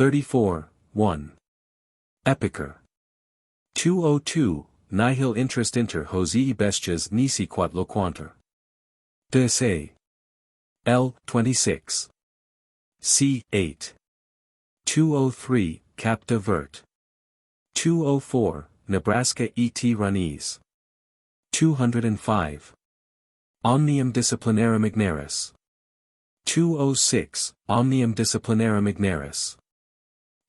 34, 1. Epicur. 202, nihil interest inter hosii bestias nisi quod loquantur. De se. L. 26. C. 8. 203, Capta Vert. 204, Nebraska et Runnese. 205. Omnium disciplinarum ignaris. 206, Omnium disciplinarum ignaris.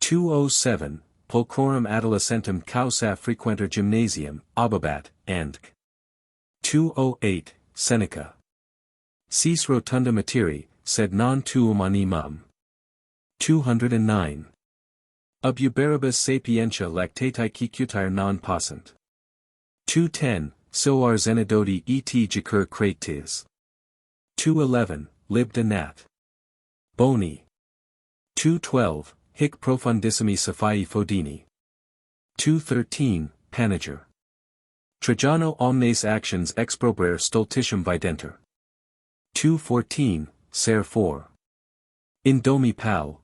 207, Pulchrorum adolescentem causa frequenter gymnasium, obobat, andc. 208, Seneca. Cis rotunda materi, sed non tuum animam. 209. Ob uberibus sapientia lactatae cicutire non possent. 210, Soar Zenodoti et jacur crates. 211, Lib de Nat. Boni. 212, Hic profundissimi Sophii Fodini. 213, Panager. Trajano omnes actions exprobrare stultitium videnter. 214, Ser 4. In domi pal.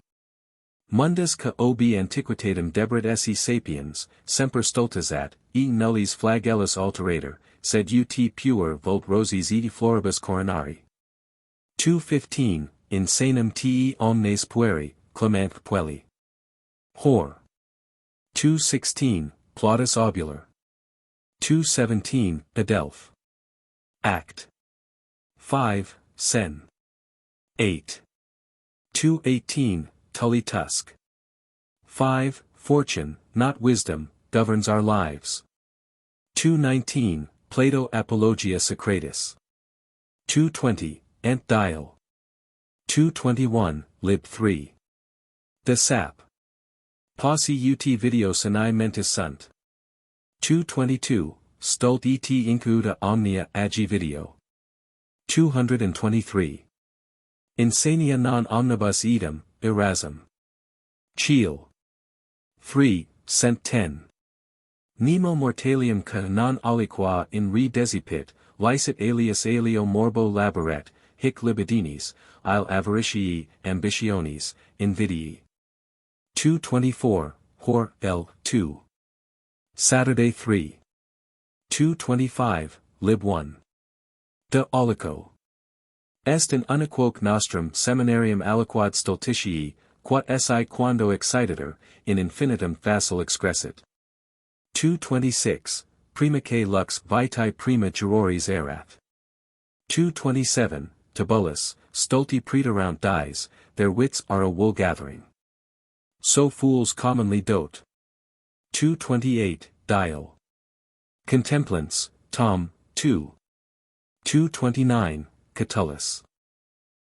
Mundus ca obi antiquitatem debrat esse sapiens, semper stultizat, e nullis flagellus alterator, sed ut puer vult roses et floribus coronari. 215, In sanum te omnes pueri, clement puelli. Hor. 216, Plautus obular. 217, Adelph. Act. 5, Sen. 8. 218, Tully Tusk. 5, Fortune, not wisdom, governs our lives. 219, Plato Apologia Socratis. 220, Ent Dial. 221, Lib 3. De Sap. Posse ut video sinae mentis sunt. 222, Stult et incuda omnia agi video. 223. Insania non omnibus idem, Erasm. Cheel. 3, Cent 10. Nemo mortalium ca non aliqua in re desipit, licet alias alio morbo laboret, hic libidinis, il avaritii, ambitionis, invidii. 224, Hor, L. 2. Saturday 3. 225, Lib 1. De Olico. Est in unequoque nostrum seminarium aliquad stultitii, quod esse quando excitator, in infinitum facile excrescit. 226, Primaque lux vitae prima juroris erat. 227, Tibullus, stulti praeterunt dies, their wits are a wool gathering. So fools commonly dote. 228, Dial. Contemplants, Tom, 2. 229, Catullus.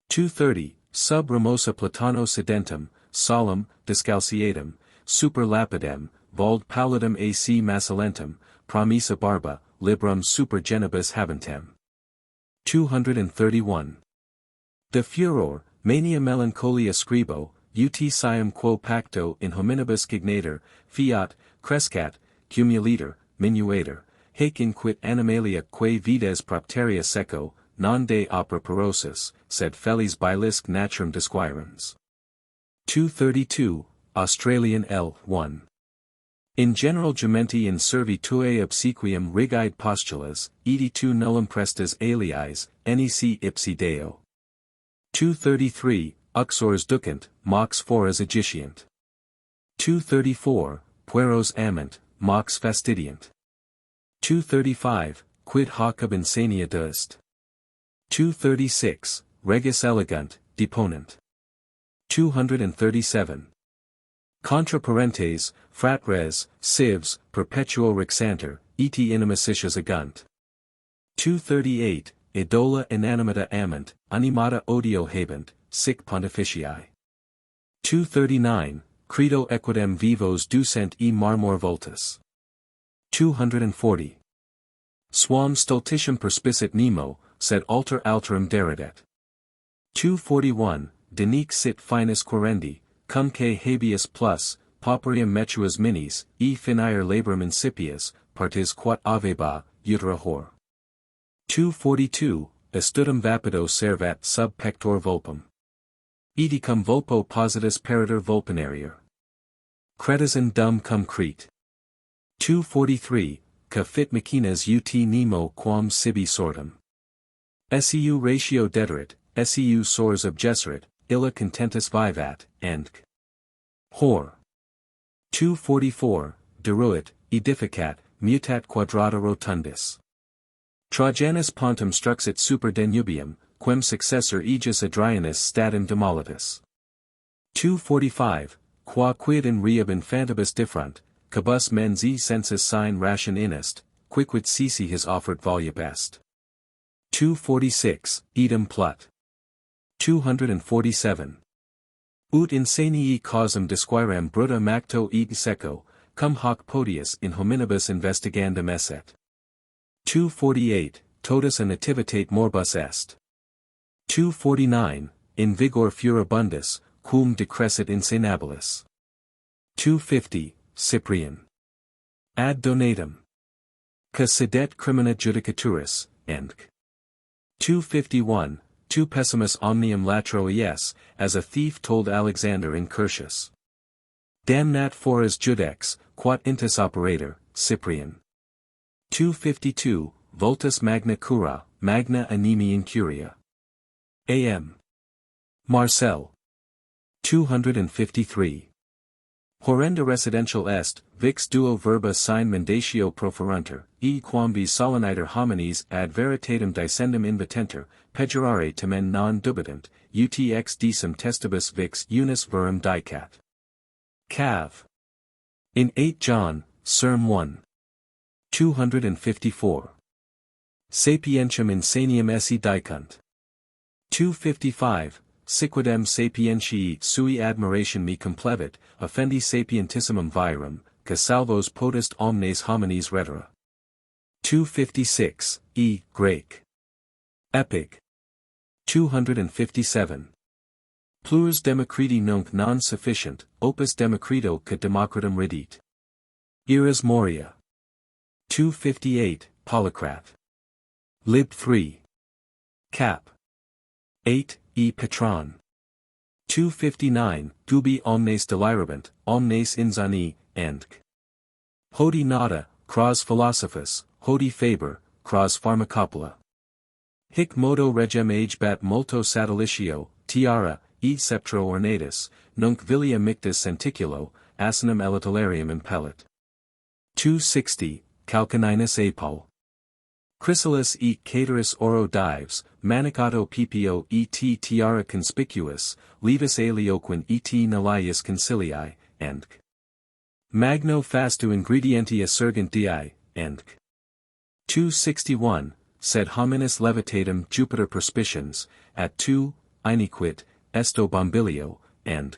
230, Sub Ramosa Platano sedentum, solemn, discalciatum, super lapidem, vald pallidum ac macelentum, promissa barba, librum super genibus habentem. 231. De furor, mania melancholia scribo, ut siam quo pacto in hominibus cignator, fiat, crescat, cumulator, minuator, haec inquit animalia quae vides propteria seco, non de opera porosus, sed felis bilisque naturum disquirens. 232, Australian L. 1. In general gementi in servi tuae obsequium rigide postulas, edi tu nullum prestas aliis, nec ipsi deo. 233, Uxors ducent, mox foras agitient. 234, Pueros amant, mox fastidient. 235, Quid hoc ab insania dust. 236, Regis elegant, deponent. 237. Contra parentes, frat res, civs, perpetuo rexanter, et inimicitias agunt. 238, Idola inanimata amant, animata odio habent, sic pontificii. 239, Credo equidem vivos ducent e marmor voltus. 240. Suam stultitium perspicit nemo, sed alter alterum deridet. 241, Denique sit finis querendi, cumque habeas plus, pauperium metuas minis, e finire labrum incipias, partis quat aveba, utera hor. 242, Estudum vapido servat sub pector vulpum. Edicum vulpo positus peritor vulpinarior. Cretazin dum cum crete. 243, ca fit machinas ut nemo quam sibi sortum. Seu ratio dederit, seu sors obgesserit, illa contentus vivat, and Hor. 244, deruit, edificat, mutat quadrata rotundis. Trajanus pontum struxit super Danubium, quem successor aegis Adrianus statim demolitus. 245, qua quid in reab infantibus differant, cabus mens e sensus sine ration inest, quicquid sisi his offered volubest. 246, idem plut. 247. Ut insanii causam disquiram bruta macto eg seco, cum hoc podius in hominibus investigandum esset. 248, totus a nativitate morbus est. 249, in vigor furibundus, quum decrescit insanabilis. 250, Cyprian. Ad donatum. Ca sedet crimina judicaturis, and 251, tu pessimus omnium latro ies, as a thief told Alexander in Curtius. Damnat foras judex, quat intus operator, Cyprian. 252, vultus magna cura, magna animi incuria. A.M. Marcel. 253. Horrenda residential est, vix duo verba sine mendatio proferuntur, e quambi soleniter homines ad veritatem dicendum invetenter, pejorare tamen non dubitant, ut ex decem testibus vix unis verum dicat. Cav. In 8 John, Serm 1. 254. Sapientiam insanium esse dicunt. 255. Siquidem sapientiae sui admiration me complevit, offendi sapientissimum virum, ca salvos potest omnes homines rhetera. 256, E. Grake. Epic. 257. Plures Democriti nunc non sufficient, opus Democrito ca Democritum redit. Iras Moria. 258, Polycrat. Lib 3. Cap. 8, E. Petron. 259, Dubi omnes delirabant, omnes insani, and Hodi nata, cras philosophus, Hodi faber, cras pharmacopola. Hic modo regem age bat multo satellitio, tiara, e sceptro ornatus, nunc vilia mictus centiculo, asinum elatalarium impellit. 260, Calcaninus apol. Chrysalis e caterus oro dives, manicato ppo et tiara conspicuous, levis alioquin et nullius concilii, and Magno fastu ingredientia surgent di, and 261, sed hominis levitatum Jupiter perspicions, at 2, iniquit, esto bombilio, and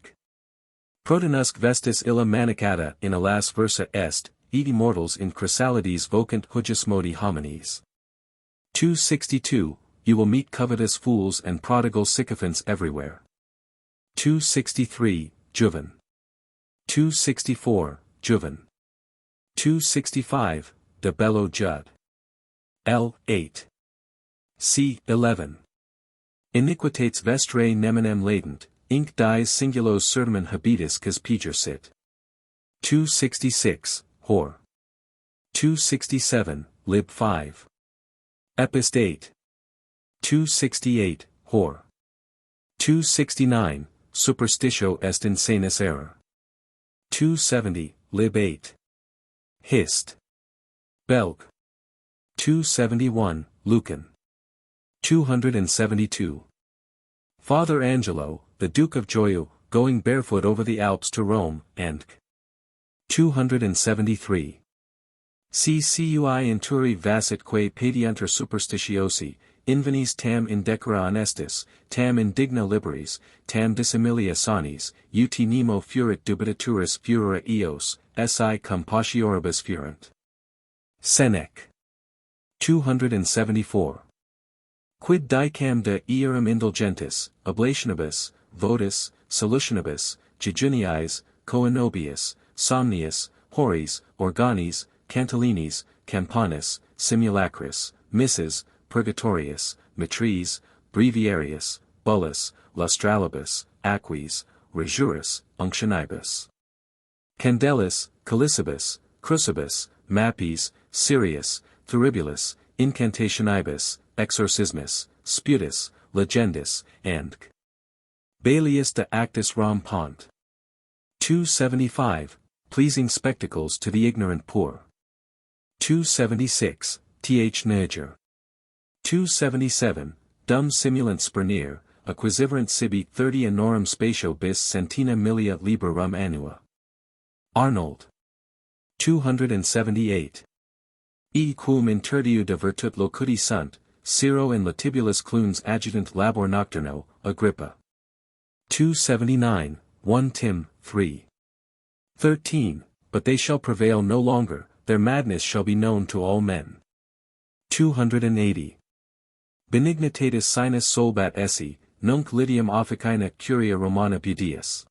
Protonusc vestis illa manicata in alas versa est, et immortals in chrysalides vocant hujusmodi homines. 262, you will meet covetous fools and prodigal sycophants everywhere. 263, Juven. 264, Juven. 265, de bello Jud. L. 8. C. 11. Iniquitates vestre neminem latent, inc dies singulos certimen habitus cas piger sit. 266, Hor. 267, Lib 5. Epist 8. 268, Hor. 269, Superstitio est insanus error. 270, Lib 8. Hist. Belg. 271, Lucan. 272. Father Angelo, the Duke of Joyeux, going barefoot over the Alps to Rome, and 273. Ccui inturi vassit quae pedianter superstitiosi, invenis tam indecora honestis, tam indigna liberis, tam dissimilia sanis, ut nemo furit dubitaturis furora eos, si cum patioribus furent. Senec. 274. Quid dicam de earum indulgentis, oblationibus, votis, solutionibus, jejuniis, coenobius, somnius, horis, organis, cantilinis, campanis, simulacris, misses, purgatorius, matres, breviarius, bullus, lustralibus, aquis, rejuris, unctionibus. Candelis, Calicibus, Crucibus, Mapes, Sirius, Thuribulus, Incantationibus, Exorcismus, Sputus, Legendis, and Bailius de Actis Ram Pont. 275, Pleasing Spectacles to the Ignorant Poor. 276, Th Niger. 277, Dum simulant spernere, acquisiverant sibi 30 anorum spatio bis centina millia liberum annua. Arnold. 278. E quum interdiu de virtut locuti sunt, Ciro in latibulus cluns adjutant labor nocturno, Agrippa. 279, 1 Tim. 3. 13, But they shall prevail no longer, their madness shall be known to all men. 280. Benignitatis sinus solbat esse, nunc Lydium officina curia Romana budius.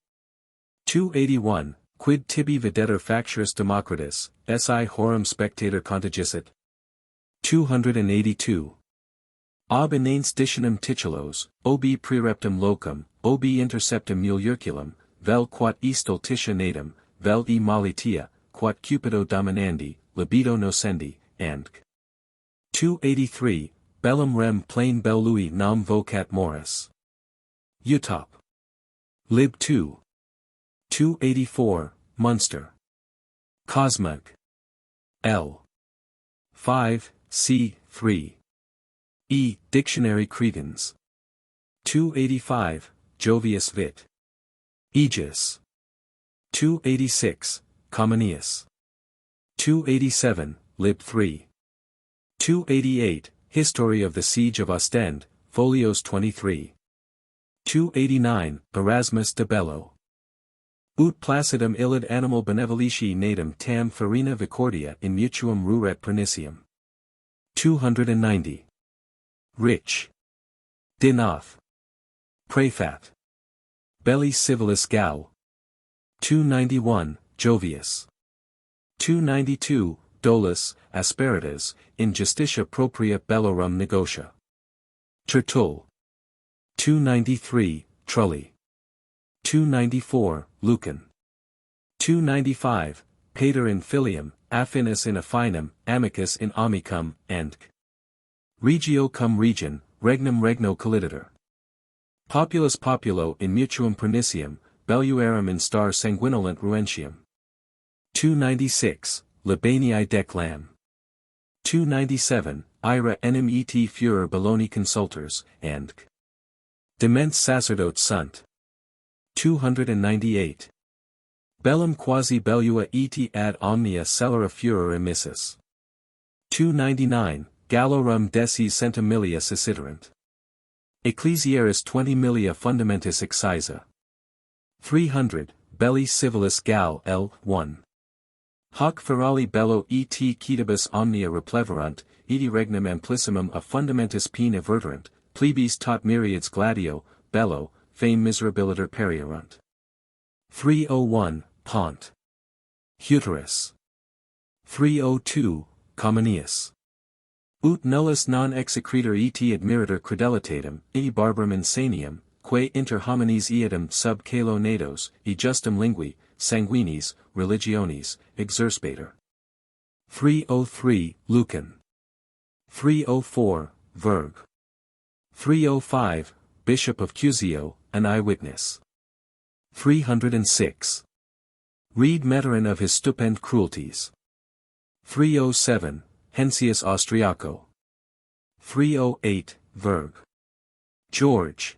281, Quid tibi videtur facturus Democritus, si horum spectator contagisset. 282. Ob inanes ditionem titulos, obi prereptum locum, obi interceptum mulierculum, vel quat e stultitia natum, vel e malitia, quat cupido dominandi, libido nocendi, and 283, Bellum rem plain bellui nam vocat moris. Utop. Lib 2. 284, Munster. Cosmic. L. 5, c. 3. E. Dictionary Cretans. 285, Jovius Vit. Aegis. 286, Comenius. 287, Lib 3. 288, History of the Siege of Ostend, Folios 23. 289, Erasmus de Bello. Ut placidum illid animal benevolentiae natum tam farina vicordia in mutuum ruret pernicium. 290. Rich. Dinoth. Prefat. Belli civilis Gal. 291, Jovius. 292, Dolus, Asperitas, in justitia propria bellorum negotia. Tertul. 293, Trulli. 294, Lucan. 295, Pater in filium, affinis in affinum, amicus in amicum, and regio cum region, regnum regno colliditor. Populus populo in mutuum pernicium, belluarum in star sanguinolent ruentium. 296, Libanii declam. 297, Ira enim et furor Belloni consultors, and Demens sacerdotes sunt. 298. Bellum quasi bellua et ad omnia celera furor emissus. 299, Gallorum decis centimilia ceciderant. Ecclesiaris 20 millia fundamentis excisa. 300, Belli civilis Gal L. 1. Hoc ferali bello et quitibus omnia repleverant, edi regnum amplissimum a fundamentis pene averterant, plebis tot myriads gladio, bello, fame miserabiliter perierunt. 301, Pont. Huterus. 302, Comenius. Ut nullus non execretur et admirator credelitatem, e barbarum insanium, quae inter homines eadem sub calo nados, e justum lingui, sanguinis, religionis, exerspater. 303, Lucan. 304, Verg. 305, Bishop of Cusio, an eyewitness. 306. Read Meteran of his stupend cruelties. 307, Hensius Austriaco. 308, Verg. George.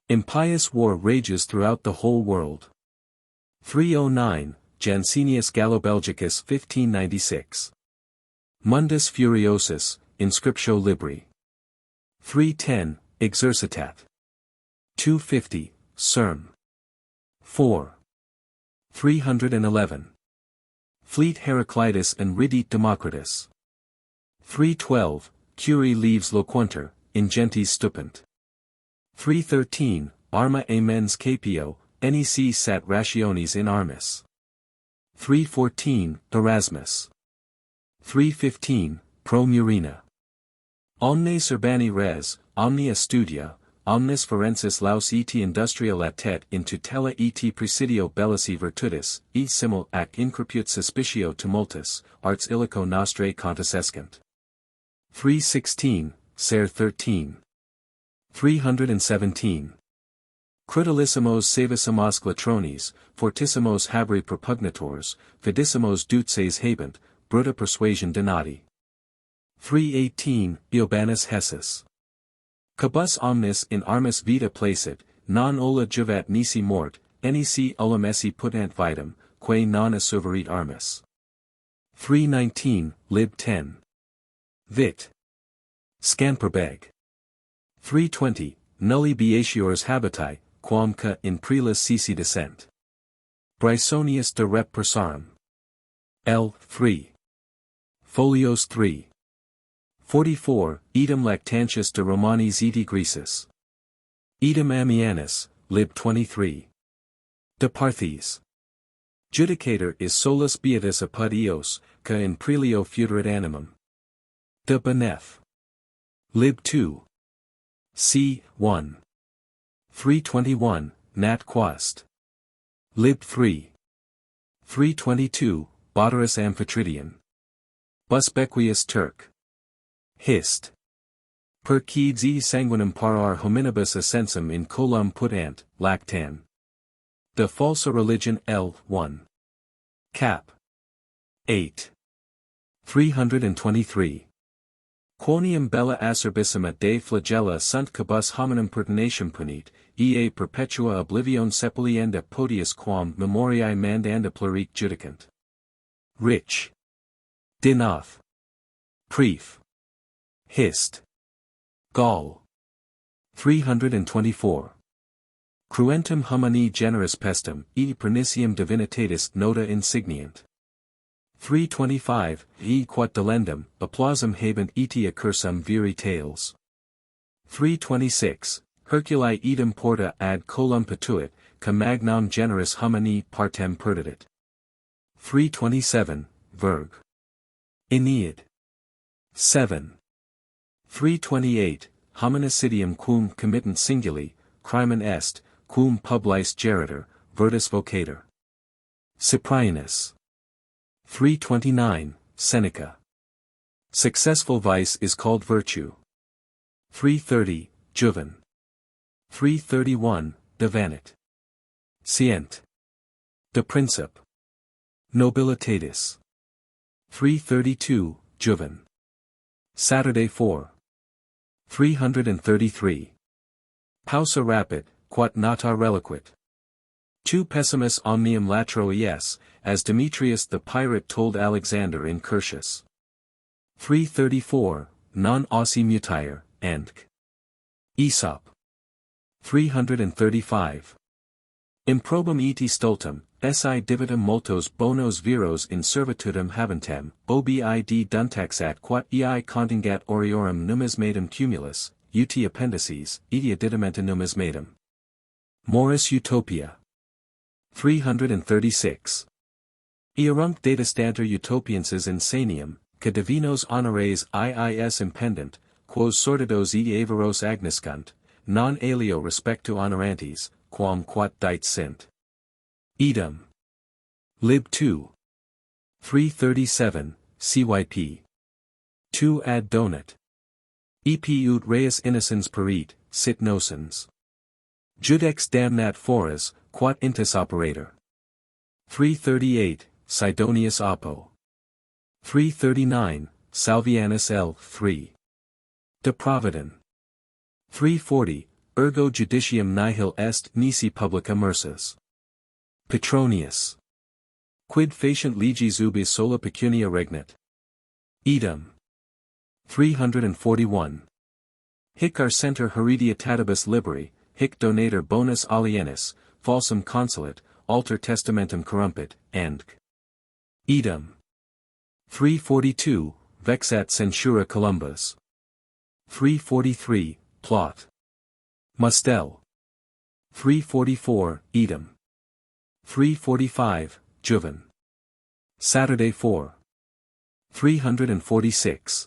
Impious war rages throughout the whole world. 309, Jansenius Gallo-Belgicus 1596. Mundus Furiosus, Inscriptio Libri. 310, Exercitat. 250, Serm. 4. 311. Fleet Heraclitus and Ridit Democritus. 312, Curie leaves loquuntur, ingentes stupent. 313, Arma e mens capio, nec sat rationis in armis. 314, Erasmus. 315, Pro Murena. Omnes urbani res, omnia studia, omnis forensis laus et industria latet in tutela et presidio bellici virtutis, e simul ac increput suspiciio tumultus, arts illico nostrae contescent. 316, ser 13. 317. Crudelissimos savissimos latrones, fortissimos haberi propugnators, fidissimos duces habent, bruta persuasion donati. 318, Iobanus Hessus. Cabus omnis in armis vita placet, non ola juvat nisi mort, nec ullum esse putant vitam, quae non assuverit armis. 319, lib 10. Vit. Scanperbeg. 320, nulli beatiores habitae, quam ca in prelis sisi descent. Brysonius de rep persarum. L. 3. Folios 3. 44, Idem lactantius de Romanis et Grecis. Idem Ammianus, lib 23. De Parthes. Judicator is solus beatus apud eos, ca in prelio futurit animum. De Beneth. Lib 2. C. 1. 321, Nat Quast. Lib 3. 322, Boterus Amphitryon. Busbequius Turk. Hist. Per quids e sanguinem parar hominibus assensum in colum putant, lactan. De falsa religion L. 1. Cap. 8. 323. Quoniam bella acerbissima de flagella sunt cabus hominum pertinationem punit, ea perpetua oblivion sepulienda podius quam memoriae mandanda pluric judicant. Rich. Dinoth. Prief. Hist. Gall. 324. Cruentum humani generis pestum, e pernicium divinitatis nota insignient. 325, e quat delendum, applausum habent eti accursum viri tales. 326, Herculi idem porta ad colum patuit, cum magnam generis humani partem perdidit. 327, Verg. Aeneid. 7. 328, Hominicidium quum committant singuli, crimen est, quum publice geritor, virtus vocator. Cyprianus. 329, Seneca. Successful vice is called virtue. 330, Juven. 331, De Vanit. Scient. De Princip. Nobilitatis. 332, Juven. Saturday 4. 333. Pausa rapit, quat nata reliquit. Tu pessimus omnium latro ies, as Demetrius the pirate told Alexander in Curtius. 334, non ossi mutire, Antc. Aesop. 335. Improbum eti stultum, esse divitum multos bonos viros in servitudem habentem, obid duntaxat quat ei contingat oriorum numismatum cumulus, ut appendices, etia didimenta numismatum. Morris Utopia. 336. Earunc datastanter utopienses insanium, ca divinos honores iis impendent, quos sordidos et averos agniscunt, non alio respectu honorantes, quam quat dite sint. Idem. Lib 2. 337, cyp. 2 ad donat. Ep ut reis innocens perit, sit nocens. Judex damnat foras, quat intus operator. 338, Sidonius Oppo. 339, Salvianus L. 3. De Providem. 340, ergo judicium nihil est nisi publica mersus. Petronius. Quid facient legis ubi sola pecunia regnat. Idem. 341. Hic arcenter hereditatibus liberi, hic donator bonus alienis, falsum consulat, alter testamentum corrumpit, and Idem. 342, Vexat censura Columbus. 343, Plot. Mustel. 344, Idem. 345, Juven. Saturday 4. 346.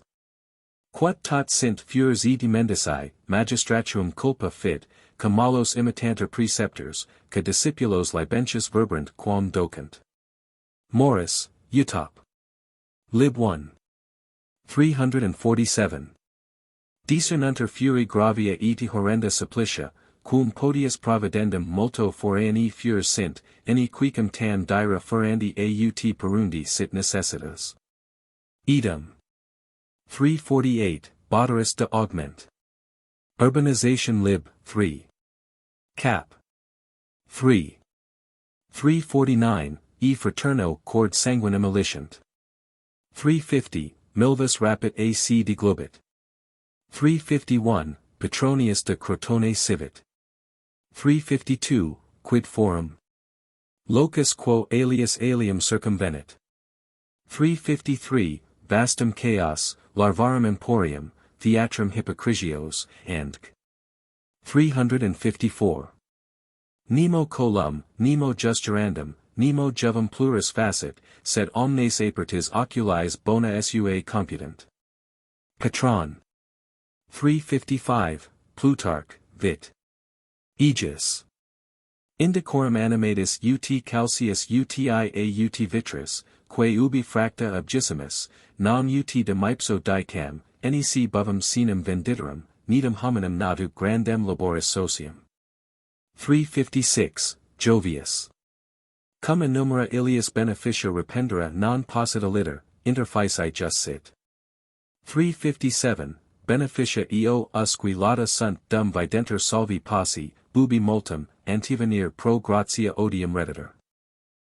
Quod tot sint fures eti mendici, magistratuum culpa fit, cum malos imitanter preceptors, ca discipulos licentius verberant quam docent. Morris, Utop. Lib 1. 347. Discernunter furi gravia eti horrenda supplicia, cum podius providendum multo foreani fures sint, any quicum tam dira ferandi aut perundi sit necessitas. Edom. 348, Boteris de augment. Urbanization lib. 3. Cap. 3. 349, e fraterno cord sanguinem elicient. 350, Milvus rapit ac deglobit. 351, Petronius de Crotone civit. 352, Quid forum. Locus quo alias alium circumvenit. 353, Vastum chaos, larvarum emporium, theatrum hypocrisios, and 354. Nemo colum, nemo justurandum, nemo juvum pluris facit, sed omnes apertis oculis bona sua computant. Patron. 355, Plutarch, vit. Aegis. Indicorum animatus ut calcius uti aut vitris, quae ubi fracta abgissimus, nam ut de mipso dicam, nec bovum sinum venditorum, nidum hominum natu grandem laboris socium. 356, Jovius. Cum innumera ilius beneficia rependera non possit litter, interfici just sit. 357, Beneficia eo usque lauda sunt dum videnter solvi passi, bubi multum, antivenir pro gratia odium redditor.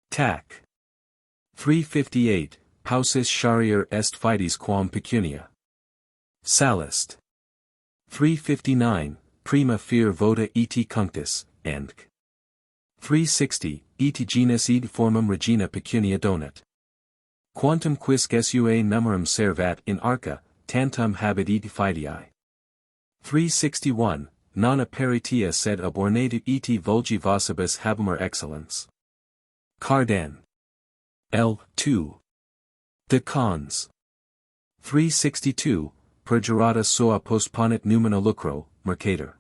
Tac. 358, Paucis sharier est fides quam pecunia. Sallust. 359, Prima fear voda eti cunctus, and 360, eti genus id formum regina pecunia donat. Quantum quisque sua numerum servat in arca, tantum habet eti fidei. 361, non apparitia sed ab ornatu eti vulgivosibus habumur excellence. Cardan. L. 2. De Cons. 362, Perjurata soa postponit numina lucro, Mercator.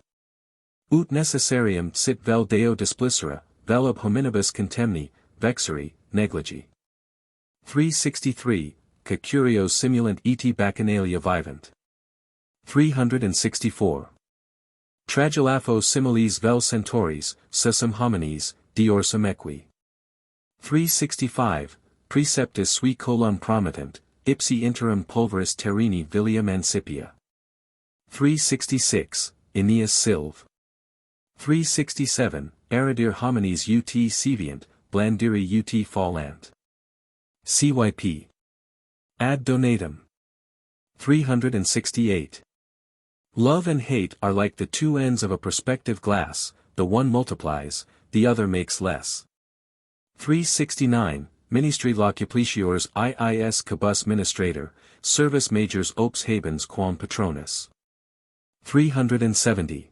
Ut necessarium sit vel deo displicera, vel ob hominibus contemni, vexeri, negligi. 363, ca curios simulant eti bacchanalia vivant. 364. Tragilaphos similes vel centauris, sussum homines, diorsum equi. 365, Preceptus sui colum promittent, ipsi interim pulveris terrini vilia mancipia. 366, Aeneas Silv. 367, Aridir homines ut sevient, blandiri ut fallant. CYP. Ad donatum. 368. Love and hate are like the two ends of a perspective glass, the one multiplies, the other makes less. 369, Ministri locupliciores iis cabus ministrator, servus majors ops habens quam patronus. 370.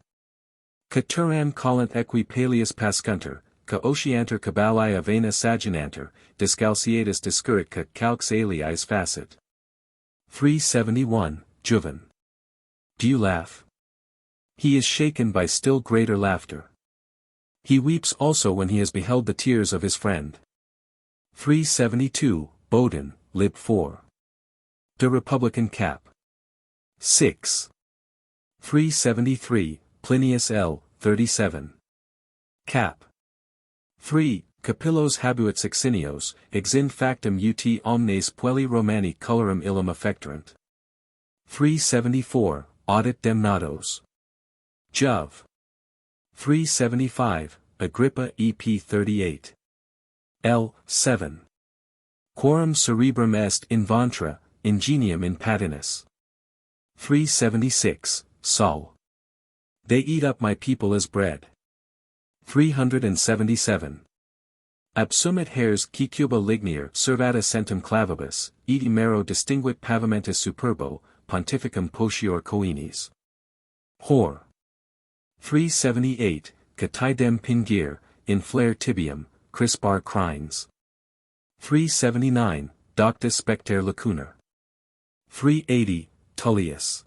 Caturam collant equi paleus pascunter, ca oceanter cabali avena saginanter, discalciatus discurrit ca calx aliis facit. 371, Juven. Do you laugh? He is shaken by still greater laughter. He weeps also when he has beheld the tears of his friend. 372, Bodin, lib 4. De Republican Cap. 6. 373, Plinius L. 37. Cap. 3. Capillos habuit succinios, ex in factum ut omnes puelli Romani colorum illum affectorant. 374, Audit Demnados. Jove. 375, Agrippa EP 38. L. 7. Quorum cerebrum est in ventre, ingenium in patinis. 376, Sol. They eat up my people as bread. 377. Absumit hers cicuba lignier servata centum clavibus, eti mero distinguit pavimentus superbo, pontificum potior coenis. Hor. 378, Catidem pingir, in flare tibium, crispar crines. 379, Doctus specter lacunar. 380, Tullius.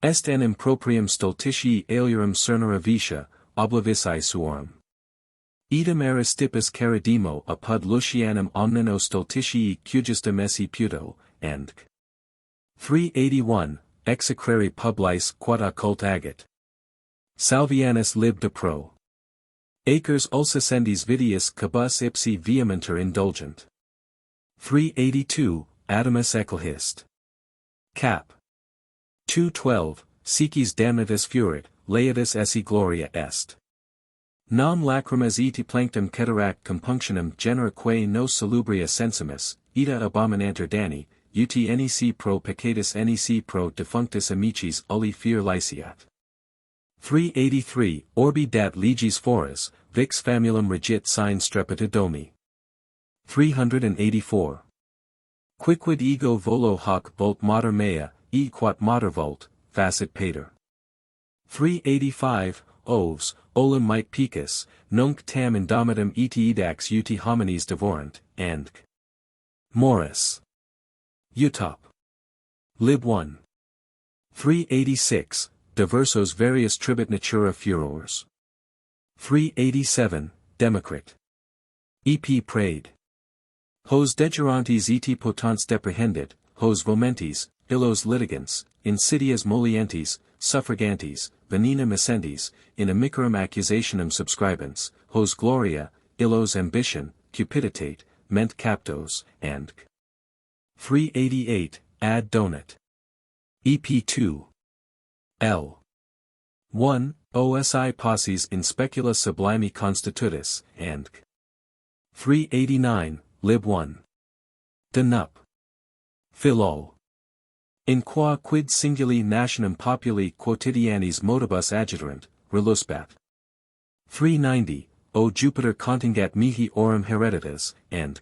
Est en improprium stultitii aelium cernere vitia, oblivisci suorum. Idem Aristippus Charidemo apud Lucianum omnino stultitii cugistum esse puto, and 381, execrari publis quod occult agit. Salvianus lib de pro. Acres ulcescendis vitius cabus ipsi vehementer indulgent. 382, Adamus Eclehist. Cap. 212, Sicis damnatus furit, laetus esse gloria est. Nam lacrimas eti planctum cataract compunctionem genera quae nos salubria sensimus, ita abominanter dani, ut nec pro peccatus nec pro defunctus amicis ulli fear liceat. 383, Orbi dat legis foras, vix famulum regit sine strepita domi. 384. Quicquid ego volo hoc vult mater mea, e quat mater vult, facit pater. 385, Oves, olim might picus, nunc tam indomitum eti edax ut homines devorant, and Morris. Utop. Lib 1. 386, Diversos various tribut natura furors. 387, Democrit. E.P. Prade. Hos degerantes et potens deprehendit, hos vomentes, illos litigants, insidias molientes, suffragantes, venena miscendis, in amicarum accusationem subscribens, hos gloria, illos ambition, cupiditate, ment captos, and 388, ad donat. EP 2. L. 1, OSI posses in specula sublimi constitutus, and 389, lib 1. De nup. Philol. In qua quid singuli nationem populi quotidianis modibus agiterant, relusbat. 390, O Jupiter contingat mihi orum hereditas, and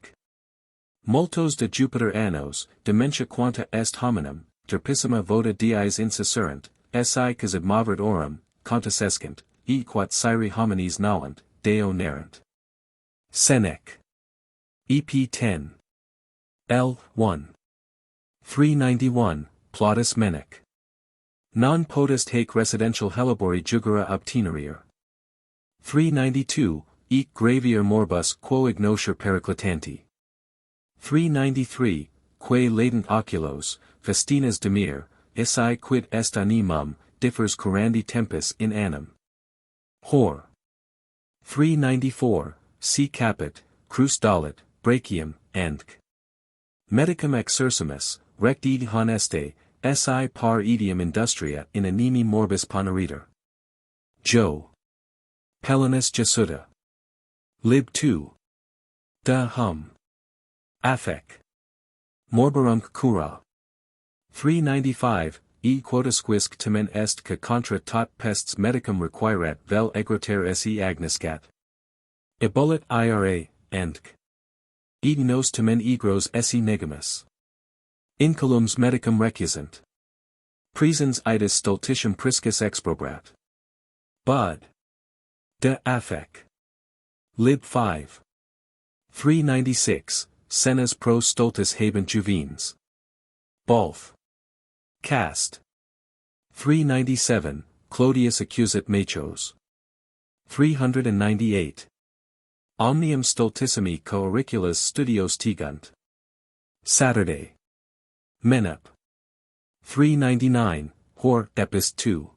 multos de Jupiter annos, dementia quanta est hominum, turpissima vota dies incessurant, esse quasid movert orum, contescent, e quat siri homines nalent, deo narrant. Senec. EP 10. L. 1. 391, Plautus Menec. Non potest haec residential hellebori jugura obtenerior. 392, Ec gravior morbus quo ignotior periclitanti. 393, Quae latent oculos, festinas demir, esse quid est animum, differs curandi tempus in annum. Hor. 394, Si capit, crus dalit, brachium, and medicum exercimus, recti honeste, esse par idiom industria in animi morbis poneritur. Jo. Pellinus Jesuta. Lib 2. De hum. Affec. Morberumque cura. 395, E quodusquisque tamen est que contra tot pestes medicum requirat vel egroter esse agnescat. Ebulit ira, and edi nos tamen egros esse negamus. Incolums medicum recusant. Presens itis stultitium priscus exprobrat. Bud. De affec. Lib 5. 396, Senas pro stultus habent juvens. Balf. Cast. 397, Clodius accusat machos. 398. Omnium stultissimi co-auriculas studios tigunt. Saturday. Menup. 399, Hor, Epist 2.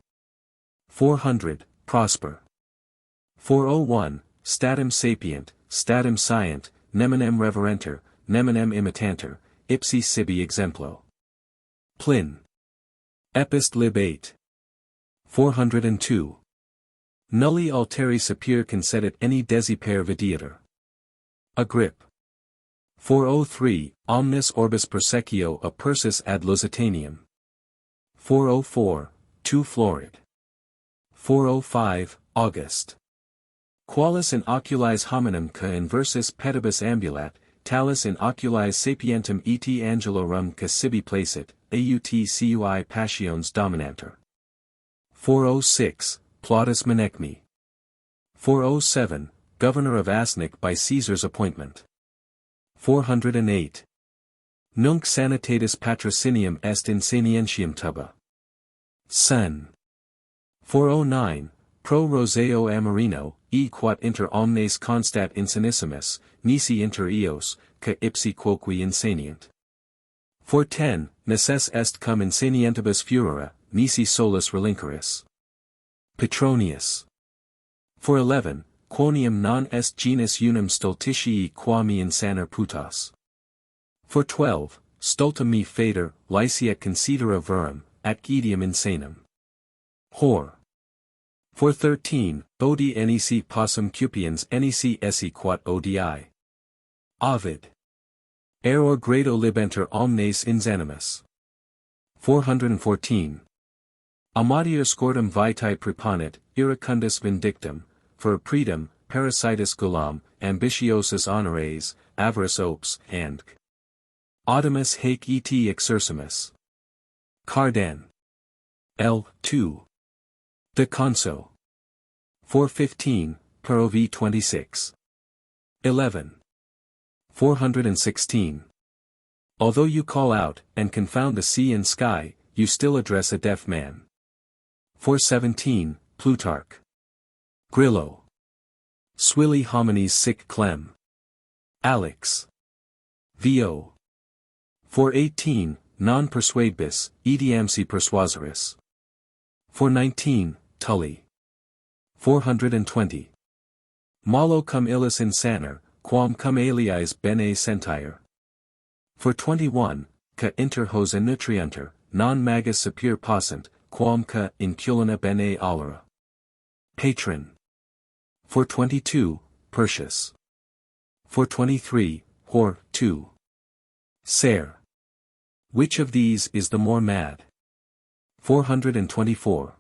400, Prosper. 401, Statum sapient, Statum scient, neminem reverenter, neminem imitanter, ipsi sibi exemplo. Plin. Epist lib 8. 402. Nulli alteri sapere concedit any desiper videator. Agripp. 403, Omnis orbis persecio apursus ad Lusitanium. 404, 2 Florid. 405, August. Qualis in oculis hominum ca inversus pedibus ambulat, talis in oculis sapientem et angelorum ca sibi placit, aut cui passiones dominanter. 406, Plautus Menecmi. 407, Governor of Asnic by Caesar's appointment. 408. Nunc sanitatis patrocinium est insanientium tuba. Sen. 409, pro roseo amarino, e quat inter omnes constat insanissimus, nisi inter eos, ca ipsi quoqui insanient. 410, necess est cum insanientibus furora, nisi solus relinqueris. Petronius. 411, quoniam non est genus unum stultitii qua me insaner putas. 412, stultum me fader, lycia considera verum, at gidium insanum. Hor. 413, odi nec possum cupiens nec esse quat odi. Ovid. Error grado libenter omnes insanimus. 414. Amatior scordum vitae preponit, iracundus vindictum, for predum, parasitus gulam, ambitiosus honores, avarice ops, and audimus haec et exercimus. Cardan. L. 2. De Conso. 415, Pero v 26. 11. 416. Although you call out, and confound the sea and sky, you still address a deaf man. 417, Plutarch. Grillo. Swilli homines sic clem. Alex. V.O. 418, non persuadebis, idiamsi persuasoris. 419, Tully. 420. Malo cum illis insaner, quam cum aliis bene sentire. 421, ca inter hos nutrienter, non magis sapere possent, quam ca inculina bene alera. Patron. 422, Persius. 423, Hor. 2. Ser. Which of these is the more mad? 424.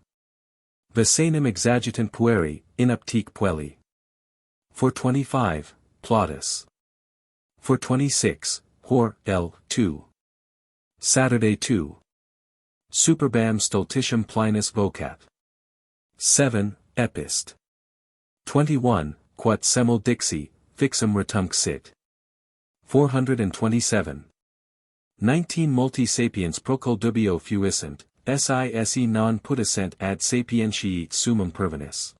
Vesanum exagitant pueri, inaptique puelli. 425, Plautus. 426, Hor. L. 2. Saturday 2. Superbam stultitium plinus vocat. 7, Epist. 21, Quat semel dixi, fixum retumque sit. 427. 19 Multi sapiens proculdubio fuissent, sise non putissent ad sapientiae summum pervenis.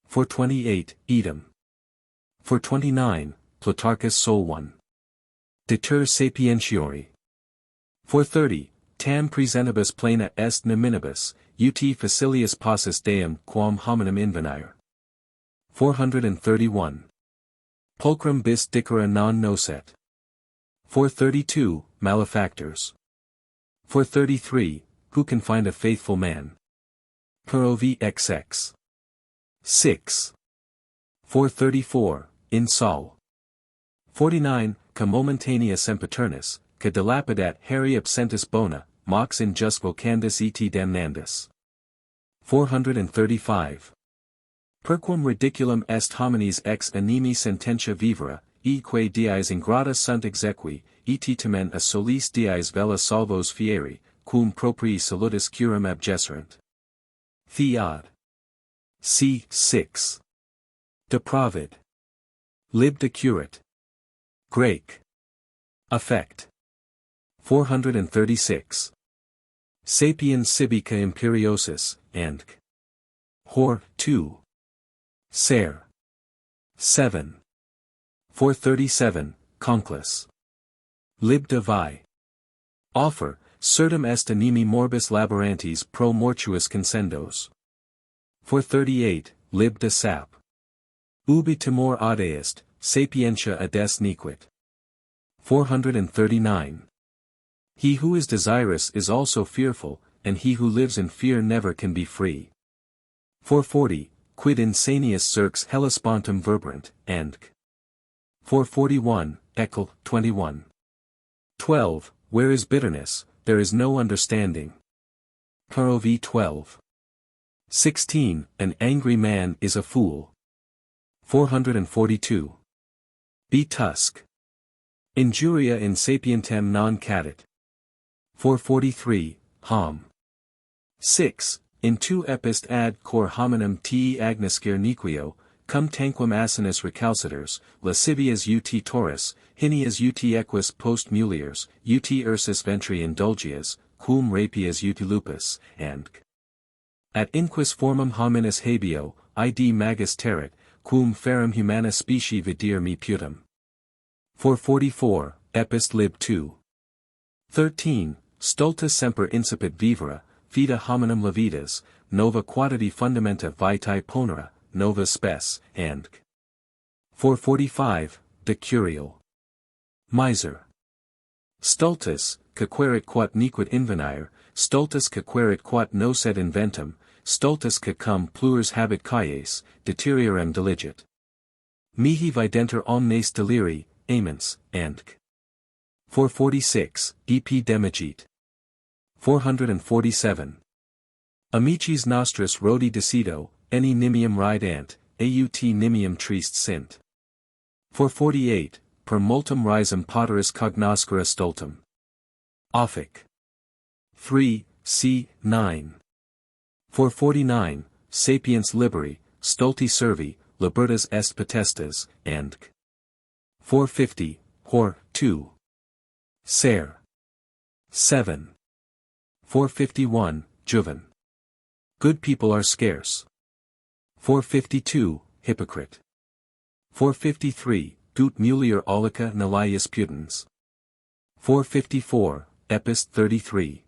428, Edom. 429, Plutarchus Sol 1. Deter sapientiori. 430, Tam presentibus plena est neminibus, ut facilius possus deum quam hominum invenire. 431. Pulchrum bis dicera non nocet. 432, Malefactors. 433, Who can find a faithful man? Pero vxx. 6. 434, In Sol. 49, Ca momentanea sempiternus, ca dilapidat heri absentis bona, mox in just vocandis et damnandus. 435. Perquam ridiculum est homines ex animi sententia vivere, eque dies ingrata sunt exequi, et tamen a solis dies vela salvos fieri, cum proprii salutis curam abjesserant. Theod. C. 6. Depravid. Lib de curat. Grake. Affect. 436. Sapiens Sibica Imperiosis, and Hor. 2. Ser. 7. 437, Conclus. Lib de Vi. Offer, certum est animi morbis laborantes pro mortuis consendos. 438, Lib de Sap. Ubi timor adeist, sapientia ades nequit. 439. He who is desirous is also fearful, and he who lives in fear never can be free. 440, Quid insanius cirx hellespontum verberant, and 441, Eccle. 21. 12, Where is bitterness, there is no understanding. Pero v. 12. 16, An angry man is a fool. 442. B. Tusk. Injuria in sapientem non cadit. 443, Hom. 6, In tu epist ad cor hominum te agnoscere nequio, cum tanquam asinus recalcitors, lascivias ut taurus, hinias ut equus post muliers, ut ursus ventri indulgias, quum rapias ut lupus, and at inquis formam hominis habeo, id magis terret, quum ferrum humana specie videre me putum. 444, Epist lib 2. 13. Stultus semper incipit vivere, fida hominum levitas, nova quadati fundamenta vitae ponera, nova spes, and 445, De Curial. Miser. Stultus, caquerit quod nequit invenire, stultus caquerit quod nocet inventum, stultus cacum plures habit caes, deteriorem diligit. Mihi videnter omnes deliri, amens, and 446, EP demigit. 447. Amicis nostris rodi decido, eni nimium ridant, aut nimium trist sint. 448, per multum risum poteris cognoscere stultum. Offic. 3, c. 9. 449, sapiens liberi, stulti servi, libertas est potestas, and 450, hor. 2. Ser. 7. 451, Juven. Good people are scarce. 452, Hypocrite. 453, Gut mulier aulica nullius pudens. 454, Epist 33.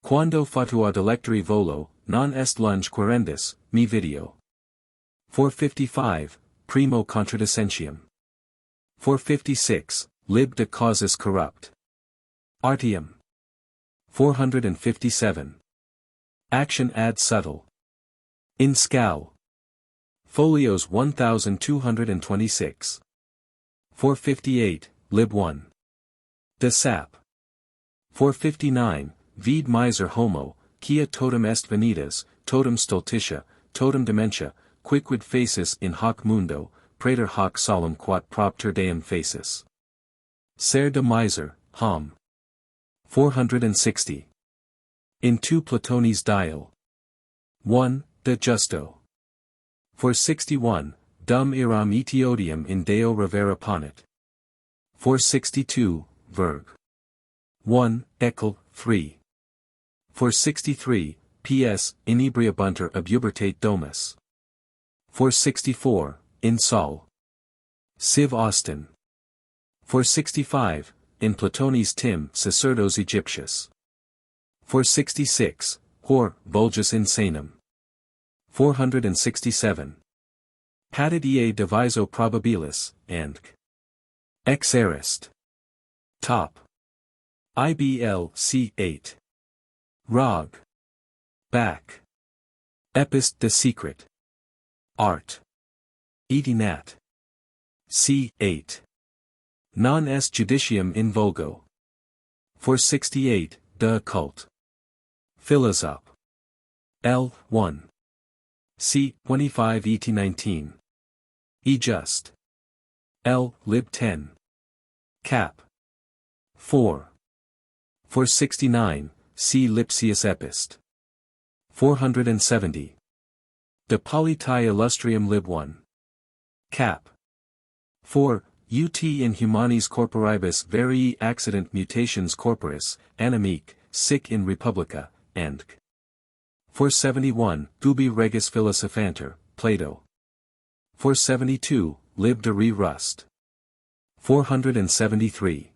Quando fatua delectori volo, non est lunge querendus, mi video. 455, Primo contradicentium. 456, Lib de causis corrupt. Artium. 457. Action ad subtle. In scal. Folios 1226. 458, Lib 1. De sap. 459, Vid miser homo, quia totem est venitas, totem stultitia, totem dementia, quicquid facis in hoc mundo, praeter hoc solemn quod propter deum facis. Ser de miser, hom. 460. In 2 Platonis dial. 1, de justo. 461, dum iram etiodium in deo revera ponit. 462, verg. 1, ekel, 3. 463, ps, inebriabunter abubertate domus. 464, in sol. Civ Austin. 465, in Platonis tim sacerdos Egyptius. 466, hor, vulgus insanum. 467. Patid ea diviso probabilis, and ex arist. Top. IBL c8. Rog. Back. Epist de secret. Art. Etinat. c8. Non est judicium in vulgo. 468, de occult. Philosop. L. 1. c. 25 et 19. E just. L. lib 10. Cap. 4. 469, c. Lipsius Epist. 470. De Politae Illustrium lib 1. Cap. 4. Ut in humanis corporibus varii accident mutations corporis, anemique, sic in republica, and 471, Dubi regis philosophanter, Plato. 472, lib de re rust. 473.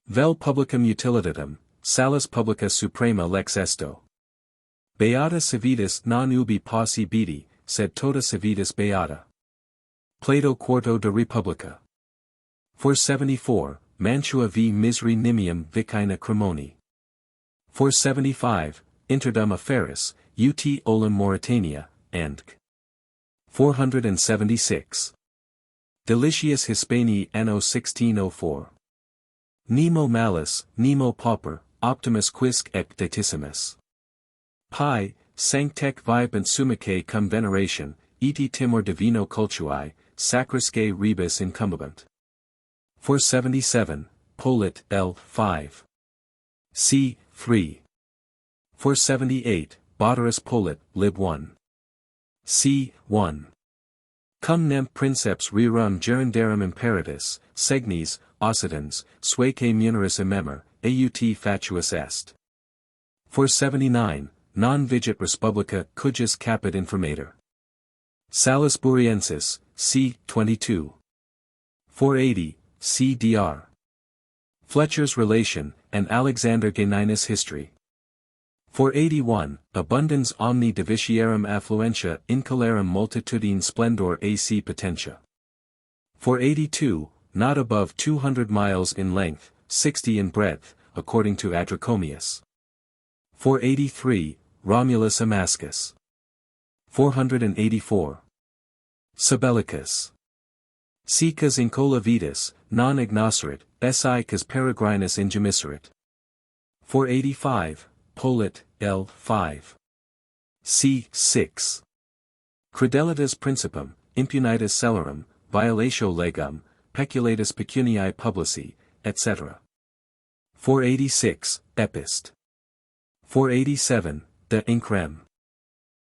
Vel publicum utilitatem, salus publica suprema lex esto. Beata civitas non ubi posse bidi, sed tota civitas beata. Plato quarto de Republica. 474, Mantua v miseri nimium vicina cremoni. 475, Interdum affaris, ut olim Mauritania, and 476. Delicius Hispanii anno 1604. Nemo malus, nemo pauper, optimus quisque ec datissimus. Pi, sanctec vivent sumicae cum veneration, eti timor divino cultuae, sacrisque rebus incumbent. 477, Polit L. 5. c. 3. 478, Boterus Polit, lib 1. c. 1. Cum nem princeps rerum gerendarum imperatus, segnes, occitans, sueque muneris ememer, aut fatuus est. 479, non vigit respublica cujus capit informator. Salisburiensis, c. 22. 480, C.Dr. Fletcher's Relation, and Alexander Geninus History. 481, Abundans omni divitiarum affluentia incolarum multitudine splendor ac potentia. 482, not above 200 miles in length, 60 in breadth, according to Adracomius. 483, Romulus Amascus. 484. Sabellicus. Sicas incola vitas, non ignocerit, si cas peregrinus ingemisserit. 485, Polit, L. 5. C. 6. Credelitas principum, impunitas cellarum, violatio legum, peculatus pecuniae publici, etc. 486, Epist. 487, De Increm.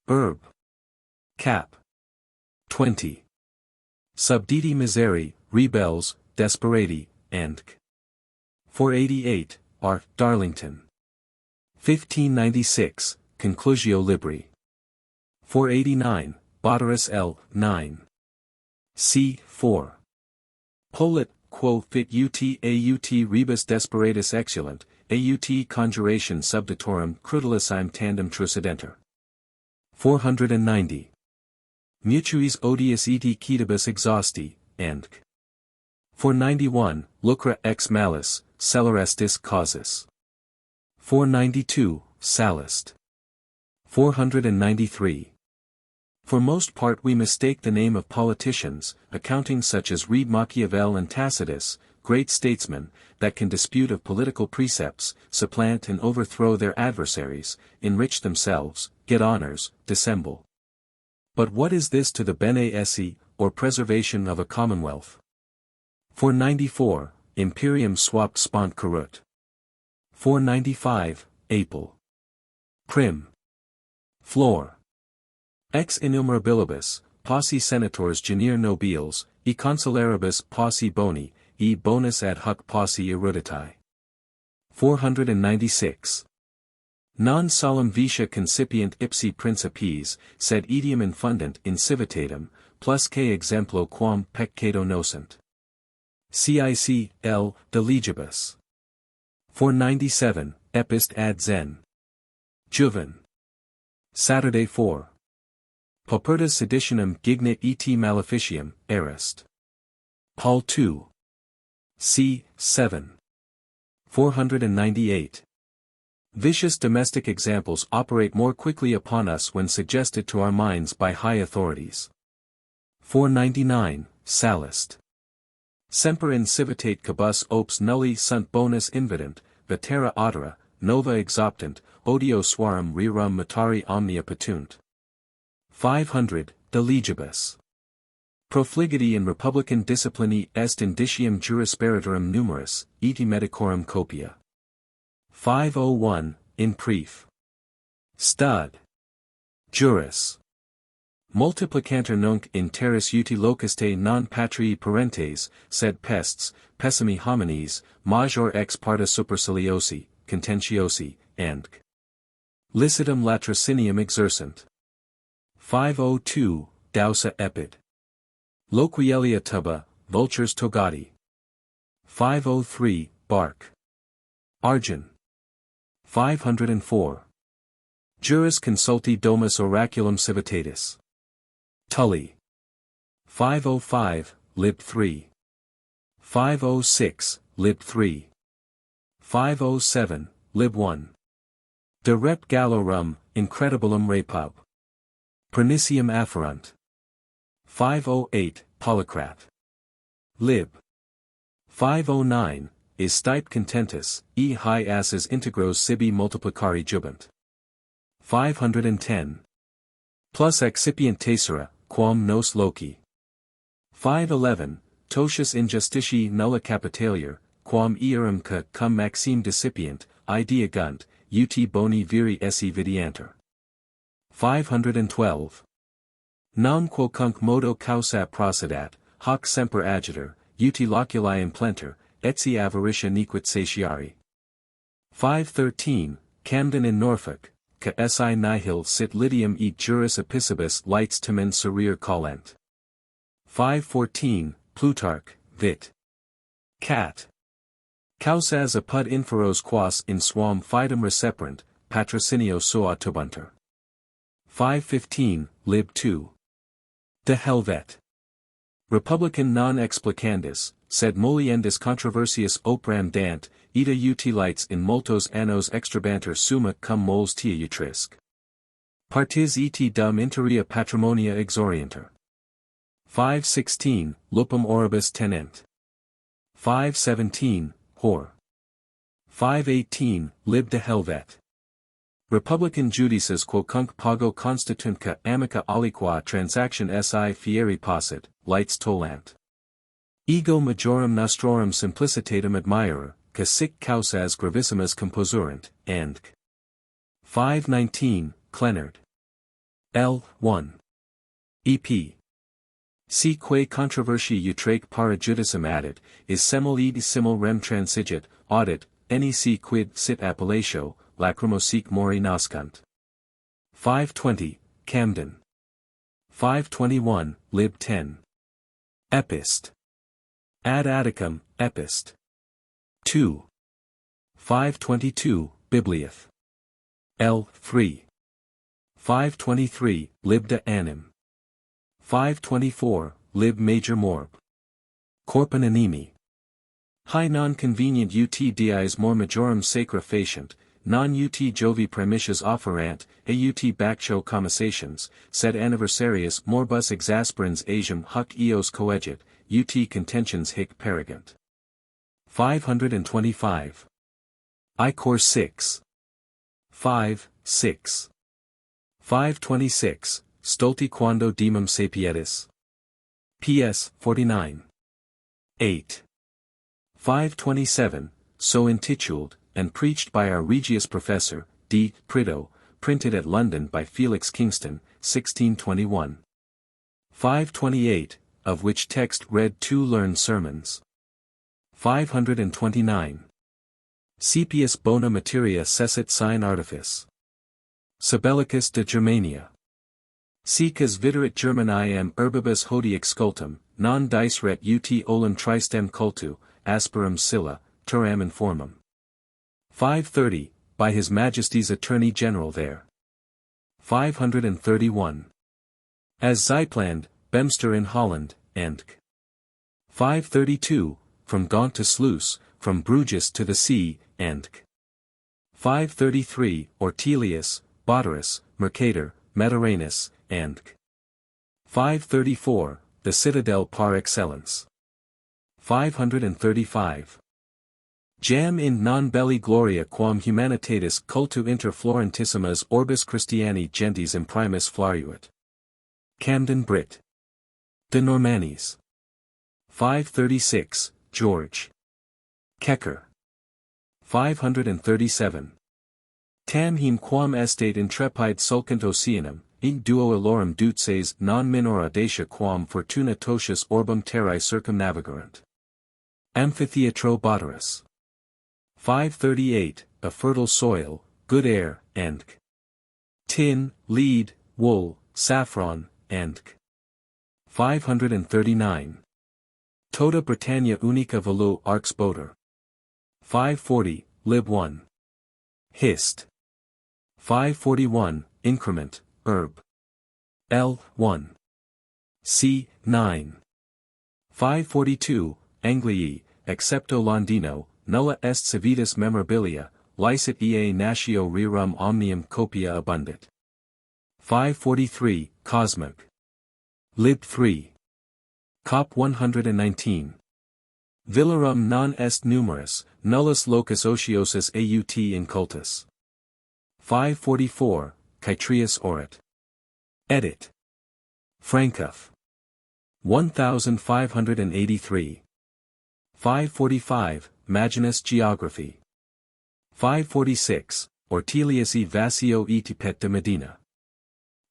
Herb. Cap. 20. Subditi miseri, rebels, desperati, and c. 488, R. Darlington. 1596, Conclusio Libri. 489, Boterus L. 9. C. 4. Polit, quo fit aut rebus desperatus exulant, aut conjuration subditorum crudelisime tandem trucidenter. 490. Mutuis odius eti quidibus exhausti, and c. 491, Lucra ex malis, celerestis causis. 492, Sallust. 493. For most part we mistake the name of politicians, accounting such as read Machiavel and Tacitus, great statesmen, that can dispute of political precepts, supplant and overthrow their adversaries, enrich themselves, get honors, dissemble. But what is this to the bene esse, or preservation of a commonwealth? 494, Imperium swapt spont corrut. 495, Apel. Prim. Flor. Ex innumerabilibus, posse senators junior nobiles, e consularibus posse boni, e bonus ad hoc posse eruditae. 496. Non solum vitia concipient ipsi principes, sed etiam infundant in civitatem, plus que exemplo quam peccato nocent. Cic. L. De Legibus. 497, Epist ad Zen. Juven. Saturday 4. Paupertas seditionem gignit et maleficium, Arist. Paul 2. C. 7. 498. Vicious domestic examples operate more quickly upon us when suggested to our minds by high authorities. 499, Sallust. Semper in civitate cabus opes nulli sunt bonus invident, vetera audera, nova exoptant, odio suarum rerum mutari omnia petunt. 500, De Legibus. Profligity in republican disciplini est indicium jurisperitorum numerus, eti medicorum copia. 501, in Prief. Stud. Juris. Multiplicanter nunc in terris uti locuste non patrii parentes, sed pests, pessimi homines, major ex parta superciliosi, contentiosi, and c. Licitum latrocinium exercent. 502, Dausa epid. Loquielia tuba, vultures togati. 503, Bark. Argin. 504. Juris consulti domus oraculum civitatis. Tully. 505, Lib 3. 506, Lib 3. 507, Lib 1. De rep gallorum, incredibilum repub. Pernicium afferunt. 508, Polycrat. Lib. 509, is stipe contentus, e high asses integros sibi multiplicari jubant. 510. Plus excipient tessera, quam nos loci. 511, Totius injustitii nulla capitalior, quam earum cum maxime discipient, idea gunt, ut boni viri esse vidianter. 512. Non quocunc modo causat procedat, hoc semper agitur, uti loculi implenter, etsi avaritia nequit satiari. 513, Camden in Norfolk, ca si nihil sit Lydium et juris episcibus lights tamen serir collent. 514, Plutarch, vit. Cat. Causas apud inferos quas in suam fidem receprent, patrocinio sua tubunter. 515, lib 2. De Helvet. Republican non explicandis, sed moliendis controversius opram dant, ita utilites in multos annos extrabanter summa cum moles tia utrisc. Partis et dum interia patrimonia exorienter. 516, lupum oribus tenent. 517, Hor. 518, lib de Helvet. Republican judices quocunc pago constituntque amica aliqua transaction si fieri possit, lights tollant. Ego majorum nostrorum simplicitatem admirer, ca sic causas gravissimas composurent, and 519, Clenard. L. 1. E.P. Si quae controversia utraque para judicem addit, is semel id simul rem transigit, audit, nec quid sit appellatio, lacrimosic mori nascunt. 520, Camden. 521, lib 10. Epist. Ad Atticum, Epist. 2. 522, Bibliath. L. 3. 523, lib de Anim. 524, lib major morb. Corpus animi. Hi non convenient ut dies more majorum sacra facient, non ut jovi primitias offerant, aut baccho commissations, sed anniversarius morbus exasperans asium huc eos coegit, ut contentions hic perigant. 525. I cor 6. 5, 6. 526, Stulti quando demum sapietis. P.S. 49. 8. 527, so intituled, and preached by our Regius Professor, D. Prideaux, printed at London by Felix Kingston, 1621. 528, of which text read 2 learned sermons. 529. Sepius bona materia cessit sine artifice. Sabellicus de Germania. Sicas viderit Germaniam herbibus hodie excultum, non diceret ut olem tristem cultu, asperum scylla, turam informum. 530, by His Majesty's Attorney General there. 531. As Zeipland, Bemster in Holland, and 532, from Gaunt to Sluis, from Bruges to the sea, and 533, Ortelius, Boterus, Mercator, Mediterraneus, and 534, the citadel par excellence. 535. Jam in non belli gloria quam humanitatis cultu inter Florentissimas orbis Christiani gentes imprimis flariuit. Camden Brit. De Normannis. 536, George. Kecker. 537. Tam him quam estate intrepide sulcant oceanum, ig duo illorum dutses non minor audacia quam fortuna totius orbum terrae circumnavigarant. Amphitheatro Boterus. 538, a fertile soil, good air, and tin, lead, wool, saffron, and 539. Tota Britannia unica velu arx boter. 540, lib 1. Hist. 541, increment, herb. L. 1. C. 9. 542, Anglii, excepto Londino, nulla est civitas memorabilia, licet ea natio rerum omnium copia abundit. 543, Cosmic. Lib 3. Cop 119. Villarum non est numerus, nullus locus ociosus aut incultus. 544, Chytrius orat. Edit. Francuff. 1583. 545, Maginus Geography. 546, Ortelius e Vasio e Tipet de Medina.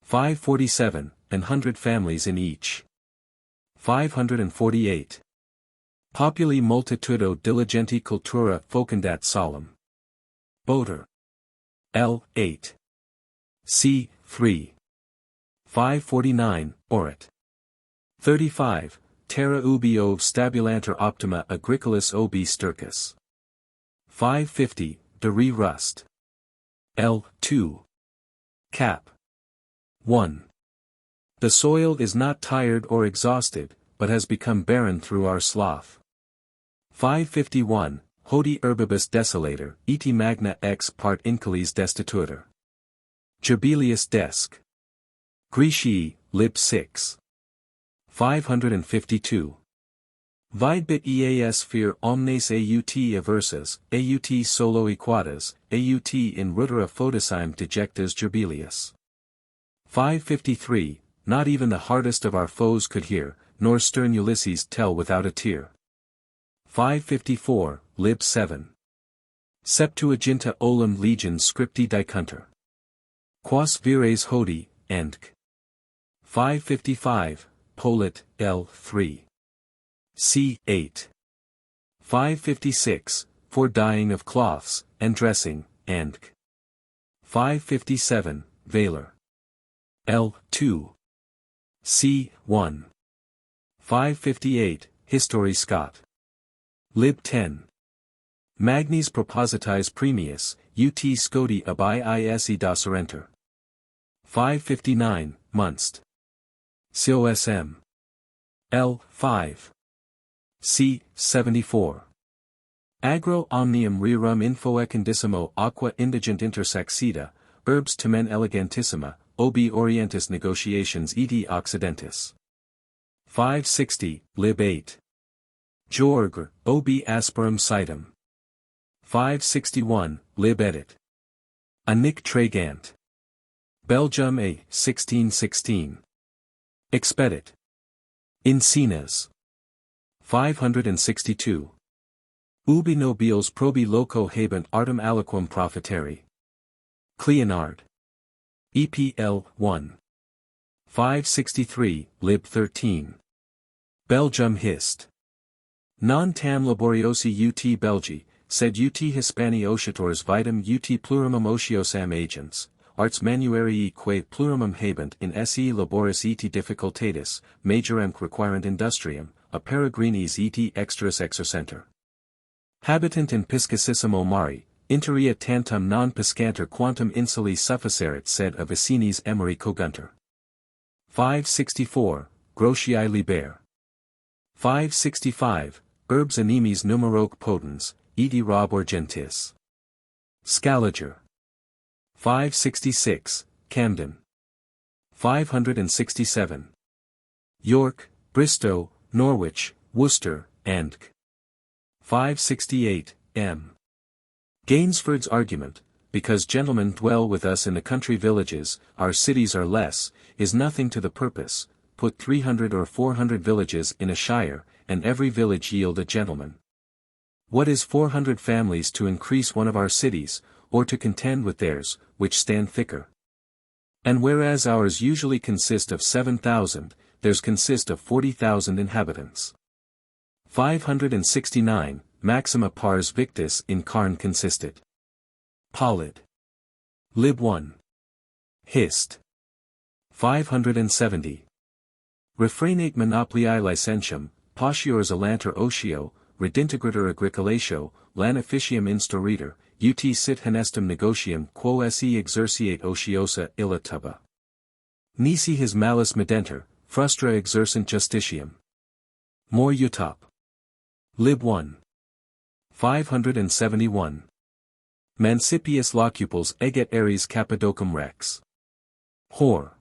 547, and 100 families in each. 548. Populi multitudo diligenti cultura focendat solum. Boter. L. 8. C. 3. 549, Orat. 35, terra ubi ove stabulanter optima agricolis obi stercus. 550, de re rust. L. 2. Cap. 1. The soil is not tired or exhausted, but has become barren through our sloth. 551, Hodi herbibus desolator, eti magna ex part inculis destitutor. Gerbelius Desk. Greciae, lib 6. 552. Videbit eas fear omnes aut aversas, aut solo equatas, aut in rudera foedicime dejectas Gerbelius. 553, not even the hardest of our foes could hear, nor stern Ulysses tell without a tear. 554, lib 7. Septuaginta olim legion scripti dicunter. Quas vires hodi, endc. 555, Polit, L. 3. C. 8. 556, for dyeing of cloths, and dressing, endc. 557, Valor. L. 2. C. 1. 558, History Scott. Lib 10. Magnis propositis premius, ut scoti abi ise docerenter. 559, Munst. COSM. L. 5. C. 74. Agro omnium rerum info ecundissimo aqua indigent intersaxida, urbs tamen elegantissima, obi orientis negotiations edi occidentis. 560, lib 8. Georg, obi asperum situm. 561, lib edit. Annick Tragant. Belgium A. 1616. Expedit. In Sines. 562. Ubi nobiles probi loco habent artem aliquam profiteri. Cleonard. EPL 1. 563, lib 13. Belgium Hist. Non tam laboriosi ut Belgi, sed ut Hispani otiators vitam ut plurimum otiosam agents, arts manuarii quae plurimum habent in se laboris et difficultatis, majorem requirent industrium, a peregrinis et extras exercenter. Habitant in piscissimo mari, interia tantum non piscanter quantum insuli sufficerit sed a vicinis emeri cogunter. 564, Grotiae liber. 565, Urbs animis numeroque potens, edi rob urgentis. Scaliger. 566, Camden. 567. York, Bristow, Norwich, Worcester, and 568, M. Gainsford's argument, because gentlemen dwell with us in the country villages, our cities are less, is nothing to the purpose. Put 300 or 400 villages in a shire, and every village yield a gentleman. What is 400 families to increase one of our cities, or to contend with theirs, which stand thicker? And whereas ours usually consist of 7,000, theirs consist of 40,000 inhabitants. 569, Maxima pars victus in carn consistit. Pollid. Lib 1. Hist. 570. Refrenate monopoliae licentium, potiors alanter otio, redintegrator agricolatio, lanificium instoriter, ut sit honestum negotium quo se exerciate otiosa illa tuba. Nisi his malus medenter, frustra exercent justitium. More utop. Lib 1. 571. Mancipius locuples eget aries Cappadocum rex. Hor.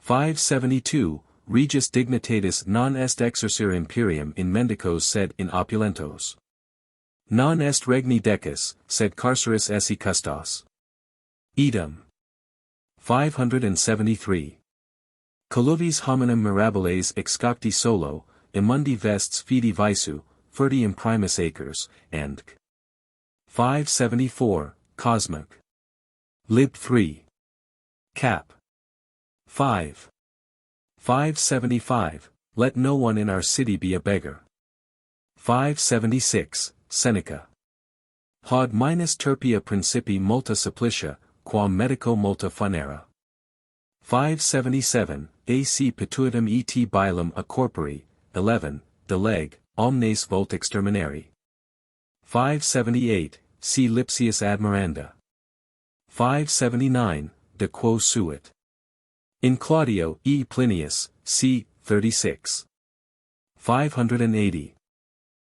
572, Regis dignitatis non est exercere imperium in mendicos sed in opulentos. Non est regni decus, sed carceris esse custos. Idem. 573. Coluvis hominem mirabilis excocti solo, immundi vestes fidi visu, furti imprimis acres, and 574, Cosmic. Lib 3. Cap. 5. 575, let no one in our city be a beggar. 576, Seneca. Haud minus terpia principi multa supplicia, quam medico multa funera. 577, ac pituitum et bilum a corpori, 11, de leg, omnes volt exterminari. 578, C. Lipsius admiranda. 579, de quo sunt. In Claudio E. Plinius, c. 36. 580.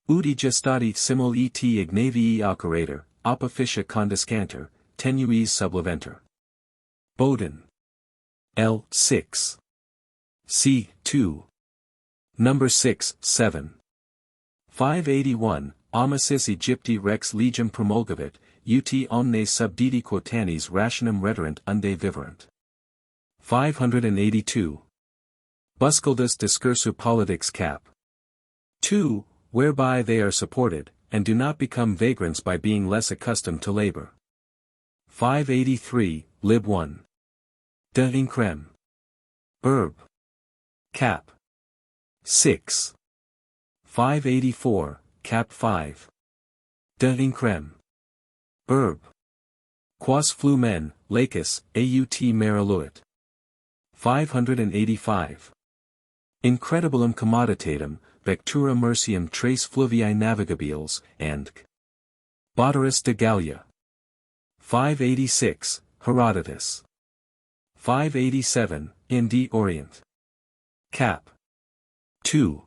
Udi gestati simul et ignavii occurator, opofficia condescanter, tenuis subleventer. Bodin. L. 6. C. 2. Number 6, 7. 581, Amasis Egypti rex legem promulgavit, ut omnes subditi quotanes rationem rederant unde viverant. 582. Buscaldus discursu politics cap. 2, whereby they are supported, and do not become vagrants by being less accustomed to labor. 583, lib 1. De increm. Herb. Cap. 6. 584, cap 5. De increm. Herb. Quas flumen, lacus, aut meriluit. 585. Incredibilum commoditatem, vectura mercium tres fluvii navigabiles, and Boterus de Gallia. 586, Herodotus. 587, in de Orient. Cap. 2.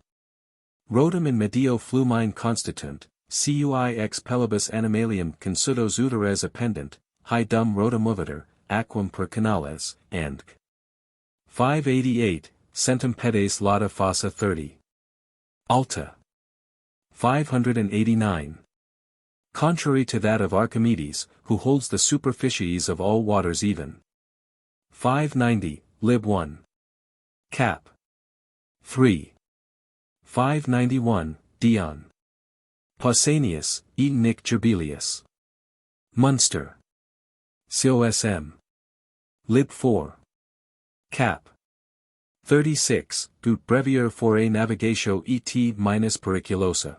Rodum in medio flumine constitunt, cui ex pellibus animalium consudos uteres appendant, hi dum rota moviter, aquam per canales, and 588, centum pedes lata fossa 30. Alta. 589. Contrary to that of Archimedes, who holds the superficies of all waters even. 590, lib 1. Cap. 3. 591, Dion. Pausanias, et Nic Gerbilius. Munster. COSM. Lib 4. Cap. 36, ut brevier forae navigatio et minus periculosa.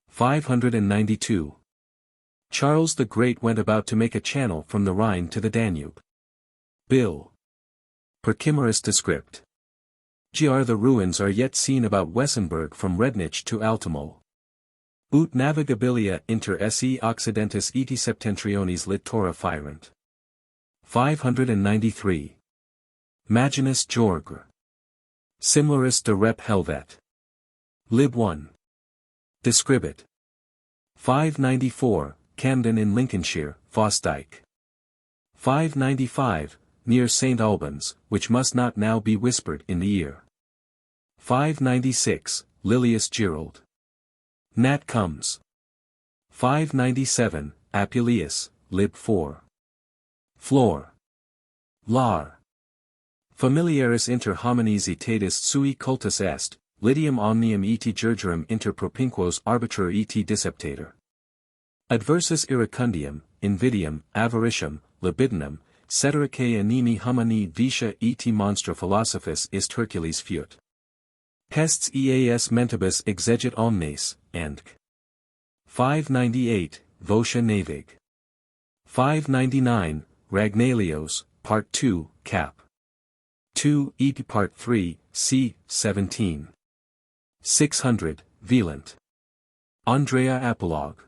592. Charles the Great went about to make a channel from the Rhine to the Danube. Bill. Percimerus descript. Gr. The ruins are yet seen about Wessenberg from Rednitz to Altamol. Ut navigabilia inter se occidentis et septentrionis littora firent. 593. Maginus Jorgr. Simularis de rep Helvet. Lib 1. Describit. 594, Camden in Lincolnshire, Fosdyke. 595, near St. Albans, which must not now be whispered in the ear. 596, Lilius Gerald. Nat comes. 597, Apuleius, Lib 4. Floor. Lar. Familiaris inter homines etatis sui cultus est, Lydium omnium et gergerum inter propinquos arbiter et disceptator. Adversus iracundium, invidium, avaricium, libidinum, ceteraque animi humani vicia et monstra philosophus ist Hercules fut. Pests eas mentibus exegit omnes, and 598, Votia navig. 599, Ragnalios, Part 2, Cap. 2, EP Part 3, C. 17. 600, Velant. Andrea Apologue.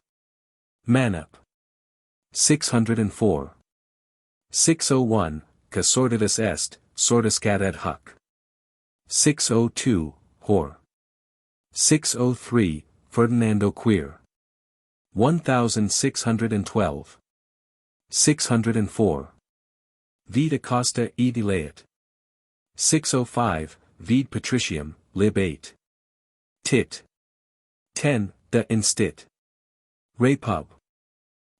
Manup. 604. 601, Ca sordidus est, sordiscat ad hoc. 602, Hor. 603, Ferdinando Queer. 1612. 604. Vide Costa et Laet. 605, Vide Patricium, Lib 8. Tit. 10, De Instit. Repub.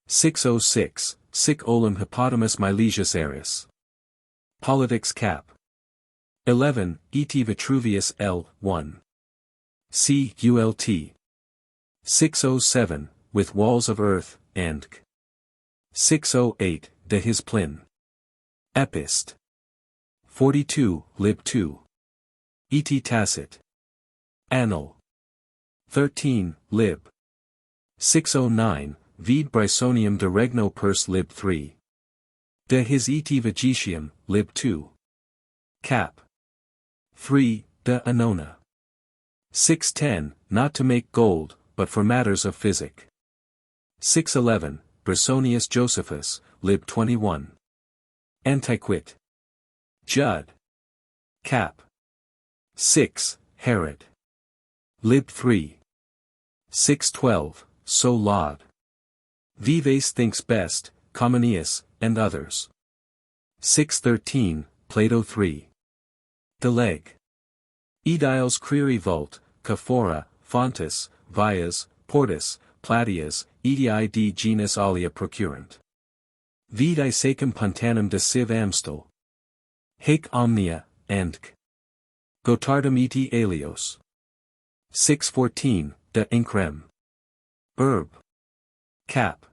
606, Sic olim hippotamus Milesius eris. Politics cap. 11, Et Vitruvius L. 1. C. Ult. 607, With walls of earth, and 608, De his plin. Epist. 42, Lib 2. Et tacit. Annal. 13, lib. 609, vid Brysonium de regno pers lib 3. De his et vagitium, lib 2. Cap. 3, de Annona. 610, not to make gold, but for matters of physic. 611, Bressonius Josephus, lib 21. Antiquit. Judd. Cap. 6, Herod. Lib 3. 612, So Laud. Vives thinks best, Comenius, and others. 613, Plato 3. De leg. Ediles creri vult, Caphora, Fontus, Vias, Portus, Platias, edii de genus alia procurant. Vidi secum pontanum de civ amstel. Haec omnia, andc. Gotardum eti alios. 614, de increm. Herb. Cap.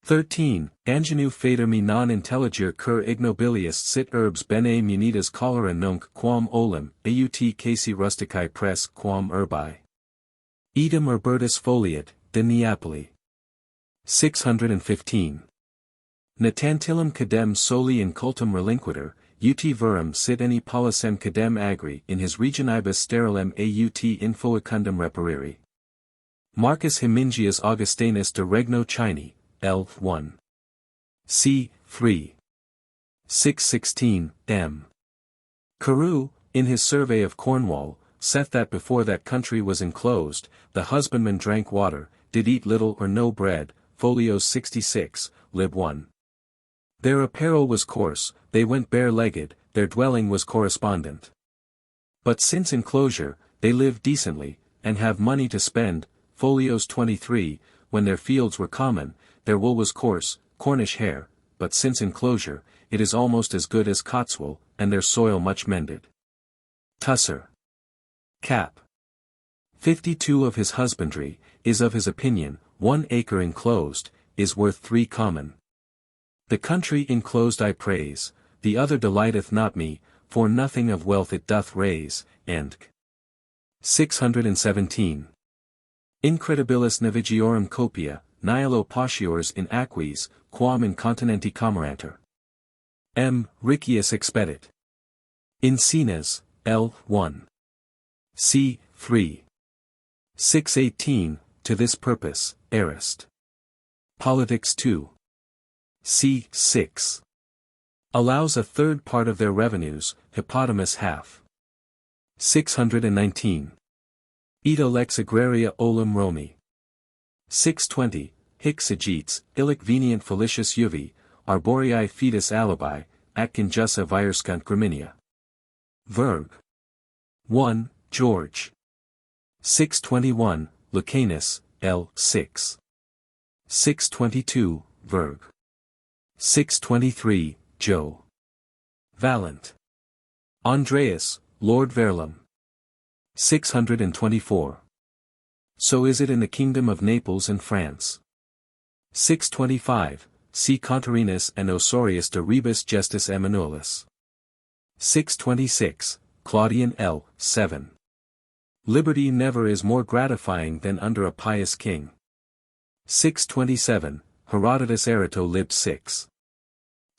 13, Angenu fadermi non intelligere cur ignobilius sit herbs bene munitas cholera nunc quam olim, aut casi rusticae pres quam herbae. Idem herbertus foliat, de Neapoli. 615. Natantilum cadem soli incultum relinquiter, ut verum sit any polisem cadem agri in his regionibus sterilem aut infoecundum reperiri. Marcus Hemingius Augustinus de Regno Chini, L. 1. C. 3. 616, M. Carew, in his survey of Cornwall, saith that before that country was enclosed, the husbandman drank water, did eat little or no bread, folios 66, lib 1. Their apparel was coarse, they went bare-legged, their dwelling was correspondent. But since enclosure, they lived decently, and have money to spend, folios 23, when their fields were common, their wool was coarse, Cornish hair, but since enclosure, it is almost as good as Cotswool, and their soil much mended. Tusser. Cap. 52 of his husbandry, is of his opinion, 1 acre enclosed, is worth 3 common. The country enclosed I praise, the other delighteth not me, for nothing of wealth it doth raise, and 617. Incredibilis navigiorum copia, nihilo potiors in aquis, quam in continenti comeranter. M. Riccius expedit. In Cenas, L. 1. C. 3. 618, to this purpose, Arist. Politics 2. C. 6. Allows a third part of their revenues, Hippodamus half. 619. Ita lex agraria olum Romi. 620, hic segetes, illic venient felicius juvi, arboreae fetus alibi, atkin jussa virescunt graminia. Verg. 1, George. 621, Lucanus, L. 6. 622, Verg. 623, Joe. Valent. Andreas, Lord Verlum. 624. So is it in the kingdom of Naples and France. 625, see Contarinus and Osorius de rebus gestis Emmanuelis. 626, Claudian L. 7. Liberty never is more gratifying than under a pious king. 627, Herodotus Arato lib 6.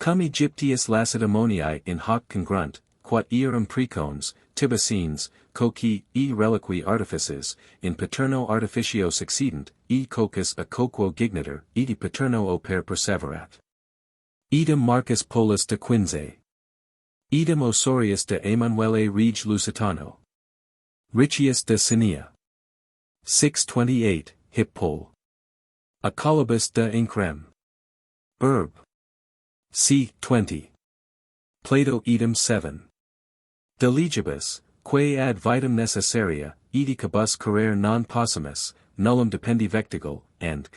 Cum Egyptius Lacedaemoniae in hoc congrunt, quod earum precones, Tibicines, coci e reliqui artifices, in paterno artificio succedent, e cocus a coquo gigniter, edi paterno oper perseverat. Idem Marcus Polus de Quinze. Idem Osorius de Emanuele Rege Lusitano. Riccius de Cinia. 628, Hippol. Acolibus de Increm. Herb. C. 20. Plato idem 7. De legibus, quae ad vitam necessaria, edicabus carere non possumus, nullum dependi vectigal, and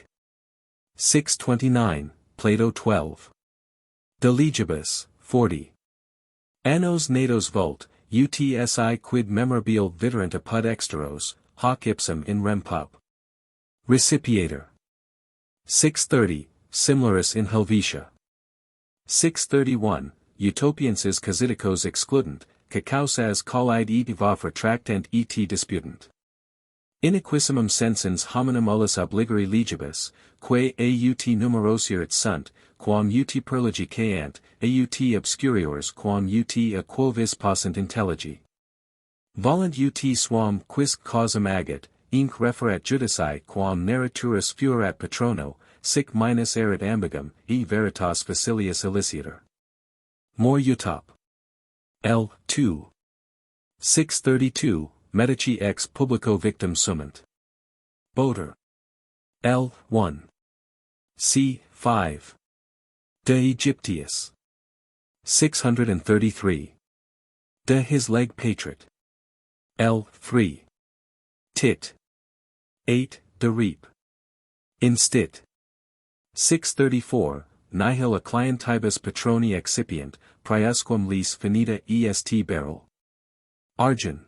629, Plato 12. De legibus, 40. Annos natos vult, utsi quid memorabile viderunt apud exteros, hoc ipsum in rem pub. Recipiator. 630, Similaris in Helvetia. 631, Utopienses casiticos excludent, cacausas collide et vaf retractant et disputant. Iniquissimum sensens hominum ullus obligari legibus, quae aut numerosier sunt, quam ut perligi aut obscuriors quam ut a quo vis possent intelligii. Volunt ut suam quisque causam agit, inc referat judici quam narraturus fuerat patrono, sic minus erit ambigum, e veritas facilius eliciator. More utop. L. 2. 632, Medici ex publico victim summant. Boter. L. 1. C. 5. De Aegyptius. 633. De his leg patrit. L. 3. Tit. 8. De reap. Instit. 634, nihil a clientibus patroni excipient, priusquam lis finita est beryl. Argent.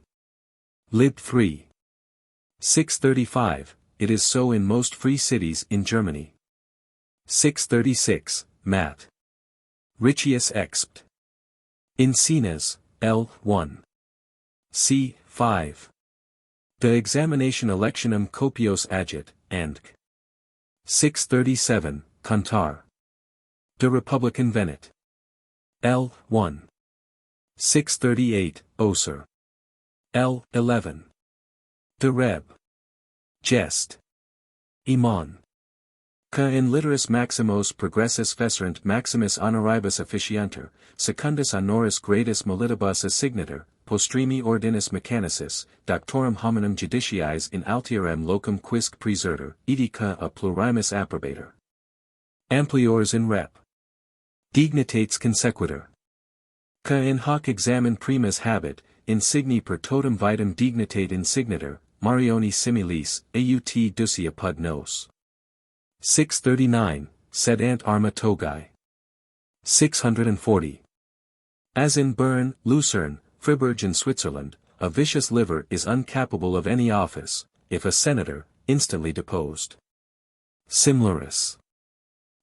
Lib 3. 635, it is so in most free cities in Germany. 636, Mat. Riccius expt. In Sines, L. 1. C. 5. De examination electionum copios agit, and 637, Cantar. De Republican Venit. L. 1. 638, Oser. L. 11. De Reb. Jest. Iman. Ca in literis maximos progressus fecerunt maximus honoribus officianter, secundus honoris gradus molitibus assignator, postremi ordinis mechanicis, doctorum hominum judiciis in altierem locum quisque preserter, idica a plurimis approbator. Ampliors in rep. Dignitates consequitur. Ca in hoc examen primus habet, insigni per totem vitam dignitate insignitor, Marioni similis, aut ducia pud nos. 639, sed ant arma togae. 640. As in Bern, Lucerne, Fribourg and Switzerland, a vicious liver is incapable of any office, if a senator, instantly deposed. Simleris.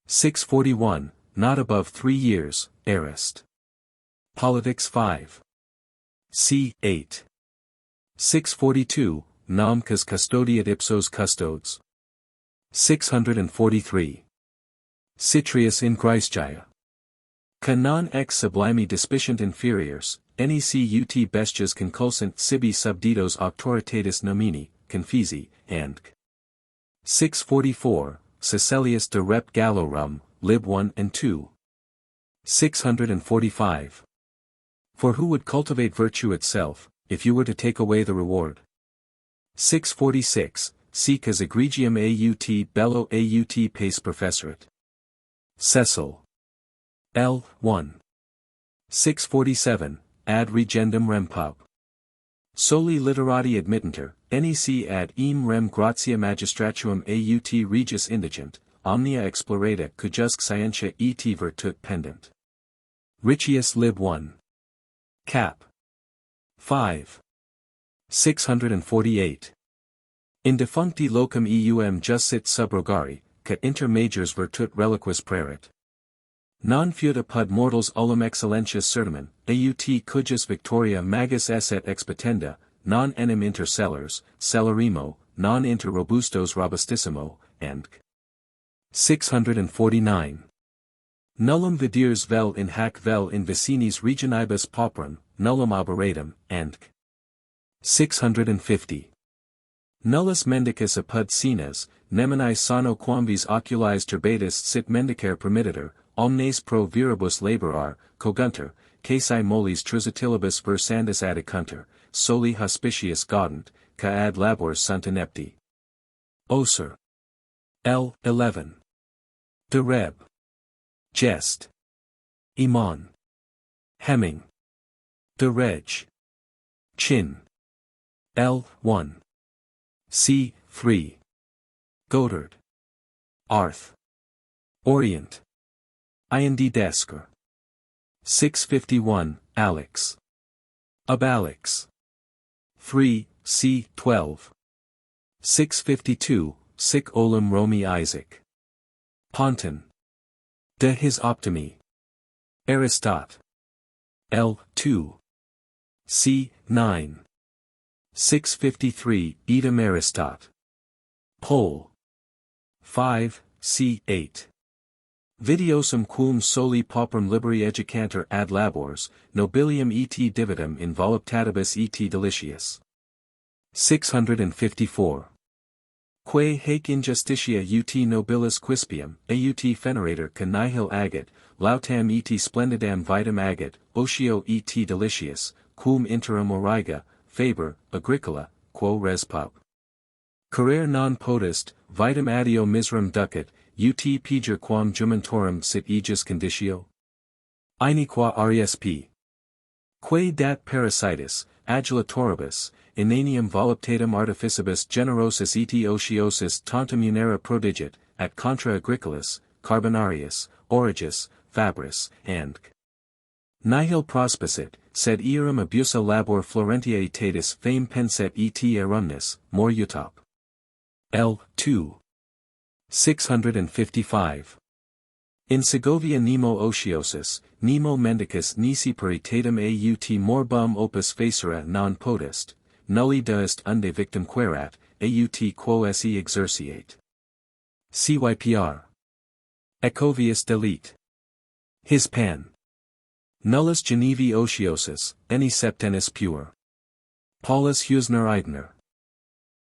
641, not above 3 years, arrest. Politics 5. C. 8. 642, nam cas custodiat ipsos custodes. 643. Citrius in Griesgia. Ca non ex sublimi despiciant inferiors, nec ut bestias conculsant sibi subditos auctoritatis nomini, confisi, and 644, Caecilius de rep Gallorum, lib 1 and 2. 645. For who would cultivate virtue itself, if you were to take away the reward? 646, sic as egregium aut bello aut pace professorat. Cecil. L. 1. 647, ad regendum rem pub. Soli literati admittanter, nec ad eam rem gratia magistratuum aut regis indigent, omnia explorata cujusque scientia et virtut pendent. Riccius lib 1. Cap. 5. 648. In defuncti locum eum jussit subrogari, ca inter majors virtut reliquis praerit. Non fiut apud mortals ullum excellentius certimen, aut cujus victoria magis esset expetenda, non enim inter cellars, cellarimo, non inter robustos robustissimo, and 649. Nullum vidires vel in hac vel in vicinis regionibus pauperum, nullum aberatum, and 650. Nullus mendicus apud sines, nemini sano quamvis oculis turbatus sit mendicare permittitur, omnes pro viribus laborar, cogunter, caesi mollis trusitilibus versandus adicunter, soli hospitius gaudent, ca ad labor sunt inepti. Oser. L. 11. De Reb. Jest. Iman. Hemming. De Reg. Chin. L. 1. C. 3. Gotard. Arth. Orient. Ind Desker. 651, Alex. Ab Alex. 3, c. 12. 652, sic olim Romi Isaac. Ponton. De his optimi. Aristot. L. 2. c. 9. 653 Idem Aristot. Pol. 5, c. 8. Videosum quum soli pauperum liberi educanter ad labors, nobilium et dividum in voluptatibus et delicius. 654. Quae haec injustitia ut nobilis quispium, aut fenerator ca nihil agat, lautam et splendidam vitam agat, otio et delicius, quum interim origa, faber, agricola, quo res pup. Carere non potest, vitam addio miserum ducat, ut piger quam jumentorum sit aegis conditio? Aenequa resp. Quae dat parasitus, adulatoribus, inanium voluptatum artificibus generosis et otiosis tantum munera prodigit, at contra agricolas, Carbonarius, Origus, Fabris, and nihil prospicit, sed earum abusa labor Florentiae tatus fame penset et erumnis, more utop. L. 2. 655. In Segovia nemo otiosus, nemo mendicus nisi paritatum aut morbum opus facere non potest, nulli deist unde victim querat, aut quo esse exerciate. Cypr. Ecovius delete. His pan. Nullus Genevi otiosus, any septenis pure. Paulus Husner Eidner.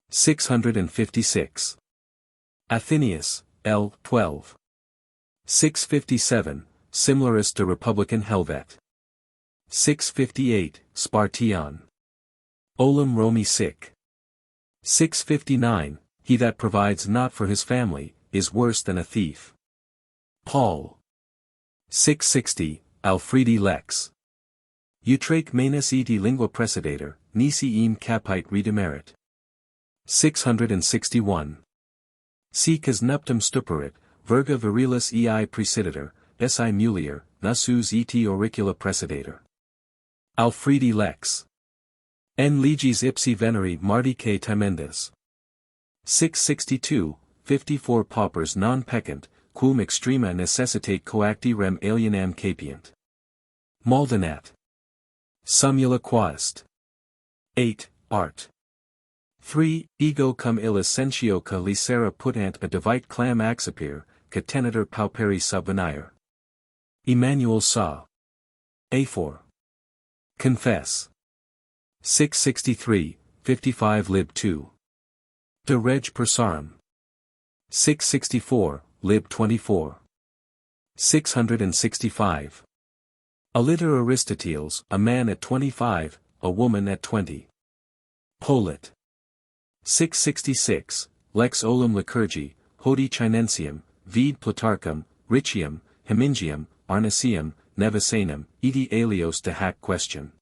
656. Athenius, L. 12. 657, Similaris de Republican Helvet. 658, Spartian. Olim Romi sic. 659, he that provides not for his family, is worse than a thief. Paul. 660, Alfredi lex. Utraque manus et lingua precedator, nisi eam capite redemerit. 661. Sicas nuptum stuperit, verga virilis ei precedator, si mulier, nasus et auricula precedator. Alfredi lex. N legis ipsi veneri mardicae timendas. 662, 54 paupers non peccant, quum extrema necessitate coacti rem alienam capient. Maldenat. Summula quaest. 8, art. 3. Ego cum illicentio ca licera putant a divite clam accipere, ca tenetur pauperi subvenire. Emmanuel Saw. A4. Confess. 663, 55 lib 2. De reg persarum. 664, lib 24. 665. Aliter Aristoteles, a man at 25, a woman at 20. Polit. 666, lex olum liturgi, hodi chinensium, vide Plutarchum, Riccium, Hemingium, Arnesium, Nevisanum, edi alios de hac question.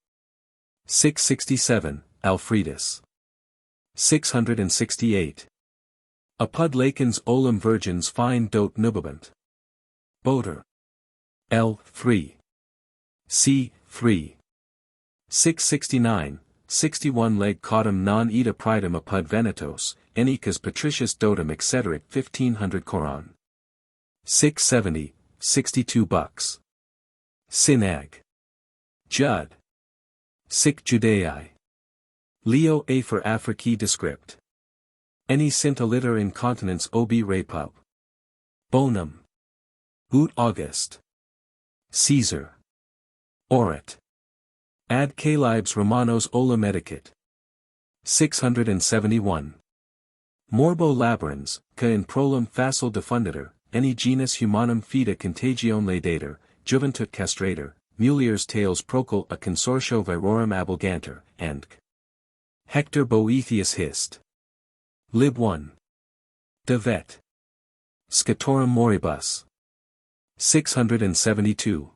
667, Alfredus. 668. Apud lacens olum virgins fine dot nubabant. Boter. L. 3. C. 3. 669, 61 leg cautum non ida pridum apud Venetos, enicas patricius dotum excederit 1500 coron. 670, 62 bucks. Synag. Judd. Sic Judaei. Leo A for Africi descript. Any sint aliter incontinens obi repub. Bonum. Ut August. Caesar. Orat. Ad Calibes Romanos olim etiquette. 671. Morbo labyrinths, ca in prolum facile defunditor, any genus humanum fida contagion ladator, juventut castrator, mulier's tales procul a consortio virorum abulganter, and Hector Boethius hist. Lib 1. De vet. Scatorum moribus. 672.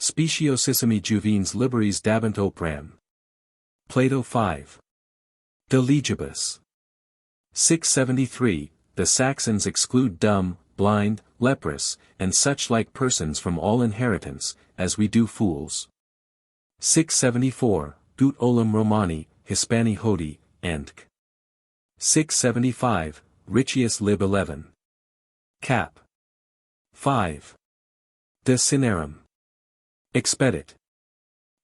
Speciosissimi juvens liberis dabant opram. Plato 5. De legibus. 673, the Saxons exclude dumb, blind, leprous, and such like persons from all inheritance, as we do fools. 674, Dut olum Romani, Hispani hodi, and 675, Riccius lib 11. Cap. 5. De cinerum. Expedit.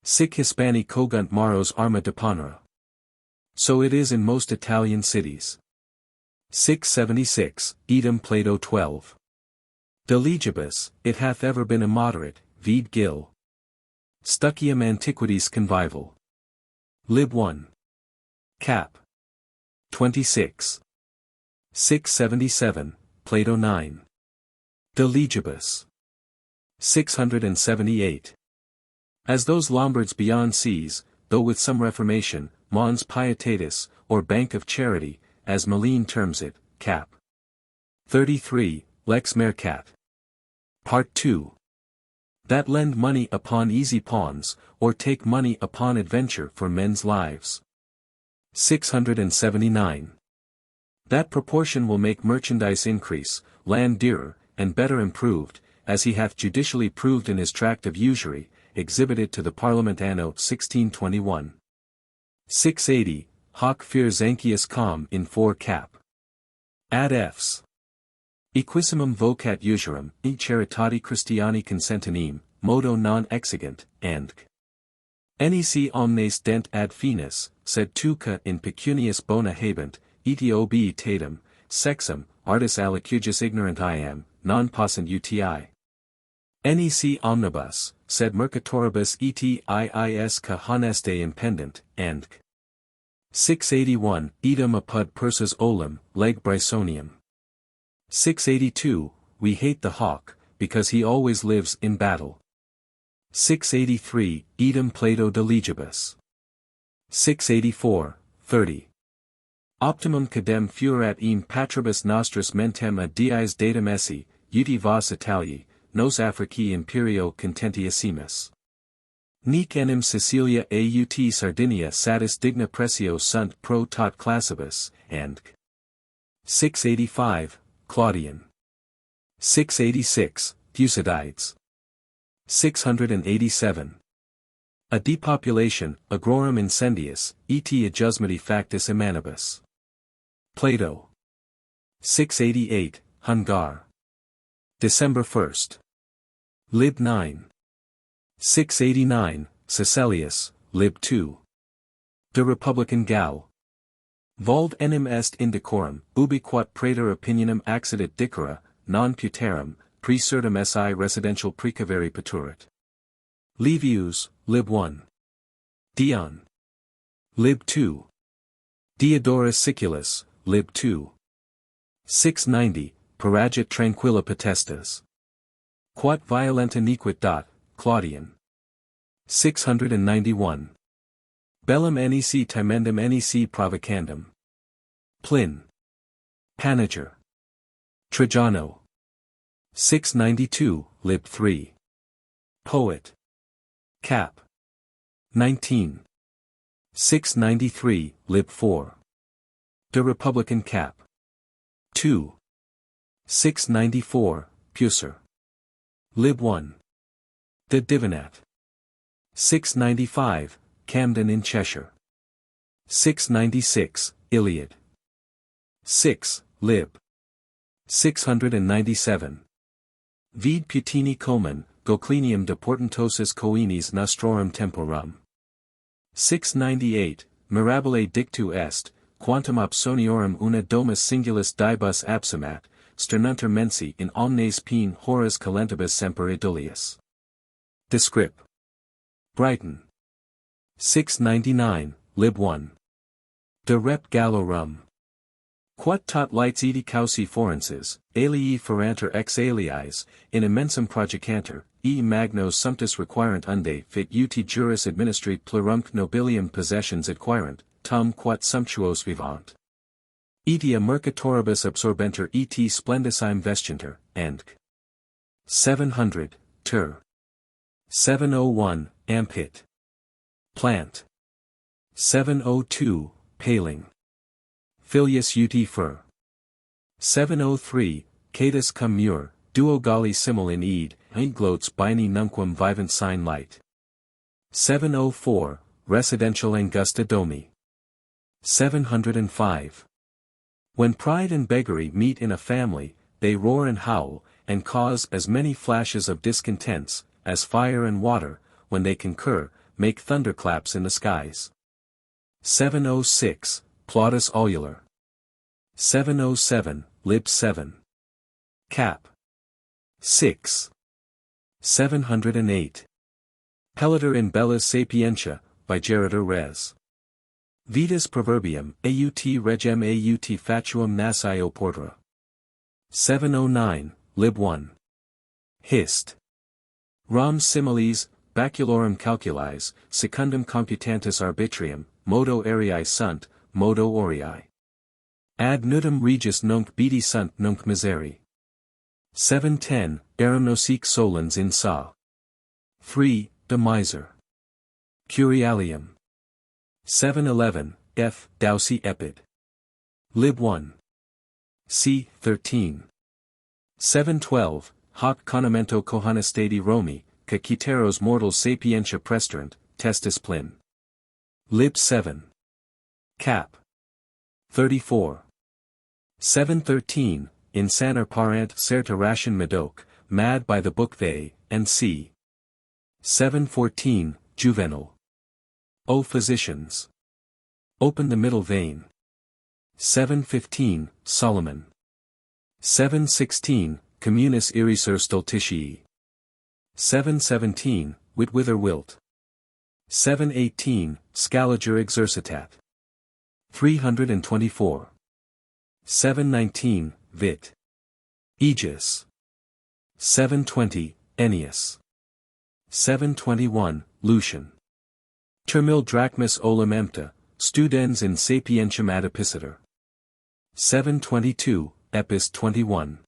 Sic Hispani cogunt maros arma deponera. So it is in most Italian cities. 676, idem Plato 12. De legibus, it hath ever been immoderate, vide Gill. Stuckium Antiquities Convival. Lib 1. Cap. 26. 677, Plato 9. De legibus. 678. As those Lombards beyond seas, though with some reformation, Mons Pietatis, or Bank of Charity, as Malene terms it, cap. 33, Lex Mercat. Part 2. That lend money upon easy pawns, or take money upon adventure for men's lives. 679. That proportion will make merchandise increase, land dearer, and better improved, as he hath judicially proved in his tract of usury, exhibited to the Parliament anno 1621. 680, Hoc fir Zanchius com in 4 cap. Ad Fs. Equissimum vocat usurum, e charitati Christiani consentinem, modo non exigent, and nec omnes dent ad finis, sed tuca in pecunius bona habent, eti obi tatum, sexum, artis alicugis ignorant I am, non possent uti. Nec omnibus, sed mercatoribus eti iis ca honeste impendent, and 681, idem apud persus olim, leg Brysonium. 682, we hate the hawk, because he always lives in battle. 683, idem Plato de legibus. 684, 30. Optimum cadem fuerat eam patribus nostris mentem a dies datum esse, uti vos Italii, nos Africi imperio contentiassimus. Nec enim Sicilia aut Sardinia satis digna pressio sunt pro tot classibus, and 685, Claudian. 686, Thucydides. 687. A depopulation, agrorum incendius, et adjusmati factus immanibus. Plato. 688, Hungar. December 1st. Lib 9. 689, Caecilius, Lib 2. De Republican Gal. Vald enim est indecorum, ubi quat praetor opinionum accidit dicera, non puterum, precertum si residential precavere paturit. Livius, Lib 1. Dion. Lib 2. Diodorus Siculus, Lib 2. 690, Paragit tranquilla potestas. Quat violenta nequit dat, Claudian. 691. Bellum nec timendum nec provocandum. Plin. Panager. Trajano. 692, Lib 3. Poet. Cap. 19. 693, Lib 4. De Republican Cap. 2. 694, Pucer. Lib 1. De Divinat. 695, Camden in Cheshire. 696, Iliad. 6, Lib. 697. Vide Putini Coman, Goclenium de Portentosis Coenis Nostrorum Temporum. 698, Mirabile dictu est, quantum opsoniorum una domus singulus dibus absumat, sternunter mensi in omnes pene horas calentibus semper idolius. Descrip. Brighton. 699, Lib 1. De Rep Gallorum. Quat tot lights edi causi forenses, alii feranter ex aliis, in immensum projicanter, e magnos sumptus requirent unde fit uti juris administri plurumque nobilium possessions acquirent, tum quat sumptuos vivant. Etia mercatoribus absorbenter et splendissime vestinter, and 700, Ter. 701, Ampit. Plant. 702, Paling. Filius ut fer. 703, Catus cum mur, duo galli simul in id, glotes bini nunquam vivant sign light. 704, Residential Angusta Domi. 705. When pride and beggary meet in a family, they roar and howl, and cause as many flashes of discontents, as fire and water, when they concur, make thunderclaps in the skies. 706, Plautus Ulular. 707, lib 7. Cap. 6. 708. Pelator in Bellis Sapientia, by Gerator Res. Vetus Proverbium, aut regem aut fatuum nascio portra. 709, lib 1. Hist. Ram similes, baculorum calculis, secundum computantis arbitrium, modo arii sunt, modo aurii. Ad nudum regis nunc bidi sunt nunc miseri. 710, eram nosic solens in sa. 3, de miser. Curialium. 711, f. Dausi epid. Lib 1. c. 13. 712, hoc conamento cohonestati Romi, ca citeros mortals sapientia presterant, testis plin. Lib 7. Cap. 34. 713, insaner parent certa ration medoc, mad by the book they, and c. 714, Juvenal. O physicians! Open the middle vein. 715, Solomon. 716, Communis irisur stultitii. 717, Wit whither wilt. 718, Scaliger exercitat. 324. 719, Vit. Aegis. 720, Ennius. 721, Lucian. Termil drachmas olim empta, studens in sapientiam adipiciter. 722, Epist 21.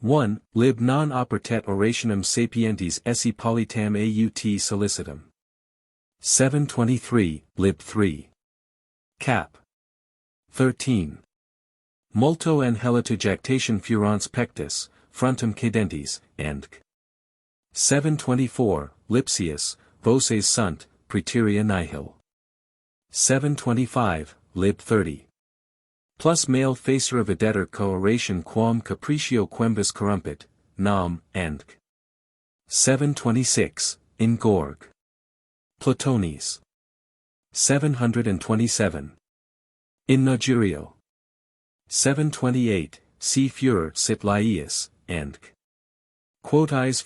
1. Lib non opertet orationem sapientis esse politam aut solicitum. 723, Lib 3. Cap. 13. Multo angelita jactation furans pectus, frontum cadentis, and 724, Lipsius, voces sunt, praeterea nihil. 725, Lib 30. Plus male facere videtur co-oration quam capriccio quembus corrumpit, nam, and 726, in Gorg. Platonis. 727. In Nogerio. 728, C. Furor sit Laius, and quoties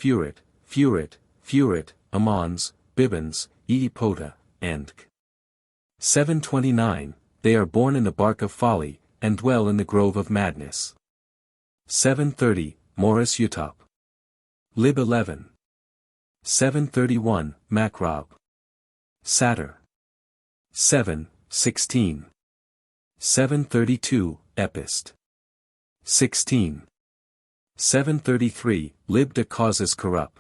furit, amons, bibens, pota, and 729, they are born in the bark of folly, and dwell in the grove of madness. 730, Morus Utop. Lib 11. 731, Macrob. Satyr. 7, 16. 732, Epist. 16. 733, Lib de causes corrupt.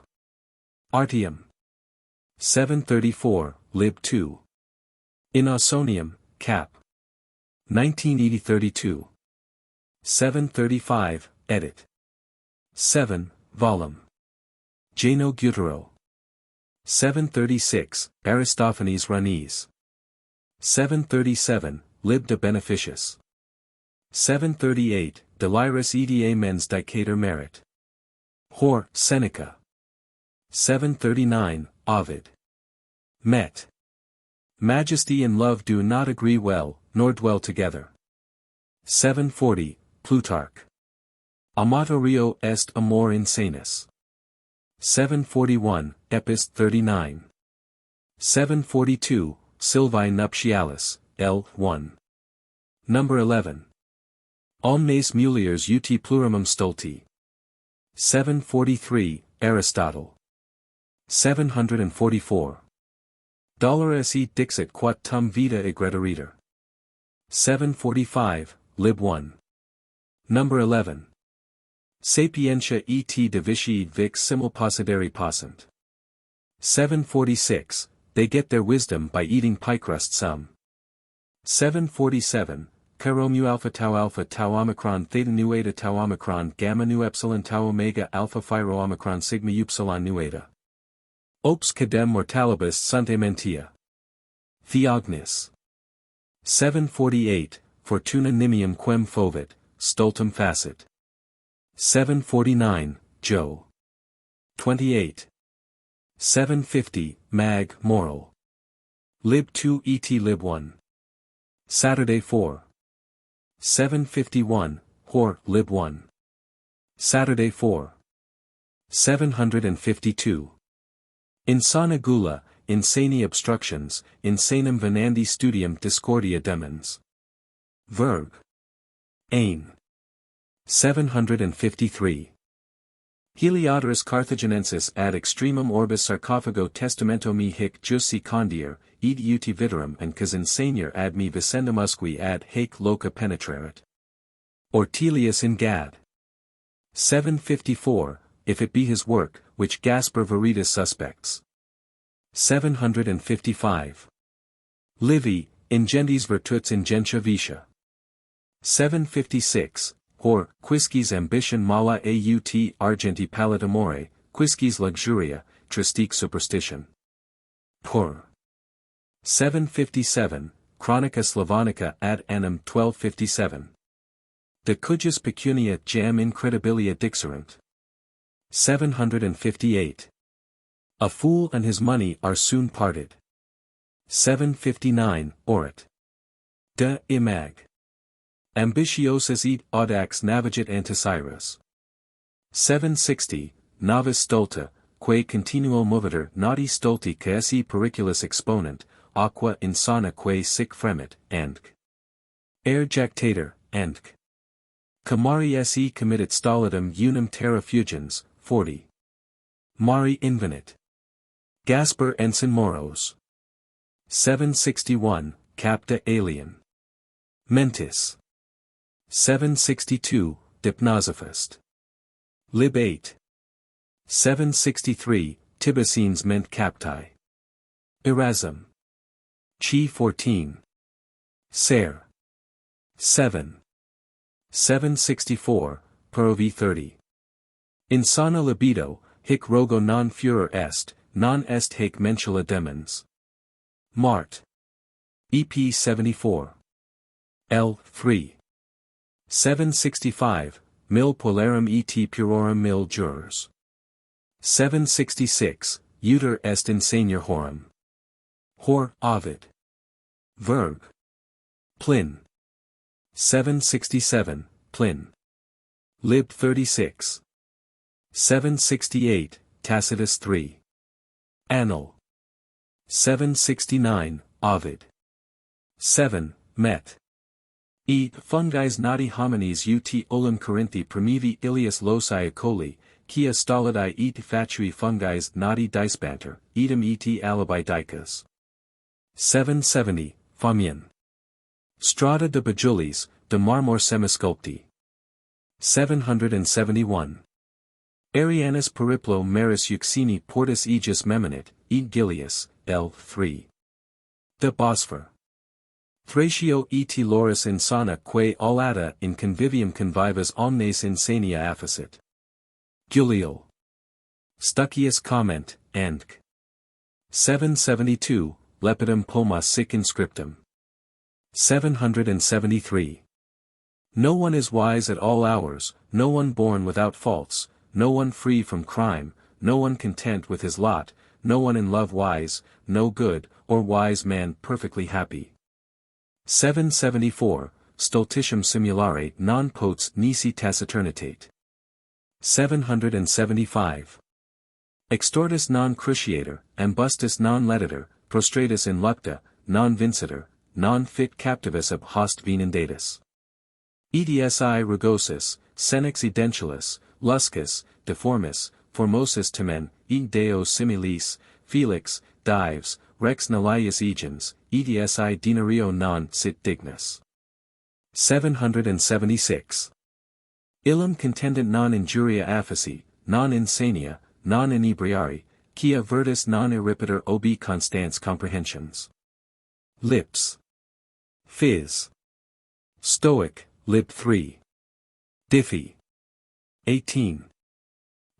Artium. 734, Lib 2. In Ausonium, Cap. 1980-32. 735, Edit. 7, Volum. Geno Gutero. 736, Aristophanes Ranese. 737, Lib de Beneficius. 738, Delirus eda mens dicator merit. Hor, Seneca. 739, Ovid. Met. Majesty and love do not agree well, nor dwell together. 740, Plutarch. Amatorio est amor insanus. 741, Epist 39. 742, Sylvae nuptialis, L. 1. Number 11. Omnes muliers ut plurimum stulti. 743, Aristotle. 744. Dolores et dixit quod tum vita egrediriter. 745, Lib 1. Number 11. Sapientia et divici vix simul possidere possent. 746, they get their wisdom by eating piecrust some. 747, Chi mu alpha tau omicron theta nu eta tau omicron gamma nu epsilon tau omega alpha phi rho omicron sigma upsilon nu eta. Ops cadem mortalibus sunt ementia. Theognis. 748, Fortuna nimium quem fovit, stultum facit. 749, Jo. 28. 750, Mag, Moral. Lib 2 et Lib 1. Saturday 4. 751, Hor, Lib 1. Saturday 4. 752. Insana gula, insani obstructions, insanum venandi studium discordia demens. Verg. Ain. 753. Heliodorus Carthaginensis ad extremum orbis sarcophago testamento me hic jussi condier, id uti viterum and cas insanier ad me vicendamusqui ad haec loca penetraret. Ortelius in Gad. 754, if it be his work, which Gasper Veritas suspects. 755. Livy, ingendis virtuts ingentia vitia. 756. Hor, quisquis ambition mala aut argenti pallet amore, quisquis luxuria, tristique superstition. Hor. 757, Chronica Slavonica ad annum 1257. De cujus pecunia jam incredibilia dixerunt. 758. A fool and his money are soon parted. 759, Orat. De imag. Ambitiosus et audax navigit anticyrus. 760, Navis stulta, quae continuo movetur nati stulti caesi periculus exponent, aqua insana quae sic fremit, andc. Aer jactator, andc. Camari se committit stolidum unum terra fugens, 40. Mari invenit. Gasper ensign moros. 761, Capta alien. Mentis. 762, Dipnosophist. Lib 8. 763, Tibicines ment capti. Erasm. Chi 14. Ser. 7. 764, Perovi 30. Insana libido, hic rogo non furor est, non est haec mentula demens. Mart. EP 74. L. 3. 765, Mil polarum et purorum mil jurors. 766, Uter est insanior horum. Hor, Ovid. Verg. Plin. 767, Plin. Lib 36. 768, Tacitus 3. Annal. 769, Ovid. 7, Met. E. Fungis nati homines ut olim Corinthi primivi ilias loci ecoli, kia stolidi et fatui fungis nati disbanter, idem et alibi dicas. 770, Famian. Strata de Bajulis, de marmor semisculpti. 771. Arianus periplo maris Euxini portus aegis meminit, et Gilius, L. 3. De Bosphor. Thratio et loris insana quae aulata in convivium convivas omnes insania afficit. Guliel. Stuckius comment, andc. 772, Lepidum poma sic inscriptum. 773. No one is wise at all hours, no one born without faults, no one free from crime, no one content with his lot, no one in love wise, no good, or wise man perfectly happy. 774, Stultitium simulare non potes nisi taciturnitate. 775. Extortus non cruciator, ambustus non leditor, prostratus in lucta, non vincitor, non fit captivus ab host venendatus. Edsi rugosus, senex edentulus, luscus, deformis, formosus temen, et deo similis, felix, dives, rex nullius egens, edsi dinario non sit dignus. 776. Illum contendent non injuria affici, non insania, non inebriari, quia virtus non irripator obi constans comprehensions. Lips. Phys. Stoic, Lib 3. Diffi. 18.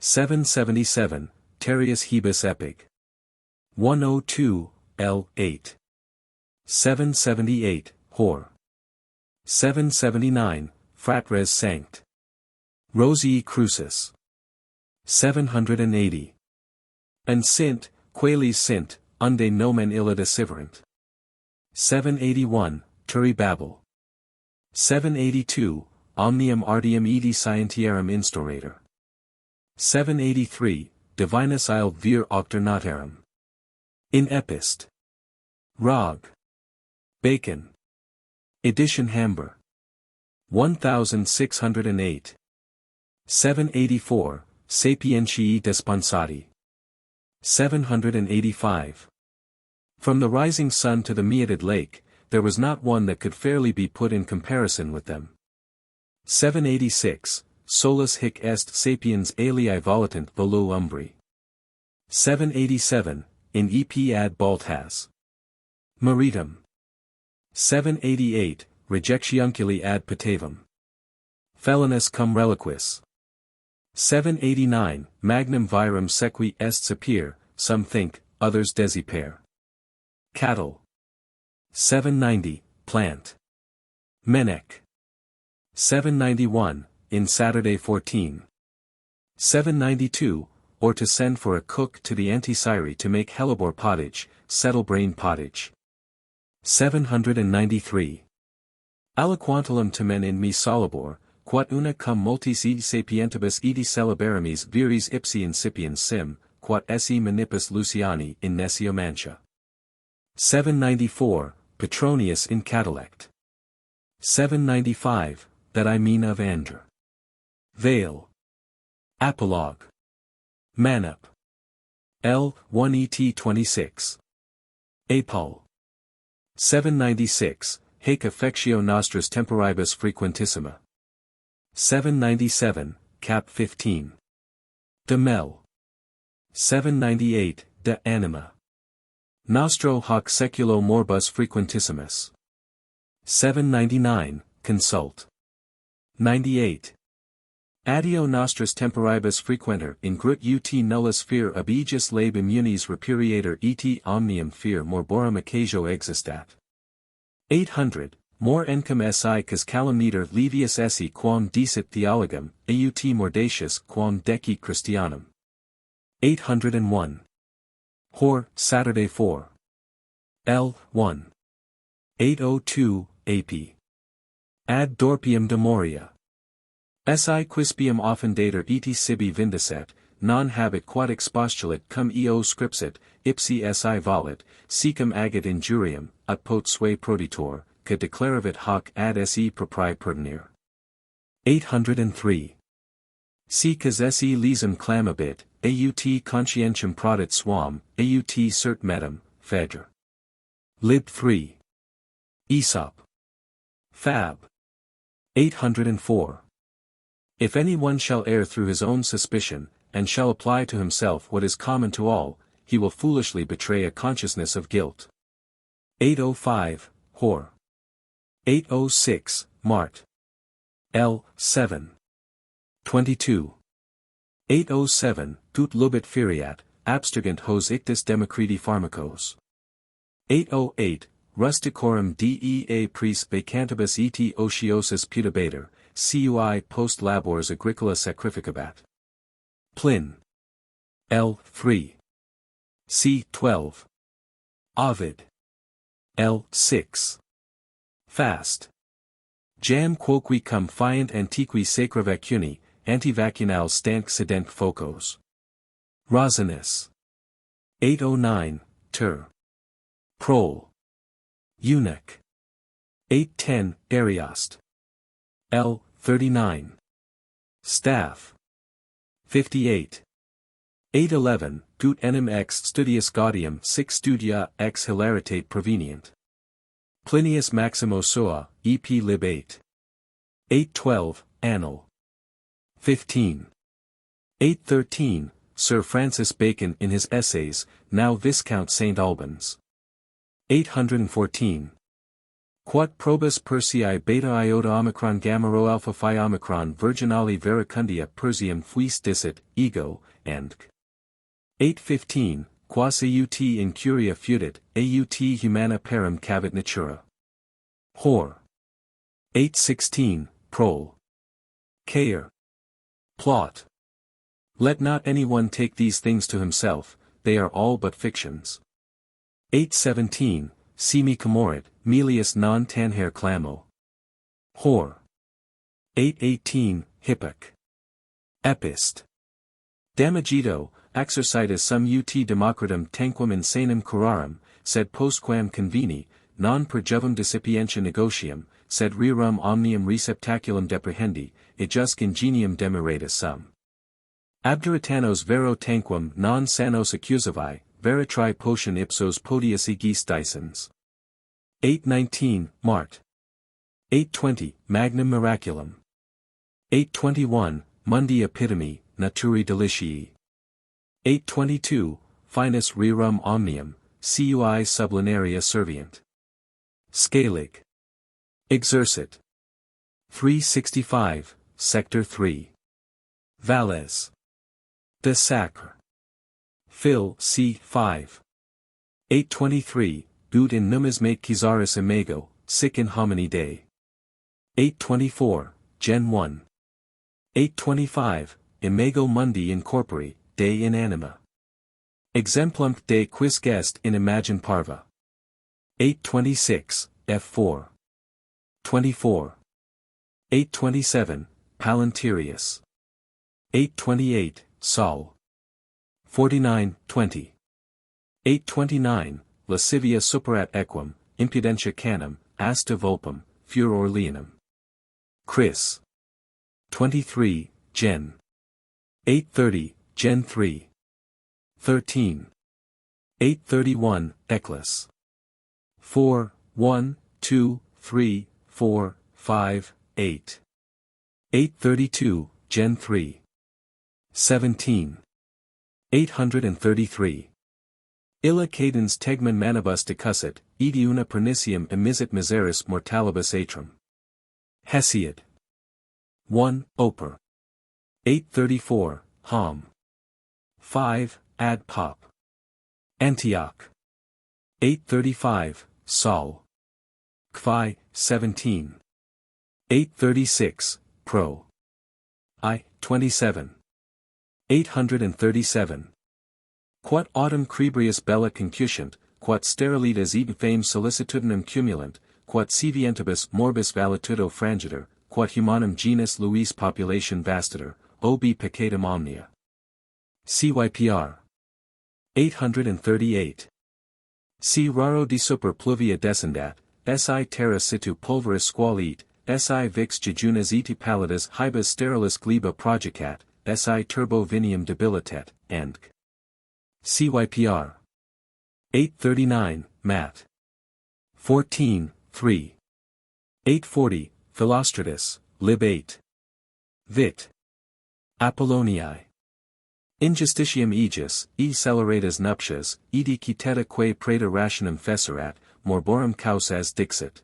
777, Terrius Hebus Epic. 102, L. 8. 778, Hor. 779, Fratres Sanct. Rosii Crucis. 780. And sint, qualis sint, unde nomen illa desiderant. 781, Turi Babel. 782, Omnium artium edi scientiarum instaurator. 783, Divinus il vir octernaterum. In Epist. Rog. Bacon. Edition Hamber. 1608. 784, Sapientiae Desponsati. 785. From the rising sun to the meated lake, there was not one that could fairly be put in comparison with them. 786, Solus hic est sapiens alii volatant volo umbri. 787, in ep ad Baltas. Maritum. 788, Rejectiunculi ad Patavum. Felinus cum reliquis. 789, Magnum virum sequi est sapere, some think, others desipere. Cattle. 790, Plant. Menec. 791, in Saturday 14. 792, or to send for a cook to the Anticyri to make hellebore pottage, settle-brain pottage. 793. Aliquantulum tamen in me solibor, quat una cum multis edi sapientibus edi celeberimis viris ipsi incipiens sim, quat esse manipus Luciani in Nescio Mantia. 794, Petronius in Catellect. 795, that I mean of Andr. Vale. Apologue. Manup. L. 1 et 26. Apol. 796, Haec affectio nostris temporibus frequentissima. 797, Cap 15. De Mel. 798, De Anima. Nostro hoc seculo morbus frequentissimus. 799, Consult. 98. Addio nostris temporibus frequenter in grut ut nullus fear ab aegis lab immunis repudiator et omnium fear morborum occasio existat. 800, Mor encum si cas calumniter levius esse quam decit theologum, aut mordacius quam deci Christianum. 801. Hor, Saturday 4. L. 1. 802, AP. Ad Dorpium de Moria. Si quispium offundator et sibi vindicat, non habet quod expostulat cum eo scripsit, ipsi si volet, secum agit injuriam, ut pot sui proditor, que declaravit hoc ad se proprii pertinere. 803. Si cas se lisum clamabit, aut conscientium prodit suam, aut cert metum, fedr. Lib 3. Aesop. Fab. 804. If any one shall err through his own suspicion, and shall apply to himself what is common to all, he will foolishly betray a consciousness of guilt. 805, Hor. 806, Mart. L. 7. 22. 807, Tut lubit feriat, abstergant hos ictus Democriti pharmacos. 808, Rusticorum dea pris vacantibus et ociosus putabator, cui post labors agricola sacrificabat. Plin. L. 3. C. 12. Ovid. L. 6. Fast. Jam quoque cum fiant antiqui sacra vacuni, antivacunal stanc sedent focos. Rosinus. 809, Ter. Prol. Eunuch. 810, Ariost. L. 39. Staff. 58. 811, Gut enim ex studius gaudium 6 studia ex hilaritate provenient. Plinius Maximo Soa, EP Lib 8. 812, Annal. 15. 813, Sir Francis Bacon in his Essays, now Viscount St. Albans. 814. Quod probus Persei beta iota omicron gamma rho alpha phi omicron virginali vericundia Persium fuis dicit, ego, and 815, quas aut in curia fudit, aut humana parum cavit natura. Hor. 816, Prol. Caer. Plot. Let not any one take these things to himself, they are all but fictions. 817, Semi comorit, melius non tanher clamo. Hor. 818, Hippoc. Epist. Damagito, exercitus sum ut Democritum tanquam insanum curarum, sed postquam conveni, non per juvum discipientia negotium, sed rerum omnium receptaculum deprehendi, ejusc ingenium demiratus sum. Abderitanos vero tanquam non sanos accusavi, veritri potion ipsos podius egis dicens. 819, Mart. 820, Magnum Miraculum. 821, Mundi Epitome, Naturae Delitii. 822, Finus rerum omnium, cui sublinaria servient. Scalig. Exercit. 365, Sector 3. Valles. De Sacre. Phil. C. 5. 823, Ut in numismate Caesaris imago, sic in homini Dei. 824, Gen 1. 825, Imago mundi in corpore, Dei in anima. Exemplum de quis est in imagine parva. 826, F4. 24. 827, Palantirius. 828, Sol. 49, 20. 829, Lascivia superat equum, impudentia canum, asta vulpum, furor leonum. Chris. 23, Gen. 830, Gen 3. 13. 831, Eclis. 4, 1, 2, 3, 4, 5, 8. 832, Gen 3. 17. 833. Illa cadens tegmen manibus decussit, edi una pernicium emisit miseris mortalibus atrum. Hesiod. 1, Oper. 834, Hom. 5, Ad Pop. Antioch. 835, Sol. Kvi, 17. 836, Pro. I, 27. 837. Quod autem cribrius bella concussient, quod sterilitas id fame solicitudinem cumulant, quod sivientibus morbis valitudo frangitor, quod humanum genus luis population vastator, ob peccatum omnia. CYPR. 838. Si raro de super pluvia descendat, si terra situ pulveris squalit, si vix jejunas eti pallidas hibas sterilis gleba projicat, si turbo vinium debilitat, and CYPR. 839, Mat. 14, 3. 840, Philostratus, Lib 8. Vit. Apolloniae. Injustitiam aegis, e celeratas nuptias, edi quiteta quae praeta rationem fesserat, morborum causas dixit.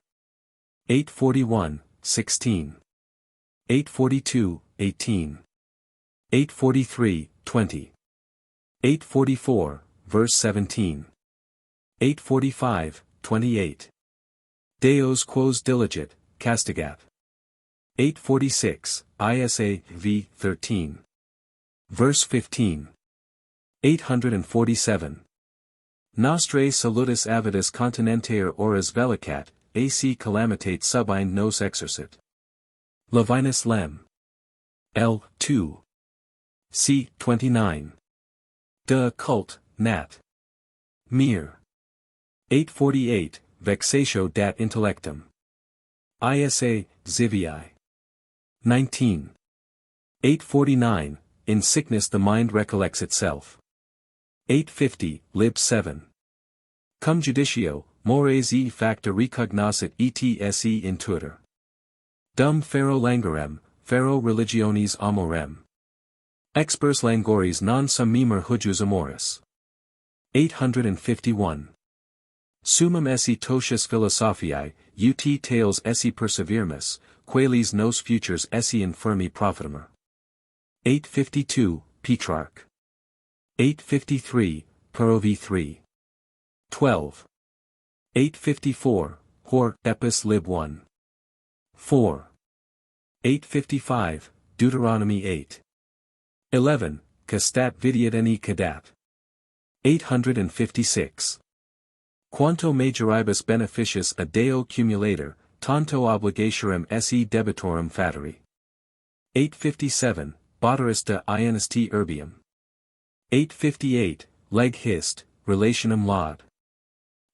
841, 16. 842, 18. 843, 20. 844, verse 17. 845, 28. Deos quos diligit, castigat. 846, Isa v. 13. Verse 15. 847. Nostrae salutis avidus continenteer oras velicat, ac calamitate subind nos exercit. Levinus Lem. L. 2. C. 29. De Cult, Nat. Mir. 848, Vexatio dat intellectum. Isa, Zivii. 19. 849, In sickness the mind recollects itself. 850, Lib 7. Cum judicio, mores e facta recognoscit etse intuitor. Dum ferro languorem, ferro religionis amorem. Expers langoris non sum mimer hujus amoris. 851. Summum esse totius philosophiae, ut tales esse persevermus, qualis nos futures esse infirmi profitamer. 852, Petrarch. 853, Perovi 3. 12. 854, Hor, Epis Lib 1. 4. 855, Deuteronomy 8. 11, Castat videat any cadat. 856. Quanto majoribus beneficius a Deo cumulator, tanto obligatiorem esse debitorum fateri. 857, Boteris de Inst Urbium. 858, Leg hist, Relationem laud.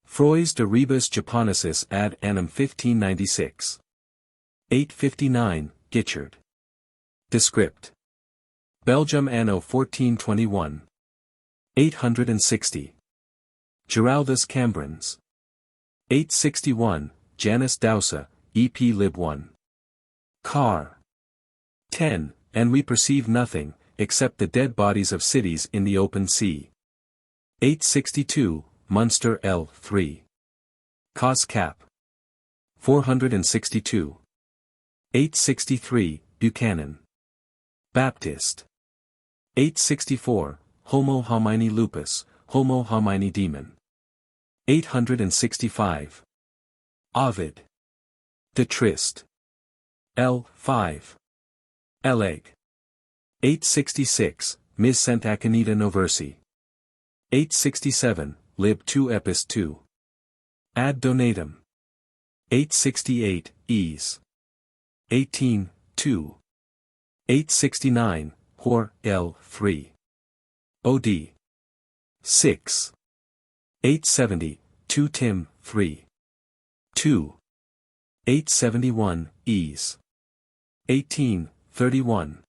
Frois de rebus Japonicus ad annum 1596. 859, Gichard. Descript. Belgium anno 1421. 860. Giraldus Cambrans. 861, Janus Dausa, EP Lib 1. Car. 10, and we perceive nothing, except the dead bodies of cities in the open sea. 862, Munster L. 3. Cos Cap. 462. 863, Buchanan. Baptist. 864, Homo homini lupus, Homo homini demon. 865. Ovid. De Trist. L. 5. Eleg. 866, Ms. St. Acanita Noversi. 867, Lib 2 Epist 2. Ad Donatum. 868, Ease. 18, 2. 869, Hor, L. 3. Od. 6. 870, 2 Tim, 3. 2. 871, Ease. 18, 31.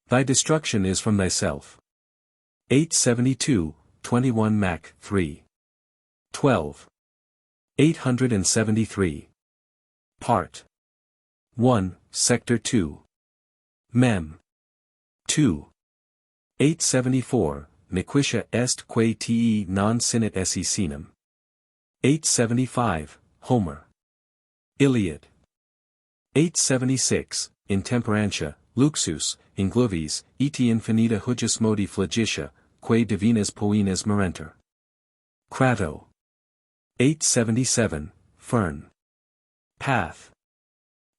Thy destruction is from thyself. 872, 21 Mac. 3. 12. 873. Part. 1, Sector 2. Mem. 2. 874, Nequitia est quae te non sinit esse sinum. 875, Homer. Iliad. 876, Intemperantia, Luxus, Inglovis, et infinita hujus modi flagitia, quae divinas poenas merenter. Crato. 877, Fern. Path.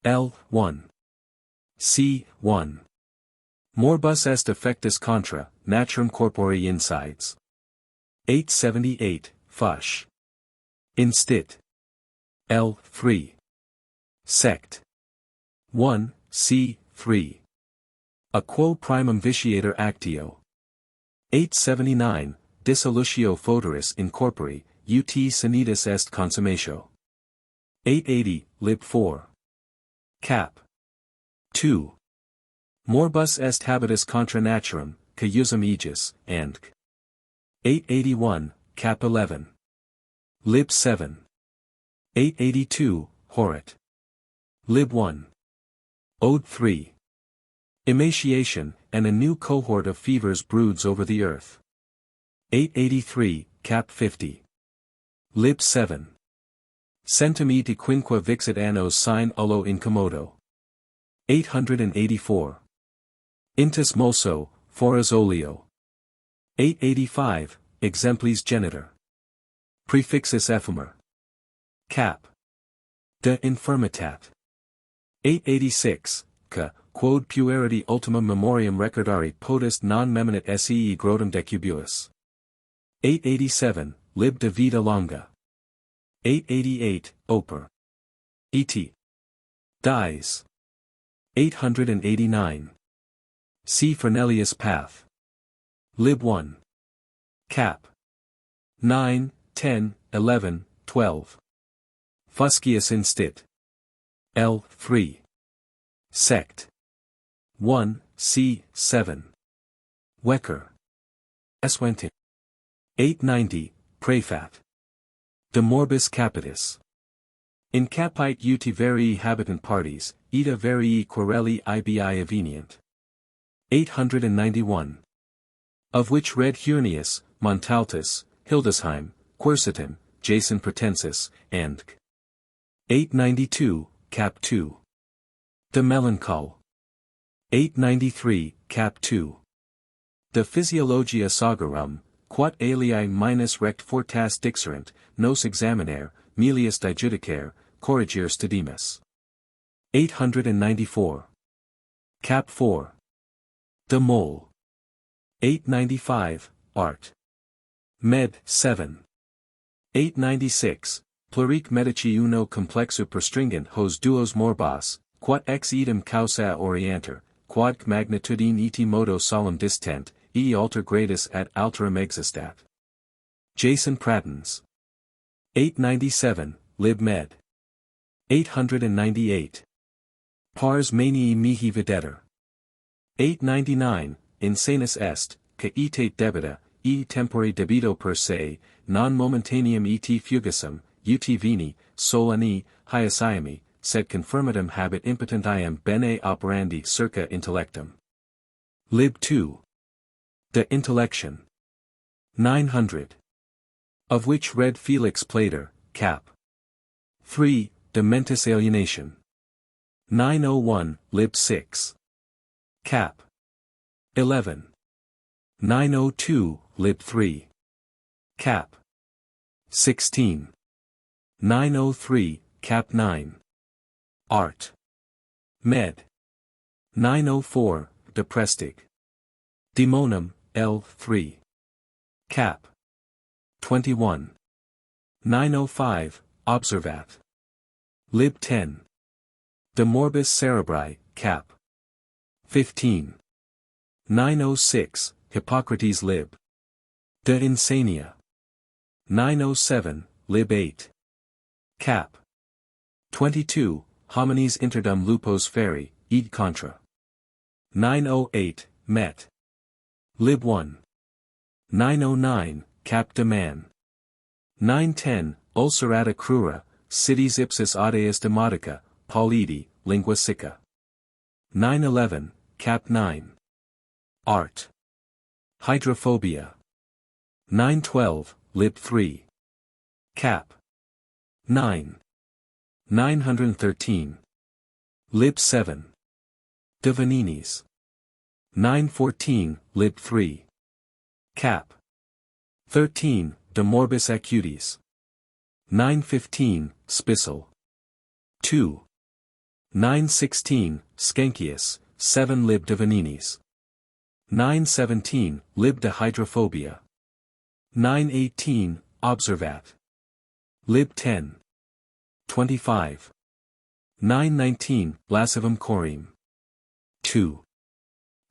L. 1. C. 1. Morbus est effectus contra, naturam corpore insides. 878, Fush. Instit. L. 3. Sect. 1, C. 3. A quo primum vitiator actio. 879, Dissolutio foederis in corpore, ut sanitas est consummatio. 880, Lib 4. Cap. 2. Morbus est habitus contra naturam, cujusum aegis, and 881, Cap 11. Lib 7. 882, Horit. Lib 1. Ode 3. Emaciation, and a new cohort of fevers broods over the earth. 883, Cap 50. Lib 7. Centum et quinque vixit annos sine ullo incommodo. 884. Intus mulso, foras oleo. 885, Exemplis genitor. Prefixus ephemer. Cap. De infirmitat. 886, ca, quod puerity ultima memoriam recordari potest non meminit see grodum decubuus. 887, Lib de vita longa. 888, Oper. Et. Dies. 889. C. Fernelius Path. Lib 1. Cap. 9, 10, 11, 12. Fuscius instit. L. 3. Sect. 1, C. 7. Wecker. Eswentin. 890, Prefat. De Morbis Capitis. In capite ut varii habitant parties, ita varii querelli ibi avenient. 891. Of which read Heurnius, Montaltus, Hildesheim, Quercetin, Jason Pratensis, and 892, Cap 2. De Melancholy. 893, Cap 2. De Physiologia Sagarum, quat alii minus rect fortas dixerent, nos examinare, melius dijudicare, corrigere studimus. 894. Cap 4. De Mole. 895, Art. Med. 7. 896, plurique medici uno complexu perstringent hos duos morbas, quod ex idem causa orienter, quod magnitudine eti modo solum distent, alter gradus ad alterum existat. Jason Prattens. 897, lib med. 898. Pars manii mihi videtur. 899, insanus est, ca etate debita, tempore debito per se, non momentaneum et fugassem, ut vini, solani, hyasiami, sed confirmatum habet impotentiam bene operandi circa intellectum. Lib 2. De Intellection. 900. Of which read Felix Plater, cap. 3, De Mentis Alienation. 901, lib 6. Cap. 11. 902, lib 3. Cap. 16. 903, cap 9. Art. Med. 904, De Prestig. Demonum, L. 3. Cap. 21. 905, Observat. Lib 10. De Morbis Cerebri, cap. 15. 906, Hippocrates lib. De Insania. 907, lib 8. Cap. 22, Homines interdum lupos feri, id contra. 908, Met. Lib 1. 909, Cap de Man. 910, Ulcerata crura, cities ipsis audeus demotica, Paulidi, lingua sicca. 911, Cap 9. Art. Hydrophobia. 912, lib 3. Cap. 9. 913. Lib 7. De Veninis. 914, lib 3. Cap. 13, De Morbis Acutis. 915, Spissel. 2. 916, Skenkius, 7 lib de Veninis. 917, lib de Hydrophobia. 918, Observat. Lib 10. 25. 919, Lascivum Corim. 2.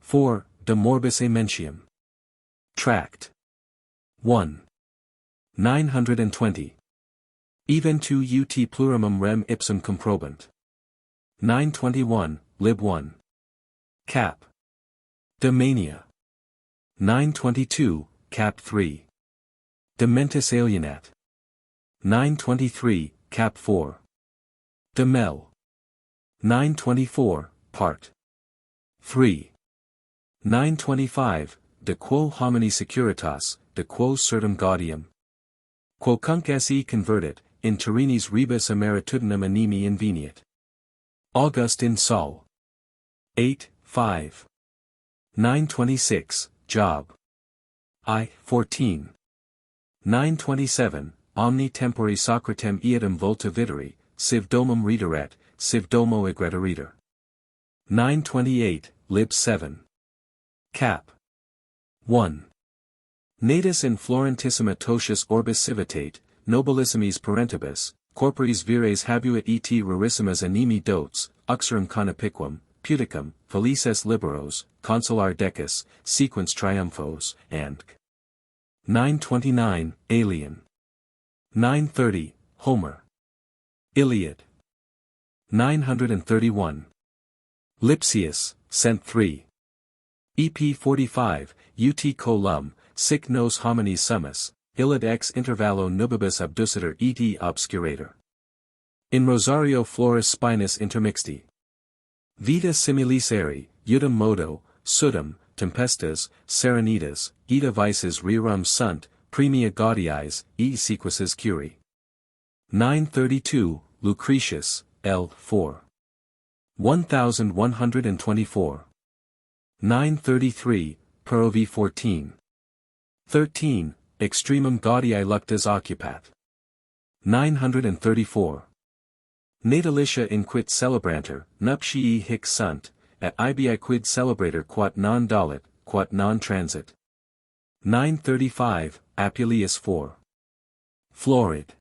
4, De Morbis Amentium. Tract. 1. 920. Even tu ut plurimum rem ipsum comprobant. 921, lib 1. Cap. De Mania. 922, cap 3. De Mentis Alienat. 923, cap 4. De Mel. 924, part. 3. 925, De quo homini securitas, de quo certum gaudium. Quocunc se convertit, in Turinus rebus emeritudinem animi inveniat. August in Sol. 8, 5. 926, Job. I. 14. 927, Omni tempori Socratem eadem volta videri, siv domum rederet, siv domo egreteriter. 928, lib 7. Cap. 1. Natus in Florentissima totius orbis civitate, nobilissimis parentibus, corporis vires habuit et rarissimas animi dotes, uxorum conipiquum, puticum, felices liberos, consular decus, sequens triumphos, and 929, Alien. 930, Homer. Iliad. 931. Lipsius, Cent 3. EP 45, ut colum, sic nos homines summus, illud ex intervallo nubibus abducitor et obscurator. In Rosario floris spinus intermixti. Vita similis eri, udum modo, sudum, tempestas, serenitas, ita vices rerum sunt, premia gaudiis, sequuses curi. 932, Lucretius, L. 4. 1124. 933, Perovi 14. 13, Extremum gaudiae luctas occupat. 934. Natalitia inquit celebranter, nuptii hic sunt, et ibi quid celebrator quat non dolit, quat non transit. 935, Apuleius 4. Florid.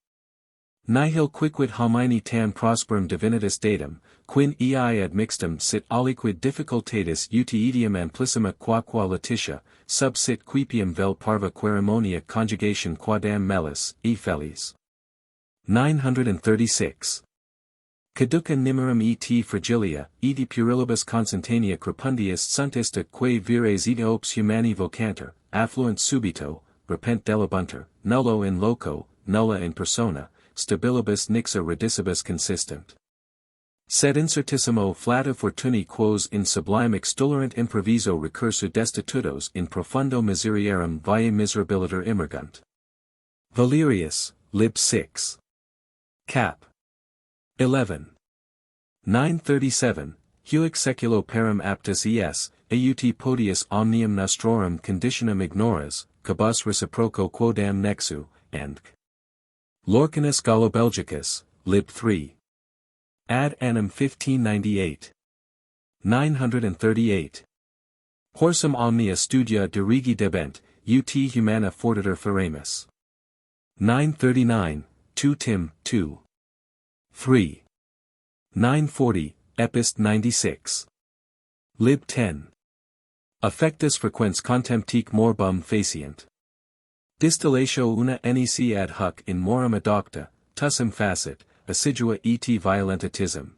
Nihil quicquid homini tam prosperum divinitas datum, quin ei admixtum sit aliquid difficultatis utiidium amplissima qua letitia, sub sit quipium vel parva querimonia conjugation quadam melis, e felis. 936. Caduca nimerum et fragilia, et puerilibus constantia crepundius sunt ista quae vires et opes humani vocanter, affluent subito, repent delibunter, nullo in loco, nulla in persona, stabilibus nixa redicibus consistent. Sed incertissimo flata fortuni quos in sublime extullerant improviso recursu destitutos in profundo miserierem vae miserabiliter emergunt. Valerius, lib 6. Cap. 11. 937, Huic seculo parum aptus es, aut podius omnium nostrorum conditionum ignoras, cabus reciproco quodam nexu, and Lorcanus Gallo-Belgicus, lib 3. Ad annum 1598. 938. Horsum omnia studia dirigi debent, ut humana fortiter foramus. 939, 2 Tim. 2. 3. 940, Epist 96. Lib 10. Affectus frequens contemptique morbum facient. Distillatio una nec ad hoc in morum adocta, tussum facit, assidua et violentatism.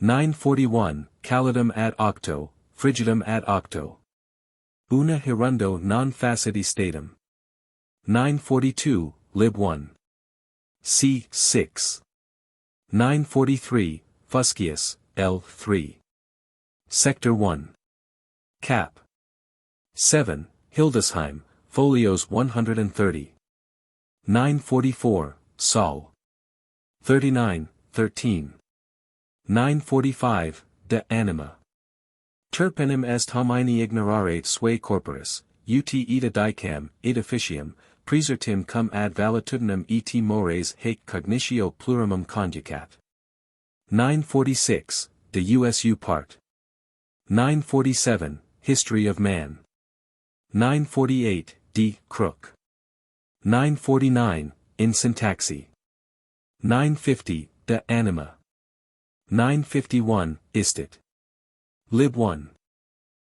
941, Calidum ad octo, frigidum ad octo. Una hirundo non faciti statum. 942, lib 1. C. 6. 943, Fuscius, L. 3. Sector 1. Cap. 7, Hildesheim, folios 130. 944, Sol. 39, 13. 945, De Anima. Terpenem est homini ignorare sui corporis, ut ita dicam, et officium, praesertim cum ad valetudinem et mores haec cognitio plurimum conjugat. 946, De Usu Part. 947, History of Man. 948, D. Crook. 949, In Syntaxi. 950, De Anima. 951, Istit. Lib 1.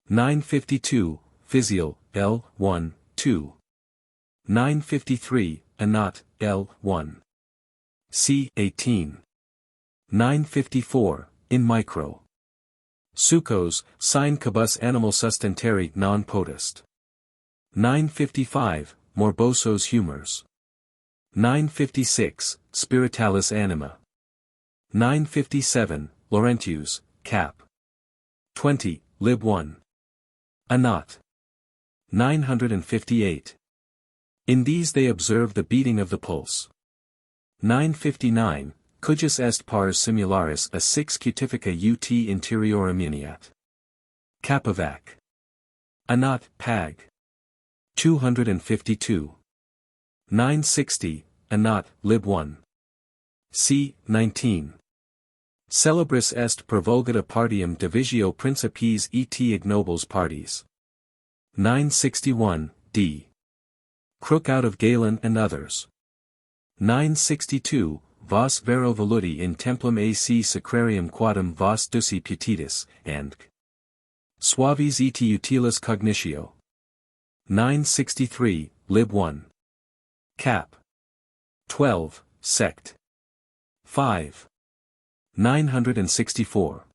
952, Physial, L. 1, 2. 953, Anat, L. 1. C. 18. 954, In Micro. Sucos, sine cabus animal sustentari non potest. 955, Morboso's Humors. 956, Spiritualis Anima. 957, Laurentius, Cap. 20, Lib 1. Anat. 958. In these they observe the beating of the pulse. 959, Cujus est pars simularis a 6 cutifica ut interiorum uniat. Capavac. Anat, Pag. 252. 960, Anat, Lib 1. C. 19. Celebris est provulgata partium divisio principes et ignobles parties. 961, D. Crook out of Galen and others. 962, Vos vero voluti in templum ac sacrarium quadam vos duci putitis, and Suavis et utilis cognitio. 963, Lib 1. Cap. 12, Sect. 5. 964.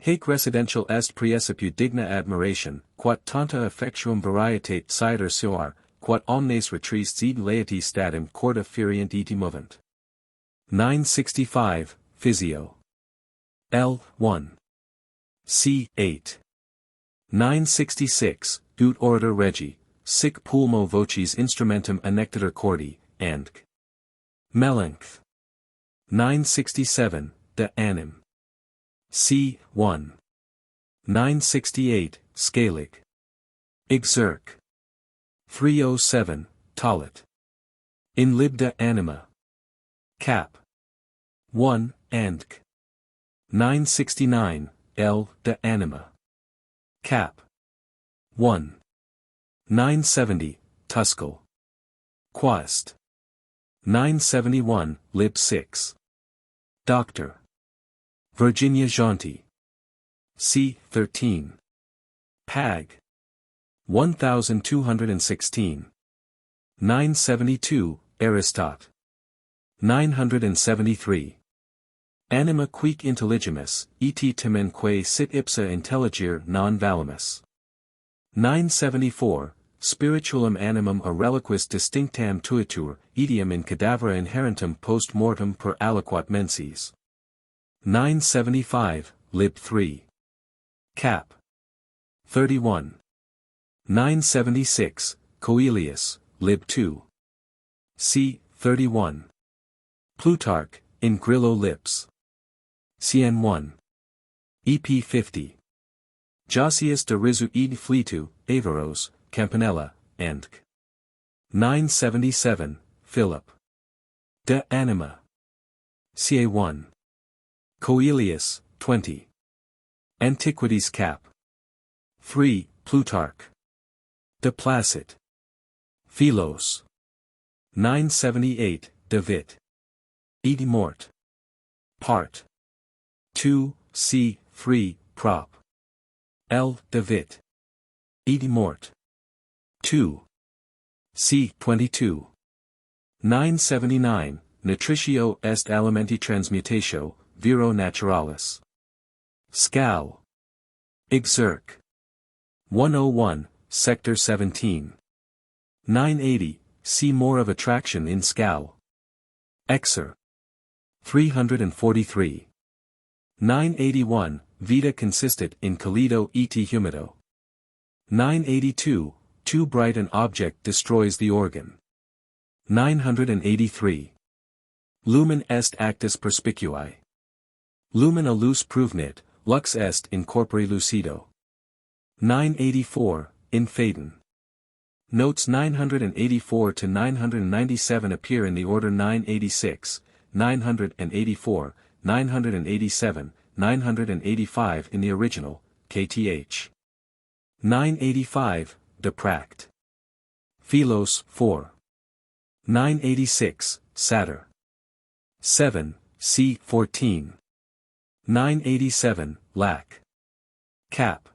Haec residential est praecipu digna admiration, quat tanta effectuum varietate cider suar, quat omnes retrists id laeti statim corda ferient et movent. 965, Physio. L. 1. C. 8. 966, Ut Orator Regi, sic pulmo vocis instrumentum annectator cordi, and Melanch. 967, De Anim. C. 1. 968, Scalic. Exerc. 307, Tollet. In Lib De Anima. Cap. 1, and 969, L. De Anima. Cap. 1. 970, Tuscal. Quast. 971, lib 6. Dr. Virginia Jonti. c. 13. Pag. 1216. 972, Aristot. 973. Anima quique intelligimus, et temenque sit ipsa intelligere non valimus. 974, Spiritualum animum a reliquis distinctam tuitur, etiam in cadavera inherentum post mortem per aliquot menses. 975, lib 3. Cap. 31. 976, Coelius, lib 2. c. 31. Plutarch, in Grillo lips. cn 1. ep 50. Josius de risu ed flitu, Averroes, Campanella, and 977, Philip. De anima. ca 1. Coelius, 20. Antiquities cap. 3, Plutarch. De placit. Philos. 978, De vit. Ed mort. Part. 2, c. 3, Prop. L. De vit. Ed mort. 2. c. 22. 979, Nutritio est alimenti transmutatio, viro naturalis. Scal. Exerc. 101, Sector 17. 980, see more of attraction in Scal. Exer. 343. 981, Vita consistit in calido et humido. 982, too bright an object destroys the organ. 983. Lumen est actus perspicui. Lumina lux pruvnit, lux est in corpore lucido. 984, in Phaedon. Notes 984 to 997 appear in the order 986, 984, 987, 985 in the original, kth. 985, De Pract. Philos, 4. 986, Satyr. 7, c. 14. 987, Lac. Cap.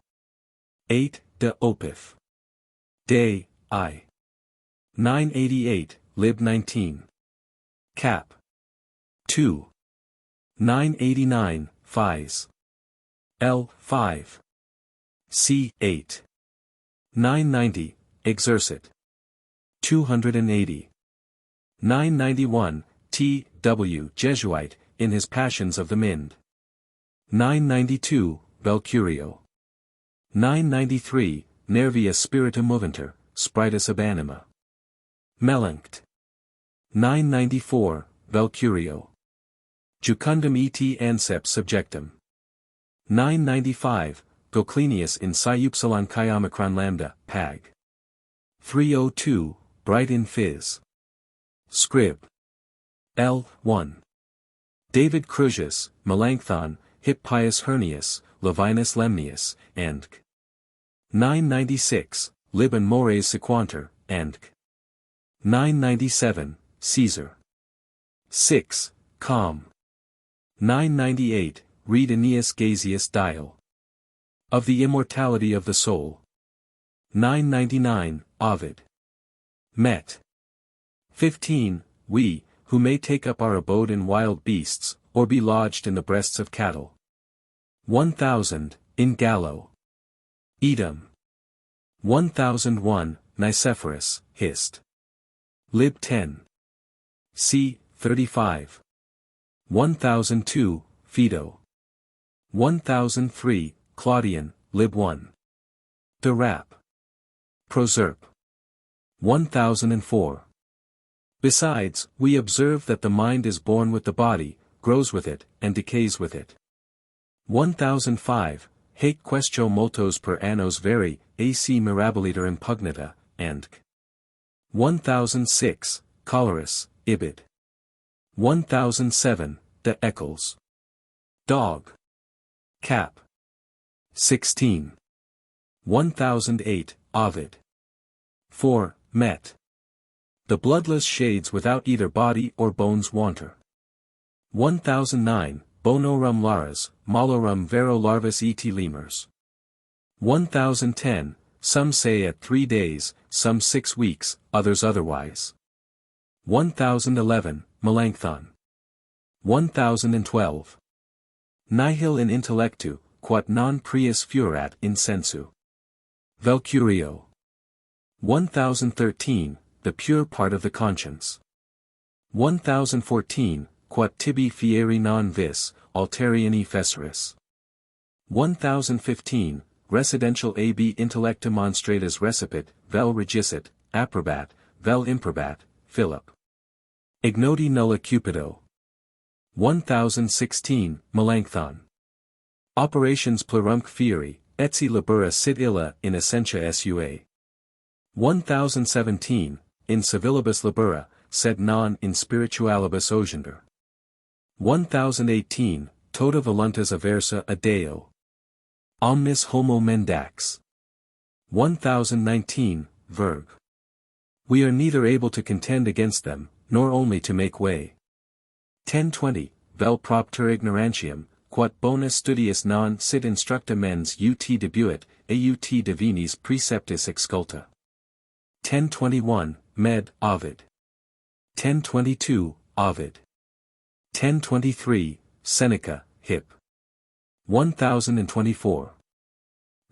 8, De Opif. Day, I. 988, lib 19. Cap. 2. 989, Phys. L. 5. c. 8. 990, Exercit. 280. 991, T. W. Jesuite, in his Passions of the Mind. 992, Belcurio. 993, Nervia spirita moventur, spiritus ab anima. Melanct. 994, Belcurio. Jucundum et anceps subjectum. 995, Goclenius in Sciupsilon chi omicron lambda, Pag. 302, Bright in Phys. Scrib. L. 1. David Crusius, Melanchthon, Hip Pius Hernius, Levinus Lemnius, and 996, Lib and Mores Sequantur, and 997, Caesar. 6, Com. 998, Read Aeneas Gazius Dial. Of the Immortality of the Soul. 999, Ovid. Met. 15, We, who may take up our abode in wild beasts, or be lodged in the breasts of cattle. 1000, in Gallo. Edom. 1001, Nicephorus, Hist. Lib 10. c. 35. 1002, Phaedo. 1003, Claudian, Lib 1. De Rap. Proserp. 1004. Besides, we observe that the mind is born with the body, grows with it, and decays with it. 1005, Haec quaestio multos per annos veri, ac mirabiliter impugnita, and 1006, Cholerus, Ibid. 1007, De Eccles. Dog. Cap. 16. 1008, Ovid. 4, Met. The bloodless shades without either body or bones wanter. 1009, Bonorum laras, Malorum vero larvis et lemurs. 1010, some say at 3 days, some 6 weeks, others otherwise. 1011, Melanchthon. 1012. Nihil in intellectu, quod non prius furat in sensu. Velcurio. 1013, the pure part of the conscience. 1014, quod tibi fieri non vis, alteriani fesseris. 1015, residential ab intellecta monstratus recipit, vel regicit, approbat, vel improbat, Philip. Ignoti nulla cupido. 1016, Melanchthon. Operations plurumque fieri, etsi labora sit illa in essentia sua. 1017, in civilibus labora, sed non in spiritualibus ogender. 1018, tota voluntas aversa a Deo. Omnis homo mendax. 1019, Verg. We are neither able to contend against them, nor only to make way. 1020, vel propter ignorantium, quod bonus studius non sit instructa mens ut debuit, aut divinis preceptis exculta. 1021, Med. Ovid. 1022, Ovid. 1023, Seneca, Hip. 1024.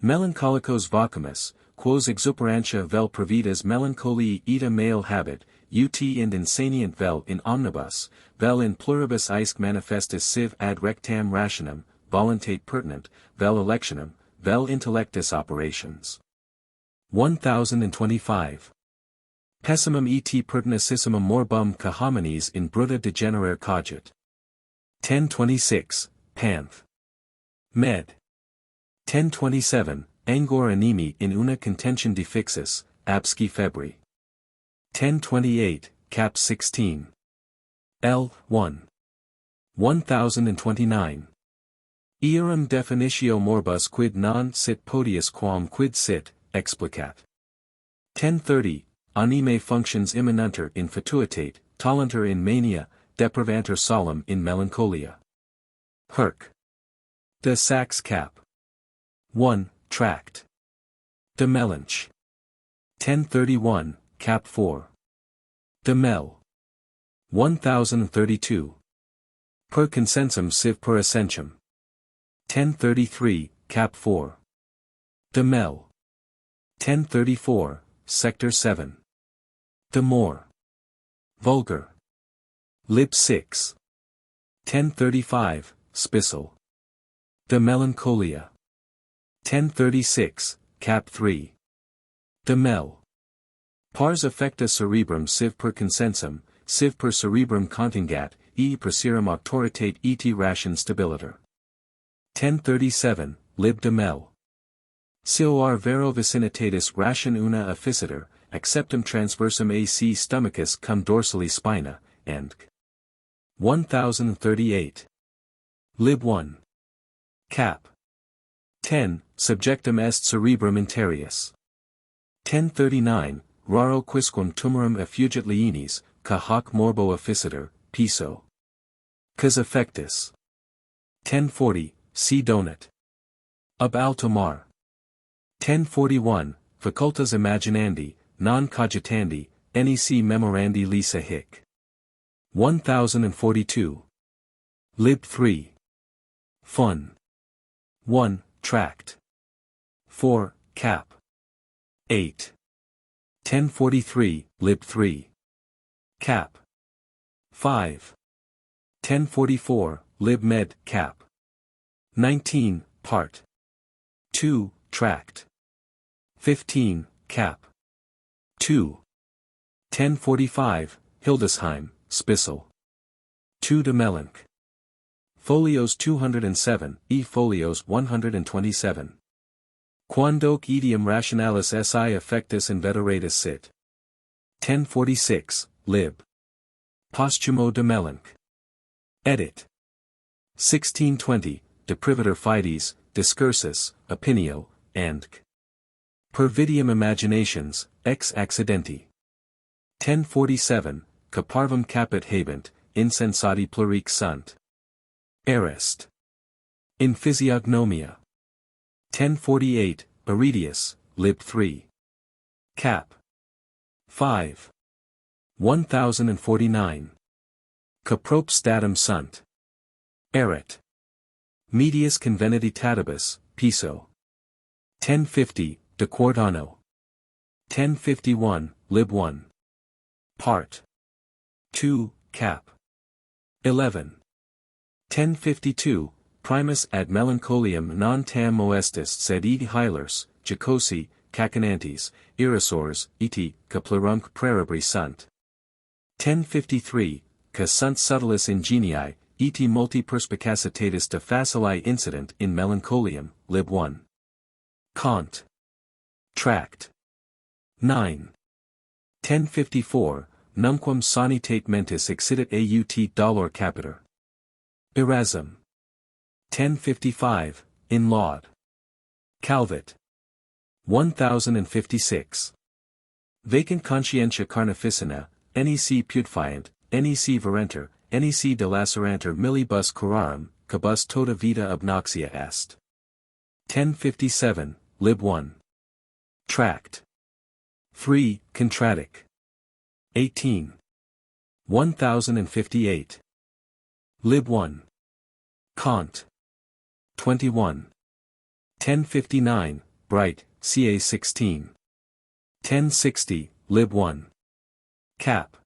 Melancholicos vacumus, quos exuperantia vel pravitas melancholiae ita male habet, ut and insanient vel in omnibus, vel in pluribus aisque manifestus sive ad rectam rationem, voluntate pertinent, vel electionem, vel intellectus operations. 1025. Pessimum et pertinacissimum morbum ca homines in bruta degenerare cogit. 1026, Panth. Med. 1027, Angor animi in una contention defixis, absci febri. 1028, Cap 16. L. 1. 1029. Earum definitio morbus quid non sit podius quam quid sit, explicat. 1030, Anime functions immanenter in fatuitate, tollenter in mania, deprivanter solemn in melancholia. Herc. De Sax Cap. 1, Tract. De Melanch. 1031, Cap 4. De Mel. 1032. Per consensum sive per essentium. 1033, Cap 4. De Mel. 1034, Sector 7. De More. Vulgar. Lib 6. 1035, Spissel. De Melancholia. 1036, Cap 3. De Mel. Pars affecta cerebrum sive per consensum, sive per cerebrum contingat, per serum auctoritate et ration stabiliter. 1037, Lib de Mel. Cor vero vicinitatis ration una efficiter, acceptum transversum ac stomachus cum dorsali spina, and 1038. Lib 1. Cap. 10, Subjectum est cerebrum interius. 1039, Raro quisquam tumorum effugit lienis, ca hoc morbo efficiter, piso. Cas affectus. 1040, C. Donat. Ab alto mar. 1041, Facultas imaginandi, non cogitandi, nec memorandi lisa hic. 1042. Lib 3. Fun. 1, Tract. 4, Cap. 8. 1043, Lib 3. Cap. 5. 1044, Lib Med. Cap. 19, Part. 2, Tract. 15, Cap. 2. 1045, Hildesheim, Spissel. 2 de Melanch. Folios 207, folios 127. Quandoque etiam rationalis si effectus inveteratus sit. 1046, Lib. Posthumo de Melanch. Edit. 1620, De Privater Fides, Discursus, Opinio, and Per Vidium Imaginations, ex accidenti. 1047, Caparvum caput habent, insensati plurique sunt. Arist. In Physiognomia. 1048, Aridius, lib 3. Cap. 5. 1049. Caprope statum sunt. Erit. Medius convenititatibus, piso. 1050, De Quartano. 1051, lib 1. Part. 2, cap. 11. 1052, Primus ad melancholiam non tam moestis sed id hilers, jocosi, cacanantes, irrisors, iti, caplerumque praeribri sunt. 1053, ca sunt subtilis ingenii, iti multi perspicacitatis de facilae incident in melancholiam, lib 1. Kant. Tract. 9. 1054, Numquam sanitate mentis excidit aut dolor capiter. Erasm. 1055, in Laud. Calvet. 1056. Vacant conscientia carnificina, nec putfiant, nec verenter, nec delaceranter millibus curarum, cabus tota vita obnoxia est. 1057, lib 1. Tract. 3, Contradic. 18. 1058. Lib 1. Kant. 21. 1059, Bright, ca 16. 1060, lib 1. Cap.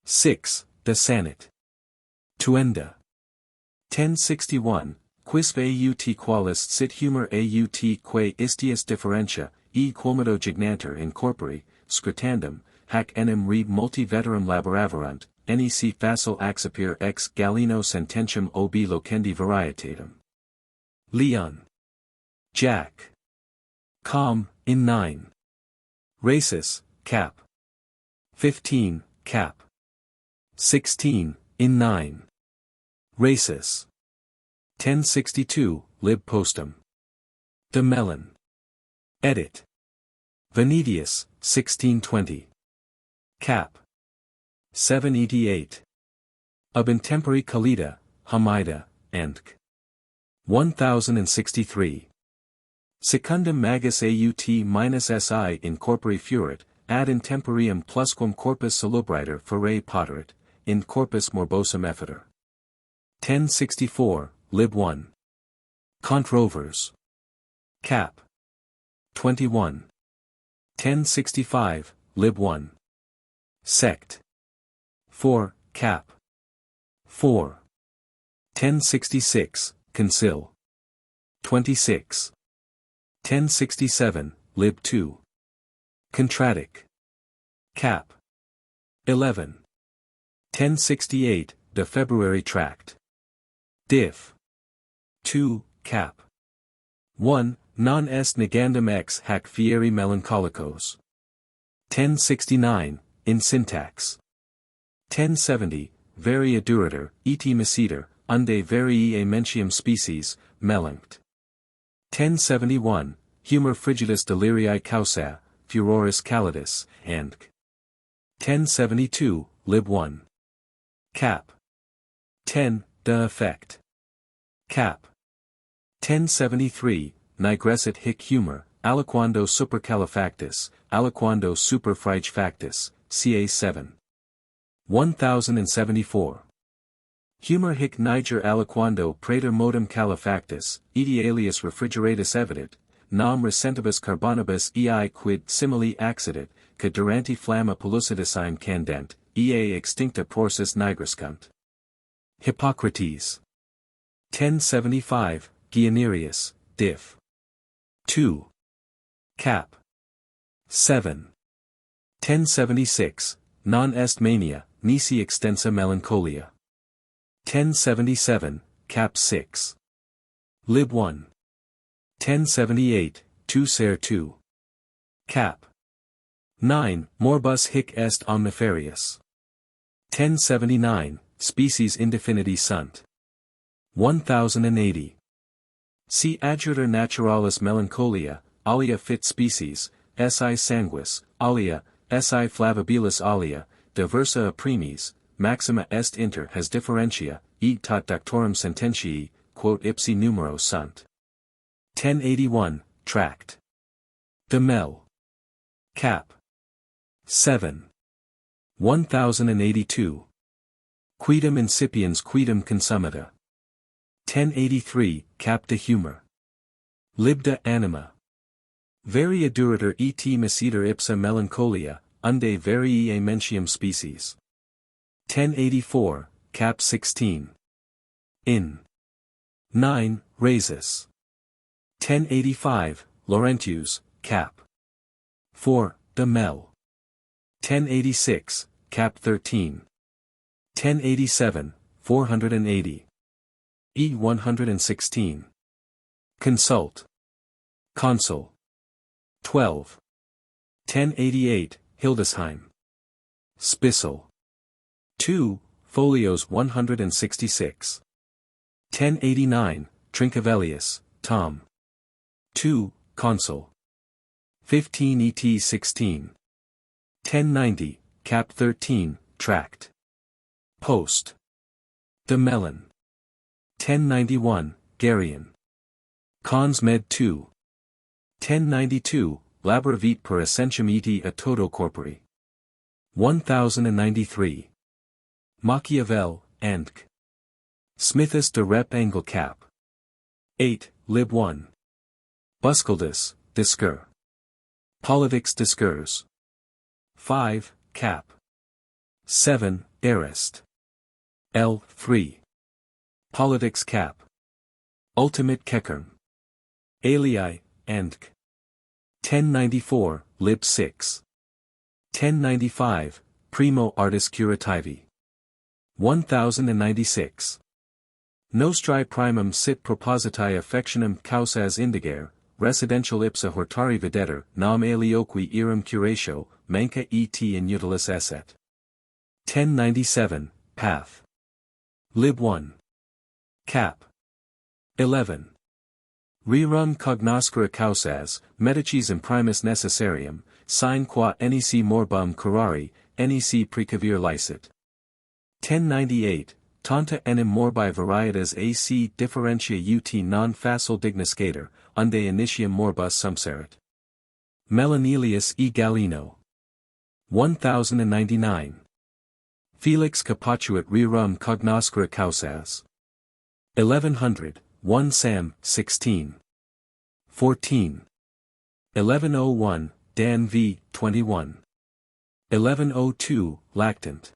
6, De Sanit. Tuenda. 1061, Quisve aut qualis sit humor aut quae istius differentia, e quomodo gignanter in corpore, scritandum, hac enim re multi veterum laboraverunt, nec facile accipere ex Galeno sententiam ob locendi varietatem. Leon. Jack. Com, in 9. Racis, cap. 15, cap. 16, in 9. Racis. 1062, lib postum. De Melon. Edit. Venedius, 1620. Cap. 788. Ob intempore Calida, Hamida, Antc. 1063. Secundum magis aut-si in corpore furit, ad intemporium plusquam corpus salubriter ferae poterit, in corpus morbosum effiter. 1064, lib 1. Controvers. Cap. 21. 1065, lib 1. Sect. 4, cap. 4. 1066, Concil. 26. 1067, lib 2. Contradic. Cap. 11. 1068, De February Tract. Diff. 2, cap. 1, non est negandum ex hac fieri melancholicos. 1069, in syntax. 1070, varia durator, et misiter, unde variae mentium species, melanct. 1071, humor frigidus delirii causa, furoris calidus, Antc. 1072, lib 1. Cap. 10, De effect. Cap. 1073, nigrescit hic humor, aliquando supercalifactus, aliquando superfrige factus, ca 7. 1074. Humor hic niger aliquando praeter modum calefactus, edi alias refrigeratus evidit, nam recentibus carbonibus ei quid simili accidit, ca duranti flamma pellucidisime candent, ea extincta porsis nigrescunt. Hippocrates. 1075, Guianerius, diff. 2. Cap. 7. 1076, non est mania, nisi extensa melancholia. 1077, cap 6. Lib 1. 1078, 2 ser 2. Cap. 9, morbus hic est omniferius. 1079, species indefiniti sunt. 1080. Si adjutor naturalis melancholia, alia fit species, si sanguis, alia, si flavabilis alia, diversa aprimis, maxima est inter has differentia, id tot doctorum sententiae, quod ipsi numero sunt. 1081, Tract. De Mel. Cap. 7. 1082. Quidem incipiens quidem consummata. 1083, Cap de Humor. Lib de Anima. Varia durator et misiter ipsa melancholia, unde variae mentium species. 1084, Cap 16. In 9, Rhasis. 1085, Laurentius, Cap. 4, de Mel. 1086, Cap 13. 1087, 480. E 116. Consult. Consul. 12. 1088, Hildesheim. Spissel. 2, folios 166. 1089, Trincavellius, Tom. 2, Consul. 15 et 16. 1090, Cap 13, Tract. Post. De Melon. 1091, Garion. Cons med 2. 1092, Labravit per essentium eti a toto corpori. 1093. Machiavel, Andc. Smithus de Rep Angle Cap. 8, Lib 1. Buscaldus, Discours. Politics Discours. 5, Cap. 7, Arist. L. 3. Politics Cap. Ultimate Kekern. Alii, Andc. 1094, Lib 6. 1095, Primo Artis Curativi. 1096. Nostri primum sit propositae affectionem causas indigere, residential ipsa hortari videter, nam alioqui iram curatio, manca et inutilis esset. 1097, Path. Lib 1. Cap. 11. Rerum cognoscere causas, medicis imprimis necessarium, sine qua nec morbum curari, nec precavere licet. 1098, Tanta enim morbi varietas ac differentia ut non facile digniscator, unde initium morbus sumserit. Melanelius e Galeno. 1099. Felix capituit rerum cognoscere causas. 1100, 1 Sam, 16. 14. 1101, Dan v. 21. 1102, Lactant.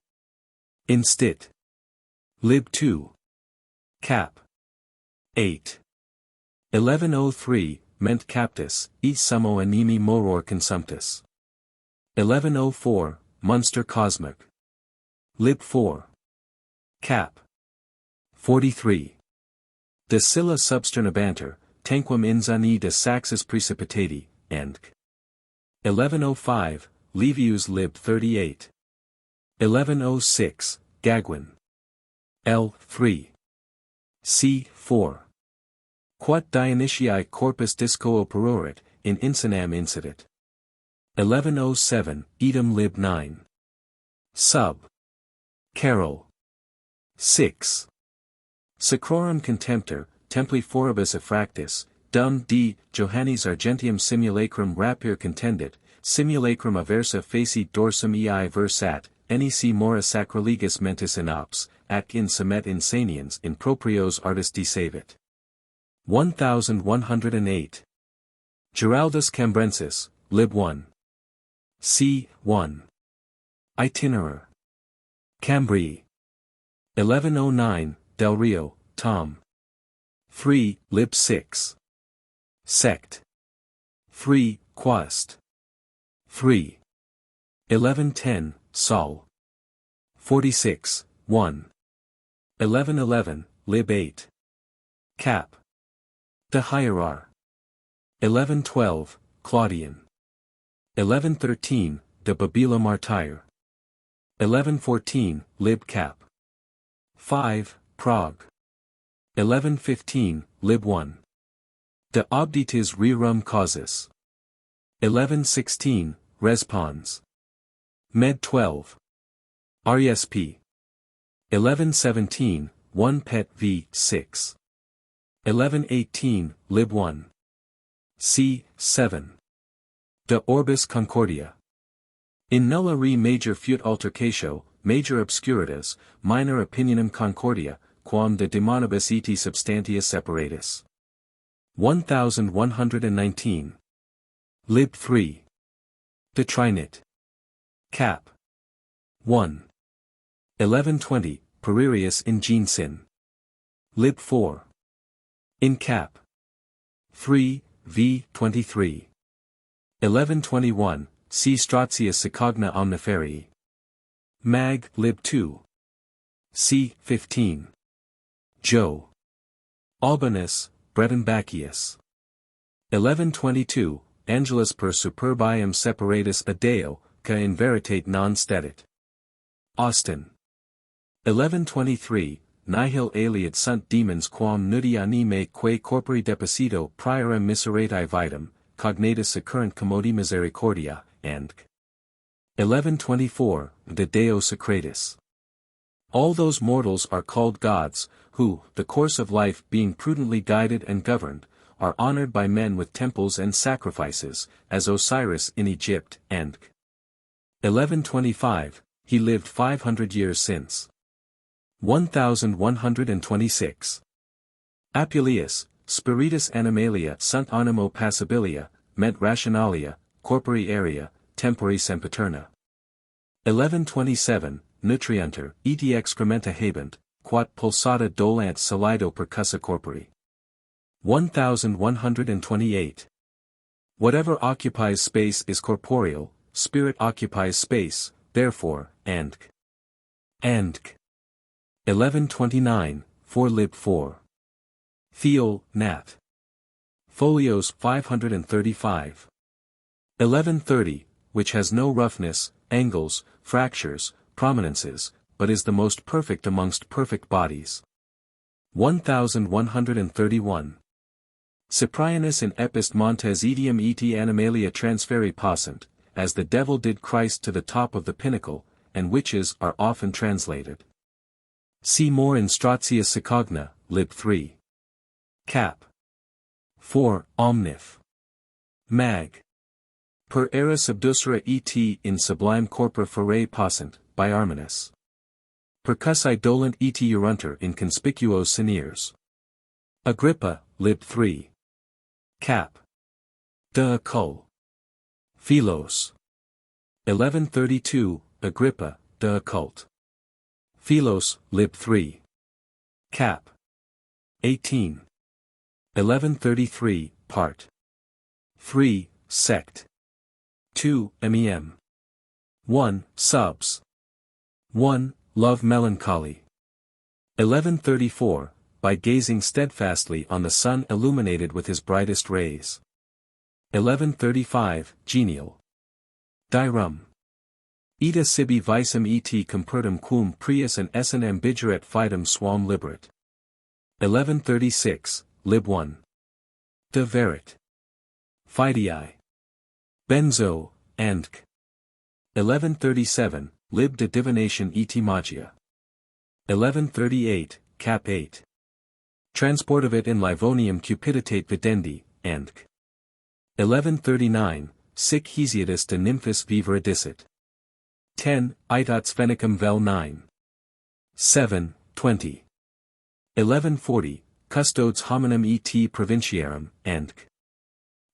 Instit. Lib 2. Cap. 8. 1103, Ment Captus, et Summo Animi Moror Consumptus. 1104, Munster Cosmic. Lib 4. Cap. 43. De Scylla Substernabanter, Tanquam Inzani de Saxis Precipitati, Andc. 1105, Livius Lib 38. 1106, Gagwin. L. 3. C. 4. Quat Dionysiae corpus disco operorit, in insanam incidit. 1107, Edom Lib 9. Sub. Carol. 6. Sacrorum contemptor, templi foribus effractis, dum d. Johannes Argentium simulacrum rapir contendit, simulacrum aversa facit dorsum ei versat, nec mora sacroligus mentis in ops, ac in semet insaniens in proprios artis desavit. 1108. Giraldus Cambrensis, Lib 1. C. 1. Itinerar. Cambrai. 1109, Del Rio, Tom. 3, Lib 6. Sect. 3, Quast. 3. 1110, Sol. 46, 1. 1111, Lib 8. Cap. De Hierar. 1112, Claudian. 1113, De Babila Martyr. 1114, Lib Cap. 5, Prague. 1115, Lib 1. De Obditis Rerum Causis. 1116, Respons. Med 12. RESP. 1117, 1 Pet v. 6. 1118, Lib 1. C. 7. De Orbis Concordia. In nulla re major fut altercatio, major obscuritas, minor opinionum concordia, quam de demonibus et substantia separatis. 1119. Lib 3. De Trinit. Cap. 1. 1120, Peririus in Gensin. Lib 4. In Cap. 3, v. 23. 1121, C. Stratius Secogna Omniferii. Mag. Lib 2. C. 15. Jo. Albanus, Breton-Bacchius. 1122, Angelus per superbium separatus adeo, ca in veritate non stetit. Austin. 1123, Nihil aliud sunt demons quam nudi anime quae corpori deposito priora miseratae vitam, cognatus securrent commodi misericordia, and 1124, De Deo Sacratis. All those mortals are called gods, who, the course of life being prudently guided and governed, are honored by men with temples and sacrifices, as Osiris in Egypt, and 1125, he lived 500 years since. 1126. Apuleius, Spiritus Animalia sunt animo passibilia, ment rationalia, corpori aerea, tempori sempiterna. 1127, Nutriunter, eti excrementa habent, quat pulsata dolant salido percussa corpori. 1128. Whatever occupies space is corporeal, spirit occupies space, therefore, and 1129, 4 Lib 4. Theol, Nat. Folios 535. 1130, which has no roughness, angles, fractures, prominences, but is the most perfect amongst perfect bodies. 1131. Cyprianus in Epist Montes etiam eti animalia transferi passant, as the devil did Christ to the top of the pinnacle, and witches are often translated. See more in Stratius Secogna, Lib 3. Cap. 4. Omnif. Mag. Per era subducere et in sublime corpora forae passant, by Arminus. Percussi dolent et urunter in conspicuos seniors. Agrippa, Lib 3. Cap. De Occult. Philos. 1132, Agrippa, De Occult. Philos, Lib 3. Cap. 18. 1133, Part. 3, Sect. 2, Mem. 1, Subs. 1, Love Melancholy. 1134, by gazing steadfastly on the sun illuminated with his brightest rays. 1135, Genial. Dirum. Ita sibi visum et compertum quum prius and essen ambiguret fidem suam liberat. 1136, Lib 1. De Verit. Fidei. Benzo, Andk. 1137, Lib de Divination et Magia. 1138, Cap 8. Transportavit in Livonium cupiditate videndi, Andk. 1139, Sic Hesiodus de Nymphis vivere dicit. 10, Itats Venicum vel 9. 7, 20. 1140, Custodes hominum et provinciarum, Andk.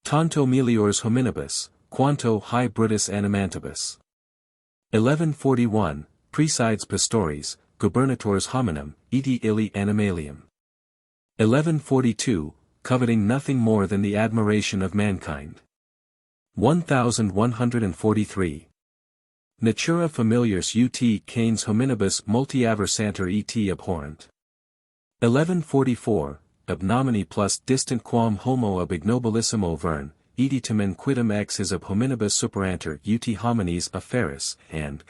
Tanto meliors hominibus, quanto hae brutus animantibus. 1141, Presides pastores, gubernators hominum, eti illi animalium. 1142, coveting nothing more than the admiration of mankind. 1143. Natura familiars ut canes hominibus multiaversanter et abhorrent. 1144, ab nomini plus distant quam homo ab ignobilissimo vern, eti tamen quidem ex is ab hominibus superanter ut homines afferis, and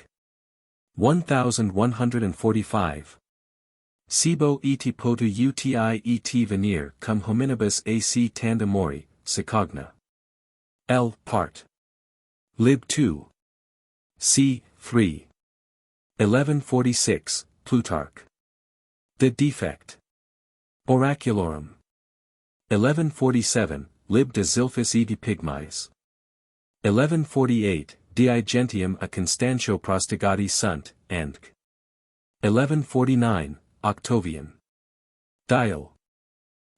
1145. Sibo eti potu uti et venir cum hominibus ac tandemori, Secogna. L. Part. Lib 2. C. 3. 1146, Plutarch. De Defect. Oraculorum. 1147, Lib de Zilphus et Pygmies. 1148, Dii Gentium a Constantio prostigati sunt, and 1149, Octavian. Dial.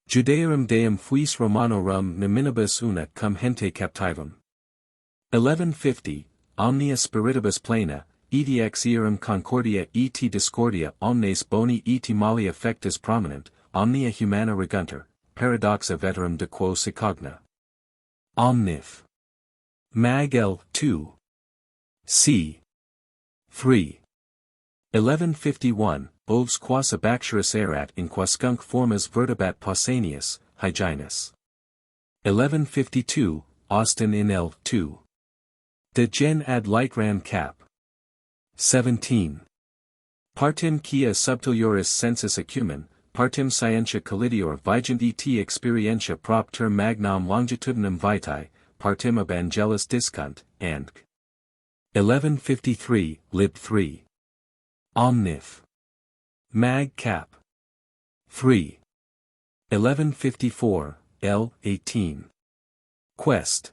Judaearum Deum fuis Romanorum nominibus una cum gente captivum. 1150, Omnia spiritibus plena, eti ex earum concordia et discordia omnes boni et mali affectus prominent, omnia humana regunter, paradoxa veterum de quo se cogna. Omnif. Mag L. 2. C. 3. 1151, Oves quas abaxurus erat in quascunc formas vertebat Pausanias, Hyginus. 1152, Austin in L. 2. De gen ad litram cap. 17. Partim quia subtilioris sensus acumen, partim scientia collidior vigent et experientia propter magnam longitudinum vitae, partim ab angelis discunt, and 1153, lib 3. Omnif. Mag cap. 3. 1154, L. 18. Quest.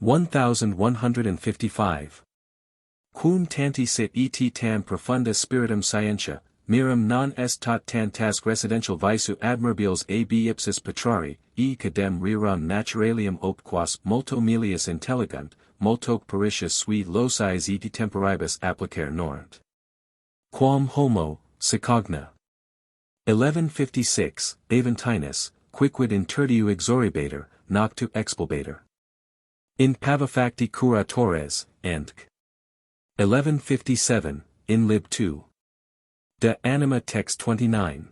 1155. Quum tanti sit et tam profunda spiritum scientia, mirum non est tot tantasque residential visu admirabiles ab ipsis petrari, e cadem rerum naturalium opquas multo melius intelligent, multoque paritius sui locis et temporibus applicare norant. Quam homo, secogna. 1156, Aventinus, quicquid in tertiu exoribator, noctu expulbator. In pavifacti curatores, and 1157, in lib 2. De anima text 29.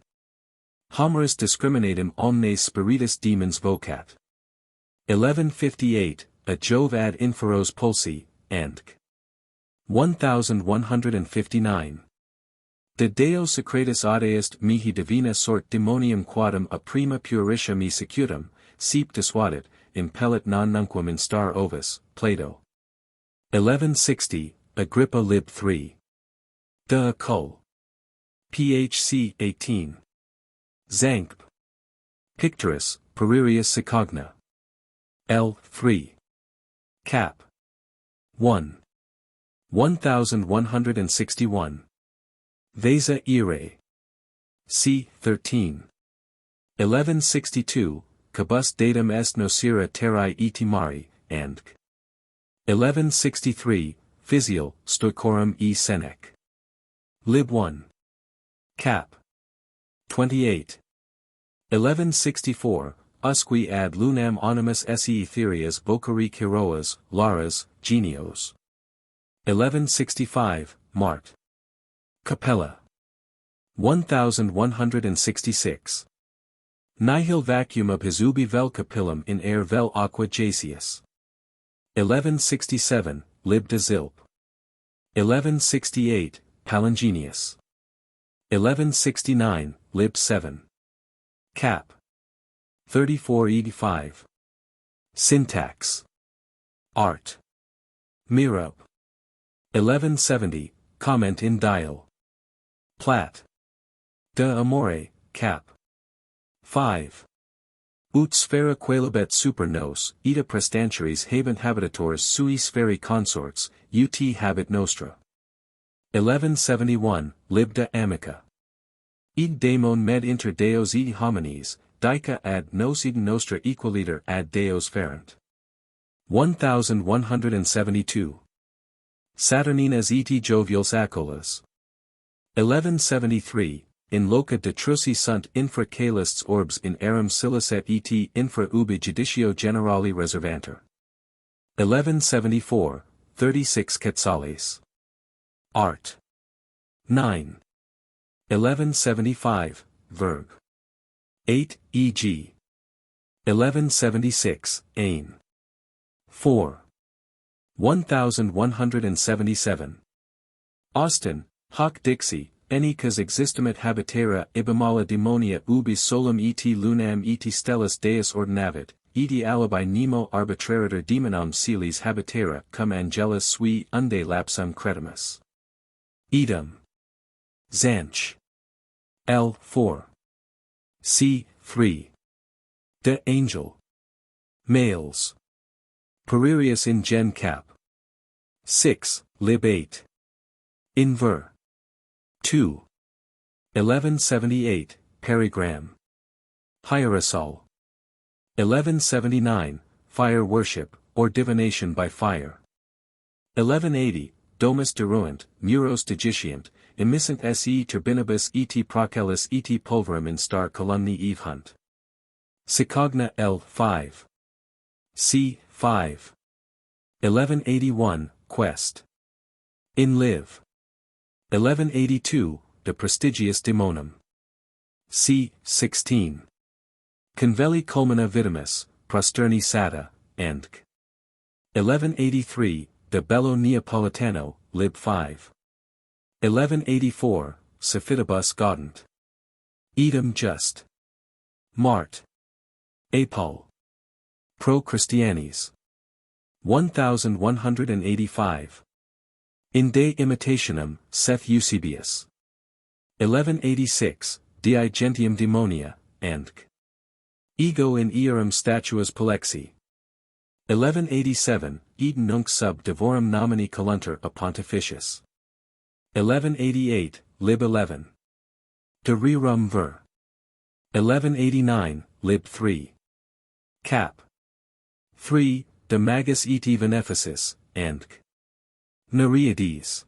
Homerus discriminatum omnes spiritus demons vocat. 1158, a Jove ad inferos pulsi, and 1159. De Deo secretus audeist mihi divina sort demonium quadam a prima puritia me secutum, seep dissuadit, impellit non nunquam in star ovis, Plato. 1160, Agrippa lib 3. De Occult. Phc 18. Zanqb. Picturus, Peririus Secogna. L. 3. Cap. 1. 1161. Vesa ire. C. 13. 1162, Cabus datum est nocere terrae et mari, and 1163, Physial, Stoicorum e Senec. Lib 1. Cap. 28. 1164, Usque ad lunam animus esse etherias vocari heroas, laras, genios. 1165, Mart. Capella. 1166. Nihil vacuum ab his ubi vel capillum in air vel aqua jaceus. 1167, Lib de Zilp. 1168, Palingenius. 1169, Lib 7. Cap. 3485. Syntax. Art. Mirab. 1170, Comment in Dial. Plat. De Amore, Cap. 5. Ut sphera quaelibet super nos, ita prestantiaries habent habitators sui spheri consorts, ut habit nostra. 1171, Lib de Amica. Id daemon med inter deos et homines, dica ad nos id nostra equaliter ad deos ferent. 1172. Saturninas et jovials acolas. 1173, in loca detrussi sunt infra caelists orbs in arum silicet et infra ubi judicio generali reservanter. 1174, 36 quetzales. Art. 9. 1175, Verg. 8, e.g. 1176, Ain. 4. 1177. Austin, Hoc Dixi, Enicas existimet habitera ibimala demonia ubi solum et lunam et stellas deus ordinavit, eti alibi nemo arbitraritor demonum celis habitera cum angelus sui unde lapsum credimus. Edom. Zanch. L. 4. C. 3. De angel. Males. Peririus in gen cap. 6, lib 8. In ver. 2. 1178, perigram. Hierosol. 1179, fire worship, or divination by fire. 1180, domus deruent, muros digitient, emissent se turbinibus et procellis et pulverum in star columni eve hunt. Sicogna L. 5. C. 5. 1181, quest. In live. 1182, de prestigiis demonum. C. 16. Conveli culmina vitimus, prosterni sata, and c. 1183, de bello Neapolitano, lib 5. 1184, Sophitibus gaudent. Edom just. Mart. Apol. Pro Christianis. 1185. In De Imitationem, Seth Eusebius. 1186, Di Gentium Demonia, and c. Ego in Eorum Statuas Polexi. 1187, Eden nunc sub devorum nomini colunter a pontificius. 1188, lib 11. De rerum ver. 1189, lib 3. Cap. 3, de magus et beneficis, and c. Nereides.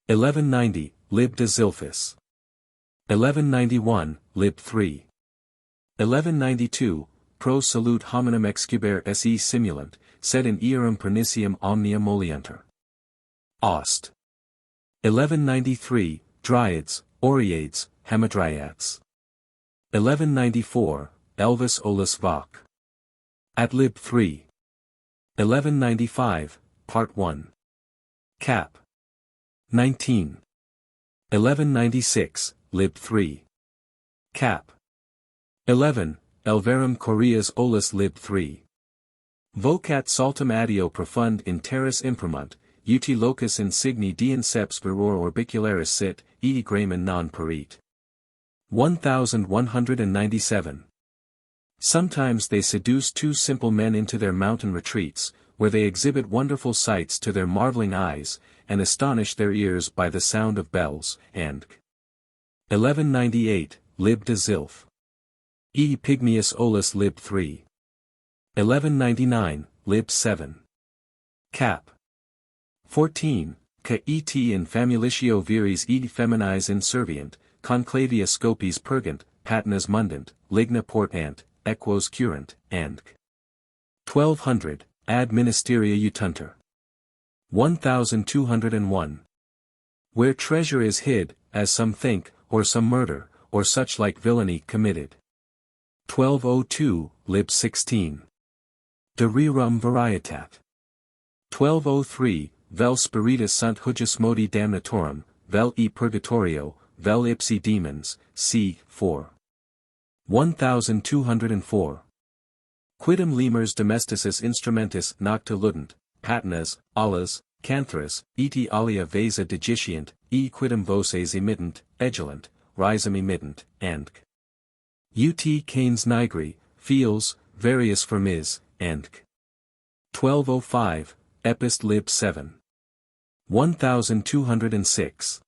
1190, lib de Zilphus. 1191, lib 3. 1192, pro salute hominum excubere se simulant, sed in eorum pernicium omnia moliunter. Ost. 1193, Dryads, Oreades, Hamadryats. 1194, Elvis olus voc. At lib 3. 1195, part 1. Cap. 19. 1196, lib 3. Cap. 11, Elverum Corias olus lib 3. Vocat saltum addio profund in terris imprimunt, uti locus insigni dienceps viror orbicularis sit, e gramen non perit. 1197. Sometimes they seduce two simple men into their mountain retreats, where they exhibit wonderful sights to their marveling eyes, and astonish their ears by the sound of bells, and 1198, lib de Zilph. E pygmeus olus lib 3. 1199, lib 7. Cap. 14, ca et in famulitio viris et feminis inservient, conclavia scopes purgant, patinas mundant, ligna portant, equos curant, and 1200, ad ministeria utunter. 1201. Where treasure is hid, as some think, or some murder, or such like villainy committed. 1202, lib 16. De rerum varietat. 1203, vel spiritus sunt hujus modi damnatorum, vel e purgatorio, vel ipsi demons, c. 4. 1204. Quidem lemurs domesticis instrumentis nocta ludent, patinas, alas, cantharas, eti alia vasa digitient, e quidem voces emittent, egulant, rhizum emittent, and ut canes nigri, feels, various vermis, and 1205, Epist lib 7. 1206.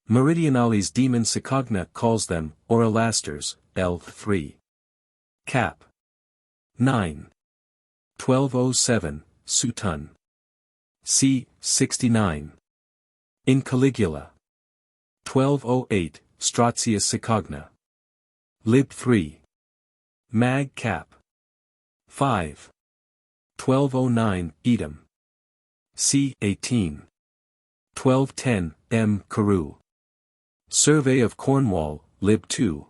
Meridionales demon Sicogna calls them, or elasters, L. 3. Cap. 9. 1207, Sutun. C. 69. In Caligula. 1208, Stratius Sicogna. Lib 3. Mag. Cap. 5. 1209, Edom. C. 18. 1210, M. Carew. Survey of Cornwall, Lib 2.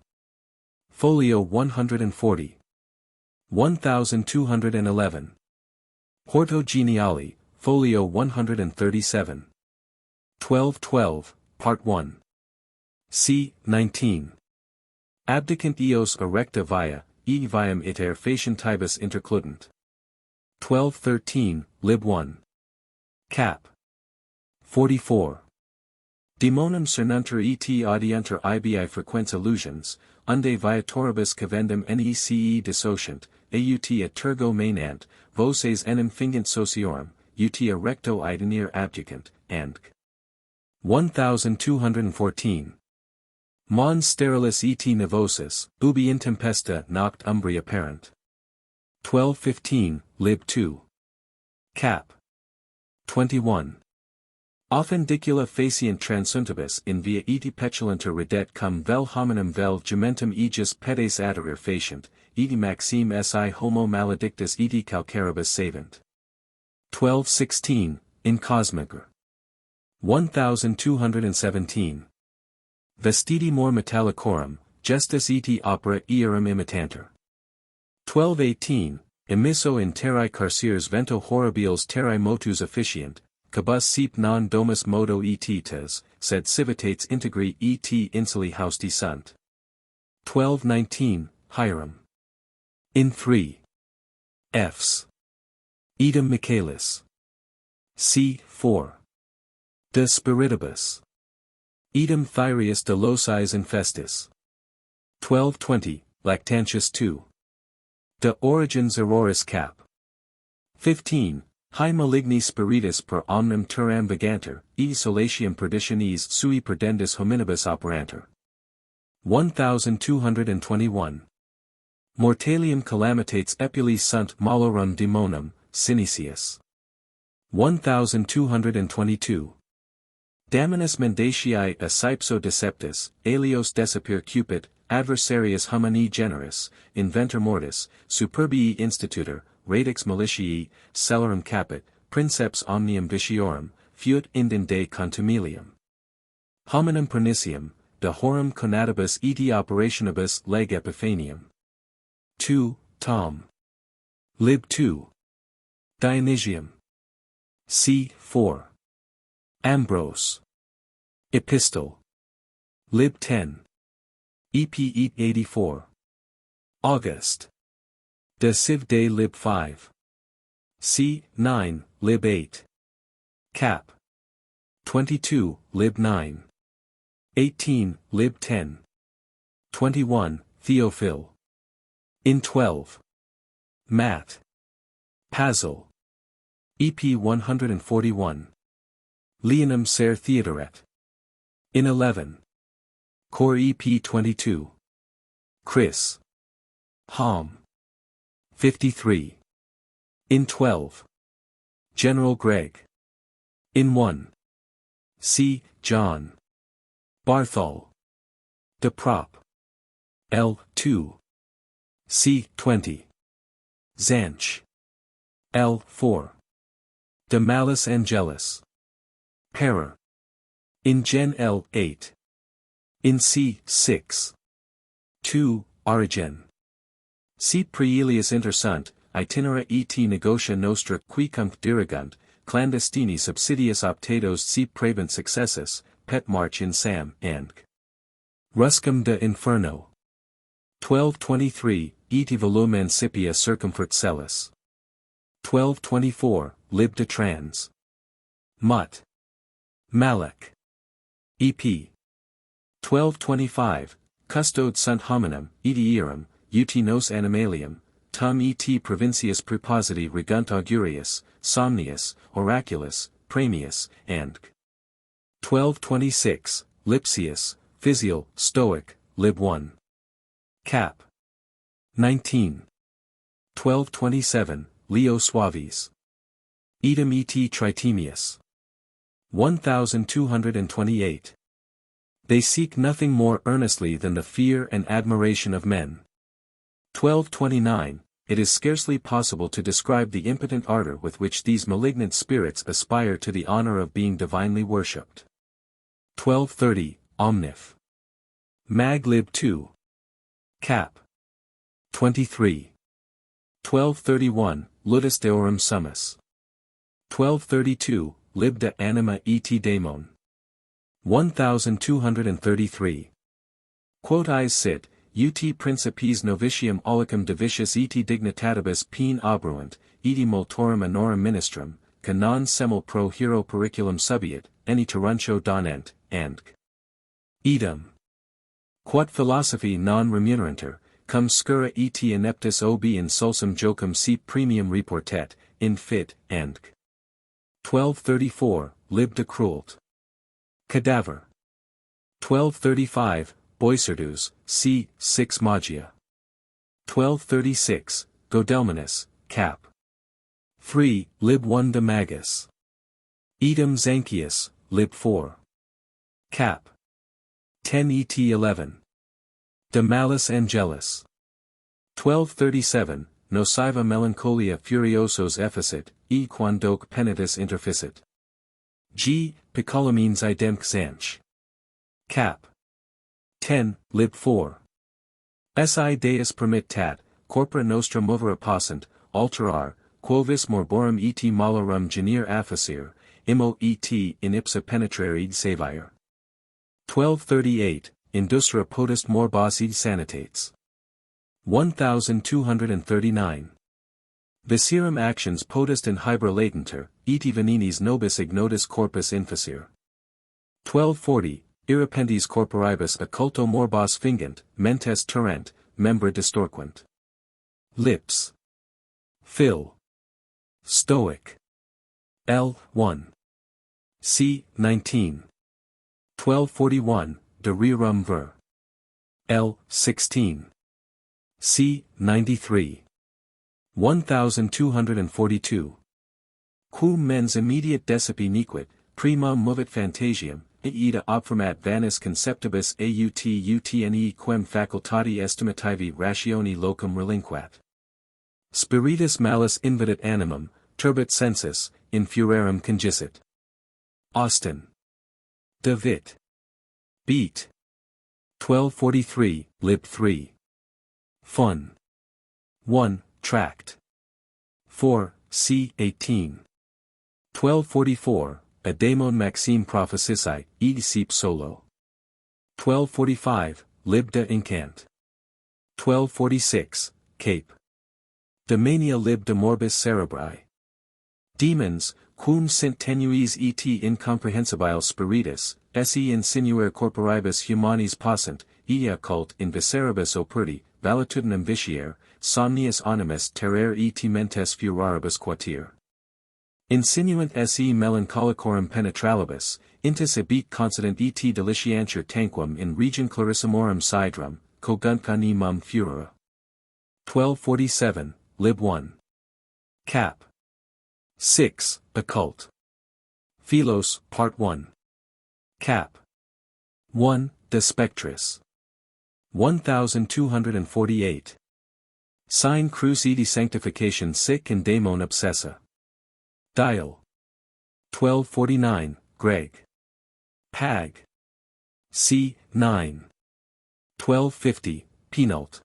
Folio 140. 1211. Horto Geniali, Folio 137. 1212, Part 1. C. 19. Abdicant eos erecta via, e viam iter facientibus intercludent. 1213, lib 1. Cap. 44. Demonum cernuntur et audiuntur ibi frequens illusions, unde viatoribus cavendum nece dissociant, aut et tergo maenant, voces enim fingent sociorum, ut a recto idenir abducant, and 1214. Mons sterilis et nevosis, ubi intempesta noct umbria parent. 1215, lib 2. Cap. 21. Offendicula facient transuntibus in via eti petulanter redet cum vel hominum vel gementum aegis pedes aderir facient, eti maxime si homo maledictus eti calcaribus savent. 1216, in Cosmiger. 1217. Vestiti mor metallicorum, gestus eti opera earum imitanter. 1218, emisso in terrae carceres vento horribiles terrae motus officiant, cabus sep non domus modo etites, sed civitates integri et insuli hausti sunt. 1219, Hiram. In 3. Fs. Idem Michaelis. C. 4. De Spiritibus. Idem Thyrius de Locis Infestis. 1220, Lactantius 2. De Origins Erroris Cap. 15. Hi maligni spiritus per omnem turam vaganter, e solatium perditionis sui perdendis hominibus operanter. 1221. Mortalium calamitates epulis sunt malorum demonum, Synesius. 1222. Daminus mendatiae a saipso deceptus, alios decipir cupid, adversarius humani generis, inventor mortis, superbii institutor, radix malitiae, cellarum capit, princeps omnium vitiorum, fuit indin de contumelium. Hominum pernicium, de horum conatibus eti operationibus leg epiphanium. 2, Tom. Lib 2. Dionysium. C. 4. Ambrose. Epistle. Lib 10. EP 84. August. De Civ de Lib 5. C. 9, Lib 8. Cap. 22, Lib 9. 18, Lib 10. 21, Theophil. In 12. Matt. Pazel. EP 141. Leonum ser Theodoret. In 11. Cor EP 22. Chris. Hom. 53. In 12. General Greg. In 1. C. John. Barthol. De Prop. L. 2. C. 20. Zanch. L. 4. De Malus Angelis. Parer. In Gen L. 8. In C. 6. 2. Origen. Si Prielius intersunt, itinera et negotia nostra quicunc dirigunt, clandestini subsidius optatos si pravent successus, pet march in Sam, and Ruscum de Inferno. 1223, et volum Ancipia circumfert Celis. 1224, Lib de Trans. Mut. Malek. EP. 1225, Custode sunt hominum, etiarum, ut nos animalium, tum et provincius prepositi regunt augurius, somnius, oraculus, premius, and 1226, Lipsius, Physial, Stoic, Lib 1. Cap. 19. 1227, Leo Suavis. Idem et Tritemius. 1228. They seek nothing more earnestly than the fear and admiration of men. 1229. It is scarcely possible to describe the impotent ardor with which these malignant spirits aspire to the honor of being divinely worshipped. 1230, Omnif. Mag Lib 2. Cap. 23. 1231, Ludus Deorum Summus. 1232, Lib de Anima et Daemon. 1233. Quoties sit, ut principes novitium olicum divitius et dignitatibus pene obruant, et multorum honorum ministrum, ca non semel pro hero periculum subiet, any terruncio donent, and idem. Quod philosophi non remunerantur, cum scurra et ineptus obi in sulsum jocum si premium reportet, in fit, and 1234, lib de cruelt. Cadaver. 1235, Boisardus, c. 6 Magia. 1236, Godelmanus, cap. 3, lib 1 de Magus. Edom Zanchius, lib 4. Cap. 10 et 11. De Malis Angelis. 1237, Nociva melancholia furiosos efficit, e quandoque penitus interficit. G. Piccolomines idemque Zanch. Cap. 10, lib 4. Si Deus permittat, corpora nostra movere passant, alterar, quovis morborum et malorum genere afficere, immo et in ipsa penetrare id savire. 1238, Industra potest morbos id sanitates. 1239. Viscerum actions potest in hybra latentur, et veninis nobis ignotus corpus inficere. 1240, Irrependis corporibus occulto morbos fingant, mentes turrent, membra distorquent. Lips. Phil. Stoic. L. 1. C. 19. 1241, De rerum ver. L. 16. C. 93. 1242. Quum mens immediate decipi nequit, prima movit phantasiam, ida obformat vanis conceptibus utne quem facultati estimativi rationi locum relinquat. Spiritus malis invitat animum, turbit sensus, in furorem congisit. Austin. De Witt. Beat. 1243, lib 3. Fun. 1, Tract. 4, c. 18. 1244, A daemon maxime prophesici, id sep solo. 1245, lib de incant. 1246, Cape. De mania lib de morbis cerebri. Demons, quum sint tenuis et incomprehensibile spiritus, esse insinuare corporibus humanis passant, ea cult in visceribus operti, valetudinem vitiare, somnius animus terrare et mentes furoribus quatir. Insinuant esse melancholicorum penetralibus, intus ebit concident et deliciantur tanquum in region clarissimorum sidrum, coguntcani mum furora. 1247, lib 1. Cap. 6, Occult. Philos, Part 1. Cap. 1, De Spectris. 1248. Sign crucidi sanctification sic in daemon obsessa. Dial. 1249, Greg. Pag. C. 9. 1250, Penult.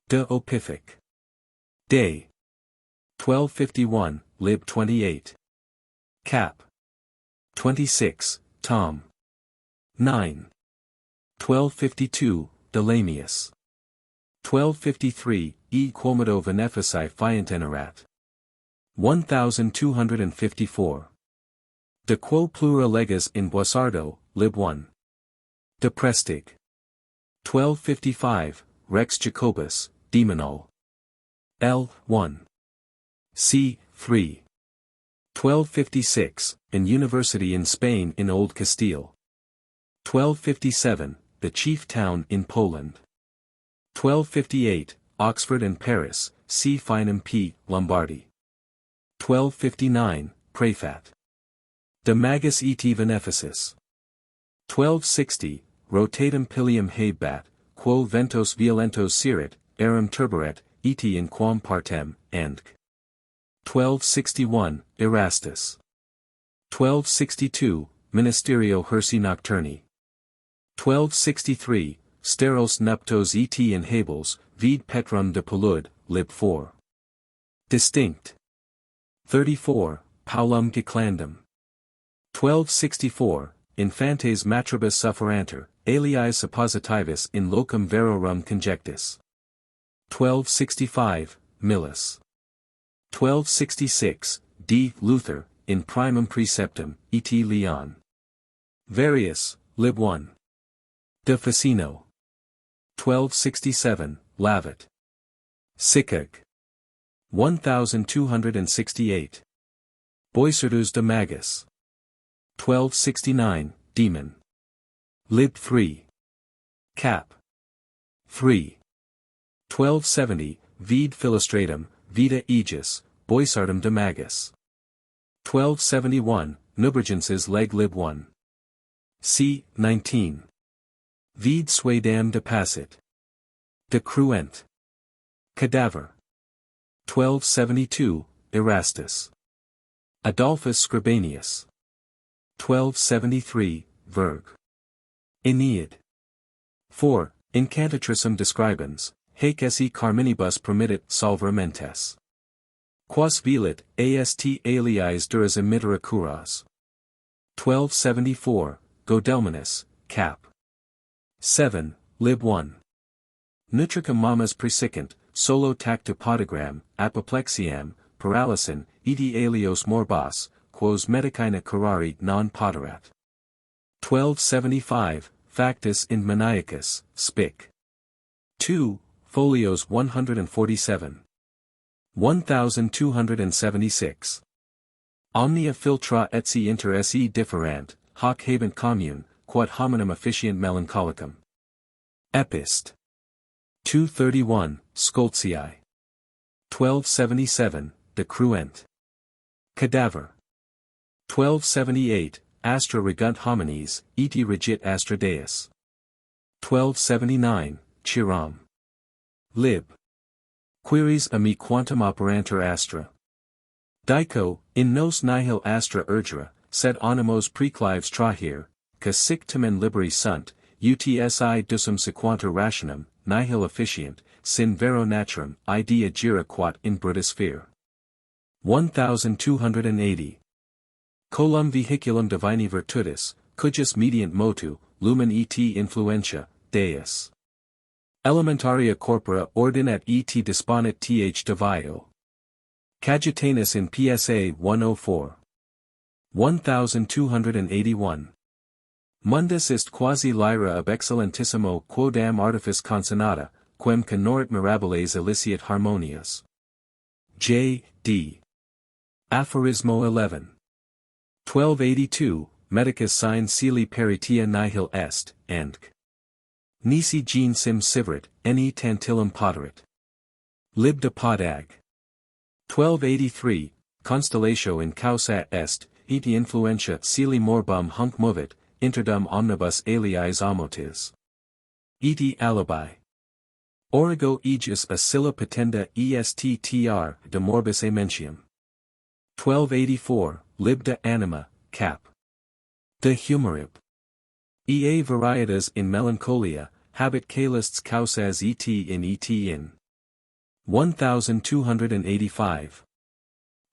De Opiphic. Day. 1251, lib 28. Cap. 26, Tom. 9. 1252, Delamius. 1253, E quomodo venefici fiantenerat. 1254. De quo plura legas in Boissardo, lib 1. De Prestig. 1255, Rex Jacobus, Demonol. L. 1. C. 3. 1256, An University in Spain in Old Castile. 1257, The chief town in Poland. 1258, Oxford and Paris, C. Finem P. Lombardy. 1259, Prefat. De Magus et Veneficis. 1260, Rotatum Pilium habebat, quo ventos violentos sirit, arum turberet, et in quam partem, and 1261, Erastus. 1262, Ministerio Hersi Nocturni. 1263, Steros nuptos et in Hables, vid Petrum de Palud, lib 4. Distinct. 34, Paulum Giclandum. 1264, Infantes matribus sufferantur, alii suppositivus in locum verorum conjectus. 1265, Millis. 1266, D. Luther, in primum preceptum, et Leon. Varius, lib 1. De Ficino. 1267, Lavet. Siccag. 1268. Boicertus de Magus. 1269, Demon. Lib 3. Cap. 3. 1270, Vide Philostratum, Vita Aegis, Boisartum de Magus. 1271, Nubergenses leg lib 1. C. 19. Vide Suedam de Passit. De Cruent. Cadaver. 1272, Erastus. Adolphus Scribanius. 1273, Verg. Aeneid. 4. Incantatricum describens, haec esse carminibus permittit solvere mentes. Quas velit, ast aliis duras emittera curas. 1274, Godelmanus, cap. 7, lib 1. Nutricum mamas presicant, solo tactu podogram, apoplexiam, paralysin, eti alios morbas, quos medicina curari non poterat. 1275, Factus in Maniacus, Spic. 2, folios 147. 1276. Omnia filtra etsi inter se differant, hoc habent commune, quod hominum officient melancholicum. Epist. 231, Scoltzii. 1277, De Cruent. Cadaver. 1278, Astra regunt homines, eti regit astra deus. 1279, Chiram. Lib. Quiris a me quantum operantur astra. Dico, in nos nihil astra urgera, sed animos preclives trahir, ca sic tamen liberi sunt, utsi dusum sequantur rationem, nihil officiant, sin vero naturam, idea gira quat in brutus sphere. 1280. Colum vehiculum divini virtutis, cujus mediant motu, lumen et influentia, Deus. Elementaria corpora ordinat et disponit th divio. Cajetanus in PSA 104. 1281. Mundus est quasi lyra ab excellentissimo quodam artifice consonata, quem canorit mirabiles eliciat harmonias. J. D. Aphorismo 11. 1282, Medicus sine celi peritia nihil est, and nisi gene sim sivrit, ne tantilum poterit. Lib de Podag. 1283, Constellatio in causa est, et influentia celi morbum hunc movit, interdum omnibus aliis amotis. Et alibi. Origo aegis a scylla patenda esttr de morbis amentium. 1284, Lib de Anima, cap. De Humorib. Ea varietas in melancholia, habet calists causas et in. 1285.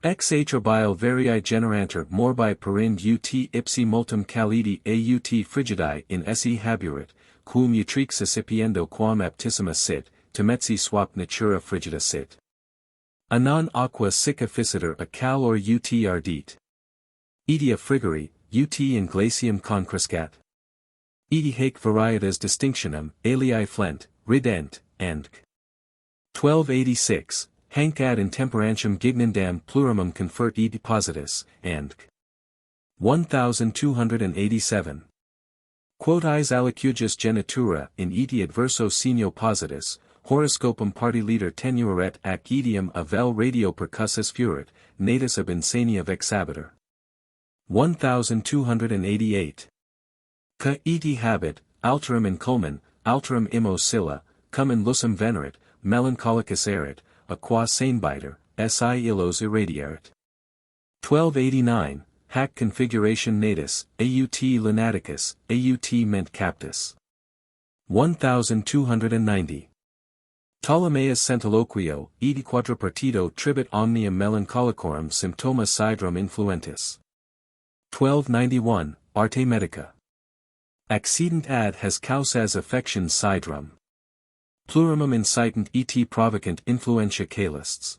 Ex atrobile varii generantur morbi perind ut ipsi multum calidi aut frigidi in esse haburit, quum utrique sicipiendo quam aptissima sit, temetsi swap natura frigida sit. Anon aqua sic efficiter a cal or ut ardit. Edia frigori, ut in glacium concrescat. Edi haec varietas distinctionem, alii flent, rident, and 1286, hanc ad intemperantium gignandam plurimum confert e depositus, and 1287. Quoties alicugus genitura in eti adverso signo positus, horoscopum party leader tenueret ac etium a vel radio percussus furit, natus ab insania vexabitur. 1288. Ca eti habet, alterum in culmen, alterum immo scylla, cum in lusum venerit, melancholicus erit, a qua sanebiter, si illos irradiarit. 1289, hac configuration natus, aut lunaticus, aut ment captus. 1290. Ptolemaeus Centiloquio, edi quadripartito tribut omnium melancholicorum symptoma sidrum influentis. 1291, Arte Medica. Accident ad has causas affections sidrum. Plurimum incitant et provocant influentia calists.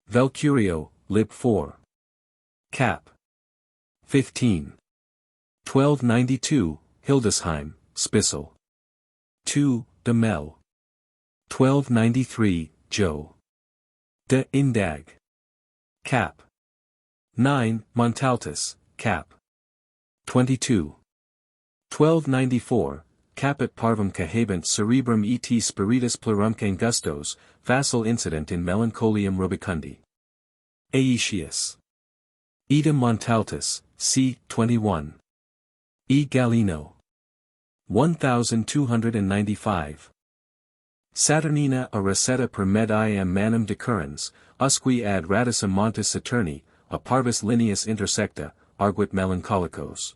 Vel curio, lib 4. Cap. 15. 1292, Hildesheim, Spissel. 2, de Mel. 1293, Jo. De Indag. Cap. 9, Montaltus, Cap. 22. 1294, Caput parvum cahabent cerebrum et spiritus plurumque gustos, facile incident in melancholiam rubicundi. Aetius. Idem Montaltus, c. 21. E. Gallino. 1295. Saturnina a recetta per med iam manum decurrens, usque ad radicem montis Saturni, a parvis lineus intersecta, arguit melancholicos.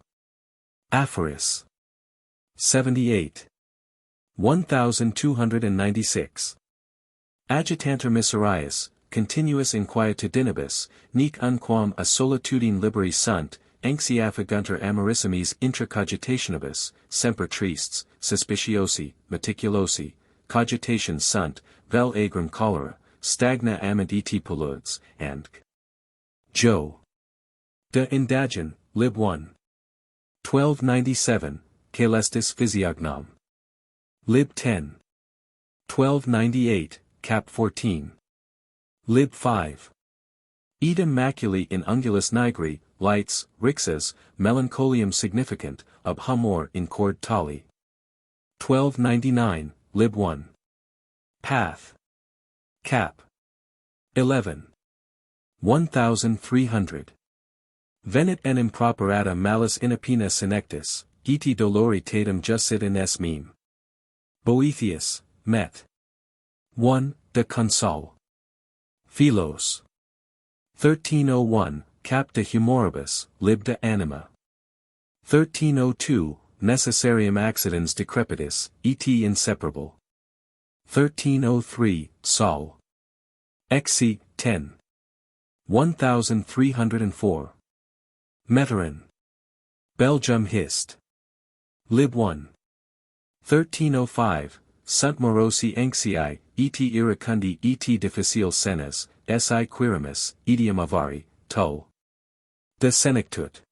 Aphoris. 78. 1296. Agitanter miserias, continuus inquietudinibus, nec unquam a solitudine liberi sunt, anxiafagunter amorissimis intracogitationibus, semper tristes, suspiciosi, meticulosi, cogitations sunt, vel agrum cholera, stagna amiditi polluds, and Jo. De Indagen, lib 1. 1297, Caelestis Physiognom. Lib 10. 1298, Cap 14. Lib 5. Idem maculi in ungulus nigri, lights, rixas, melancholium significant, ob humor in cord tali. 1299, Lib 1. Path. Cap. 11. 1300. Venit enim properata malis inopina senectus, eti dolori tatum jussit in es meme. Boethius, Met. 1, de Consol. Philos. 1301, Cap de Humoribus, Lib de Anima. 1302, Necessarium accidens decrepitis, et inseparable. 1303, Sol. Exi, 10. 1304. Meteran. Belgium Hist. Lib 1. 1305, Sunt morosi anxiae, et iracundi et difficile senes, si quirimus, idiom avari, tull. De Senectut.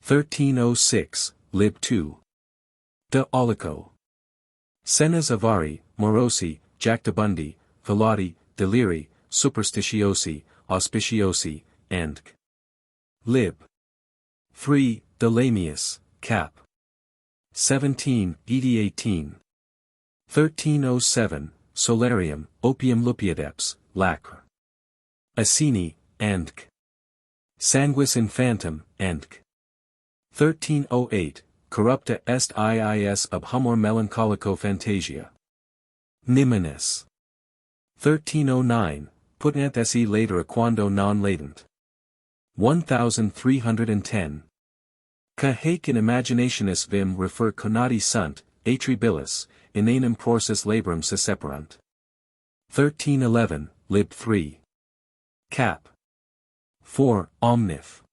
1306, Lib 2. De Olico. Senes avari, morosi, jactabundi, velati, deliri, superstitiosi, auspiciosi, and Lib 3, de Lamius, Cap. 17, ed 18. 1307, Solarium, Opium lupiadeps, Lacre. Asini, and Sanguis infantum, and 1308, Corrupta est iis ob humor melancholico fantasia. Niminis. 1309, Putnat se later quando non latent. 1310. Ca haec in imaginationis vim refer conati sunt, atribilis, inanum prorsus labrum seseperant. 1311, Lib 3. Cap. 4, Omnif.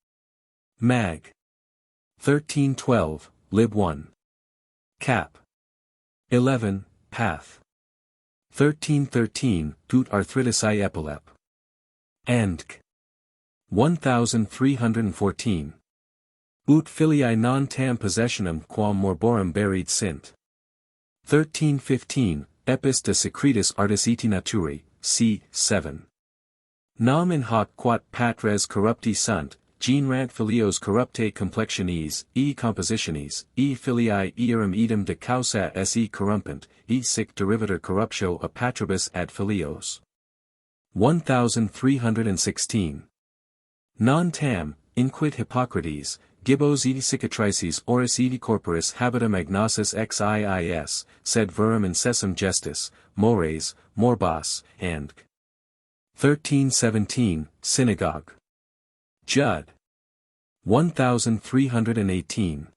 Mag. 1312, Lib 1. Cap. 11, Path. 1313, Ut arthritisae epilep. And 1314. Ut filiae non tam possessionum quam morborum buried sint. 1315, Epis de secretis artis eti naturi, c. 7. Nam in hoc quat patres corrupti sunt, generant filios corruptae complexiones, compositiones, filiae earum idem de causa se corrumpent, sic derivator corruptio a patribus ad filios. 1316. Non tam, inquit Hippocrates, gibbos edi cicatrices oris edi corporis habitum agnosis xiis, sed verum incessum gestis, mores, morbas, and 1317, Synagogue. Judd. 1318.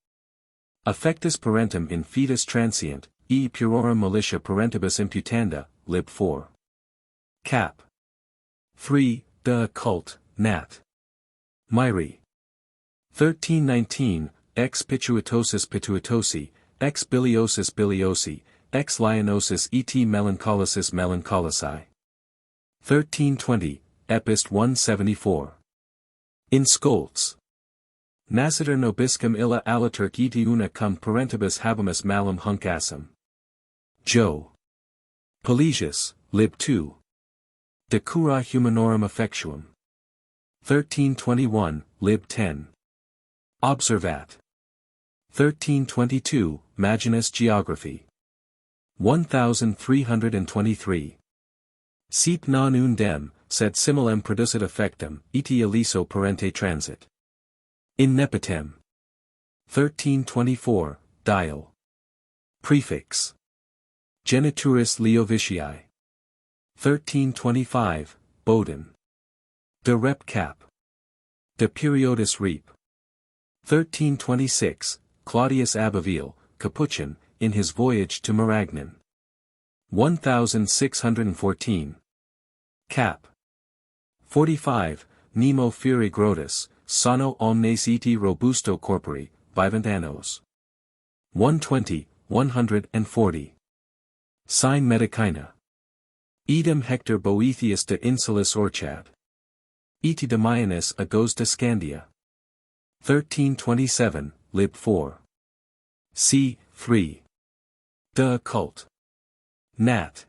Affectus parentum in fetus transient, purorum militia parentibus imputanda, Lib 4. Cap. 3, De Occult, Nat. Myri. 1319, ex pituitosis pituitosi, ex biliosis biliosi, ex lianosis et melancholicis melancholici. 1320, Epist 174. In Scolts. Nascitur nobiscum illa aliturc et una cum parentibus habemus malum huncassum. Jo. Pelagius, lib 2. De cura humanorum effectuum. 1321, lib 10. Observat. 1322, Maginus Geography. 1323. Sic non undem, sed similem producit effectum, eti eliso parente transit. In nepotem. 1324, Dial. Prefix. Genituris Leovicii. 1325, Boden. De rep cap. De periodis rep. 1326, Claudius Abbeville, Capuchin, in his voyage to Maragnan. 1614. Cap. 45, Nemo Furi Grotus, Sano omnes eti robusto corpori, vivant annos. 120, 140. Sine Medicina. Idem Hector Boethius de Insulis Orchad. Eti Damianus Agos de Scandia. 1327, lib 4. C. 3. De Occult. Nat.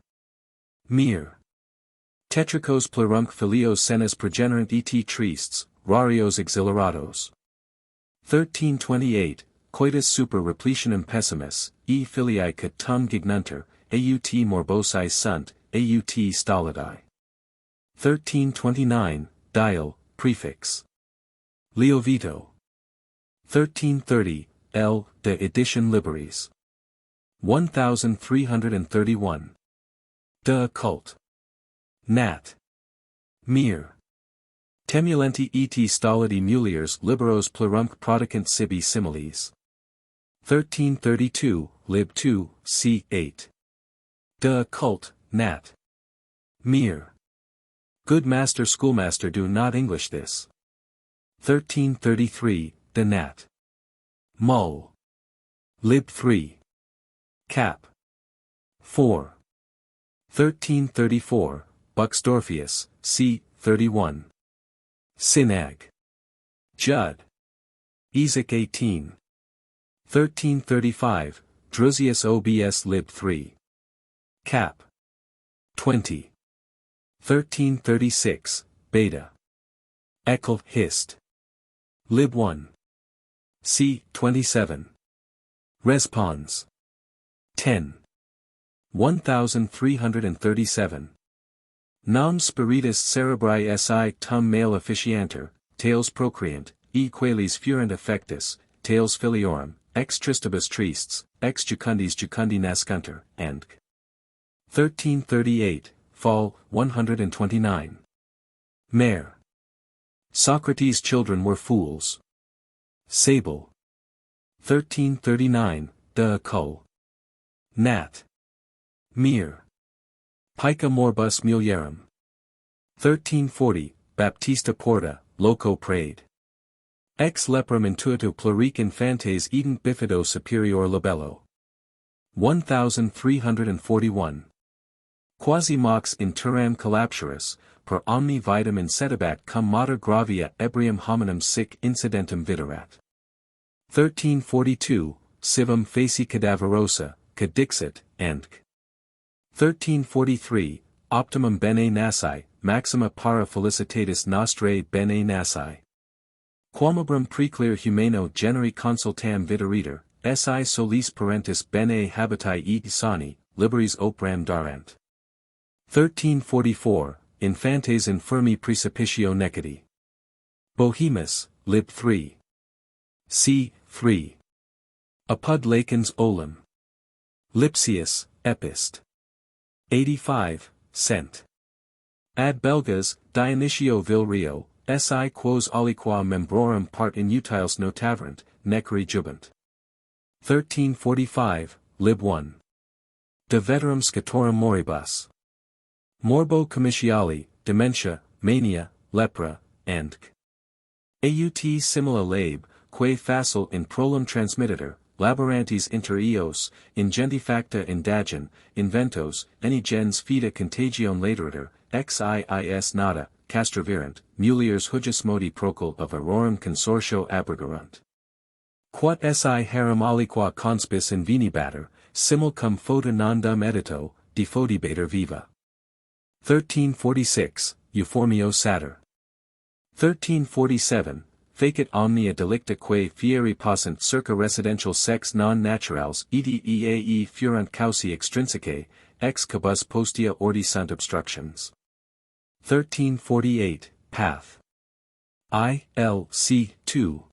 Mir. Tetricos plurumque filios senes progenerant et tristes, rarios exhilarados. 1328, Coitus super repletionem pessimus, e filii cut tum gignunter, aut morbosi sunt, aut stolidi. 1329, Dial, prefix. Leovito. 1330, L. de Edition Liberis. 1331. De Occult. Nat. Mir. Temulenti et stolidi muliers liberos plurumque prodicant sibi similes. 1332, lib 2, c. 8. De Occult, Nat. Mir. Good master schoolmaster do not English this. 1333, De Nat. Mull. Lib 3. Cap. 4. 1334, Buxdorfius, c. 31. Synag. Judd. Ezek 18. 1335, Drusius obs lib 3. Cap. 20. 1336, Beta. Eckel Hist. Lib 1. c. 27. Respons. 10. 1337. Nam spiritus cerebri si tum male officianter, tales procreant, e qualis furent effectus, tales filiorum, ex tristibus tristes, ex jucundis jucundi nascunter, and 1338, Fall, 129. Mare. Socrates' children were fools. Sable. 1339, De Occult. Nat. Mir. Pica morbus mulierum. 1340, Baptista Porta, loco prade. Ex leprum intuito pluric infantes edent bifido superior labello. 1341. Quasi mox in turam collapsurus, per omni vitam incedibat cum mater gravia ebrium hominum sic incidentum viderat. 1342, Civum facie cadaverosa, cadixit, and 1343, Optimum bene nasi, maxima para felicitatis nostrae bene nasi. Quamabrum preclear humano generi consultam videretur, si solis parentis bene habitae et sani, liberis opram darant. 1344, Infantes infirmi praecipitatio necidi. Bohemus, lib 3. c. 3. Apud lacans olim. Lipsius, Epist. 85, Cent. Ad belgas, Dionysio Vilrio, si quos aliqua membrorum part inutiles notaverant, necri jubant. 1345, lib 1. De veterum scatorum moribus. Morbo comitiali, dementia, mania, lepra, and aut simila lab, quae facile in prolum transmittitur, labyrinthis inter eos, ingenti facta indagin, inventos, any gens fida contagion lateritur, xiis nata, castravirant, muliers hujus modi procul of aurorum consortio abrogarunt. Quod si harum aliqua conspis invenibatur, simul cum foeda non dum edito, defodibator viva. 1346, Euphormio Satyr. 1347, Facit omnia delicta quae fieri possent circa residential sex non naturals eae furant causi extrinsicae, ex cabus postea ordi sunt obstructions. 1348, Path. I. L. C. 2.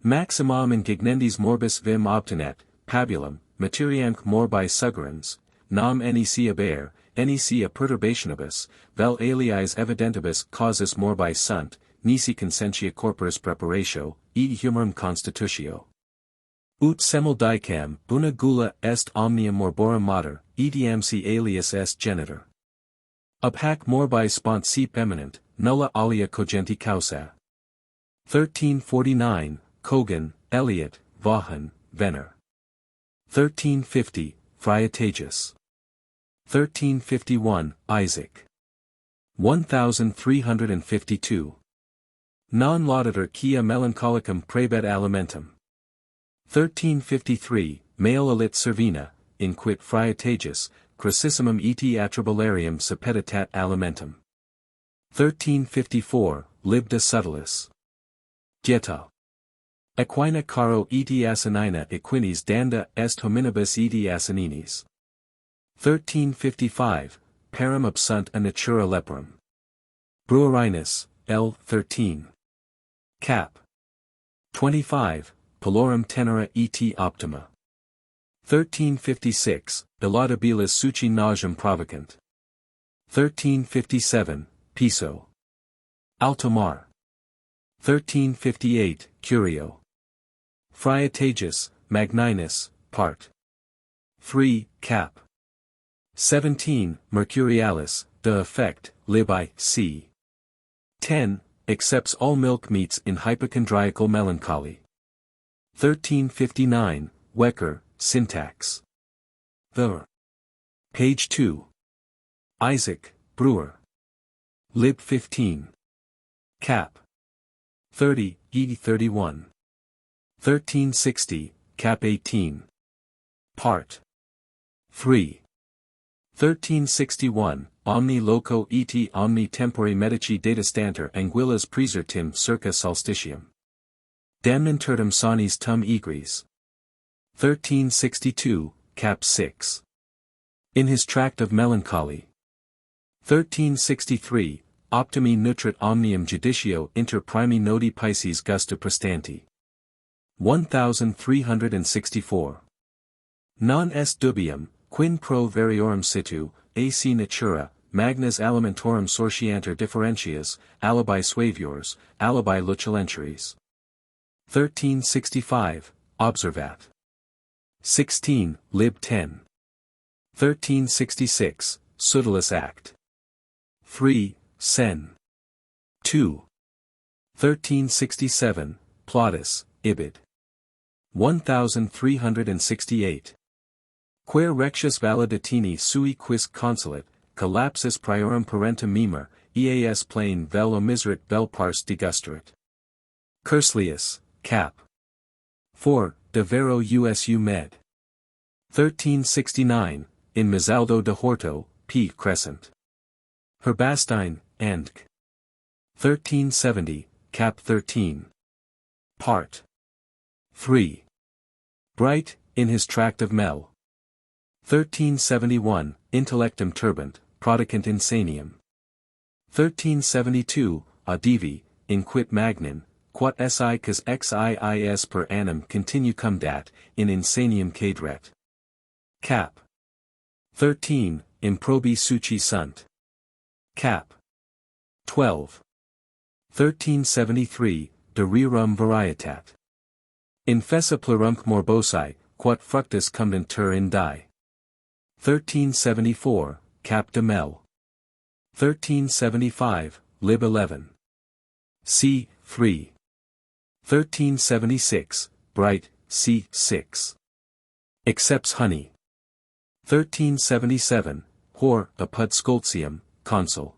Maximam ingignendis morbis vim obtinet, pabulum, materiamque morbi suggerens, nam nec abere, nec a perturbationibus, vel aliis evidentibus causis morbi sunt, nisi consentia corporis preparatio, et humorum constitutio. Ut semel dicam, una gula est omnia morborum mater, etiam si alias est genitor. Ab hac morbi spont si eminent, nulla alia cogenti causa. 1349, Cogan, Eliot, Vaughan, Venner. 1350, Phreatagus. 1351, Isaac. 1352. Non laudator quia melancholicum praebet alimentum. 1353, Male alit Servina, in quid Phreatagus, crucissimum eti atribolarium sepeditat alimentum. 1354, Lib de subtilis. Dieta. Equina caro eti asinina equinis danda est hominibus eti asininis. 1355, Parum absunt a natura leperum. Bruerinus, L. 13. Cap. 25, Palorum tenera et optima. 1356, Illaudibilis suci nausem provocant. 1357, Piso. Altomar. 1358, Curio. Phreatagus, Magninus, Part. 3, Cap. 17, Mercurialis, de effect, Libi, c. 10, accepts all milk meats in hypochondriacal melancholy. 1359, Wecker, Syntax. The. Page 2. Isaac, Brewer. Lib 15. Cap. 30, E 31. 1360, Cap 18. Part. 3. 1361, Omni loco et omni tempore medici datastanter anguillas praesertim circa solstitium. Damnantertum sanis tum egris. 1362, Cap 6. In his Tract of Melancholy. 1363, Optimi nutrit omnium judicio inter primi nodi Pisces gusta prastanti. 1364. Non est dubium, quin pro variorum situ, ac natura, magnas alimentorum sortianter differentias, alibi suaviors, alibi lucilentries. 1365, Observat. 16, Lib 10. 1366, Subtilis Act. 3, Sen. 2. 1367, Plautus, Ibid. 1368. Quae rectius validatini sui quis consulat, collapsus priorum parentum mimer, eas plain vel omiserit vel pars degusterit. Curslius, Cap. 4, de vero usu med. 1369, in Mizaldo de Horto, P. Crescent. Herbastine, Andc. 1370, Cap 13. Part. 3. Bright, in his Tract of Mel. 1371, Intellectum turbant, prodicant insanium. 1372, Audivi, in quid magnin, quod si cas xiis per annum continue cum dat, in insanium cadret. Cap. 13, Improbi suci sunt. Cap. 12. 1373, De rerum varietat. Infessa plurumque morbosae, quod fructus cumdentur in die. 1374, Cap de Mel. 1375, Lib 11. C. 3. 1376, bright, c. 6. Accepts honey. 1377, hor, apud scoltium, consul.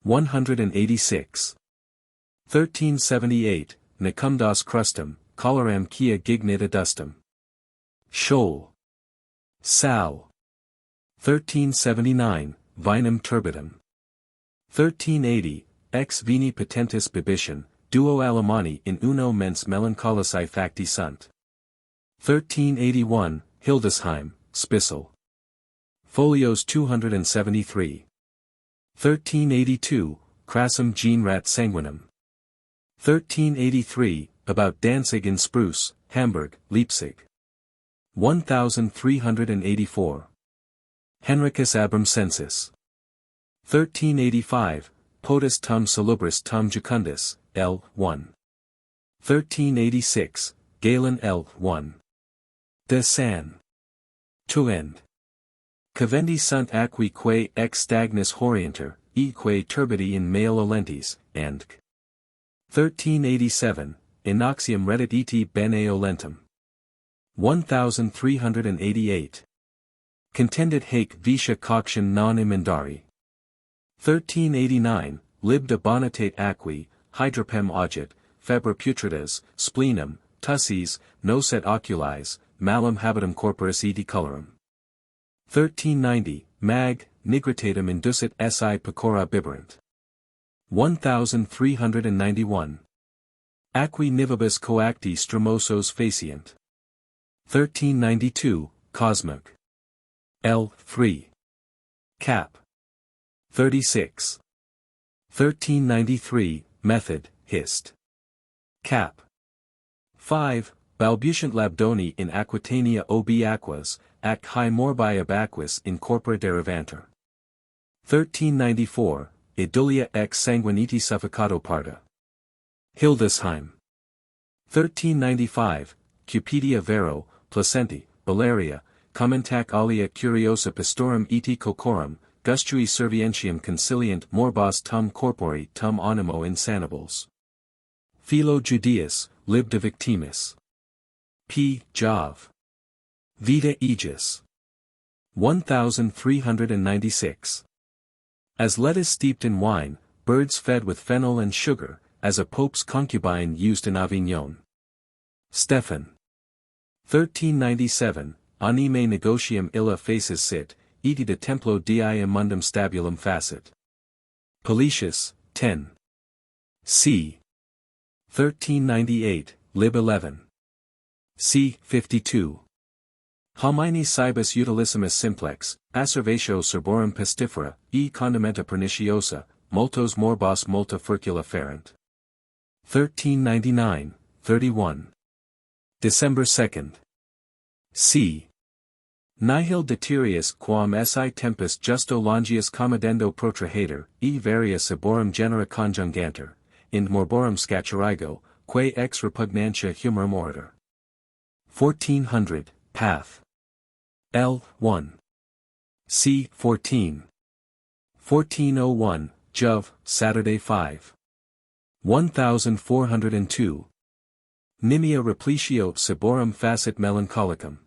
186. 1378, necumdas crustum, coloram quia gignit adustum. Shoal. Sal. 1379, vinum turbidum. 1380, ex vini potentis bibition, duo Alemanni in uno mens melancholici facti sunt. 1381, Hildesheim, Spissel. Folios 273. 1382, crassum genrat sanguinum. 1383, about Danzig in Spruce, Hamburg, Leipzig. 1384. Henricus Abramsensis. 1385, Potus tum salubris tum jucundus, L. 1. 1386, Galen L. 1. De San. To end. Cavendi sunt aqui quae ex stagnis horienter, eque turbidi in male olentis, and 1387, Inoxium reddit eti bene olentum. 1388. Contendit haec vitia coction non emendari. 1389, lib de bonitate aqui, hydropem augit, febra putridas, spleenum, tussis, nos et oculis, malum habitum corporis eti colorum. 1390, mag, nigritatum inducit si pecora biberant. 1391. Aqui nivibus coacti stremosos facient. 1392, Cosmic. L. 3. Cap. 36. 1393, Method, Hist. Cap. 5. Balbucient labdoni in Aquitania ob aquas, ac hi morbi ab aquis in corpora derivanter. 1394, Idulia ex sanguiniti suffocato parda. Hildesheim. 1395, Cupidia vero, placenti, Valeria, commentac alia curiosa pistorum eti cocorum, gustui servientium conciliant morbos tum corpori tum animo insanables. Philo Judaeus, lib de victimis. P. Jov. Vita Aegis. 1396. As lettuce steeped in wine, birds fed with fennel and sugar, as a pope's concubine used in Avignon. Stephan. 1397, Anime negotium illa faces sit, eti de templo dii immundum stabulum facit. Peletius, 10. C. 1398, lib 11. C. 52. Homini cibus utilissimus simplex, asservatio serborum pestifera, e condimenta perniciosa, multos morbos multa furcula ferent. 1399, 31. December 2nd. C. Nihil deterius quam si tempus justo longius commodendo protrahater, e varia saborum genera conjunganter, ind morborum scaturigo, quae ex repugnantia humorum orator. 1400, Path. L. 1. C. 14. 1401, Jove, Saturday 5. 1402. Nimia repletio saborum facit melancholicum.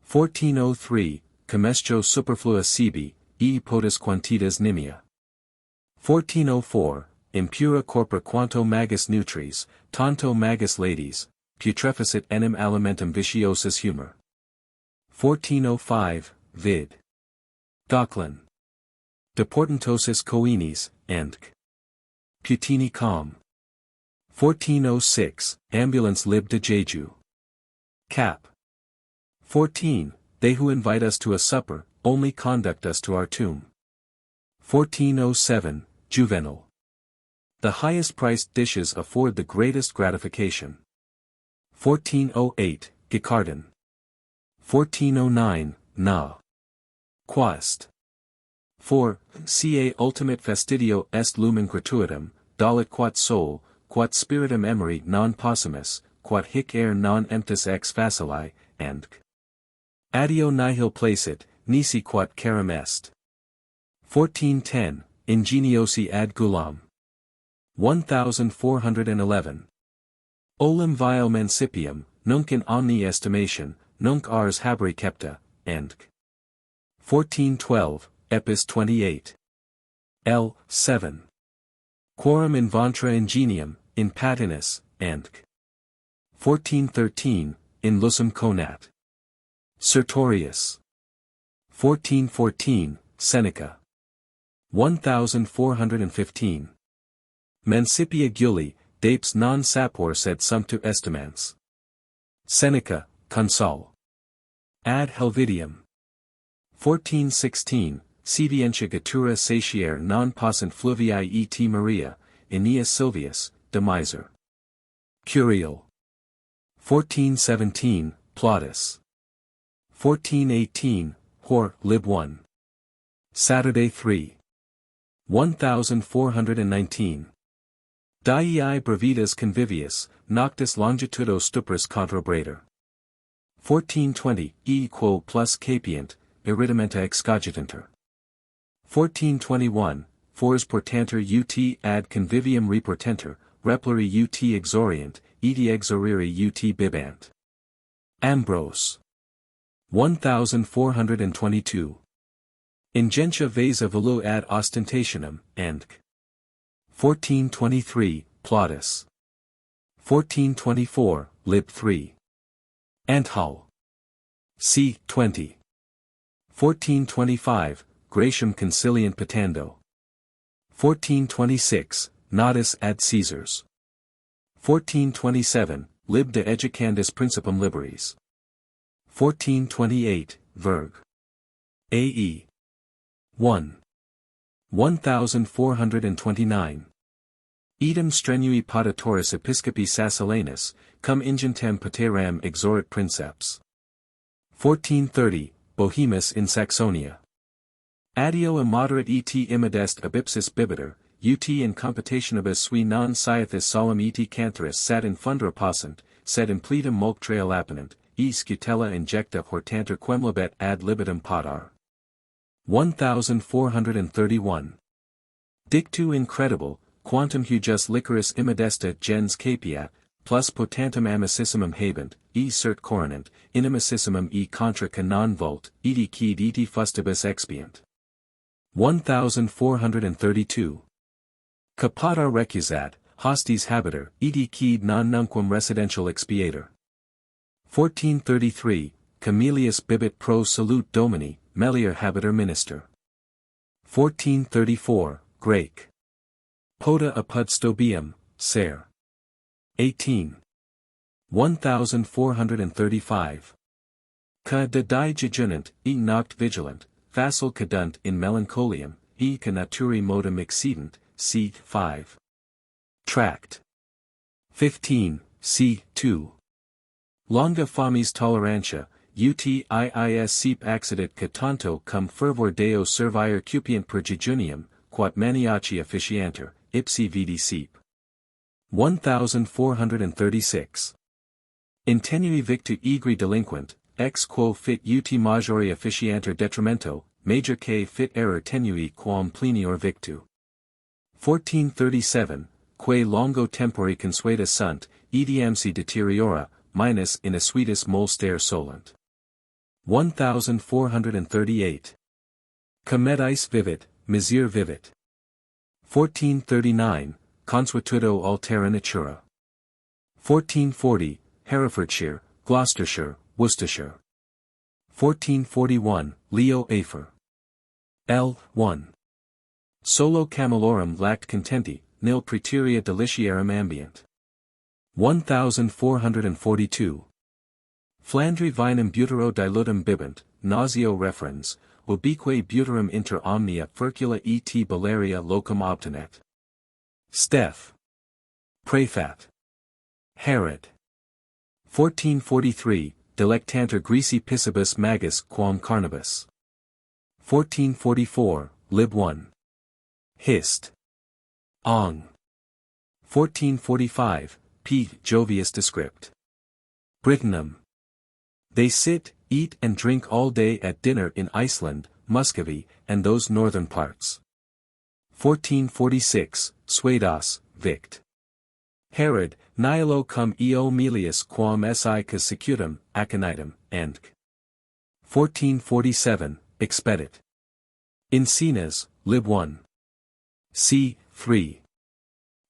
1403, Comestio superflua sibi, e potus quantitas nimia. 1404, Impura corpora quanto magis nutris, tanto magis ladies, putreficit enim alimentum viciosus humor. 1405, vid. Gauquelin. Deportantosis coenis, and Putini com. 1406, Ambulance lib de Jeju. Cap. 14, They who invite us to a supper, only conduct us to our tomb. 1407, Juvenal. The highest priced dishes afford the greatest gratification. 1408, Gicardin. 1409, Na. Quast. 4. Ca ultimate fastidio est lumen gratuitum, dolit quat sol, quat spiritum emery non possumus, quat hic aer non emptus ex facili, and addio nihil placit, nisi quat carum est. 1410, Ingeniosi ad gulam. 1411. Olim vile mancipium, nunc in omni estimation, nunc ars haberi cepta, Endc. 1412, Epis 28. L. 7. Quorum in ventre ingenium, in patinis, Endc. 1413, in lusum conat. Sertorius. 1414, Seneca. 1415. Mancipia Gulli, dapes non sapor sed sumptu estimans. Seneca, Consul. Ad Helvidium. 1416, Sedientia Gatura satiare non possent fluvii et Maria, Aeneas Silvius, de Miser. Curial. 1417, Plautus. 1418, Hor, Lib 1. Saturday 3. 1419. Diei brevitas convivius, noctis longitudo stupris controbrator. 1420, E quo plus capient, iridimenta excogitanter. 1421, Fors portanter ut ad convivium reportenter, repluri ut exorient, edi exoriri ut bibant. Ambrose. 1422. Ingentia vasa velu ad ostentationem, Endc. 1423, Plautus. 1424, Lib 3. Anthal. C. 20. 1425, Gratium conciliant petando. 1426, Nodus ad Caesars. 1427, Lib de educandis principum liberis. 1428, Virg. A.E. 1. 1429. Idem strenui potatoris episcopi Sassalenus, cum ingentem pateram exorit princeps. 1430, Bohemus in Saxonia. Addio immoderat et immodest abipsis bibiter, ut in computationibus sui non sciathis solum et cantharis sat in fundra possent, sed impletum mulctrea lapinant, e scutella injecta hortanter quemlibet ad libitum potar. 1431. Dictu incredible, quantum hujus liquoris immodesta gens capiat, plus potentum amicissimum habent, e cert coronant, inimicissimum e contra canon vult, edi quid eti fustibus expient. 1432. Capata recusat, hostis habiter, edi quid non nunquam residential expiator. 1433, Camillus bibit pro salute domini, melior habiter minister. 1434, Grake. Poda apud stobium, ser. 18. 1435. Ca de die jejunant, e noct vigilant, facile cadunt in melancholiam, e ca naturi modum exceedent, c. 5. Tract. 15, c. 2. Longa fames tolerantia, utiis sep accidit ca tanto cum fervor deo servire cupiant per jejunium, quat maniaci officianter, ipsi vidi sep. 1436. Intenui victu egri delinquent, ex quo fit ut majori officianter detrimento, major K fit error tenui quam plenior victu. 1437, quae longo tempori consueta sunt, idiamsi deteriora, minus in asuitus molster solent. 1438. Comedis vivit, misere vivit. 1439, Consuetudo altera natura. 1440, Herefordshire, Gloucestershire, Worcestershire. 1441, Leo Afer. L. 1. Solo camelorum lact contenti, nil praeterea deliciarum ambient. 1442. Flandri vinum butero dilutum bibent, nauseo referens, ubique buterum inter omnia furcula et baleria locum obtinet. Steph. Prefat. Herod. 1443, Delectanter grisi pissibus magus quam carnibus. 1444, Lib 1. Hist. Ong. 1445, P. Jovius Descript. Britannum. They sit, eat and drink all day at dinner in Iceland, Muscovy, and those northern parts. 1446, Suedas, Vict. Herod, nihilo cum eo melius quam si consecutum, aconitum, and 1447, expedit. In Cenas, lib 1. c. 3.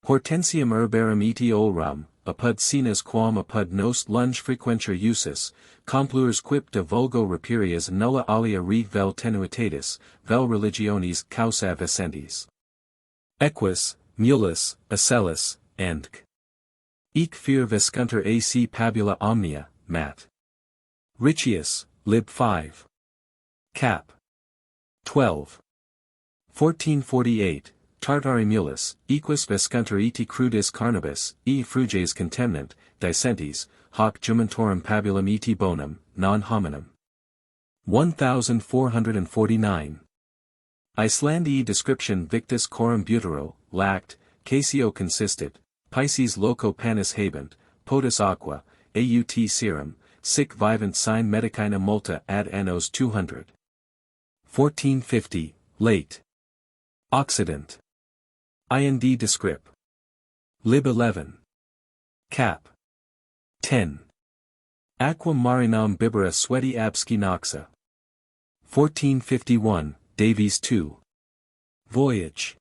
Hortensium herbarum eti olram, apud Cenas quam apud nos lunge frequentia usus, complures quip de vulgo reperias nulla alia re vel tenuitatis, vel religionis causa vescentis. Equus, mulus, acellus, and ec fear viscunter ac pabula omnia, mat. Riccius, lib 5. Cap. 12. 1448, Tartari mulus, equus vescunter eti crudis carnibus, e fruges contemnant, discentis, hoc jumentorum pabulum eti bonum, non hominum. 1449. Icelandii description victus coram butero, lact, caseo consistit, Pisces loco panis habent, potus aqua, aut serum, sic vivant sine medicina multa ad annos 200. 1450, late. Occident. Ind descrip. Lib 11. Cap. 10. Aquam marinam bibera sweati absci noxa. 1451, Davies 2. Voyage.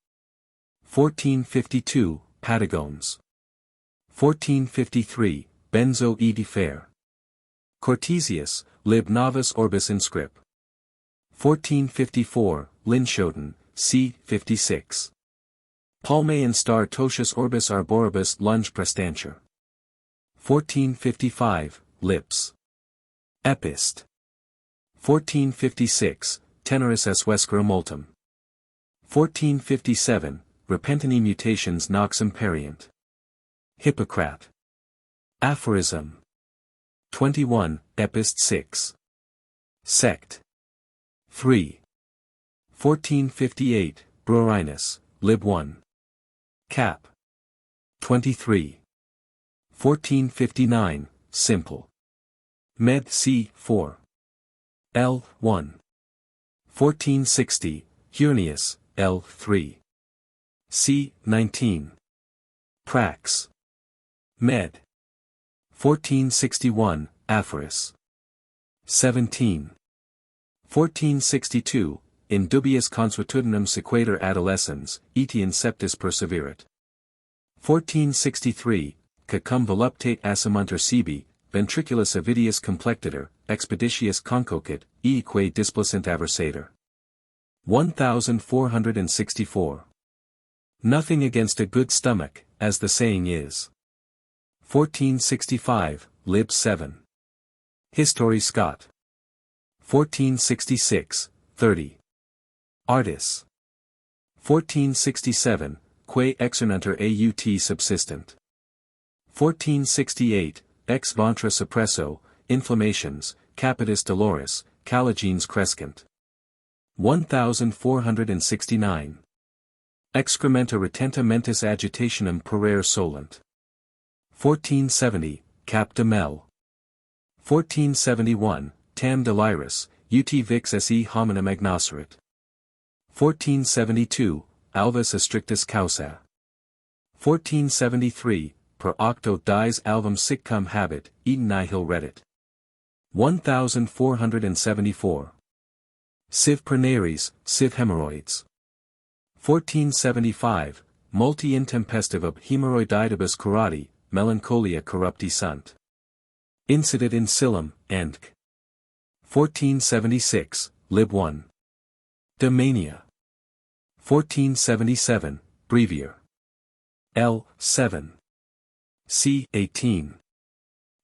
1452, Patagones. 1453, Benzo e de Fer. Cortesius, lib novus orbis inscrip. 1454, Linschoten, c. 56. Palmae and star totius orbis arboribus lunge prestantia. 1455, Lips. Epist. 1456, Teneris es vescera multum. 1457, Repentini mutations noxum perient. Hippocrat. Aphorism. 21, Epist 6. Sect. 3. 1458, Bruerinus, lib 1. Cap. 23. 1459, Simple. Med. c. 4. L. 1. 1460, Hurnius, L. 3. c. 19. Prax. Med. 1461, Aphoris. 17. 1462, In dubius consuetudinem sequator adolescens, etiam septis perseverat. 1463, Cacum voluptate assumunter sibi, ventriculus avidius complectator, expeditius concocit, eque displacent aversator. 1464. Nothing against a good stomach, as the saying is. 1465, lib 7. History Scott. 1466, 30. Artis. 1467, Quae exernunter aut subsistent. 1468, ex ventre suppresso, inflammations, capitis doloris, caligenes crescent. 1469. Excrementa retenta mentis agitationem perere solent. 1470, Cap de Mel. 1471, Tam deliris, ut vix se hominum agnocerit. 1472, Alvus astrictus causa. 1473, per octo dies alvum siccum habet, eaten nihil reddit. 1474. Siv pernaries, siv hemorrhoids. 1475, multi intempestiva hemorrhoidibus curati, melancholia corrupti sunt. Incidit in Silum, and 1476, lib 1. De Mania. 1477, Brevier. L. 7. C. 18.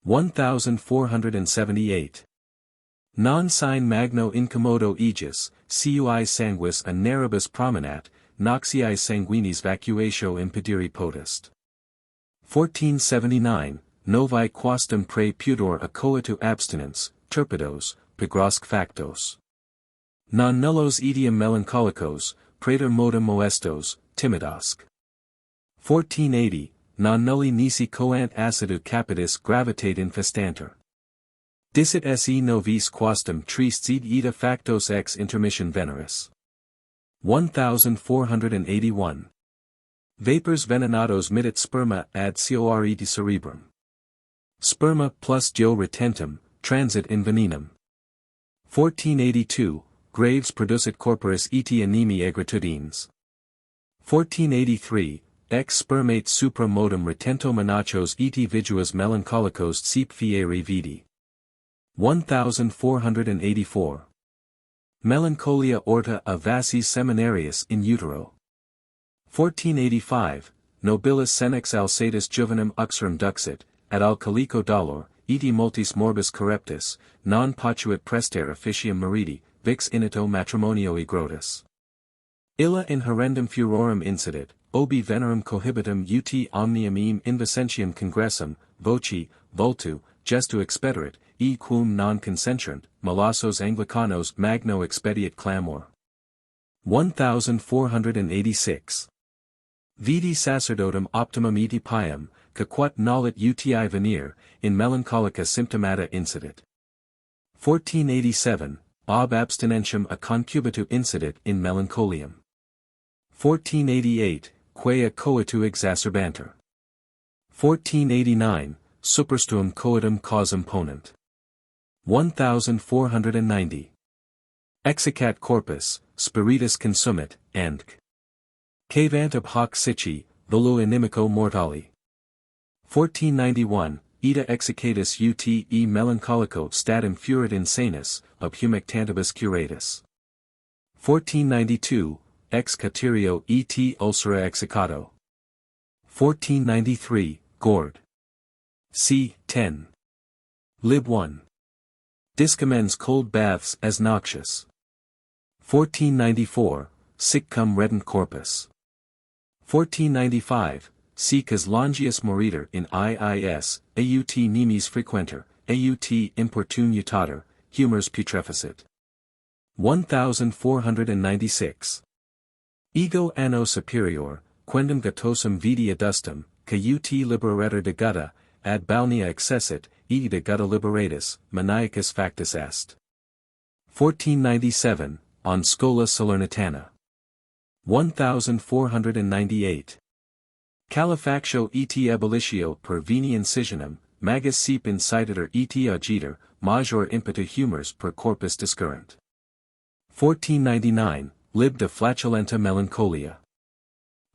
1478. Non sine magno incommodo aegis, cui sanguis a naribus promenat, noxiae sanguinis vacuatio impediri potest. 1479, Novae quastum prae pudor a coitu abstinens, turpidos, pigrosque factos. Non nullos etiam melancholicos, praeter modum moestos, timidosque. 1480, non nulli nisi coant acidu capitis gravitate infestanter. Dicit se novis quastum tristes id ita factos ex intermission veneris. 1481. Vapors venenados midit sperma ad core de cerebrum. Sperma plus dio retentum, transit in venenum. 1482, Graves producit corporis et anemi egratudines. 1483, ex spermate supra modum retento monachos et viduas melancholicos sep fieri vidi. 1484. Melancholia orta a vassis seminarius in utero. 1485, nobilis senex alsatis juvenum uxorum duxit, ad alcalico dolor, eti multis morbis correptus, non potuit prester officium meriti, vix inito matrimonio grotus. Illa in horrendum furorum incidit, obi venerum cohibitum ut omnium eam invicentium congressum, voci, vultu, gestu expederit, e quum non consentrant, molossos Anglicanos magno expediat clamor. 1486. Vidi sacerdotum optimum eti pium, quat nollit uti venir, in melancholica symptomata incidit. 1487, ob abstinentium a concubitu incidit in melancholium. 1488, quae a coitu exacerbanter. 1489, superstuum coitum causam ponent. 1490. Exicat corpus, spiritus consumit, and cavant ab hoc sici, volo inimico mortali. 1491, ita exicatus ut e melancholico statum furit insanus, ob humectantibus curatus. 1492, ex caterio et ulcera exicato. 1493, Gord. c. 10. Lib 1. Discommends cold baths as noxious. 1494, sic cum redent corpus. 1495, Sicas longius moriter in iis, aut nemes frequenter, aut importune mutator, humors putreficit. 1496. Ego anno superior, quendam gatosum vidi adustum, caut liberator de gutta, ad balnea accessit, e de gutta liberatus, maniacus factus est. 1497, on Schola Salernitana. 1498. Calefactio et abolitio per veni incisionum, magus sep incitator et agiter, major impetu humors per corpus discurrent. 1499, lib de flatulenta melancholia.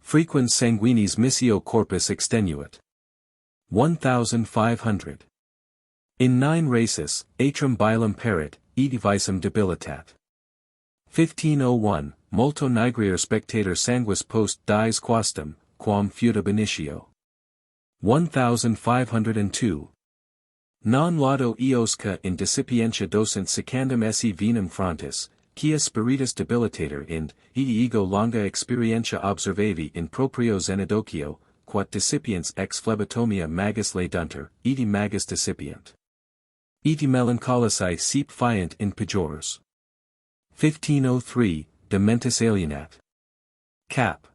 Frequens sanguinis missio corpus extenuat. 1500. In 9 races, atrum bilum perit, et visum debilitat. 1501, multo nigrior spectator sanguis post dies quastum, quam feuda initio. 1502. Non laudo eosca in decipientia docent secandum esse venum frontis, quia spiritus debilitator id, ego longa experientia observavi in proprio Xenodocio, quat decipiens ex phlebotomia magus ladunter, eti magus decipient. Eti melancholici sep fiant in pejors. 1503, de mentis alienat. Cap.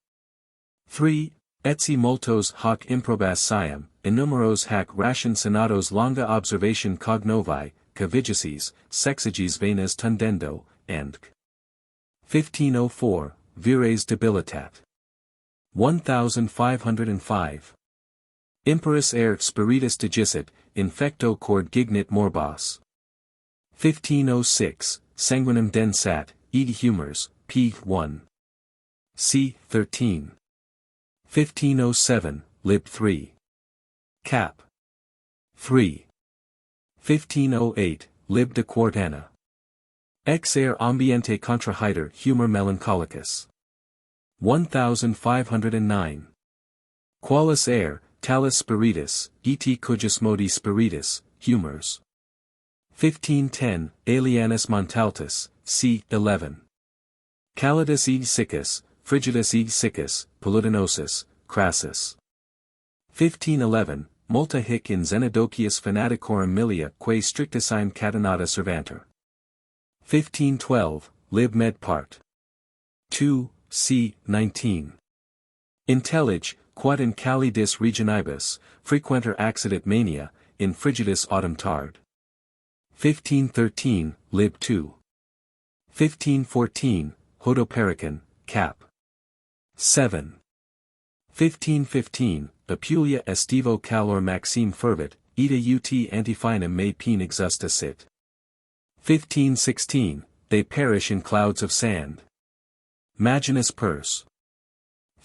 3. Etsi multos hoc improbas siam, enumeros hac ration senatos longa observation cognovi, cavigices, sexages venas tundendo, and 1504, vires debilitat. 1505. Imperis ere spiritus digicit, infecto cord gignit morbos. 1506, sanguinem densat, et humors, p. 1. c. 13. 1507, lib 3. Cap. 3. 1508, lib de quartana. Ex aer ambiente contrahider humor melancholicus. 1509. Qualis aer, talis spiritus, et cujus modi spiritus, humors. 1510, Aelianus Montaltus, c. 11. Calidus id siccus, frigidus id siccus, polutinosus, crassus. 1511, multa hic in Xenodocius fanaticorum milia quae strictisime catenata servanter. 1512, lib med part. 2, c. 19. Intellig, quod in calidis regionibus, frequenter accidit mania, in frigidus autumn tard. 1513, lib 2. 1514, Hodoperican, cap. 7. 1515, Apulia estivo calor maxime fervit, ita ut antifinem me pene exusta sit. 1516, they perish in clouds of sand. Maginus purse.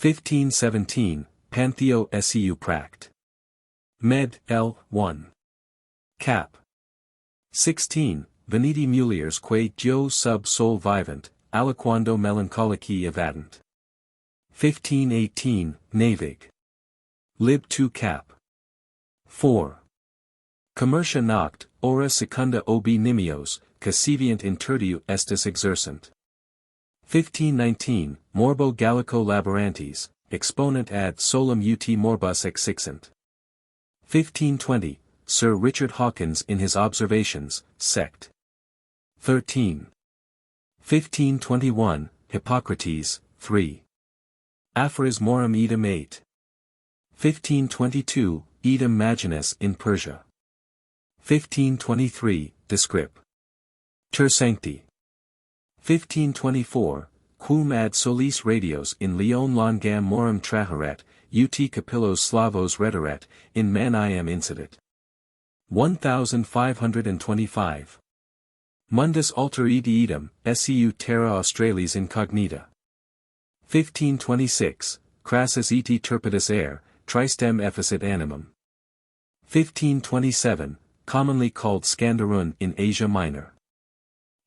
1517, Pantheo seu pract. Med. L. 1. Cap. 16, Veniti muliers quae geo sub sol vivant, aliquando melancholici evadant. 1518, Navig. Lib 2 Cap. 4. Commercia noct, ora secunda obi nimios, cassiviant in tertiu estis exercent. 1519, Morbo Gallico labyrantes, exponent ad solum ut morbus exixent. 1520, Sir Richard Hawkins in his Observations, sect. 13. 1521, Hippocrates, 3. Aphorismorum idem 8. 1522, Idem Maginus in Persia. 1523, Descrip. Ter Sancti. 1524, Quum ad solis radios in Leon longam morum traharet, ut capillos slavos rederet, in maniam incidit. 1525. Mundus alter idem, seu terra australis incognita. 1526, Crassus et turpidus air, tristem efficit animum. 1527, commonly called Scandarun in Asia Minor.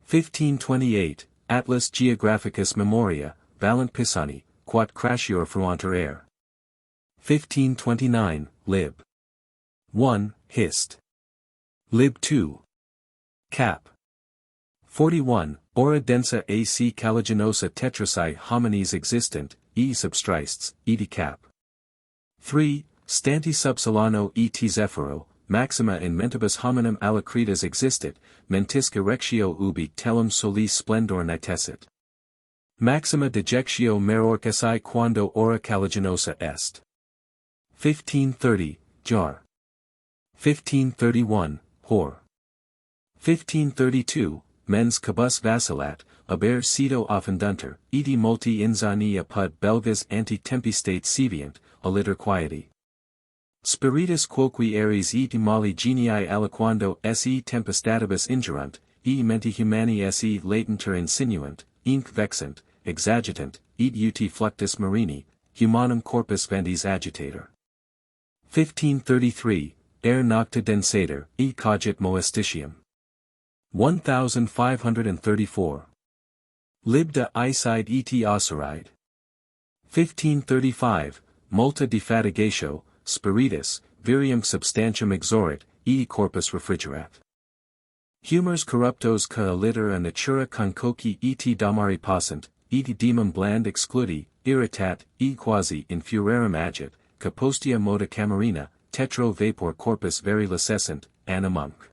1528, Atlas Geographicus Memoria, Valant Pisani, quat crashior fruanter air. 1529, Lib. 1, Hist. Lib 2. Cap. 41, Ora densa ac calaginosa tetraci homines existent, e substrists, edi cap. 3, Stanti sub solano et zephiro, maxima in mentibus hominum alacritas existit, mentis erectio ubi telum solis splendor nitessit. Maxima dejectio merorcaci quando ora calaginosa est. 1530, Jar. 1531, Hor. 1532, Mens cabus vacillat, aber cedo offendunter, edi multi inzani apud belvis ante tempistate seviant, aliter quieti. Spiritus quoque aries et mali genii aliquando se tempestatibus ingerunt, e menti humani se latenter insinuant, inc vexant, exagitant, et ut fluctus marini, humanum corpus vendis agitator. 1533, Er nocta densator, e cogit moestitium. 1534. Libda Iside et Osiride. 1535, Multa defatigatio, Spiritus, virium substantium exorit, e corpus refrigerat. Humors corruptos ca aliter a natura concoci et damari passant, et demum bland excludi, irritat, e quasi in furorem agit, capostia moda camerina, tetro vapor corpus veri licescent, Anna Monk.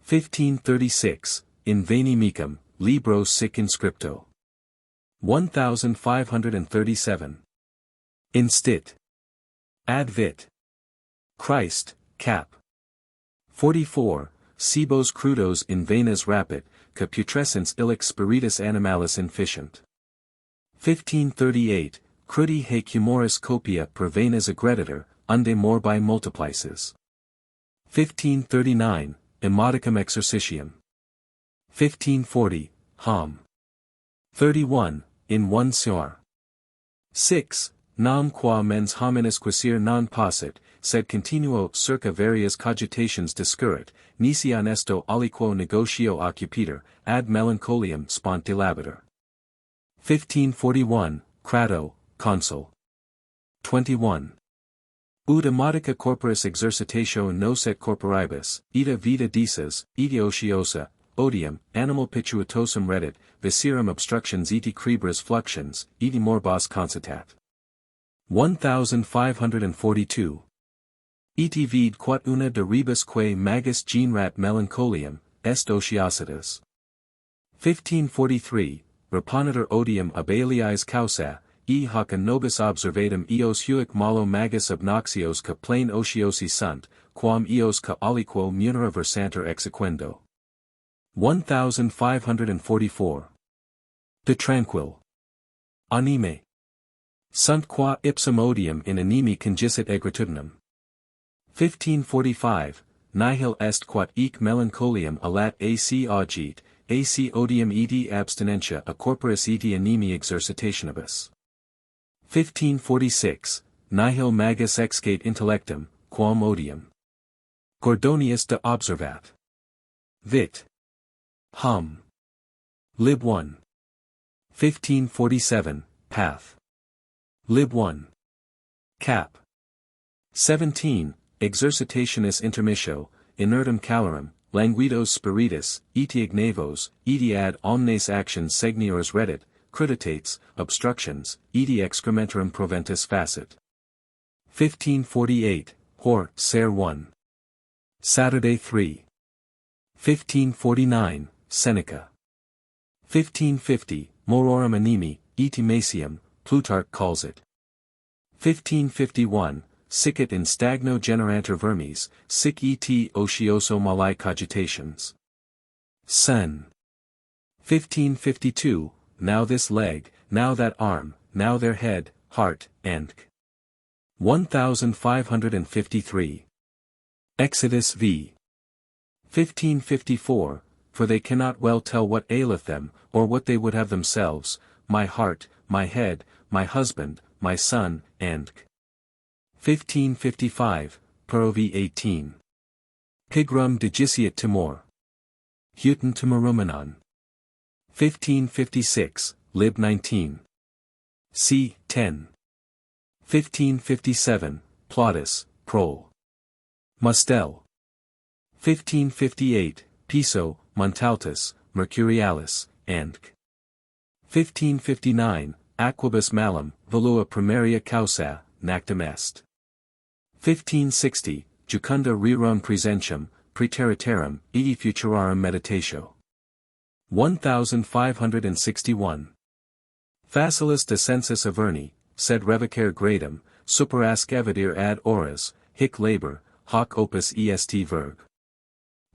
1536, in veni mecum, libro sic inscripto. 1537. Instit. Ad vit. Christ, cap. 44, Cibos crudos in venas rapit, ca putrescens illic spiritus animalis inficient. 1538, crudi haec humoris copia per venas aggreditor, unde morbi multiplices. 1539, Emodicum exercitium. 1540, Hom. 31, in 1 Sor. 6, Nam qua mens hominis quisir non possit, sed continuo circa varias cogitations discurrit, nisi honesto aliquo negotio occupitur, ad melancholiam spontilabitur. 1541, Crato, Consul. 21. Ut emodica corporis exercitatio nos et corporibus, ita vita dices, ita ociosa, odium, animal pituitosum reddit, viscerum obstructions eti cribras fluxions, eti morbos concitat. 1542. Eti vid quat una de rebus quae magis generat melancholiam, est ociositas. 1543, Reponitor odium ab aliis causa, e hoc a nobis observatum eos huic malo magis obnoxios ca plain ociosi sunt, quam eos ca aliquo munera versanter exequendo. 1544. De tranquil. Anime. Sunt qua ipsum odium in animi congicit egratudinem. 1545, nihil est quod ec melancholiam alat ac augit, ac odium edi abstinentia a corporis eti animi exercitationibus. 1546, nihil magis excate intellectum, quam odium. Gordonius de observat. Vit. Hum. Lib 1. 1547, Path. Lib 1. Cap. 17, Exercitationis intermissio, inertum calorum, languidos spiritus, eti ignavos, eti ad omnes actions segniors reddit, cruditates, obstructions, eti excrementorum proventus facit. 1548, Hor, Ser 1. Saturday 3. 1549, Seneca. 1550, Mororum animi, eti macium, Plutarch calls it. 1551, Sicit in stagno generantur vermes, sic et ocioso mali cogitations. Sen. 1552, now this leg, now that arm, now their head, heart, and 1553. Exodus v. 1554, for they cannot well tell what aileth them, or what they would have themselves, my heart, my head, my husband, my son, and 1555, Perovi 18. Pigrum digiciat timor. Huten timorumenon. 1556, Lib 19. C. 10. 1557, Plautus, Prol. Mustel. 1558, Piso, Montaltus, Mercurialis, and 1559, Aquibus malum, volua primaria causa, nactum est. 1560, Jucunda rerum presentium, praeteritarum, eti futurarum meditatio. 1561. Facilis descensus Averni, sed revocare gradum, superasc evidir ad horas, hic labor, hoc opus est verb.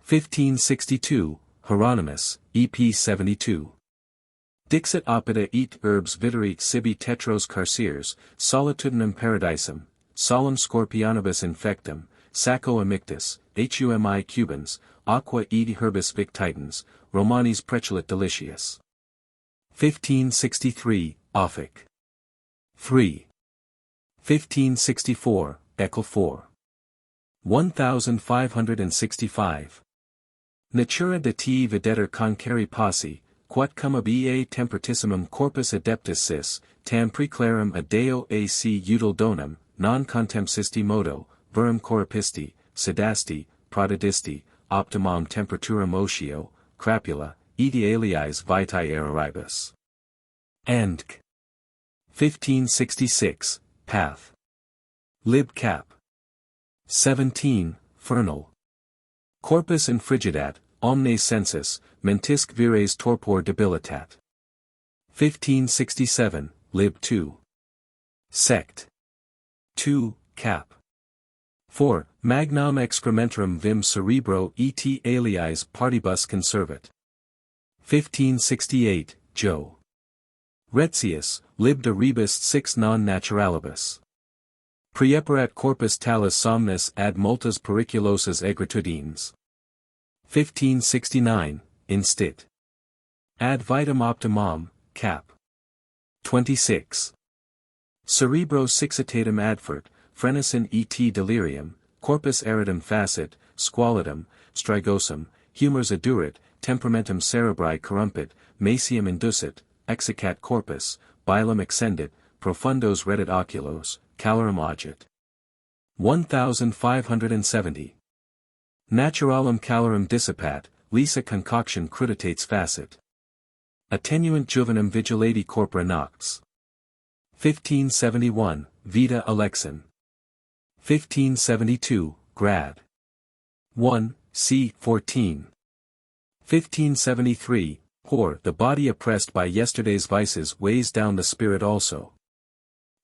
1562, Hieronymus, EP 72. Dixit opida et herbs viteri sibi tetros carceres, solitudinem paradisum, solum scorpionibus infectum, sacco amictus, humi cubans, aqua et herbis victitans, romanis precelit delicius. 1563, Ophic. 3. 1564, Eccle 4. 1565. Natura de te videtur conceri passi, quod cum ab ea tempertissimum corpus adeptus sis, tam preclarum adeo ac util donum, non contempsisti modo, verum coripisti, sedasti, prodadisti, optimum temperaturam otio, crapula, eti aliis vitae aeraribus. And 1566, Path. Lib Cap. 17, Fernal. Corpus infrigidat, omnes sensus, mentisque vires torpor debilitat. 1567, Lib 2. Sect. 2, Cap. 4. Magnam excrementorum vim cerebro et aliis partibus conservat. 1568, Jo. Retzius, Lib de rebus 6 non naturalibus. Preeperat corpus talis somnis ad multas periculosas egratudines. 1569, Instit. Ad vitam optimum, Cap. 26. Cerebro sixitatum adfert, frenescen et delirium, corpus aridum facit, squalidum, strigosum, humors adurit, temperamentum cerebri corrumpit, macium inducit, exicat corpus, bilum exendit, profundos reddit oculos, calorum agit. 1570. Naturalum calorum dissipat, lisa concoction cruditates facit. Attenuant juvenum vigilati corpora nocts. 1571, Vita Alexin. 1572, Grad. 1, c. 14. 1573, Hor, the body oppressed by yesterday's vices weighs down the spirit also.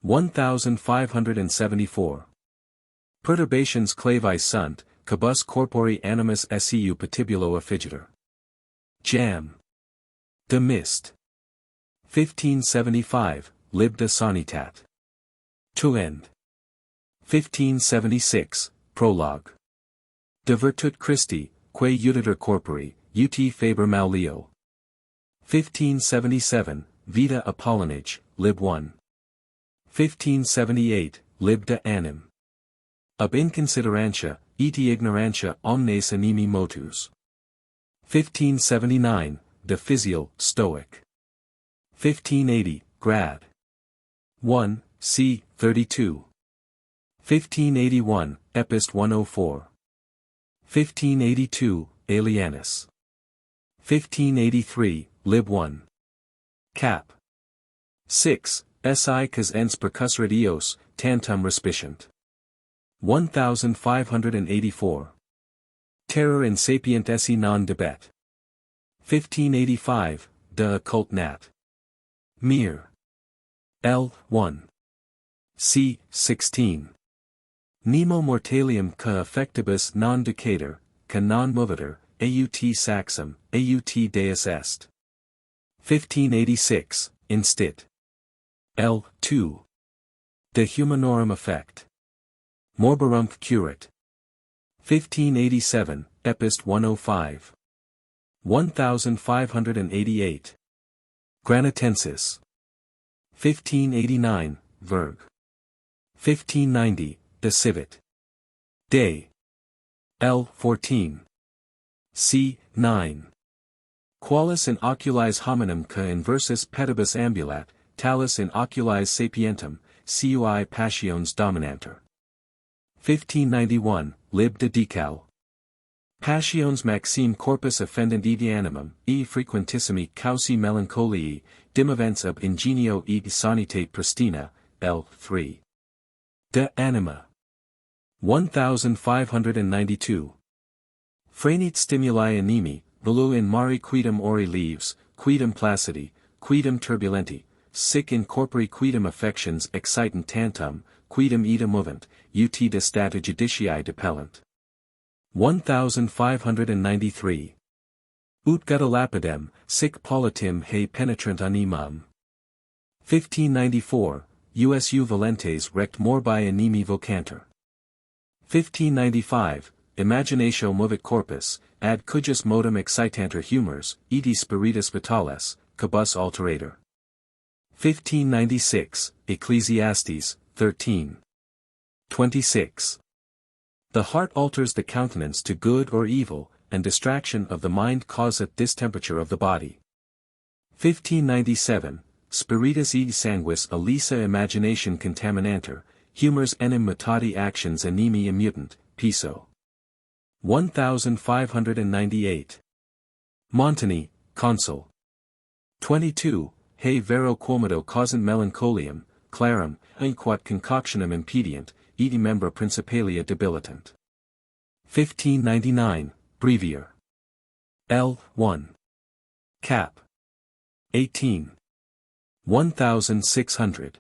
1574. Perturbations clavi sunt, cabus corpori animus seu patibulo effigitur. Jam. De Mist. 1575, Lib de Sanitat. To end. 1576, Prologue. De Virtute Christi, quae Uditor Corpori, ut Faber Maulio. 1577, Vita Apollinage, Lib 1. 1578, Lib de Anim. Ab inconsiderantia, et ignorantia omnes animi motus. 1579, De Physial, Stoic. 1580, Grad. 1, c. 32. 1581, Epist 104. 1582, Alienus. 1583, Lib 1. Cap. 6, Si cas ens percusserit eos, tantum respicient. 1584. Terror in sapient esse non debet. 1585, De Occult Nat. Mir. L. 1. c. 16. Nemo mortalium ca affectibus non decader, ca non movetur, aut saxum, aut deus est. 1586, Instit. L. 2. De humanorum effect. Morberumque curat. 1587, Epist 105. 1588. Granitensis. 1589, Verg. 1590, De Civit. Day. L. 14. c. 9. Qualis in oculis hominum ca inversus pedibus ambulat, talis in oculis sapientem, cui passiones dominanter. 1591, Lib de Decal. Passiones maxime corpus offendent edi animum, e frequentissimi causi melancholii, dimivents ab ingenio et sanitate pristina, L. 3. De Anima. 1592. Franit stimuli animi, volu in mari quidem ori leaves, quidem placidi, quidem turbulenti, sic in corpori quidem affections excitant tantum, quidem ita movent, ut de stata juditii depellant. 1593. Ut gutta lapidem, sic politim he penetrant animam. 1594, usu valentes rect morbi animi vocanter. 1595, Imaginatio movit corpus, ad cujus modum excitanter humors, edi spiritus vitales, cabus alterator. 1596, Ecclesiastes, 13. 26. The heart alters the countenance to good or evil, and distraction of the mind causeth distemperature of the body. 1597, Spiritus edi sanguis elisa imagination contaminanter, humors enim mutati actions animi immutant, Piso. 1598. Montani, Consul. 22, He vero quomodo causant melancholiam, clarum, quod concoctionem impedient, edi membra principalia debilitant. 1599, Brevier. L. 1. Cap. 18. 1600.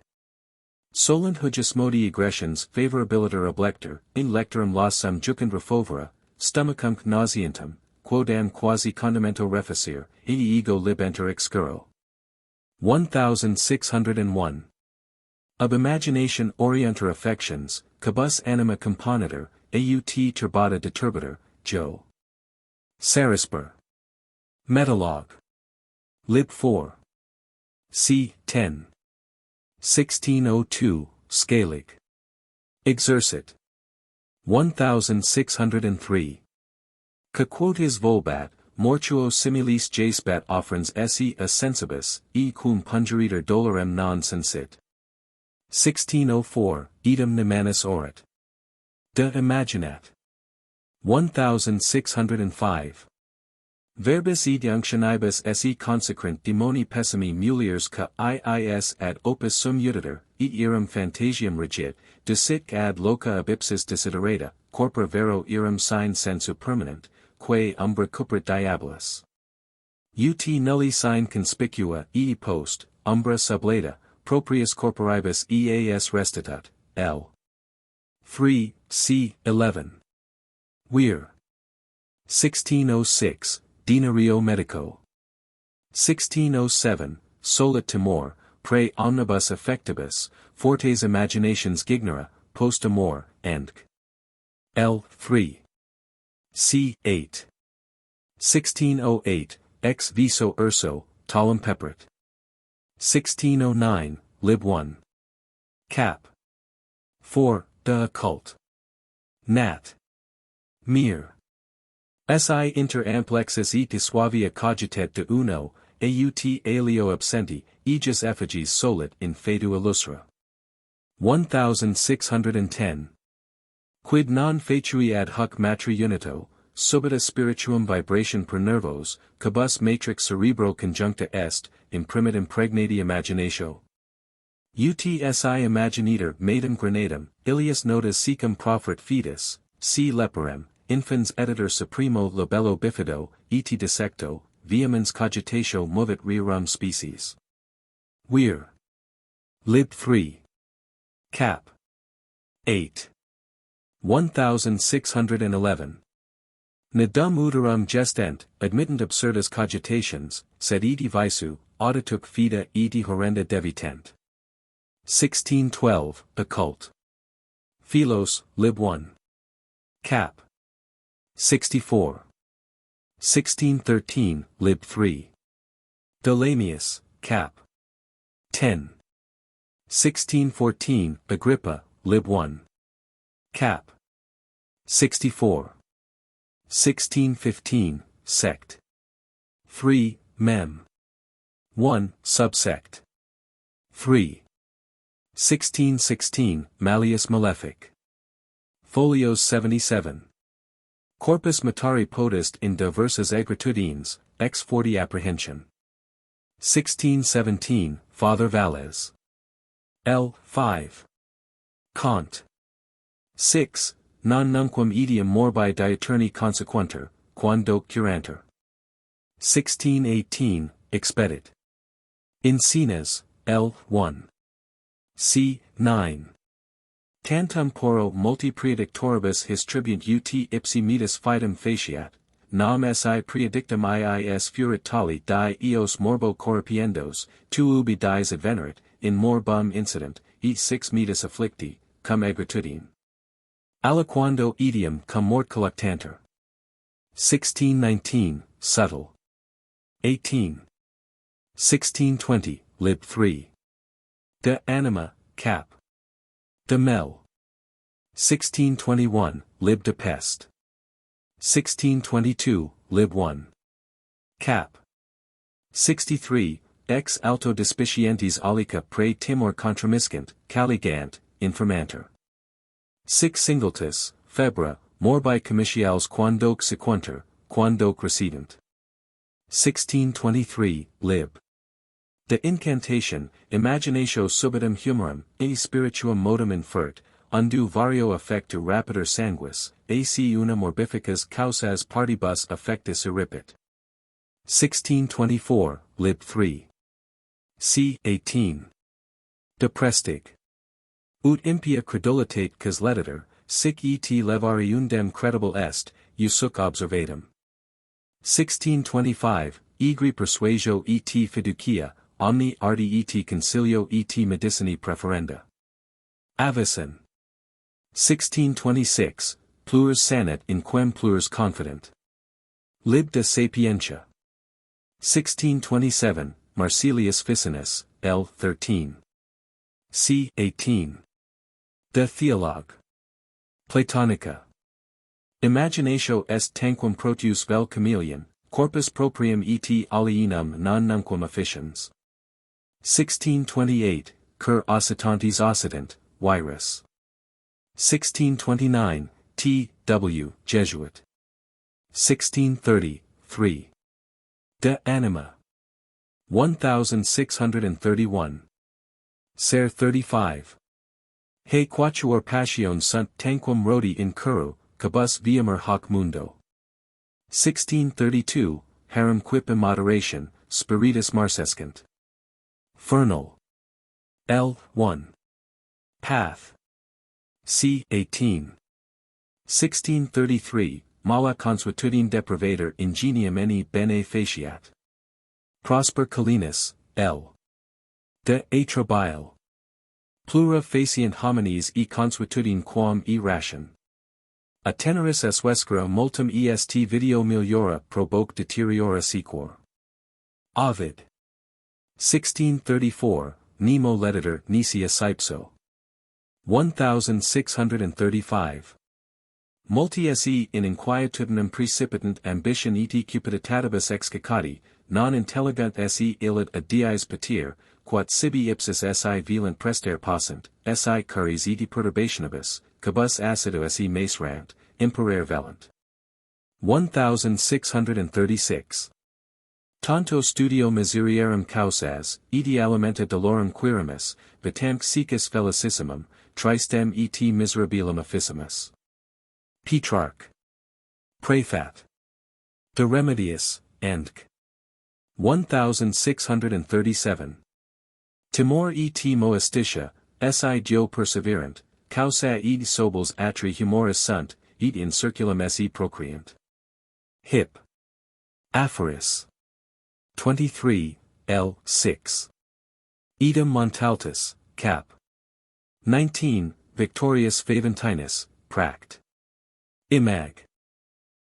Solent hujusmodi aggressions favorabiliter oblector, in lectorum lassam jucund refovera, stomachum nauseantum, quodam quasi condimento reficere, ego libenter excurro. 1601. Ab imagination orienter affections, cabus anima componitor, aut turbata deturbator, Jo. Sarisper. Metalogue. Lib 4. c. 10. 1602, Scalig. Exercit. 1603. Ca quoties volbat, mortuo similis jaspat offerens esse a sensibus, e cum pungeritur dolorem non sensit. 1604, Idem Nemanis orat. De Imaginat. 1605. Verbis id unctionibus esse consecrant demoni pessimi muliers ca iis ad opus sum uditor, et iram phantasiam regit, desic ad loca ab ipsis desiderata, corpora vero iram sine sensu permanent, quae umbra cuprit diabolus. Ut nulli sine conspicua e post, umbra sublata, proprius corporibus eas restitat, L. 3, c. 11. Weir. 1606, Dinario Medico. 1607, Solet Timor, pre omnibus affectibus, fortes imaginations gignera, post amor, and L. 3. C. 8. 1608, ex viso urso, talum peperet. 1609, lib 1. Cap. 4, de occult. Nat. Mir. Si inter amplexis et suavia cogitet de uno, aut alio absenti, aegis effigies solit in fedu illustra. 1610. Quid non fatui ad hoc matri unito, subita spirituum vibration per nervos, cabus matrix cerebro conjuncta est, imprimit impregnati imaginatio. Utsi imaginiter maidem granadam, ilias notas secum profert fetus, c. leporem, infans editor supremo labello bifido, et dissecto, vehemens cogitatio movit rerum species. Weir. Lib 3. Cap. 8. 1611. Nadum uterum gestent, admittent absurdas cogitations, sed eti visu, audituc fida eti horrenda devitent. 1612, Occult. Philos, lib 1. Cap. 64. 1613, lib 3. Delamius, Cap. 10. 1614, Agrippa, lib 1. Cap. 64. 1615, Sect. 3, Mem. 1, Subsect. 3. 1616, Malleus Malefic. Folios 77. Corpus Matari Potest in diversas egratudines, ex 40 apprehension. 1617, Father Valles. L. 5. Kant. 6. Non nunquam etiam morbi diuturni consequenter, quando curanter. 1618, Expedit. In Sines, L. 1. C. 9. Tantum poro multi praedictoribus his tribunt ut ipsi metus fidem faciat, nam si praedictum iis furit tali die eos morbo corripiendos, tu ubi dies advenerit, in morbum incident, et 6 metus afflicti, cum egratudine. Aliquando etiam cum mort collectanter. 1619, Subtle. 18. 1620, lib 3. De Anima, Cap. De Mel. 1621, lib de Pest. 1622, lib 1. Cap. 63, ex alto despicientes alica pre timor contramiscent, caligant, informanter. 6 Singletus, Febra, morbi commerciales quandoque sequunter, quandoque recident. 1623, lib. De Incantation, Imaginatio subitum humorum, e spirituum modum infert, undu vario affectu rapiter sanguis, ac una morbificas causas partibus affectus irripit. 1624, lib 3. C. 18. De Prestig. Ut impia credulitate cas leditor, sic et levariundem credible est, usuc observatum. 1625, egri persuasio et fiducia, omni arti et concilio et medicinae preferenda. Avicen. 1626, plures sanet in quem plures confident. Lib de Sapientia. 1627, Marsilius Ficinus, L. 13. C. 18. De Theologue. Platonica. Imaginatio est tanquam proteus vel chameleon, corpus proprium et alienum non nunquam officians. 1628, Cur occitantes occident, Virus. 1629, T. W. Jesuit. 1630, 3. De Anima. 1631. Ser 35. He quatuor passions sunt tanquam rodi in curru, cabus viamer hoc mundo. 1632, Harum quip immoderation, spiritus marcescent. Fernal. L. 1. Path. C. 18. 1633, Mala consuetudine deprivator ingenium eni bene faciat. Prosper Calenus, L. De atrabile. Plura facient homines e consuetudine quam e ration. A teneris esvescera multum est video meliora provoque deteriora sequor. Ovid. 1634, Nemo leditor Nisia Cypso. 1635. Multi se in inquietudinem precipitant ambition et cupiditatibus excacati, non intelligent se illit a dies patir, quat sibi ipsis si velent prester passant, si curis et perturbationibus, cabus acido se macerant, imperare valent. 1636. Tanto studio miseriarum causas, eti alimenta dolorem quirimus, vitamque secus felicissimum, tristem et miserabilum officimus. Petrarch. Prefat. De remediis, Endc. 1637. Timor et moestitia, si dio perseverant, causa et sobles atri humoris sunt, et in circulum se procreant. Hip. Aphoris. 23, L. 6. Edam Montaltus, Cap. 19, Victorius Faventinus, Pract. Imag.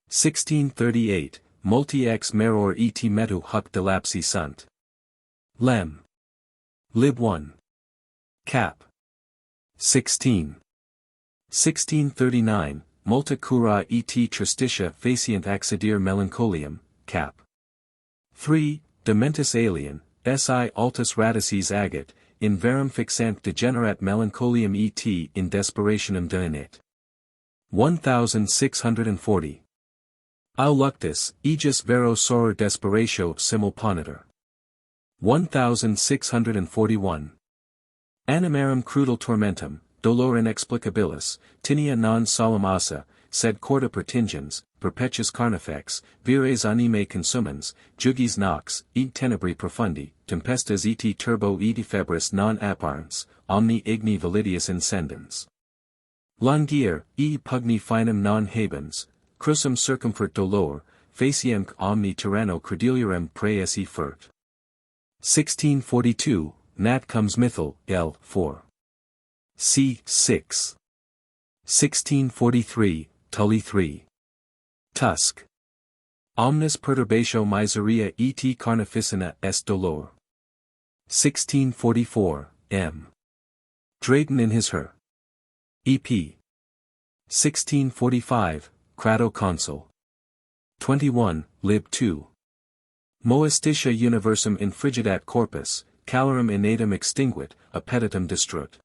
1638, multi ex meror et metu huc delapsi sunt. Lem. Lib 1. Cap. 16. 1639, multa cura et tristitia facient accidir melancholiam, Cap. 3, Dementis alien, si altus radices agit, in verum fixant degenerat melancholiam et in desperationem deinit. 1640. Auluctus, aegis vero soror desperatio simul ponitor. 1641. Animarum crudel tormentum, dolor inexplicabilis, tinea non solum assa, sed corda pertingens, perpetuus carnifex, vires animae consumens, jugis nox, et tenebri profundi, tempestas et turbo et febris non apparens, omni igni validius incendens. Langier, e pugni finem non habens, crusum circumfert dolor, faciem omni tyranno credulurem praes e fert. 1642, Nat comes Mythal, L. 4. C. 6. 1643, Tully 3. Tusk. Omnis perturbatio miseria et carnificina est dolor. 1644, M. Drayton in his Her. E.P. 1645, Crado Consul. 21, Lib 2. Moestitia universum infrigidat corpus, calorum innatum extinguit, appetitum destruit.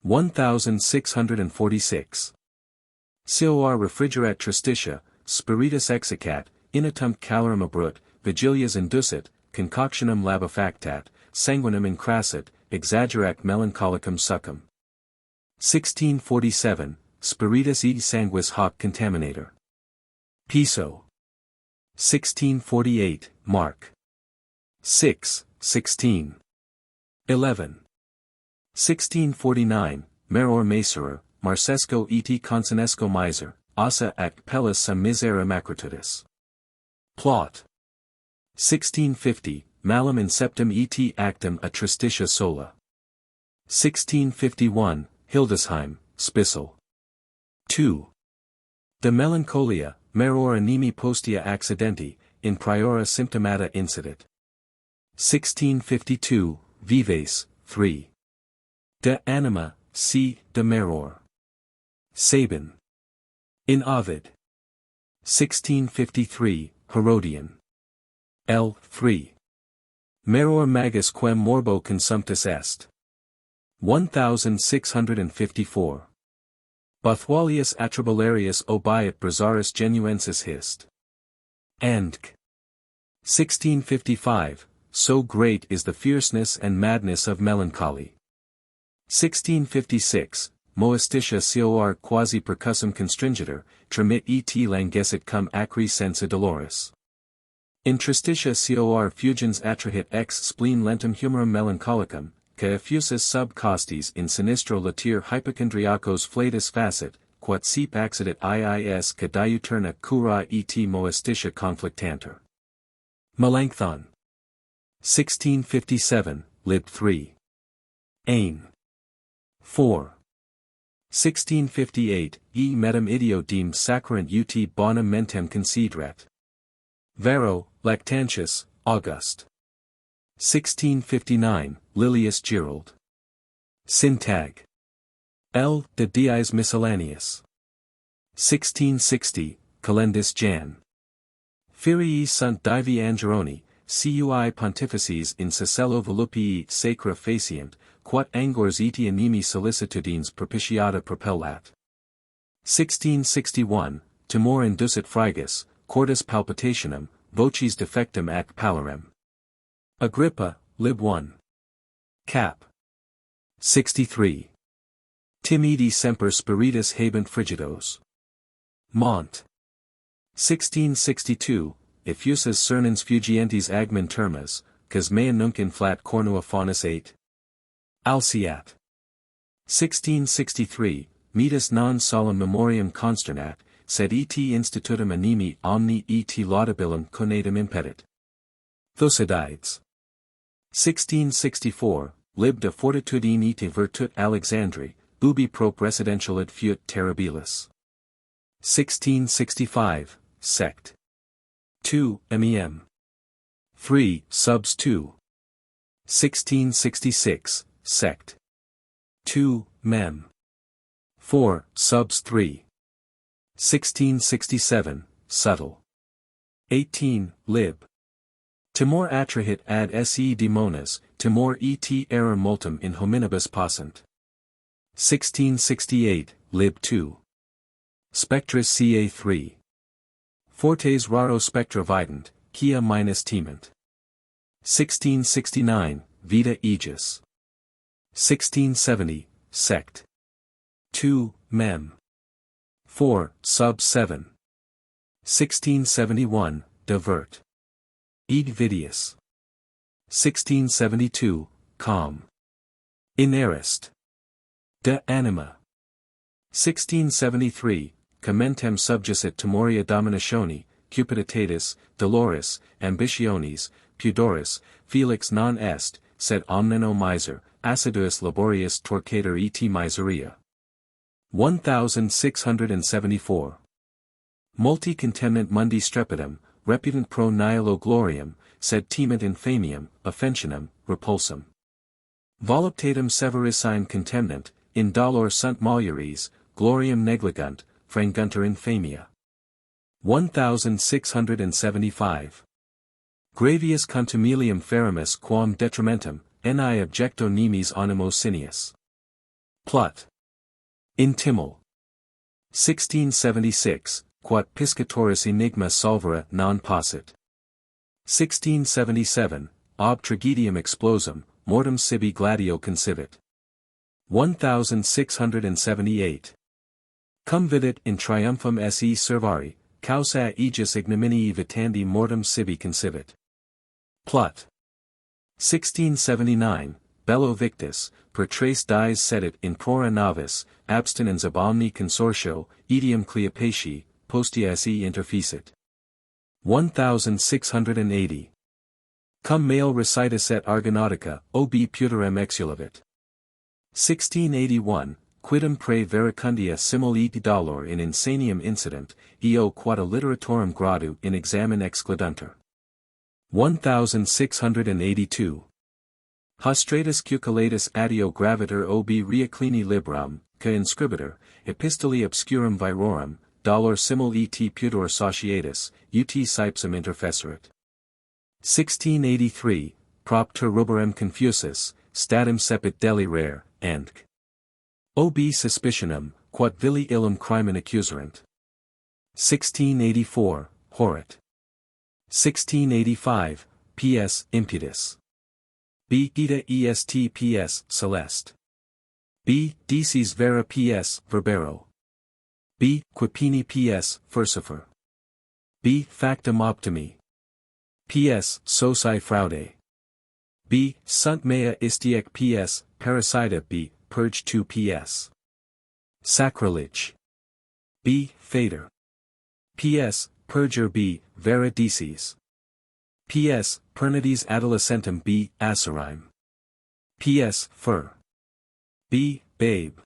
1646. Cor refrigerat tristitia, spiritus exicat, inatum calorum abrut, vigilias inducit, concoctionem labefactat, sanguinem incrassit, exaggerac melancholicum succum. 1647, Spiritus et sanguis hoc contaminator. Piso. 1648, Mark. 6, 16. 11. 1649, Meror macerer, Marcesco et consenesco miser, assa ac pellis sa misera macritudis. Plot. 1650, Malum in septem et actum a tristitia sola. 1651, Hildesheim, Spissel. 2. De Melancholia, Meror animi postea accidenti, in priora symptomata incidit. 1652, Vives, 3. De Anima, C. de Meror. Sabin. In Ovid. 1653, Herodian. L. 3. Meror magis quem morbo consumptus est. 1654. Bothwalius Atribularius obiit Brazaris genuensis hist. Andc. 1655, so great is the fierceness and madness of melancholy. 1656, Moestitia cor quasi percussum constringitor, tremit et langessit cum acri sensa doloris. In tristitia cor fugens attrahit ex spleen lentum humorum melancholicum, ca effusus sub costis in sinistro latir hypochondriacos flatus facit, quat sep accidit iis ca diuturna cura et moestitia conflictanter. Melanchthon. 1657, lib 3. Ain. 4. 1658, e metum idiodem sacrant ut bonum mentem consideret. Vero, Lactantius, August. 1659, Lilius Gerald. Syntag. L. de Diis Miscellaneous. 1660, Calendus Jan. Firii sunt divi Angeroni, cui pontifices in Cicello volupii sacra facient, quat angors eti animi solicitudines propitiata propellat. 1661, Timor inducit Frigus, cordis palpitationem, vocis defectum ac palorem. Agrippa, lib 1. Cap. 63. Timidi semper spiritus habent frigidos. Mont. 1662, effusus cernens fugientes agmen termas, cas mea nunc in flat cornua faunus 8. Alciat. 1663, metus non solum memoriam consternat, sed et institutum animi omni et laudabilum conatum impedit. Thucydides. 1664, lib de fortitudine et virtut Alexandri, ubi prop residentialit fuit terribilis. 1665, sect. 2, mem. 3, subs 2. 1666, sect. 2, mem. 4, subs 3. 1667, subtle. 18, lib. Timor attrahit ad se demones, timor et error multum in hominibus passant. 1668, lib 2. Spectris ca 3. Fortes raro spectra vident, quia minus timent. 1669, Vita Aegis. 1670, sect. 2, mem. 4, sub 7. 1671, divert. Ed Vidius. 1672, calm. Inerist. De anima. 1673, commentem subjacet timoria dominationi, cupiditatis, doloris, ambitionis, pudoris, felix non est, sed omnino miser, assiduus laborius torquator et miseria. 1674. Multi contemnent mundi strepidum, reputant pro nihilo gloriam, sed timent infamiam, offensionum, repulsum. Voluptatem severissime contemnent, in dolor sunt moliores, gloriam negligunt, franguntur infamia. 1675. Gravius contumelium ferimus quam detrimentum, ni objecto nimis animo sinius. Plut. In Timol. 1676, quat piscatoris enigma solvere non possit. 1677, ob tragediam explosum, mortem sibi gladio concivit. 1678. Cum vidit in triumphum se servari, causa aegis ignominii vitandi mortem sibi concivit. Plut. 1679, bello victus, per tres dies sedit in prora navis, abstinens ab omni consortio, etiam Cleopatiae, postea se interficit. 1680. Cum male recitus et argonautica, ob puterem exulavit. 1681, quidem pre vericundia simul et dolor in insanium incident, eo quod a literatorum gradu in examen excluduntur. 1682. Hostratus cuculatus adeo graviter ob reaclini libram, ca inscribitur, epistoli obscurum virorum, dolor simul et pudor sociatus, ut saipsum interfecerit. 1683, propter ruberem Confusus, statim sepit delirare, and ob suspicionem, quod vili illum crimen accuserant. 1684, Horit. 1685, P.S. Impetus. B. Gita est P.S. Celeste. B. Dices vera P.S. Verbero. B. Quipini P.S. Furcifer. B. Factum optimi. P.S. Soci fraude. B. Sunt mea istiec P.S. Parasita. B. Purge 2 P.S. Sacrilege. B. Fader. P.S. Perjure. B. Vera dices. P.S. Pernides adolescentem. B. Acerime. P.S. Fur. B. Babe.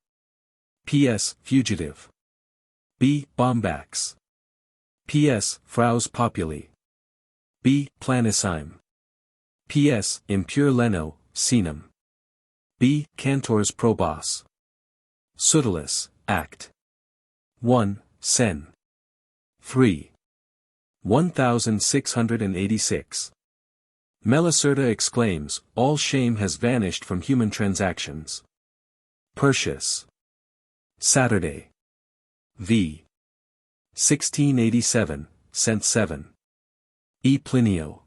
P.S. Fugitive. B. Bombax. P.S. Fraus Populi. B. Planissime. P.S. Impure Leno, Senum. B. Cantors Probos. Pseudolus, Act. 1, Sen. 3. 1686. Melacerta exclaims, all shame has vanished from human transactions. Persius. Saturday. V. 1687, Cent 7. E. Plinio.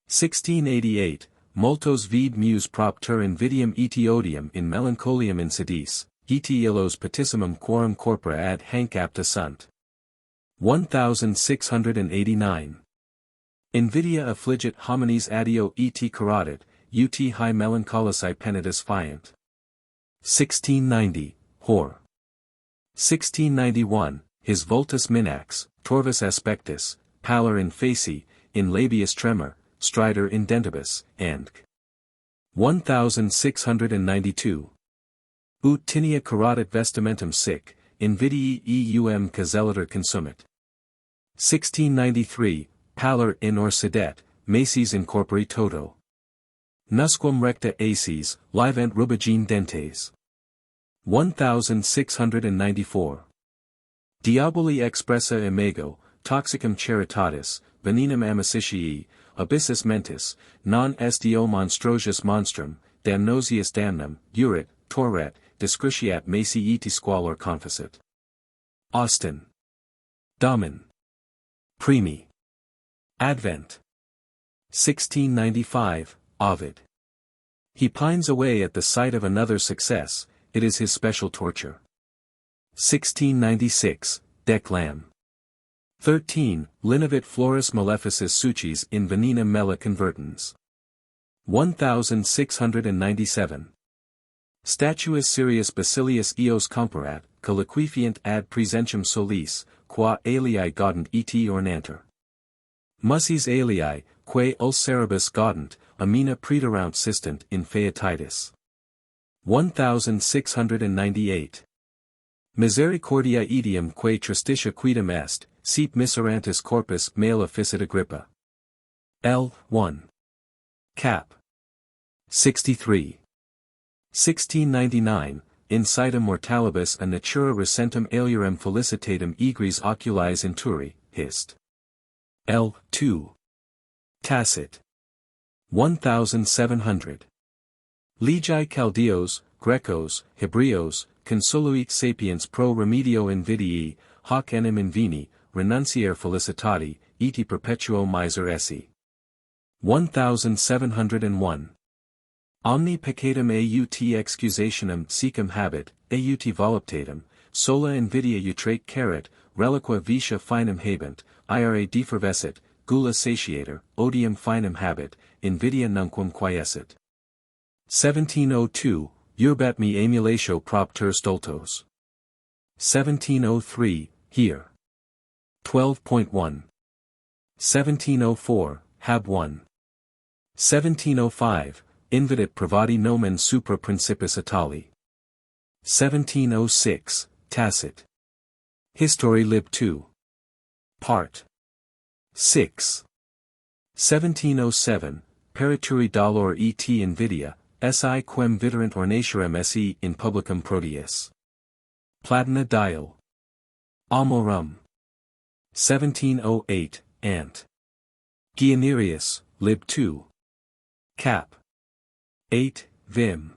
1688, multos vid meus propter invidium etiodium in melancholiam insidis, eti illos petissimum quorum corpora ad hanc apta sunt. 1689. Invidia affligit homines adeo et corrodit, ut high melancholici penitus fiant. 1690, Hor. 1691, his vultus minax, torvus aspectus, pallor in facie, in labius tremor, stridor in dentibus, and 1692. Ut tinea corrodit vestimentum sic, invidii eum cazeliter consumit. 1693, pallor in or sedet, macies in corpore toto. Nusquam recta aces, livent rubigine dentes. 1694. Diaboli expressa imago, toxicum charitatis, venenum amicitiae, abyssus mentis, non estio monstrosius monstrum, damnosius damnum, urit, torret, discretiat maci eti squalor confissit. Austin. Damen. Primi. Advent. 1695, Ovid. He pines away at the sight of another's success, it is his special torture. 1696, Declam. 13, Linavit floris maleficis sucis in venenum mela convertens. 1697. Statuus Sirius Basilius eos comparat, colloquifiant ad presentium solis, qua alii gaudent et ornanter. Mussis alii, quae ulceribus gaudent, amina preteraunt sistent in featitis. 1698. Misericordia etium quae tristitia quidem est, sep miserantis corpus male officit Agrippa. L. 1. Cap. 63. 1699, Insitum mortalibus a natura recentum aliorem felicitatum egris oculis inturi, hist. L. 2. Tacit. 1700. Legi Chaldeos, Grecos, Hebreos, consoluit sapiens pro remedio invidii, hoc enim inveni, renunciare felicitati, eti perpetuo miser esse. 1701. Omni peccatum aut excusationem secum habet, aut voluptatem, sola invidia utrate caret, reliqua vitia finem habent, ira defervescit, gula satiator, odium finem habet, invidia nunquam quiescit. 1702, Urbat me amulatio propter stultos. 1703, Here. 12.1. 1704, Hab 1. 1705, Invidit pravati nomen supra principis Itali. 1706, Tacit. History lib 2. Part 6. 1707, Perituri dolor et invidia, si quem viderant ornaturem se in publicum proteus. Platina dial. Amorum. 1708, Ant. Guianerius, lib 2. Cap. 8, Vim.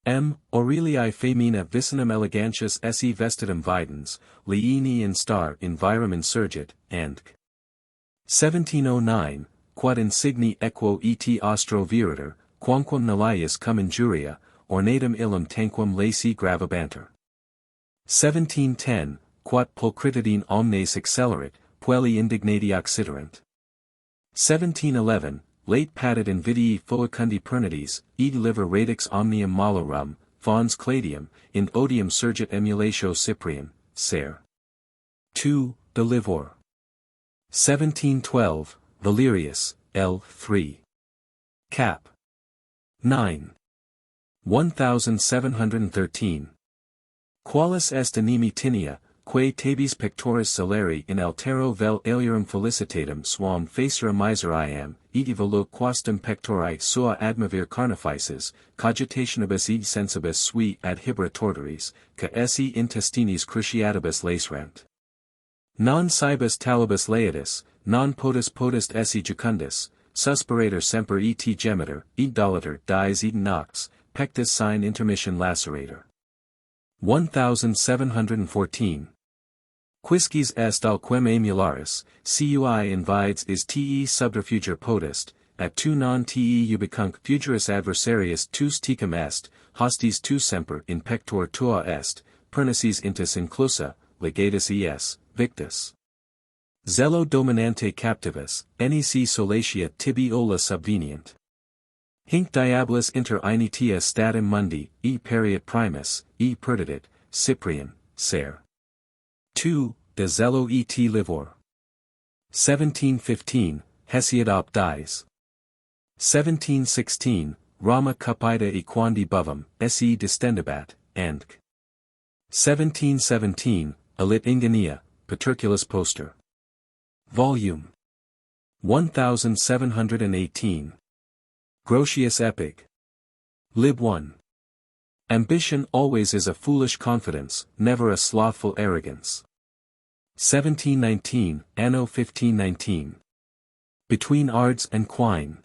M. Aurelii femina vicinum elegantius esse vestidum videns, liini in star in virum insurgit, and 1709, quod insigni equo et ostro viritor, quamquam nullius cum injuria, ornatum illum tanquam laci gravabanter. 1710, quod pulchritudine omnes accelerit, puelli indignati occiderant. 1711, late patet invidii foecundi pernities, id liver radix omnium malorum, fons cladium, in odium surgit emulatio Cyprian, ser. 2, de livor. 1712, Valerius, L. 3. Cap. 9. 1713. Qualis est animi tinea, quae tabis pectoris celeri in altero vel alierum felicitatum suam facere miseriam, iti velo quastum pectori sua admavir carnifices, cogitationibus id sensibus sui ad hibra tortoris, ca esse intestinis cruciatibus lacerant. Non cibus talibus laetus, non potest esse jucundus, suspirator semper et gemitor, id dolator dies id nox, pectus sine intermission lacerator. 1714. Quisquis est alquem emularis, cui invides is te subterfuger potest, at tu non te ubicunc futuris adversarius tus tecum est, hostis tu semper in pector tua est, pernices intus inclusa, legatus es, victus. Zelo dominante captivus, nec solatia tibi ola subvenient. Hinc diabolus inter aenitia statim mundi, e periat primus, e perdidit, Cyprian, ser. 2, de zelo et livor. 1715, Hesiod op dies. 1716, Rama capita equandi bovum, se distendebat, and 1717, Alit ingenia, Paterculus poster. Volume 1718. Grotius Epic. Lib 1. Ambition always is a foolish confidence, never a slothful arrogance. 1719, Anno 1519. Between Ards and Quine.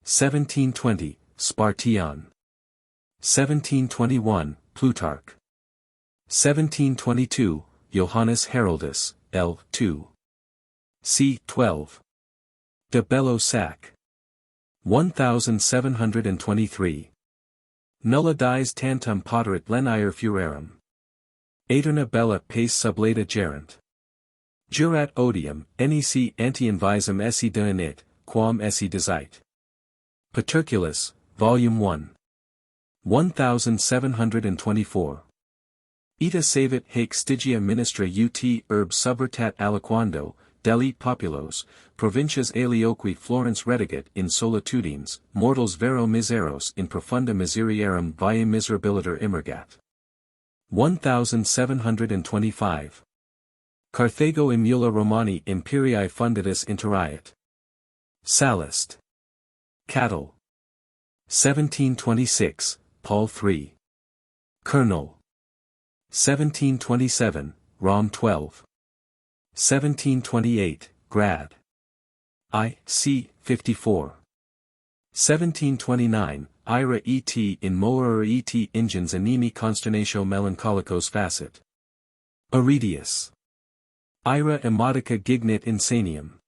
1720, Spartian. 1721, Plutarch. 1722, Johannes Heraldus, L. 2. c. 12. De Bello Sac. 1723. Nulla dies tantum poterit lenier furorem. Aeterna bella pace sublata gerant. Jurat odium, nec anti-invisum esse deunit, quam esse desite. Paterculus, Volume 1. 1724. Ita savit haec stygia ministra ut urb subvertat aliquando, delit populos, provincias alioqui Florence redigat in solitudines, mortals vero miseros in profunda miseriarum vae miserabiliter immergat. 1725. Carthago emula Romani imperii funditus interiat. Sallust. Cattle. 1726, Paul III. Colonel. 1727, Rom 12. 1728, Grad. I. c. 54. 1729, Ira et in moer et ingens animi consternatio melancholicos facit. Aretius. Ira emotica gignit insanium.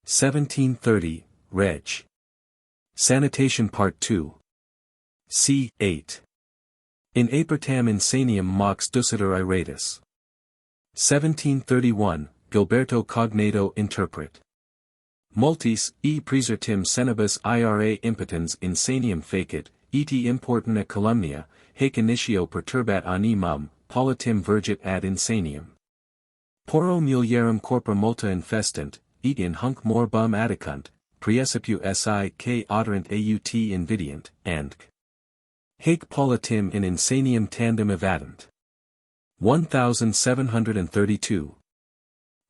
1730, Reg. Sanitation Part 2. c. 8. In apertam insanium mox ducitur iratus. 1731, Gilberto Cognato interpret. Multis, e presertim senibus ira impotens insanium facit, et importuna calumnia, haec initio perturbat animam, politim vergit ad insanium. Poro mulierum corpora multa infestant, et in hunc morbum adicunt, praecipu si k oderant aut invidiant, and haec politim in insanium tandem evadant. 1732.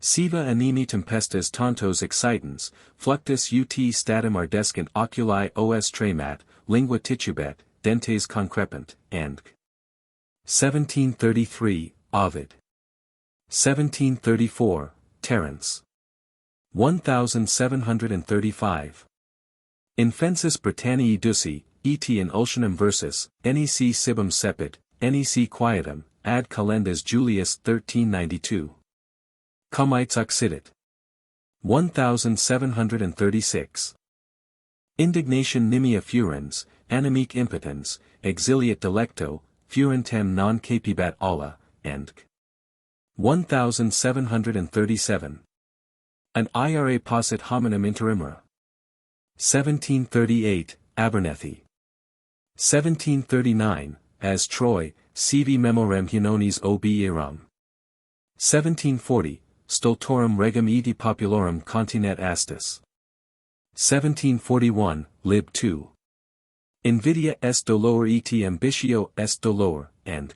Siva animi tempestas tantos excitans, fluctus ut statum ardescent oculi os tremat, lingua titubet, dentes concrepant, and 1733, Ovid. 1734, Terence. 1735. Infensis Britanniae duci, et in ulcionum versus, nec sibum sepit, nec quietum, ad calendas Julius 1392. Comites occidit. 1736. Indignation nimia furens, animique impotens, exiliat delecto, furentem non capibat alla, and 1737. An ira possit hominem interimera. 1738, Abernethy. 1739, as Troy, sivi memorem hunones ob eram. 1740, stultorum regum edi populorum continet astus. 1741, lib 2. Invidia est dolor et ambitio est dolor, and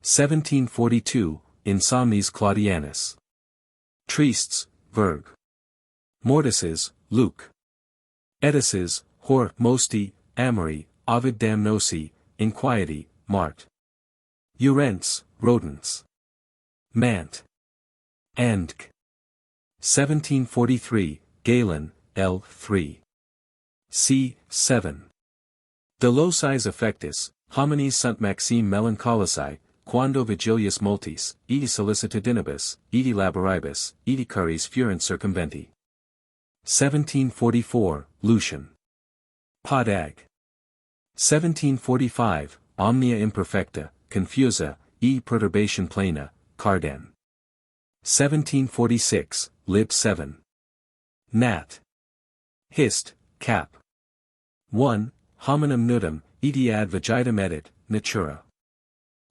1742, Insomnes Claudianus. Tristes, Virg. Mortices, Luke. Edices, Hor, Mosti, Amori, Ovid Damnosi, Inquieti, Mart. Urents, Rodents. Mant. Andk. 1743, Galen, L. 3. C. 7. De locis affectis, homines sunt maxime melancholici, quando vigilius multis, edi solicitudinibus, edi laboribus, edi curis furent circumventi. 1744, Lucian. Podag. 1745, Omnia imperfecta, confusa, perturbation plena, Cardan. 1746, Lib 7. Nat. Hist, Cap. 1, Hominum nudum, edi ad vagittum edit, natura.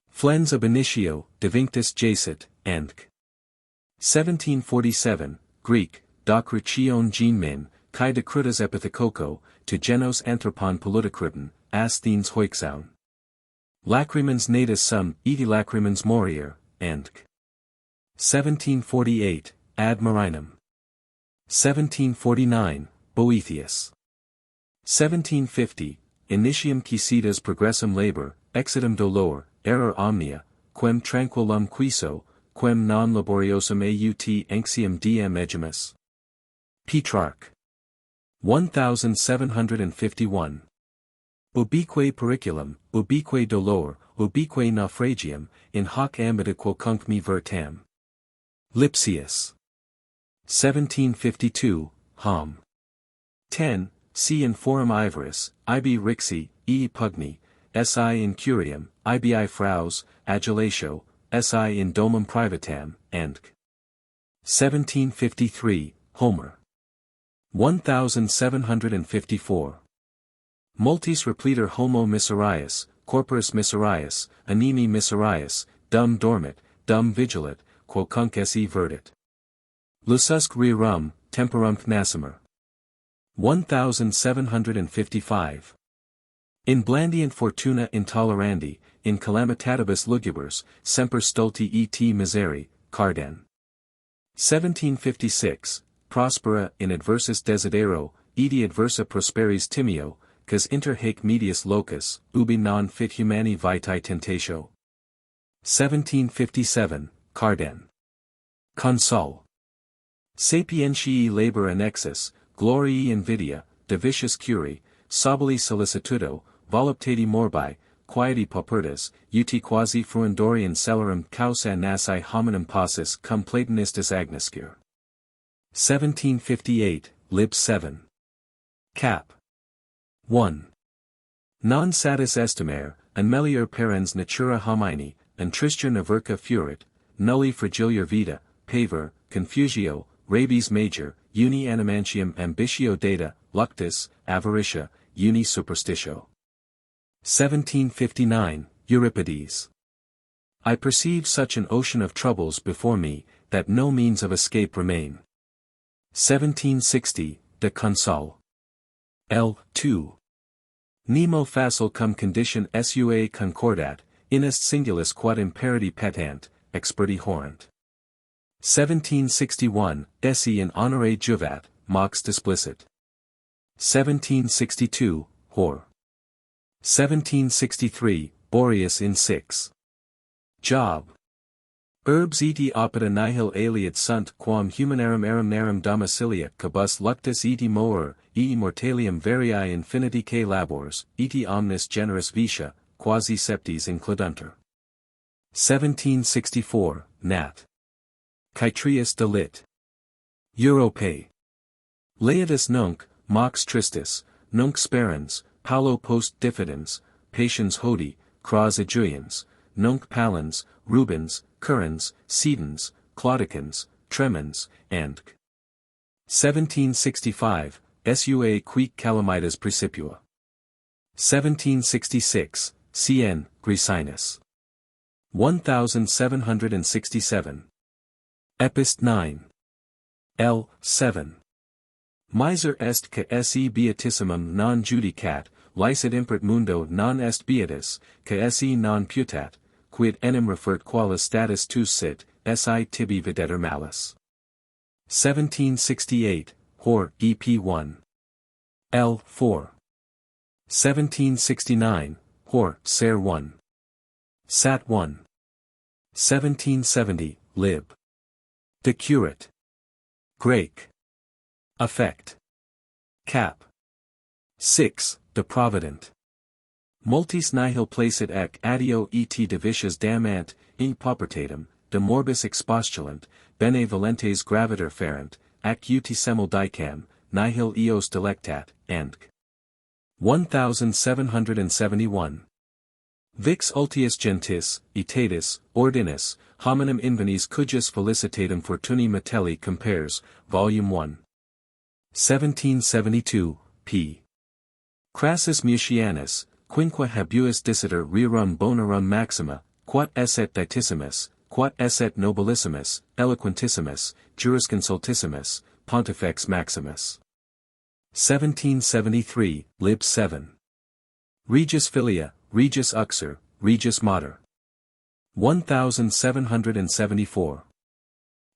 Flens ab initio, devinctus jacet, andc. 1747, Greek, Docrition gen min, kai decrutas epithekoko, to genos anthropon poluticripton, asthenes hoixaun. Lacrimens natus sum, edi lacrimens morier, andc. 1748, ad marinum. 1749, Boethius. 1750, Initium quisitas progressum labor, exitum dolor, error omnia, quem tranquillum quiso, quem non laboriosum aut anxium diem egimus. Petrarch. 1751. Ubique periculum, ubique dolor, ubique naufragium, in hoc ambita quocunc me vertam. Lipsius. 1752, Hom. 10, C in forum ivoris, ibi rixi, pugni, si in curiam, ibi fraus, adulatio, si in domum privatam, andc. 1753, Homer. 1754. Multis repleter homo miserias, corporis miserias, animi miserias, dum dormit, dum vigilat, quocunc esse verdit. Lususque rerum, temperumque nascimer. 1755. In blandient fortuna intolerandi, in calamitatibus lugubers, semper stulti et miseri, Cardan. 1756, Prospera in adversus desidero, edi adversa prosperis timio, cas inter haec medius locus, ubi non fit humani vitae tentatio. 1757, Cardan. Consul. Sapientiae labor annexus, gloriae invidia, divitius curi, sabili solicitudo, voluptati morbi, quieti paupertas, ut quasi fruendorian cellarum causa nasi hominum passus cum platonistus agnoscure. 1758, Lib 7. Cap. 1. Non satis estimare, and melior parens natura homini, and tristur naverca furit, nulli fragilior vita, paver, confusio, rabies major, uni animantium ambitio data, luctus, avaritia, uni superstitio. 1759, Euripides. I perceive such an ocean of troubles before me, that no means of escape remain. 1760, De Consul. L. 2. Nemo facile cum condition sua concordat, inest singulis quod imperiti petant, experti horrent. 1761, Esse in honore juvat, mox displicit. 1762, Hor. 1763, Boreas in 6. Job. Urbs eti opita nihil aliat sunt quam humanarum arum narum domicilia cabus luctus eti moer, mortalium variae infiniticae labors, eti omnis generis vitia, quasi septies includuntur. 1764, Nat. Chytrius de lit. Europe. Laetus nunc, mox tristis, nunc sperens, paulo post diffidens, patiens hodi, cras adjuiens, nunc palens, Rubens, Currens, Sedens, Claudicans, Tremens, and 1765, Sua quic calamitas precipua. 1766, Cn. Grisinus. 1767. Epist 9. L. 7. Miser est ca se beatissimum non judicat, licet impert mundo non est beatus, ca esse non putat, quid enim refert qualis status tuus sit, si tibi videtur malus. 1768, Hor, EP 1. L. 4. 1769, Hor, Ser 1. Sat 1. 1770, Lib. De Curate. Grake. Affect. Cap. 6. De Provident. Multis nihil placet ec addio et divitias damant, in paupertatem, de morbis expostulant, bene valentes graviter ferent, ac ut semel dicam, nihil eos delectat, and 1771. Vix ultius gentis, etatis, ordinis, hominum invenis cujus felicitatem fortuni metelli compares, Volume 1. 1772, p. Crassus Mutianus, quinque habuis dissiter rerum bonarum maxima, quat esset ditissimus, quat esset nobilissimus, eloquentissimus, jurisconsultissimus, pontifex maximus. 1773, Lib 7. Regis Filia, Regis Uxor, Regis Mater. 1774.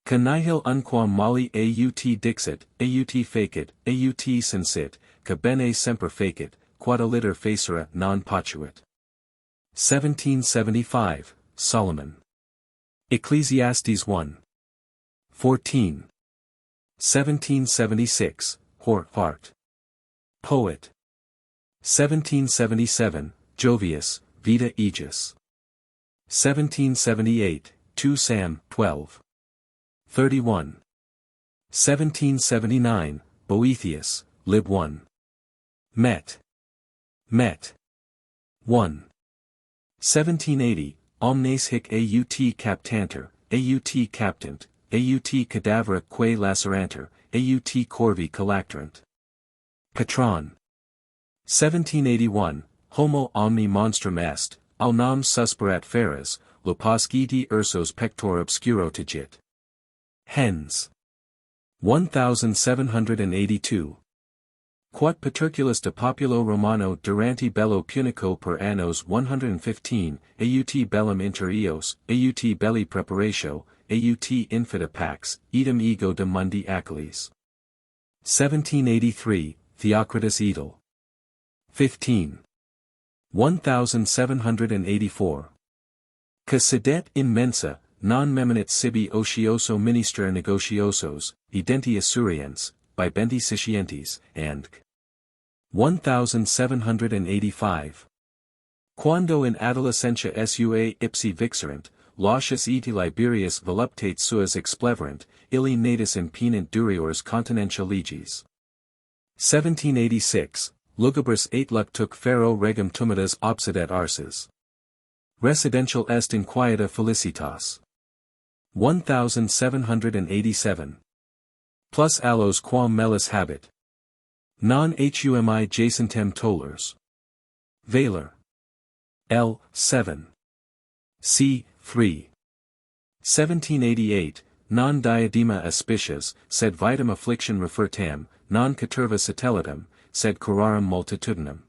Ca nihil unquam mali aut dixit, aut facit, aut sensit, ca bene semper facit, quod aliter facere non potuit. 1775, Solomon. Ecclesiastes 1. 14. 1776, Hor, Hart. Poet. 1777, Jovius, Vita Aegis. 1778, 2 Sam, 12. 31. 1779, Boethius, Lib 1. Met. 1. 1780, omnes hic aut captanter, aut captant, aut cadavera quae laceranter, aut corvi collectorant. Patron. 1781, homo omni monstrum est, aunam susperat feras, loposciti ursos pector obscuro tigit. Hens. 1782. Quod paterculus de populo Romano duranti bello punico per annos 115, aut bellum inter eos, aut belli preparatio, aut infida pax, idem ego de mundi aculis. 1783, Theocritus Edel. 15. 1784. Ca sedet in mensa, non meminit sibi ocioso minister negotiosos, identi assuriens, bibenti scientiis, and 1785. Quando in adolescentia sua ipsi vixerant, lautius et Liberius voluptate suas expleverant, illi natus impenent duriors continentia legis. 1786, Lugubris 8 luctuc ferro regum tumidas obsedet arses. Residential est inquieta felicitas. 1787. Plus allos quam melis habet. Non humi jacentem tolers. Valor. L. 7. C. 3. 1788, non diadema auspicias, sed vitam affliction refertam, non caterva satellitum, sed curarum multitudinem.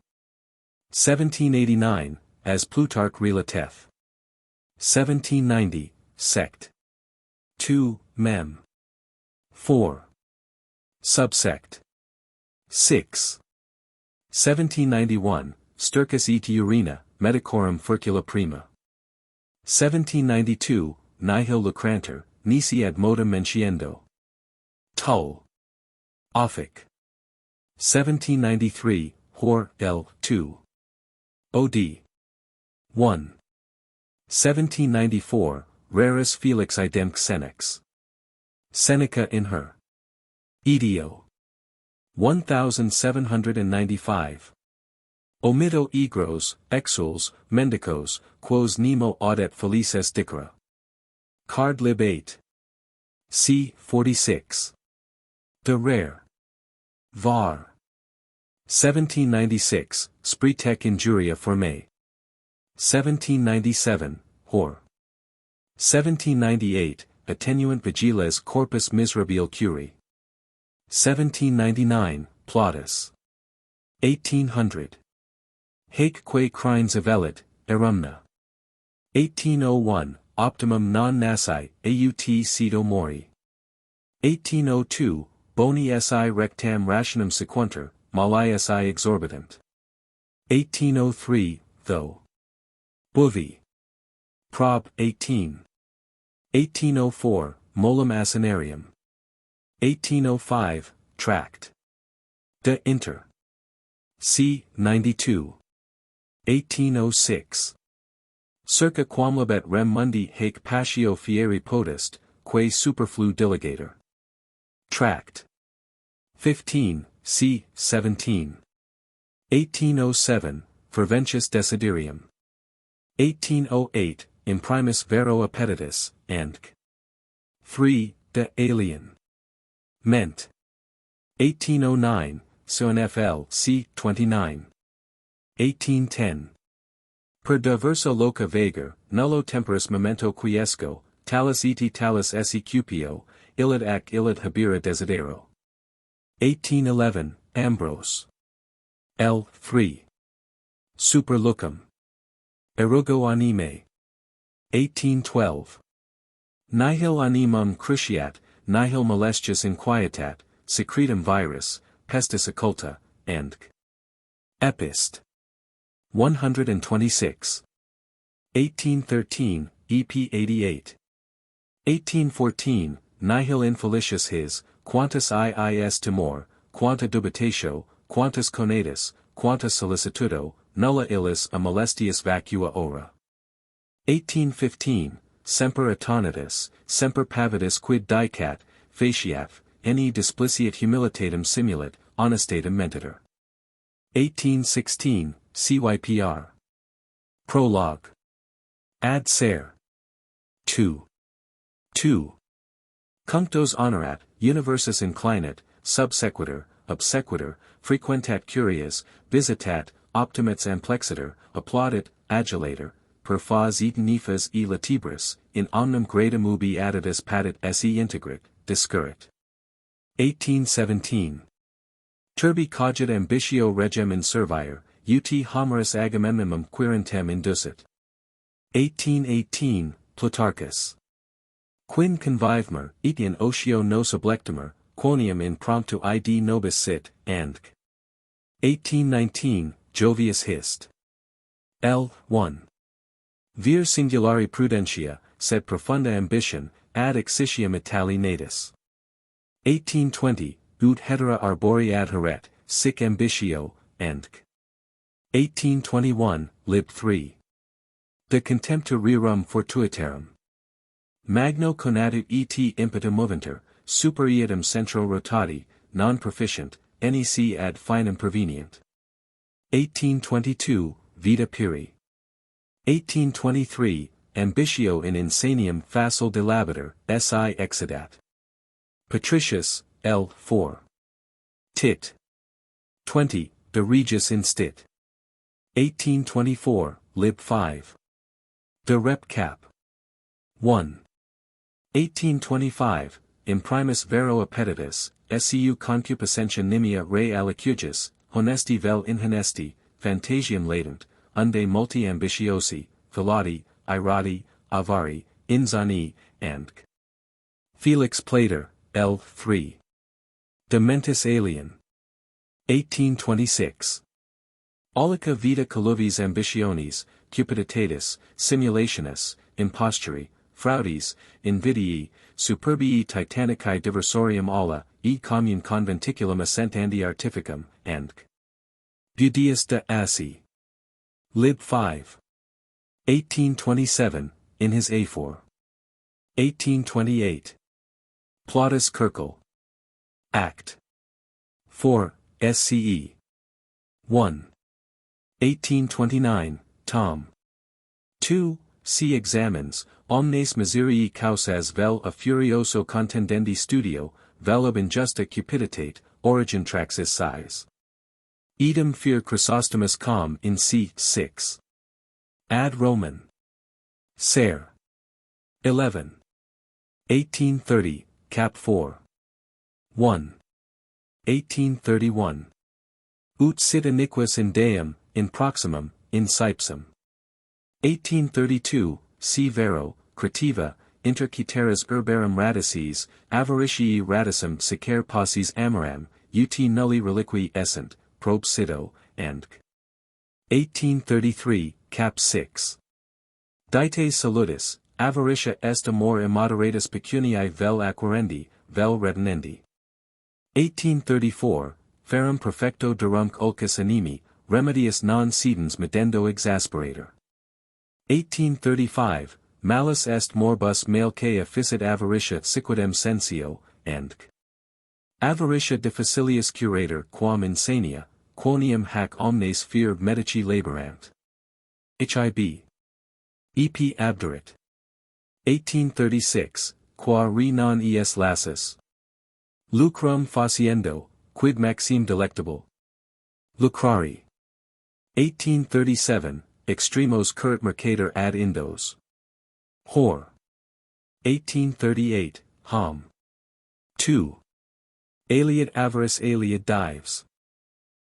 1789, as Plutarch relateth. 1790, sect. 2, mem. 4. Subsect. 6. 1791, Sturcus et urina, medicorum furcula prima. 1792, nihil lucranter, nisi ad modum mentiendo. Tull. Offic. 1793, Hor, L. 2. Od. 1. 1794, Rarus Felix idem Senex. Seneca in her. Edeo. 1795. Omitto egros, exuls, mendicos, quos nemo audet felices dicera. Card lib 8. C. 46. De rare. Var. 1796, Spritec injuria formae. 1797, Hor. 1798, Attenuant vigiles corpus miserabile curi. 1799, Plautus. 1800. Haec quae crines avellit, erumna. 1801, Optimum non nasi, aut cedo mori. 1802, Boni si rectam rationem sequuntur, mali si exorbitant. 1803, though. Bovi. Prob. 18. 1804, Molum Asinarium. 1805, Tract. De Inter. c. 92. 1806. Circa quamlabet rem mundi haec patio fieri potest, quae superflu diligator. Tract. 15, c. 17. 1807, Ferventius Desiderium. 1808, Imprimis vero appetitus, and 3, de alien. Ment. 1809, Cnfl. c. 29. 1810. Per diversa loca vagar, nullo temporis memento quiesco, talis eti talis esse cupio, illud ac illud habera desidero. 1811, Ambrose. L. 3. Super lucum. Erugo anime. 1812. Nihil animum cruciat, nihil molestius inquietat, secretum virus, pestis occulta, and Epist. 126. 1813, EP 88. 1814, Nihil infelicius his, quantus iis timor, quanta dubitatio, quantus conatus, quanta solicitudo, nulla illis a molestius vacua ora. 1815, Semper attonitus, semper pavidus quid dicat, faciat, ne displiciat humilitatem simulat, honestatem mentitor. 1816, CYPR. Prologue. Ad ser. 2. 2. Cunctos honorat, universis inclinat, subsequitur, obsequitur, frequentat curias, visitat, optimets amplexiter, applaudit, adulator, per fas et nefas e latibris, in omnem gradum ubi additus patit se integrit, discurrit. 1817. Turbi cogit ambitio regem in servire, ut homerus Agamemnonum quirentem inducit. 1818, Plutarchus. Quin convivemer, et in otio nos oblectimer, quoniam in promptu id nobis sit, and 1819, Jovius Hist. L. 1. Vir singulari prudentia, sed profunda ambition, ad exitium Itali natus. 1820, ut hetera arbori adheret, sic ambitio, and 1821, lib 3. De contemptu rerum fortuitarum. Magno conatu et impetu moventur, super iadem centro rotati, non proficient, nec ad finem prevenient. 1822, Vita Piri. 1823, Ambitio in insanium facile dilabitur, si exidat. Patricius, L. 4. Tit. 20, De Regis instit. 1824, lib 5. De Rep Cap. 1. 1825, Imprimis vero appetitus, seu concupiscentia nimia re alicugis, honesti vel inhonesti, phantasiam latent, unde multi ambitiosi, filati, irati, avari, inzani, and Felix Plater, L. 3. De Mentis Alien. 1826. Aulica vita colluvis ambitionis, cupiditatis, simulationis, imposturi, fraudis, invidii, superbii titanicae diversorium alla, e commune conventiculum assentandi artificum, and Budius de Assi. Lib 5. 1827, in his A4. 1828. Plautus Kirkel. Act. 4, SCE. 1. 1829, Tom. 2, C. Examines, omnes miserii causas vel a furioso contendendi studio, vel ob injusta cupiditate, origin traxis size. Idem fear Chrysostomus com in c. 6. Ad Roman. Ser. 11. 1830, Cap 4. 1. 1831. Ut sit iniquus in deum, in proximum, in cypsum. 1832, C. Vero, Cretiva, inter caeteras urbarum radices, avaricii radicum secer posses amoram, ut nulli reliqui essent, prob sido, and 1833, cap 6. Dites salutis, avaritia est amor immoderatus pecuniae vel acquirendi, vel retenendi. 1834, ferrum perfecto durumque ulcus animi, remedius non cedens medendo exasperator. 1835, malus est morbus malcae efficit avaritia siquidem sensio, and avaritia difficilius curator quam insania, quoniam hac omnes fear medici laborant. Hib. EP abderit. 1836, qua re non es lassus. Lucrum faciendo, quid maxime delectable. Lucrari. 1837, extremos currit mercator ad indos. Hor. 1838, Hom. 2. Aliad avarice aliad dives.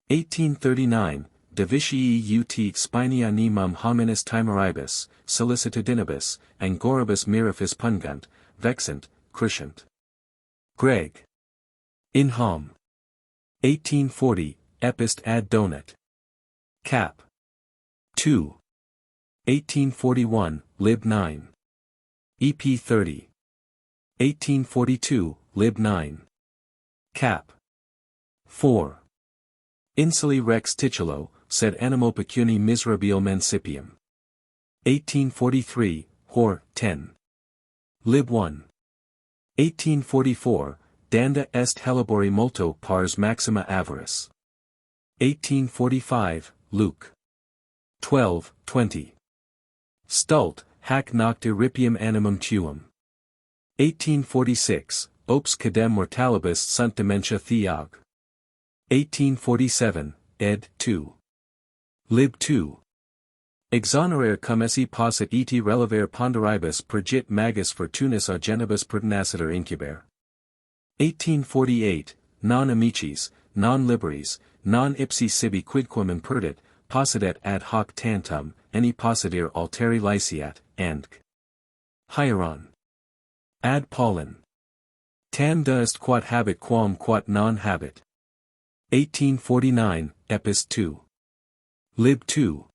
1839, Divitii ut spinia nemum hominis timeribus, solicitudinibus, angoribus mirafis pungunt, vexant, cruciant. Greg. In Hom. 1840, Epist ad donat. Cap. 2. 1841, Lib 9. EP 30. 1842, Lib 9. Cap. 4. Insuli rex titulo, sed animo pecuni miserabile mencipium. 1843, Hor. 10. Lib 1. 1844, Danda est helabori multo pars maxima avaris. 1845, Luke. 12, 20. Stult, hac nocte ripium animum tuum. 1846, Ops cadem mortalibus sunt dementia theog. 1847, ed. 2. Lib 2. Exonerare cum esse possit et relevare ponderibus pergit magis fortunis a genibus pertinacitor incubare. 1848, non amicis, non liberis, non ipsi sibi quidquam imperdit, possidet ad hoc tantum, any possidir alteri lyceat, and hieron. Ad Paulin. Tam est quod habet quam quod non habet. 1849, Epist 2. Lib 2.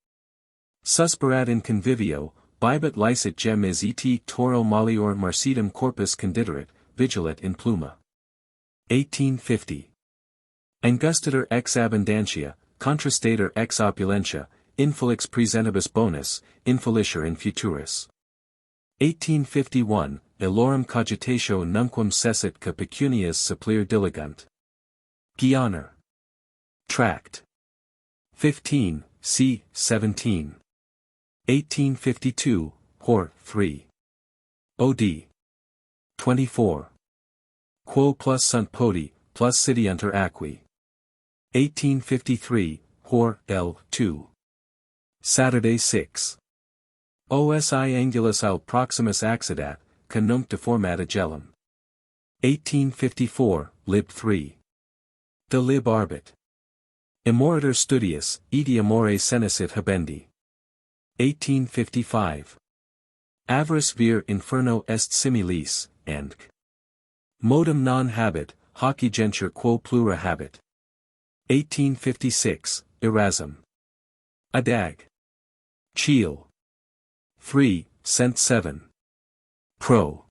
Susperat in convivio, bibet licet gem is et toro malleor marcidum corpus condiderit, vigilat in pluma. 1850. Angustiter ex abundantia, contrastator ex opulentia, infelix presentibus bonus, infelicer in futuris. 1851, Elorum cogitatio nunquam cessit ca pecunias supplier diligent. Guianer. Tract. 15, c. 17. 1852, Hor. 3. Od. 24. Quo plus sunt podi, plus sidiunter aqui. 1853, Hor. L. 2. Saturday 6. Osi angulus aut proximus accidat, ca nunc deformat agellum. 1854, Lib 3. De lib arbit. Immoritor studius, edi amore senescit habendi. 1855. Avarice vir inferno est similis, and modum non habet, hoc egentur quo plura habet. 1856, Erasm. Adag. Cheel. 3, cent 7. Pro.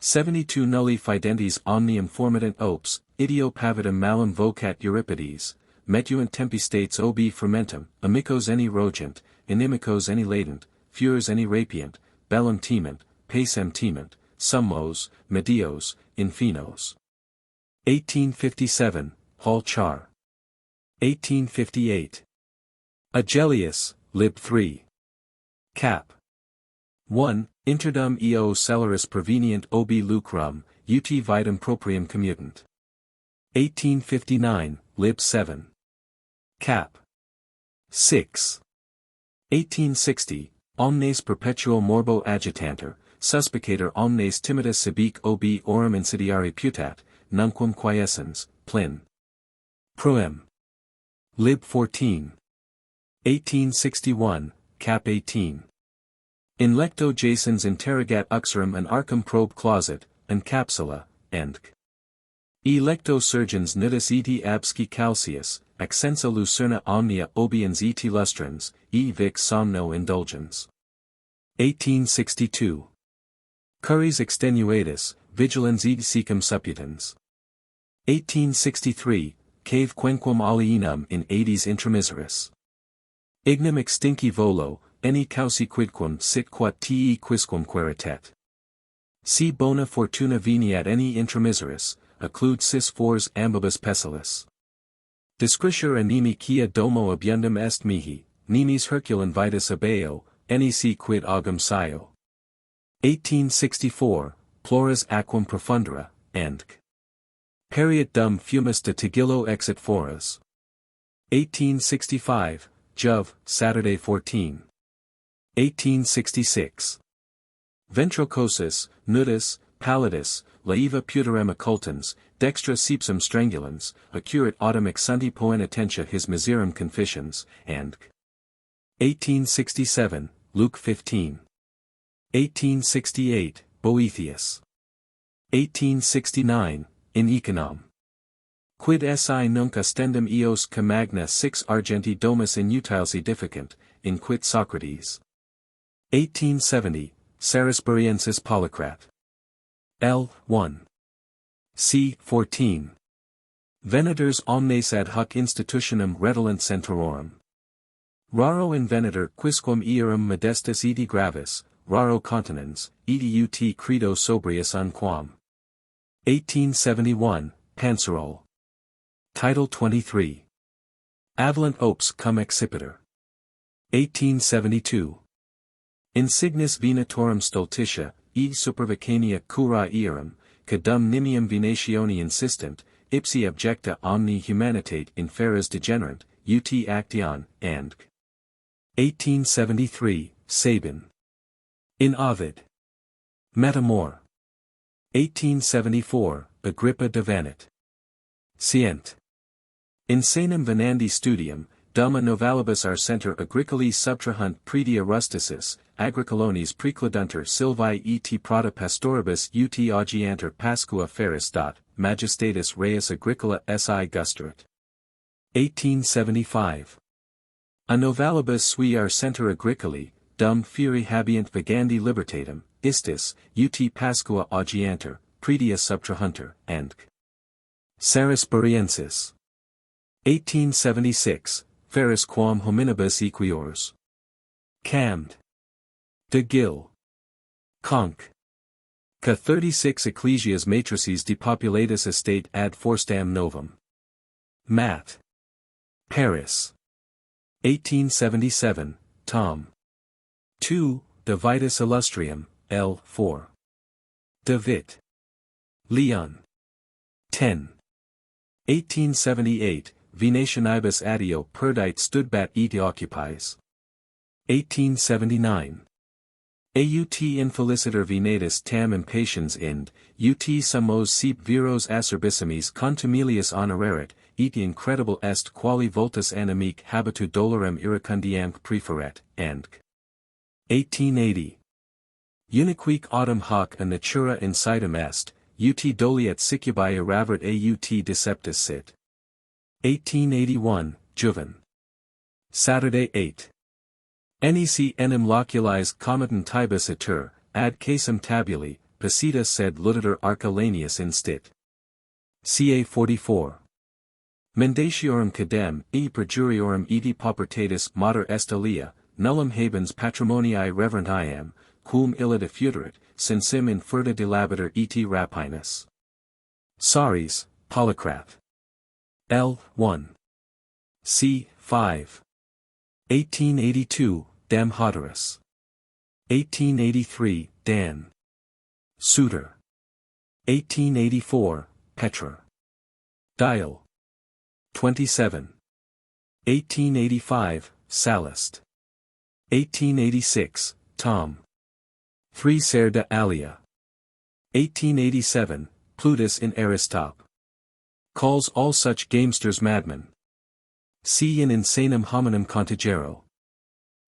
72 nulli fidentes omnium formitent ops, ideo pavidum malum vocat Euripides, metuant tempistates obi fermentum, amicos any rogent, inimicos any latent, fures any rapient, bellum tement, pacem tement, summos, medios, infinos. 1857, Hall Char. 1858. Agellius, Lib 3. Cap. 1. Interdum eo celeris prevenient obi lucrum, ut vitam proprium commutant. 1859, Lib 7. Cap. 6. 1860, Omnes perpetuo morbo agitanter, suspicator omnes timidus sibique obi orum insidiare putat, nunquam quiescens, Plin. Proem. Lib 14. 1861, cap 18. In lecto Jasons interrogat uxorum and arcum probe closet, and capsula, and electo surgens nudus eti absci calcius, accensa lucerna omnia obiens eti lustrans, e vic somno indulgens. 1862. Curries extenuatus, vigilans et secum supputans. 1863, cave quenquam alienum in aedes intramiseris. Ignum extinci volo, eni causi quidquam sit quat te quisquam queritet. Si bona fortuna veniat eni intramiseris, occlude sis fors ambibus pessilis. Discrisure animi quia domo abundum est mihi, nimis Herculan vitus abeo, eni si quid augum scio. 1864, Plores aquam profundera, and Periat dum fumus de tigillo exit foras. 1865, Jove, Saturday 14. 1866. Ventrocosus, nudus, pallidus, laiva puterem occultans, dextra sepsum strangulans, occurrit autumn exunti poenitentia his miserum confissions, and 1867, Luke 15. 1868, Boethius. 1869, in Econom. Quid si nunc ostendum eos ca magna six argenti domus inutiles edificant, in quid Socrates. 1870, Salisburensis Polycrat. L. 1. C. 14. Venators omnes ad hoc institutionem redolent centurorum. Raro invenator quisquam earum modestus edi gravis, raro continens, edi ut credo sobrius unquam. 1871, Panserol. Title 23. Avalent opes cum excipiter. 1872. Insignis venatorum stultitia, e supervicania cura earum, cadum nimium venationi insistent, ipsi objecta omni humanitate inferas degenerant, ut action, and 1873, Sabin. In Ovid. Metamor. 1874, Agrippa devanit. Scient. Insanum venandi studium, dum a novalibus arcenter agricoli subtrahunt predia rusticis, agricolones precludunter sylvae et prata pastoribus ut augianter pascua feris. Majestatis reis agricola si gusterat. 1875. A novalibus sui arcenter agricoli, dum fieri habient vagandi libertatem, istis, ut pascua augianter, predia subtrahunter, and Salisburensis. 1876, Ferris quam hominibus equiors. Camd. De Gill. Conc. Ca 36 Ecclesias matrices depopulatus estate ad forstam novum. Mat. Paris. 1877, Tom. 2, De Vitis Illustrium, L. 4. De Vit. Leon. 10. 1878, Venationibus adeo perdite studbat et occupies. 1879. Aut infeliciter venatus tam impatiens ind, ut summos sep viros acerbissimis contumelius honorarit, et incredible est quali voltus animique habitu dolorem iracundiam preferet, and 1880. Uniquique autumn hoc a natura insitum est, ut doliet sicubae eravert aut deceptus sit. 1881, Juven. Saturday 8. Nec enim loculis comitum tibus itur, ad casum tabuli, pasita sed luditer arcalanius instit. Ca 44. Mendatiorum cadem, e perjuriorum edi paupertatis mater est alia, nullum habens patrimoniae reverentiam, cum illa defuderit, sensim inferta dilabitur et rapinus. Saris, Polycrat. L. 1. C. 5. 1882, Damhoterus. 1883, Dan. Suter. 1884, Petra. Dial. 27. 1885, Sallust. 1886, Tom. 3 Ser de Alia. 1887, Plutus in Aristope. Calls all such gamesters madmen. Si in insanum hominum contigero.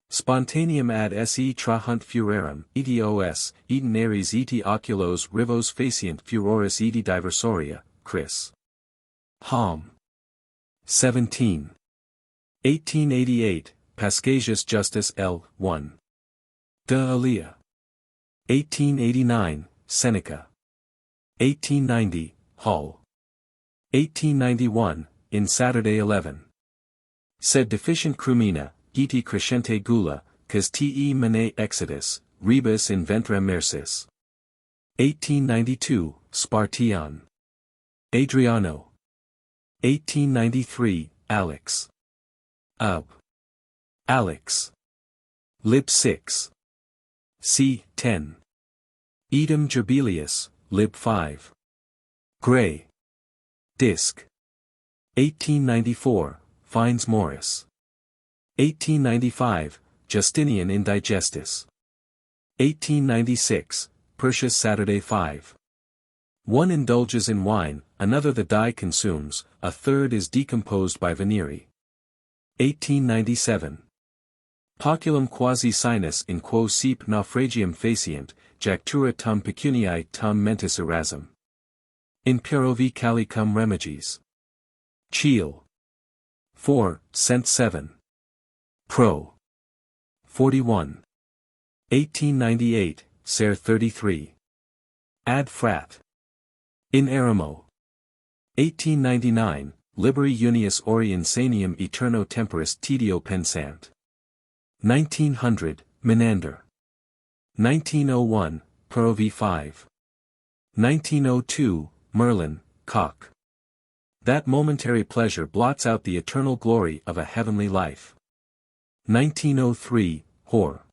Spontaneum ad se trahunt furorem, etos, etenaries eti oculos rivos facient furoris eti diversoria, Chris. Hom. 17. 1888, Pascasius Justus L. 1. De Alia. 1889, Seneca. 1890, Hull. 1891, in Saturday 11. Sed deficient crumina, eti crescente gula, cas te mene exodus, rebus in ventre mercis. 1892, Spartian. Adriano. 1893, Alex. Ub. Alex. Lib 6. C. 10. Edom Gerbelius, Lib 5. Gray. Disc. 1894, Fines Morris. 1895, Justinian in Digestis. 1896, Persius Saturday 5. One indulges in wine, another the dye consumes, a third is decomposed by venery. 1897. Poculum quasi sinus in quo sep naufragium facient, jactura tum pecuniae tum mentis erasum. In perovi calicum remiges. Cheel. 4, cent 7. Pro. 41. 1898, ser 33. Ad frat. In eremo. 1899, liberi unius ori insanium eterno temporis tedeo pensant. 1900, Menander. 1901, Perovi 5. 1902, Merlin, Koch. That momentary pleasure blots out the eternal glory of a heavenly life. 1903, Hoare.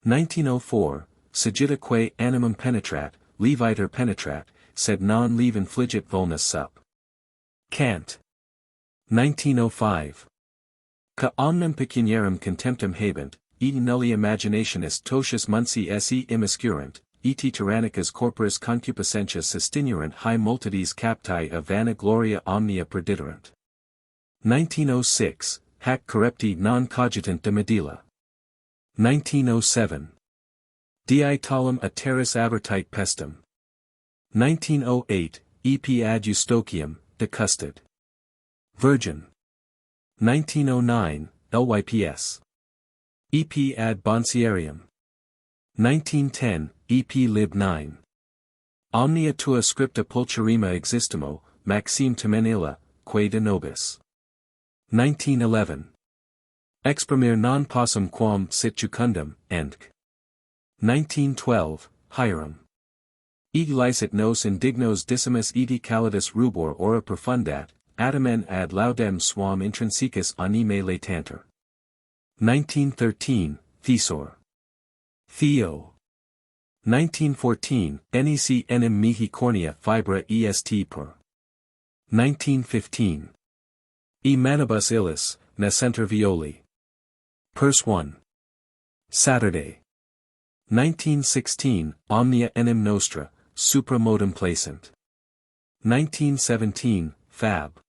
1904, Sagitaque animum penetrat, leviter penetrat, sed non leve infligit vulnus sup. Kant. 1905. Ca omnem pecuniarum contemptum habent, eti nulli imaginationis totius munci esse immiscurant, eti tyrannicas corporis concupiscentia sustinurant hae multitudes captae a vana gloria omnia perditerant. 1906, hac correpti non cogitant de medilla. 1907. Di talum a terris avertite pestum. 1908, ep ad Eustocium, de custod. Virgin. 1909, Lyps. Ep ad Bonciarium. 1910, ep lib 9. Omnia tua scripta pulcherrima existimo, Maxime Temenilla, quae de nobis. 1911. Exprimere non possum quam sit jucundum, Enc. 1912, Hiram. Eg licet nos indignos dissimus eti calidus rubor ora profundat, atamen ad laudem suam intrinsecus anime latanter. 1913, Thesaur. Theo. 1914, nec enim mihi cornea fibra est per. 1915. E manibus illis, nascenter violi. Pers 1. Saturday. 1916, Omnia enim nostra, supra modum placent. 1917, Fab.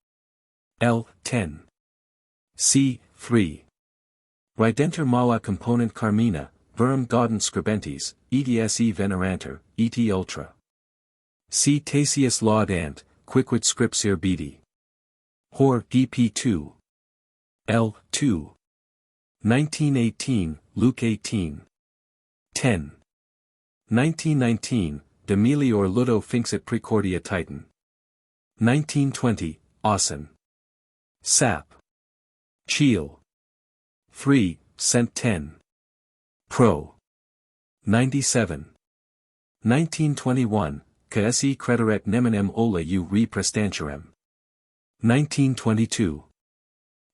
L. 10. C. 3. Ridenter mala component carmina, verum gaudent scribentis, etse veneranter, et ultra. C. Tasius laudant, quicquid scripsir bedi. Hor. dp 2. L. 2. 1918, Luke 18. 10. 1919, de melior ludo finxit precordia titan. 1920, Austin. Sap. Cheel. 3, cent 10. Pro. 97. 1921, Caesi crederet neminem ola u re prestantiorem. 1922.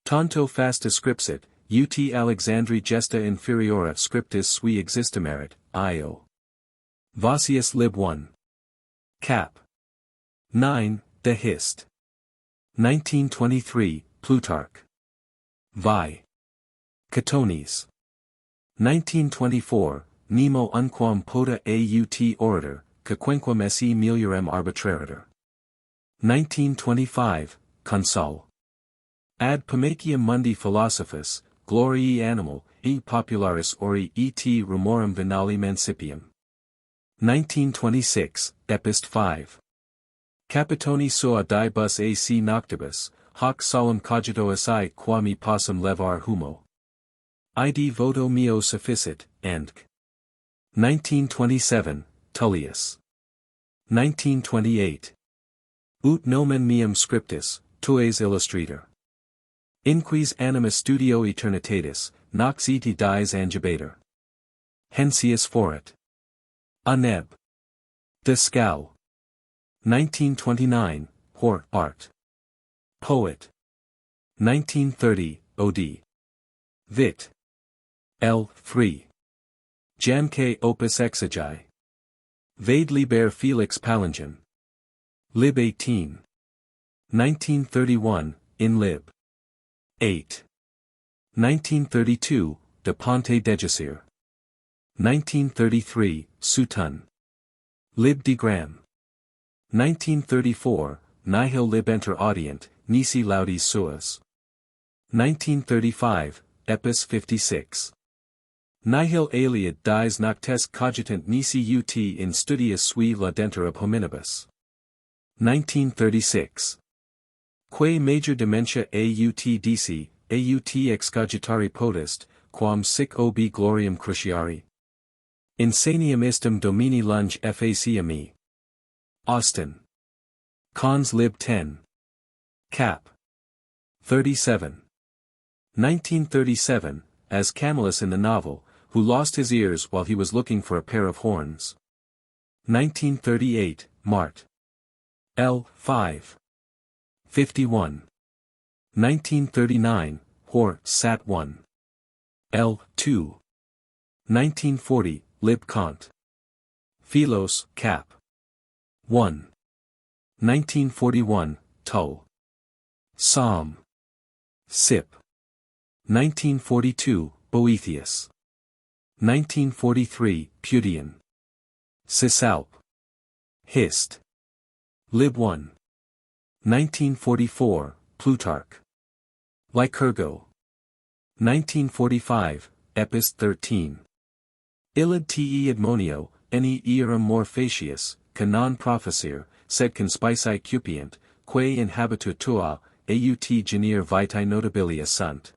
Tanto fasta scripsit, ut Alexandri gesta inferiora scriptis sui existimerit, io. Vossius lib 1. Cap. 9, De Hist. 1923, Plutarch. Vi. Catonis. 1924, Nemo unquam poda aut orator, quaquenquam esse meliorem arbitraritor. 1925, Consul. Ad Pomacium Mundi Philosophus, Gloriae Animal, e Popularis Ori et Rumorum Venali Mancipium. 1926, Epist 5. Capitoni sua diebus ac noctibus, hoc solum cogito assi quami possum levar humo. Id voto meo sufficit, and 1927, Tullius. 1928. Ut nomen meum scriptus, tues illustrator. Inquis animus studio eternitatis, nox eti dies angebator. Hensius foret. Aneb. De Scal. 1929, Hor, Art. Poet. 1930, Od. Vit. L. 3. Jamque opus exegi. Vade liber Felix Palingen. Lib 18. 1931, in Lib. 8. 1932, De Ponte Degesir. 1933, Suton. Lib de Gram. 1934, Nihil lib enter audient, nisi laudis suas. 1935, Epis 56. Nihil aliud dies noctes cogitant nisi ut in studiis sui laudenter ab hominibus. 1936. Quae major dementia aut disi, aut excogitari potest, quam sic obi gloriam cruciari. Insanium istum domini lunge faciami. Austin. Cons lib 10. Cap. 37. 1937, as Camillus in the novel, who lost his ears while he was looking for a pair of horns. 1938, Mart. L. 5. 51. 1939, Hor. Sat 1. L. 2. 1940, Lib. Kant. Philos, Cap. 1. 1941, Tull. Psalm. Sip. 1942, Boethius. 1943, Putian. Cisalp. Hist. Lib 1. 1944, Plutarch. Lycurgo. 1945, Epist 13. Illid te admonio, eni earum more facius, canon professir, sed conspici cupient, quae in habitu tua, aut Junior vitae notabilia sunt.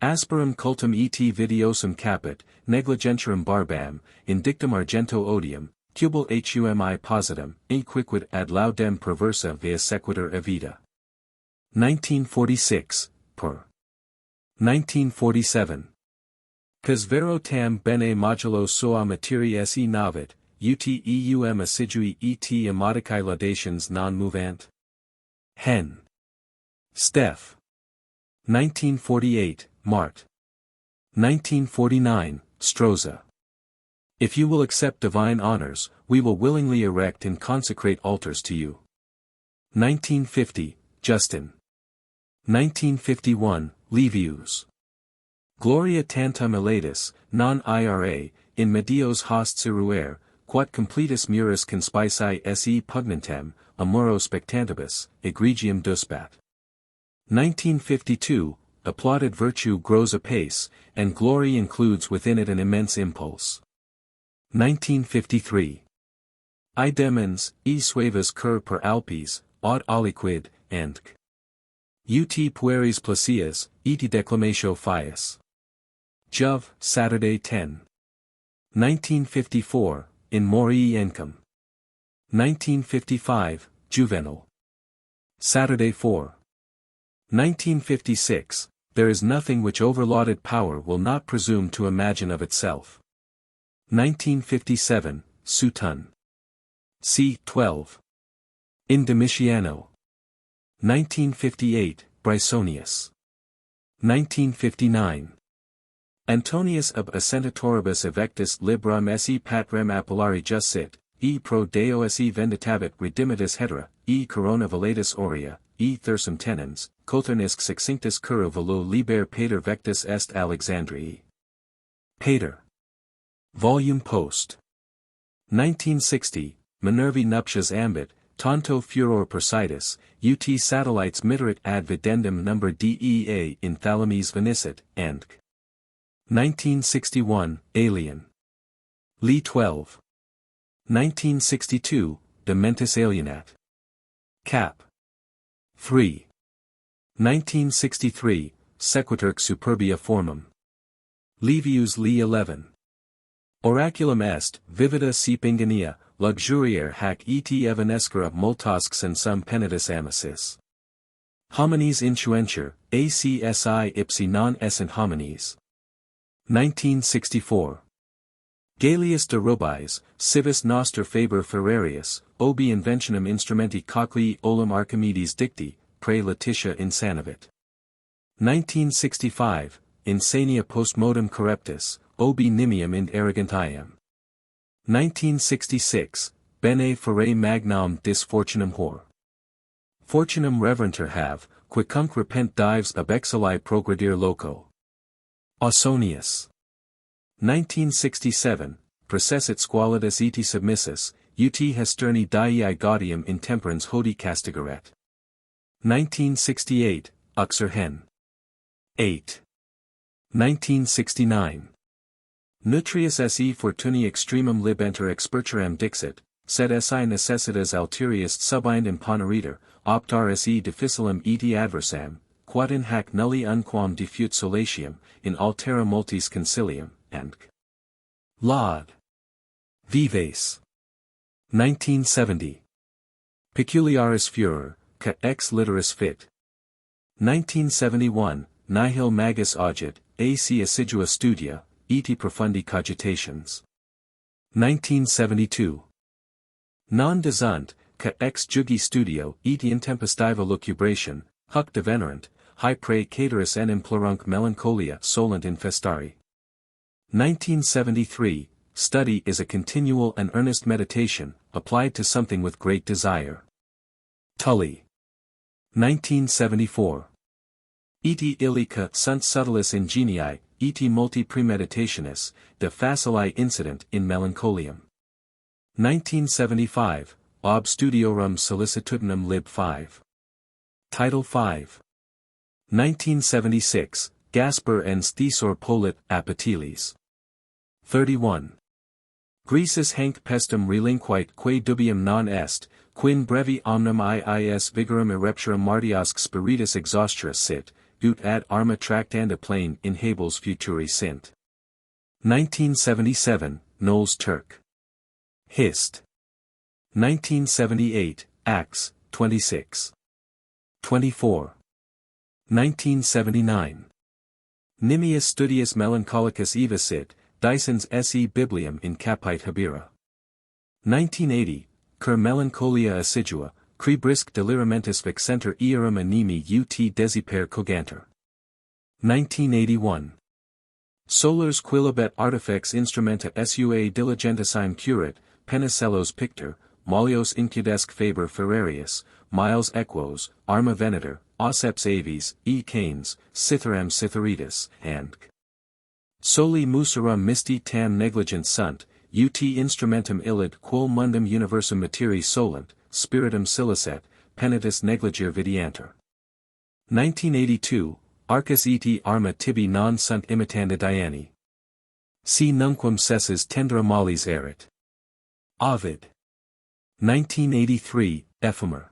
Asperum cultum et videosum capit, negligentiarum barbam, in dictum argento odium, cubal humi positum, inquiquid ad laudem perversa via sequitur evita. 1946, per. 1947. Cos vero tam bene modulo sua materia se navit, ut eum assidui et emodicae laudations non movant? Hen. Steph. 1948, Mart. 1949, Stroza. If you will accept divine honors, we will willingly erect and consecrate altars to you. 1950, Justin. 1951, Livius. Gloria tantum elatus, non ira, in medios host ciruere, quod completus muris conspici se pugnantem, amuro spectantibus, egregium dusbat. 1952, applauded virtue grows apace, and glory includes within it an immense impulse. 1953. Idemens, e suaves cur per Alpes, aut aliquid, and ut pueris placias, eti declamatio fias. Jove, Saturday 10. 1954, in Morii Encum. 1955, Juvenal. Saturday 4. 1956, there is nothing which overlauded power will not presume to imagine of itself. 1957, Suton. C. 12. In Domitiano. 1958, Brysonius. 1959. Antonius ab Assentatoribus evectus libram se patrem appellari jussit, e pro deo se venditabit redimitus hetera, e corona valatus aurea, e thursum tenens, cothurnisc succinctus cura volo liber pater vectus est Alexandrii. Pater. Volume Post. 1960, Minervae nuptias ambit, tanto furor persitus, ut satellites mitterit ad videndum number dea in thalamies venisset, and 1961, Alien. Lee 12. 1962, De mentis alienat. Cap. 3. 1963, Sequiturque superbia formum. Livius Lee 11. Oraculum est, vivida sic ingenia, luxuriare hac et evanescere multasques and sum penitus amicis. Homines intuentur, acsi ipsi non essent homines. 1964. Galeus de Robis, civis noster faber ferrarius, obi inventionem instrumenti cochlei olum Archimedes dicti, prae Letitia insanavit. 1965, Insania postmodum correptus, obi nimium in arrogantiam. 1966, Bene fere magnam disfortunum hor. Fortunum reverenter have, quicunque repent dives ab exili progredir loco. Ausonius. 1967, Processit squalidus et submissus, ut hesterni diei gaudium intemperans hodi castigaret. 1968, Uxor hen. 8. 1969. Nutrius se fortuni extremum libenter experturam dixit, sed si necessitas alterius subind imponeriter, optar se difficilem et adversam, quod in hac nulli unquam diffut solatium, in altera multis concilium, and Laud. Vives. 1970. Peculiaris furor, ca ex literis fit. 1971, Nihil magis augit, ac assidua studia, et profundi cogitations. 1972. Non desunt, ca ex jugi studio, et intempestiva lucubration, huc devenerant, hi prae cateris enim plurunc melancholia solent infestari. 1973, Study is a continual and earnest meditation, applied to something with great desire. Tully. 1974. Iti illica sunt subtilis ingenii, iti multi premeditationis, de facili incident in melancholiam. 1975, Ob studiorum solicitudinem lib 5. Title 5. 1976, Gasper ens thesor polit apatiles. 31. Greasus hanc pestum relinquite quae dubium non est, quin brevi omnem iis vigorum erepturum martiasque spiritus exhaustura sit, ut ad arma tractanda plane in habeles futuri sint. 1977, Knowles Turk. Hist. 1978, Acts, 26. 24. 1979. Nimius studius melancholicus evasit, Dyson's se biblium in capite habira. 1980, Cur melancholia assidua, cri brisque deliramentis vexenter earum animi ut desiper coganter. 1981. Solers quilibet artifex instrumenta sua diligentisime curit, pennicellos pictor, mollios incudesque faber ferrarius, miles equos, arma venator, auceps aves, e canes, cytheram cytheritis, and soli musera misti tam negligent sunt, ut instrumentum illid quo mundum universum materii solent, spiritum silicet, penitus negligere videanter. 1982, Arcus et arma tibi non sunt imitanda Diani. Si nunquam cesses tendera mollis erit. Ovid. 1983, Ephemer.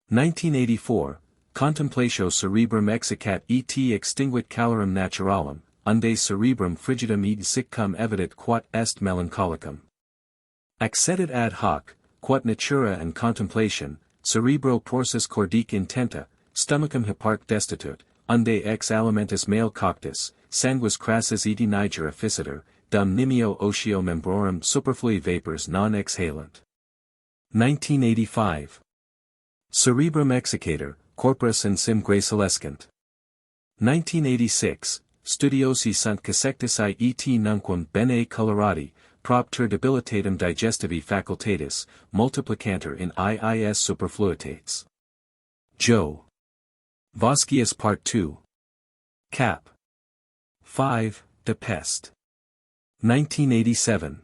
1984, Contemplatio cerebrum exicat et extinguit calorem naturalam, unde cerebrum frigidum et siccum evidit quat est melancholicum. Accedit ad hoc, quat natura and contemplation, cerebro porsus cordic intenta, stomachum hipparque destitut, unde ex alimentus male coctus, sanguis crassus et niger efficiter, dum nimio otio membrorum superflui vapors non exhalant. 1985. Cerebrum execator, corpus and sim gracelescent. 1986, Studiosi sunt cassectici et nunquam bene colorati, propter debilitatem digestivi facultatis, multiplicanter in iis superfluitates. Joe. Voschius Part 2. Cap. 5, De Pest. 1987.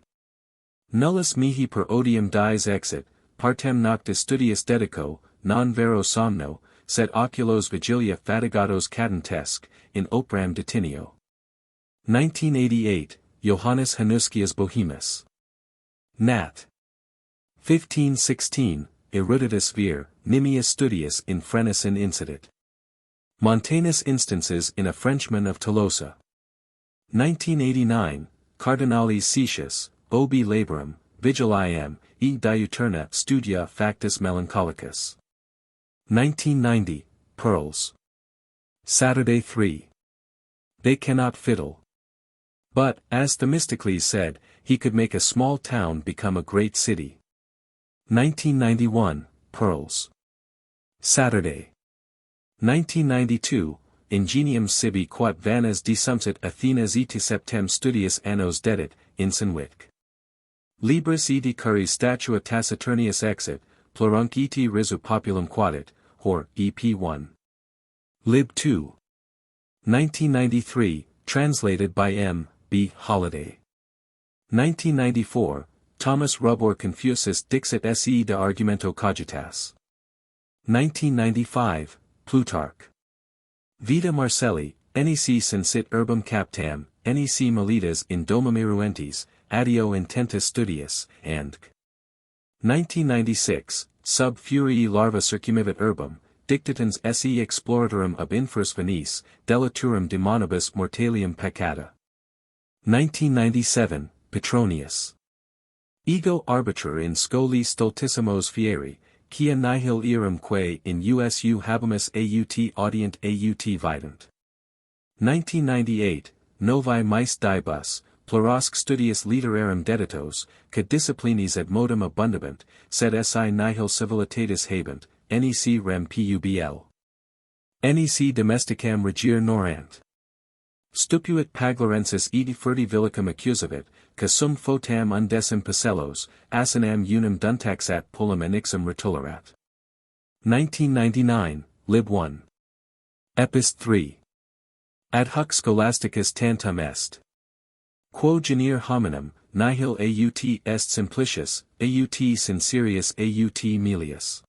Nullus mihi per odium dies exit, partem noctis studius dedico, non vero somno, sed oculos vigilia fatigatos cadentesc, in opram detinio. 1988, Johannes Hanuskias Bohemus. Nat. 1516, eruditus vir, nimius studius in frenesin incidit. Montanus instances in a Frenchman of Tolosa. 1989, Cardinalis Caesius, obi laborum, vigiliam, e diuturna studia factus melancholicus. 1990, Pearls. Saturday 3. They cannot fiddle. But, as Themistocles said, he could make a small town become a great city. 1991, Pearls. Saturday. 1992, Ingenium sibi quat vanas desumpsit Athenas eti septem studius annos dedit, insinuit. Libris eti curis statua Taciturnius exit, plurunc eti risu populum quadit, Hor, EP1. Lib 2. 1993, translated by M. B. Holiday. 1994, Thomas Rubor Confucius Dixit se de argumento cogitas. 1995, Plutarch. Vita Marcelli, nec sensit urbum captam, nec militas in domum eruentis, addio intentus studius, and 1996, sub furii larva circumivit urbum, dictatans se exploratorum ab infers Venice, delaturum demonibus mortalium peccata. 1997, Petronius. Ego arbiter in scoli stultissimos fieri, quia nihil eram quae in usu habemus aut audient aut vident. 1998, Novae mais dibus, plurasque studius literarum deditos, quid disciplinis ad modum abundabant, sed si nihil civilitatis habent, nec rem publ. Nec domesticam regir norant. Stupuit paglarensis eti furti villicum accusavit, ca sum fotam undecim pacellos, asinam unum duntaxat pullum enixum rotularat. 1999, Lib 1. Epist 3. Ad hoc scholasticus tantum est. Quo genere hominum, nihil aut est simplicius, aut sincerius aut melius.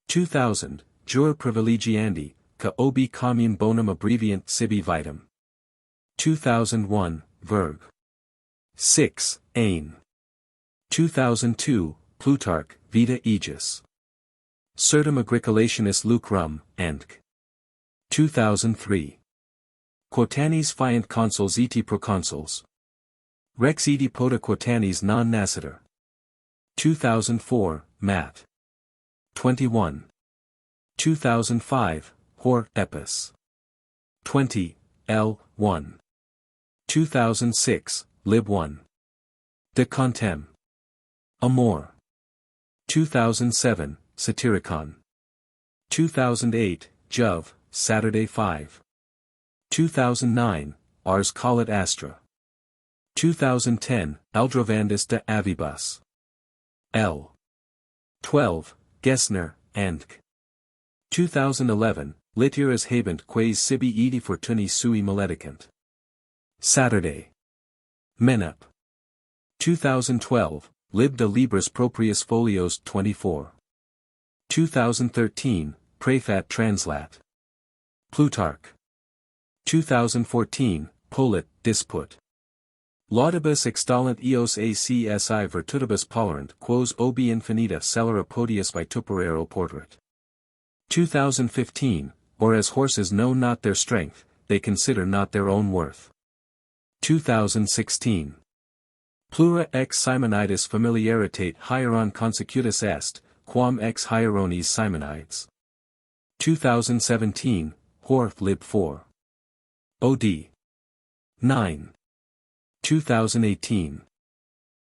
2000, Jura privilegiandi, ca obi commune bonum abbreviant sibi vitam. 2001, Verb. 6, Ain. 2002, Plutarch, Vita Aegis. Certum agricolationis lucrum, Enc. 2003. Quotanes fiant consuls eti proconsuls. Rex eti poda quotanes non nascitur. 2004, Matt. 21. 2005, Hor, Epis. 20, L. 1. 2006, Lib 1. De Contem. Amor. 2007, Satyricon. 2008, Jove, Saturday 5. 2009, Ars Colit Astra. 2010, Aldrovandus de Avibus. L. 12, Gessner, Andk. 2011, Literas habent quaes sibi edi fortuni sui maledicant. Saturday. Menup. 2012, Lib de Libris Proprius Folios 24. 2013, Prefat Translat. Plutarch. 2014, Polit, Disput. Laudibus extollant eos acsi virtutibus polerant quos obi infinita celera podius vituperero portret. 2015, or as horses know not their strength, they consider not their own worth. 2016. Plura ex Simonides familiaritate hieron consecutus est, quam ex hierones Simonides. 2017, Hor, Lib 4. Od. 9. 2018.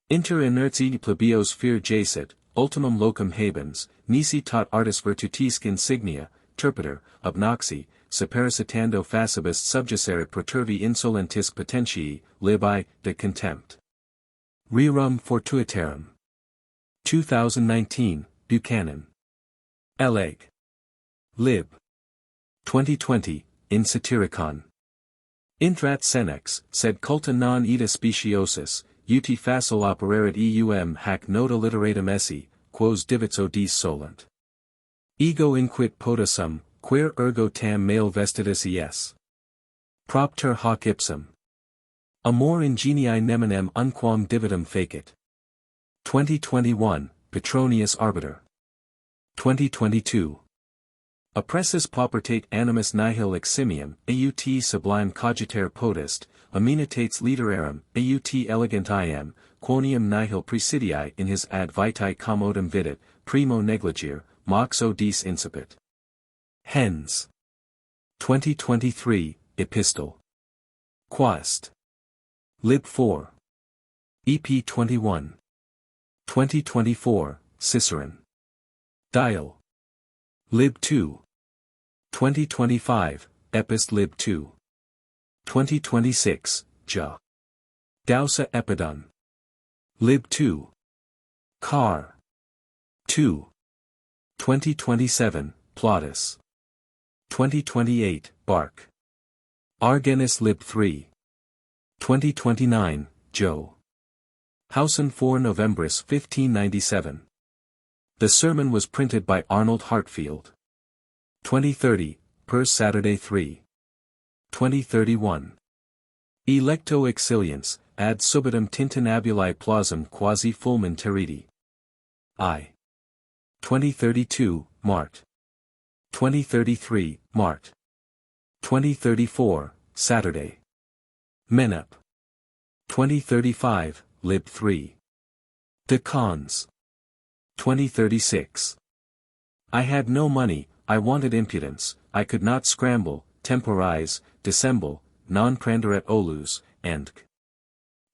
Inter inerti plebios fear jacet, ultimum locum habens, nisi tot artis virtutisque insignia, terpiter, obnoxi, separicitando facibus subjacere protervi insolentisque potentii, libi, de contempt. Rerum fortuitarum. 2019, Buchanan. Leg. Lib. 2020, in Satyricon. Intrat senex, sed culta non ita speciosus, uti facile operaret eum hac nota literatum esse, quos divitso dis solent. Ego inquit potasum, quer ergo tam male vestidus es. Propter hoc ipsum. Amor ingenii neminem unquam divitum fecit. 2021, Petronius Arbiter. 2022. Oppressus paupertate animus nihil eximium, aut sublime cogitare potest, amenitates literarum, aut elegant iam, quoniam nihil praesidii in his ad vitae commodum vidit, primo negligere, moxo dis incipit. Hens. 2023, Epistle. Quast. Lib 4. EP 21. 2024, Cicerone. Dial. Lib 2. 2025, Epist Lib 2. 2026, Ja. Dausa Epidon. Lib 2. Car. 2. 2027, Plautus. 2028, Bark. Argenis Lib 3. 2029, Joe. Hausen 4 Novembris 1597. The sermon was printed by Arnold Hartfield. 2030, per Saturday 3. 2031. Electo exiliens, ad subitum tintinabuli plausum quasi fulmen teriti. I. 2032, Mart. 2033, Mart. 2034, Saturday. Menup. 2035, Lib 3. De Cons. 2036. I had no money, I wanted impudence, I could not scramble, temporize, dissemble, non prandaret olus, and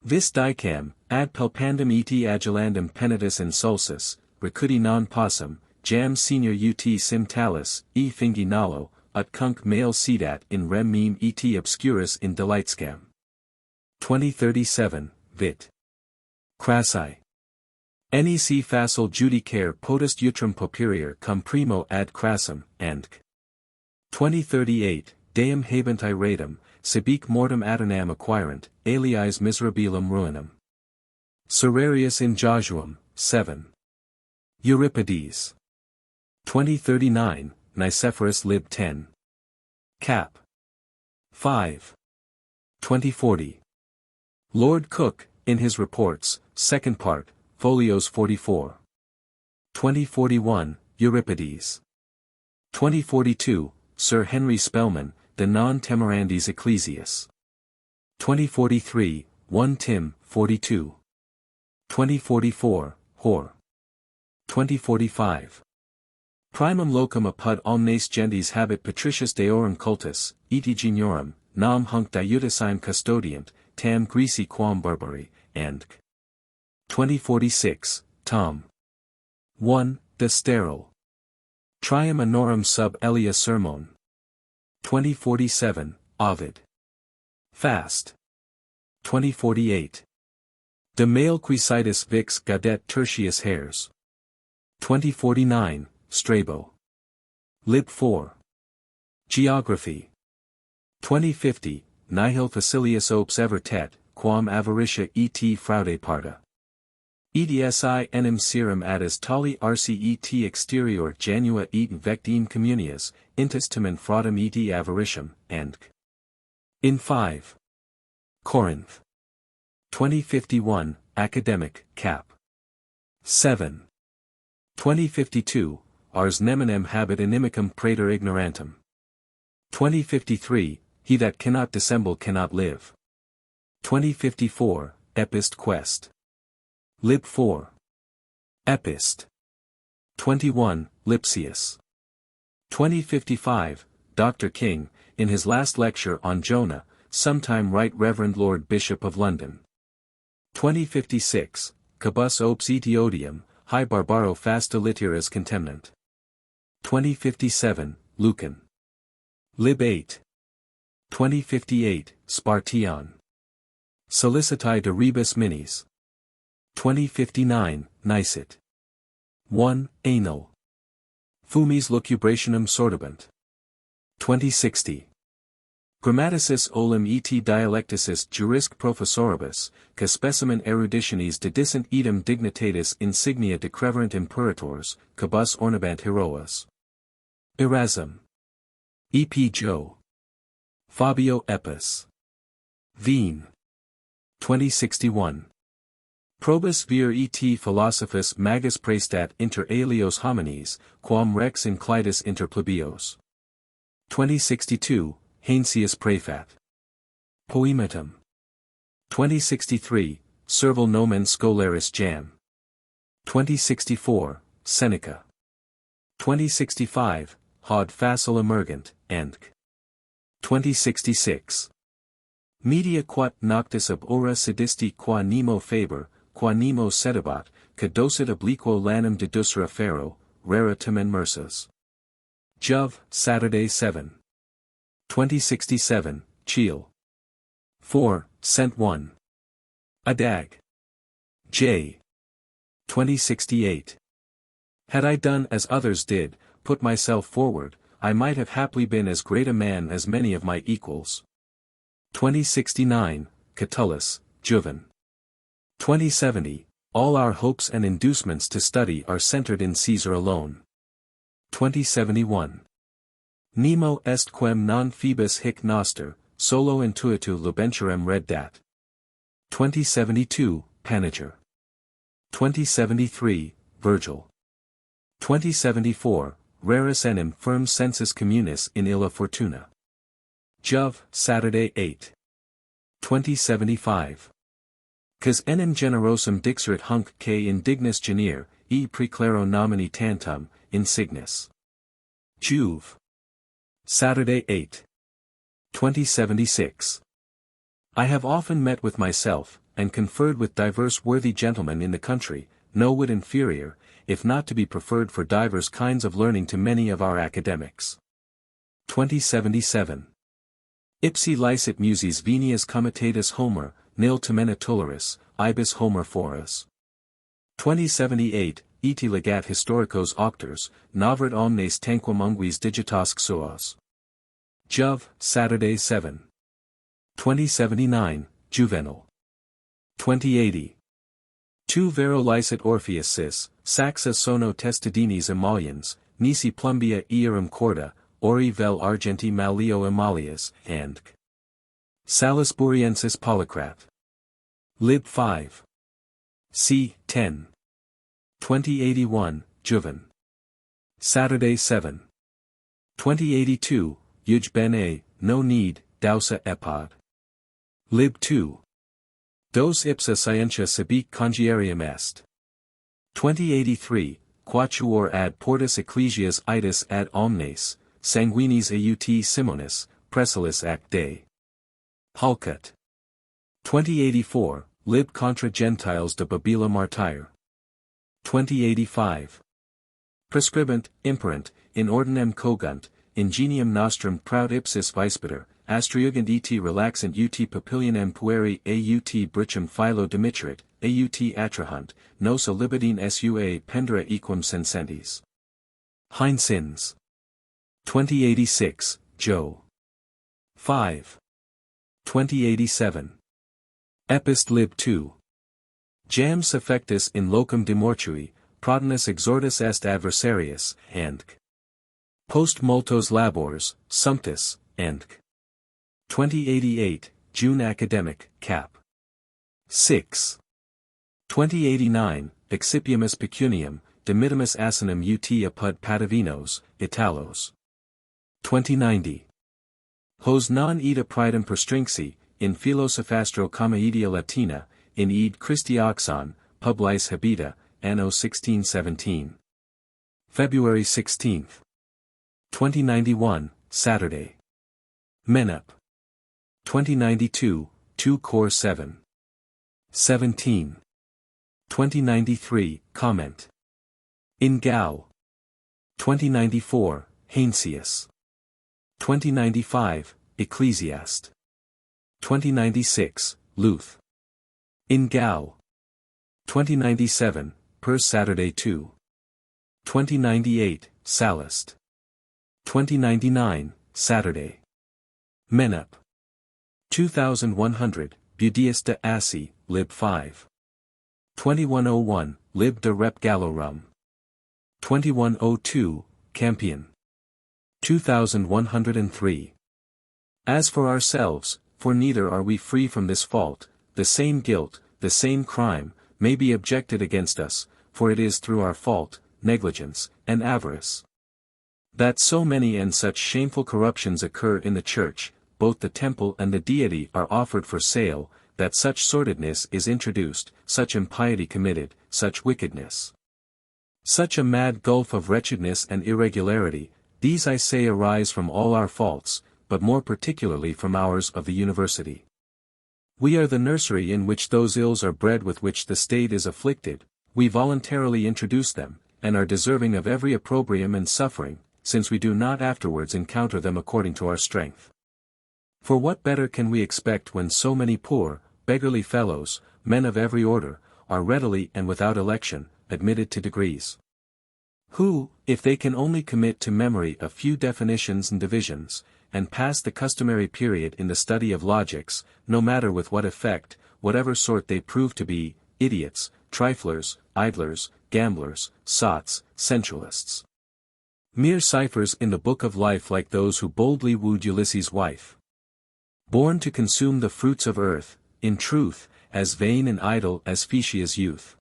vis dicam, ad palpandum et agilandum penitus insulsus, recudi non possum, jam senior ut sim talus, e fingi nalo, ut cunc male sedat in rem meme et obscurus in delightscam. 2037, Vit. Crassi. Nec facile judicare potest utrum poperior cum primo ad crassum, and 2038, Deum habent iratum, sibique mortem adenam acquirent, aliis miserabilum ruinum. Serrarius in Josuam, 7. Euripides. 2039, Nicephorus Lib 10. Cap. 5. 2040. Lord Cook, in his reports, second part, folios 44. 2041, Euripides. 2042, Sir Henry Spelman, De non temorandis ecclesias. 2043, 1 Tim, 42. 2044, Hor. 2045. Primum locum apud omnes gentes habet patricius deorum cultus, et geniorum, nam hunc diutisime custodiant, tam Greci quam barbari, and 2046, Tom. 1, De Sterile. Trium anorum sub Elia Sermon. 2047, Ovid. Fast. 2048. De male quisitis vix gaudet tertius hairs. 2049, Strabo. Lib 4. Geography. 2050, Nihil facilius ops evertet, quam avaritia et fraude parta. Edsi enim serum adis tali rcet exterior janua et vectim communias, intestimen fraudum et avaricium, and in 5. Corinth. 2051, Academic, Cap. 7. 2052, Ars neminem habet inimicum praeter ignorantum. 2053, He that cannot dissemble cannot live. 2054, Epist Quest. Lib 4. Epist. 21, Lipsius. 2055, Dr. King, in his last lecture on Jonah, sometime Right Reverend Lord Bishop of London. 2056, Cabus ops etiodium, hi barbaro fasta literas contemnant. 2057, Lucan. Lib 8. 2058, Spartian. Solicitae de rebus minis. 2059, Nicet. 1, Anal. Fumis lucubrationum sordabant. 2060. Grammaticis olim et dialecticis jurisque professoribus, ca specimen eruditionis dedicent idem dignitatis insignia decreverent imperators, cabus ornabant heroas. Erasm. E. P. Joe. Fabio Epis. Veen. 2061. Probus vir et philosophus magus praestat inter aelios homines, quam rex inclitus inter plebeios. 2062, Heinsius Praefat. Poematum. 2063, Serval nomen scholaris jam. 2064, Seneca. 2065, Haud facile emergent, Enc. 2066. Media quat noctis ab ora sedisti qua nemo faber, qua nemo sedebat, ca docet obliquo lanum dedusera ferro, rara tamen mersas. Jove, Saturday 7. 2067, Cheel. 4, Cent 1. Adag. J. 2068. Had I done as others did, put myself forward, I might have haply been as great a man as many of my equals. 2069, Catullus, Juven. 2070, all our hopes and inducements to study are centered in Caesar alone. 2071. Nemo est quem non Phoebus hic noster, solo intuitu lubenturem reddat. 2072, Panager. 2073, Virgil. 2074, Raris enim firm sensus communis in illa fortuna. Jove, Saturday 8. 2075. Cas enim generosum dixerit hunc que indignus genere, e preclaro nomini tantum, insignis. Juve. Saturday 8. 2076. I have often met with myself, and conferred with divers worthy gentlemen in the country, no whit inferior, if not to be preferred for divers kinds of learning to many of our academics. 2077. Ipsi licet muses venias comitatus Homer, nil temena tularis, ibis Homer foras. 2078, eti legat historicos auctors, navrat omnes tanquam unguis digitasque suos. Jove, Saturday 7. 2079, Juvenal. 2080. Tu vero licet Orpheus sis, saxa sono testidinis emoliens, nisi plumbia earum corda, ori vel argenti malio emalias, and Salisburiensis Polycrat. Lib 5. C. 10. 2081, Juven. Saturday 7. 2082, Yuj bene, no need, dausa epod. Lib 2. Dos ipsa scientia sibique congierium est. 2083, Quatuor ad portus ecclesias itis ad omnes, sanguinis aut simonis, presilis ac de. Halcut. 2084, Lib contra Gentiles de Babila Martyr. 2085. Prescribent, imperant, in ordinem cogunt, ingenium nostrum proud ipsis vispiter, astriugant et relaxant ut papillionem pueri aut brichem philo dimitrit, aut attrahunt, nos a libidine sua pendere equum sensentis. Heinzins. 2086, Joe. 5. 2087. Epist lib 2. Jam suffectus in locum de mortui, prodinus exortus est adversarius, and post multos labors, sumptus, and 2088, June Academic, Cap. 6. 2089, Excipiamus pecuniam, dimitimus asinum ut apud Padavinos, Italos. 2090. Hos non ida praedum perstrinxi, in philosophastro commedia latina, in id Christioxon, publis habita, anno 1617. February 16. 2091, Saturday. Menup. 2092, 2 Cor 7. 17. 2093, Comment. In Gal. 2094, Heinsius. 2095, Ecclesiast. 2096, Luth. In Gal. 2097, Per Saturday 2. 2098, Sallust. 2099, Saturday. Menup. 2100, Budius de Assi, lib 5. 2101, lib de Rep Gallorum. 2102, Campion. 2103. As for ourselves, for neither are we free from this fault, the same guilt, the same crime, may be objected against us, for it is through our fault, negligence, and avarice, that so many and such shameful corruptions occur in the Church, both the temple and the deity are offered for sale, that such sordidness is introduced, such impiety committed, such wickedness, such a mad gulf of wretchedness and irregularity. These I say arise from all our faults, but more particularly from ours of the University. We are the nursery in which those ills are bred with which the state is afflicted, we voluntarily introduce them, and are deserving of every opprobrium and suffering, since we do not afterwards encounter them according to our strength. For what better can we expect when so many poor, beggarly fellows, men of every order, are readily and without election, admitted to degrees? Who, if they can only commit to memory a few definitions and divisions, and pass the customary period in the study of logics, no matter with what effect, whatever sort they prove to be, idiots, triflers, idlers, gamblers, sots, sensualists, mere ciphers in the book of life like those who boldly wooed Ulysses' wife, born to consume the fruits of earth, in truth, as vain and idle as Phaeacia's youth.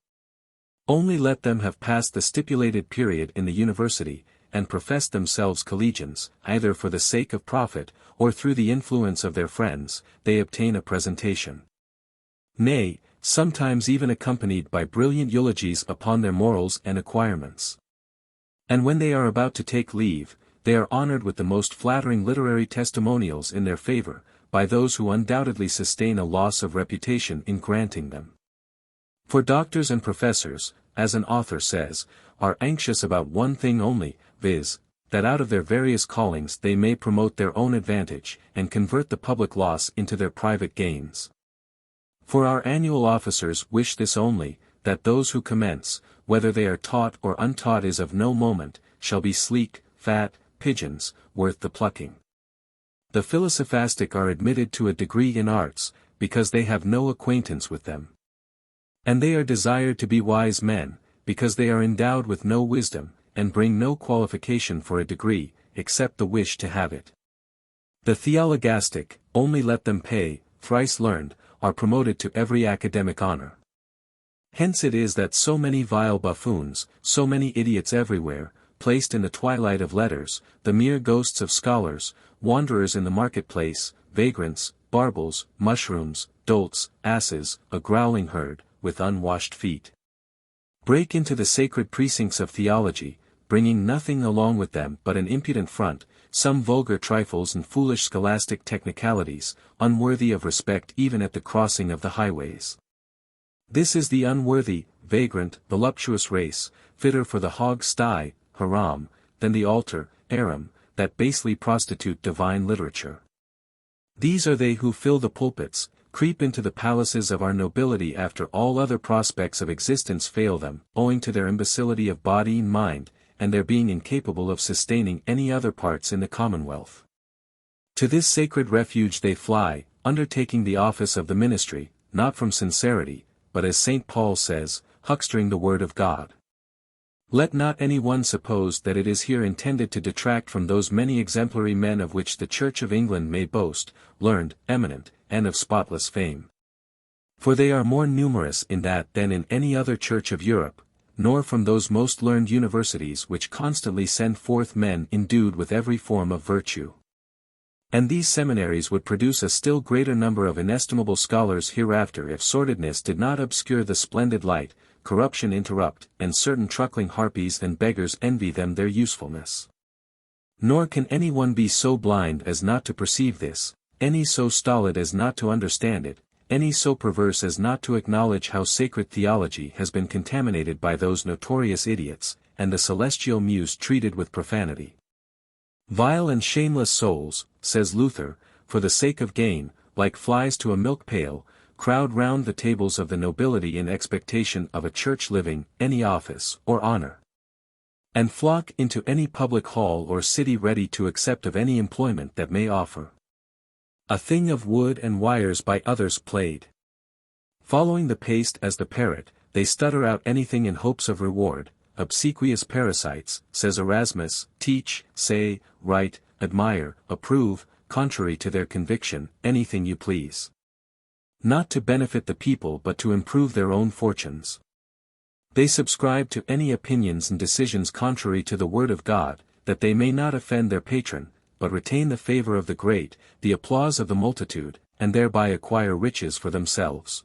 Only let them have passed the stipulated period in the University, and professed themselves collegians, either for the sake of profit, or through the influence of their friends, they obtain a presentation. Nay, sometimes even accompanied by brilliant eulogies upon their morals and acquirements. And when they are about to take leave, they are honored with the most flattering literary testimonials in their favor, by those who undoubtedly sustain a loss of reputation in granting them. For doctors and professors, as an author says, are anxious about one thing only, viz., that out of their various callings they may promote their own advantage, and convert the public loss into their private gains. For our annual officers wish this only, that those who commence, whether they are taught or untaught is of no moment, shall be sleek, fat, pigeons, worth the plucking. The philosophastic are admitted to a degree in arts, because they have no acquaintance with them. And they are desired to be wise men, because they are endowed with no wisdom, and bring no qualification for a degree, except the wish to have it. The theologastic, only let them pay, thrice learned, are promoted to every academic honor. Hence it is that so many vile buffoons, so many idiots everywhere, placed in the twilight of letters, the mere ghosts of scholars, wanderers in the marketplace, vagrants, barbels, mushrooms, dolts, asses, a growling herd, with unwashed feet, break into the sacred precincts of theology, bringing nothing along with them but an impudent front, some vulgar trifles and foolish scholastic technicalities, unworthy of respect even at the crossing of the highways. This is the unworthy, vagrant, voluptuous race, fitter for the hog's sty, haram, than the altar, aram, that basely prostitute divine literature. These are they who fill the pulpits, creep into the palaces of our nobility after all other prospects of existence fail them, owing to their imbecility of body and mind, and their being incapable of sustaining any other parts in the commonwealth. To this sacred refuge they fly, undertaking the office of the ministry, not from sincerity, but as St. Paul says, huckstering the word of God. Let not any one suppose that it is here intended to detract from those many exemplary men of which the Church of England may boast, learned, eminent, and of spotless fame. For they are more numerous in that than in any other church of Europe, nor from those most learned universities which constantly send forth men endued with every form of virtue. And these seminaries would produce a still greater number of inestimable scholars hereafter if sordidness did not obscure the splendid light, corruption interrupt, and certain truckling harpies and beggars envy them their usefulness. Nor can any one be so blind as not to perceive this, any so stolid as not to understand it, any so perverse as not to acknowledge how sacred theology has been contaminated by those notorious idiots, and the celestial muse treated with profanity. Vile and shameless souls, says Luther, for the sake of gain, like flies to a milk pail, crowd round the tables of the nobility in expectation of a church living, any office, or honor, and flock into any public hall or city ready to accept of any employment that may offer. A thing of wood and wires by others played. Following the paste as the parrot, they stutter out anything in hopes of reward. Obsequious parasites, says Erasmus, teach, say, write, admire, approve, contrary to their conviction, anything you please. Not to benefit the people but to improve their own fortunes. They subscribe to any opinions and decisions contrary to the word of God, that they may not offend their patron, but retain the favor of the great, the applause of the multitude, and thereby acquire riches for themselves.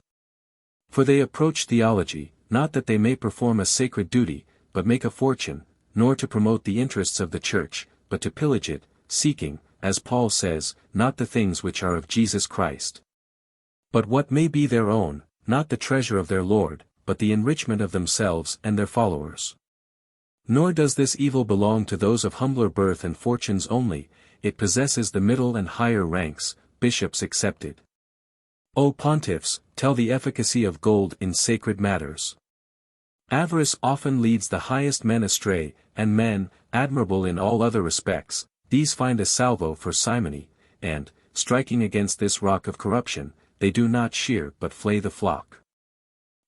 For they approach theology, not that they may perform a sacred duty, but make a fortune, nor to promote the interests of the church, but to pillage it, seeking, as Paul says, not the things which are of Jesus Christ, but what may be their own, not the treasure of their Lord, but the enrichment of themselves and their followers. Nor does this evil belong to those of humbler birth and fortunes only, it possesses the middle and higher ranks, bishops excepted. O pontiffs, tell the efficacy of gold in sacred matters. Avarice often leads the highest men astray, and men, admirable in all other respects, these find a salvo for simony, and, striking against this rock of corruption, they do not shear but flay the flock.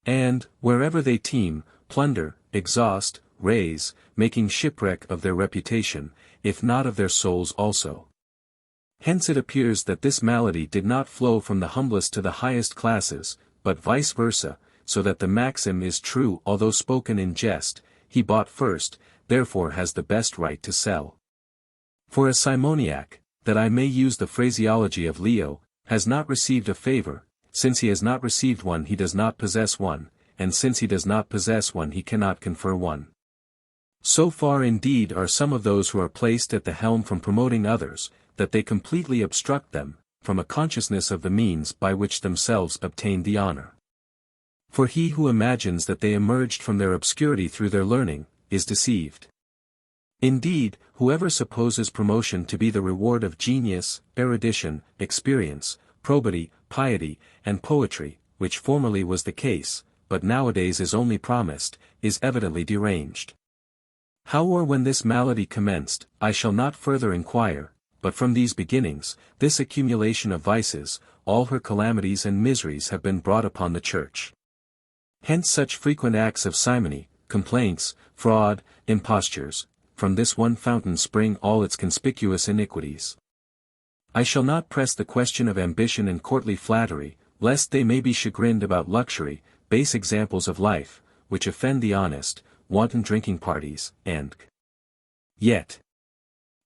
And, wherever they teem, plunder, exhaust, raze, making shipwreck of their reputation, if not of their souls also. Hence it appears that this malady did not flow from the humblest to the highest classes, but vice versa, so that the maxim is true although spoken in jest, he bought first, therefore has the best right to sell. For a simoniac, that I may use the phraseology of Leo, has not received a favor, since he has not received one he does not possess one, and since he does not possess one he cannot confer one. So far indeed are some of those who are placed at the helm from promoting others, that they completely obstruct them, from a consciousness of the means by which themselves obtain the honor. For he who imagines that they emerged from their obscurity through their learning, is deceived. Indeed, whoever supposes promotion to be the reward of genius, erudition, experience, probity, piety, and poetry, which formerly was the case, but nowadays is only promised, is evidently deranged. How or when this malady commenced, I shall not further inquire, but from these beginnings, this accumulation of vices, all her calamities and miseries have been brought upon the Church. Hence such frequent acts of simony, complaints, fraud, impostures, from this one fountain spring all its conspicuous iniquities. I shall not press the question of ambition and courtly flattery, lest they may be chagrined about luxury, base examples of life, which offend the honest, wanton drinking parties, and yet.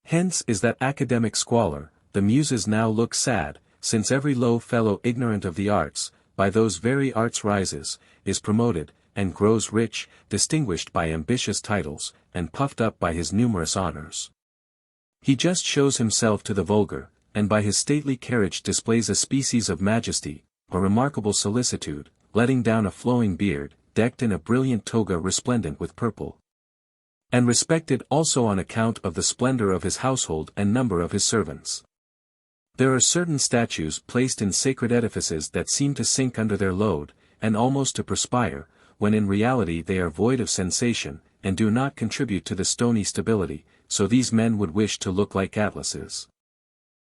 Hence is that academic squalor, the muses now look sad, since every low fellow ignorant of the arts, by those very arts rises, is promoted, and grows rich, distinguished by ambitious titles, and puffed up by his numerous honors. He just shows himself to the vulgar, and by his stately carriage displays a species of majesty, a remarkable solicitude, letting down a flowing beard, decked in a brilliant toga resplendent with purple. And respected also on account of the splendor of his household and number of his servants. There are certain statues placed in sacred edifices that seem to sink under their load, and almost to perspire, when in reality they are void of sensation, and do not contribute to the stony stability, so these men would wish to look like Atlases.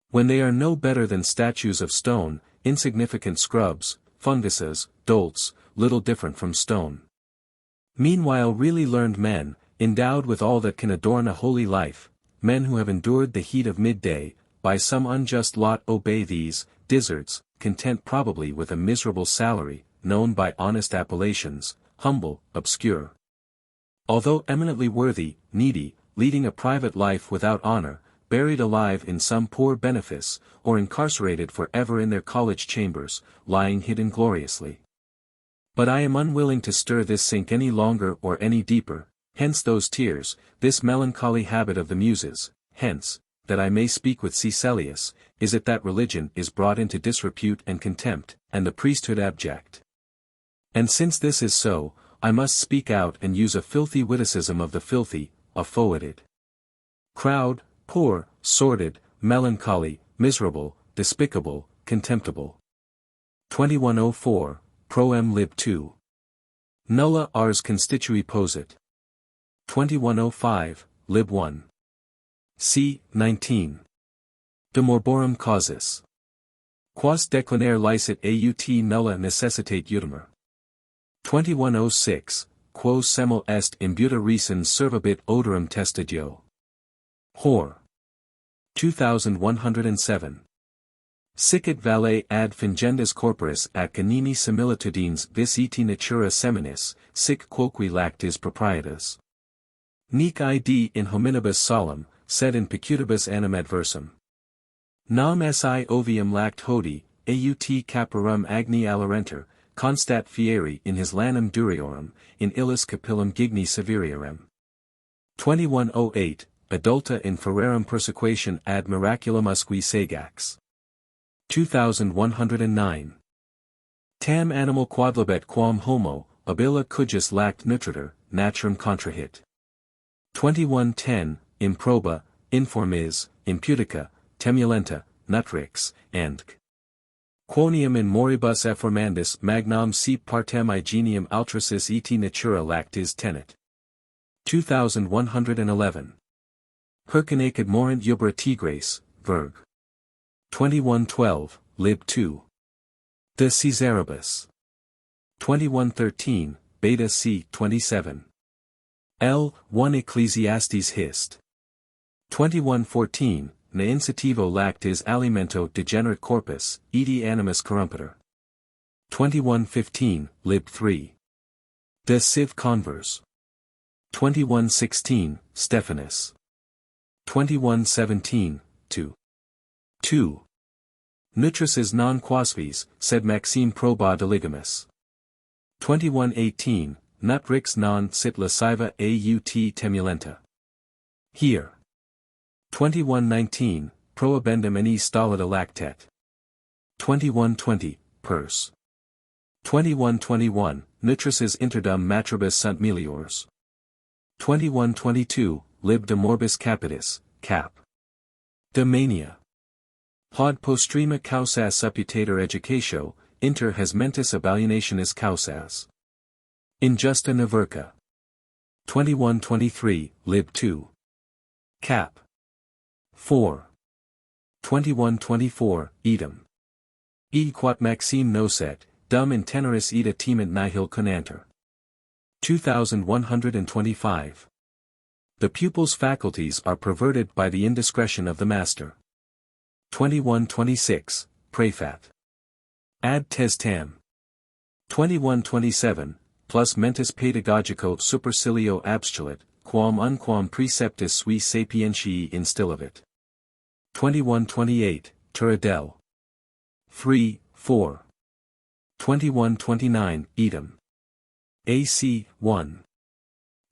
When they are no better than statues of stone, insignificant scrubs, funguses, dolts, little different from stone. Meanwhile really learned men, endowed with all that can adorn a holy life, men who have endured the heat of midday, by some unjust lot obey these, dizzards, content probably with a miserable salary, known by honest appellations, humble, obscure. Although eminently worthy, needy, leading a private life without honor, buried alive in some poor benefice, or incarcerated for ever in their college chambers, lying hidden gloriously. But I am unwilling to stir this sink any longer or any deeper, hence those tears, this melancholy habit of the muses, hence, that I may speak with Caecilius, is it that religion is brought into disrepute and contempt, and the priesthood abject. And since this is so, I must speak out and use a filthy witticism of the filthy, a foetid crowd, poor, sordid, melancholy, miserable, despicable, contemptible. 2104, Proem lib 2. Nulla ars constitui posit. 2105, lib 1. C. 19. De morborum causis. Quas declinare licet aut nulla necessitate utimur. 2106, quos semel est imbuta recens servabit odorem testadio. Hor. 2107. Sicit valet ad fingendas corporis ac canini similitudines vis iti natura seminis, sic quoque lactis proprietas. Nec id in hominibus solemn, sed in pecutibus animadversum. Nam si ovium lact hodi, aut caparum agni allarenter, constat fieri in his lanum duriorum, in illis capillum gigni severiorem. 2108, adulta in ferrarem persequation ad miraculum segax. 2109. Tam animal quadlibet quam homo, abila cujus lact nutriter, naturam contrahit. 2110, improba, informis, impudica, temulenta, nutrix, and quoniam in moribus efformandis magnam si partem hygienium altrasis et natura lactis tenet. 2111. Percanacid morant ubra tigres, verg. 2112, lib 2. De Caesaribus. 2113, beta c. 27. L. 1 Ecclesiastes hist. 2114, ne incitivo lactis alimento degenerate corpus, edi animus corrumpetur. 2115, lib 3. De Civ Convers. 2116, Stephanus. 2117, 2. 2. Nutrices non quasvis, sed maxime proba deligamus. 2118, Nutrix non sit lasciva aut temulenta. Here. 2119, Proabendum in stolida lactet. 2120, Pers. 2121, Nutrices interdum matribus sunt meliors. 2122, Lib de morbis capitis, cap. De mania. Pod postrema causas supputator educatio, inter has mentis abalionationis causas. Injusta Naverca. 2123, lib 2. Cap. 4. 2124, idem. E quat maxime nocet, dum in teneris ida timent nihil conanter. 2125. The pupil's faculties are perverted by the indiscretion of the master. 2126, prefat. Ad tes tam. 2127, plus mentis pedagogico supercilio abstulit, quam unquam preceptus sui sapientiae instillivit. 2128, Turadel. 3, 4. 2129, idem. AC, 1.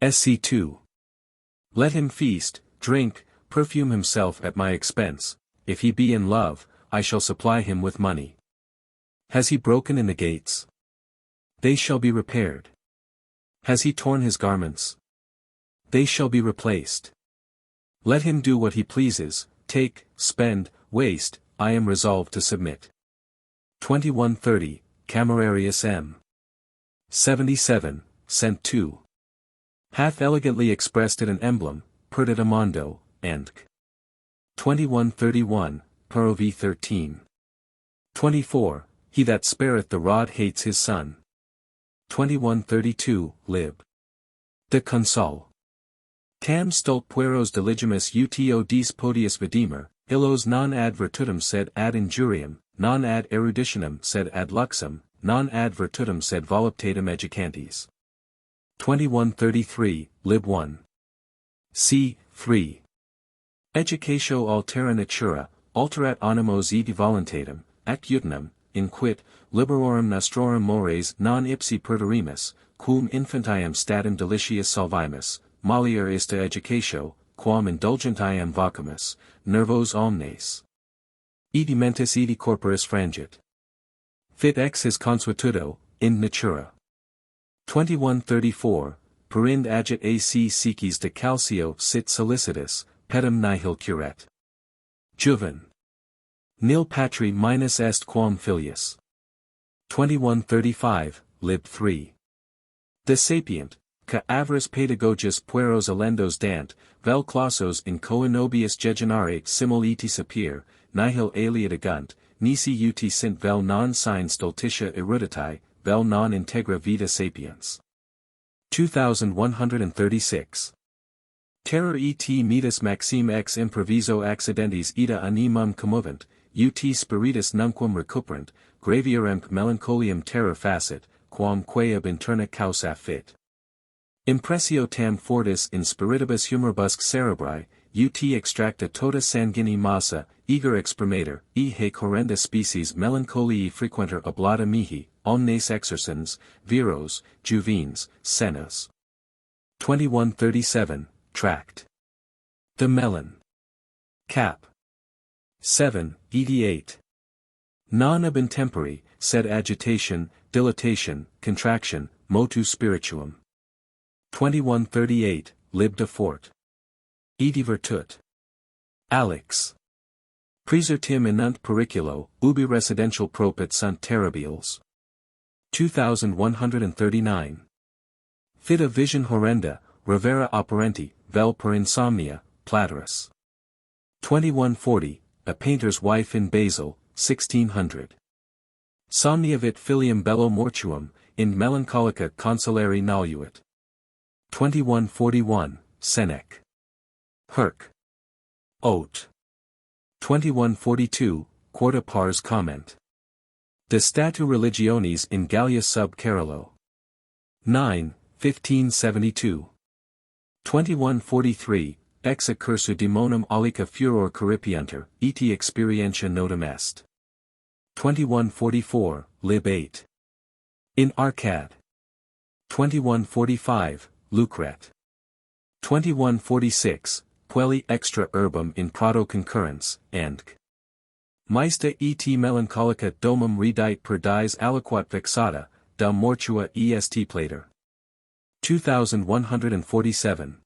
SC 2. Let him feast, drink, perfume himself at my expense, if he be in love, I shall supply him with money. Has he broken in the gates? They shall be repaired. Has he torn his garments? They shall be replaced. Let him do what he pleases, take, spend, waste, I am resolved to submit. 2130, Camerarius M. 77, Cent 2. Hath elegantly expressed it an emblem, perdit amando, and 2131, Perovi 13. 24, He that spareth the rod hates his son. 2132, lib. De Consol. Tam stult pueros diligimus uto dis podius vidimer, illos non ad virtutum sed ad injuriam, non ad eruditionem sed ad luxem, non ad virtutum sed voluptatem educantes. 2133, lib 1. C. 3. Educatio altera natura, alterat animos edi voluntatem, ac utinam, inquit, liberorum nostrorum mores non ipsi perderimus, cum infantiam statim delicius salvimus, malier ista educatio, quam indulgentiam vocamus, nervos omnes. Edi mentis edi corporis frangit. Fit ex his consuetudo, in natura. 2134, perind agit ac sicis de calcio sit solicitus, pedum nihil curet. Juven. Nil patri minus est quam filius. 2135, lib 3. De sapient, ca avris pedagogus pueros elendos dant, vel clausos in coenobius gegenare simul eti sapere, nihil alia agunt, nisi ut sint vel non sine stultitia eruditae, vel non integra vita sapiens. 2136. Terror et metus maxime ex improviso accidentis ida animum commovent, ut spiritus nunquam recuperant, gravieremque melancholiam terror facit, quam quae ab interna causa fit. Impressio tam fortis in spiritibus humoribusque cerebri, ut extracta tota sanguinii massa, eager exprimator, e haec horrenda species melancholii frequenter oblata mihi, omnes exercens, viros, juvens, senas. 2137, Tract. The Melon. Cap. 7, 88. Non ab intempore, sed agitation, dilatation, contraction, motu spirituum. 2138, Lib de Fort. Edi virtut. Alex. Praesertim inunt periculo, ubi residential propit sunt terribiles. 2139. Fit a vision horrenda, revera operenti, vel per insomnia, Platerus. 2140, A Painter's Wife in Basel, 1600. Somniavit filium bello mortuum, in melancholica consolari noluit. 2141, Senec. Herc. Oat. 2142, Quarta pars comment. De statu religionis in Gallia sub Carolo. 9, 1572. 2143, Ex accursu demonum alica furor corripiunter, et experientia notum est. 2144, Lib 8. In Arcad. 2145, Lucret. 2146, Puelli extra urbum in Prado concurrens, and Maesta et melancholica domum redite per dies aliquat vexata, da mortua est plater. 2147.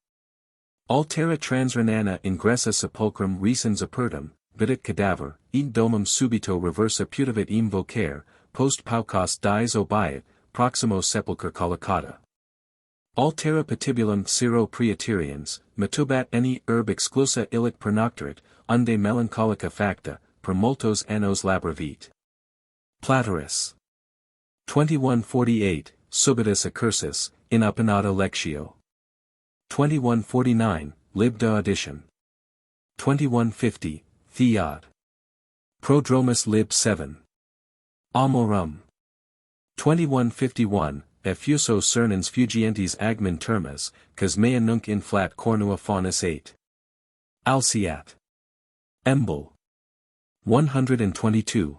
Altera transrenana ingressa sepulchrum recens apertum, vidit cadaver, et domum subito reversa putavit im vocare, post paucos dies obiet, proximo sepulchre collocata. Altera patibulum ciro praetorians, metubat any herb exclusa illic pernocterit, unde melancholica facta, per multos annos labravit. Platerus. 2148, Subitus accursus, in opinata lectio. 2149, Lib de audition. 2150, Theod. Prodromus Lib 7. Amorum. 2151, Effuso cernens fugientes agmen termas, cas mea nunc inflat cornua faunus 8. Alciat. Embol. 122.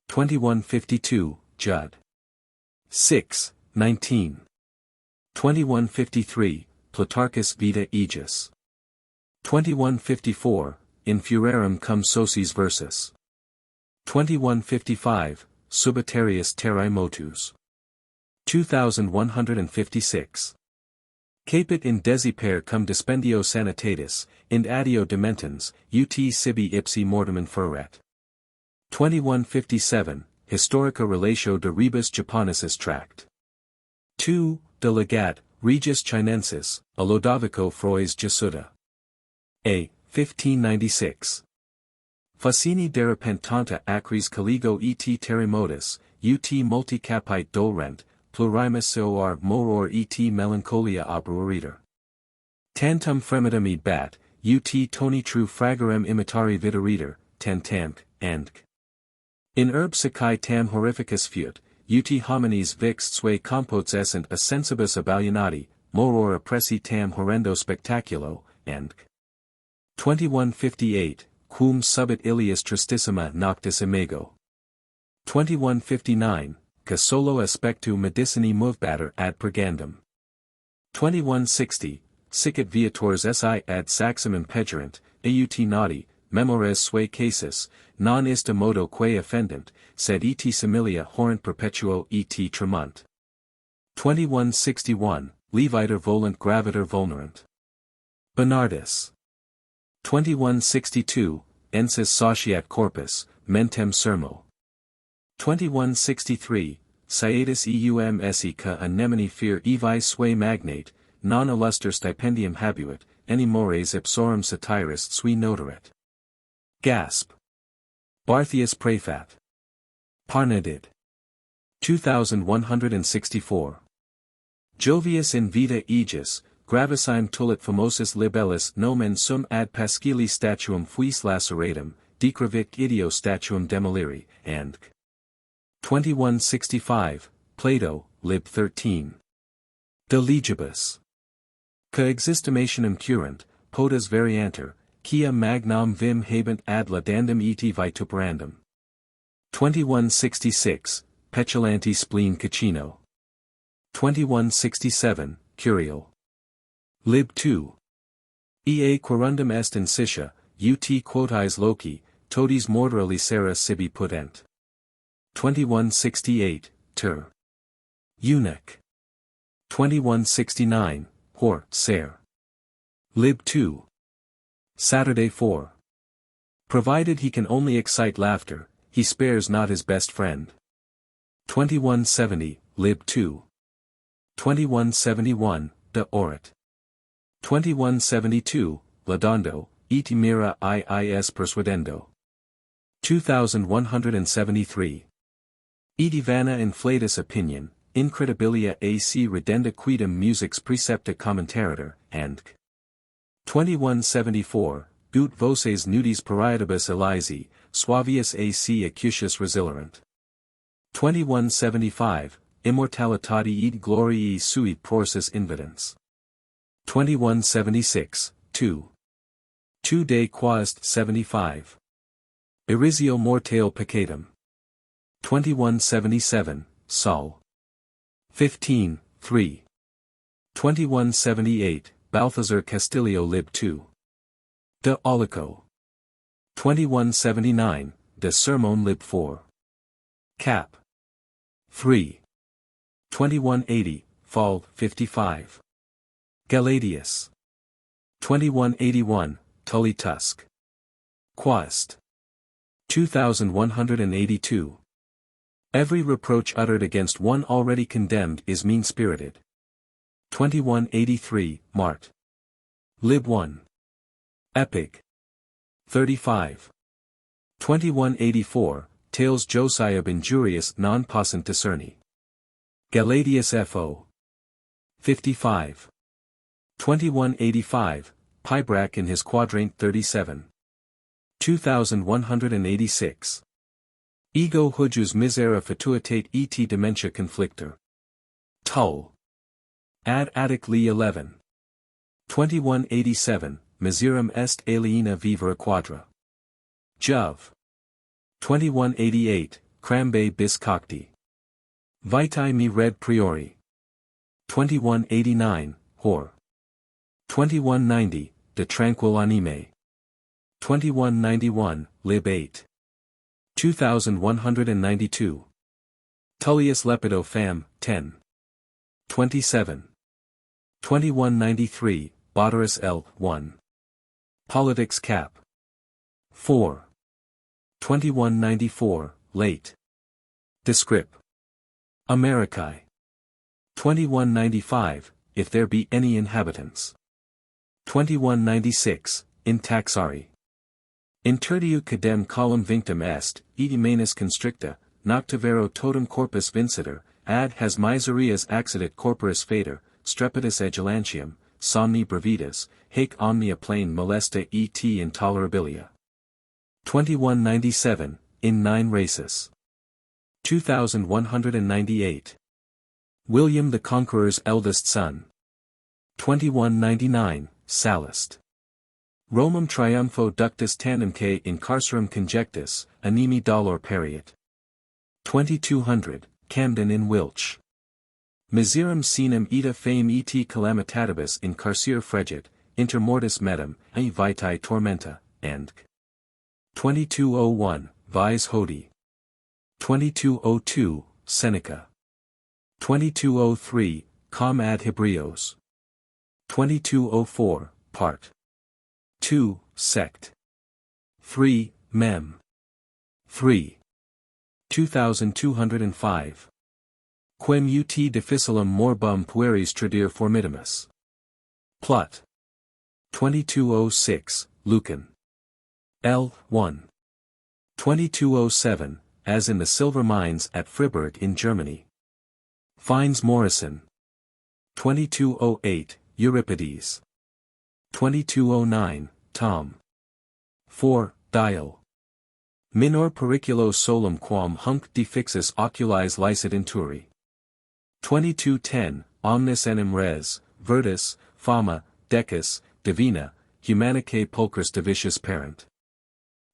2152, Judd. 6, 19. 2153, Plutarchus Vita Aegis. 2154, In furorem cum socies versus. 2155, Subitarius terrae motus. 2156. Capit in desiper cum dispendio sanitatis, in adio dementans, ut sibi ipsi mortem inferret. 2157, Historica relatio de rebus Japonicus tract. 2, De legat, Regis Chinensis, a Lodovico Frois Jesuda. A. 1596. Facini derepentanta acris colligo et terremotus, ut multicapite dolrent, plurimus seoar moror et melancholia obrueriter. Tantum fremedum id bat, ut toni tru fragerem imitari videreter, tantamc, andc. In herb sacae tam horrificus fut, ut homines vix sue compotes essent a sensibus abalionati, moror oppressi tam horrendo spectaculo, andc. 2158, Quum subit ilius tristissima noctis imago. 2159, Ca solo aspectu medicinae movebater ad purgandum. 2160, Sicit viators si ad saxum impegerant, aut nati, memores sue casus, non ista modo quae offendent, sed et similia horrent perpetuo et tremunt. 2161, Leviter volant graviter vulnerant. Bernardus. 2162, Ensis sociat corpus, mentem sermo. 2163, Sciatus eum esse ca anemone fear evi sui magnate, non illuster stipendium habuit, any mores ipsorum satiris sui noteret. Gasp. Barthius Prefat. Parnadid. 2164. Jovius in vita aegis, gravissime tulit famosus libellis nomen sum ad pascili statuum fuis laceratum, decrevic ideo statuum demoliri, and 2165, Plato, lib 13. De legibus. Coexistimationem current, potas varianter, quia magnam vim habent ad laudandum et vituperandum. 2166, Petulanti spleen Caccino. 2167, Curial. Lib 2. Ea quorundum est in Sicia, ut quoties loci, toties mortera licera sibi putent. 2168, Ter. Eunuch. 2169, Hor, Ser. Lib 2. Saturday 4. Provided he can only excite laughter, he spares not his best friend. 2170, Lib 2. 2171, De Orat. 2172, Laudando, et mira iis persuadendo. 2173. Et vana inflatus opinion, incredibilia ac redenda quidem musics precepta commentaritor, and 2174, Gut voces nudis parietibus elisi, suavius ac acutis resilerant. 2175, Immortalitati et gloriae sui prorsus invidens. 2176, 2. 2 de quaest 75. Erisio mortale peccatum. 2177, Sol. 15, 3. 2178, Balthazar Castilio lib 2. De Olico. 2179, De Sermon lib 4. Cap. 3. 2180, Fall 55. Galadius. 2181, Tully Tusk. Quaest. 2182. Every reproach uttered against one already condemned is mean-spirited. 2183, Mart. Lib 1. Epic. 35. 2184, Tales Josiah injurious non possent discerni. Galadius Fo. 55. 2185, Pybrac in his quadrant 37. 2186. Ego hujus misera fatuitate et dementia conflictor. Tull. Ad Attic Li 11. 2187, Miserum est aliena vivere quadra. Jove. 2188, Crambe bis cocti. Vitae mi red priori. 2189, Hor. 2190, De tranquil anime. 2191, Lib 8. 2192. Tullius Lepido fam. 10. 27. 2193, Boterus L. 1. Politics cap. 4. 2194, late. Descrip. Americae. 2195, If there be any inhabitants. 2196, In taxari. Interdiu cadem collum vinctum est, edi manus constricta, noctivero totum corpus vinciter, ad has miserias accidit corporis fater, strepitus egilantium, somni brevitas, haec omnia plane molesta et intolerabilia. 2197, In 9 races. 2198. William the Conqueror's eldest son. 2199, Sallust. Romum triumpho ductus tandemque in carcerum conjectus, animi dolor periit. 2200, Camden in Wiltsh. Miserum sinem ita fame et calamitatibus in carcere fregit, inter mortis medum, e vitae tormenta, and 2201, Vis Hodi. 2202, Seneca. 2203, Com ad Hebrios. 2204, Part 2, Sect. 3, Mem. 3. 2205. Quem ut difficilum morbum pueris tradir formidimus. Plot. 2206, Lucan. L. 1. 2207, as in the silver mines at Fribourg in Germany. Finds Morrison. 2208, Euripides. 2209, Tom. 4, Dial. Minor periculo solum quam hunc defixus oculis licet inturi. 2210, Omnis enim res, Virtus, Fama, Decus, Divina, Humanicae pulchris divitius parent.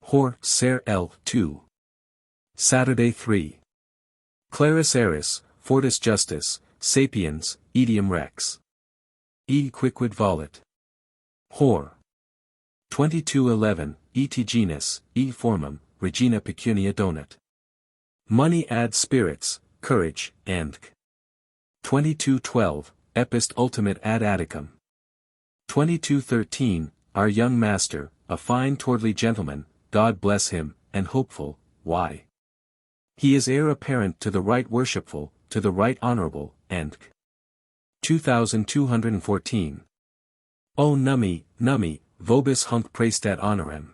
Hor, ser L. 2. Saturday 3. Claris eris, Fortis Justus, Sapiens, Etium Rex. E quicquid volet. Hor. 2211, Et genus, E formum, Regina pecunia donat. Money adds spirits, courage, and 2212, Epist ultimate ad Atticum. 2213, Our young master, a fine towardly gentleman, God bless him, and hopeful, why? He is heir apparent to the right worshipful, to the right honorable, and 2214. O nummi, nummi, vobis hunc praestat honorem.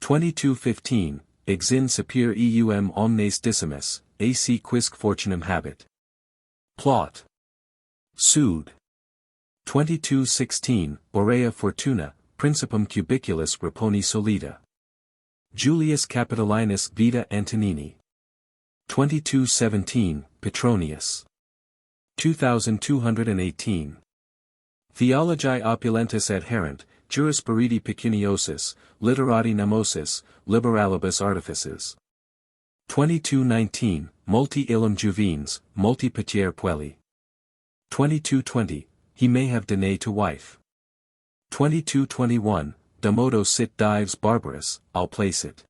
2215, Exin sapere eum omnes decimus, ac quisque fortunam habet. Plot. Sued. 2216, Aurea fortuna, principum cubiculus reponi solida. Julius Capitolinus Vita Antonini. 2217, Petronius. 2218. Theologiae opulentis adherent, jurisperidi pecuniosis, literati nemosis, liberalibus artifices. 2219, Multi illum juvens, multi petiere puelli. 2220, He may have Danae to wife. 2221, Damodo sit dives barbarous, I'll place it.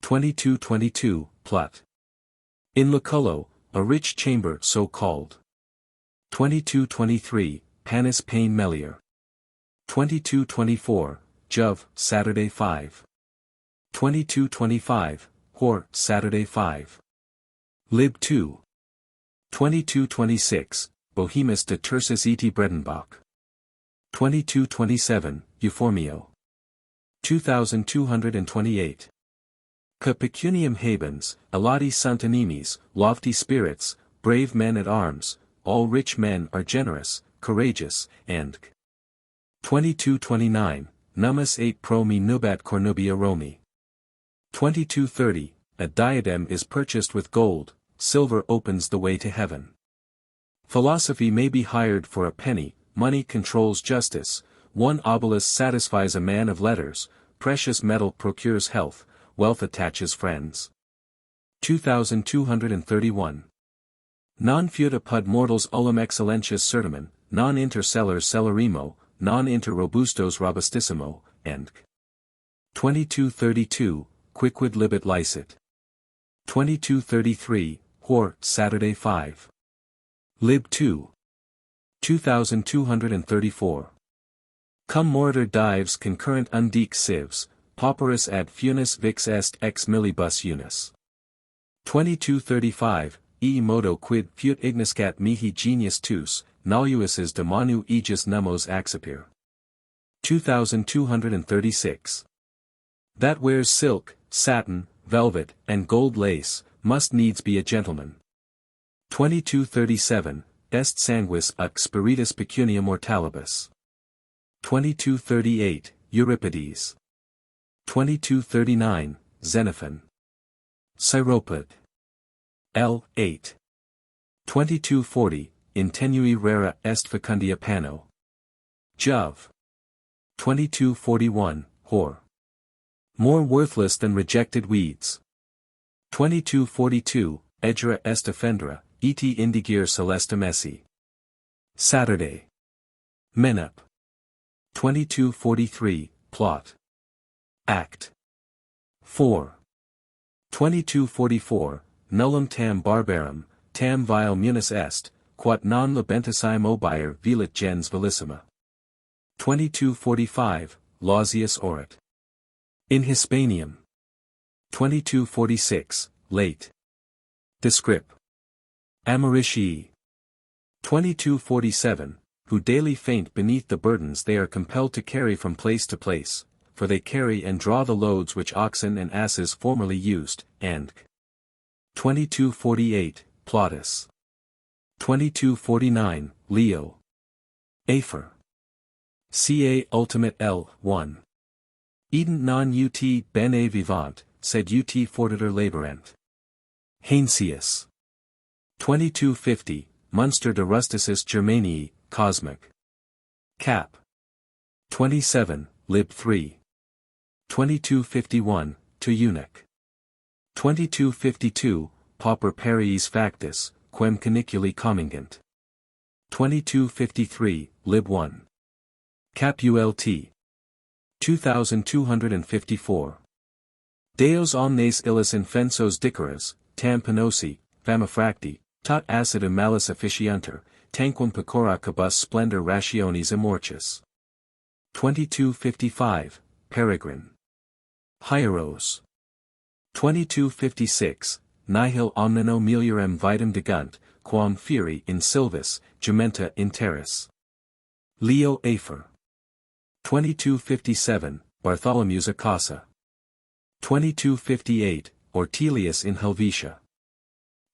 2222, Plut. In Lucullo, a rich chamber so called. 2223, Panis pain melior. 2224, Jove, Saturday 5. 2225, Hor, Saturday 5. Lib 2. 2226, Bohemus de Tersis et Bredenbach. 2227, Euphormio. 2228. Que pecuniam habens, elati santanimes, lofty spirits, brave men at arms, all rich men are generous, courageous, and 2229, Nummus 8 pro me nubat cornubia Romi. 2230, A diadem is purchased with gold, silver opens the way to heaven. Philosophy may be hired for a penny, money controls justice, one obelisk satisfies a man of letters, precious metal procures health, wealth attaches friends. 2231. Non feud apud mortals ullum excellentius certimen, non inter cellers celerimo, non inter robustos robustissimo, and 2232, Quicquid libet licet. 2233, Hor, Saturday 5. Lib 2. 2234. Cum moritur dives concurrent undique civs, pauperis ad funis vix est ex millibus unus. 2235, E modo quid fut igniscat mihi genius tus, noluises de manu aegis nummos accipere. 2236. That wears silk, satin, velvet, and gold lace, must needs be a gentleman. 2237, Est sanguis ac spiritus pecunia mortalibus. 2238, Euripides. 2239, Xenophon. Cyropod. L. 8. 2240, In tenui rara est fecundia panno. Jove. 2241, Hor. More worthless than rejected weeds. 2242, Edgera est offendera, et indigere celestum esse. Saturday. Menup. 2243, Plot. Act. 4. 2244, Nullum tam barbarum, tam vile munus est, quat non labentissime obire velit gens velissima. 2245, Lausius orat. In Hispanium. 2246, late. Descrip. Amaritii. 2247, who daily faint beneath the burdens they are compelled to carry from place to place, for they carry and draw the loads which oxen and asses formerly used, and 2248, Plautus. 2249, Leo. Afer. Ca ultimate L. 1. Edent non ut bene vivant, sed ut fortiter laborant. Heinsius. 2250, Munster de Rusticis Germanii, Cosmic. Cap. 27, Lib 3. 2251, to Eunuch. 2252, Pauper Periis Factus, quem caniculi commingant. 2253, Lib 1. Cap ult. 2254. Deos omnes illis infensos diceras, tam penosi, famifracti, tot acidum malis officianter, tanquam pecora cabus splendor rationis amorchus. 2255, Peregrine. Hieros. 2256, Nihil omnino meliorem vitam degunt, quam fieri in silvis, gementa in terris. Leo Afer. 2257, Bartholomew's Acasa. 2258, Ortelius in Helvetia.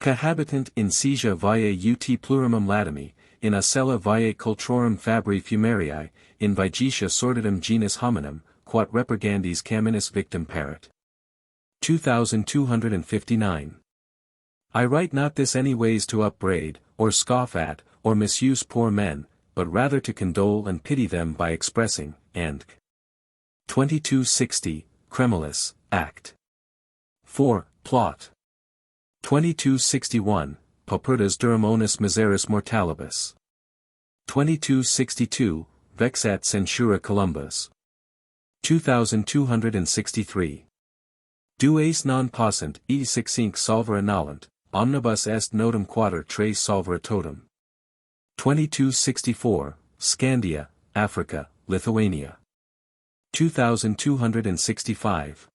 Cohabitant in Caesia viae ut plurimum latimi, in Acella viae cultrorum fabri fumerii, in Vigetia sordidum genus hominum, quat repurgandis caminis victim paret. 2259. I write not this any ways to upbraid, or scoff at, or misuse poor men, but rather to condole and pity them by expressing, and 2260, Cremulus, Act 4, Plot. 2261, Paupertas Duramonis Miseris Mortalibus. 2262, Vexat Censura Columbus. 2263. Dues non possent e sixinc solvere nolent, omnibus est notum quater tres solvere totum. 2264, Scandia, Africa, Lithuania. 2265.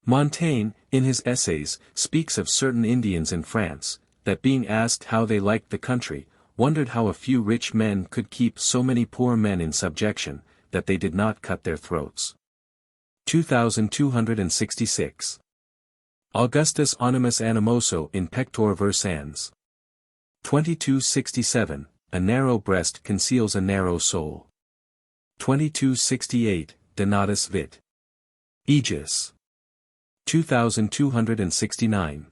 Montaigne, in his essays, speaks of certain Indians in France, that being asked how they liked the country, wondered how a few rich men could keep so many poor men in subjection, that they did not cut their throats. 2266. Augustus Animus Animoso in Pector Versans. 2267, A narrow breast conceals a narrow soul. 2268, Donatus Vit. Aegis. 2269.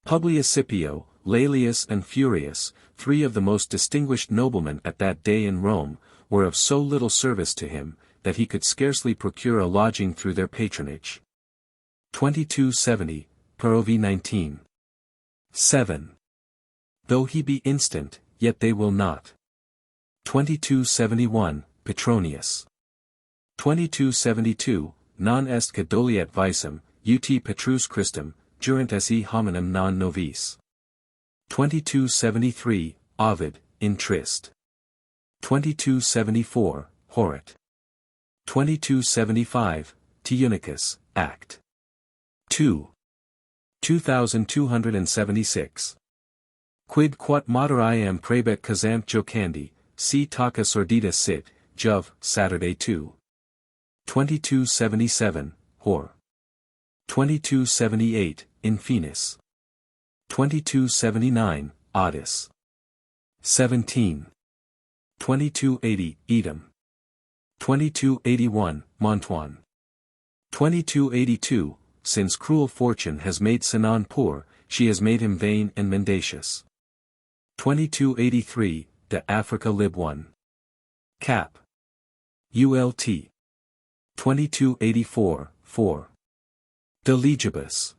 Publius Scipio, Laelius and Furius, three of the most distinguished noblemen at that day in Rome, were of so little service to him, that he could scarcely procure a lodging through their patronage. 2270, Perovi 19. 7. Though he be instant, yet they will not. 2271, Petronius. 2272, Non est cadoliat visum, ut Petrus Christum, jurant esse hominum non novis. 2273, Ovid, in Trist. 2274, Horat. 2275, Teunicus, Act 2. 2276. Quid quat moderiam prebet casant jocandi, si taka sordida sit, Jove, Saturday 2. 2277, Hor. 2278, Infinis. 2279, Otis. 17. 2280, Edom. 2281, Montoine. 2282, Since cruel fortune has made Sinon poor, she has made him vain and mendacious. 2283, De Africa Lib 1. Cap. Ult. 2284, 4. De Legibus.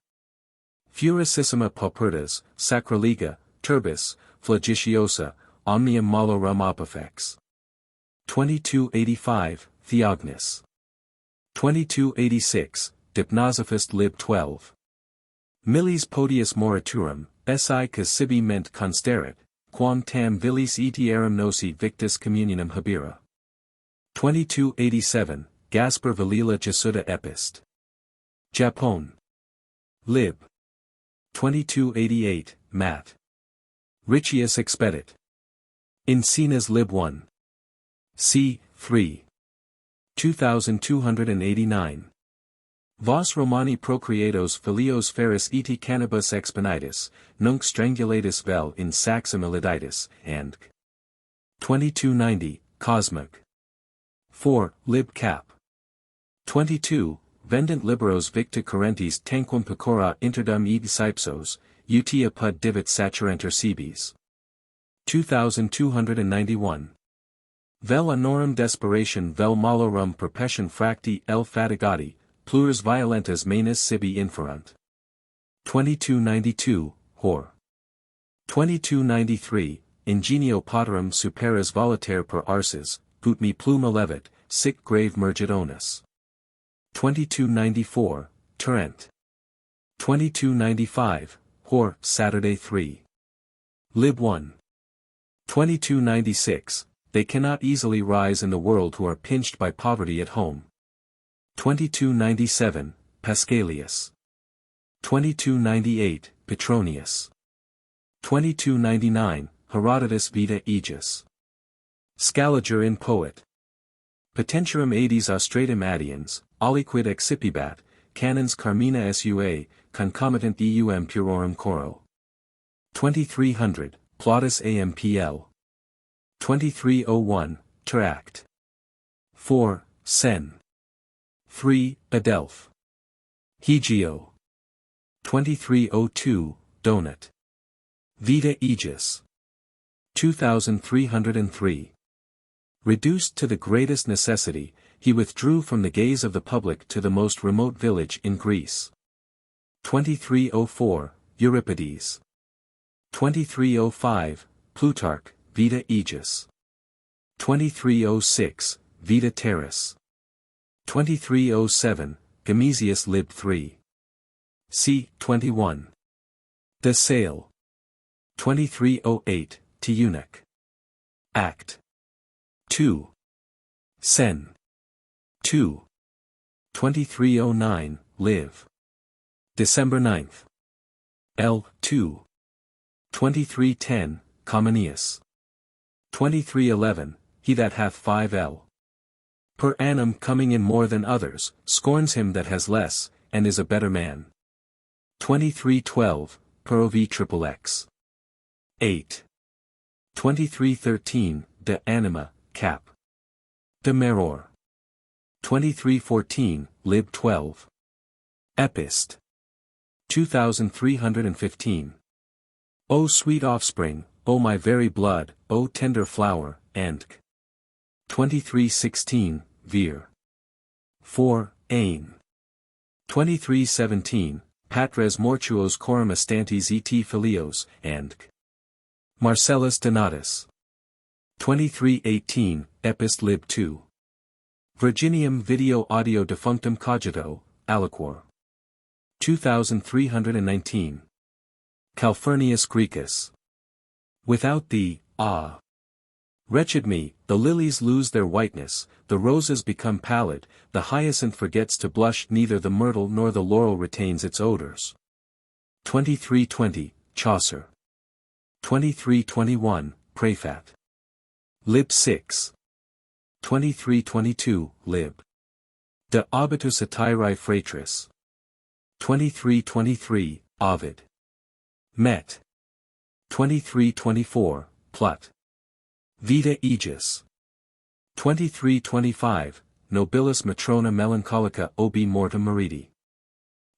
Furicissima paupertas, sacraliga, turbis, flagitiosa, omnium malorum opifex. 2285, Theognis. 2286, Dipnosophist Lib 12. Millis podius moraturum, esse cas sibi ment consterit, quam tam villis etiarum nosi victus communionum habira. 2287, Gaspar Valila Jesuda Epist. Japon. Lib. 2288, Mat. Riccius Expedit. In Cenas Lib 1. C. 3. 2289. Vos Romani procreatos filios feris eti cannabis exponitis, nunc strangulatus vel in saxum illiditis, and 2290, Cosmic. 4. Lib Cap. 22. Vendent liberos victa currentis tanquam pecora interdum ed cypsos, ut apud divit saturenter cibes. 2291. Vel honorum desperation vel malorum perpession fracti el fatigati, plures violentas manus sibi inferunt. 2292, Hor. 2293, Ingenio poterum superas volitaire per arses, put me pluma levit, sic grave mergit onus. 2294, Turrent. 2295, Hor, Saturday 3. Lib 1. 2296, they cannot easily rise in the world who are pinched by poverty at home. 2297, Pascalius. 2298, Petronius. 2299, Herodotus Vita Aegis. Scaliger in Poet. Potentiarum Aedes Austratum Adiens, aliquid excipibat, canons Carmina sua, concomitant eum purorum coro. 2300, Plautus Ampl. 2301, Teract. 4, Sen. 3, Adelph. Hegio. 2302, Donat. Vita Aegis. 2303. Reduced to the greatest necessity, he withdrew from the gaze of the public to the most remote village in Greece. 2304, Euripides. 2305, Plutarch, Vita Aegis. 2306, Vita Terrace. 2307, Gomesius Lib 3. c. 21. De Sale. 2308, Tiunich. Act. 2. Sen. 2. 2309, Liv. December 9th. L. 2. 2310, Comenius. 2311, he that hath 5 L. Per annum coming in more than others, scorns him that has less, and is a better man. 2312, Perovi XXX. 8. 2313, De Anima, Cap. De Meror. 2314, Lib 12. Epist. 2315. O sweet offspring, O my very blood, O tender flower, and 2316, Vir. 4, Ain. 2317, Patres mortuos coram astantes et filios, and Marcellus Donatus. 2318, Epist Lib 2. Virginium video audio defunctum cogito, aliquor. 2319. Calphurnius Graecus. Without thee, ah! Wretched me, the lilies lose their whiteness, the roses become pallid, the hyacinth forgets to blush, neither the myrtle nor the laurel retains its odors. 2320, Chaucer. 2321, Prefat. Lib 6. 2322, Lib. De Obitus Satirae Fratris. 2323, Ovid. Met. 2324, Plut. Vita Aegis. 2325, Nobilis Matrona Melancholica obi mortem meriti.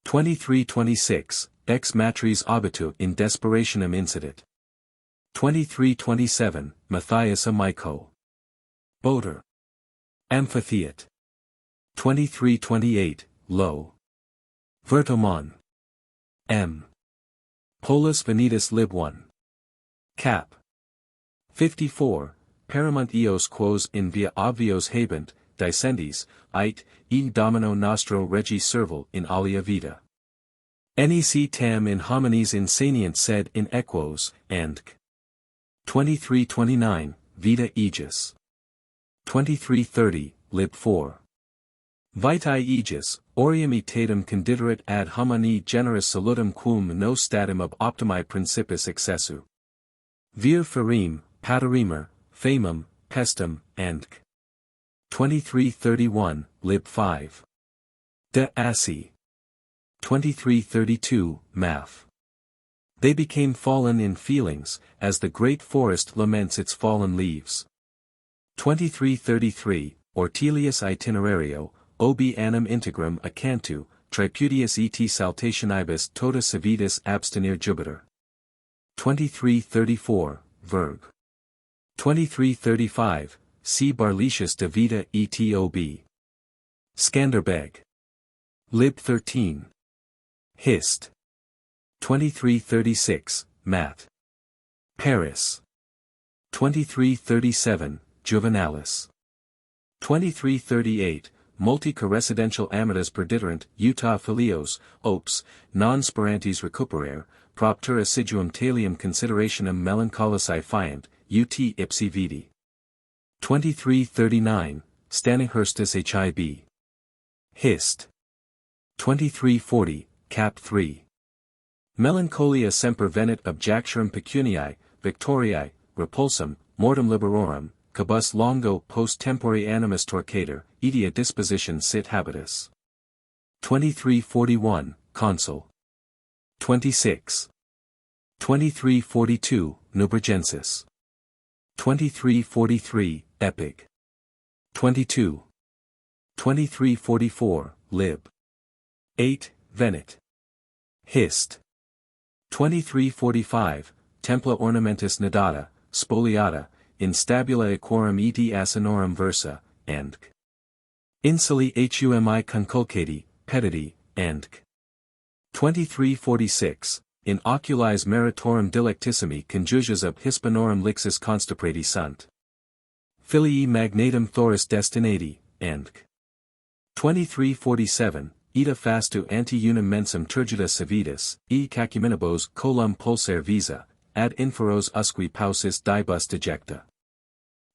2326, Ex matris obitu in desperationem incidit. 2327, Matthias Amico. Boter. Amphitheat. 2328, Lo. Vertomon. M. Polus Venitus Lib 1. Cap. 54, Paramunt eos quos in via obvios habent, discendis, ite, e domino nostro regi serval in alia vita. Nec tam in homines insanient sed in equos, and 2329, Vita Aegis. 2330, Lib 4. Vitae Aegis, orium etatum condiderit ad homini generis salutum quum no statum ob optimi principis excessu. Vir ferim, paterimer, famum, pestum, and 2331, lib 5. De Assi. 2332, Math. They became fallen in feelings, as the great forest laments its fallen leaves. 2333, Ortelius Itinerario, obi annum integram acantu, tripudius et saltationibus tota civitas abstenere jubiter. 2334, Verg. 2335, C. Barletius de Vita etob. Skanderbeg. Lib 13. Hist. 2336, Mat. Paris. 2337, Juvenalis. 2338, multi-corresidential amatus perditerant, Utah filios, opes, non sperantes recuperare, propter assiduum talium considerationem melancholici fiant, ut ipsi vidi. 2339, Stanyhurstus hib. Hist. 2340, Cap 3. Melancholia semper venit objacturum pecuniae, victoriae, repulsum, mortem liberorum, cabus longo post tempore animus torcator, idia disposition sit habitus. 2341, Consul. 26. 2342, Nubergensis. 2343, Epic. 22. 2344, Lib. 8, Venit. Hist. 2345, Templa ornamentis nidata, spoliata, in stabula equorum et asinorum versa, and insuli humi conculcati, pediti, and 2346, in oculis meritorum dilectissimi conjugas ab hispanorum lixis constiprati sunt. Filii magnatum thoris destinati, and 2347, ita fastu ante unum mensum turgida civitas, e cacuminibos colum pulsare visa, ad inferos usque pausis dibus dejecta.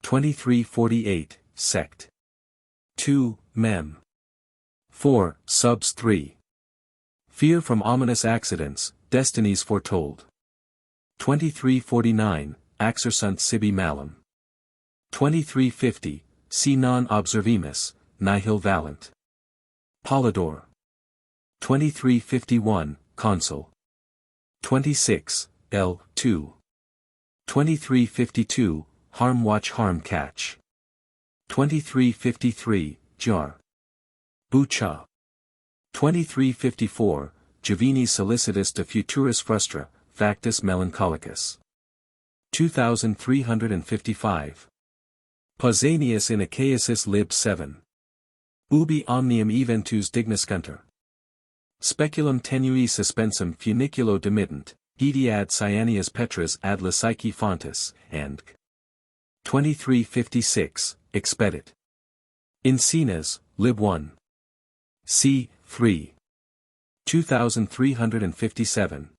2348, Sect. 2, Mem. 4, Subs 3. Fear from ominous accidents, destinies foretold. 2349, Axersunt sibi malum. 2350, Si non observimus, nihil valant. Polydor. 2351, Consul. 26, L. 2. 2352, Harm watch harm catch. 2353, Jar. Bucha. 2354, Juveni solicitus de futuris frustra, factus melancholicus. 2355. Pausanias in Achaesis lib 7. Ubi omnium eventus digniscunter. Speculum tenui suspensum funiculo demitent, hedi ad Cyanias Petras ad Lysaiki fontis, and 2356, Expedit. Encinas, lib 1. C. 3. 2357.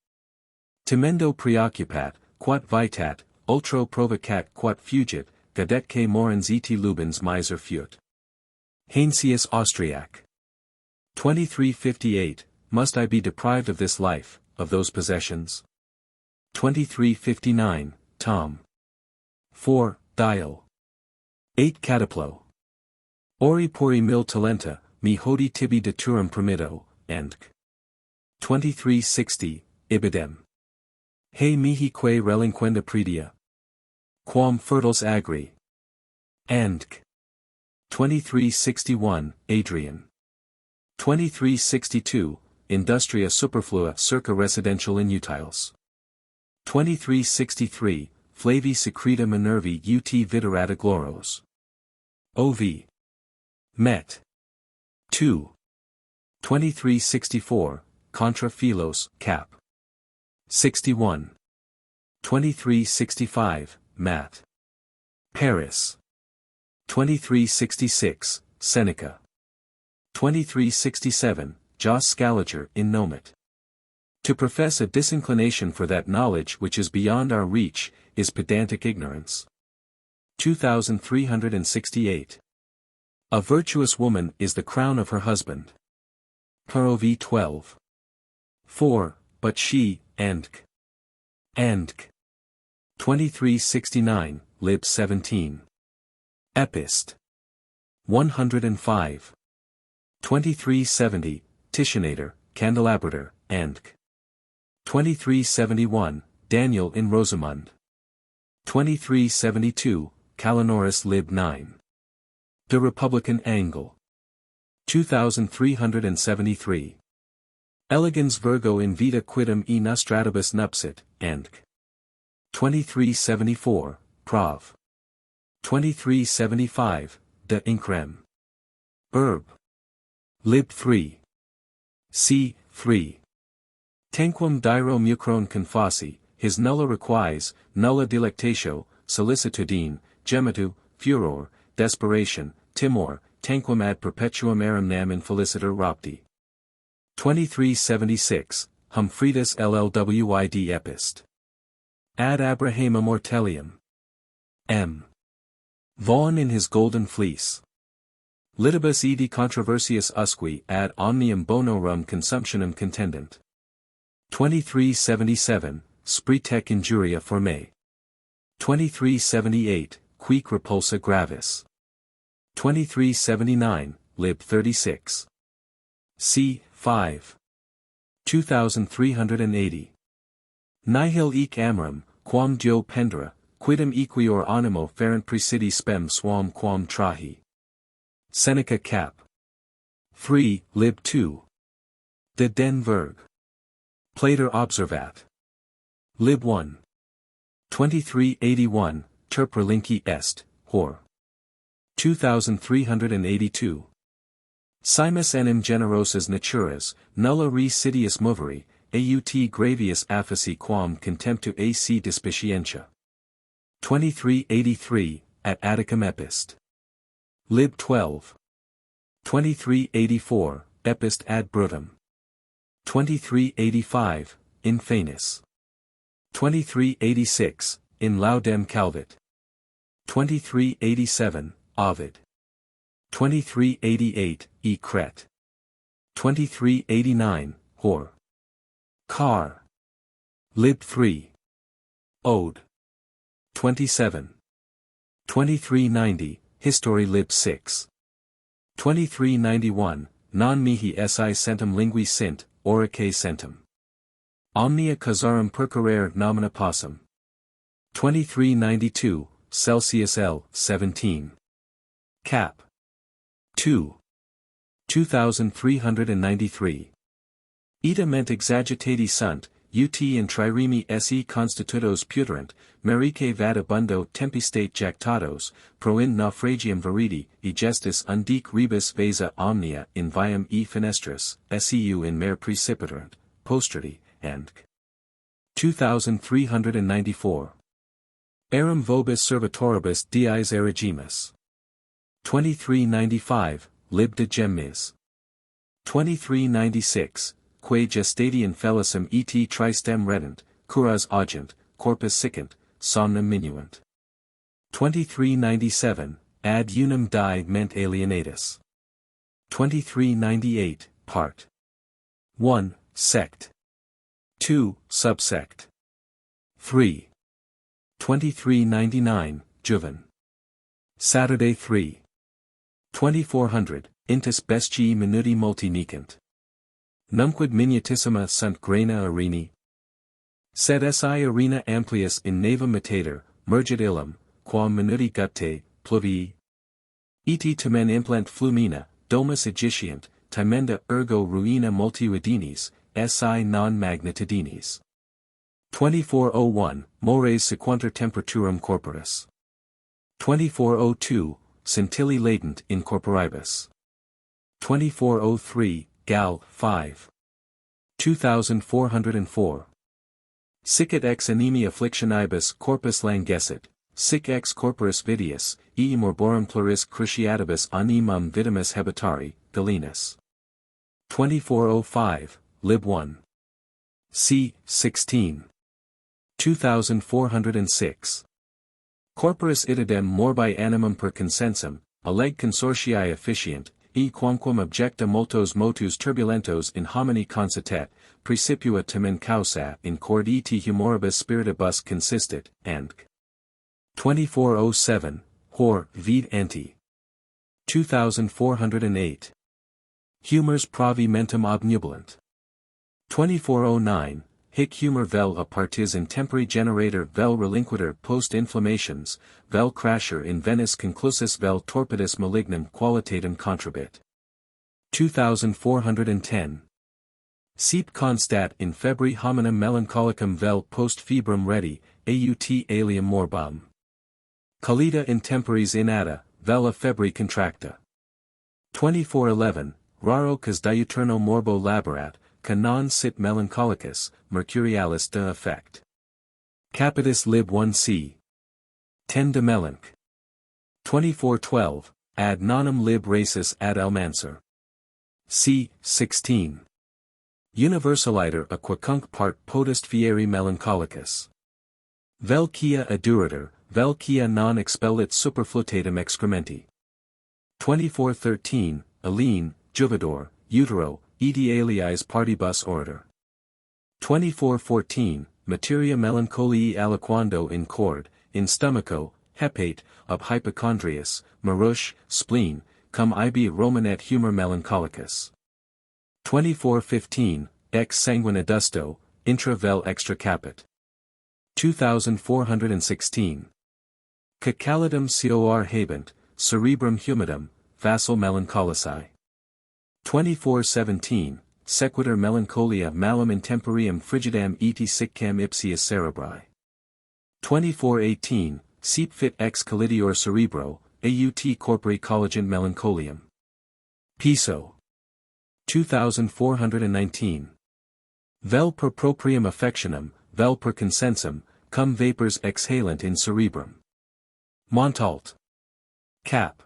Timendo preoccupat, quat vitat, ultro provocat quat fugit, gadetque morens et lubens miser fut. Heinsius Austriac. 2358, Must I be deprived of this life, of those possessions? 2359, Tom. 4, Dial. 8 Cataplo. Ori pori mil talenta, mi hodi tibi deturum promitto, and 2360, Ibidem. He mihi que relinquenda predia. Quam fertils agri. And 2361, Adrian. 2362, Industria superflua circa residential inutiles. 2363, Flavi secreta Minervi ut viderata gloros. Ov. Met. 2. 2364, Contra Philos, Cap. 61. 2365, Mat. Paris. 2366, Seneca. 2367, Jos Scaliger in Nomit. To profess a disinclination for that knowledge which is beyond our reach, is pedantic ignorance. 2368. A virtuous woman is the crown of her husband. Parov 12. 4, but she, and 2369, lib 17. Epist. 105. 2370, Titianator, Candelabrator, and 2371, Daniel in Rosamund. 2372, Calinoris lib 9. The Republican Angle. 2373. Elegans Virgo in vita quidem e nostratibus nupsit, and 2374, Prov. 2375, De Increm. Herb. Lib 3. C. 3. Tanquam diro mucrone confassi, his nulla requis, nulla delectatio, solicitudine, gemitu, furor, desperation, timor, tanquam ad perpetuum eram nam infeliciter rapti. 2376, Humfridus LLWID Epist. Ad Abrahamum Mortellium. M. Vaughan in his Golden Fleece. Litibus edi controversius usque ad omnium bonorum consumptionem contendent. 2377, Spritec injuria formae. 2378, Quique repulsa gravis. 2379, lib 36. C. 5. 2380. Nihil ec amram, quam Dio pendera, quidem equior animo ferent praesidi spem suam quam trahi. Seneca Cap. 3, lib 2. De den Verg. Plater observat. Lib 1. 2381, Terprelinci est, hor. 2382. Simus enim generosas naturas, nulla re sidius moveri, aut gravius affici quam contemptu ac dispicientia. 2383, at Atticum Epist. Lib 12. 2384, Epist ad Brutum. 2385, in Fanis. 2386, in Laudem Calvit. 2387, Ovid. 2388, E. Cret. 2389, Hor. Car. Lib 3. Ode. 27. 2390, History lib 6. 2391, Non mihi si centum lingui sint, oraque centum. Omnia causarum percurrere nomina possum. 2392, Celsius L. 17. Cap. 2. 2393. Ita ment exagitati sunt, ut in triremi se constitutos puterant, merice vadabundo tempistate jactatos, proin naufragium veridi, egestis undique rebus vesa omnia in viam e fenestris, seu in mare precipiterant, postrati, and 2394. Eram vobis servitoribus diis erigimus. 2395, lib de gemmis. 2396, quae gestatian felicem et tristem redent, curas augent, corpus sicant, somnum minuant. 2397, ad unum die ment alienatus. 2398, part 1, sect. 2, subsect. 3. 2399, Juven. Saturday 3. 2400, intus bestii minuti multi necant. Numquid minutissima sunt grana arini. Sed si arena amplius in nava mitator, mergit illum, quam minuti guttae, pluvii. Et tamen implant flumina, domus egitient, timenda ergo ruina multi redinis, si non magnitidinis. 2401, mores sequuntur temperaturam corporis. 2402, scintilli latent in corporibus. 2403, Gal. 5. 2404. Sic et ex animi afflictionibus corpus langescit, sic ex corporis vitius, e morborum pluris cruciatibus animum vitamus hebitari, Galenus. 2405, lib 1. C. 16. 2406. Corporis itidem morbi animum per consensum, a leg consortii efficient, e quamquam objecta multos motus turbulentos in homini consitet, praecipua tamen causa in cord et humoribus spiritibus consistit, and 2407, hor, vid anti. 2408. Humors pravi mentum obnubilant. 2409. Hic humor vel a partis intempori generator vel relinquiter post inflammations, vel crasher in venis conclusus vel torpidus malignum qualitatem contribit. 2410. Siep constat in febri hominum melancholicum vel post februm redi, aut alium morbam. Calida in temporis innata, vel a febri contracta. 2411. Raro cas diuturno morbo laborat, ca non sit melancholicus, mercurialis de effect. Capitis lib 1c. 10 de melanch. 2412. Ad nonum lib racis ad almancer. C. 16. Universaliter a quacunc part potest fieri melancholicus. Vel quia adurator, vel quia non expellit superflutatum excrementi. 2413. Aline, juvidor, utero, edi aliis partibus orator. 2414. Materia melancholiae aliquando in cord, in stomacho, hepate, ob hypochondrias, marush, spleen, cum ibi romanet humor melancholicus. 2415. Ex sanguine adusto, intra vel extra capit. 2416. Cacalidum cor habent, cerebrum humidum, facile melancholici. 2417. Sequitur melancholia malum intemporium frigidam et siccam ipsius cerebri. 2418. Siep fit ex collidior cerebro, aut corpori colligent melancholium. Piso. 2419. Vel per proprium affectionem, vel per consensum, cum vapors exhalant in cerebrum. Montalt. Cap.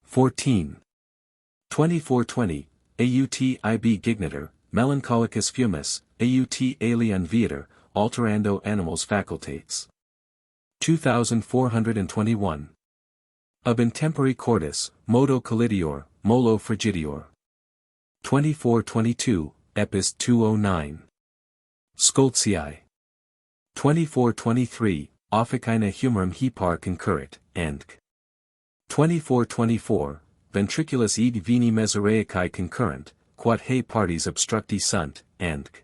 14. 2420. Aut ib gignator, melancholicus fumus, aut alien viator, alterando animals facultates. 2421. Ab intempori cordis, modo collidior, molo frigidior. 2422. Epist 209. Scoltzii. 2423. Officina humorum hepar concurrit, Endc. 2424. Ventriculus ed veni mesoreicae concurrent, quod he parties obstructi sunt, Endc.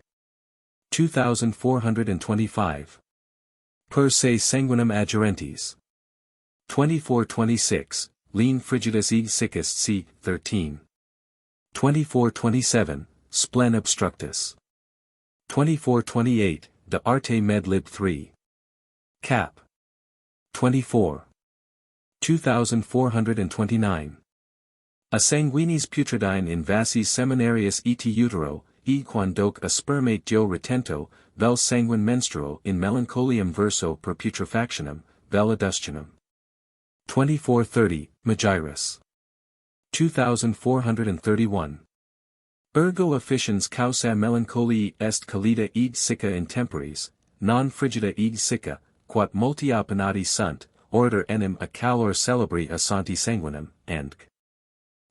2425. Per se sanguinum adjurentes. 2426. Lean frigidus ed siccus c. 13. 2427. Splen obstructus. 2428. De arte med lib 3. Cap. 24. 2429. A sanguinis putridine in vasis seminarius et utero, e quandoc a spermate dio retento, vel sanguine menstruo in melancholium verso per putrefactionem, vel adustionem. 2430. Magirus. 2431. Ergo efficiens causa melancholii est callida ed sicca in temporis, non frigida ed sicca, quat multi opinati sunt, order enim a calor celebri assanti sanguinem, Endc.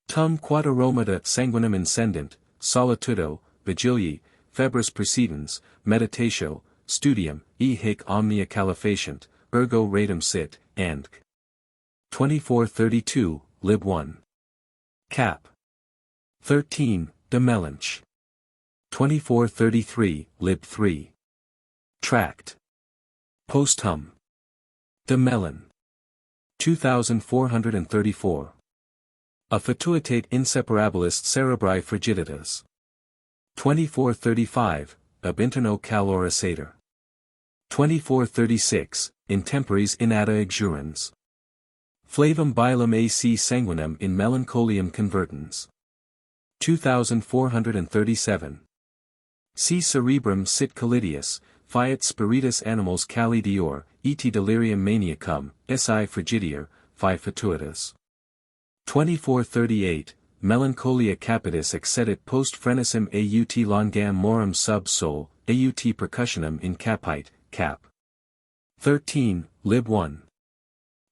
Tum quod aromata sanguinem incendent, solitudo, vigilii, febris precedens, meditatio, studium, e hic omnia califaciant, ergo radum sit, Endc. 2432, lib 1. Cap. 13. De melanch. 2433, lib 3. Tract. Post hum. De melan. 2434. A fatuitate inseparabilis cerebri frigiditas. 2435, ab interno calora sater. 2436, intemporis innata exurans. Flavum bilum ac sanguinem in melancholium convertens. 2437. Si cerebrum sit collidius, fiat spiritus animals cali dior, et delirium maniacum, si frigidior, fi fatuitas. 2438. Melancholia capitis excedit post frenesim aut longam morum sub sol, aut percussionum in capite, cap. 13, lib 1.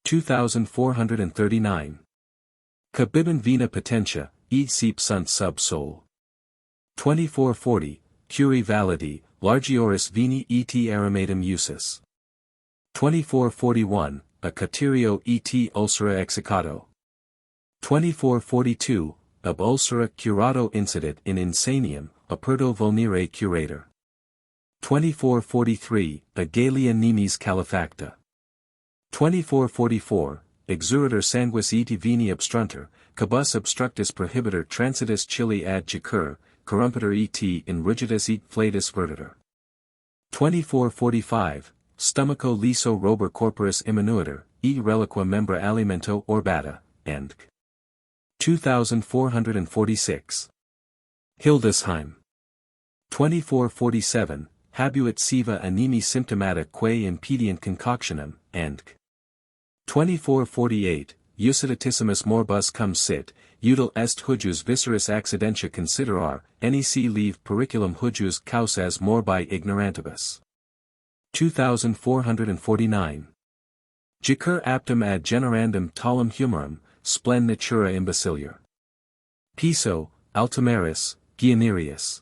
2439. Cabibin vena potentia, ed seep sunt sub sol. 2440. Curi validi, largioris veni et aromatum usus. 2441. A caterio et ulcera execato. 2442, ab ulcera curato incidit in insanium, aperto vulnere curator. 2443, Agalia nemes calefacta. 2444, exurator sanguis et veni obstrunter, cabus obstructus prohibitor transitus chili ad jacur, corrumpitor et in rigidus et flatus vertitor. 2445, stomacho liso rober corporis immanuitor, e reliqua membra alimento orbata, and 2446. Hildesheim. 2447, habuit siva anemi symptomata quae impedient concoctionem, and 2448, Eusitatissimus morbus cum sit, util est hujus viscerus accidentia considerar, nec leve periculum hujus causas morbi ignorantibus. 2449. Jacur aptum ad generandum talum humorum, splen natura imbecilior. Piso, Altimeris, Guianerius.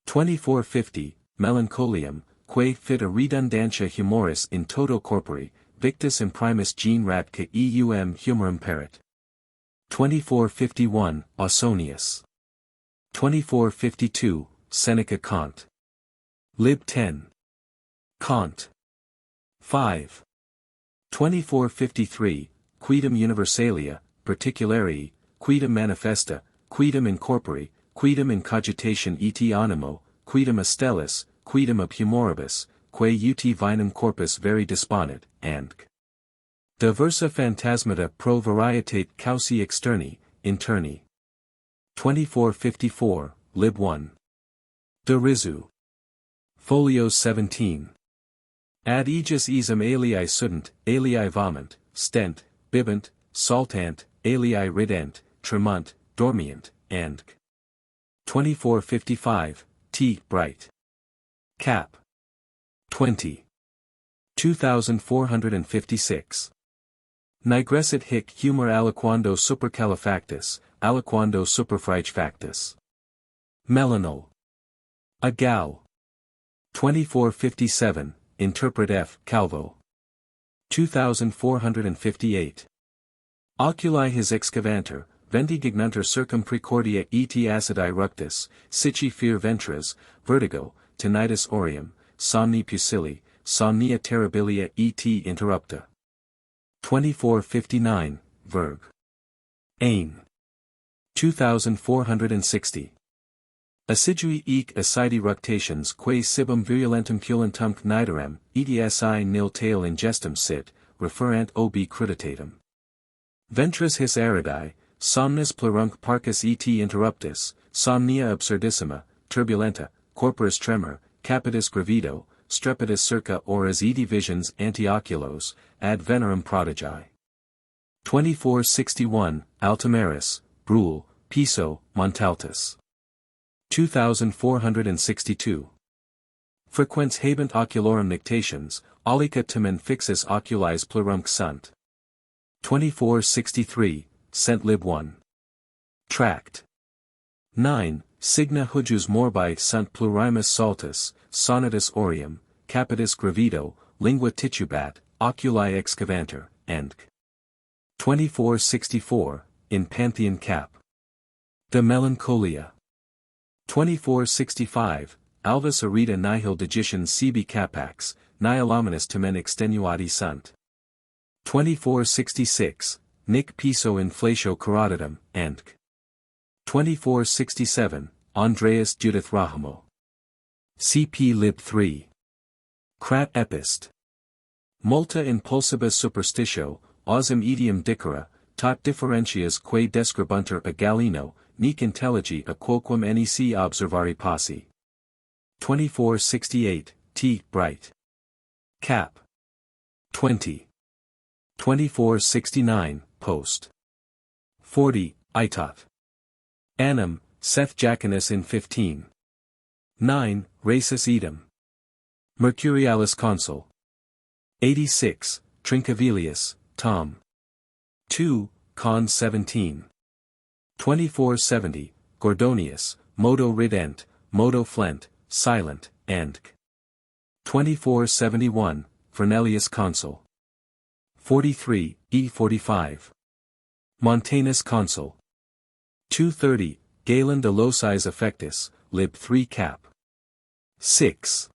2450, Melancholium, quae fit a redundantia humoris in toto corpori, victus imprimis gene ratca eum humorum perit. 2451, Ausonius. 2452, Seneca Kant. Lib 10. Kant. 5. 2453, Quidem universalia, particularii, quidem manifesta, quidem in corpore, quidem in cogitation et animo, quidem astellis, quidem ab humoribus, quae ut vinum corpus veri disponit, and diversa phantasmata pro varietate causi externi, interni. 2454, Lib 1. De Risu. Folios 17. Ad aegis isum alii sudent, alii vomant, stent, bibant, saltant, alii rident, tremunt, dormient, and 2455, T. Bright. Cap. 20. 2456. Nigrescit hic humor aliquando supercalefactus, aliquando superfrigefactus. Melanol. A gal. 2457, Interpret F. Calvo. 2458. Oculi his excavanter, venti gignunter circum precordia et acidi ructus, sici fear ventras, vertigo, tinnitus aureum, somni pusili, somnia terribilia et interrupta. 2459, Verg. Ain. 2460. Assidui ec acidi ructations quae sibum virulentum pulentum cniderem, edi nil tail ingestum sit, referant obi cruditatum. Ventris his aridi, somnis plurunc parcus et interruptus, somnia absurdissima, turbulenta, corporis tremor, capitis gravido, strepitus circa oras edi visions antioculos, ad venerum prodigii. 2461, Altimeris, Brule, Piso, Montaltus. 2462. Frequens habent oculorum nictations, alica tamen fixus oculis plurumque sunt. 2463, Cent Lib 1. Tract. 9. Signa hujus morbi sunt plurimus saltus, sonatus aureum, capitis gravido, lingua titubat, oculi excavanter, and 2464, in Pantheon Cap. De Melancholia. 2465, Alvis arita nihil digitans sibi capax, nihil omnis tamen extenuati sunt. 2466, Nic piso inflatio carotidum, and 2467, Andreas Judith Rahamo. CP Lib 3. Crat Epist. Multa impulsibus superstitio, osum etium dicera, tot differentias quae describuntur a Galeno, nec intelligii a quoquam nec observari passi. 2468, T. Bright. Cap. 20. 2469, Post. 40, Itot. Annum, Seth Jacanus in 15. 9, Racis Edom. Mercurialis Consul. 86, Trincavelius, Tom. 2, Con 17. 2470, Gordonius, Modo rident, Modo flent, silent, and 2471, Fernelius Consul. 43, E45. Montanus Consul. 230, Galen de Locis Affectus, lib 3 cap. 6.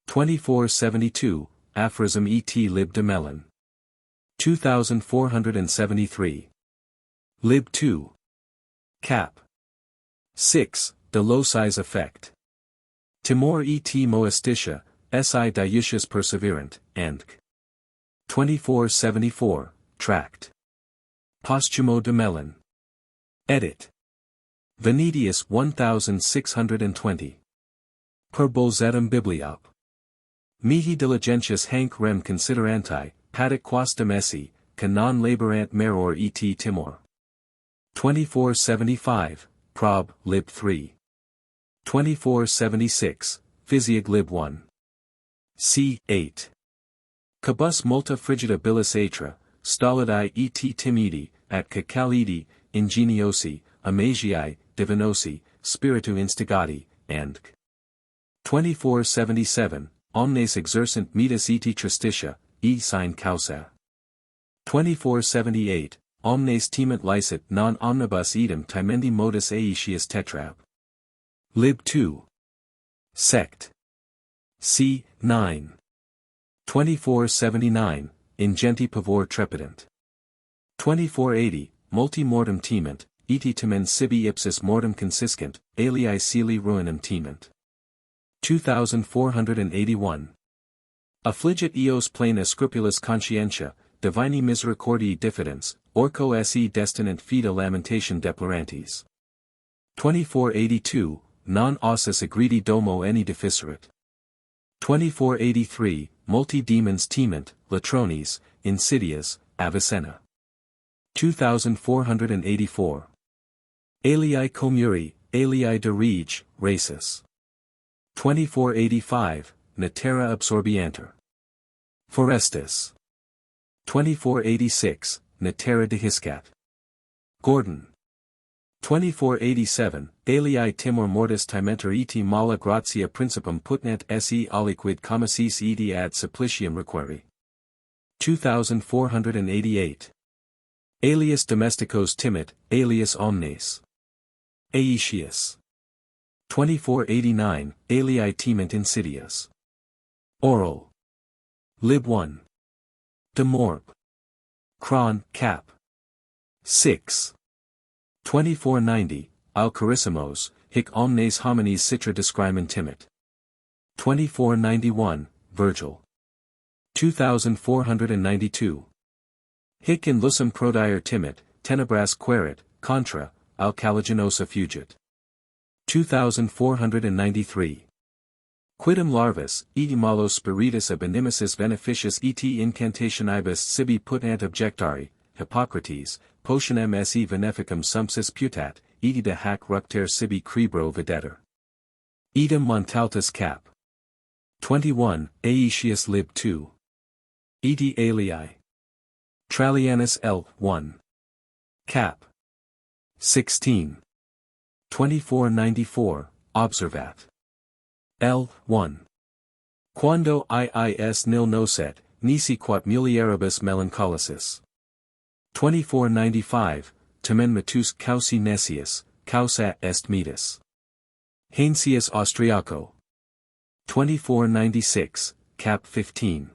2472, Aphorism et lib de Melon. 2473. Lib 2. Cap. 6, de Locis Affect. Timor et Moestitia, si Diusius Perseverant, and 2474, Tract. Posthumo de Melon. Edit. Venetius 1620. Per Bolzetum Bibliop. Mihi diligentius hanc rem consideranti, patic quastum esse, canon laborant meror et timor. 2475, Prob. lib 3. 2476, Physiog lib 1. c. 8. Cabus multa frigida bilis atra, stolidi et timidi, at cacalidi, ingeniosi, amasiae, divinosi, spiritu instigati, and 2477, omnes exercent metus et tristitia, e sine causa. 2478, omnes timent licet non omnibus idem timendi modus aetius tetrab. Lib 2. Sect. c. 9. 2479, ingenti pavor trepidant. 2480, multi mortem timent, eti timen sibi ipsis mortem consiscent, alii celi ruinum timent. 2481. Affligit eos plena scrupulus conscientia, divini misericordiae diffidens, orco se destinant fida lamentation deplorantes. 2482, non ossis agredi domo eni deficerit. 2483, multi demons timent, latrones, insidias, Avicenna. 2484. Alii comuri, alii de rege, racis. 2485, Natera absorbianter. Forestus. 2486, Natera dehiscat. Gordon. 2487, alii timor mortis timenter et mala gratia principum putnat se aliquid commissis edi ad supplicium requeri. 2488. Alias domesticos timit, alias omnes. Aetius. 2489, alii timent insidias. Oral. Lib 1. De Morb. Cron. Cap. 6. 2490, Alcarissimos, hic omnes homines citra descrimen timit. 2491, Virgil. 2492. Hic in lusum prodire timit, tenebras querit, contra, alcaliginosa fugit. 2493. Quidem larvis, eti malos spiritus ab inimicis beneficius et incantationibus sibi putant objectari, Hippocrates, potionem se veneficum sumpsis putat, eti de hac ructer sibi cribro videtur. Idem Montaltus cap. 21, Aetius lib 2. Eti alii. Trallianus L. 1. Cap. 16. 2494, Observat. L. 1. Quando iis nil nocet, nisi quat mulieribus melancholicis. 2495, Tamen metus causi nesius, causa est metus. Heinsius Austriaco. 2496, cap 15.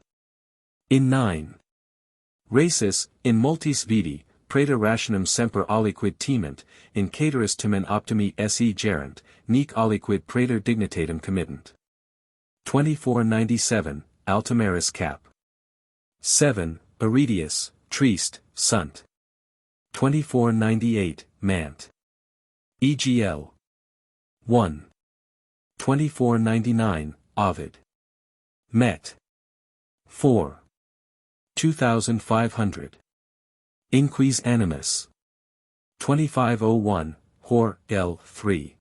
In 9. Racis, in multis vidi, praeter rationem semper aliquid timent, in cateris tamen optimi se gerent, nec aliquid praeter dignitatem committant. 2497, Altimeris cap. 7, Aridius, Triste, sunt. 2498, Mant. EGL. 1. 2499, Ovid. Met. 4. 2500. Inquis animus. 2501, Hor. L. 3.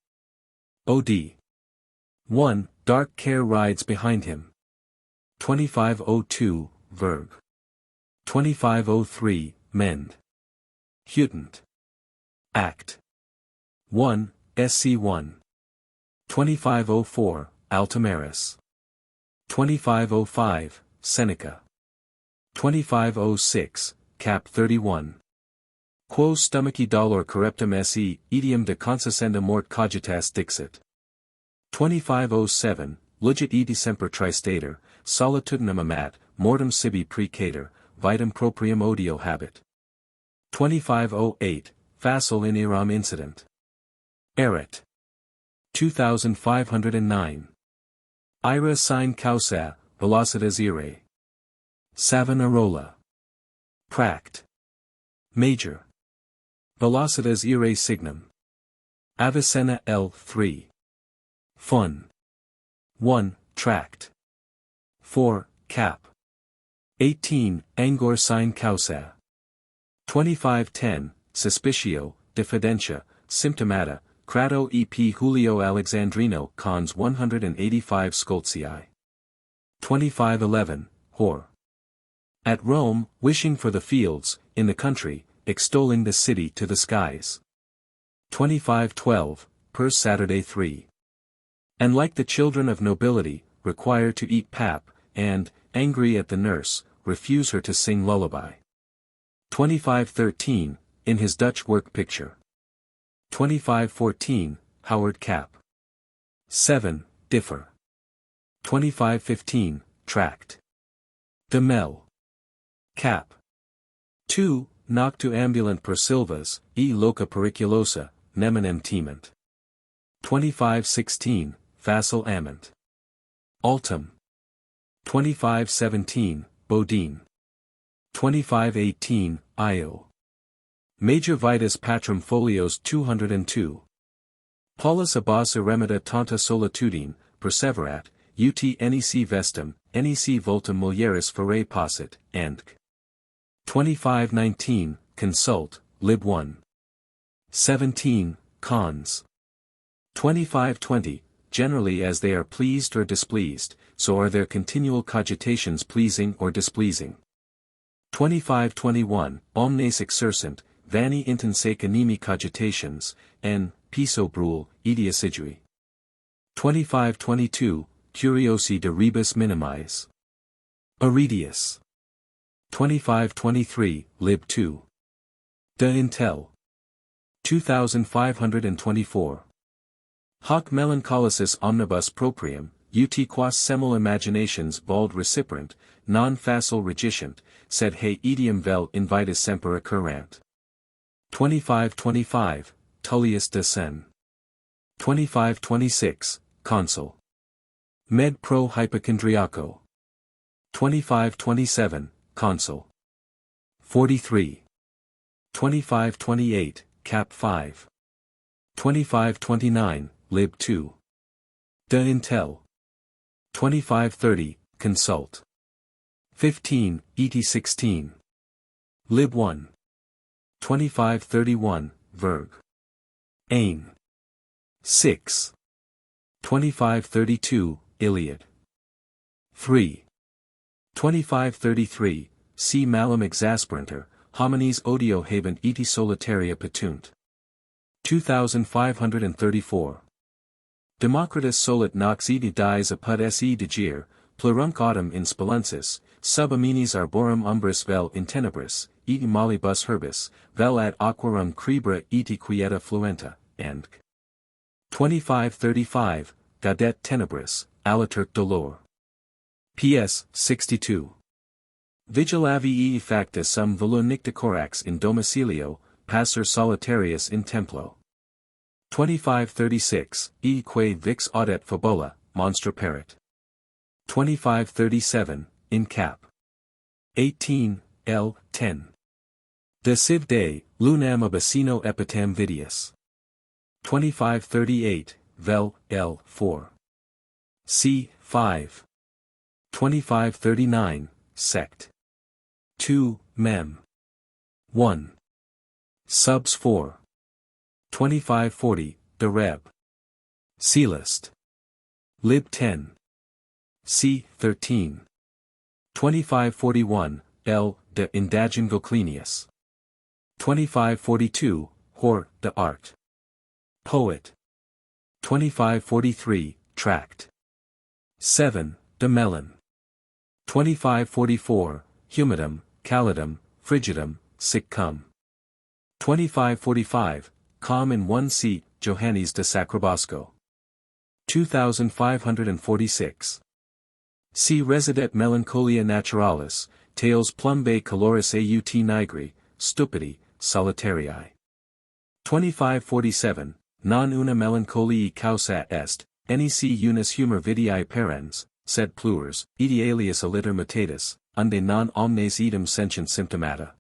OD. 1. Dark care rides behind him. 2502, Verb. 2503, Mend. Hutant. Act. 1, SC1. 2504, Altimeris. 2505, Seneca. 2506, Cap 31. Quo stomachi dolor corruptum esse, etiam de concessenda mort cogitas dixit. 2507, Lugit edi semper tristater, solitudinem amat, mortem sibi precator, vitam proprium odio habit. 2508, Facile in iram incident. Erit. 2509. Ira sine causa, velocitas ire. Savonarola. Pract. Major. Velocitas ire signum. Avicenna L3. Fun. 1. Tract. 4. Cap. 18. Angor sine causa. 2510. Suspitio, diffidentia, symptomata, Crato e Julio Alexandrino cons 185 Scoltzii. 2511. Hor. At Rome, wishing for the fields, in the country, extolling the city to the skies. 2512. Per Saturday 3. And like the children of nobility, require to eat pap, and, angry at the nurse, refuse her to sing lullaby. 2513. In his Dutch work picture. 2514, Howard Cap. 7. Differ. 2515, Tract. De Mel. Cap. 2. Noctu ambulant per silvas, e loca periculosa, neminem tement. 2516, Facile amant. Altum. 2517, Bodine. 2518, Io. Major Vitus Patrum Folios 202. Paulus Abbas Eremita Tanta Solitudine, perseverat, ut nec vestum, nec voltum mulieris fere possit, Endc. 2519, Consult, Lib 1. 17, Cons. 2520, Generally as they are pleased or displeased, so are their continual cogitations pleasing or displeasing. 2521, Omnes exercent, vani intensae animi cogitations, n. Piso brule, edi assidui. 2522, Curiosi de rebus minimis. Arrhetius. 2523, Lib 2. De Intel. 2524. Hoc melancholicis omnibus proprium, ut quas semel imaginations bald reciprant, non facile regicent, sed he etiam vel invitus semper occurrant. 2525, Tullius de Sen. 2526, Consul. Med pro hypochondriaco. 2527, Consul. 43. 2528, Cap 5. 2529, Lib 2. De Intel. 2530, Consult. 15, et 16. Lib 1. 2531, Verg. Ain. 6. 2532, Iliad. 3. 2533, Si malum exasperanter, homines odio habent eti solitaria petunt. 2534. Democritus solit nox eti dies apud se digere, plurunc autumn in speluncis, sub aminis arborum umbris vel in tenebris, eti malibus herbis, vel ad aquarum cribra eti quieta fluenta, and 2535, Gaudet tenebris, aliter dolor. P.S. 62. Vigilavi facta sum volunicticorax in domicilio, passer solitarius in templo. 2536, E quae vix audet fabola, monstra perit. 2537, in cap. 18, L. 10. De civ Dei, lunam abacino epitam vidius. 2538, vel. L. 4. C. 5. 2539, sect. 2, mem. 1. Subs 4. 2540, de Reb. Sealist. Lib 10. C. 13. 2541, L. de Indagin Goclenius. 2542, Hor. de Art. Poet. 2543, Tract. 7. De Melon. 2544, Humidum, Calidum, Frigidum, Siccum. 2545, Calm in One Seat, Johannes de Sacrobosco. 2546. Si residet melancholia naturalis, tales plumbae caloris aut nigri, stupidi, solitarii. 2547, non una melancholii causa est, nec unus humor vidii parens, sed plures, edi alias aliter mutatus, unde non omnes idem sentient symptomata.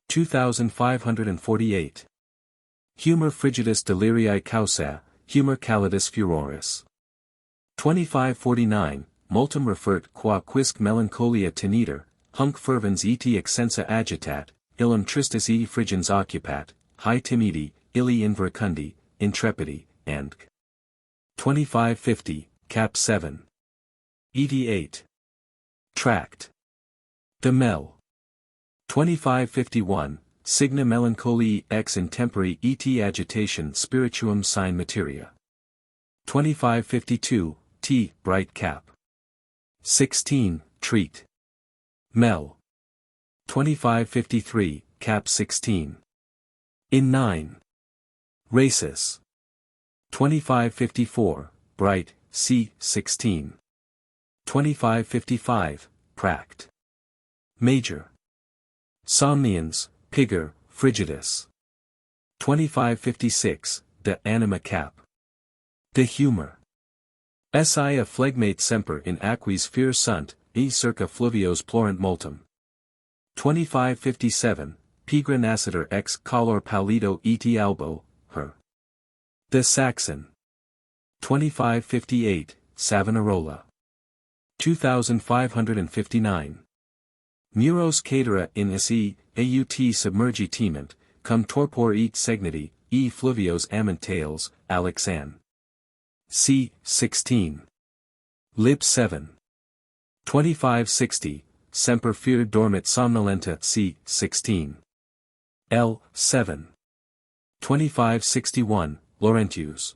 2548. Humor frigidus delirii causa, humor calidus furoris. 2549, multum refert qua quisque melancholia teniter, hunc fervens et excensa agitat, illum tristis et frigens occupat, hi timidi, illi inverecundi, intrepidi, and 2550, cap 7. 88. Tract. De Mel. 2551, Signa Melancholii ex intempore et agitation spirituum sine materia. 2552, T. Bright cap. 16, Treat. Mel. 2553, cap 16. In 9. Races. 2554, Bright, c. 16. 2555, Pract. Major. Somnians, Pigor, Frigidus. 2556, De Anima cap. De Humor. Si a phlegmate semper in aquis fere sunt, e circa fluvios plorant multum. 2557, Pigra nascitur ex color pallido et albo, her. De Saxon. 2558, Savonarola. 2559. Muros catera in esse, aut submergi tement, cum torpor et segniti, e fluvios amantales, Alexan. c. 16. Lib 7. 2560, Semper Fere dormit somnolenta c. 16. L. 7. 2561, Laurentius.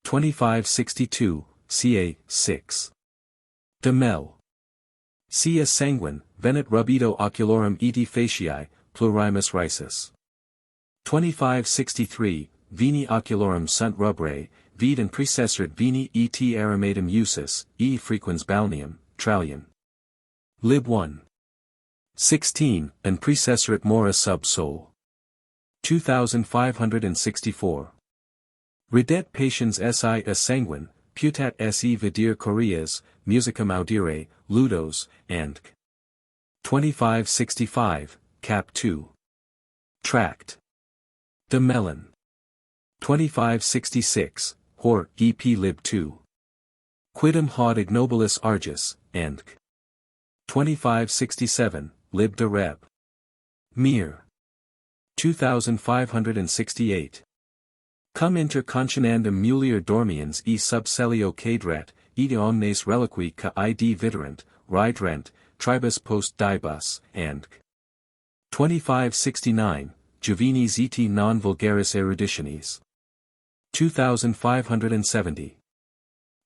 2562, ca. 6. De Mel. Cia sanguine, venet rubido oculorum eti faciae, plurimus risus. 2563, Vini oculorum sunt rubrae, vid and precesserit vini et aromatum usus, e frequens balneum, Trallian. Lib 1. 16, and precesserit mora sub sol. 2564. Redet patiens si a sanguine, putat se vidir choreas, musicam audire, ludos, and 2565, cap 2. Tract. De Melon. 2566, Hor, EP Lib 2. Quidem haud ignobilis argus, and 2567, Lib de Reb. Mir. 2568. Cum inter conscionandum mulier dormiens e subcellio cadret, ide omnes reliqui ca id viderant, ridrent, tribus post dibus, and 2569, Juvenis et non vulgaris eruditionis. 2570.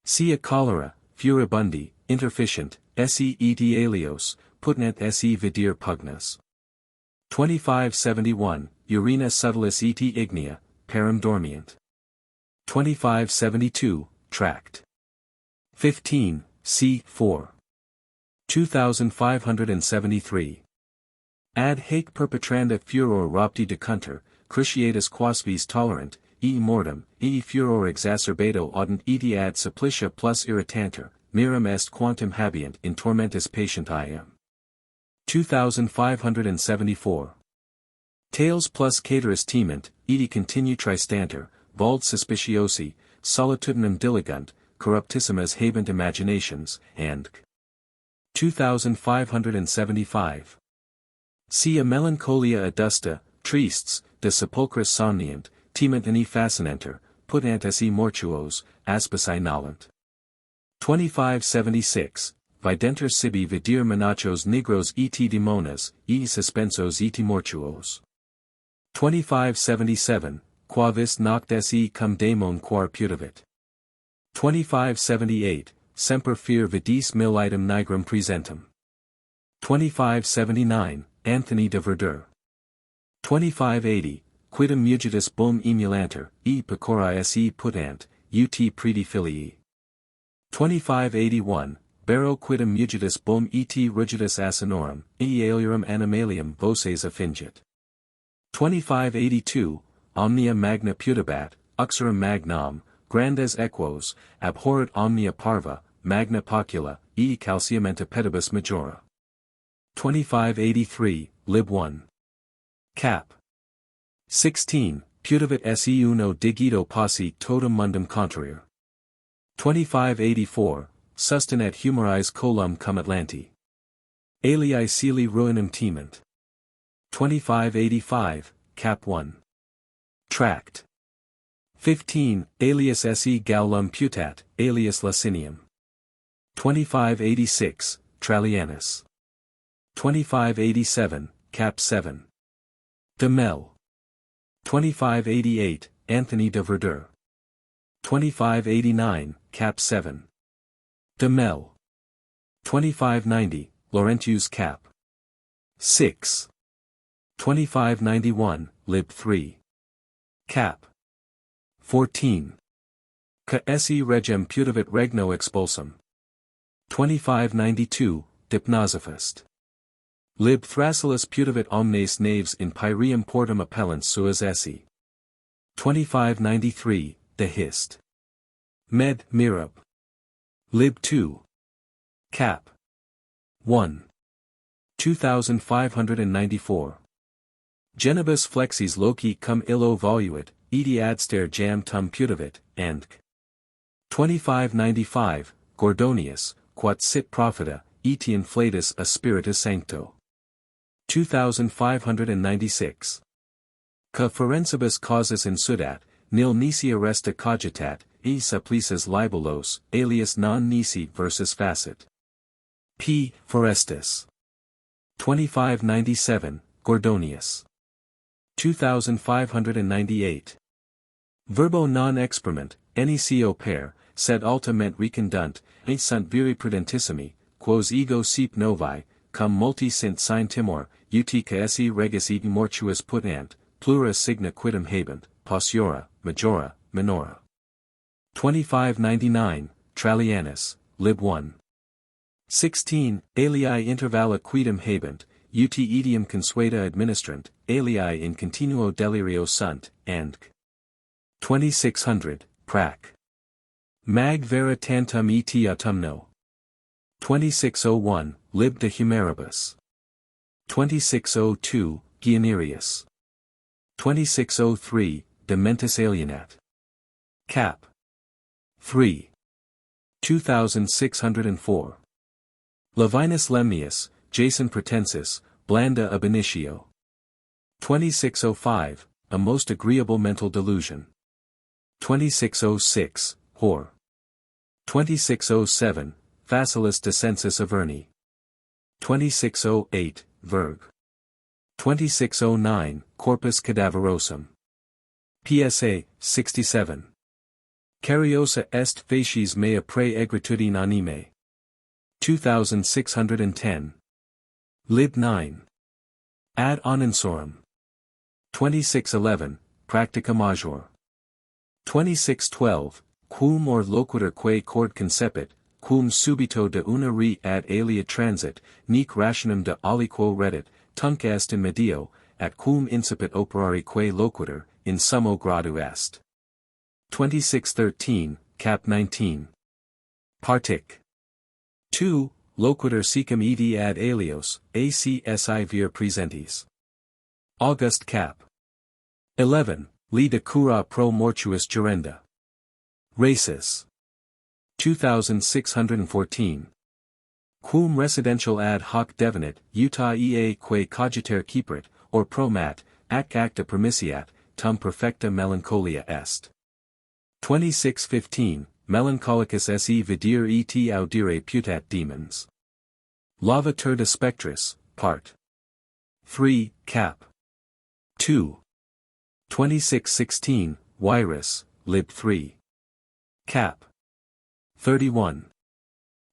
Sia cholera, furibundi, interficient, se et alios, putnet se vidir pugnas. 2571, Urina subtilis et ignea, parum dormient. 2572, Tract. 15, c. 4. 2573. Ad haec perpetranda furor rapti decunter, cruciatus quasvis tolerant, e mortem, e furor exacerbado audent eti ad supplicia plus irritanter, miram est quantum habient in tormentis patientiam. 2574. Tales plus caterus tement, edi continu tristanter, vald suspiciosi, solitudinem diligunt, corruptissimas habent imaginations, and 2575. Sia melancholia adusta, tristes, de sepulchris somnient, tement in fascinanter, putant se mortuos, aspici nolent. 2576. Videnter sibi vidir monachos nigros et demonas, e suspensos et mortuos. 2577. Quavis noct se cum daemon quar putavit. 2578. Semper fere vidis mil item nigrum presentum. 2579. Anthony de Verdure. 2580, quidem mugitus bum emulanter, e pecora se putant, ut preti filii. 2581, baro quidem mugitus bum et rugitus asinorum, e aelium animalium voces affingit. 2582, omnia magna putabat, uxorum magnam, grandes equos, abhorret omnia parva, magna pocula, e calciumenta pedibus majora. 2583, lib 1. Cap. 16, putavit se uno digito posse totum mundum contrarior. 2584, sustinet humoris colum cum Atlanti. Alii celi ruinum timent. 2585, cap 1. Tract. 15, alias se gallum putat, alias Licinium. 2586, Trallianus. 2587, cap 7. De Mel. 2588, Anthony de Verdure. 2589, cap 7. De Mel. 2590, Laurentius cap. 6. 2591, lib 3. Cap. 14. Ca esse regem putavit regno expulsum. 2592, Dipnosophist. Lib Thrasyllus putavit omnes naves in Pyrium portum appellants suas esse. 2593, De Hist. Med. Mirab. Lib 2. Cap. 1. 2594. Genibus flexis loci cum illo voluit, edi adster jam tum putavit, and 2595, Gordonius, quat sit profita, etiam flatus a spiritus sancto. 2596. Ca forensibus causis insudat, nil nisi arresta cogitat, e supplices libelos, alias non nisi versus facit. P. Forestus. 2597, Gordonius. 2598. Verbo non experiment, nec per, sed alta ment recondunt, et sunt viri prudentissimi, quos ego sep novi, cum multi sint sine timor, ut esse regis ego mortuus putant, plura signa quidem habent, postura, majora, minora. 2599, Trallianus, lib 1. 16, alii intervalla quidem habent, ut etiam consueta administrant, alii in continuo delirio sunt, and 2600, Prac. Mag vera tantum et autumno. 2601, lib de Humeribus. 2602, Guianerius. 2603, de Mentis Alienat. Cap. 3. 2604. Levinus Lemnius, Jason Pratensis, Blanda ab initio. 2605, a most agreeable mental delusion. 2606, Hor. 2607, Facilis descensus Averni. 2608, Verg. 2609, Corpus Cadaverosum. PSA, 67. Cariosa est facies mea prae egritudine anime. 2610. Lib 9. Ad Onensorum. 2611, Practica Major. 2612, Quum or loquitur quae cord concepit, quum subito de una re ad alia transit, nec rationem de aliquo reddit, tunc est in medio, at quum incipit operari quae loquitur, in summo gradu est. 2613, cap 19. Partic. 2. Loquitur secum edi ad alios, acsi vir presentis. August cap. 11. Li de cura pro mortuis gerenda. Racis. 2614. Quum residential ad hoc devenit, Utah ea quae cogiter ceperet, or pro mat, ac acta permissiat, tum perfecta melancholia est. 2615, Melancholicus se vidir et audire putat demons. Lavatur de spectris, part 3, cap. 2. 2616, Wyrus, lib 3. Cap. 31.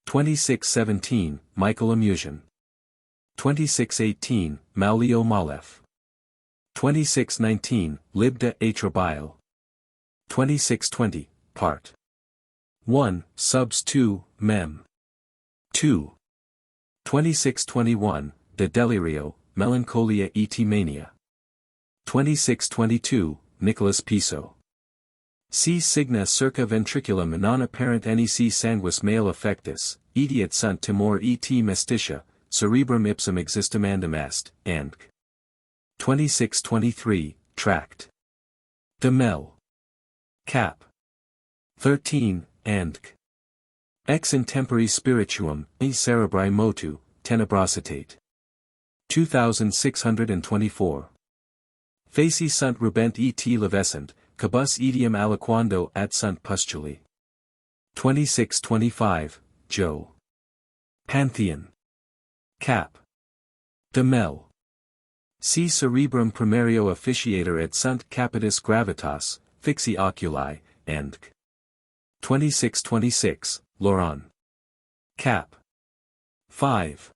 2617, Michael Amusian. 2618, Maulio Malef. 2619, lib de atrobile. 2620, part 1, subs 2, mem. 2. 2621, de delirio, melancholia et mania. 2622, Nicholas Piso. C. signa circa ventriculum non apparent nec sanguis male affectus, etiat sunt timor et mestitia, cerebrum ipsum existimandum est, and 2623, tract. De Mel. Cap. 13, and ex intempore spirituum, e cerebri motu, tenebrositate. 2624. Faci sunt rubent et levescent, cabus etiam aliquando at sunt pustuli. 2625, Jo. Pantheon. Cap. De Mel. Si cerebrum primario officiator et sunt capitis gravitas, fixi oculi, and 2626, Laurent. Cap. 5.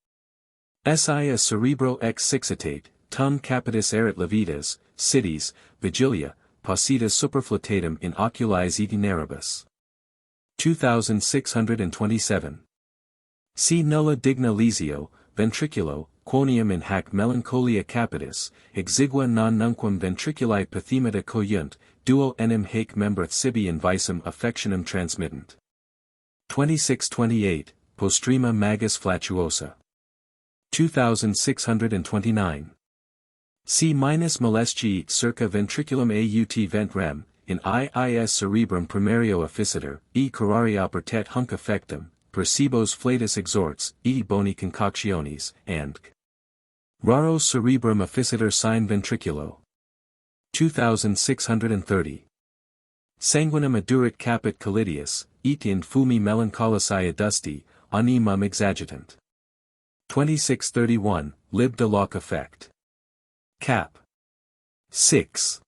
Si a cerebro ex sixitate, tum capitis erit levitas, cities, vigilia, paucitas superflutatum in oculis itineribus. 2627. Si nulla digna lesio, ventriculo, quoniam in hac melancholia capitis, exigua non nunquam ventriculi pathemata coyunt, duo enim haec membra sibi in visum affectionem transmittent. 2628, Postrema magis flatuosa. 2629. C minus molestii circa ventriculum aut vent rem, in iis cerebrum primario officitor, e curari opertet hunc affectum, percebos flatus exhorts, e boni concoctionis, and raro cerebrum officitor sine ventriculo. 2630. Sanguinem adurit capit calidius, et in fumi melancholici adusti, animum exagitant. 2631, lib de loc effect. Cap. 6.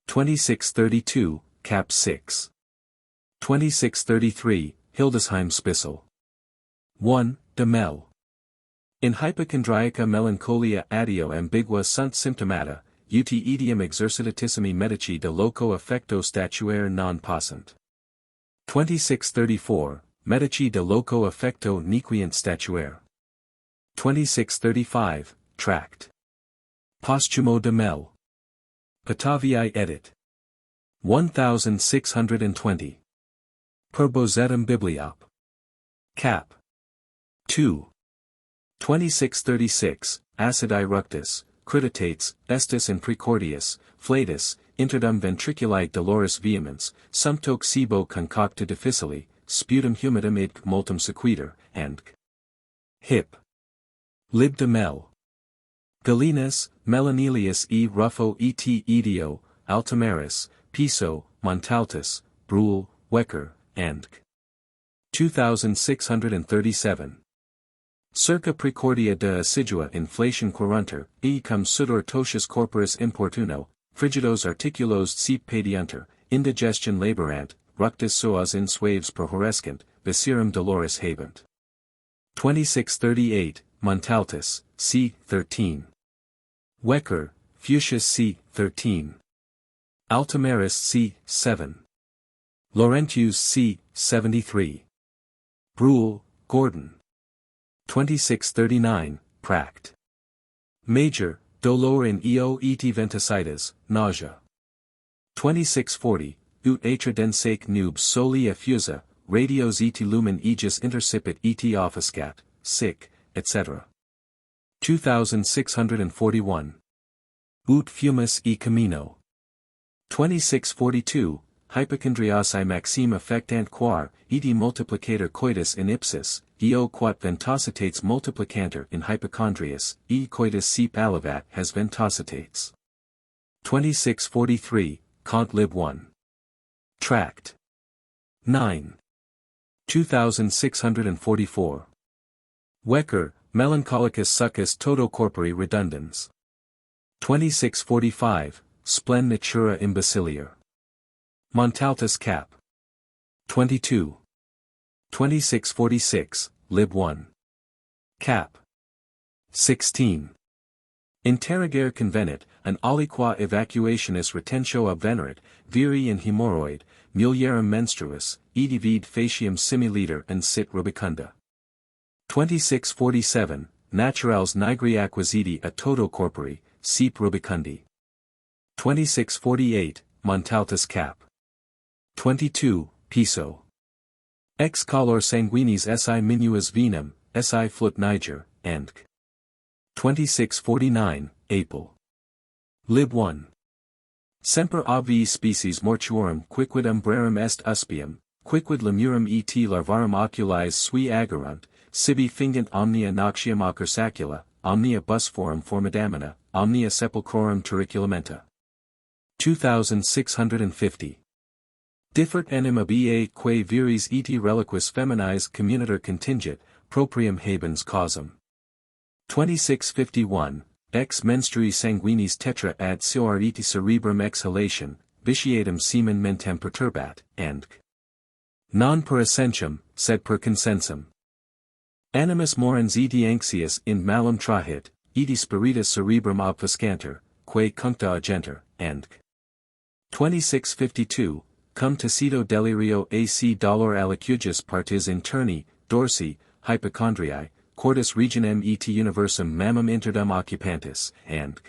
2632, cap 6. 2633, Hildesheim Spissel. 1. De Mel. In hypochondriaca melancholia adio ambigua sunt symptomata, ut etiam exercitatissimi medici de loco affecto statuere non passant. 2634, medici de loco affecto nequient statuere. 2635, tract. Posthumo de Mel. Pataviae edit. 1620. Per Bozetum Bibliop. Cap. 2. 2636, Acidi ructus, criditates, estis in precordius, flatus, interdum ventriculi doloris vehemens, sumptoque sebo concocta difficili, sputum humidum id multum sequitur, and hip. Lib de Mel. Galenus, Melanelius e Ruffo et Edio, Altimeris, Piso, Montaltus, Bruhl, Wecker, and 2637. Circa precordia de assidua inflation querunter, e cum sudor totius corporis importuno, frigidos articulos seep pediunter, indigestion laborant, ructus suas in suaves prohorescent, viscerum doloris habent. 2638, Montaltus, c. 13. Wecker, Fuchsius c. 13. Altimeris c. 7. Laurentius c. 73. Bruhl, Gordon. 2639, Pract. Major, dolor in eo et venticidas, nausea. 2640, ut atra densake nubes soli effusa, radios et lumen aegis intercipit et offuscat, sic, etc. 2641. Ut fumus e camino. 2642, hypochondriaci maxime affectant quar, eti multiplicator coitus in ipsis, eo quat ventositates multiplicanter in hypochondrias, e coitus seep alivat has ventositates. 2643, Cont lib 1. Tract. 9. 2644. Wecker, Melancholicus succus toto corpori redundans. 2645, Splen natura imbecilior. Montaltus cap. 22. 2646, lib 1. Cap. 16. Interrogare convenit, an aliqua evacuationis retentio obvenerit, viri in hemorrhoid, mulierum menstruis, edivid facium similiter and sit rubicunda. 2647, naturals nigri acquisiti a toto corpori, sep rubicundi. 2648, Montaltus cap. 22, Piso. Ex color sanguinis si minuas venum, si flut niger, and 2649, Apel. Lib 1. Semper avi species mortuorum quicquid umbrarum est uspium, quicquid lemurum et larvarum oculis sui agerunt, sibi fingant omnia noxium ocursacula, omnia busforum formidamina, omnia sepulchrorum turriculamenta. 2650. Differt enim ab ea quae viris et reliquis feminis communitor contingit, proprium habens causam. 2651, ex menstrui sanguinis tetra ad seor et cerebrum exhalation, vitiatum semen mentem perturbat, and non per essentium, sed per consensum. Animus morens et anxious in malum trahit, et spiritus cerebrum obfuscanter, quae cuncta agenter, and 2652, cum tacito delirio ac dolor alicugis partis interni, dorsi, hypochondriae, cordis regionem et universum mammum interdum occupantis, and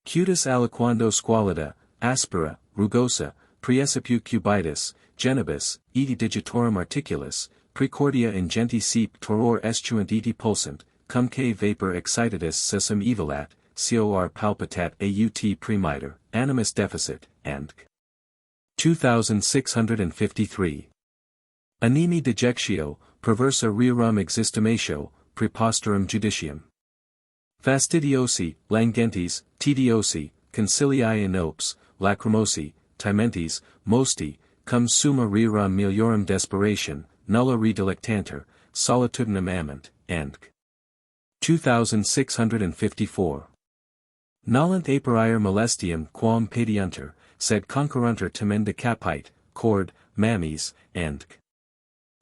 cutis aliquando squalida, aspera, rugosa, praesipu cubitus, genibus, et digitorum articulus, precordia ingenti sep toror estuant et pulsant, cumque vapor excitatus sesum evolat, cor palpitat aut premiter, animus deficit, and 2653. Animi dejectio, perversa rerum existimatio, preposterum judicium. Fastidiosi, langentis, tediosi, conciliae inopes, lacrimosi, timentis, mosti, cum summa rerum meliorum desperation, nulla redelectanter, solitudinem amant, and 2654. Nolent aperier molestium quam pediunter, sed concurrunter temenda capite, cord, mammies, and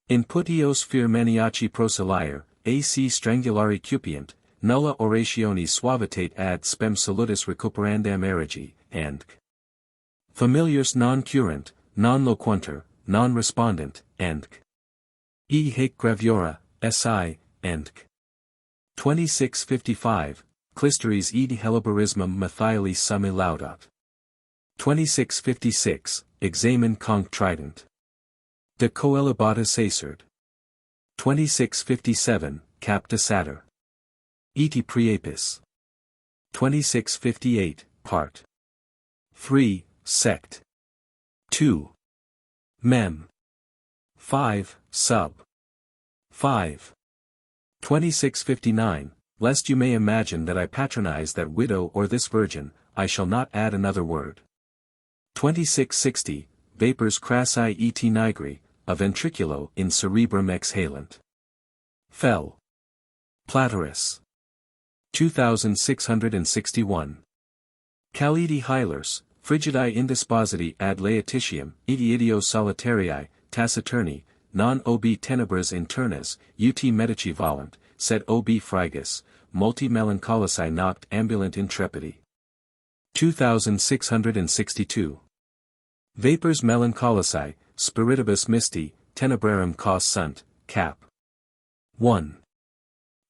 in putios fir maniaci prosiliar, ac strangulari cupiant, nulla orationi suavitate ad spem salutis recuperandam erigi, and familiars non curant, non loquunter, non respondent, and e haec graviora, si, and 2655, clisteres et helibarismum mathiali summi laudat. 2656, examen conc trident. De coelibata sacerd. 2657, cap de satyr. Eti preapis. 2658, part 3, sect 2. Mem. 5, sub 5. 2659, lest you may imagine that I patronize that widow or this virgin, I shall not add another word. 2660, vapors crassi et nigri, a ventriculo in cerebrum exhalant. Fel. Platerus. 2661. Calidi hilers, frigidae indispositi ad laetitium, idios solitariae, taciturni, non obi tenebras internas, ut medici volant, sed obi frigus, multi melancholici noct ambulant intrepidi. 2662. Vapors melancholici, spiritibus misti, tenebrarum cos sunt, cap. 1.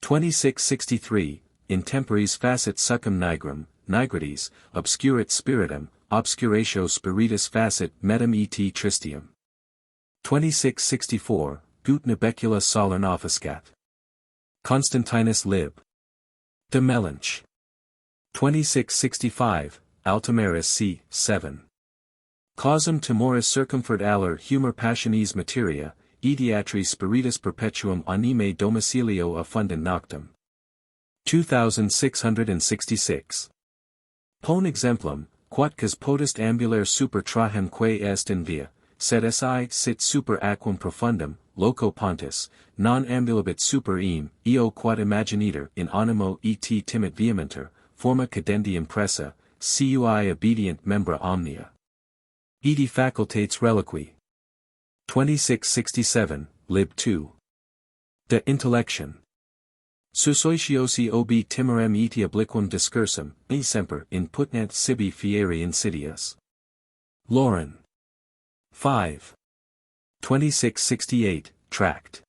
2663, intemperies facit succum nigrum, nigrides, obscurit spiritum, obscuratio spiritus facit metum et tristium. 2664, gut nubecula solern offuscat. Constantinus lib. De Melanch. 2665, Altimeris c. 7. Causum timoris circumfert aller humor passionis materia, idiatri spiritus perpetuum anime domicilio affundent noctem. 2666. Pon exemplum, quatquas potest ambulare super trahem quae est in via, sed si sit super aquam profundum, loco pontis, non ambulabit super eam, eo quod imaginiter in animo et timid vehementer, forma cadendi impressa, cui obedient membra omnia. Edi facultates reliqui. 2667, lib 2. De intellection. Susoitiosi ob timorem eti obliquum discursum, e semper in putnat sibi fieri insidias. Lauren. 5. 2668, Tract.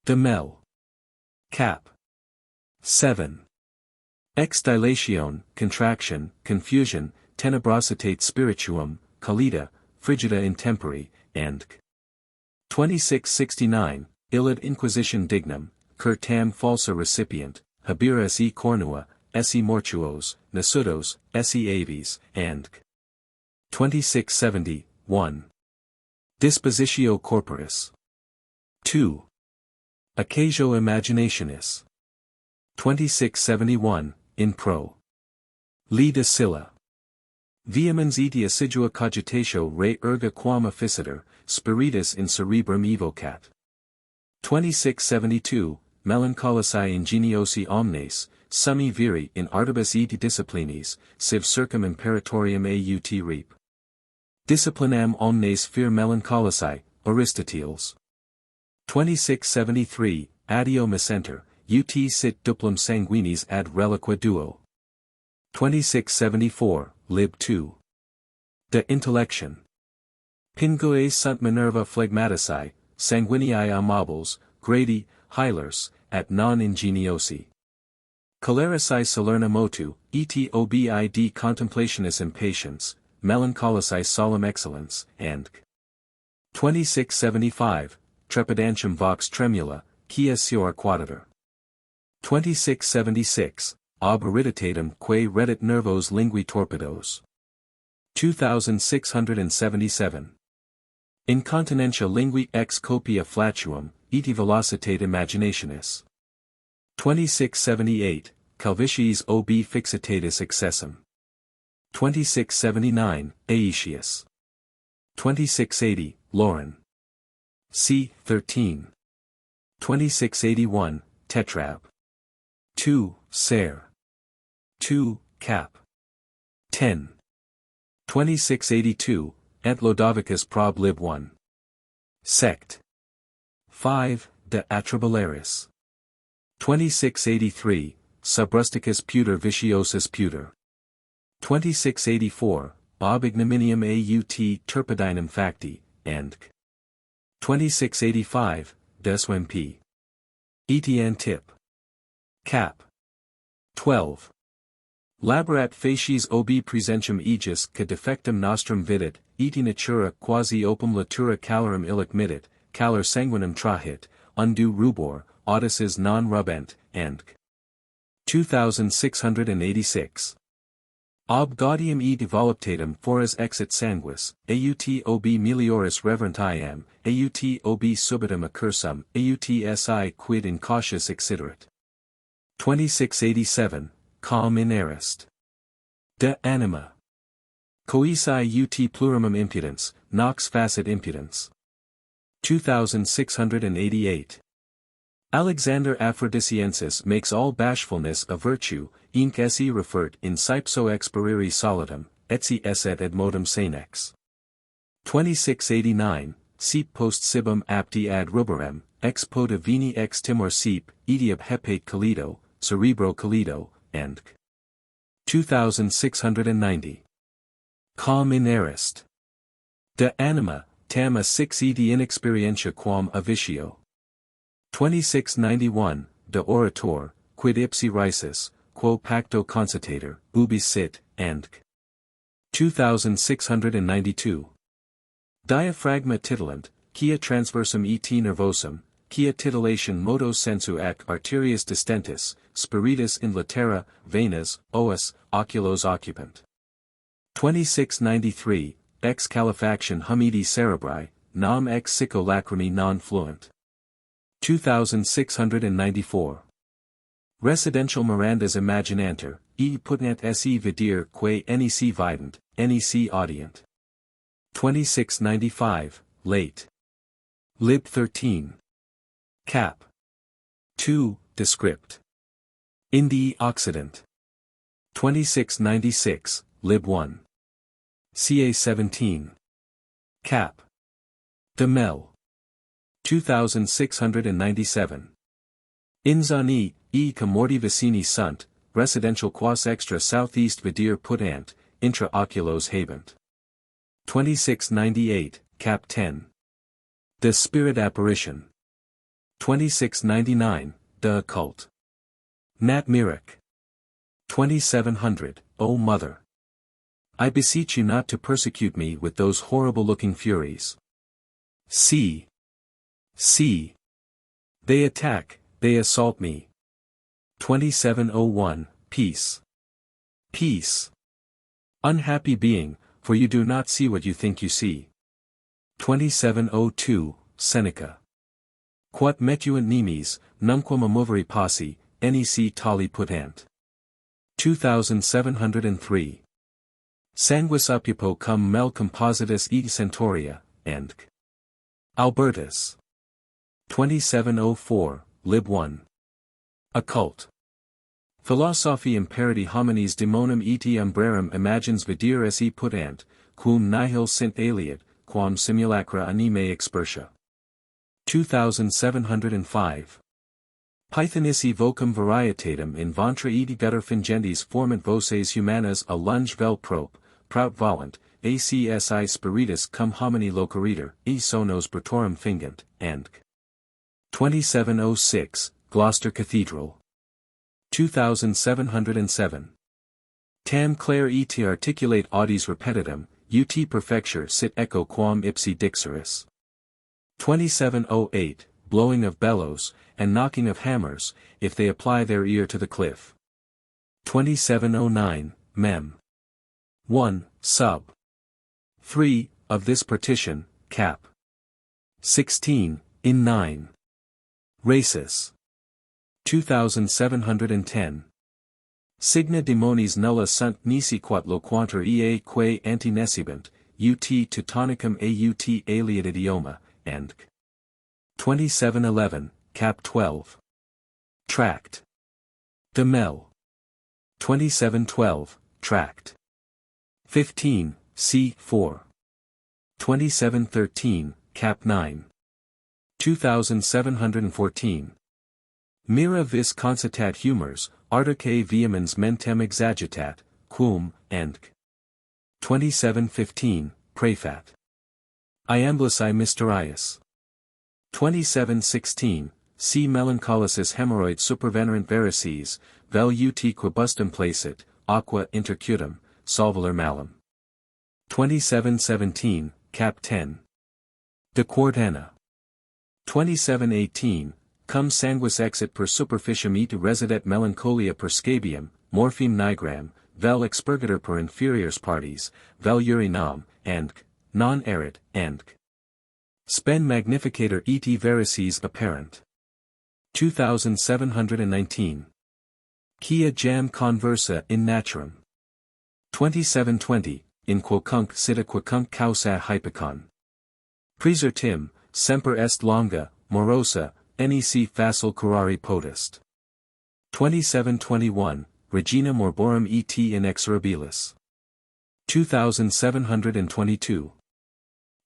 De Mel. Cap. 7. Ex dilatione, contraction, confusion, tenebrositate spirituum, colita, frigida intempore, and 2669, illud inquisition dignum, cur tam falsa recipient, haberas e cornua, esse mortuos, nasudos, esse aves, and 2670, 1. Dispositio corporis. 2. Occasio imaginationis. 2671, in pro. Li de Silla. Vehemens eti assidua cogitatio re erga quam officitor, spiritus in cerebrum evocat. 2672, Melancholici ingeniosi omnes, summi viri in artibus eti disciplinis, siv circum imperatorium aut rep. Disciplinam omnes fir melancholici, Aristoteles. 2673, Addio Mesenter, ut sit duplum sanguinis ad reliqua duo. 2674, lib 2. De Intellection. Pinguae sunt Minerva phlegmatici, sanguinii amables, gradi, hilers, at non ingeniosi. Cholerici salerna motu, et obid contemplationis impatience, melancholici solemn excellence, and 2675, trepidantium vox tremula, quia sior quadator. 2676, ob hereditatem quae reddit nervos lingui torpidos. 2677. Incontinentia lingui ex copia flatuum, eti velocitate imaginationis. 2678, Calvitiis ob fixitatis excessum. 2679, Aetius. 2680, Lauren. C. 13. 2681, Tetrab. 2. Ser. 2. Cap. 10. 2682, et Lodovicus prob lib 1. Sect. 5. De Atribularis. 2683, Subrusticus puter viciosus puter. 2684, ob ignominium aut turpidinem facti, and 2685, Deswem p. Etienne tip. Cap. 12. Laborat facies obi presentium aegis ca defectum nostrum vidit, eti natura quasi opum latura calorum illic midit, calor sanguinem trahit, undue rubor, audices non rubent, and 2686. Ob gaudium e devoluptatum fores exit sanguis, aut ob melioris reverentiam, aut ob subitum accursum, aut si quid incautious exciderat. 2687, Calm in arist. De anima. Coesi ut plurimum impudens, nox facit impudens. 2688. Alexander Aphrodisiensis makes all bashfulness a virtue, inc esse refert in saipso experiri solitum, etsi esset ad modum senex. 2689, Seep post sibum apti ad ruberem, ex poda vini ex timor seep, etiab hepate calido, cerebro calido, and 2690. Calm in arist. De anima, tam a 6 edi inexperientia quam a vicio. 2691, De orator, quid ipsi risus, quo pacto concitator, ubi sit, and 2692. Diaphragma titulant, quia transversum et nervosum, quia titillation modo sensu ac arteriis distentis, spiritus in latera, venas, oas, oculos occupant. 2693, ex calefaction humidi cerebri, nam ex sicco lacrimi non fluent. 2694. Residential Mirandas imaginanter, e putnat se vidir quae nec vident, nec audient. 2695, late. Lib 13. Cap. 2, Descript. Indii Occident. 2696, Lib 1. Ca 17. Cap. De Mel. 2697. Inzani, e ca morti vicini sunt, residential quas extra southeast vidir putant, intra oculos habent. 2698, cap 10. The spirit apparition. 2699, de occult. Nat Mirek. 2700, O Mother. I beseech you not to persecute me with those horrible-looking furies. See. They attack, they assault me. 2701, Peace. Unhappy being, for you do not see what you think you see. 2702, Seneca. Quod metuant nimes, numquam amoveri passi, nec tali putant. 2703. Sanguis occupo cum mel compositus et centauria, and Albertus. 2704, Lib 1. Occult. Philosophi imperati homines demonum et umbrarum imagines vidir esse putant, quum nihil sint aliat, quam simulacra anime expertia. 2705. Pythonissi vocum varietatem in ventre et gutter fingendis formant voces humanas a lunge vel prop, prout volant, acsi spiritus cum homini loqueriter, e sonos bratorum fingant, and 2706, Gloucester Cathedral. 2707. Tam clare et articulate audis repetitum, ut perfecture sit echo quam ipsi dixeris. 2708, blowing of bellows, and knocking of hammers, if they apply their ear to the cliff. 2709, Mem. 1, Sub. 3, of this partition, Cap. 16, in 9. Racis. 2710. Signa demonis nulla sunt nisi quat loquantur ea quae antinescibant, ut teutonicum aut aliat idioma, and 2711, cap 12. Tract. De Mel. 2712, Tract. 15, c. 4. 2713, cap 9. 2714. Mira vis concitat humors, artaque vehemens mentem exagitat, quum, and 2715, Prefat. Iamblici mysteriis. 2716, C. melancholicis hemorrhoid supervenerant varices, vel ut quibustum placit, aqua intercutum, solvulor malum. 2717, cap 10. De Quartana. 2718, cum sanguis exit per superficium et residet melancholia per scabium, morphine nigram, vel expurgator per inferiors parties, vel urinam, and non erit, and spem magnificator et varices apparent. 2719. Quia jam conversa in naturam. 2720, in quocunc sita quocunc causa hypocon. Praesertim, semper est longa, morosa, nec facile curari potest. 2721, Regina morborum et inexorabilis. 2722.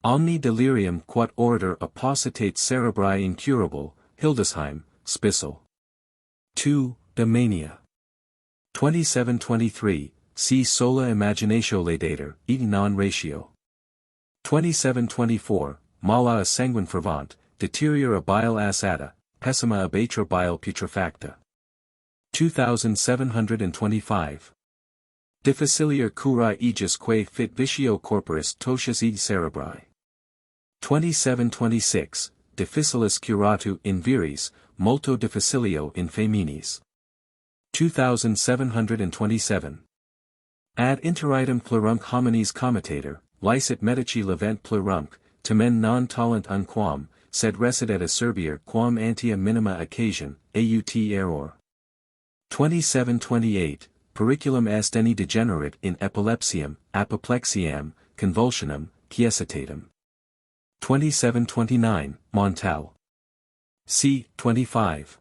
Omni delirium quod orator appositate cerebri incurable, Hildesheim, Spissel. 2, De Mania. 2723, Si sola imaginatio laudator, et non ratio. 2724, Mala a sanguine fervant, deteriora bile asata, pessima abatra bile putrefacta. 2725. Difficilior curae aegis quae fit vitio corporis totius id cerebri. 2726, Difficilis curatu in viris, multo difficilio in feminis. 2727. Ad interitum plurumque homines comitator, licet medici levent plurumque, tamen non tollant unquam, sed residet acerbier quam antia minima occasion, aut error. 2728, Periculum est any degenerate in epilepsiam, apoplexiam, convulsionum, quiescitatum. 2729, Montal. c. 25.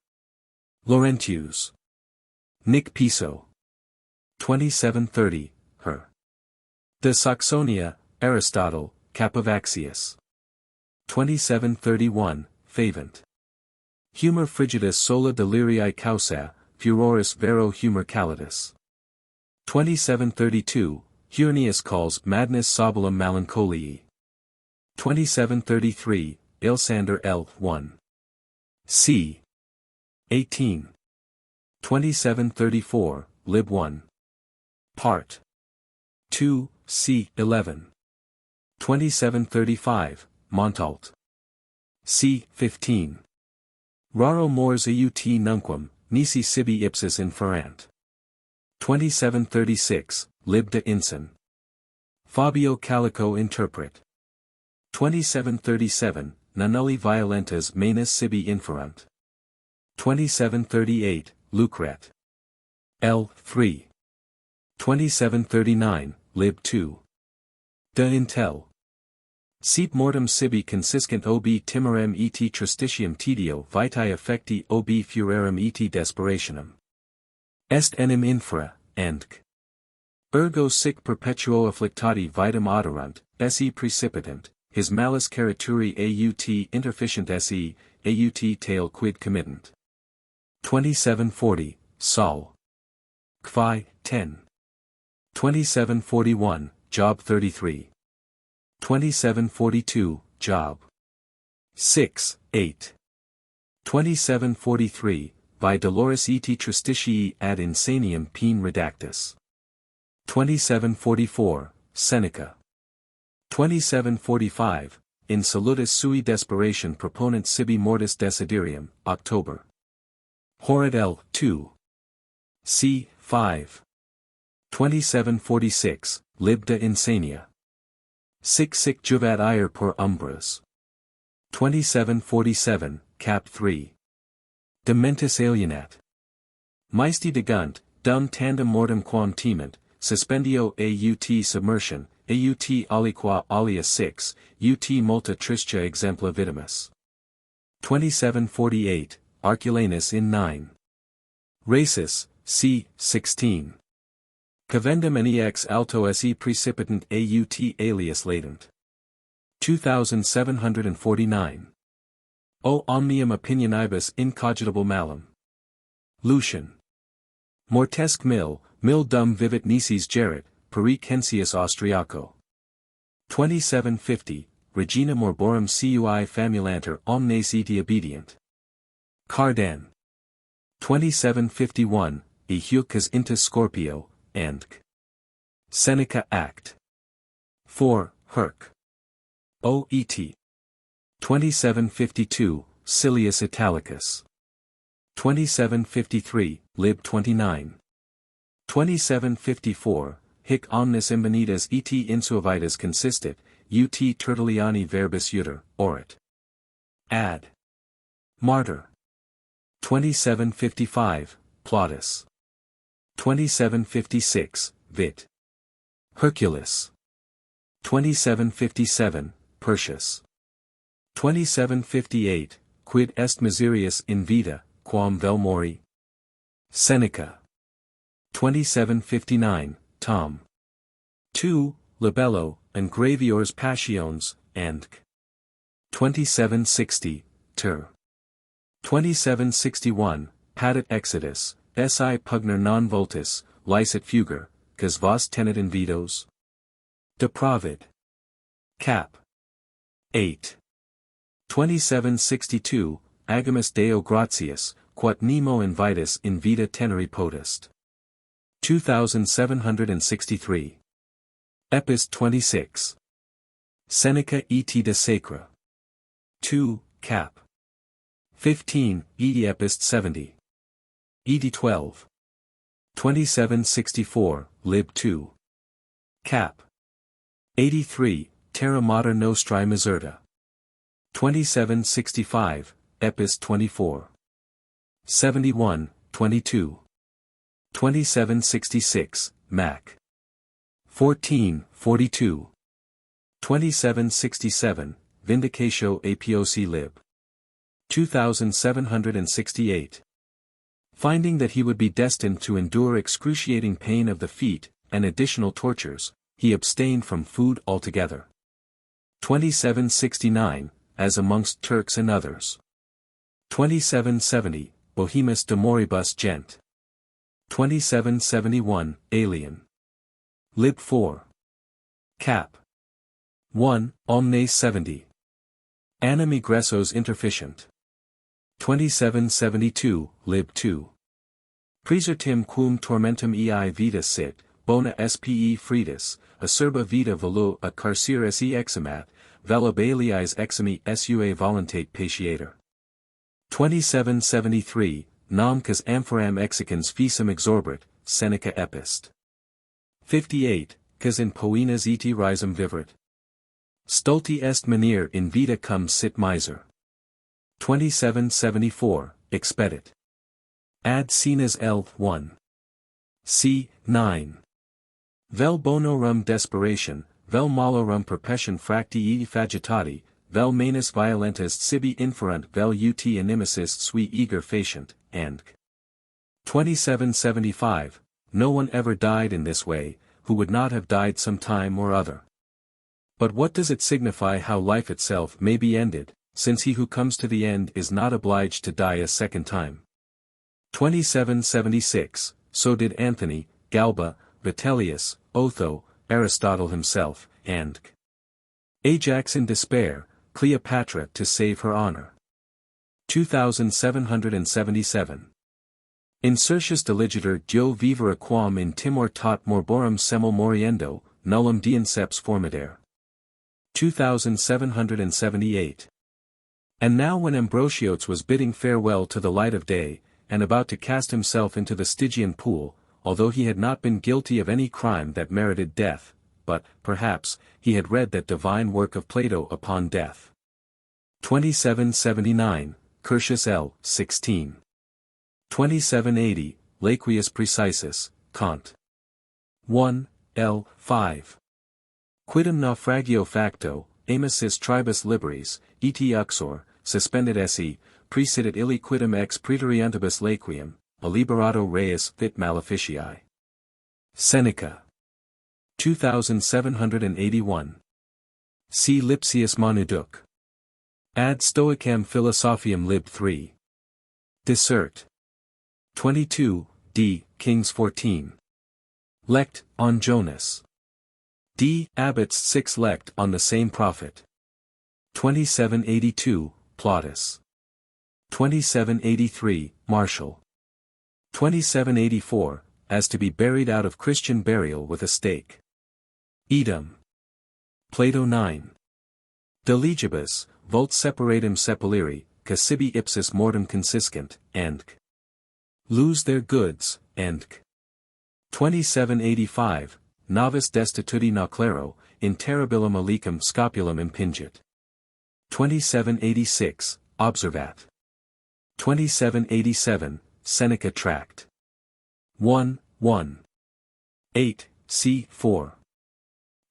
Laurentius. Nic Piso. 2730, Her. De Saxonia, Aristotle, Capivaccius. 2731, Favant. Humor frigidus sola delirii causa, Furoris vero humor calidus. 2732, Heurnius calls madness sabulum melancholiae. 2733, Ilsander L. 1. C. 18. 2734, Lib 1. Part 2, C. 11. 2735, Montalt. C. 15. Raro mors aut nunquam, nisi sibi ipsis inferant. 2736, Lib de Inson. Fabio Calico interpret. 2737, Nannulli violentas manus sibi inferant. 2738, Lucret. L. 3. 2739, Lib 2. De Intel. Sic mortem sibi consiscent ob timorem et tristitium tedio vitae affecti ob furorem et desperationem. Est enim infra, andc. Ergo sic perpetuo afflictati vitam oderant, se precipitant, his malus carituri aut interficient se, aut tail quid committant. 2740, Sol. Cvi, 10. 2741, Job 33. 2742, Job 6, 8. 2743, Vi doloris et tristitii ad insanium pene redactus. 2744, Seneca. 2745, In salutis sui desperation proponent sibi mortis desiderium, October. Horrid L. 2. C. 5. 2746, Lib de Insania. Sic juvat ire per umbras. 2747, Cap 3. De mentis alienat. Maisti degunt, dum tandem mortem quam timent, suspendio aut submersion, aut aliqua alia 6, ut multa tristia exempla vitimus. 2748, Arculanus in 9. Racis, c. 16. Cavendum ex alto se precipitant aut alias latent. 2749. O omnium opinionibus incogitable malum. Lucian. Mortesque mil dum vivit nicis gerit, peri censius Austriaco. 2750, Regina morborum cui famulanter omnes eti obedient. Cardan. 2751, E Hucas intus Scorpio, andc. Seneca Act. 4, Herc. O. Et. 2752, Silius Italicus. 2753, Lib 29. 2754, Hic omnis imbenitas et insuavitas consistit, ut Tertulliani verbis uter, orat. Ad. Martyr. 2755, Plautus. 2756, Vit. Hercules. 2757, Persius. 2758, Quid est miserius in vita, quam vel mori? Seneca. 2759, Tom. 2, Libello, and Graviors Passiones, andc. 2760, Ter. 2761, Padet Exodus, si pugner non voltis, licet fugor, cas vos tenet in vitos? Depravid. Cap. 8. 2762, Agamus Deo gratias, quod nemo invitus in vita teneri potest. 2763. Epist 26. Seneca et de Sacra. 2, Cap. 15, et Epist 70. Et 12. 2764, Lib 2. Cap. 83, Terra Mater Nostrae Miserta. 2765, Epist 24. 71, 22. 2766, Mac. 14, 42. 2767, Vindicatio Apiosi Lib. 2768. Finding that he would be destined to endure excruciating pain of the feet, and additional tortures, he abstained from food altogether. 2769, as amongst Turks and others. 2770, Bohemus de moribus gent. 2771, Alien. Lib 4. Cap. 1, Omnes 70. Annam egressos interficient. 2772, Lib 2. Praesertim quum tormentum ei vita sit, bona spe fridis, acerba vita volo a carcere se eximat, vela bailiis eximi sua voluntate patiator. 2773, nam cas amphoram exicans fisum exorbit, Seneca Epist. 58, cas in poenas eti risum viveret. Stulti est manere in vita cum sit miser. 2774, expedit. Ad sines L. 1. C. 9. Vel bonorum desperation, vel malorum perpession fractii fagitati, vel manus violentas sibi inferunt vel ut animasis sui eager facient, and 2775, no one ever died in this way, who would not have died some time or other. But what does it signify how life itself may be ended, since he who comes to the end is not obliged to die a second time? 2776, so did Anthony, Galba, Vitellius, Otho, Aristotle himself, and Ajax in despair, Cleopatra to save her honor. 2777. Insertius diligitur Dio vivere quam in timor tot morborum semel moriendo, nullum dienceps formidare. 2778. And now when Ambrosiotes was bidding farewell to the light of day, and about to cast himself into the Stygian pool, although he had not been guilty of any crime that merited death, but, perhaps, he had read that divine work of Plato upon death. 2779, Curtius L. 16. 2780, Laquius Precisus, Kant. 1, L. 5. Quidem naufragio facto, amicis tribus liberis, et uxor, suspended esse, praesidit illi quidem ex praetoriantibus laqueum, a liberato reis fit maleficii. Seneca. 2781. C. Lipsius Monuduc. Ad Stoicam Philosophiam Lib 3. Dissert. 22, D. Kings 14. Lect, on Jonas. D. Abbots 6 Lect on the same prophet. 2782, Plautus. 2783, Martial. 2784, as to be buried out of Christian burial with a stake. Edom. Plato 9. De legibus, vult separatum sepuliri, ca sibi ipsis mortem consiscent, and lose their goods, and 2785, Navis destituti noclero, in terribilum alicum scopulum impingit. 2786, Observat. 2787, Seneca Tract. 1, 1. 8, c. 4.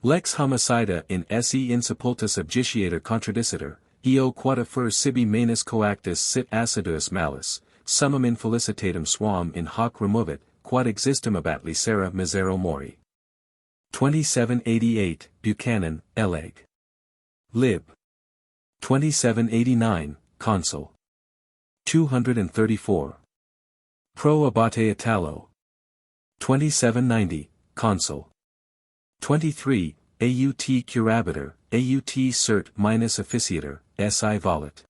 Lex homicida in esse insepultus objiciator contradicitor, eo quata fur sibi manus coactus sit assiduus malus, summum infelicitatum suam in hoc removit, quod existum abat licera misero mori. 2788, Buchanan, Eleg. Lib. 2789, Consul. 234. Pro Abate Italo. 2790, Consul. 23, Aut Curabiter, Aut Cert minus Officiator, Si Volet.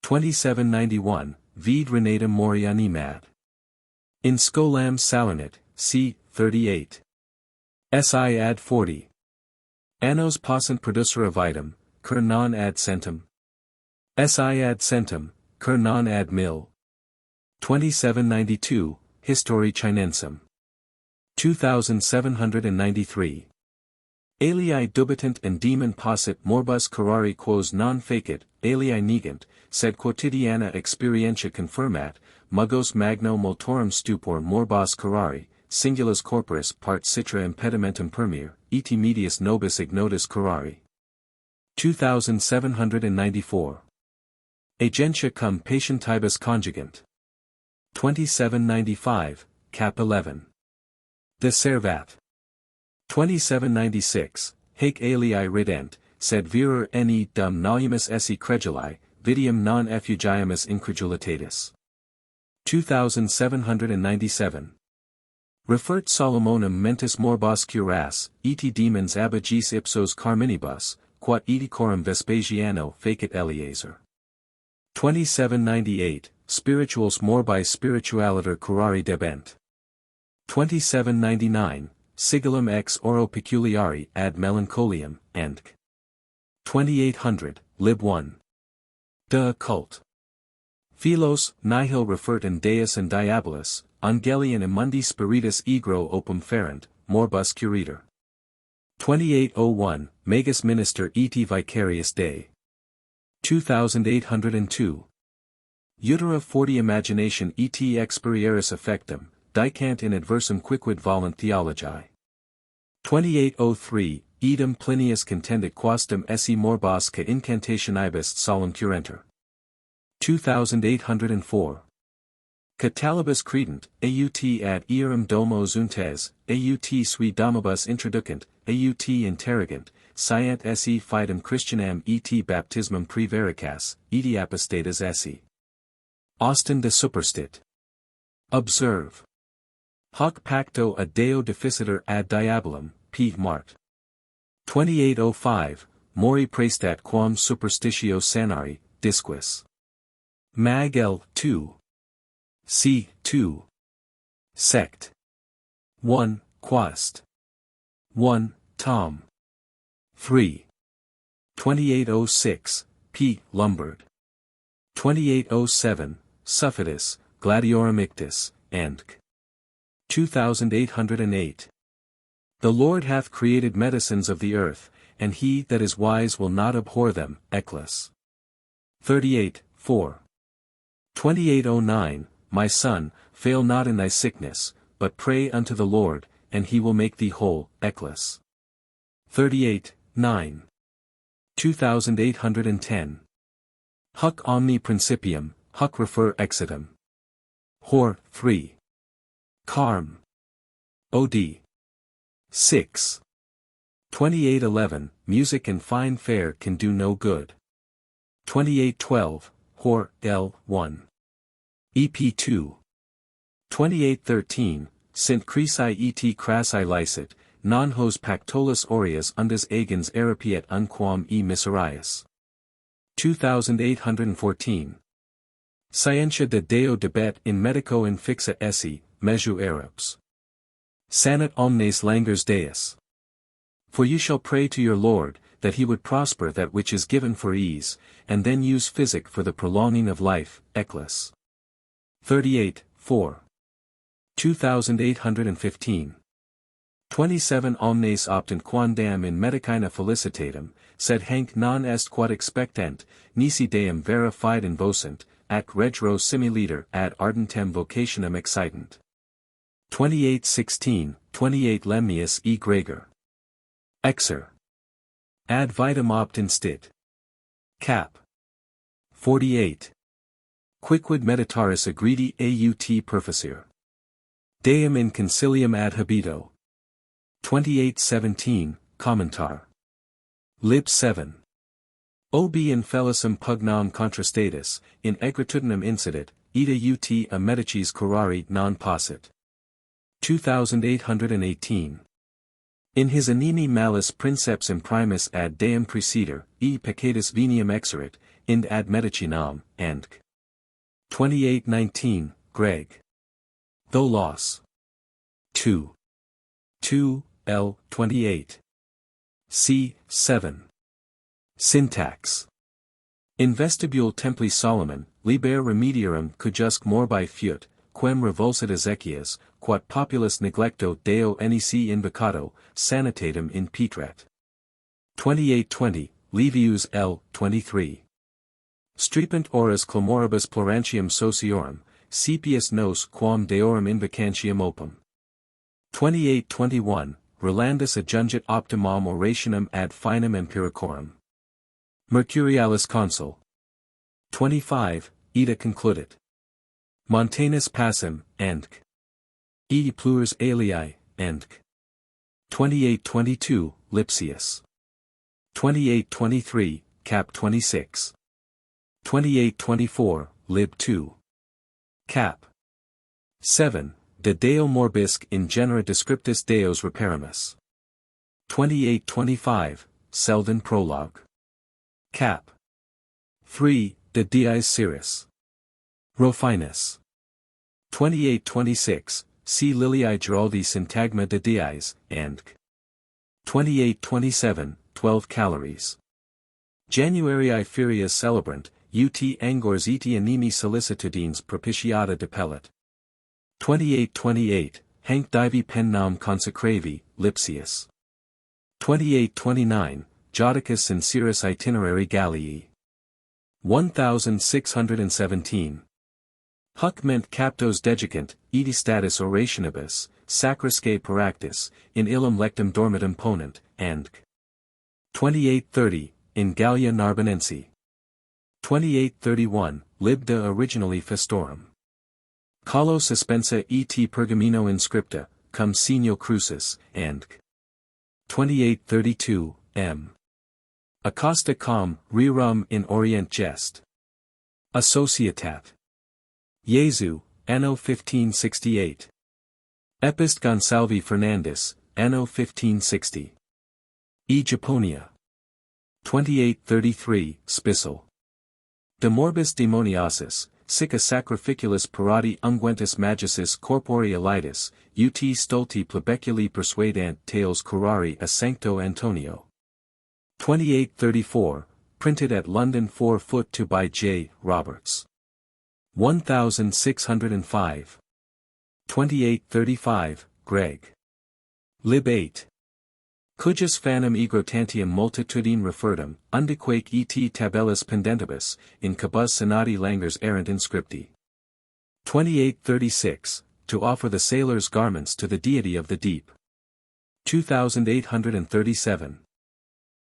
2791, Vid Renatum Moriani Mad. In Scholam Salernit, c. 38. Si ad 40. Annos possent producere vitam, cur non ad centum. Si ad centum, cur non ad mil. 2792, Histori Chinensum. 2793. Alii dubitant and demon possit morbus curari quos non facit, alii negant, sed quotidiana experientia confirmat, mugos magno multorum stupor morbos curari, singulas corporis part citra impedimentum permir, eti medius nobis ignotus curari. 2794. Agentia cum patientibus conjugant. 2795, cap 11. De servat. 2796, haec alii rident, sed virur ne dum nolumus esse creduli, vidium non effugiamus incredulitatis. 2797. Refert Solomonum mentis morbos curas, et demens abigis ipsos carminibus, quod et coram Vespasiano facit Eleazar. 2798, Spirituals morbi spiritualiter curari debent. 2799, Sigillum ex oro peculiari ad melancholiam, Endc. 2800, lib 1. De occult. Philos, nihil refertum Deus and Diabolus, Angeli and immundi spiritus egro opum ferent, morbus curiter. 2801, Magus minister et vicarius Dei. 2802. Utera forti imagination et experieris effectum, dicant in adversum quicquid volunt theologiae. 2803, Idem Plinius contendit quastum esse morbos ca incantationibus solum curenter. 2804. Catalibus credent, aut ad earum domo zuntes, aut sui domibus introducent, aut interrogant, sciant esse fidem Christianam et baptismum prevaricas, et apostatas esse. Austin de superstit. Observe. Hoc pacto ad Deo deficiter ad diabolum, P. Mart. 2805, Mori praestat quam superstitio sanari, disquis. Mag L. 2. C. 2. Sect. 1. Quast. 1. Tom. 3. 2806, P. Lombard. 2807, Suffidus, Gladiorum Ictus, Endc. 2808. The Lord hath created medicines of the earth, and he that is wise will not abhor them, Eccles. 38, 4. 2809, My son, fail not in thy sickness, but pray unto the Lord, and he will make thee whole, Eccles. 38, 9. 2810. Huc omni principium, huc refer exitum. Hor, 3. Carm. Od. 6. 2811, Music and fine fare can do no good. 2812, Hor, L. 1. EP 2. 2813, Sint Crisi et crassi licet, non hos pactolus aureus undus agens erapiet unquam e miserias. 2814. Scientia de Deo debet in medico infixa esse, mesu Arabs. Sanit omnes langers Deus. For you shall pray to your Lord, that he would prosper that which is given for ease, and then use physic for the prolonging of life, Eccles. 38, 4. 2815. 27 Omnes optant quandam in medicina felicitatem, sed hanc non est quod expectant, nisi deum vera fide invocent, ac regro similiter ad ardentem vocationem excitant. 2816, 28 Lemnius e Gregor. Exer. Ad vitam opt instit. Cap. 48. Quicquid meditaris agredi aut perficere. Deum in concilium ad habito. 2817, Commentar. Lib 7. Obi in felicem pugnam contrastatus, in egratudinem incidit, ita ut a medicis curari non possit. 2818. In his animi malis princeps imprimis ad Deum preceder, e peccatus veniam exerit, ind ad medicinam, Endc. 2819, Greg. Though loss. 2. 2, L. 28. C. 7. Syntax. In vestibule templi Solomon, liber remediarum cujusque morbi fiut, quem revulsit Ezechias, quod populus neglecto Deo nec invocato, sanitatum in petret. 2820, Livius L. 23. Strepent oras clamoribus plorantium sociorum, sepius nos quam deorum invocantium opum. 2821, Rolandus adjungit optimum orationem ad finem empiricorum. Mercurialis consul. 25, Ida concludit. Montanus passem, Endc. E plures alii, Endc. 2822, Lipsius. 2823, Cap 26. 2824, Lib 2. Cap. 7, De Deo Morbisque in Genera Descriptis Deos Reparimus. 2825, Selden Prologue. Cap. 3, De Dies Syris. Rufinus. 2826, C. Liliae Geraldi Syntagma de Dies, and 2827, 12 calories. Januarii Furias Celebrant, ut angors eti animi solicitudines propitiata depellet. 2828, Hanc divi pen nam consecravi, Lipsius. 2829, Jodicus Sincerus Itinerari Gallii. 1617. Huc ment captos dejicant, eti status orationibus, sacrisque paractus, in illum lectum dormitum ponent, and 2830, in Gallia Narbonensi. 2831, lib de originali festorum. Calo suspensa et pergamino inscripta, cum signo crucis, and 2832, m. Acosta com, rerum in orient gest. Associatat. Jesu, anno 1568. Epist Gonsalvi Fernandez, anno 1560. E. Japonia. 2833, Spissel. De morbis demoniasis, sic a sacrificulus parati unguentus magicis corpore elitis, ut stulti plebeculi persuadant tales curari a sancto Antonio. 2834, printed at London 4 foot 2 by J. Roberts. 1605. 2835, Greg. Lib 8. Cujus fanum egrotantium multitudine refertum, undequaque et tabellus pendentibus, in cabus senati langers errant inscripti. 2836, to offer the sailor's garments to the deity of the deep. 2837.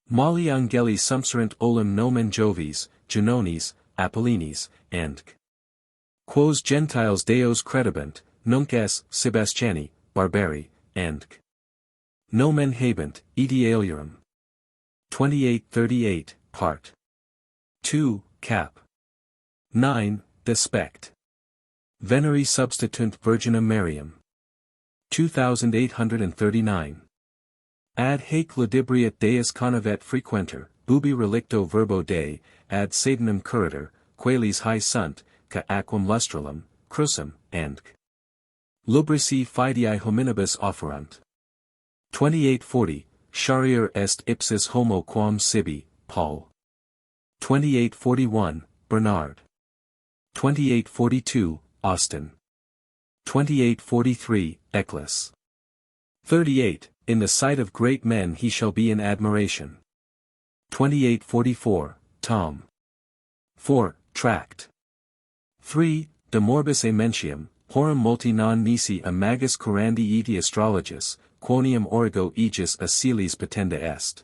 Mali angeli sumserent olim nomen Jovis, Junones, Apollinis, and quos gentiles deos credibant, nunc es, Sebastiani, Barbari, and nomen habent, eti alierum. 2838, part 2, cap. 9, despect. Veneri substitunt Virgina Mariam. 2839. Ad haec ludibriat Deus conavet frequenter, ubi relicto verbo Dei, ad sedenum curator, qualis hae sunt, ca aquam lustralum, crusum, and lubrici fidei hominibus offerant. 2840, Charier est ipsis homo quam sibi, Paul. 2841, Bernard. 2842, Austin. 2843, Eccles. 38, in the sight of great men he shall be in admiration. 2844, Tom. 4, Tract. 3, De morbis amentium, horum multi non nisi a magus curandi eti astrologus, quonium origo aegis a celis patenda est.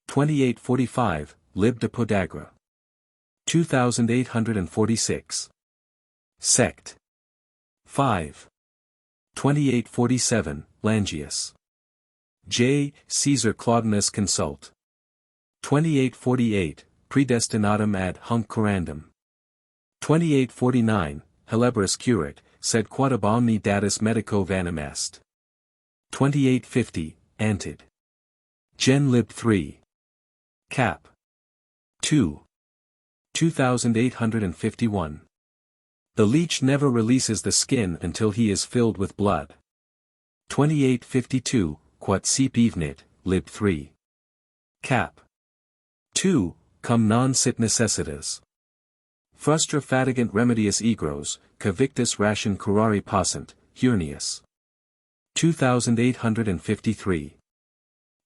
2845, Lib de Podagra. 2846. Sect. 5. 2847, Langius. J. Caesar Claudinus Consult. 2848, Predestinatum ad hunc curandum. 2849, Helebris curat, sed quod ab omni datus medico vanum est. 2850, Antid. Gen. Lib 3. Cap. 2. 2851. The leech never releases the skin until he is filled with blood. 2852, Quod sip evenit, Lib 3. Cap. 2, Cum non sit necessitas. Frustra fatigant remedius egros, cavictus ration curari passant, Hurnius. 2853.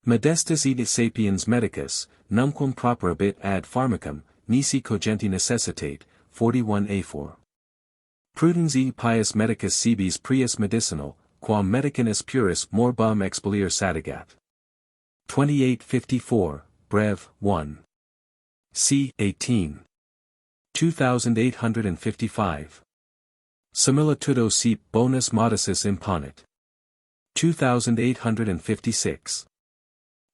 Modestus edit sapiens medicus, numquam properabit ad pharmacum, nisi cogenti necessitate, 41a4. Prudens e pius medicus cibis prius medicinal, quam medicinus puris morbum expellir satigat. 2854, Brev. 1. C. 18. 2855. Similitudo sip bonus modicis imponit. 2856.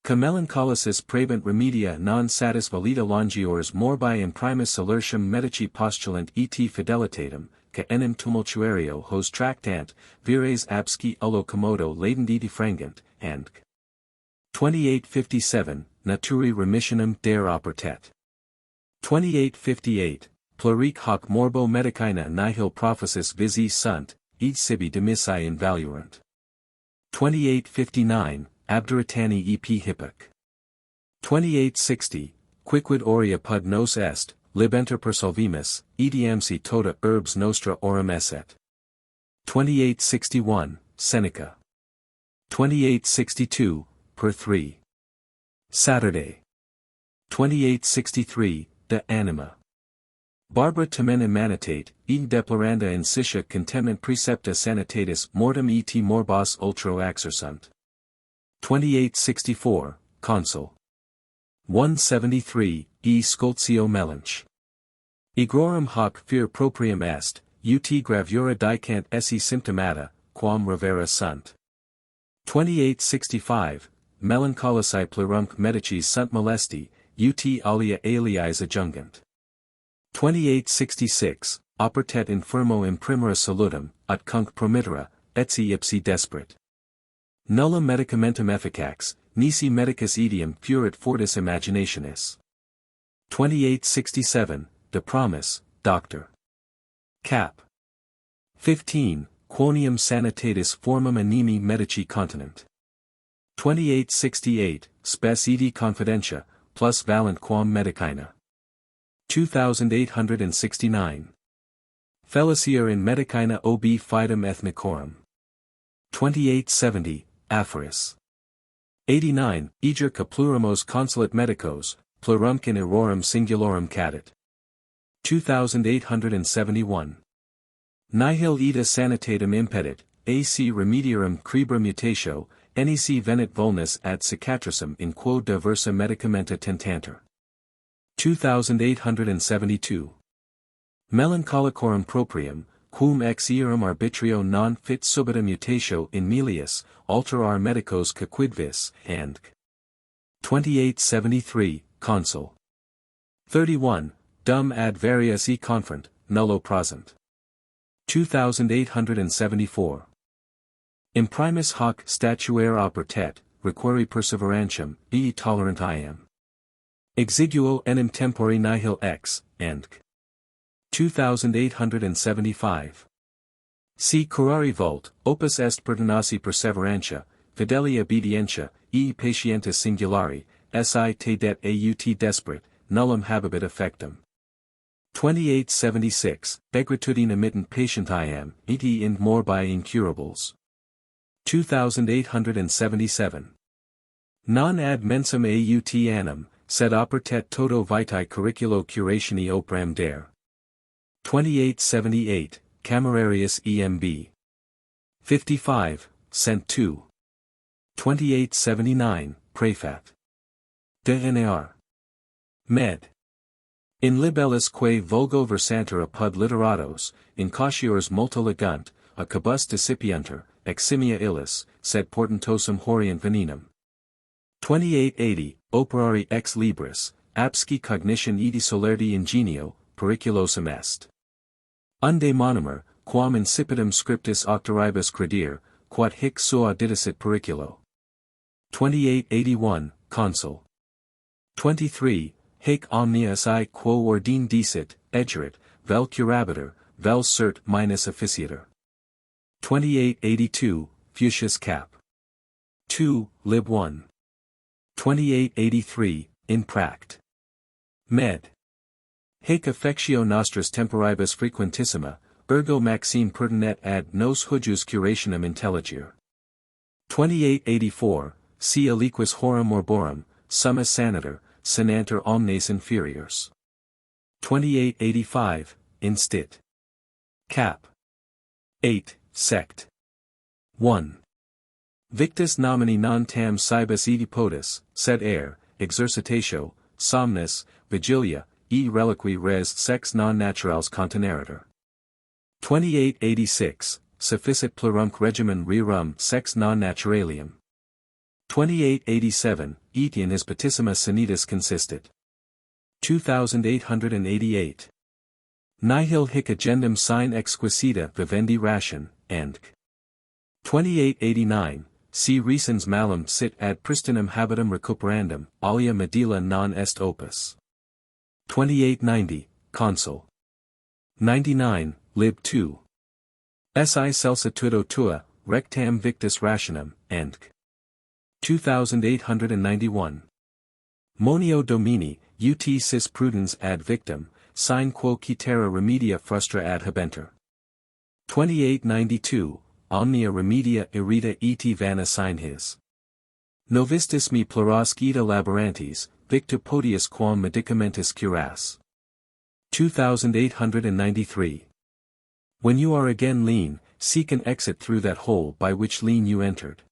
Cum melancholicis prabant remedia non satis valida longiors morbi imprimis solertium medici postulant et fidelitatem, ca enim tumultuario hos tractant, vires absci ullo commodo ladenditi frangent, and 2857, naturi remissionem der opertet. 2858, pluric hoc morbo medicina nihil prophesis visi sunt, id sibi demisi invaluant. 2859, abderitani ep hippoc. 2860, quicquid aurea pud nos est, libenter per solvimus, idiamsi tota urbs nostra orum esset. 2861, Seneca. 2862, per 3. Saturday. 2863, de anima. Barbara tamen imanitate, id deploranda insitia contemnant precepta sanitatis mortem et morbos ultro exersunt. 2864, Consul. 173, e Scoltio Melanch. Egrorum hoc fear proprium est, ut gravura dicant esse symptomata, quam revera sunt. 2865, Melancholici plurumque medicis sunt molesti, ut alia aliis adjungant. 2866, opertet infirmo imprimera salutem, ut cunc promittera, etsi ipsi desperat. Nulla medicamentum efficax, nisi medicus idiom furit fortis imaginationis. 2867, de promis, Doctor. Cap. 15, quoniam sanitatis formam animi medici continent. 2868, spes edi confidentia, plus valant quam medicina. 2869. Felicier in medicina ob fidem ethnicorum. 2870, Aphoris. 89, Eger ca pluramos consulat medicos, plurumque in errorum singulorum cadit. 2871. Nihil ita sanitatum impedit, ac remediarum cribra mutatio, nec venit vulnus ad cicatricem in quo diversa medicamenta tentanter. 2872. Melancholicorum proprium, quum ex earum arbitrio non fit subita mutatio in melius, alterar medicos caquidvis, and 2873, Consul. 31, Dum ad varias e confront, nullo prosent. 2874. Imprimis hoc statuare opertet, requeri perseverantium, e tolerant iam. Exiguo enim tempori nihil ex, and 2875. Si curari vult, opus est pertinaci perseverantia, fidelia obedientia, e patientis singulari, si te det aut desperat, nullum habebit effectum. 2876, Begratudine emittent patient iam, et ind morbi incurables. 2877. Non ad mensum aut annum, sed opertet toto vitae curriculo curationi opram dare. 2878, Camerarius emb. 55, Cent 2. 2879, Prefat. De N.A.R. Med. In libellis quae vulgo versanter apud literatos, in cautiores multa legant, a cabus decipiunter, eximia illis, sed portentosum horient venenum. 2880, Operari ex libris, absci cognition edi solerti ingenio, periculosum est. Unde monomer, quam insipidum scriptus octoribus credere, quod hic sua didicit periculo. 2881, Consul. 23, Haec omnia si quo ordine dicit, egerit, vel curabiter, vel cert minus officiator. 2882, Fuchsius Cap. 2, Lib 1. 2883, In Pract. Med. Haec affectio nostris temporibus frequentissima, ergo maxime pertinet ad nos hujus curationem intelligere. 2884, Si aliquis horum morborum, summa sanator, sananter omnes inferiors. 2885, Instit. Cap. 8, Sect. 1. Victus nomini non tam cibus oedipodis, sed exercitatio, somnis, vigilia, e reliqui res sex non naturals continerator. 2886, Sufficit plurumque regimen rerum sex non naturalium. 2887, Etian his petissima sanitas consistit. 2888. Nihil hic agendum sine exquisita vivendi ration, and 2889, si recens malum sit ad pristinum habitum recuperandum, alia medila non est opus. 2890, Consul. 99, lib 2. Si celsitudo tua, rectam victus rationem, and 2891. Monio Domini, ut sis prudens ad victim, sine quo citera remedia frustra ad habenter. 2892, omnia remedia irrita et vana sine his. Novistis me plurasque ita labyrinthis, victa podius quam medicamentis curas. 2893. When you are again lean, seek an exit through that hole by which lean you entered.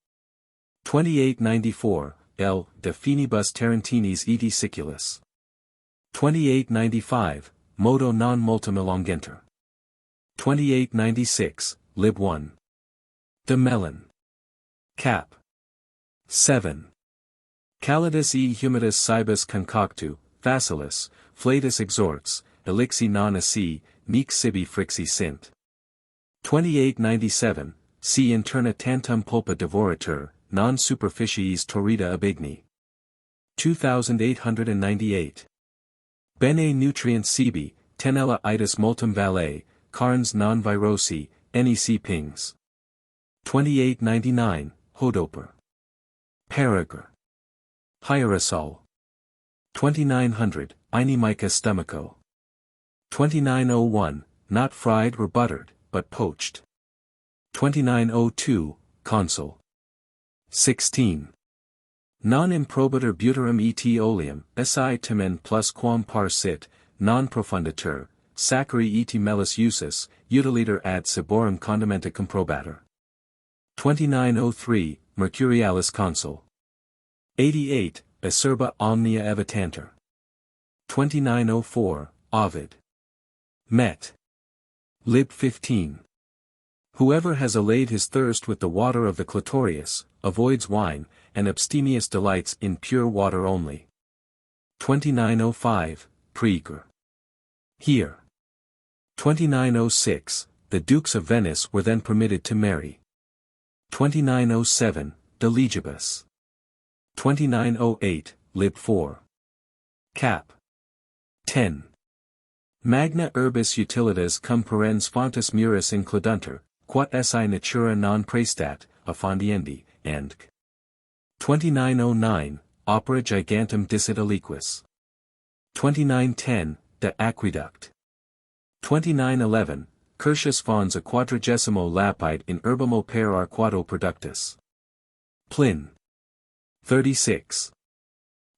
2894, L. De finibus Tarentinis eti siculus. 2895, Modo non multum elongenter. 2896, Lib 1. De Melon. Cap. 7. Calidus e humidus cibus concoctu, facilis, flatus exhorts, elixi non assi, nec sibi frixi sint. 2897, si interna tantum pulpa devoratur, non superficiis torrida abigni. 2898. Bene nutrient sibi, tenella itis multum valle, carns non virosi, nec pings. 2899, Hodoper. Parager. Hierosol. 2900, Inimica stomacho. 2901, not fried or buttered, but poached. 2902, Consul. 16. Non improbator butyrum et oleum, si temen plus quam par sit, non profunditur, sacchari et melis usus, utiliter ad saborum condimenta comprobator. 2903, Mercurialis Consul. 88, Acerba omnia evitanter. 2904, Ovid. Met. Lib 15. Whoever has allayed his thirst with the water of the clitorius, avoids wine, and abstemious delights in pure water only. 2905, Praeger. Here. 2906, the Dukes of Venice were then permitted to marry. 2907, De Legibus. 2908, Lib 4. Cap. 10. Magna urbis utilitas cum parens fontis muris includuntur, quat esse natura non praestat, affondiendi, and 2909, Opera gigantum dicit aliquis. 2910, De Aqueduct. 2911, Curtius fons a quadragesimo lapide in urbamo per arquado productus. Plin. 36.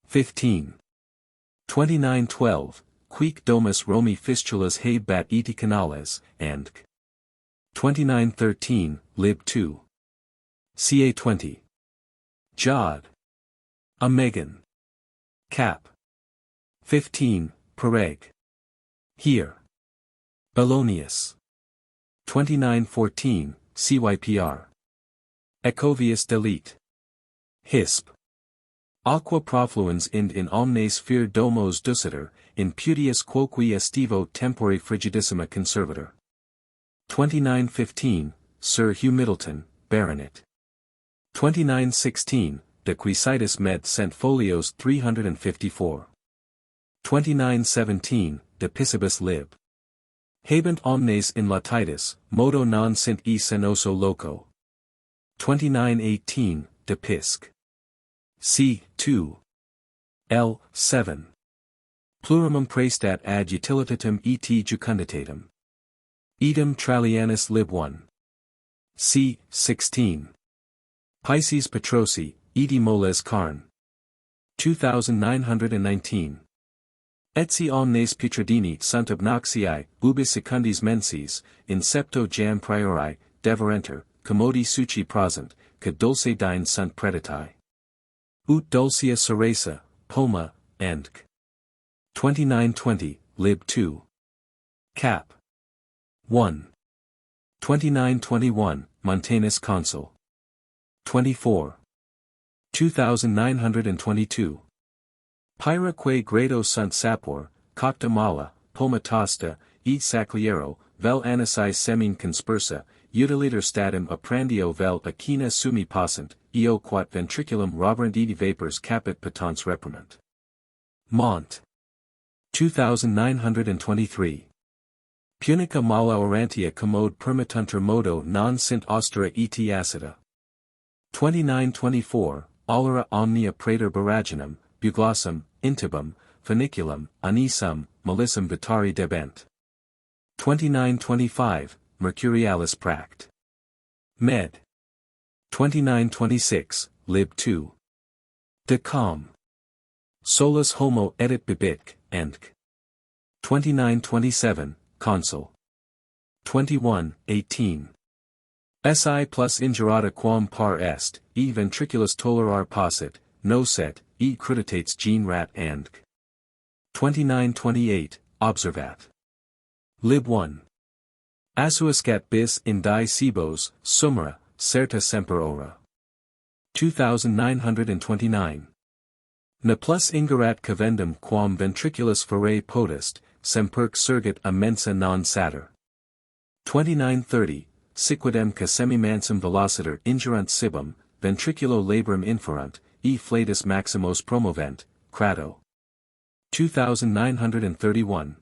15. 2912, Quic domus Romi fistulas habebat eti canales, and 2913, Lib 2. Ca 20. Jod. A Megan. Cap. 15, Pereg. Here. Bellonius. 2914, Cypr. Ecovius delete. Hisp. Aqua profluens ind in omnes fir domos duciter, in putius quoqui estivo tempore frigidissima conservator. 2915, Sir Hugh Middleton, Baronet. 2916, De Quisitis med cent folios 354. 2917, De Piscibus lib. Habent omnes in latitis, modo non sint e senoso loco. 2918, De Pisc. C. 2. L. 7. Plurimum praestat ad utilitatem et jucunditatem. Idem Trallianus lib 1. C. 16. Pisces Petrosi, edi moles carn. 2919. Etsi omnes putridini sunt obnoxiae, ubi secundis mensis, in septo jam priori, deverenter, commodi suci prosent, que dulce dine sunt preditae. Ut dulcia ceresa, poma, and 2920, lib 2. Cap. 1. 2921, Montanus Consul. 24. 2922. Pyra quae grado sunt sapor, cocta mala, pomatosta, e sacliero, vel annicis semin conspersa, utiliter statim apprendio vel acina sumi passant, eo quat ventriculum roberant edi vapors capit potens reprimant. Mont. 2923. Punica mala orantia commode permittunter modo non sint austera et acida. 2924, Allera omnia praeter baraginum, buglossum, intibum, funiculum, anisum, melissum vitari debent. 2925, Mercurialis pract. Med. 2926, lib 2. De com. Solus homo edit bibitc, enc. 2927, Consul. 21:18. Si plus ingerata quam par est, e ventriculus tolerar possit, nocet, e cruditates gene rat and. 2928, Observat. Lib 1. Asuiscat bis in die cibos, sumra, certa semper ora. 2929. Ne plus ingerat cavendum quam ventriculus ferae potest, semperc surgit a mensa non sater. 2930, Siquidem ca semimansum velociter ingerunt cibum, ventriculo labrum inferunt, e flatus maximos promovent, crato. 2931.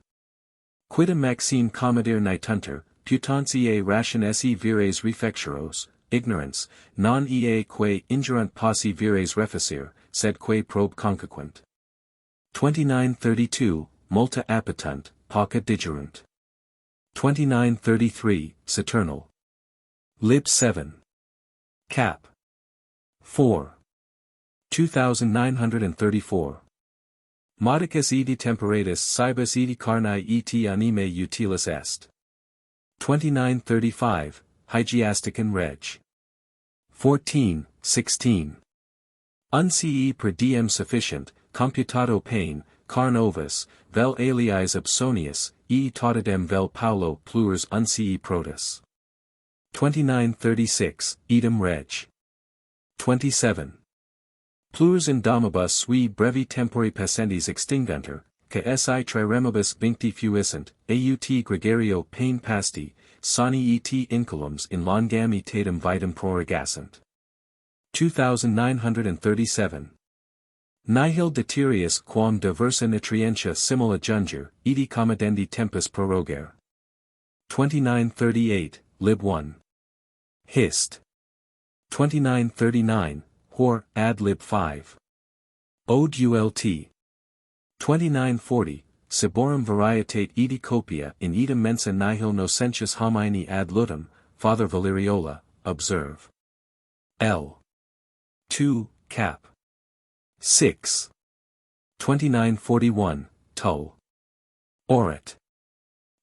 Quidem maxime commodir nitunter, putantiae ration se vires refecturos, ignorance, non ea quae ingerunt posse vires reficere, sed quae probe concuquent. 2932, multa appetunt, pauca digerunt. 2933, Saturnal. Lib 7. Cap. 4. 2934. Modicus edi temperatus cibus edi carni et anime utilis est. 2935, Hygiasticum reg. 14, 16. Uncii per diem sufficient, computato pain, carn ovis, vel aliis absonius, e tautidem vel paulo plures uncii protus. 2936, idem reg. 27. Plures indomibus sui brevi tempori passendis extinguntur, ca si triremibus vincti fuissent, aut gregario pain pasti, sani et inculums in longam etatem vitam prorogasant. 2937. Nihil deterius quam diversa nutrientia simula jungere, edi commodendi tempus prorogere. 2938, lib 1. Hist. 2939, Hor, ad lib 5. Ode ult. 2940, Ciborum varietate edi copia in edem mensa nihil nocentius homini ad lutum, Father Valeriola, observe. L. 2, cap. 6. 2941, Tull. Orat.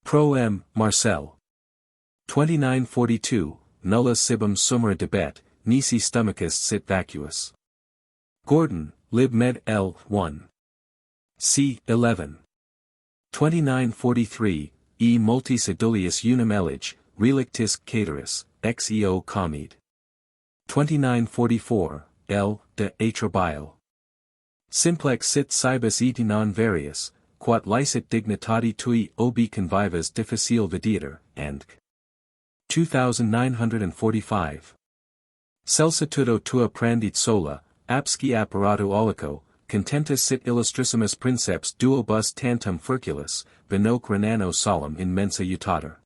Pro M. Marcel. 2942, Nulla cibum sumera debet, nisi stomachus sit vacuus. Gordon, lib med L. 1. C. 11. 2943, E multis adulius unum elige, relictis cateris, ex eo comid. 2944, L. de atrobile. Simplex sit cibus eti non varius, quat licet dignitati tui obi convivas difficile videator, and 2945. Celsitudo tua prandit sola, absci apparato olico, contentus sit illustrissimus princeps duobus tantum furculus, binoque renano solum in mensa utator.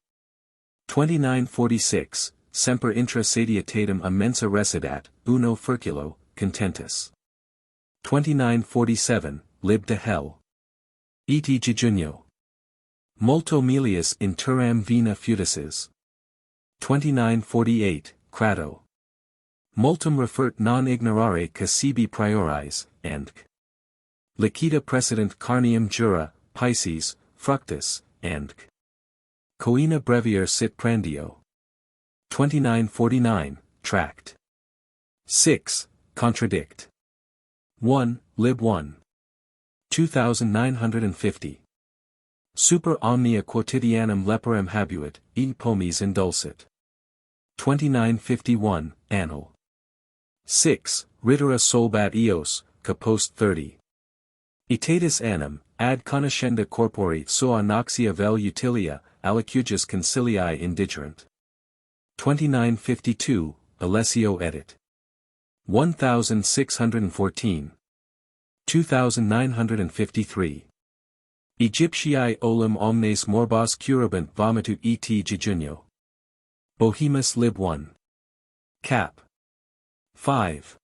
2946, semper intra satietatem a mensa residat, uno furculo, contentus. 2947, lib de hell. Et jejunio. Multo melius in turam vena fudices. 2948, crato. Multum refert non ignorare ca sibi prioris, and licita precedent carnium jura, Pisces, fructus, and coena brevier sit prandio. 2949, tract. 6, contradict. 1, lib 1. 2950. Super omnia quotidianum leporem habuit, e pomes indulcit. 2951, annal. 6, ritera solbat eos, ca post 30. Itatis annum, ad conoscenda corpori sua noxia vel utilia, alicugus concilii indigerent. 2952, Alessio edit. 1614. 2953. Egyptiae olim omnes morbos curabant vomitu et jejunio. Bohemus lib 1. Cap. 5.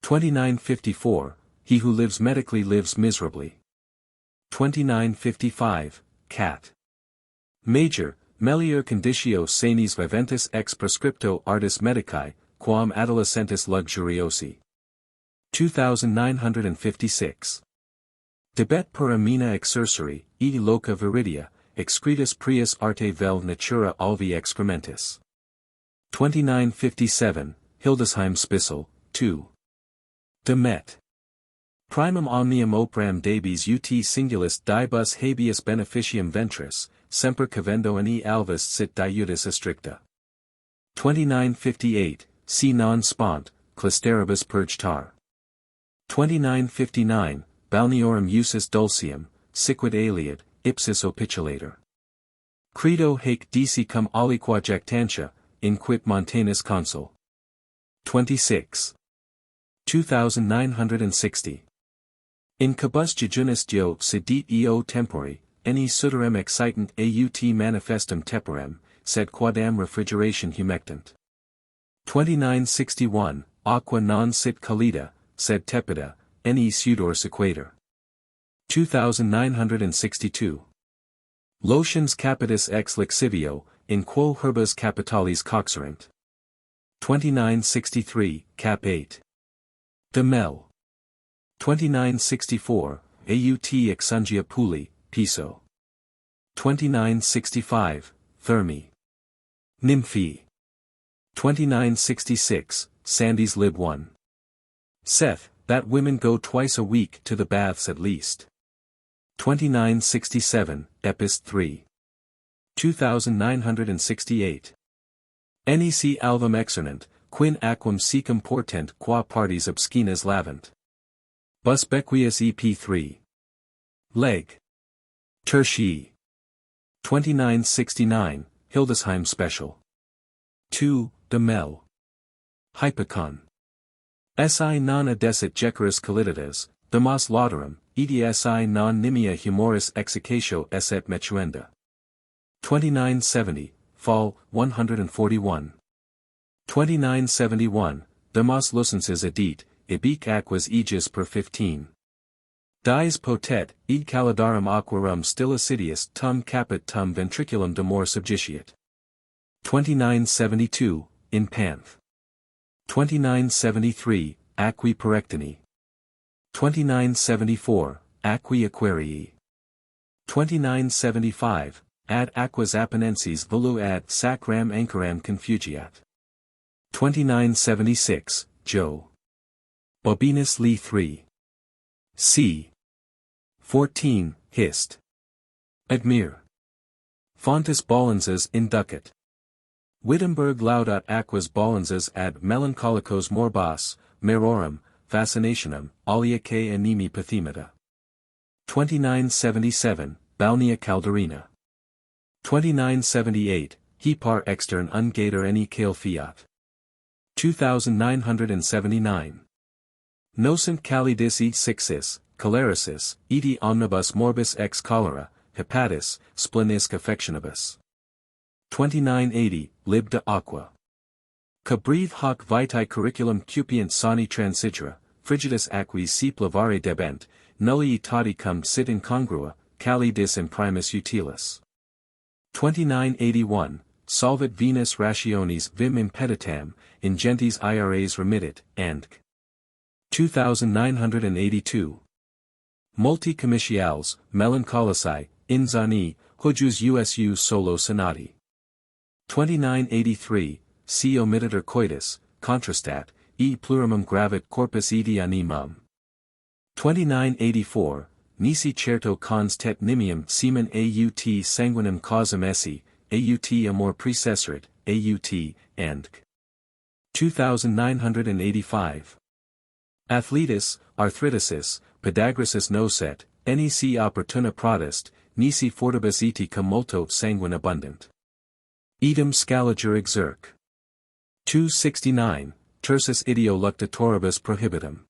2954, he who lives medically lives miserably. 2955, Cat. Major, melior conditio sanis viventis ex prescripto artis medici, quam adolescentis luxuriosi. 2956. Debet per amina exercere, e loca viridia, excretus prius arte vel natura alvi excrementis. 2957, Hildesheim Spissel, 2. Demet. Primum omnium opram debis ut singulis dibus habeas beneficium ventris, semper cavendo in e alvis sit diutis astricta. 2958, si non spont, clisteribus purgtar. 2959, balneorum usus dulcium, siquid aliud, ipsis opiculator. Credo haec dici cum aliqua jactantia, inquit montanus consul. 26. 2960. In cabus jejunis dio sedit eo tempori, any suderem excitant aut manifestum teperem, sed quadam refrigeration humectant. 2961, aqua non sit calida, sed tepida, any sudor sequator. 2962. Lotions capitis ex lexivio, in quo herbas capitalis coxerent. 2963, cap 8. Demel. 2964, aut exungia puli, piso. 2965, Thermi. Nymphi. 2966, Sandys lib 1. Seth, that women go twice a week to the baths at least. 2967, Epist 3. 2968. Nec alvum exernent, quin aquam secum portent qua parties obscenas lavant. Busbequius EP3. Leg. Tertii. 2969, Hildesheim Special. 2, Demel. Hypocon. Si non adesset jeceris caliditas, damas laudarum, edi si non nimia humoris execatio esset metuenda. 2970, Fall, 141. 2971, damas lucensis edit, ebique aquas aegis per 15. Dies potet, id calidarum aquarum still assidius tum capit tum ventriculum demor subjiciat. 2972, in Panth. 2973, Aquae Perectini. 2974, Aquae Aquarii. 2975, ad aquas Apenenses volu ad sacram anchoram confugiat. 2976, Jo. Bobinus Lee 3. C. 14, Hist. Admir. Fontes Bollenses inducat. Wittenberg laudat aquas Bollenses ad melancholicos morbas, merorum, fascinationum, aliae animi pathemata. 2977, Balnea Calderina. 2978, Hepar extern ungater any kale fiat. 2979. Nocent calidis et sixis, cholericis, eti omnibus morbis ex cholera, hepatis, splenisque affectionibus. 2980, Lib de aqua. Cabreathe hoc vitae curriculum cupiant sani transidera, frigidus aquis si plavare debent, nullii tauti cum sit incongrua, calidis imprimis utilis. 2981, Solvit Venus rationis vim impeditam, ingentes IRAs remittit, and 2982. Multi commerciales, melancholici, inzani, hujus usu solo sonati. 2983, si omittitur coitus, contrastat, e plurimum gravit corpus edi animum. 2984, nisi certo cons tet nimium semen aut sanguinem causam esse, aut amor precesserit, aut, and 2985. Athletus, arthriticis, podagrasis nocet, nec opportuna prodest, nisi fortibus etica multo sanguine abundant. Idem scaliger exerc. 269, tersus ideo luctatoribus prohibitum.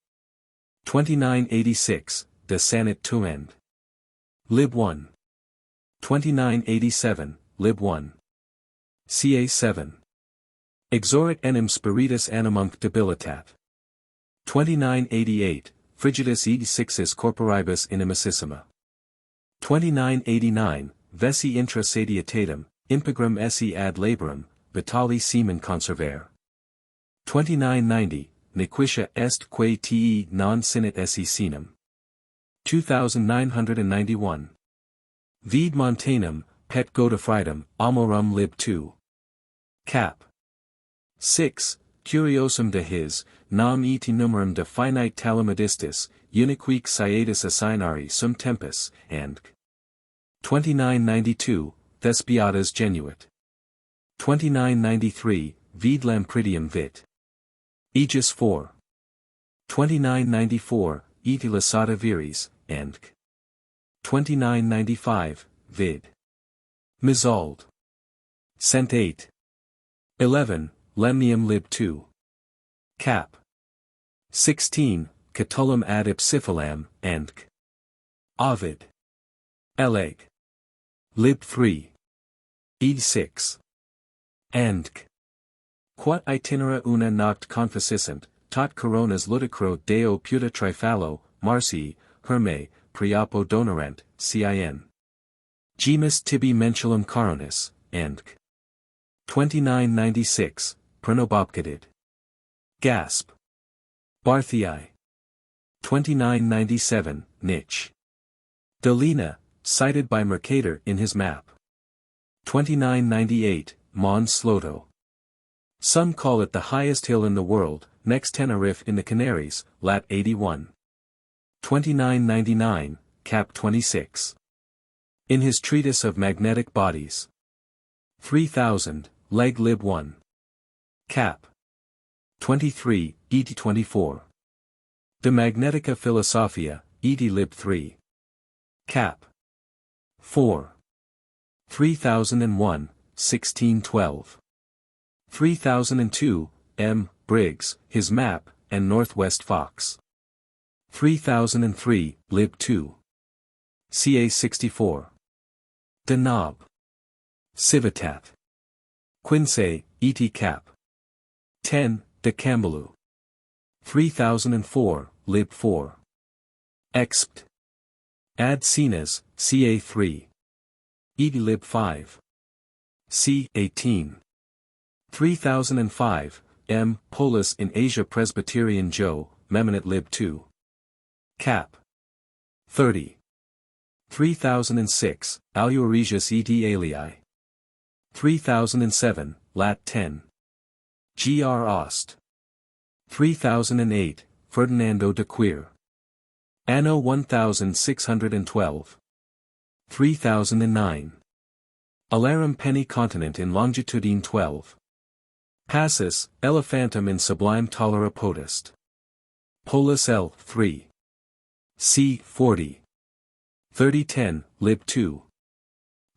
2986, de sanit tuend. Lib 1. 2987, Lib 1. Ca 7. Exorit enim spiritus animunc debilitat. 2988, frigidus ed sixis corporibus inimicissima. 2989, vesi intra satietatem, impigram esse ad laborum, vitali semen conservare. 2990, nequitia est quae te non sinit esse senum. 2991. Vide montanum, pet godefridum, amorum lib 2. Cap. 6. Curiosum de his, nam eti numerum de finite talamodistis, uniquique sciatus assignari sum tempus, and 2992, Thespiatas genuit. 2993, Vide lampridium vit. Aegis 4. 2994, Eti lasata viris, and 2995, Vid. Misold. Cent 8. 11, Lemnium lib 2. Cap. 16, Catullum ad ipsiphilam, and Ovid. Eleg. Lib 3. Ed 6. And Quat itinera una noct confessissent, tot coronas ludicro deo puta trifalo, Marci, Herme, Priapo donorant, cin. Gemus tibi mentulum coronis, and 2996, Pronobopcadid. Gasp. Barthii. 2997, Niche. Delina, cited by Mercator in his map. 2998, Mons Sloto. Some call it the highest hill in the world, next Tenerife in the Canaries, lat. 81. 2999, Cap 26. In his treatise of magnetic bodies. 3000, Leg lib 1. Cap. 23, et 24. De Magnetica Philosophia, et lib 3. Cap. 4. 3001, 1612. 3002, M. Briggs, his map, and Northwest Fox. 3003, lib 2. Ca 64. De Nob. Civitat. Quince, et cap. 10, de Cambalu. 3004, lib 4. Expt. Ad Cenas, Ca 3. Et lib 5. C. 18. 3005, M. Polis in Asia Presbyterian Joe, Meminit lib 2. Cap. 30. 3006, Aluregius et alii. 3007, lat. 10. Gr. Ost. 3008, Ferdinando de Queer. Anno 1612. 3009. Alarum penny continent in longitudine 12. Passus, elephantum in sublime tolera potest. Polus L. 3. C. 40. 3010, lib 2.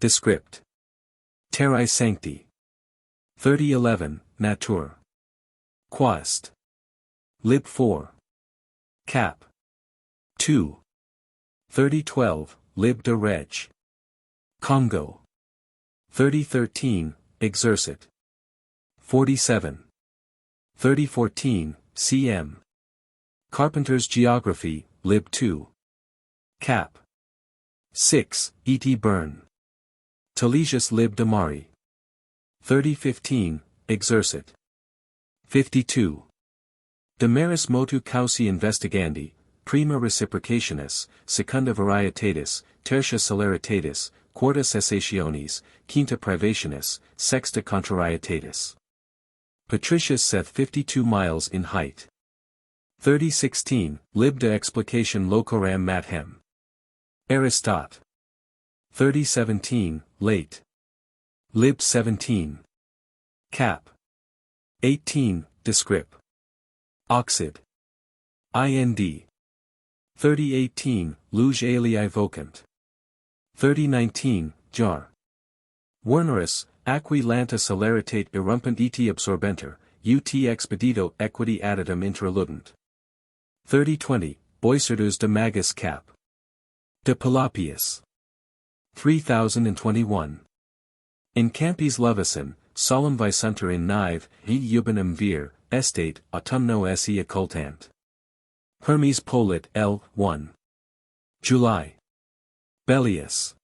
Descript. Terrae sancti. 3011, Natur. Quast. Lib 4. Cap. 2. 3012, Lib de Reg. Congo. 3013, Exercit. 47. 3014, cm. Carpenter's Geography, Lib 2. Cap. 6, E.T. Byrne. Talesius Lib de Mari. 3015, Exercit. 52. De Maris motu causi investigandi, prima reciprocationis, secunda varietatis, tertia celeritatis, quarta cessationis, quinta privationis, sexta contrarietatis. Patricius saith 52 miles in height. 3016, Lib de explication locoram mathem. Aristot. 3017, late. Lib 17. Cap. 18, Descrip. Oxid. IND. 3018, Luge alii vocant. 3019, Jar. Wernerus, Aqui lanta celeritate irrumpant et absorbenter, ut expedito equity additum intraludent. 3020, Boicertus de Magus cap. De Pelapius. 3021. In campis Levison, solemn visunter in nive, jubenum vir, estate, autumno esse occultant. Hermes Polit L. 1. July. Bellius.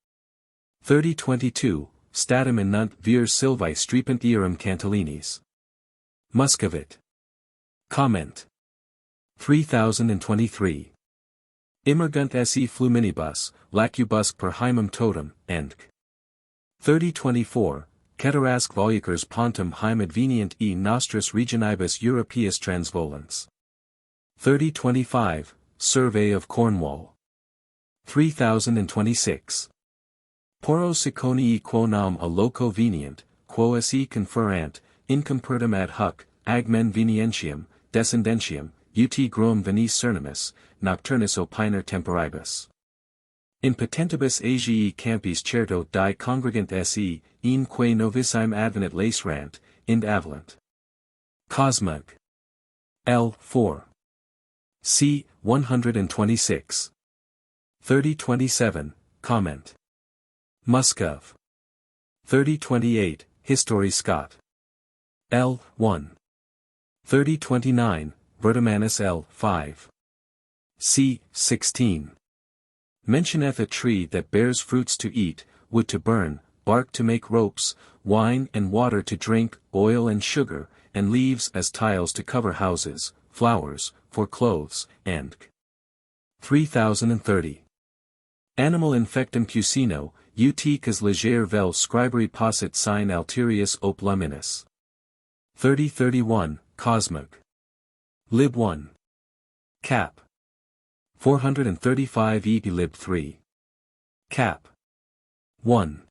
3022, Statum innunt vir Silvae strepent earum Cantilinis. Muscovit. Comment. 3023. Immergunt esse fluminibus, lacubusque per hymum totem, endc. 3024, Ceterasque volucers pontum hym advenient e nostris regionibus Europaeus transvolans. 3025, Survey of Cornwall. 3026. Poros Siconii quo nam a loco venient, quo esse conferant, incompertum ad hoc, agmen venientium, descendentium, ut grom venis cernimus, nocturnus opiner temporibus. In potentibus Asiae campis certo die congregant esse, in quae novissime advenit lacerant, ind avalent. Cosmog. L. 4. C. 126. 3027, Comment. Muskov. 3028, History Scott. L. 1. 3029, Vertimanus L. 5. C. 16. Mentioneth a tree that bears fruits to eat, wood to burn, bark to make ropes, wine and water to drink, oil and sugar, and leaves as tiles to cover houses, flowers, for clothes, and 3030. Animal infectum pucino, ut cas leger vel scriberi possit sign alterius op luminis. 3031, Cosmog. Lib 1. Cap. 435 e lib 3. Cap. 1.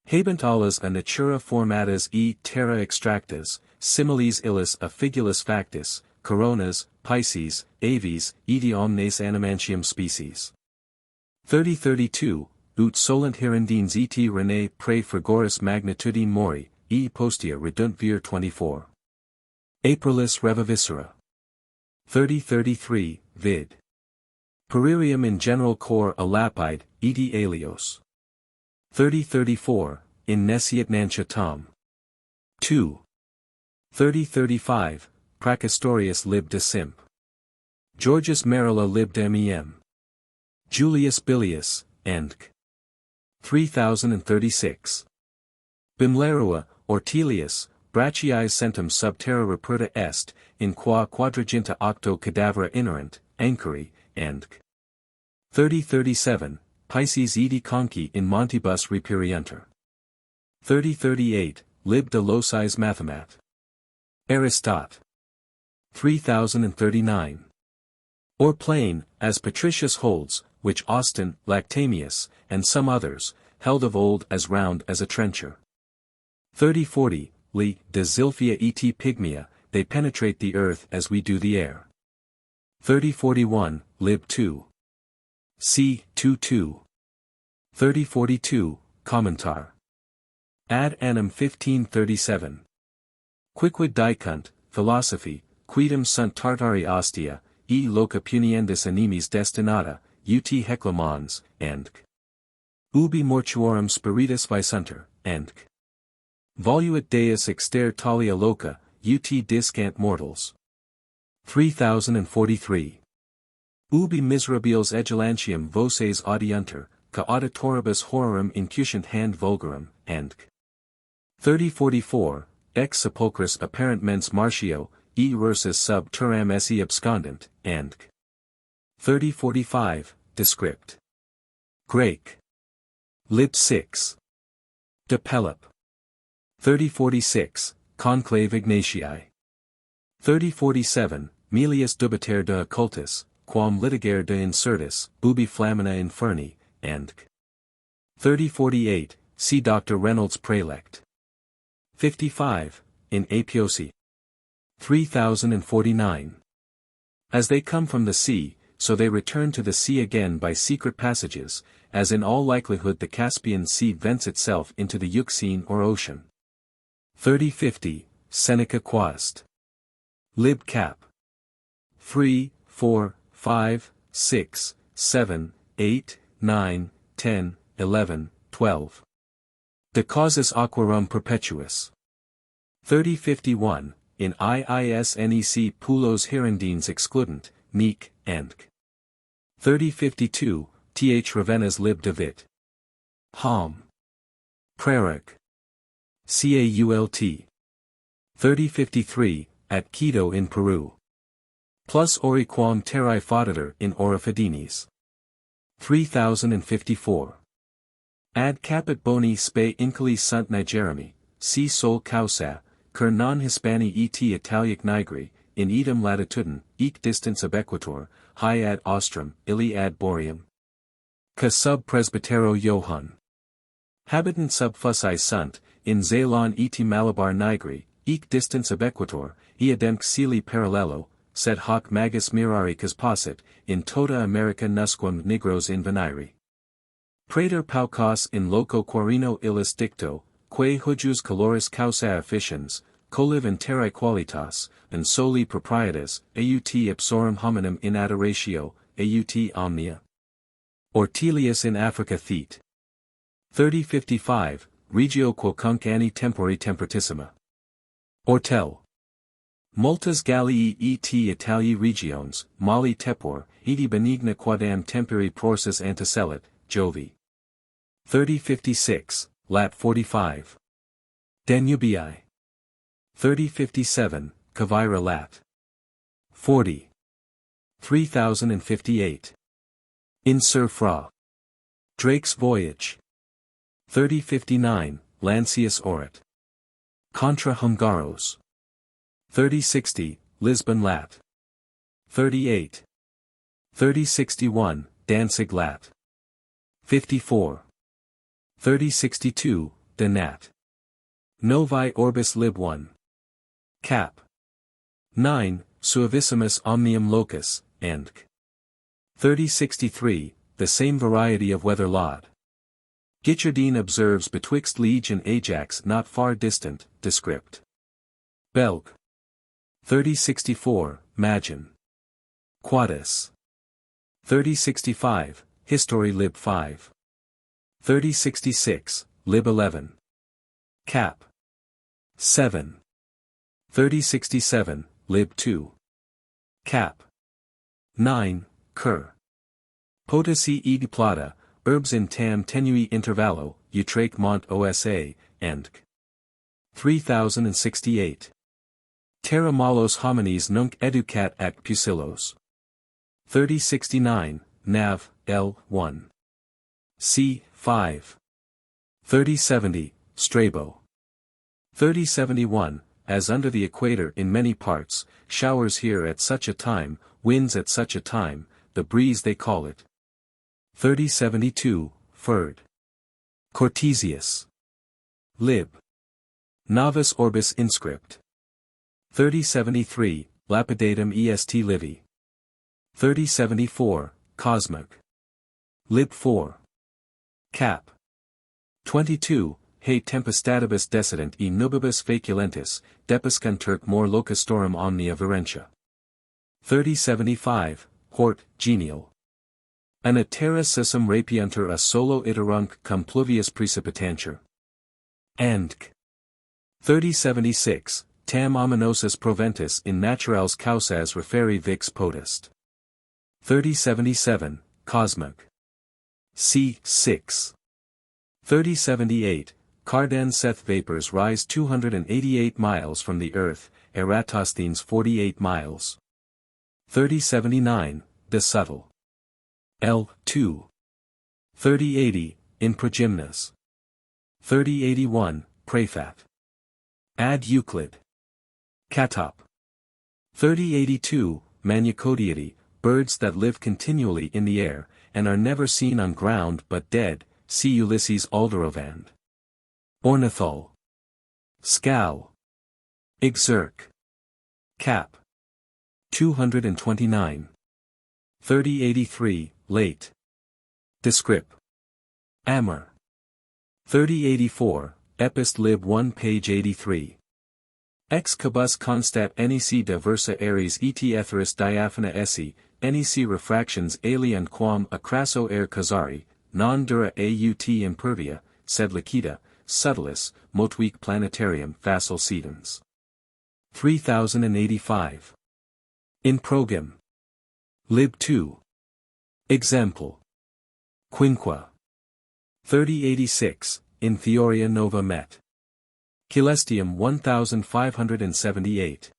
Habent alas a natura formatas e terra extractas, similes illis a figulus factus, coronas, pisces, aves, edi omnes animantium species. 3032, ut solent hirundines et rene pre frigoris magnitudine mori, e postea redunt vir 24. Aprilis reviviscera. 3033, vid. Peririum in general cor a lapide, edi alios. 3034, in nesciat nancia tom. 2. 3035, Praehistorius lib de simp. Georgius Merilla lib de mem. Julius Bilius, endc. 3036. Bimlerua, Ortelius, Brachiae centum sub terra reperta est, in qua quadraginta octo cadavera inerent, anchori, endc. 3037, Pisces edi conci in montibus reperiunter. 3038, lib de locis mathemat. Aristot. 3039. Or plain, as Patricius holds, which Austin, Lactamius, and some others, held of old as round as a trencher. 3040, li, de Zilphia et pygmea, they penetrate the earth as we do the air. 3041, lib 2. C. 22. 3042, Commentar. Ad annum 1537. Quicquid dicunt, philosophy, quidem sunt tartari ostia, e loca puniendis animis destinata, ut heclamons, endc. Ubi mortuorum spiritus visunter, endc. Voluit Deus exter talia loca, ut discant mortals. 3043. Ubi miserabiles egilantium voces audiunter, ca auditoribus horrorum incutant hand vulgarum, endc. 3044, ex sepulchris apparent mens martio, e versus sub turam esse abscondent, endc. 3045, Descript. Grake. Lib 6. De Pelip. 3046, Conclave Ignatiae. 3047, Melius dubiter de occultis, quam litiger de incertis, ubi flamina inferni, endc. 3048, see Dr. Reynolds Prelect. 55, in Apiosi. 3049. As they come from the sea, so they return to the sea again by secret passages, as in all likelihood the Caspian Sea vents itself into the Euxine or ocean. 3050, Seneca Quast. Lib Cap. 3, 4, 5, 6, 7, 8, 9, 10, 11, 12. De causis aquarum perpetuus. 3051, in IISNEC pulos hirundines excludent, nec, enc. 3052, th Ravenna's lib de vit. Hom. Prerog. Cault. 3053, at Quito in Peru. Plus oriquam terrae faudator in Orifidines. 3054. Ad capit boni spe incoli sunt Nigerami, si sol causa, cur non Hispani et Italic nigri, in idem latitudin, ec distance ab equator, high ad ostrum, illi ad boreum. Ca sub presbytero Johann. Habitant sub fussi sunt, in Ceylon et Malabar nigri, ec distance ab equator, iadem xili parallelo, sed hoc magis mirari cas possit, in tota America nusquam nigros inveniri. Praeter paucos in loco quarino illis dicto, quae hujus caloris causa efficiens, colliv in terrae qualitas, and soli proprietas, aut ipsorum hominum in adoratio, aut omnia. Ortelius in Africa thet. 3055, regio quocunc anni tempori temperatissima. Ortel. Multas Gallii et Italii regions, Mali tepor, edi benigna quadam temperi prorsus anticellit, Jovi. 3056, Lat 45. Danubii. 3057, Cavira Lat. 40. 3058. In Sir Fra. Drake's Voyage. 3059, Lancius Orat. Contra Hungaros. 3060, Lisbon Lat. 38. 3061, Danzig Lat. 54. 3062, De Nat. Novae Orbis Lib 1. Cap. 9, Suavissimus Omnium Locus, Enc. 3063, the same variety of weather Laud. Guichardine observes betwixt Liege and Ajax not far distant, descript. Belg. 3064, Magin. Quadus. 3065, History Lib 5. 3066, Lib 11. Cap. 7. 3067, Lib 2. Cap. 9, Cur. Potaci ed plata, herbs in tam tenui intervallo, utraque mont osa, enc. 3068. Terra malos homines nunc educat ac pusillos. 3069, Nav, L. 1. C. 5. 3070, Strabo. 3071, as under the equator in many parts, showers here at such a time, winds at such a time, the breeze they call it. 3072, Ferd. Cortesius. Lib. Novus Orbis Inscript. 3073, Lapidatum est Livi. 3074, Cosmic. Lib 4. Cap. 22, He tempestatibus decident e nubibus faculentis, depescunturc mor locustorum omnia virentia. 3075, Hort, Genial. An terra sisum rapiuntur a solo iterunc cum pluvius precipitantur. Andc. 3076, Tam ominosus proventus in naturals causas referi vix potest. 3077, Cosmic. C. 6. 3078, Cardan Seth vapors rise 288 miles from the earth, Eratosthenes 48 miles. 3079, De Subtle. L. 2. 3080, In Progymnus. 3081, Prefat. Ad Euclid. Catop. 3082, Maniacodiidae, birds that live continually in the air, and are never seen on ground but dead, see Ulysses Alderovand. Ornithol. Scal. Exerc. Cap. 229. 3083, late. Descrip. Amor. 3084, Epist lib 1 page 83. Ex cabus constat nec diversa aries et etheris diaphana esse, nec refractions alien quam a crasso aer casari, non dura aut impervia, sed licita, subtilis, motuique planetarium facile sedens. 3085. In progam. Lib 2. Example. Quinqua. 3086, in Theoria Nova Met. Celestium 1578.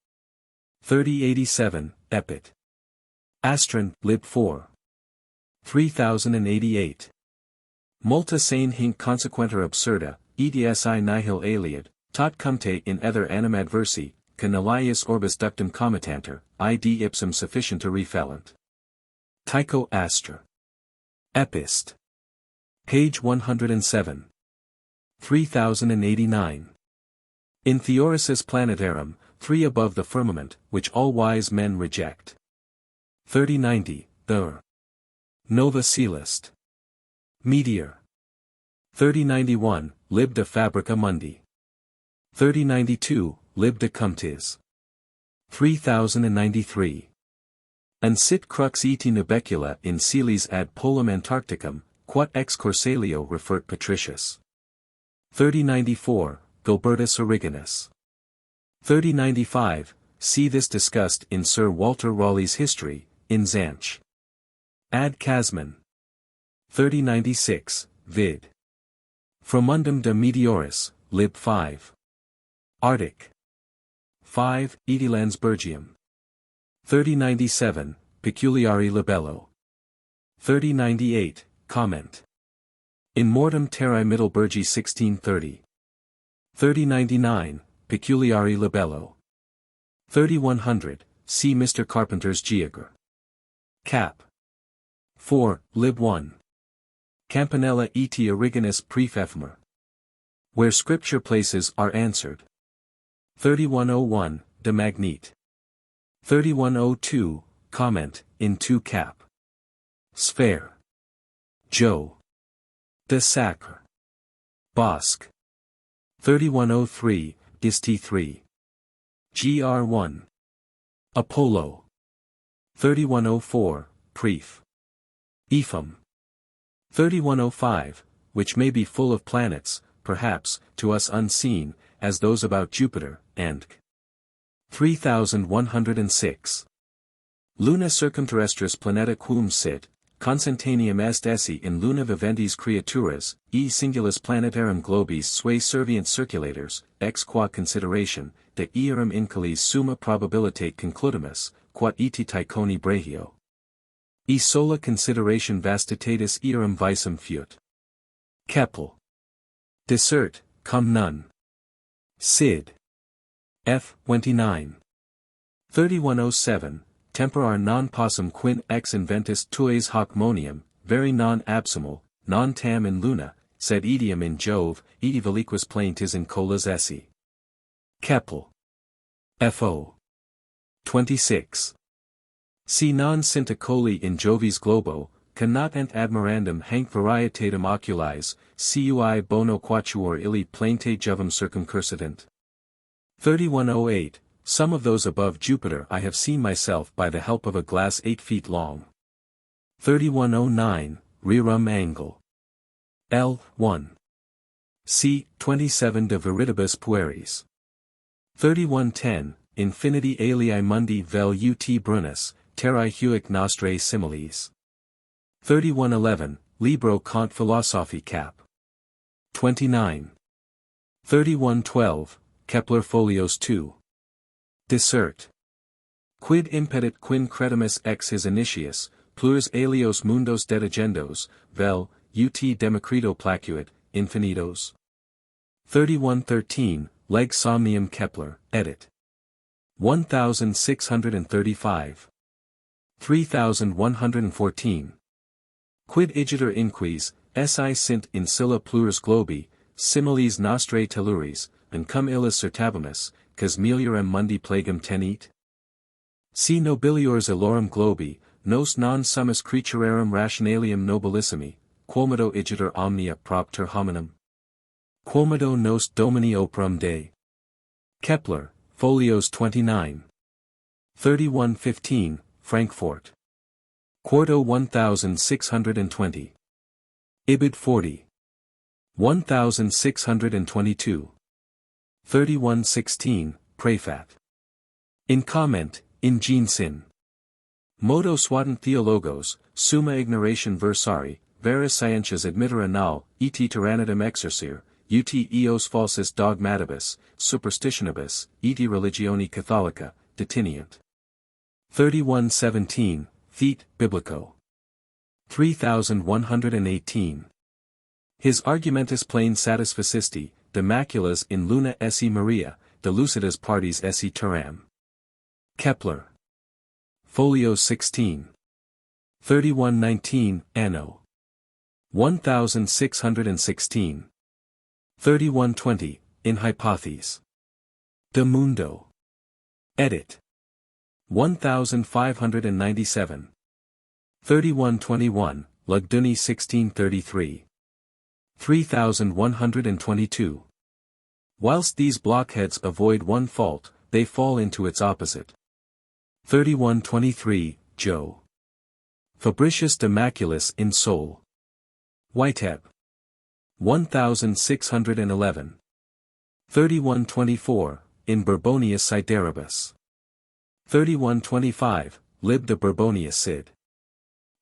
3087, Epit. Astron, Lib 4. 3088. Multa sane hinc consequenter absurda, edi nihil aliud, tot cumte in ether animadversi, canalius orbis ductum comitanter, id ipsum sufficienta refellent. Tycho Astra. Epist. Page 107. 3089. In Theorisis Planetarum, 3 above the firmament, which all wise men reject. 3090, the Nova Celest. Meteor. 3091, Lib de Fabrica Mundi. 3092, Lib de Cumtis. 3093. An sit crux eti nubecula in Celes ad polum Antarcticum, quat ex Corsalio refert Patricius. 3094, Gilbertus Originus. 3095, see this discussed in Sir Walter Raleigh's History, in Zanch. Ad Casman. 3096, vid. Fromundum de Meteoris, Lib 5. Arctic. 5, Edilandsbergium. 3097, Peculiari Libello. 3098, comment. In Mortem Terrae Mittelbergi 1630. 3099, Peculiari Libello. 3100, see Mr. Carpenter's Geogr. Cap. 4, Lib 1. Campanella et Originus Prefephemer. Where Scripture places are answered. 3101, De Magnete. 3102, comment, in 2 cap. Sphere. Joe. De Sacre. Bosque. 3103, Disti 3. Gr1. Apollo. 3104, Pref. Ephem. 3105, which may be full of planets, perhaps, to us unseen, as those about Jupiter, and 3106. Luna circumterrestris planeta quum sit, consentaneum est esse in luna viventis creaturas, e singulis planetarum globis sui servient circulators, ex qua consideration, de earum incalis summa probabilitate concludimus, quod eti Tychoni brachio. E sola consideration vastitatis earum visum fiut. Keppel. Desert, cum nun. Sid. F. 29. 3107, temporar non possum quin ex inventus tues hoc monium, veri non absumal, non tam in luna, sed idiom in Jove, eti veliquis plaintis in colas esse. Keppel. F.O. 26. Si non sinta coli in Jovis globo, canat ent admirandum hanc varietatem oculis, cui bono quatuor illi plainte Jovem circumcursident. 3108, some of those above Jupiter I have seen myself by the help of a glass 8 feet long. 3109, rerum angle. L. 1. C. 27 de Viridibus pueris. 3110, infinity alii mundi vel ut brunus, terrae huic nostrae similes. 3111, Libro Cont Philosophi cap. 29. 3112, Kepler folios 2. Dissert. Quid impedit quin credimus ex his initius, plures alios mundos dedigendos, vel, ut Democrito placuit, infinitos. 3113, Leg Somnium Kepler, edit. 1635. 3114. Quid igiter inquis, si sint in silla plures globi, similes nostrae telluris, and cum illis certabimus, cas meliorem mundi plagum tenit? Si nobiliores illorum globi, nos non summus creaturarum rationalium nobilissimi, quomodo igiter omnia propter hominum. Quomodo nos domini operum Dei. Kepler, folios 29. 3115, Frankfurt. Quarto 1620. Ibid 40. 1622. 3116, Prefat. In comment, in gene sin. Modo swatent theologos, summa ignoration versari, veris scientias admittera nal, et tyrannidum exercere, ut eos falsis dogmatibus, superstitionibus, et religioni catholica, detiniant. 3117, Thete, Biblico. 3118. His argumentus plane satisficisti, de maculas in luna esse Maria, de lucidas partes esse terram. Kepler. Folio 16. 3119, Anno. 1616. 3120, in Hypotheses. De Mundo. Edit. 1597. 3121, Lugduni 1633. 3122. Whilst these blockheads avoid one fault, they fall into its opposite. 3123, Jo. Fabricius de Maculis in Sol. Whiteheb. 1611. 3124, in Burbonius Sideribus. 3125, Lib de Burbonia Sid.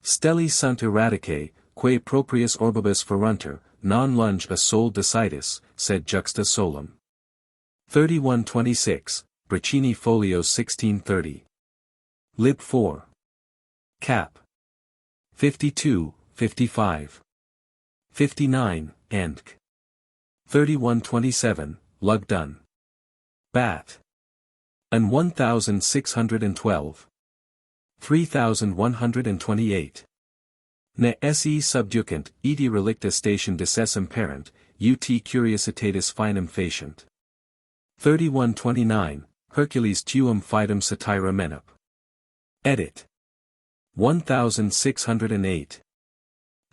Stelli sunt erraticae, quae proprius orbibus ferunter, non lunge a sol decidus, sed juxta solum. 3126, Braccini folios 1630. Lib 4. Cap. 52, 55. 59, Endk. 3127, Lugdun. Bat. And 1612. 3128. Ne esse subducant, edi relicta station decessum parent, ut curiositatis finem facient. 3129, Hercules tuum fidem satira menup. Edit. 1608.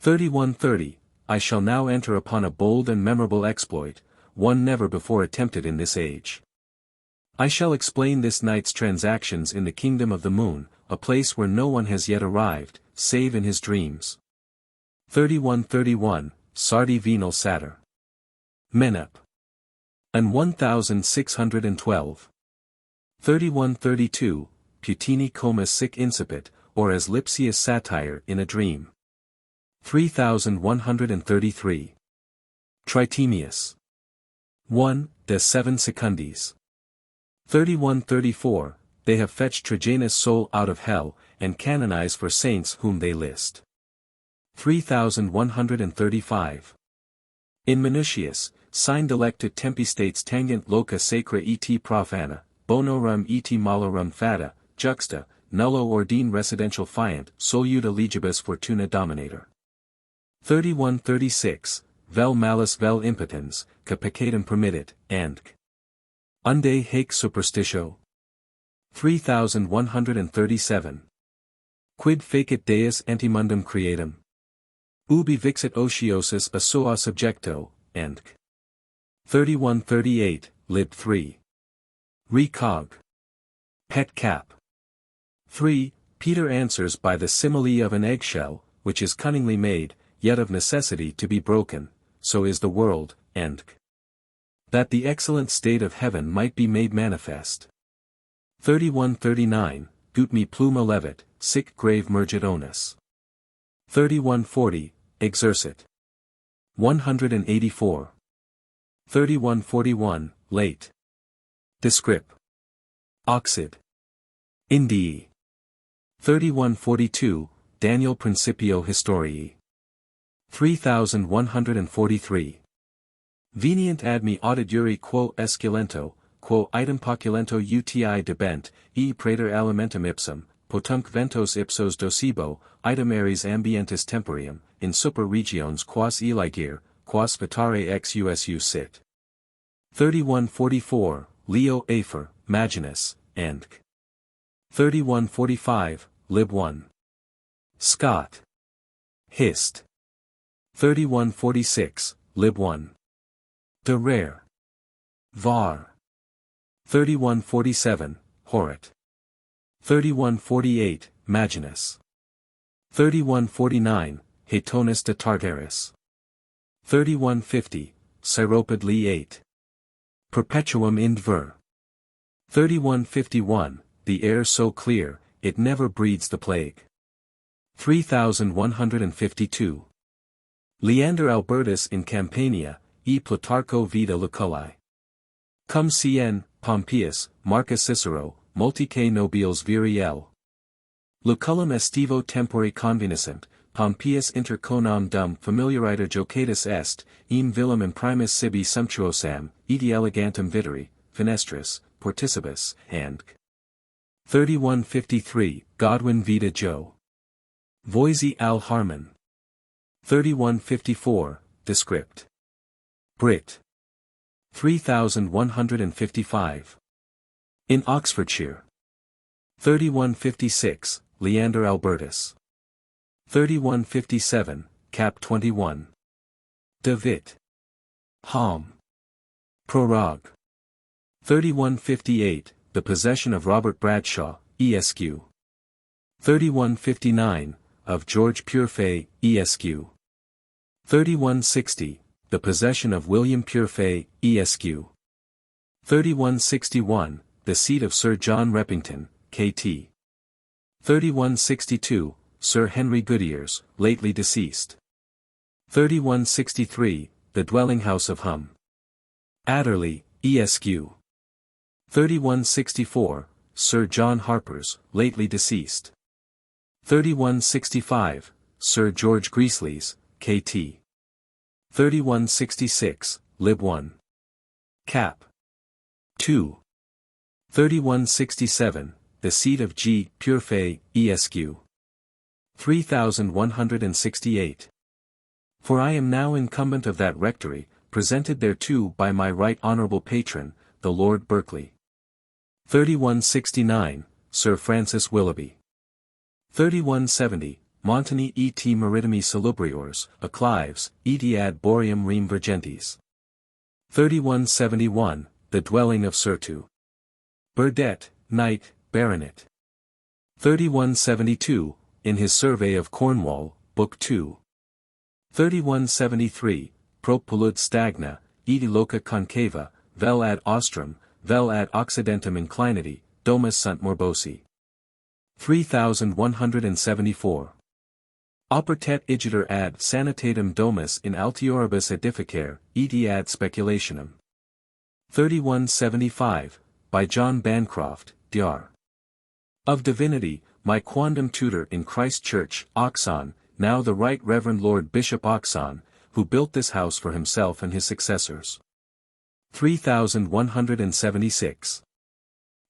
3130, I shall now enter upon a bold and memorable exploit, one never before attempted in this age. I shall explain this night's transactions in the kingdom of the moon, a place where no one has yet arrived, save in his dreams. 3131, Sardi venal satyr. Menup. And 1612. 3132, Putini coma sic incipit, or as Lipsius satire in a dream. 3133. Tritemius. 1, de 7 secundis. 3134, they have fetched Trajanus' soul out of hell, and canonized for saints whom they list. 3135. In Minucius, sign delecta tempistates tangent loca sacra et profana, bonorum et malorum fata, juxta, nullo ordine residential fiant soluta legibus fortuna dominator. 3136, vel malus vel impotens, ca peccatum permittit, and unde haec superstitio. 3137. Quid fecit Deus antimundum creatum? Ubi vixit otiosus a sua subjecto, and 3138, lib 3. Recog. Pet cap. 3. Peter answers by the simile of an eggshell, which is cunningly made, yet of necessity to be broken, so is the world, and that the excellent state of heaven might be made manifest. 3139, Gut me pluma levit, sic grave mergit onus. 3140, Exercit. 184. 3141, Late. Descrip. Oxid. Indii. 3142, Daniel Principio Historiae. 3143. Venient ad me audituri quo esculento, quo item poculento uti debent, e praeter alimentum ipsum, potunc ventos ipsos docibo, item aries ambientis temporium, in super regions quas eligere, quas vitare ex usu sit. 3144, Leo Afer, Maginus, and 3145, Lib 1. Scott. Hist. 3146, Lib 1. De Rare. Var. 3147, Horat. 3148, Maginus. 3149, Haetonus de Tartaris. 3150, Cyropid Li 8. Perpetuum ind ver. 3151, the air so clear, it never breeds the plague. 3152. Leander Albertus in Campania, e Plutarcho vita Luculi. Cum cien, Pompeius, Marcus Cicero, multique nobiles viriel. Lucullum estivo tempore conveniscent, Pompeius inter conam dum familiariter jocatus est, eam villum imprimis sibi sumptuosam, eti elegantum viteri, fenestris, porticibus, and 3153, Godwin vita Jo. Voisey al Harman. 3154, Descript. Brit. 3155. In Oxfordshire. 3156, Leander Albertus. 3157, Cap 21. De Vit. Hom. Prorogue. 3158, The Possession of Robert Bradshaw, Esq. 3159, of George Purefay, Esq. 3160, The Possession of William Purefay, Esq. 3161, The Seat of Sir John Repington, K.T. 3162, Sir Henry Goodyears, lately deceased. 3163, The Dwelling House of Hum. Adderley, Esq. 3164, Sir John Harper's, lately deceased. 3165, Sir George Greasley's, K.T. 3166, Lib 1. Cap. 2. 3167, The Seat of G. Purefay, Esq. 3168. For I am now incumbent of that rectory, presented thereto by my right honourable patron, the Lord Berkeley. 3169, Sir Francis Willoughby. 3170, Montani et maritimi salubriors, acclives, et ad boreum rem virgentis. 3171, The Dwelling of Surtu. Burdett, Knight, Baronet. 3172, in his Survey of Cornwall, Book 2. 3173, Pro Polud Stagna, et loca concava, vel ad ostrum, vel ad occidentum inclinati, domus sunt morbosi. 3174. Opertet igiter ad sanitatum domus in altioribus edificare, et ad speculationem. 3175, by John Bancroft, Dr. Of Divinity, my quondam tutor in Christ Church, Oxon, now the Right Reverend Lord Bishop Oxon, who built this house for himself and his successors. 3176.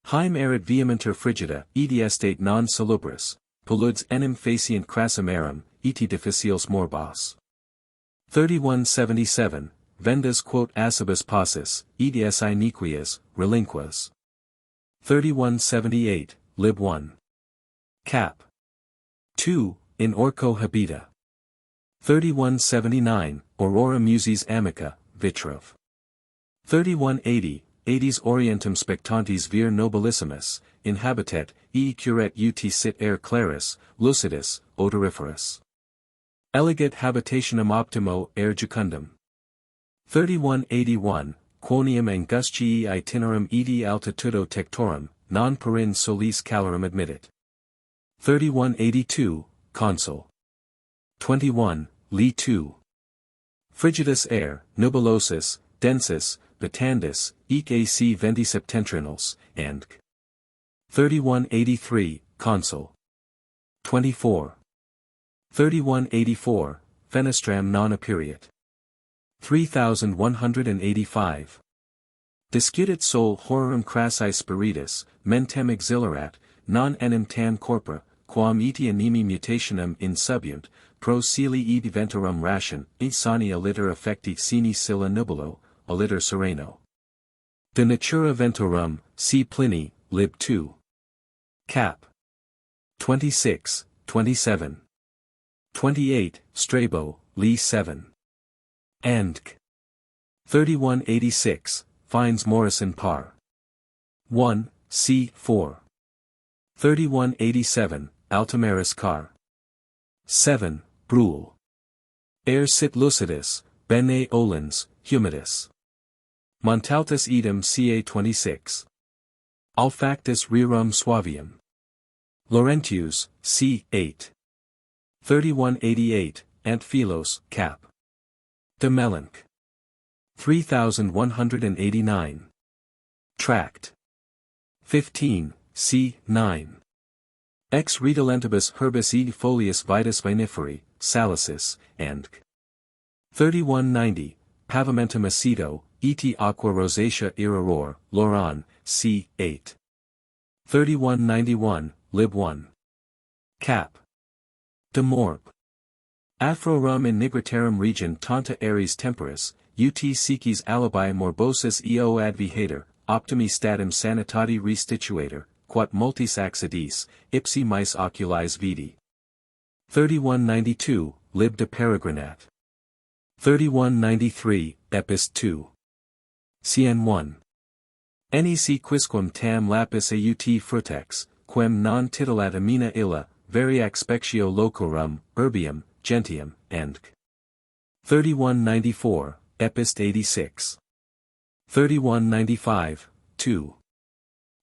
Haim erit vehementer frigida, et estate non salubris, polluds enim facient crassimarum, et difficiles morbos. 3177, vendas quot acibus passus, et esse iniquias, relinquas. 3178, Lib 1. Cap. 2, in Orco habita. 3179, Aurora musis amica, Vitrov. 3180, Aedes orientum spectantes vir nobilissimus, inhabitet, e curet ut sit air claris, lucidus, odoriferus. Elegit habitationem optimo air jucundum. 3181, quoniam angustii itinerum edi altitudo tectorum, non perin solis calorum admittit. 3182, Consul. 21, Li 2. Frigidus air, nubulosus, densus, Betandus, ec ac 20 septentrionals, and 3183, Consul. 24. 3184, Fenestram non aperiat. 3185. Discutit sol horrorum crassi spiritus, mentem exhilarat, non enim tan corpora, quam eti animi mutationem in subunt, pro celi ed ventorum ration, insani aliter affecti sine silla nubulo, aliter sereno. De natura ventorum, see Pliny, Lib 2. Cap. 26, 27. 28, Strabo, Lee 7. Andk. 3186, finds Morrison par. 1, c. 4. 3187, Altimeris car. 7, Brule. Air sit lucidus, bene olens, humidus. Montautus idem ca 26. Olfactus rerum suavium. Laurentius, c. 8. 3188, Antphilos, cap. De Melanch. 3189. Tract. 15, c. 9. Ex redolentibus herbis e folius vitis viniferi, salicis, and 3190, Pavimentum aceto, et aqua rosacea irror, Loran, c. 8. 3191, lib 1. Cap. De Morb. Afrorum in nigritarum region tanta aries temporis, ut sicis alibi morbosus eo advihator, optimi statum sanitati restituator, quat multis accidis, ipsi mais oculis vidi. 3192, lib de Peregrinat. 3193, Epist 2. Cn 1. Nec quisquam tam lapis aut frutex, quem non titulat amina illa, variac spectio locorum, herbium, gentium, and 3194, Epist 86. 3195, 2.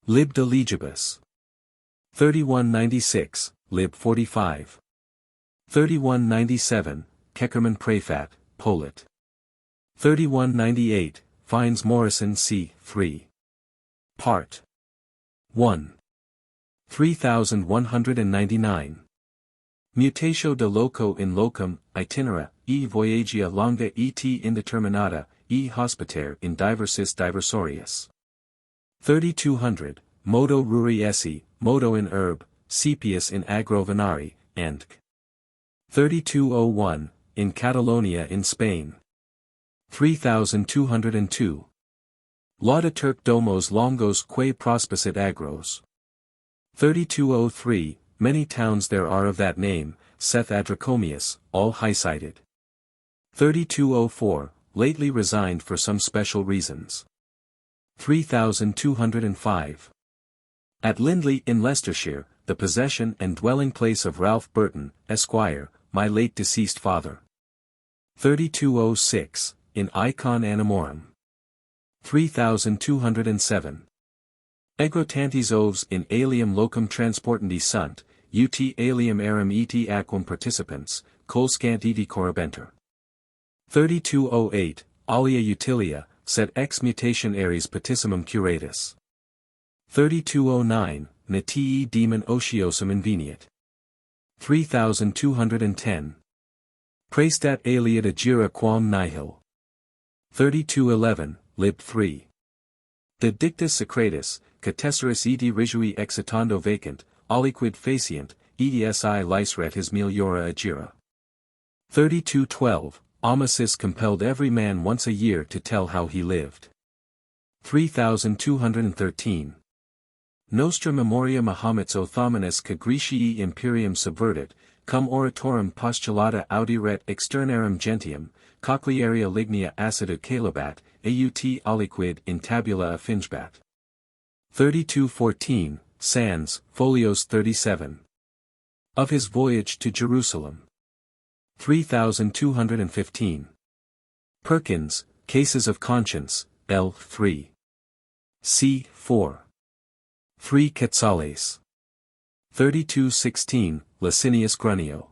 Lib de legibus. 3196, lib 45. 3197, Keckerman Prefat, Polit. 3198, finds Morrison c. 3. Part 1. 3199. Mutatio de loco in locum, itinera, e voyagia longa et indeterminata, e hospiter in diversis diversorius. 3200, modo ruri esse, modo in herb, sepius in agro venari, and 3201, in Catalonia in Spain. 3202. Lauda Turk domos longos que prospicit agros. 3203, many towns there are of that name, Seth Adracomius, all high-sighted. 3204, lately resigned for some special reasons. 3205. At Lindley in Leicestershire, the possession and dwelling place of Ralph Burton, Esquire, my late deceased father. 3206, in Icon Animorum. 3207. Egrotantes oves in alium locum transportandi sunt, ut alium arum et aquam participants, colscant et corribenter. 3208, alia utilia, sed ex mutation aries patissimum curatus. 3209, natii demon otiosum inveniat. 3210. Praestat aliad agira quam nihil. 3211, lib 3. De dictus secretus, catesseris edi rigui excitando vacant, aliquid facient, edi liceret his meliora agira. 3212, Amasis compelled every man once a year to tell how he lived. 3213. Nostra memoria Mahomet's Othomanes ca Graecii imperium subvertit, cum oratorum postulata audiret externarum gentium, cochlearia lignea acida calabat, aut aliquid in tabula affingbat. 3214, Sands, folios 37. Of his voyage to Jerusalem. 3215. Perkins, Cases of Conscience, L. 3. C. 4. 3 Quetzales. 3216, Licinius Grunio.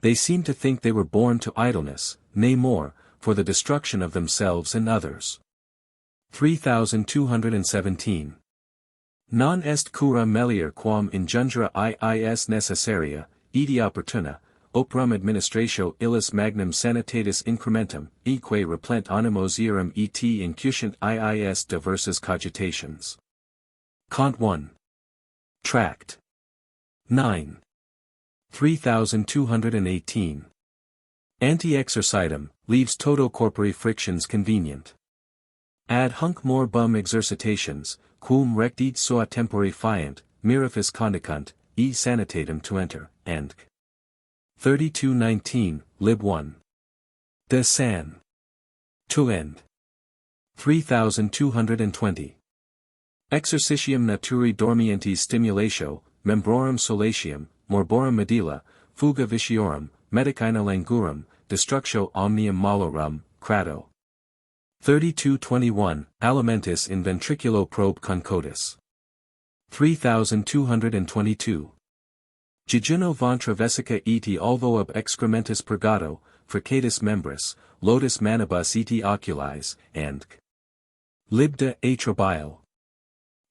They seem to think they were born to idleness, nay more, for the destruction of themselves and others. 3217. Non est cura melior quam injungira iis necessaria, edi opportuna, operum administratio illis magnum sanitatis incrementum, eque replent animos eram et incutant iis diversas cogitations. Cont 1. Tract 9. 3218. Anti-exercitum, leaves toto corpori frictions convenient. Ad hunc morbum exercitations, quum rectit sua tempori fiant, mirafis condicunt, e sanitatum to enter, and 3219, lib 1. De San. To end. 3220. Exercitium naturae dormientis stimulatio, membrorum solatium, morborum medulla, fuga vitiorum, medicina langurum, destructio omnium malorum, crado. 3221, alimentis in ventriculo probe concodis. 3222. Jejuno ventre vesica et alvo ab excrementis purgato, fricatus membris, lotus manibus et oculis, and lib de atrobile.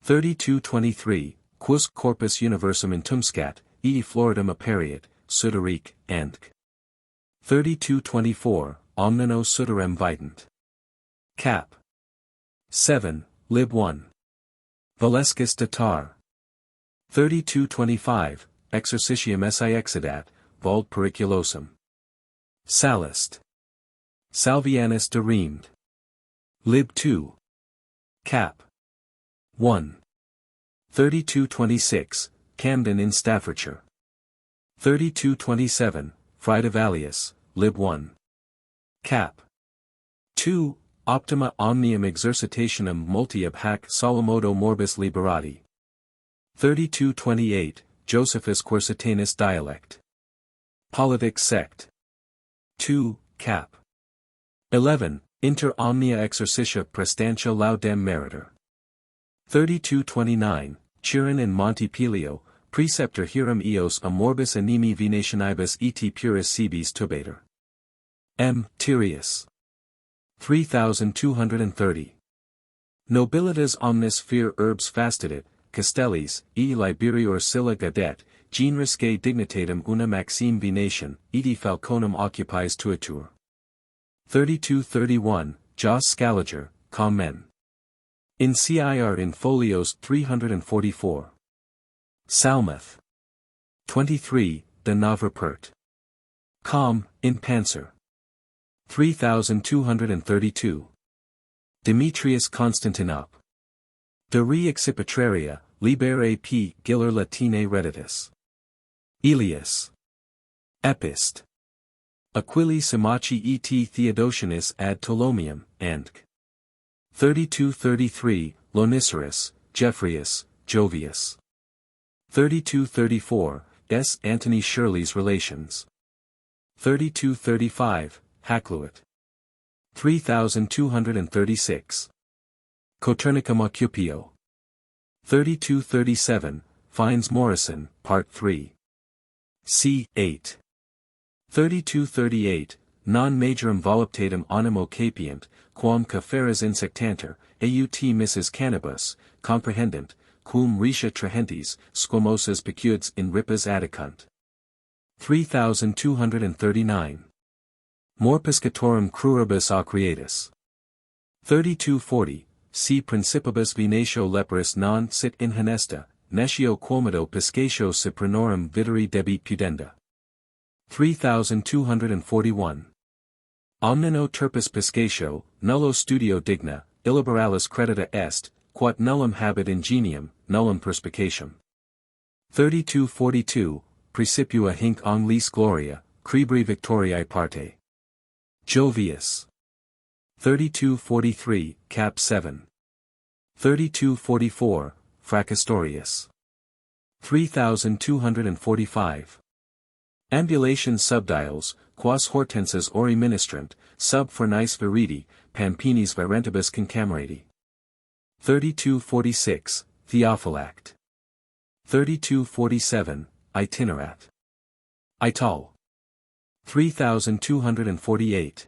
3223, quus corpus universum intumscat, et floridum aperiat, pseudoric, and 3224, omnino pseudorem vitant. Cap. 7, lib 1. Valescus de tar. 3225, exercitium esse exidat, vald periculosum. Sallust. Salvianus de Rheimed. Lib 2. Cap. 1. 3226, Camden in Staffordshire. 3227, Friedevalius, lib 1. Cap. 2, Optima omnium exercitationum multi ab hac solomodo morbis liberati. 3228, Josephus Quercetanus dialect. Politic sect. 2, Cap. 11, Inter omnia exercitia prestantia laudem meriter. 3229, Chiron in Monte Pelio, preceptor hiram eos a morbis animi venationibus et puris cibis tubator. M. Tyrius. 3230. Nobilitas omnis fear urbs fastidet, castellis, e liberior silla gadet, genrisque dignitatem una maxime venation, et falconum occupies tuitur. 3231, Jos Scaliger, Commen. In CIR in folios 344. Salmuth. 23, De Novrepert. Com, in Panzer. 3232. Demetrius Constantinop. De re excipitraria, libere p. Giller Latine reditus. Elias. Epist. Aquili Simachi et Theodotionis ad Ptolomium, and 3233, Lonicerus, Jeffreus, Jovius. 3234, S. Antony Shirley's Relations. 3235, Hakluyt. 3236. Copernicum Occupio. 3237, Fines Morrison, Part 3. C. 8. 3238, Non majorum voluptatum animo capient, quam caferas insectanter, aut Mrs. Cannabis, comprehendent, cum ricia trahentis, squamosas pecudes in ripas adicunt. 3239. Morpiscatorum cruribus aucreatus. 3240, Si principibus venatio leperis non sit in honesta, nescio quomodo piscatio cyprinorum videri debit pudenda. 3241. Omnino turpis piscatio, nullo studio digna, illiberalis credita est, quod nullum habet ingenium, nullum perspicatium. 3242, Praecipua hinc anglis gloria, cribri victoriae parte. Jovius. 3243, Cap 7. 3244, Fracastorius. 3245. Ambulation subdials, quas hortenses ori ministrant, sub fornice viridi, pampinis virentibus concamerati. 3246, Theophylact. 3247, Itinerat. Ital. 3248.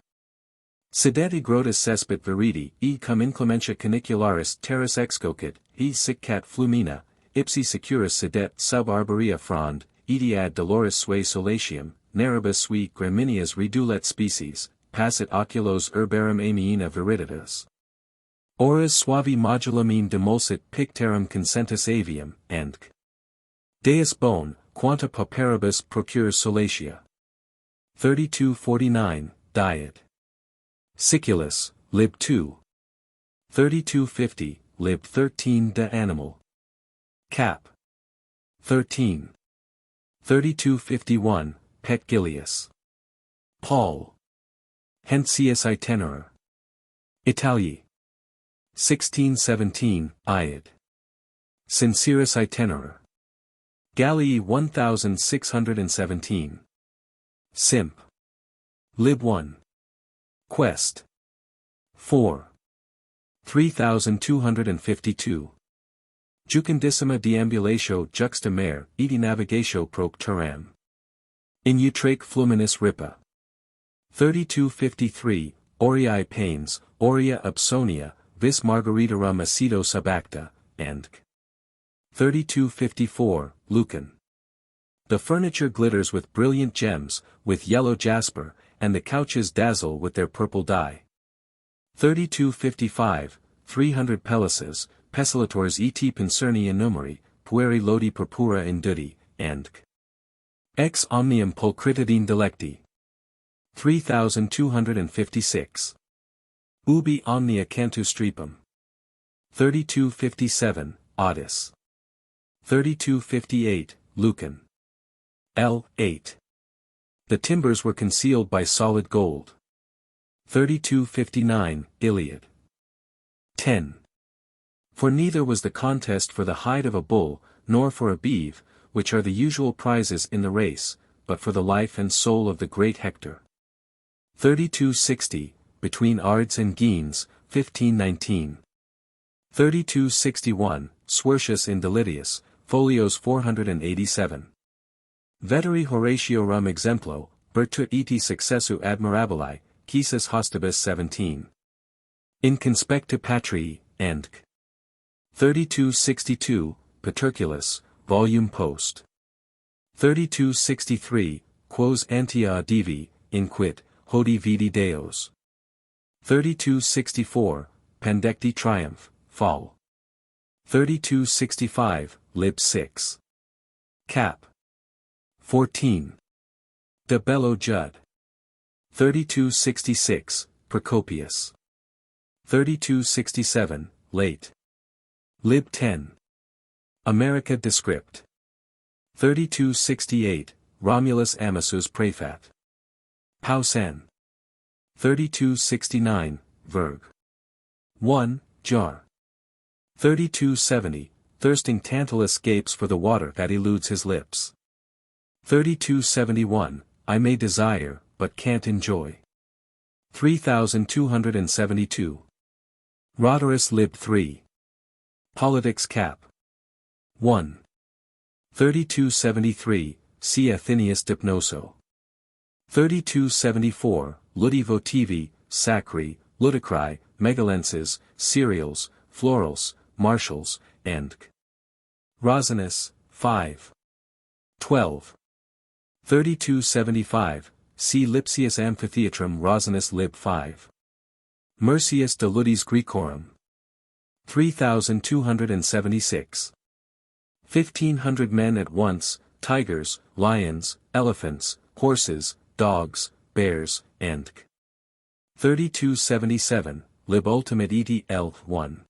Sedeti grotus cespit viridi, e cum inclementia canicularis terras excocit, e siccat flumina, ipsi securus sedet sub arborea frond, edi ad doloris sui solatium, naribus sui graminias redulet species, passit oculos herbarum amiina viriditas. Oras suavi modulamine demulsit picterum consentus avium, and Deus bone, quanta pauperibus procures solatia. 3249, Diet. Siculus, lib 2. 3250, lib 13 de animal. Cap. 13. 3251, Pet Gilius. Paul. Hentius Itinerar. Italii. 1617, Iad. Sincerus Itinerar. Gallii 1617. Simp. Lib 1. Quest. 4. 3252. Jucundissima deambulatio juxta mare, edi navigatio proc turam. In utraque fluminis ripa. 3253, Aureae panes, Aurea Upsonia, vis margaritarum acido subacta, and 3254, Lucan. The furniture glitters with brilliant gems, with yellow jasper, and the couches dazzle with their purple dye. 3255, 300 Pellices, Pesilators et Pincerni numeri, pueri lodi purpura indudi, and ex omnium pulchritudine delecti. 3256. Ubi omnia cantus strepum. 3257, Audis. 3258, Lucan. L. 8. The timbers were concealed by solid gold. 3259, Iliad. 10. For neither was the contest for the hide of a bull, nor for a beeve, which are the usual prizes in the race, but for the life and soul of the great Hector. 3260, Between Ards and Genes, 1519. 3261, Swertius in Delitius, folios 487. Veteri Horatio rum exemplo, Virtut eti successu admirabili, Quisus hostibus 17. In conspectu patrii, and 3262, Paterculus, volume post. 3263, Quos antia divi, inquit, hodie vidi deos. 3264, Pandecti triumph, fall. 3265, lib 6. Cap. 14. De bello Jud. 3266, Procopius. 3267, late. Lib 10. America Descript. 3268, Romulus Ammisus Praefat. Pausen. 3269, Verg. 1, Jar. 3270, Thirsting Tantalus gapes for the water that eludes his lips. 3271, I may desire, but can't enjoy. 3272. Roderus lib 3. Politics cap. 1. 3273, C. Athenius Dipnoso. 3274, Ludi votivi, sacri, ludicri, megalenses, cereals, florals, martials, and Rosinus, 5. 12. 3275, C. Lipsius Amphitheatrum Rosinus lib 5. Mercius de Ludis Graecorum. 3276. 1500 men at once, tigers, lions, elephants, horses, dogs, bears, and 3277, lib ultimate eti L. 1.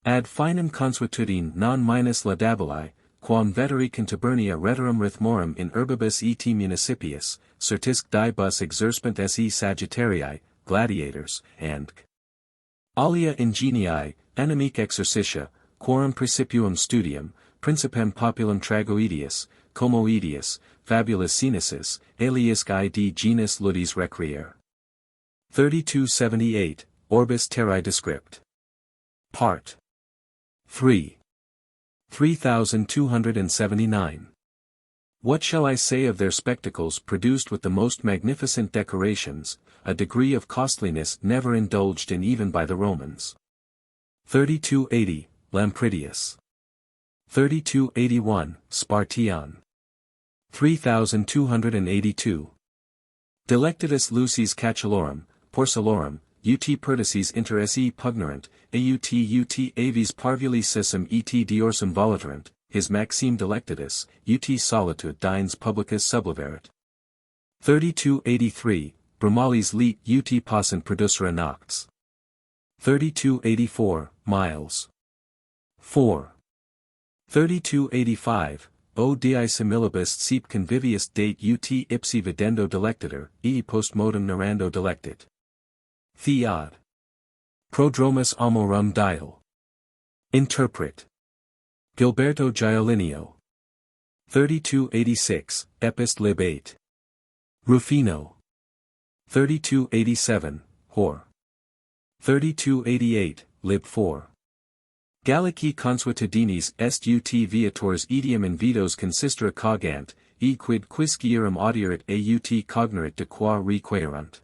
Ad finem consuetudine non minus laudabili, quam veteri contubernia retorum rhythmorum in urbibus et municipius, certisque dibus exerspent se Sagittarii, gladiators, and alia ingenii, animique exercitia, quorum principium studium, principem populum tragoedius, comoedius, fabulus senesis, aliisque id genus ludis recreare. 3278, Orbis terrae descript. Part 3. 3279. What shall I say of their spectacles produced with the most magnificent decorations, a degree of costliness never indulged in even by the Romans? 3280, Lampridius. 3281, Spartian. 3282. Delectatus lucis catulorum, porcellorum, ut perdices inter se pugnerant, aut avis parvuli sisum et diorsum voliterant, his maxime delectatus, ut solitude dines publicus subleverit. 3283, Brumalis lit ut possent producere nocts. 3284, Miles. 4. 3285, o di similibus seep convivius date ut ipsi videndo delectator, postmodum narrando delectit. Theod. Prodromus amorum dial. Interpret. Gilberto Giolinio. 3286, Epist lib 8. Rufino. 3287, Hor. 3288, lib 4. Gallici consuetudinis est ut viators etiam invitos consistere cogant, quid quisquierum audierit aut cognerit de qua requerunt.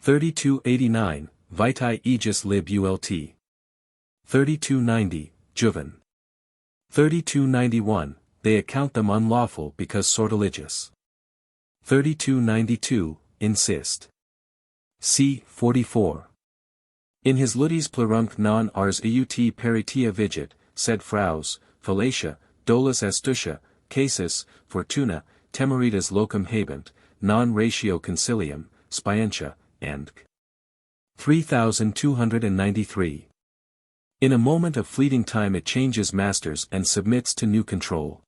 3289, Vitae Aegis lib ult. 3290, Juven. 3291, they account them unlawful because sortilegious. 3292, insist. C. 44. In his Ludis plurunc non ars aut peritia vigit, sed fraus, fallacia, dolus astutia, casus, fortuna, temeritas locum habent, non ratio concilium, spientia, and 3293. In a moment of fleeting time it changes masters and submits to new control.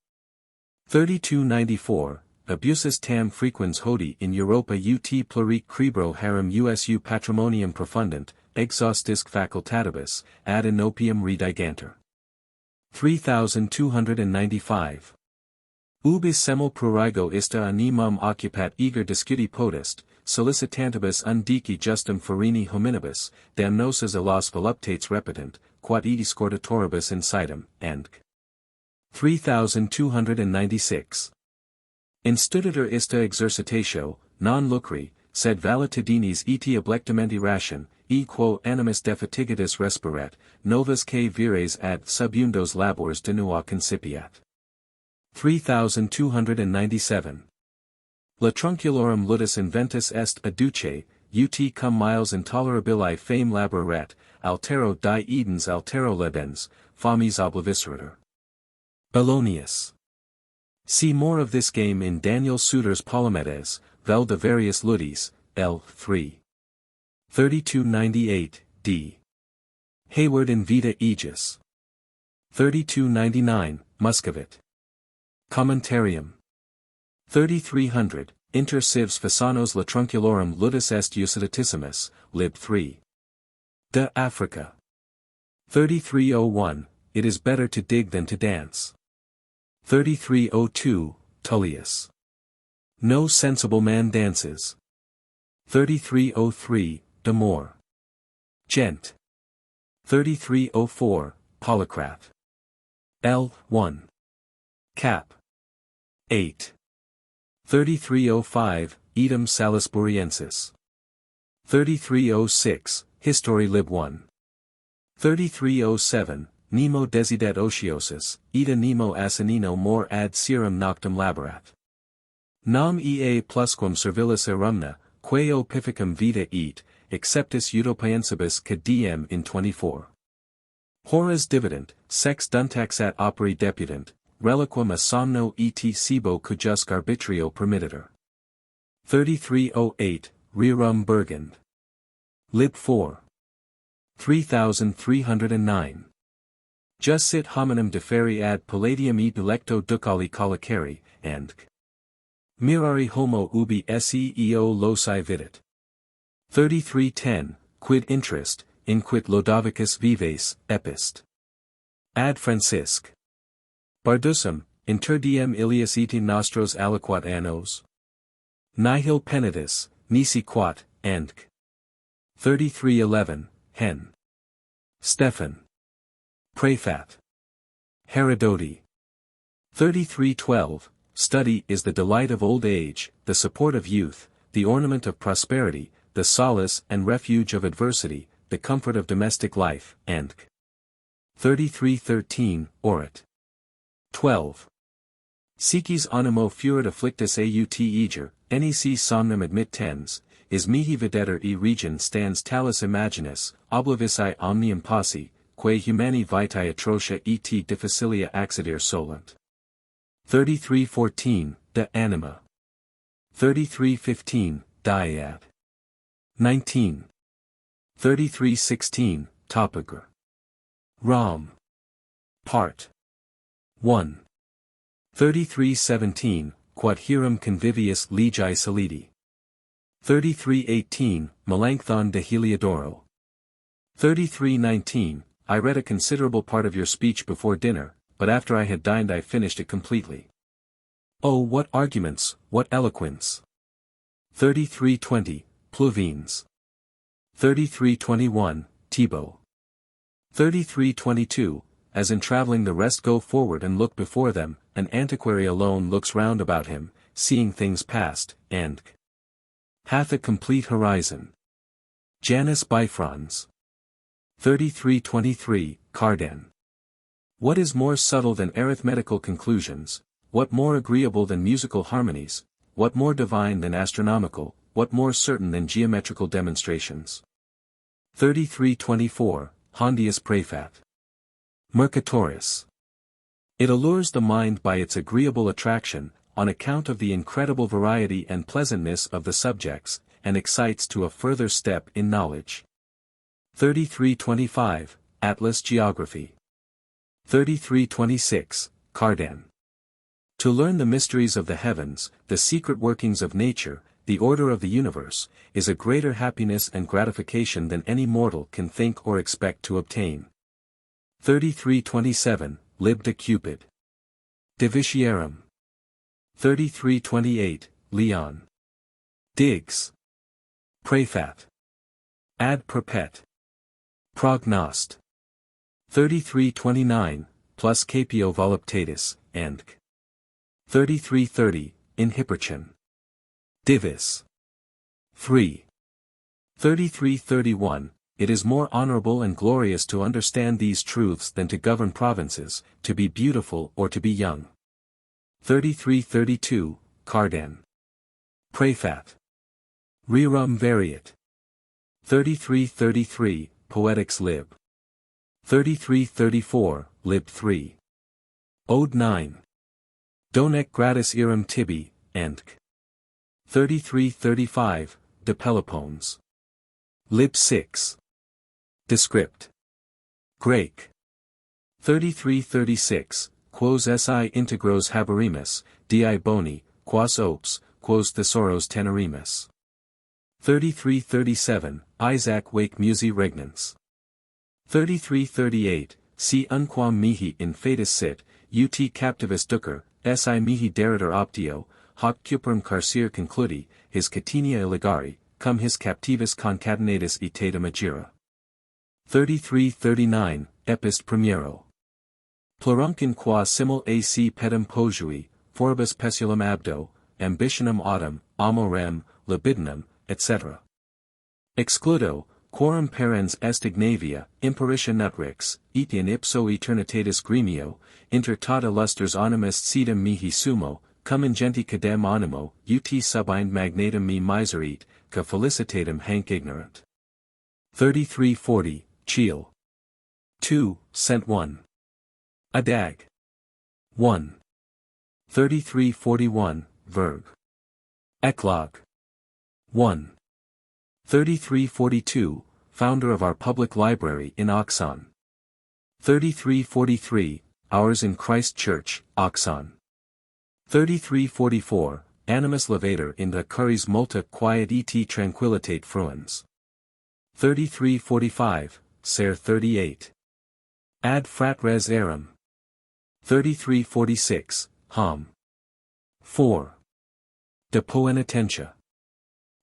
3294, abusus tam frequens hodie in Europa ut pluric cribro harum usu patrimonium profundunt, exhaustisque facultatibus, ad inopium rediganter. 3295. Ubis semel prurigo ista animum occupat eager discuti potest, solicitantibus undici justum farini hominibus, damnosas alas voluptates repetent, quod edi scortatoribus insitem, and 3296. Institutor ista exercitatio, non lucri, sed valitudinis eti oblectamenti ration, quo animus defatigatus respirat, novus que vires ad subundos labors de nua concipiat. 3297. Latrunculorum ludus inventus est adduce, ut cum miles intolerabili fame laboret, altero die edens altero lebens, fames obliviscerator. Bellonius. See more of this game in Daniel Suter's Polymedes, vel de various ludis, L. 3. 3298, d. Hayward in Vita Aegis. 3299, Muscovit. Commentarium. 3300, Inter civs Fasanos latrunculorum ludus est usitatissimus, lib 3. De Africa. 3301, It is better to dig than to dance. 3302, Tullius. No sensible man dances. 3303, De Moor. Gent. 3304, Polycrath. L. 1. Cap. 8. 3305, Edam Salisburiensis. 3306, History lib 1. 3307, Nemo desidet otiosus, ita nemo asinino mor ad serum noctum laborat. Nam ea plusquam servilis erumna, quae opificum vita eat, exceptus utopiensibus cadiem in 24. Horas divident, sex duntaxat operi deputant, reliquum a somno et sibo cujusque arbitrio permittitur. 3308, Rerum Burgund. Lib 4. 3309. Jus sit hominem deferi ad palladium e delecto ducali collicari, and mirari homo ubi seeo loci vidit. 3310, Quid interest, inquit Lodovicus vives, epist. Ad Francisc. Bardusum, inter diem ilias eti nostros aliquat annos. Nihil penitus, nisi quat, and 3311, Hen. Stephan. Prefat. Herodote. 3312, Study is the delight of old age, the support of youth, the ornament of prosperity, the solace and refuge of adversity, the comfort of domestic life, and 3313, Orat. 12. Sicis animo furit afflictus aut eger, nec somnum admittens, is mihi videtur e region stands talus imaginis, oblivici omnium posse, quae humani vitae atrocia et difficilia accidir solunt. 3314, De Anima. 3315, Dyad. 19. 3316, Topograph. Rom. Part 1. 33:17, Quod hierum convivius legii solidi. 33:18, Melanchthon de Heliodoro. 33:19, I read a considerable part of your speech before dinner, but after I had dined I finished it completely. Oh, what arguments, what eloquence! 33:20, Pluvines. 33:21, Thibaut. 33:22, As in travelling the rest go forward and look before them, an antiquary alone looks round about him, seeing things past, and hath a complete horizon. Janus Bifrons. 33:23, Cardan. What is more subtle than arithmetical conclusions, what more agreeable than musical harmonies, what more divine than astronomical, what more certain than geometrical demonstrations? 33:24, Hondius Praefat. Mercatorus. It allures the mind by its agreeable attraction, on account of the incredible variety and pleasantness of the subjects, and excites to a further step in knowledge. 33:25, Atlas Geography. 33:26, Cardan. To learn the mysteries of the heavens, the secret workings of nature, the order of the universe, is a greater happiness and gratification than any mortal can think or expect to obtain. 33:27, Lib de Cupid. Divitiarum. 33:28, Leon. Diggs. Praefat. Ad perpet. Prognost. 33:29, Plus Capio voluptatis, and 33:30, In Hipparchon. Divis. 3. 33:31, It is more honorable and glorious to understand these truths than to govern provinces, to be beautiful or to be young. 33:32, Cardan. Praefat. Rerum variat. 33:33, Poetics Lib. 33:34, Lib 3. Ode 9. Donec gratis iram tibi, and 33:35, De Peloponnes. Lib 6. Descript. Grake. 33:36, Quos esse integros haberimus, di boni, quas ops, quos thesauros tenerimus. 33:37, Isaac Wake Musi regnans. 33:38, Si unquam mihi in fetis sit, ut captivus ducer, esse mihi deritor optio, hoc cuprum carcere concludi, his catenia illigari, cum his captivus concatenatus itatum agira. 33:39, Epist primero. Plurumcin qua simul ac pedum pojui, foribus pesulum abdo, ambitionum autem, amorem, libidinum, etc. Excludo, quorum parens est ignavia, imperitia nutrix, etian ipso eternitatis gremio, inter tot illusters animus sedum mihi sumo, cum ingenti cadem animo, ut subind magnatum me miserit, ca felicitatem hanc ignorant. 33:40, Cheel. 2, Cent 1. Adag. 1. 33:41, Verg. Eclog. 1. 33:42, Founder of our public library in Oxon. 33:43, Ours in Christ Church, Oxon. 33:44, Animus levator in the curis multa quiet et tranquillitate fruens. 33:45, Ser 38. Ad fratres eram. 33:46, Hom. 4. De poenitentia.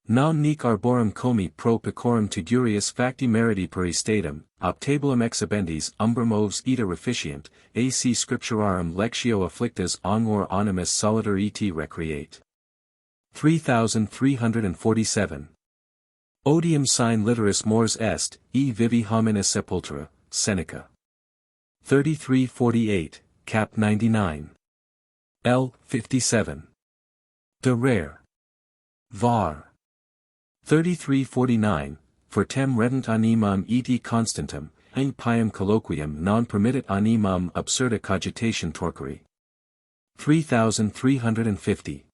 Non nec arborum comi pro pecorum tugurius facti meriti per statum, optabulum exhibendis umbrum oves ita reficient, ac scripturarum lectio afflictas ongor animus solider et recreate. 3347. Odium sine literis mors est, e vivi homines sepultura, Seneca. 33:48, Cap 99. L. 57. De rare. Var. 33:49, Fortem redent animam et constantem, in piam colloquium non permittet animam absurda cogitation torqueri. 3350.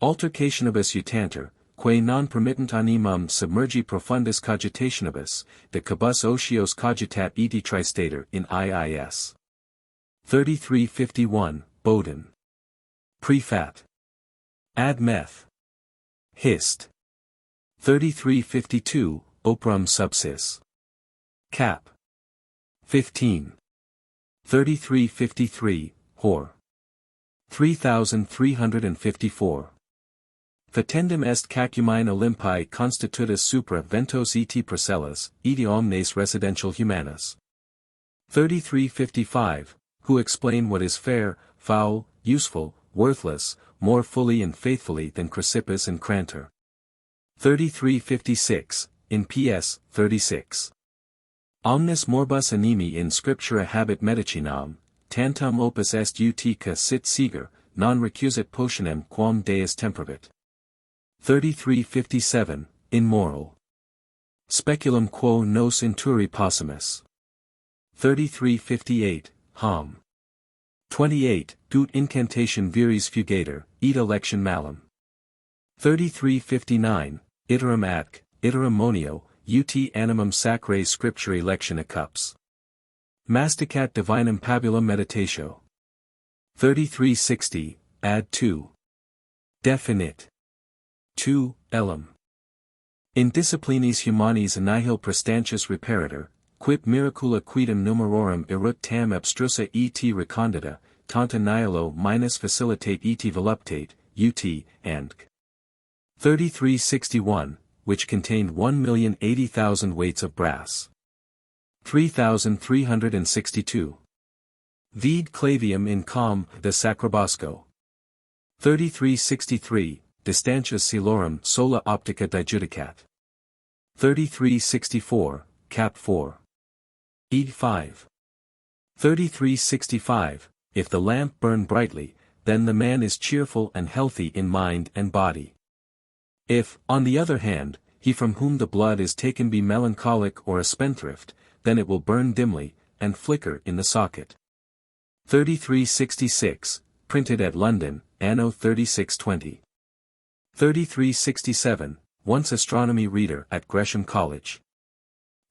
Altercationibus utanter, quae non permittent animam submergi profundis cogitationibus, de cabus otios cogitat et tristater in iis. 3351, Bodin. Prefat. Ad meth. Hist. 3352, Oprum subsis. Cap. 15. 3353, Hor. 3354. Fatendum est cacumine Olympi constitutus supra ventos et procellas, eti omnes residential humanas. 3355, who explain what is fair, foul, useful, worthless, more fully and faithfully than Chrysippus and Crantor. 3356, in PS 36. Omnes morbus animi in scriptura habet medicinam, tantum opus est utica sit seger, non recusat potionem quam Deus temperavit. 3357, in moral. Speculum quo nos inturi possumus. 3358, Hom. 28, Gut incantation viris fugator, et election malum. 3359, Iterum atque, iterum monio, ut animum sacrae scripturae lectione cups. Masticat divinum pabulum meditatio. 3360, ad 2. Definite. 2, Elam. In disciplinis humanis nihil prestantius reparator, quip miracula quidem numerorum erut tam abstrusa et recondita, tanta nihilo minus facilitate et voluptate, ut, and 3361, which contained 1,080,000 weights of brass. 3362. Vide clavium in com de Sacrobosco. 3363, distantius celorum sola optica dijudicat. 3364, cap 4. Ed 5. 3365, if the lamp burn brightly, then the man is cheerful and healthy in mind and body. If, on the other hand, he from whom the blood is taken be melancholic or a spendthrift, then it will burn dimly, and flicker in the socket. 3366, printed at London, anno 3620. 3367, once astronomy reader at Gresham College.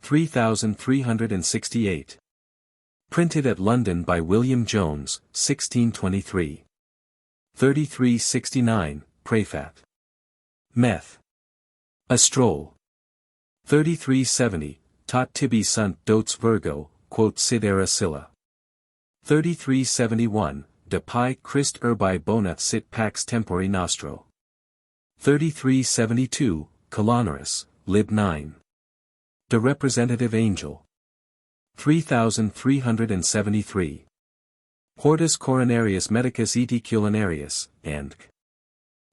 3368. Printed at London by William Jones, 1623. 3369, Prefat. Meth. A stroll. 3370, tot tibi sunt dotes Virgo, quot sidera Scylla. 3371, de pi Christ urbi bona sit pax tempori nostro. 3372, Colonaris, lib 9. De representative angel. 3373. Hortus coronarius medicus et culinarius, and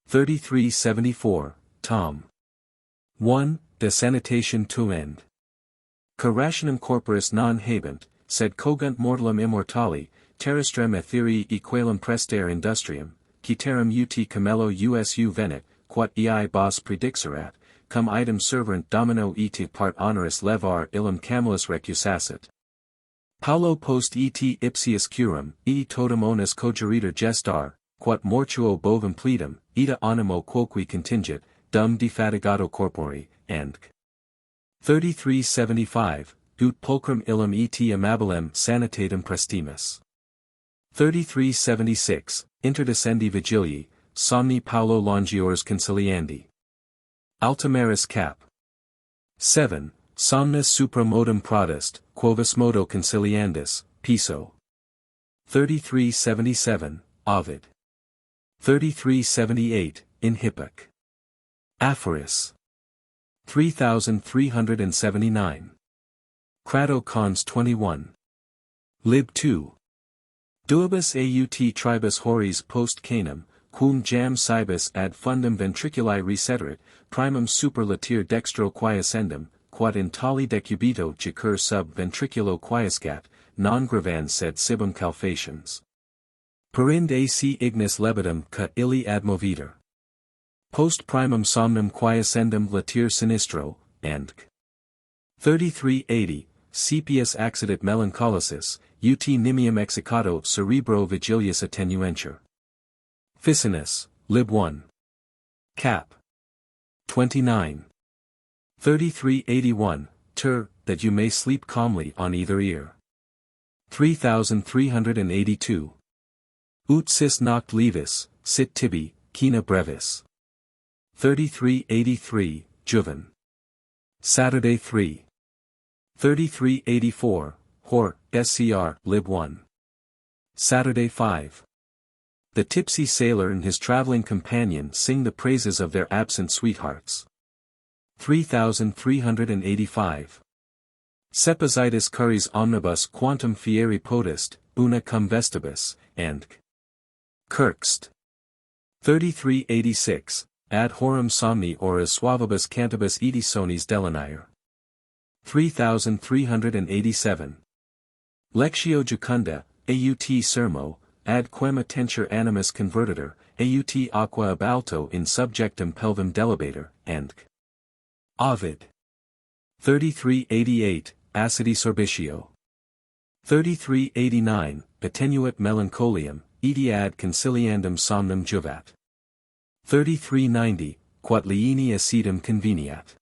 3374, Tom. 1, de sanitation tuend. Ca rationem corporis non habent, sed cogunt mortalem immortali, terrestrem etherii equalem prester industrium, citerum ut camello usu venet, quod ei bos predixerat, cum idem servant domino et part honoris levar illum camelis recusasset. Paulo post et ipsius curum, totum onus cogeritur gestar, quod mortuo bovem pledum, ita animo quoque contingit, dum defatigato corpori, and 3375, ut pulchrum illum et amabilem sanitatem prestimus. 3376, interdescendi vigilii, somni Paulo longiores conciliandi. Altimeris cap. 7, somnis supra modum prodest, quovis modo conciliandis, Piso. 3377, Ovid. 3378, in Hippoc. Aphoris. 3379. Crado cons 21. Lib 2. Duibus aut tribus horis post canum, quum jam cibus ad fundum ventriculi receterit, primum superlatir dextro quiescendum, quod in tali decubito jacur sub ventriculo quiescat, non gravans sed sibum calfations. Perind ac ignis lebitum ca illi admovitur. Post primum somnum quiescendum latir sinistro, and 3380, Sepius accidit melancholicis, ut nimium execato cerebro vigilius attenuentur. Ficinus, lib 1. Cap. 29. 3381, that you may sleep calmly on either ear. 3382. Ut sis noct levis, sit tibi, quina brevis. 3383, Juven. Saturday 3. 3384, Hor, SCR, Lib 1. Saturday 5. The tipsy sailor and his traveling companion sing the praises of their absent sweethearts. 3385. Sepositis curris omnibus quantum fieri potest, una cum vestibus, and Kirkst. 3386, ad horum somni oras suavibus cantibus edisonis delinire. 3387. Lectio jucunda, aut sermo, ad quem attenture animus convertitor, aut aqua ab alto in subjectum pelvum delibator, and Ovid. 3388, acidi sorbitio. 3389, attenuat melancholium, edi ad conciliandum somnum juvat. 3390, quat liini acidum conveniat.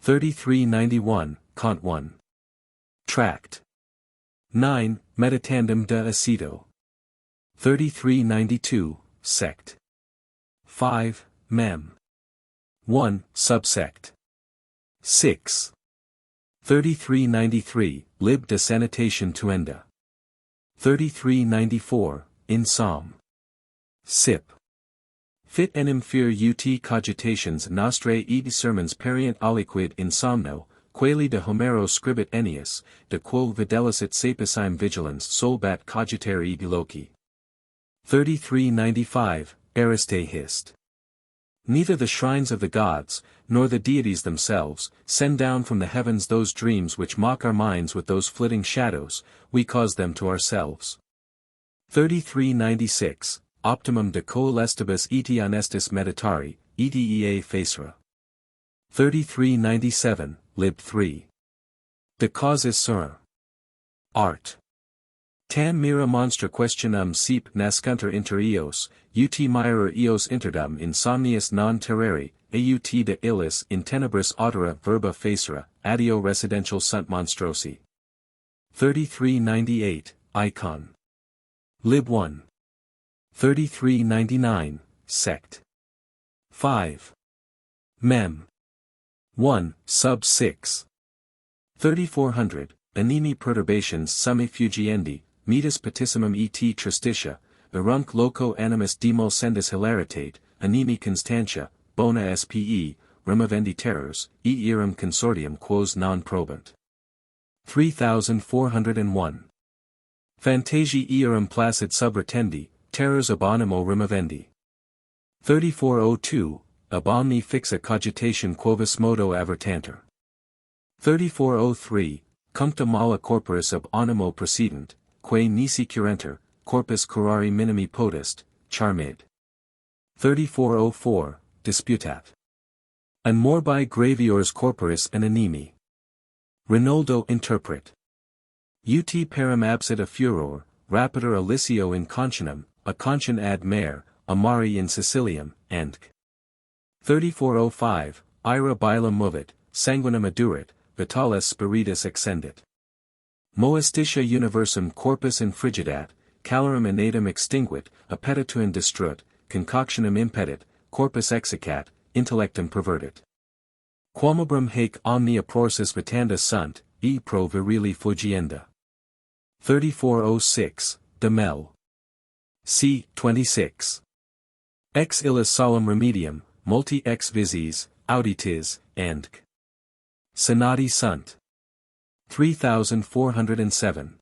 3391, Cont 1. Tract. 9, Meditandum de acido. 3392, Sect. 5, Mem. 1, Subsect. 6. 3393, Lib de sanitation tuenda. 3394, in Psalm. Sip. Fit enim fear ut cogitations nostrae et sermons perient aliquid in somno, quali de Homero scribit Ennius, de quo videlicet sapicime vigilans solbat cogitare et loci. 3395, Ariste hist. Neither the shrines of the gods, nor the deities themselves, send down from the heavens those dreams which mock our minds with those flitting shadows, we cause them to ourselves. 3396, Optimum de coelestibus eti honestis meditari, edea facere. 3397, Lib 3. De causis sura. Art. Tam mira monstra questionum seep nascunter inter eos, ut miror eos interdum insomnius non terrari, aut de illis in tenebris autora verba facere, adio residential sunt monstrosi. 3398, Icon. Lib 1. 3399, Sect. 5. Mem. 1, Sub 6. 3400, Animi perturbations summi fugiendi, metus petissimum et tristitia, erunc loco animus demulcendus hilaritate, animi constantia, bona spe, removendi terrors, et iram consortium quos non probant. 3401. Fantasiae earum placid subretendi, terrors ab animo removendi. 3402, ab omni fixa cogitation quovis modo avertanter. 3403, cuncta mala corporis ab animo precedent, quae nisi curenter, corpus curari minimi potest, charmid. 3404, disputat. An morbi graviores corporis and animi. Rinaldo interpret. Ut param absida furor, rapider alicio in conscionum, a conscion ad mare, amari in Sicilium, and 3405, ira bilum movit, sanguinem adurit, vitalis spiritus excendit. Moestitia universum corpus infrigidat, calorum inatum extinguit, appetituum destruit, concoctionem impedit, corpus exicat, intellectum pervertit. Quamabrum haec omnia prorsus vitanda sunt, e pro virili fugienda. 3406, de Mel. C. 26. Ex illis solum remedium, multi ex visis, auditis, and Senati sunt. 3407.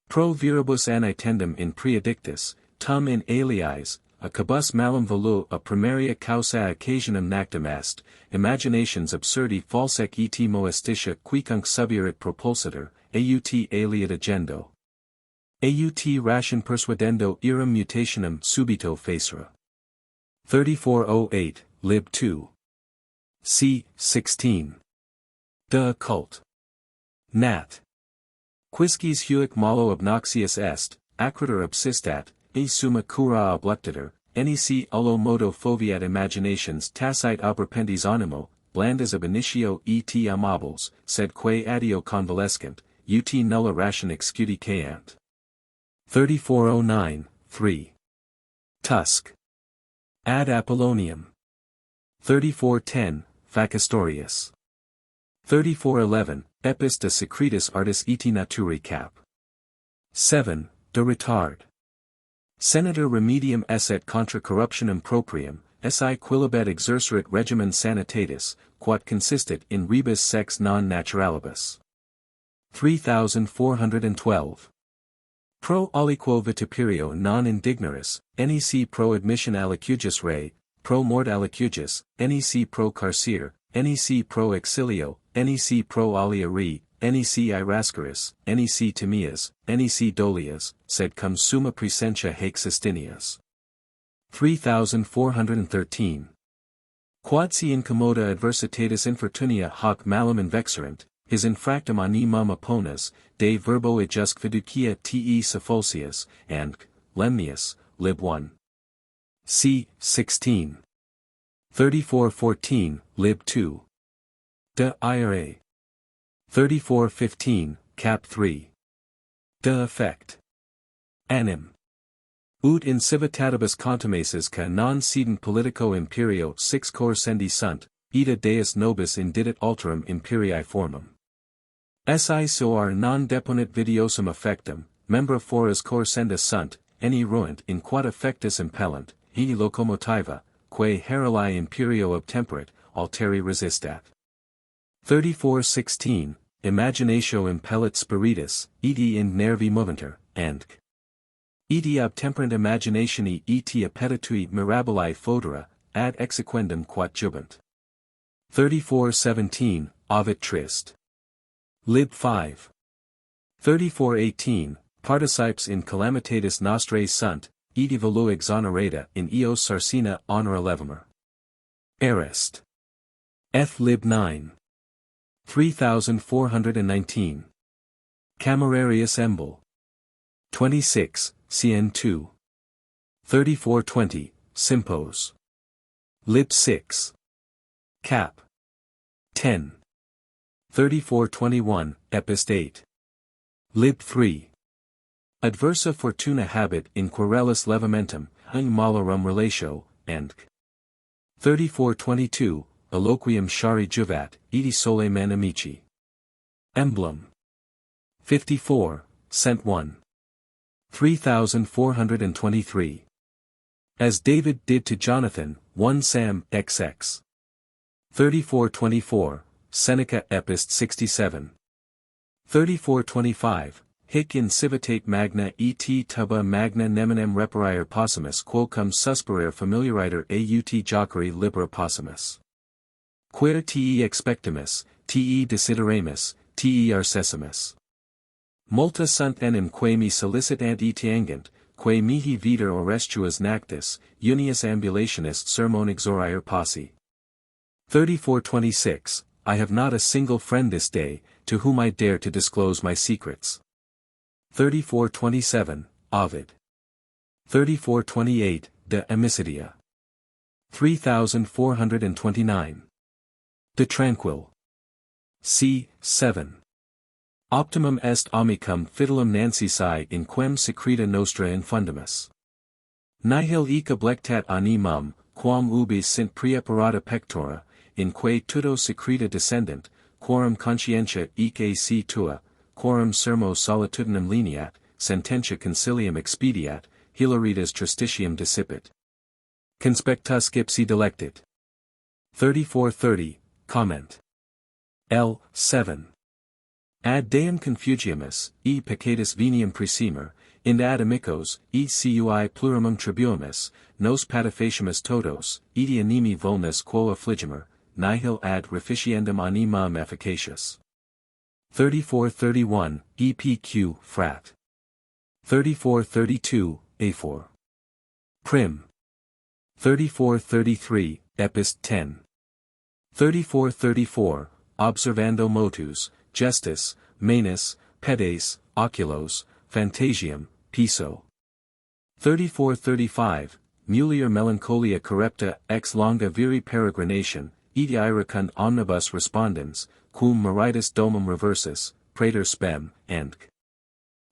Pro viribus anitendum in praedictus, tum in aliis, a cabus malum volu a primaria causa occasionum nactum est, imaginations absurdi falsec et moestitia quicunc subirit propulsator, aut aliat agendo. Aut ration persuadendo iram mutationem subito facere. 3408, Lib 2. C. 16. De occult. Nat. Quisquis huic malo obnoxious est, acriter obsistat, e summa cura oblectator, nec ullo modo foviat imaginations tacite operpendis animo, blandas ab initio et amables, sed quae adio convalescent, ut nulla ration excudiceant. 3409, 3. Tusk. Ad Apollonium. 3410, Facastorius. 3411, Epis de Secretis Artis eti Naturi cap. 7. De retard. Senator remedium esset contra corruptionem proprium, si quilibet exercerit regimen sanitatis, quod consistit in rebus sex non naturalibus. 3412. Pro aliquo vituperio non indignaris, nec pro admission alicugis rei, pro mort alicugis, nec pro carcere, nec pro exilio, nec pro alia re, nec irascaris, nec timias, nec dolias, sed cum summa presentia haec sustinias. 3413. Quod si incommoda adversitatis infortunia hoc malum invexerint, his infractum animam opponas, de verbo ejusc fiducia te Cephalsius, and Lemnius, lib 1. C. 16. 3414, lib 2. De ira. 3415, cap 3. De effect. Anim. Ut in civitatibus contumaces ca non sedent politico imperio 6 cor sendi sunt, ita deus nobis indidit alterum imperii formum. Si soar non deponit videosum effectum, membra foras cor senda sunt, any ruint in quod effectus impellant, hei locomotiva, quae heruli imperio obtemperit, alteri resistat. 3416, Imaginatio impellit spiritus, eti in nervi moventer, and eti obtemperant imaginationi eti appetitui mirabili fodera, ad exequendum quod jubant. 3417, Ovid Trist. Lib 5. 3418, Participes in calamitatis nostrae sunt, eti volu exonerata in eos sarcina honora levimer. Arist. F. Lib 9. 3419. Camerarius Embol. 26, Cn 2. 3420, Sympos. Lib 6. Cap. 10. 3421, Epist 8. Lib 3. Adversa fortuna habet in querellis levamentum, hung malorum relatio, and 3422, Eloquium shari juvat, eti sole man amici. Emblem. 54, Cent 1. 3423. As David did to Jonathan, 1 Sam XX. 3424, Seneca Epist 67. 3425, Hic in civitate magna et tuba magna neminem reparire possumus quocum susperare familiariter aut jocere libera possumus. Quer te expectimus, te desideramus, te arcessimus. Multa sunt enim quae me solicitant etiangent, quae mihi viter orestuas nactus, unius ambulationis sermon exorire possi. 3426, I have not a single friend this day, to whom I dare to disclose my secrets. 3427, Ovid. 3428, De Amicitia. 3429. De Tranquil. C. 7. Optimum est amicum fidulum Nancysae in quem secreta nostra infundimus. Nihil ec oblectat animum, quam ubi sint preparata pectora, in quae tutto secreta descendent, quorum conscientia ec ac tua, quorum sermo solitudinem leniat, sententia concilium expediat, hilaritas tristitium discipit. Conspectus ipsi delectit. 3430, Comment. L. 7. Ad Deum confugiamus, e peccatus veniam precimer, ind ad amicos, e cui plurimum tribuimus, nos patifaciamus todos, eti animi vulnus quo affligimer, nihil ad reficiendum animam efficacious. 3431, EPQ, Frat. 3432, A4. Prim. 3433, Epist 10. 3434, Observando motus, gestis, manus, pedes, oculos, phantasium, piso. 3435, Mulier melancholia correpta ex longa viri peregrination, eti iracund omnibus respondens, cum meritus domum reversus, praeter spem, and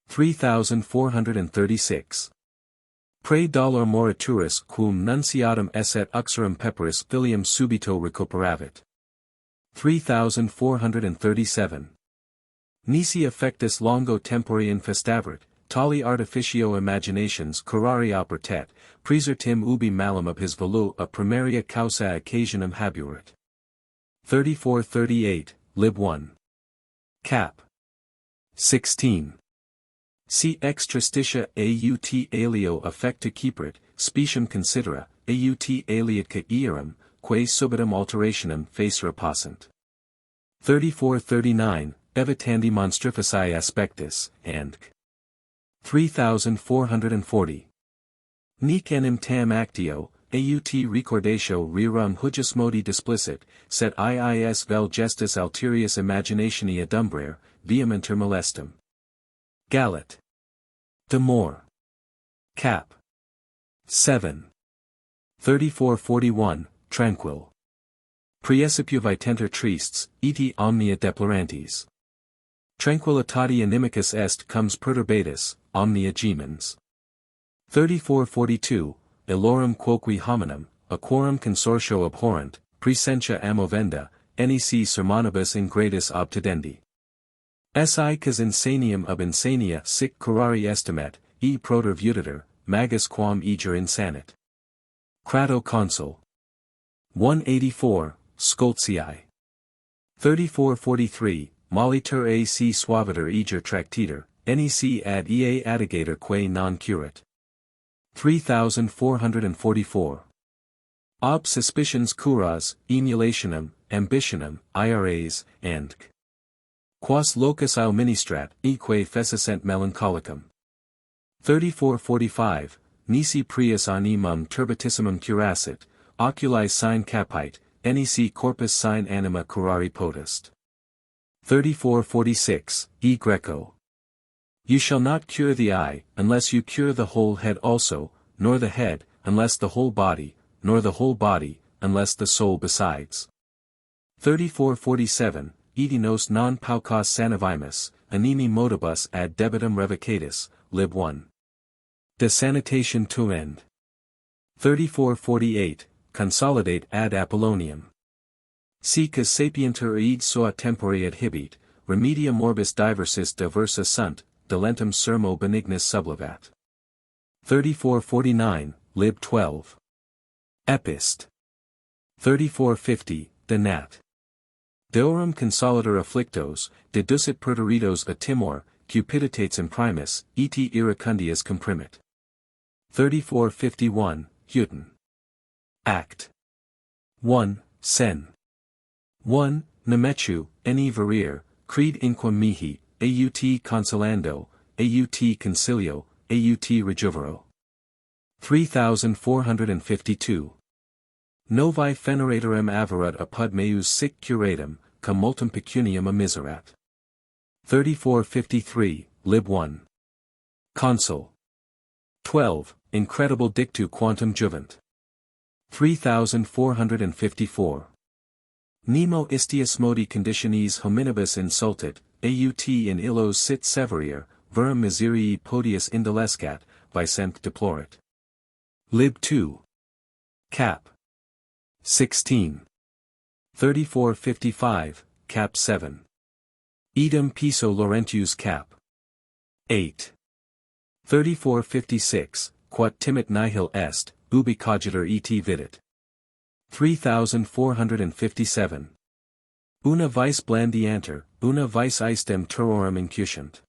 3436. Prae dolor morituris quum nunciatum esset uxorum pepperis filium subito recuperavit. 3437. Nisi affectus longo tempori infestavit, tali artificio imaginations curari alpertet, praesertim ubi malum ab his volu a primaria causa occasionum habuerit. 3438, lib 1. Cap. 16. Si extrastitia aut alio affecta ceprit, specium considera, aut aliatque earum, quae subitum alterationem facere passant. 3439, evitandi monstrifici aspectus, and 3440. Nec enim tam actio, aut recordatio rerum hujusmodi displicit, set iis vel gestus alterius imaginationi adumbrare, vehementer molestum. Gallet. De More. Cap. 7. 3441, tranquil. Praecipu vitenter tristes, eti omnia deplorantes. Tranquillitati inimicus est comes perturbatus, omnia gemens. 3442, illorum quoque hominum, aquarum consortio abhorrent, praesentia amovenda, nec sermonibus ingradus obtedendi. Si cas insanium ab insania sic curari estimet, e proter viutator, magus quam eger insanit. Crato Consul. 184, Scoltzii. 3443, molitur ac suaviter eger tractiter, nec ad ea addigator quae non curat. 3444. Ob suspicions curas, emulationem, ambitionem, iras, and quas locus administrat, eque fecissent melancholicum. 3445, nisi prius animum turbitissimum curassit, oculi sine capite, nec corpus sine anima curari potest. 3446, E Greco. You shall not cure the eye, unless you cure the whole head also, nor the head, unless the whole body, nor the whole body, unless the soul besides. 3447, Edi nos non paucos sanavimus, animi modibus ad debitum revocatus, lib 1. De sanitation to end. 3448, consolidate ad Apollonium. Si cas sapienter id sua tempori adhibit, remedia morbis diversis diversa sunt, delentum sermo benignis sublevat. 3449, lib 12. Epist. 3450, de nat. Deorum consoliter afflictos, deducit pertoritos a timor, cupiditates imprimis, et iracundias comprimit. 3451, Hütten. Act. 1, Sen. 1, Nemechu, eni verir, creed inquam mihi, aut consolando, aut concilio, aut rejuvero. 3452. Novae feneratorem averat apud meus sic curatum, cum multum pecuniam amiserat. 3453, lib 1. Consul. 12, Incredible dictu quantum juvent. 3454. Nemo istius modi conditionis hominibus insultit, aut in illos sit severier, verum miserii podius indolescat, vicent deplorit. Lib 2. Cap. 16. 3455, Cap 7. Idem Piso Laurentius Cap. 8. 3456, Quat timit nihil est, ubi cogiter et vidit. 3457. Una vice blandianter, una vice istem terrorum incutant.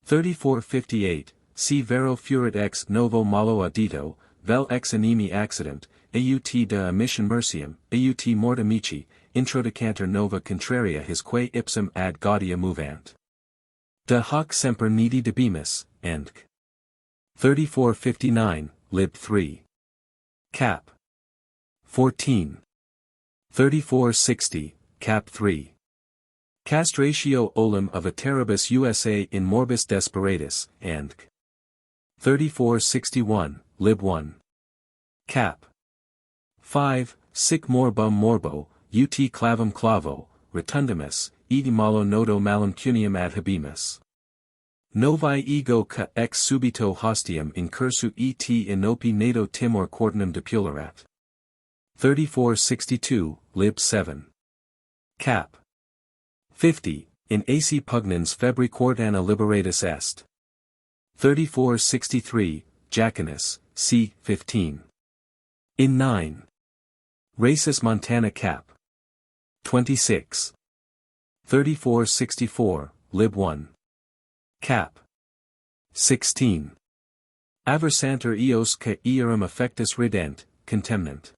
3458, Si vero furit ex novo malo audito, vel ex animi accident, aut de emission mercium, aut mortamici, introducanter nova contraria his quae ipsum ad gaudia movant. De hoc semper nidi debimus, and 3459, lib 3. Cap. 14. 3460, Cap 3. Castratio olim of ateribus USA in morbis desperatus, and 3461, lib 1. Cap. 5, Sic morbum morbo, ut clavum clavo, rotundimus, edi malo nodo malum cunium ad habemus. Novi ego ca ex subito hostium incursu et inopi nato timor quortinum depulerat. 3462, lib 7. Cap. 50, in ac pugnans febri quartana liberatus est. 3463, Jacanus, c. 15. In 9. Racis Montana cap. 26. 3464, lib 1. Cap. 16. Aversanter eos ca earum affectus rident, contemnant.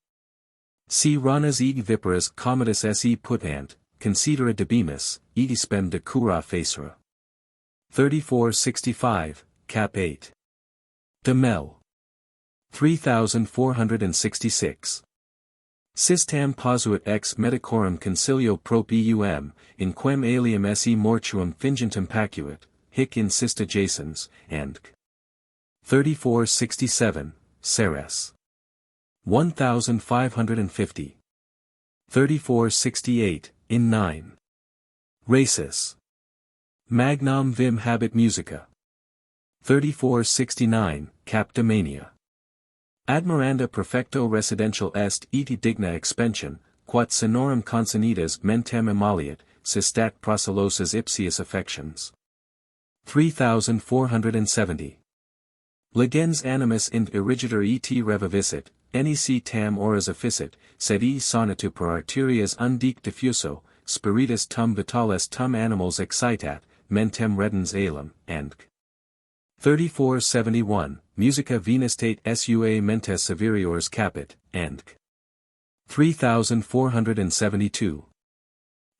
Si ranas eg viperas commodus se putant, considera debimus, egi spem de cura facera. 3465, cap 8. De Mel. 3466. Sistam posuit ex medicorum concilio prop eum, in quem alium se mortuum fingentem pacuit, hic in sista jasons, and 3467, Ceres. 1550. 3468, in 9. Racis. Magnam vim habet musica. 3469, cap de mania. Admiranda perfecto residential est eti digna expansion, quat sonorum consonitas mentem emoliat, sistat procelosas ipsius affections. 3470. Legens animus int irrigitor et revivissit, nec tam horas efficit, sed e sonitu per arterias undic diffuso, spiritus tum vitales tum animals excitat, mentem redens aelum, and 3471, musica venustate sua mentes severiores capit, and 3472.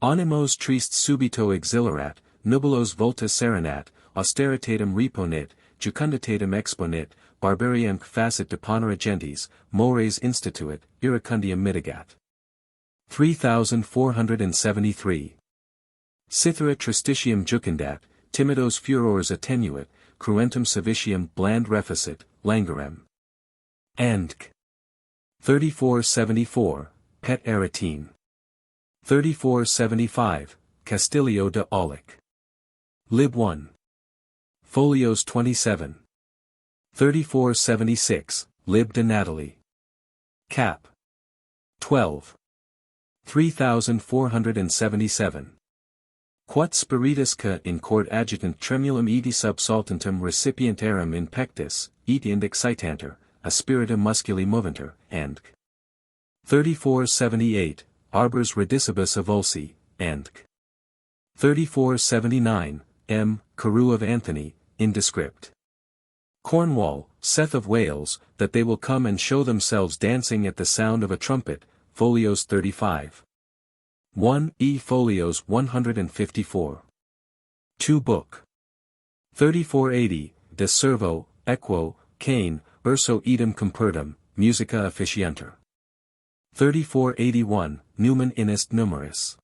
Animos trist subito exhilarat, nubulos volta serenat, austeritatem reponit, jucunditatem exponit, barbariam facit deponere gentis, mores instituit, iracundium mitigat. 3473. Cythera tristitium jucundat, timidos furores attenuit, cruentum savitium bland reficit, languorem. And 3474, Pet Aretine. 3475, Castilio de Aulic. Lib 1. Folios 27. 3476, Lib de Natalie. Cap. 12. 3477. Quat spiritus ca in cord adjutant tremulum edi subsaltantum recipientarum in pectus, et ind excitanter, a spiritum musculi moventur, and 3478, Arbors redicibus avulsi, and 3479, M. Carew of Anthony, indescript. Cornwall, Seth of Wales, that they will come and show themselves dancing at the sound of a trumpet, folios 35. 1 E folios 154. 2 Book. 3480, De Servo, Equo, Cain, Urso idem compertum, Musica officianter. 3481, Numen inest numeris.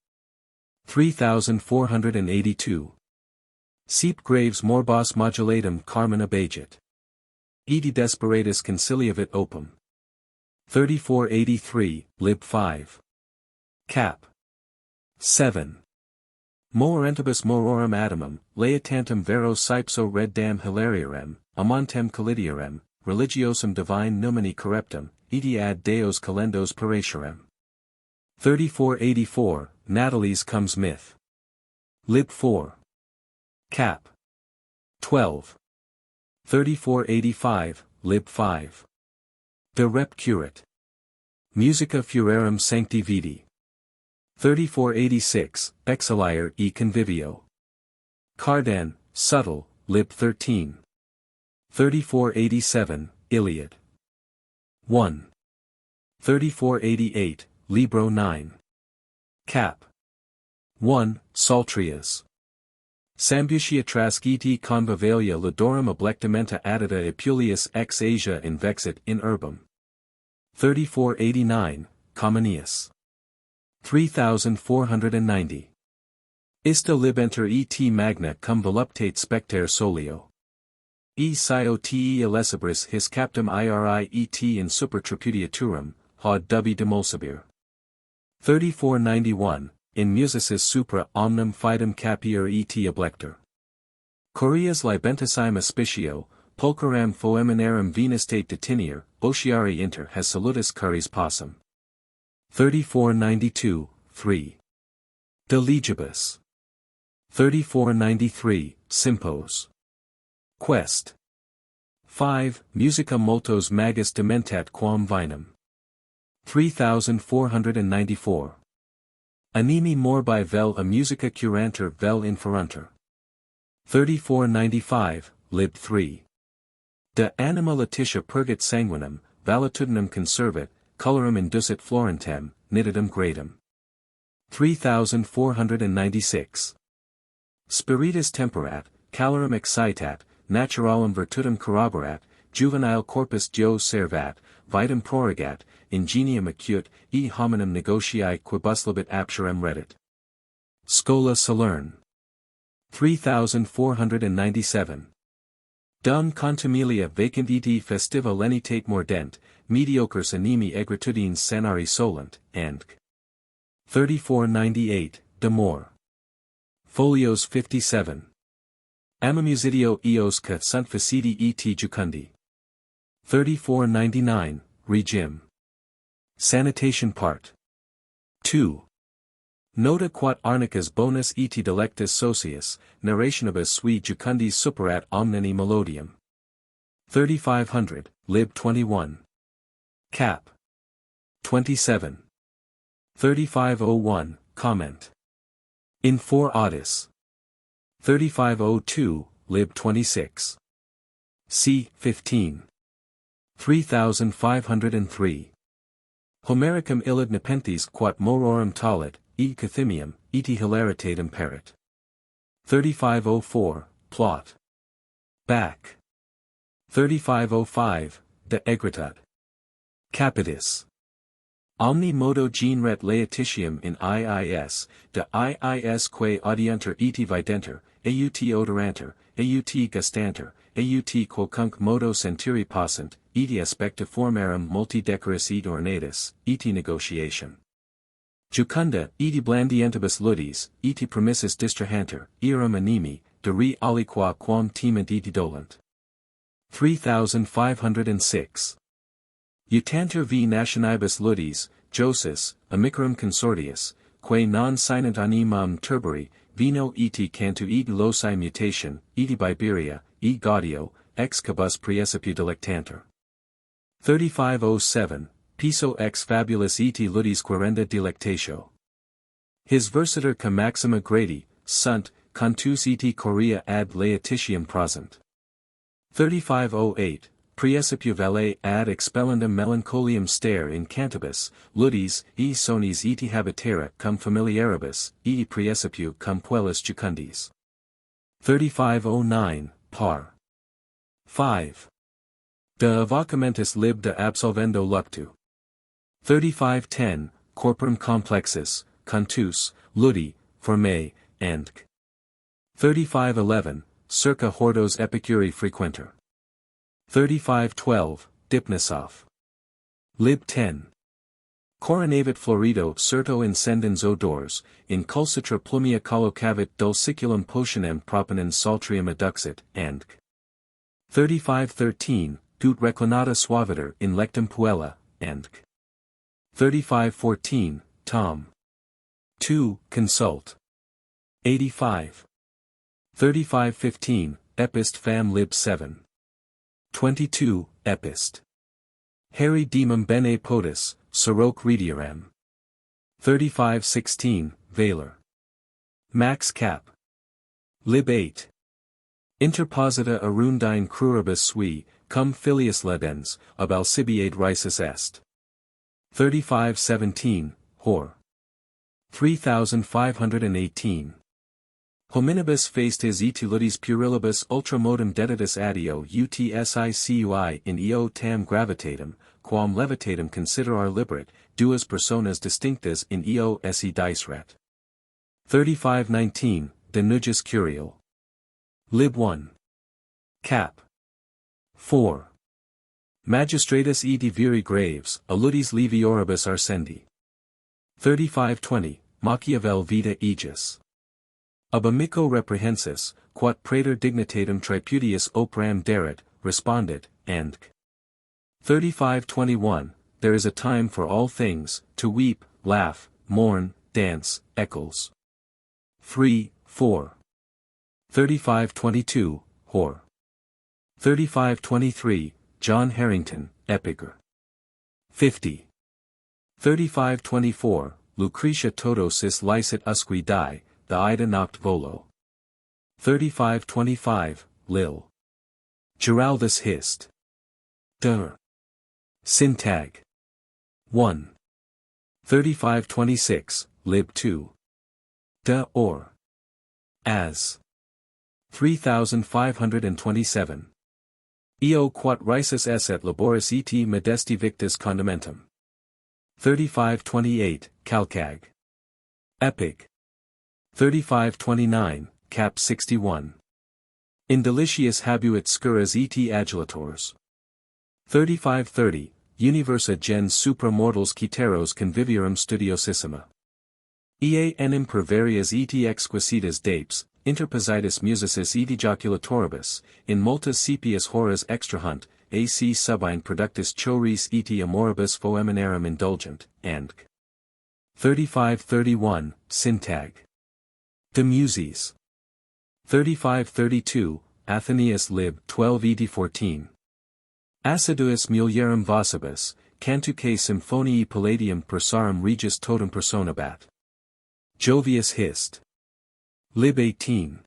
3482. Seep graves morbos modulatum carmen abagit. Edi desperatus conciliavit opum. 3483, lib 5. Cap. 7. Morentibus mororum atomum, laetantum vero saipso reddam hilariarem, amontem collidiarem, religiosum divine numini correptum, edi ad deos calendos paratiarem. 3484, Natalie's comes myth. Lib 4. Cap. 12. 3485, lib 5. De rep curat. Musica furorem sancti vidi. 3486, Exiliar e convivio. Cardan, subtle, lib 13. 3487, Iliad. 1. 3488, Libro 9. Cap. 1, Saltrias. Sambutia trasciti convivalia ladorum oblectamenta addita epulius ex Asia invexit in urbum. 3489, Comenius. 3490. Ista libenter et magna cum voluptate spectere solio. E scio te elesibris his captum iri et in super tripudiaturum, haud dubi demulsibir. 3491, in musicis supra omnem fidem capier et oblector. Corias libentissime auspicio, pulchram foeminarum venustate detinier, Otiari inter has salutis curis possum. 3492, 3. De legibus. 3493, Simpos. Quest. 5. Musica multos magis dementat quam vinum. 3494. Animi morbi vel a musica curanter vel inferunter. 3495, lib 3. De anima letitia purgat sanguinem, valetudinem conservat, colorum inducit florentem, nitidem gradum. 3496. Spiritus temperat, calorum excitat, naturalem virtutem corroborat, juvenile corpus Dio servat, vitam prorogat, ingenium acute, e hominem negotiae quibus apturem reddit. Schola Salern. 3497. Dum contumelia vacant et festiva lenitate mordent, mediocres animi egritudines sanari solent, and 3498, de More. Folios 57. Amamusidio eos ca sunt facidi et jucundi. 3499, Regim. Sanitation Part. 2. Nota quat arnicas bonus et delectus socius, narrationibus sui jucundis superat omnini melodium. 3500, lib 21. Cap. 27. 3501, Comment. In 4 audis. 3502, lib 26. C. 15. 3503. Homericum illid nepenthes quat mororum talit, e cathimium, et hilaritatem perit. 3504, Plot. Back. 3505, De egritud. Capitis. Omni modo generet laetitium in iis, de iis quae audienter et videnter, aut odoranter, aut gustanter, aut quocunc modo sentiri possent, et aspecta formarum multidecoris et ornatus, et negotiation. Jucunda, et blandientibus ludis, et promissus distrahanter, eram animi, de re aliqua quam timent et dolent. 3506. Utanter v nationibus ludis, Josus, amicarum consortius, quae non sinant animam turberi, vino et cantu et loci mutation, et biberia, et gaudio, ex cabus praecipiu delectanter. 3507, Piso ex fabulus et ludis querenda delectatio. His versitor ca maxima gradi, sunt, cantus et chorea ad laetitium prosent. 3508, Praecipiu valet ad expellendum melancholium stare in cantibus, ludis, e sonis et habitera cum familiaribus, et praecipiu cum puellis jucundis. 3509, Par. 5. De avocamentis lib de absolvendo luctu. 3510, Corporum complexus, cantus, ludi, formae, and 3511, Circa hordos epicuri frequenter. 3512, Dipnosoph. Lib 10. Coronavit florido certo incendens odors, in culcitra plumia collocavit dulciculum potionem proponens saltrium adduxit, and 3513, Dut reclinata suaviter in lectum puella, and 3514, Tom. 2, Consult. 85. 3515, Epist fam lib 7. 22, Epist. Harry demum bene potus, Sirocque redieram. 3516, Valor. Max Cap. Lib 8. Interposita arundine cruribus sui, cum filius ledens, ab Alcibiade risus est. 3517, Hor. 3518. Hominibus faestis et ludis puerilibus ultramodum deditus addio utsicui in eo tam gravitatem, quam levitatem considerar liberat, duas personas distinctas in eo esse diceret. 3519, De Nugis Curial. Lib 1. Cap. 4. Magistratus et viri graves, alludis levioribus arcendi. 3520, Machiavel vita aegis. Ab amico reprehensis, quod praetor dignitatem triputius operam daret, responded, and 35:21, there is a time for all things, to weep, laugh, mourn, dance, eccles. 3:4. 35:22, Hor. 35:23, John Harrington, Epicur. 50. 35:24, Lucretia toto sis licet usque die, the ida noct volo. 35:25, Lil. Giraldus hist. Der. Syntag. 1. 35:26, Lib 2. De or. As. 3527. Eo quat risus esset laboris et modesti victis condimentum. 35:28, Calcag. Epic. 35:29, Cap 61. Indelicius habuit scuras et adulators. 35:30, Universa gens supra mortals citeros conviviarum studiosissima. Ea enim per varias et exquisitas dapes, interpositus musicis et ejaculatoribus, in multas sepias horas extrahunt, ac subine productus choris et amoribus foeminarum indulgent, and 35:31, Syntag. De Muses. 35:32, Athenaeus lib 12:14. Assiduus mulierum vocibus, cantuque symphonii palladium persarum regis totem personabat. Jovius hist. Lib 18.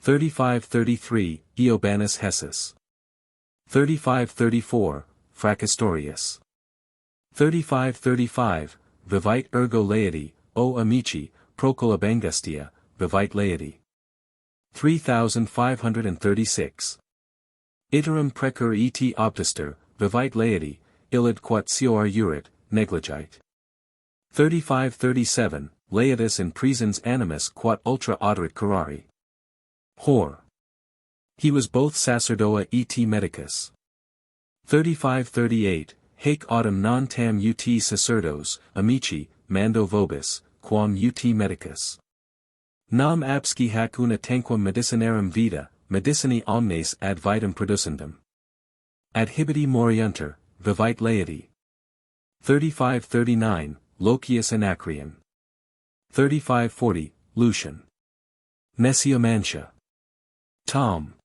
35:33, Eobanus Hessus. 35:34, Fracastorius. 35:35, Vivite ergo laeti, o amici, procula angustia, vivite laeti. 3536. Iterum precur et obtester, vivite laeti, illid quat seor urit, negligite. 3537, Laetus in presens animus quat ultra oderit curari. Hor. He was both sacerdoa et medicus. 3538, Haec autem non tam ut sacerdos, amici, mando vobis, quam ut medicus. Nam absci hac una tanquam medicinarum vita, medicinae omnes ad vitam producendum. Ad hibiti moriunter, vivite laeti. 3539, Locius Anacreon. 3540, Lucian. Necromantia. Tom.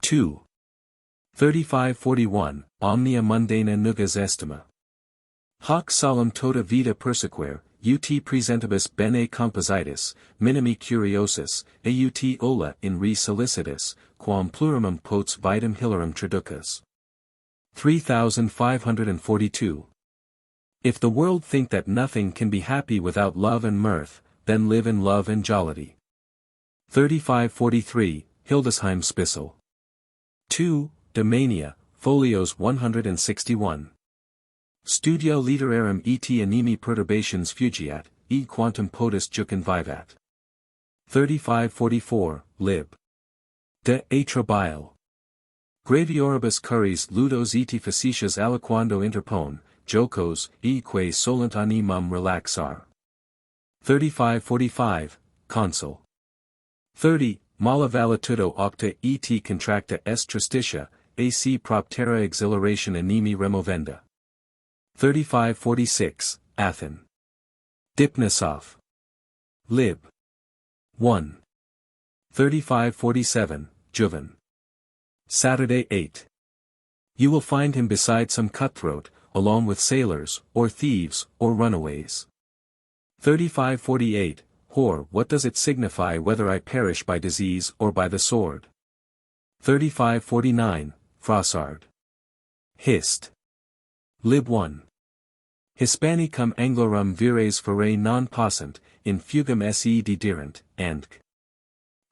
2. 3541, Omnia mundana nugas estima. Hoc solum tota vita persequere, ut presentibus bene compositus, minimi curiosus, aut ola in re solicitus, quam plurimum potes vitam hilarum traducas. 3542. If the world think that nothing can be happy without love and mirth, then live in love and jollity. 3543, Hildesheim Spissel. 2, De Mania, folios 161. Studio literarum et animi perturbations fugiat, e quantum potus jucem vivat. 3544, Lib. De Atrabile. Gravioribus curis ludos et facetias aliquando interpone, jocos, eque solent animam relaxar. 3545, Consul. 30, Mala valitudo octa et contracta est tristitia, ac proptera exhilaration animi removenda. 3546, Athen. Dipnosoph. Lib. 1. 3547, Juven. Saturday 8. You will find him beside some cutthroat, along with sailors, or thieves, or runaways. 3548, Hor, what does it signify whether I perish by disease or by the sword? 3549, Froissart. Hist. Lib 1. Hispanicum Anglorum vires ferae non passant, in fugam se dederant, and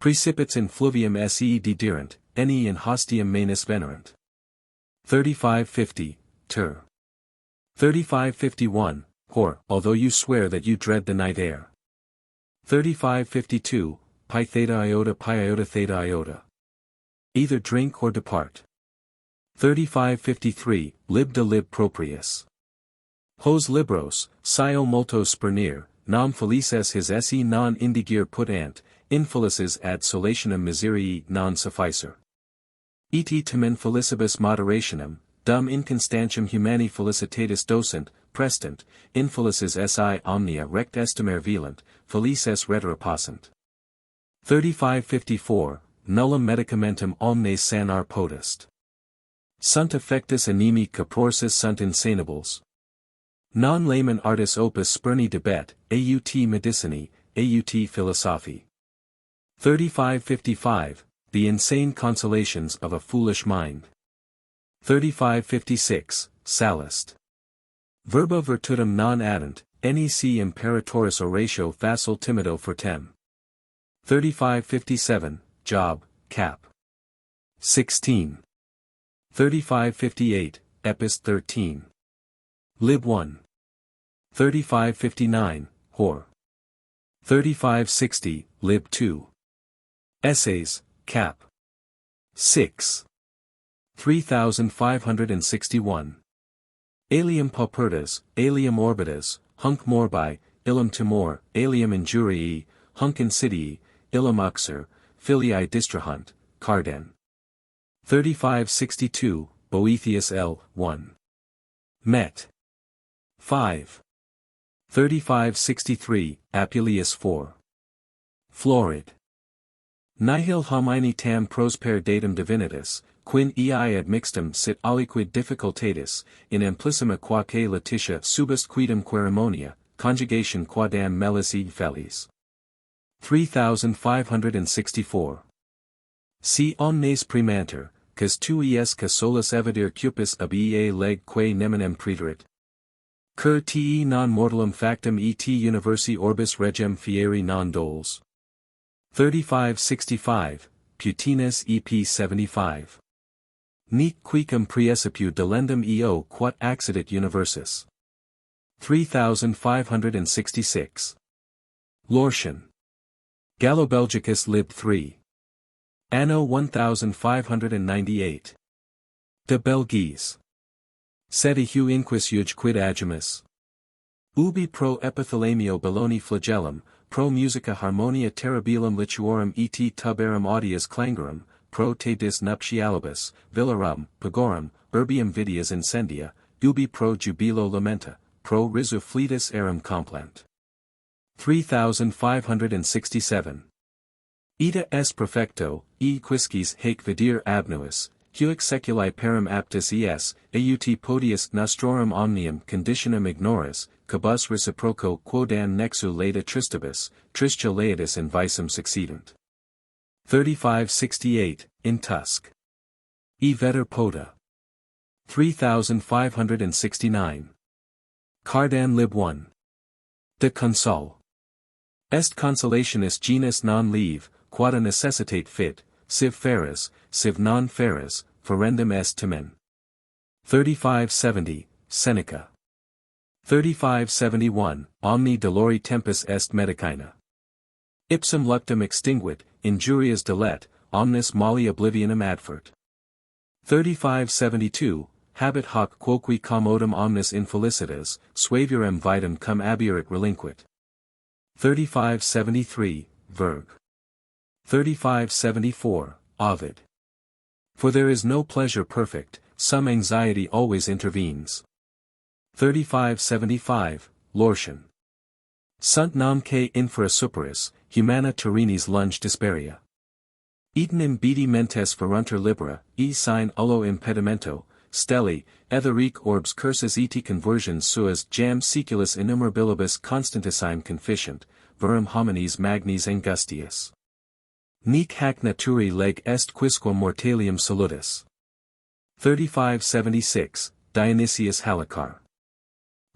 precipits in fluvium se dederant, any in hostium manus venerant. 3550, Ter. 3551, Hor, although you swear that you dread the night air. 3552, Pi theta iota pi iota theta iota. Either drink or depart. 3553, Lib de lib proprius. Hos libros, scio multos spurnir, nam felices his se non indigir putant, infelices ad solationem miserii non sufficer. Et tamen felicibus moderationem, dum inconstantium humani felicitatis docent, prestant, infelices si omnia rect estimare velant, felices reterapossent. 3554, nullum medicamentum omnes sanar potest. Sunt effectus anemi caprorsis sunt insanables. Non layman artis opus spurni debet, aut medicinae, aut philosophi. 3555, the insane consolations of a foolish mind. 3556, Sallust. Verba virtutum non addent, nec imperatoris oratio facile timido fortem. 3557, Job, cap. 16. 3558, Epist 13. Lib 1. 3559, Hor. 3560, Lib 2. Essays, cap. 6. 3561. Alium paupertas, alium orbitas, hunc morbi, illum timor, alium injuriae, hunc insidiae, illum uxor, filiae distrahunt, Cardan. 3562, Boethius L. 1. Met. 5. 3563, Apuleius 4. Florid. Nihil homini tam prosper datum divinitas, quin ei admixtum sit aliquid difficultatis, in amplissima quaque letitia subest quidem querimonia, conjugation quadam melis id fellis. 3564. Si omnes primanter, cas tu es ca solus evadir cupis ab ea leg quae neminem praederit. Cur te non mortalum factum et universi orbis regem fieri non doles. 3565, Putinus EP 75. Nec quicum praecipiu delendum eo quod accidit universis. 3566. Lortian. Gallo-Belgicus lib 3. Anno 1598. De Belgis. Sed ihu inquis uge quid agimus. Ubi pro epithalamio Belloni flagellum, pro musica harmonia terribilum lituorum et tuberum audias clangorum, pro te dis nuptialibus, villarum, pagorum, urbium vidias incendia, ubi pro jubilo lamenta, pro risu fletus eram complant. 3567. Ita est perfecto, e quisquis haec vidir abnuis, huic seculi parum aptus es, aut podius nostrorum omnium conditionem ignoris, cabus reciproco quodam nexu laeta tristibus, tristia laetus in visum succedunt. 3568, in Tusk. E veter poda. 3569. Cardan lib 1. De Consol. Est consolationis genus non leve, quada necessitate fit, siv feras, siv non feras, ferendum est tamen. 3570, Seneca. 3571, Omni dolori tempus est medicina. Ipsum luctum extinguit, injurias delet, omnis mali oblivionum adfert. 3572, Habet hoc quoque commodum omnis infelicitas, suavurem vitam cum abiurit relinquit. 3573, Verg. 3574, Ovid. For there is no pleasure perfect, some anxiety always intervenes. 3575, Lortian. Sunt namque infera superis, humana Turinis lunge disperia. Etam imbedi mentes feruntur libera, e sine ullo impedimento, stelli, etherique orbs cursus et conversions suas jam seculus innumerabilibus constantissim conficient, verum homines magnis angustias. Nec hac naturi leg est quisquam mortalium salutis. 3576, Dionysius Halicar.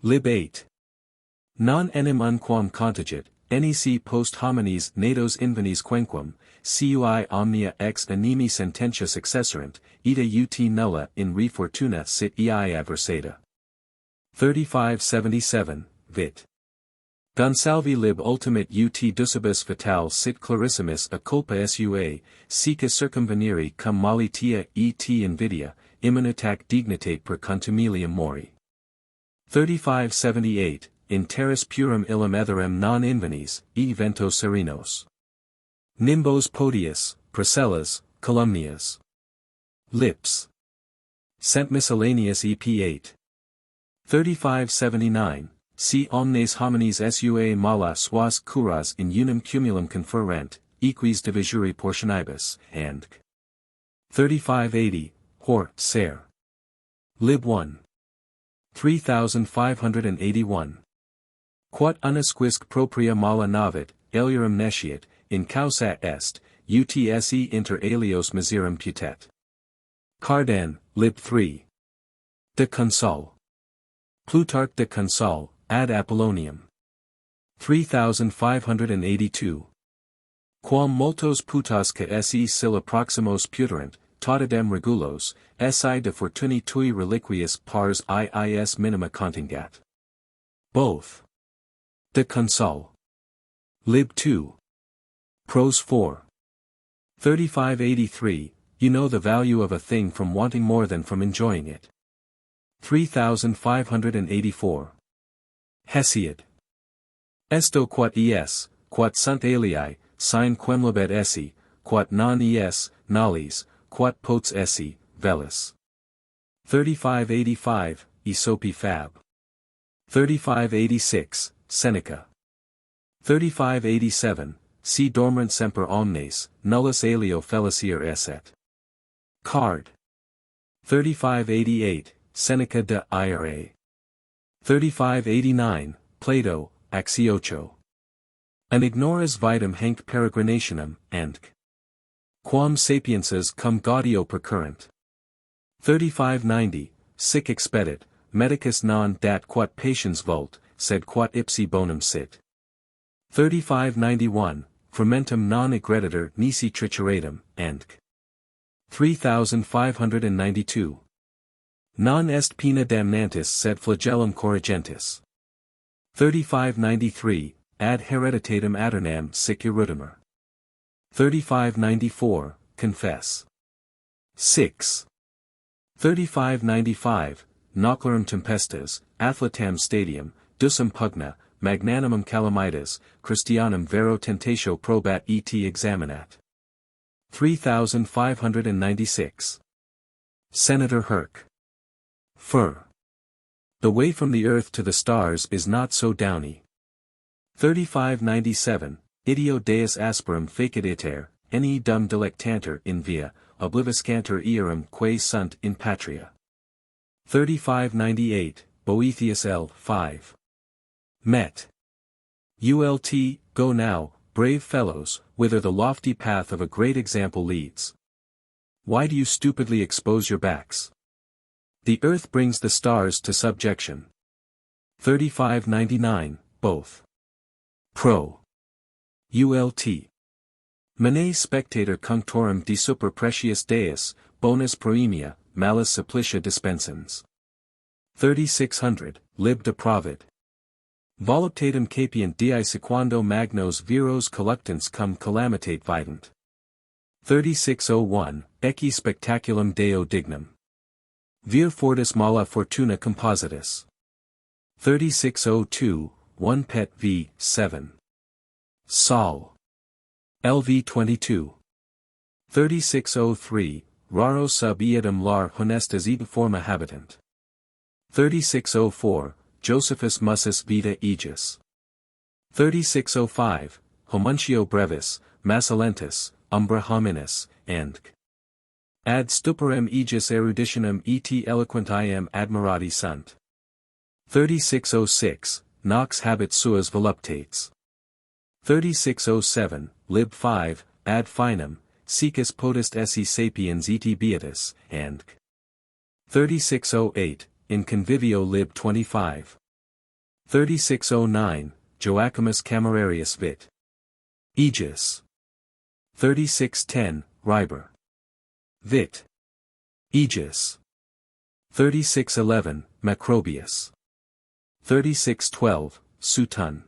Lib 8. Non enim unquam contigit, nec post homines natos invenis quenquam, cui omnia ex animi sententia successerent, ita ut nulla in re fortuna sit ei adversata. 3577, Vit. Gonsalvi lib ultimate ut ducibus fatale sit clarissimus a culpa sua, sica circumveniri cum malitia et invidia, immunitac dignitate per contumelium mori. 3578, in terris purum illum etherem non invenis, e vento serenos. Nimbos podius, procellas, columnias. Lips. Cent miscellaneous EP8. 3579. Si omnes homines sua mala suas curas in unum cumulum conferrent, equis divisuri portionibus, and 3580, Hor, Ser. Lib 1. 3581. Quod unusquisque propria mala navit, aliarum nesciat, in causa est, utse inter alios miserum putet. Cardan, Lib 3. De Consol. Plutarch de Consol, ad Apollonium. 3582. Quam multos putasque esse scylla proximos puterant, tautidem regulos, esse de fortuni tui reliquiis pars iis minima contingat. Both. De Consol. Lib 2. Prose 4. 3583. You know the value of a thing from wanting more than from enjoying it. 3584. Hesiod. Esto quod es, quod sunt alii, sine quemlabet esse, quod non es, nollis, quod potes esse, velis. 3585, Aesopi Fab. 3586, Seneca. 3587, Si dormant semper omnes, nullus alio felicior esset. Card. 3588, Seneca de Ira. 3589, Plato, Axiocho. An ignoras vitam hanc peregrinationem, and quam sapiences cum gaudio percurrent. 3590, Sic expedit, medicus non dat quod patiens vult, sed quod ipsi bonum sit. 3591, Fermentum non egrediter nisi triceratum, and 3592. Non est pena damnantis sed flagellum corrigentis. 3593, Ad hereditatem aeternam sic irutimer. 3594, Confess. 6. 3595, Noclarum tempestas, athletam stadium, dusum pugna, magnanimum calamitas, Christianum vero tentatio probat et examinat. 3596. Senator Herc. Fur. The way from the earth to the stars is not so downy. 3597, Ideo deus asperum facit iter, ne dum delectanter in via, obliviscanter earum quae sunt in patria. 3598, Boethius L. 5. Met. Ult, go now, brave fellows, whither the lofty path of a great example leads. Why do you stupidly expose your backs? The earth brings the stars to subjection. 3599, both. Pro. Ult. Mane spectator cunctorum de super precious deus, bonus proemia, malus supplicia dispensans. 3600, Lib de Provid. Voluptatem capiant dii sequando magnos viros colluctans cum calamitate vident. 3601, Ecce spectaculum Deo dignum. Vir fortis mala fortuna compositus. 3602, 1 Pet v. 7. Sol. LV 22. 3603, Raro sub iadum lar honestas et forma habitant. 3604, Josephus Mussus vita aegis. 3605, Homuntio brevis, Massalentus, umbra hominis, and ad stuporem aegis eruditionem et eloquentiam admirati sunt. 3606, Nox habet suas voluptates. 3607, Lib 5, ad finem, Sicus potest esse sapiens et beatus, and 3608, in convivio Lib 25. 3609, Joachimus Camerarius vit. Aegis. 3610, Riber. Vit. Aegis. 3611, Macrobius. 3612, Suton.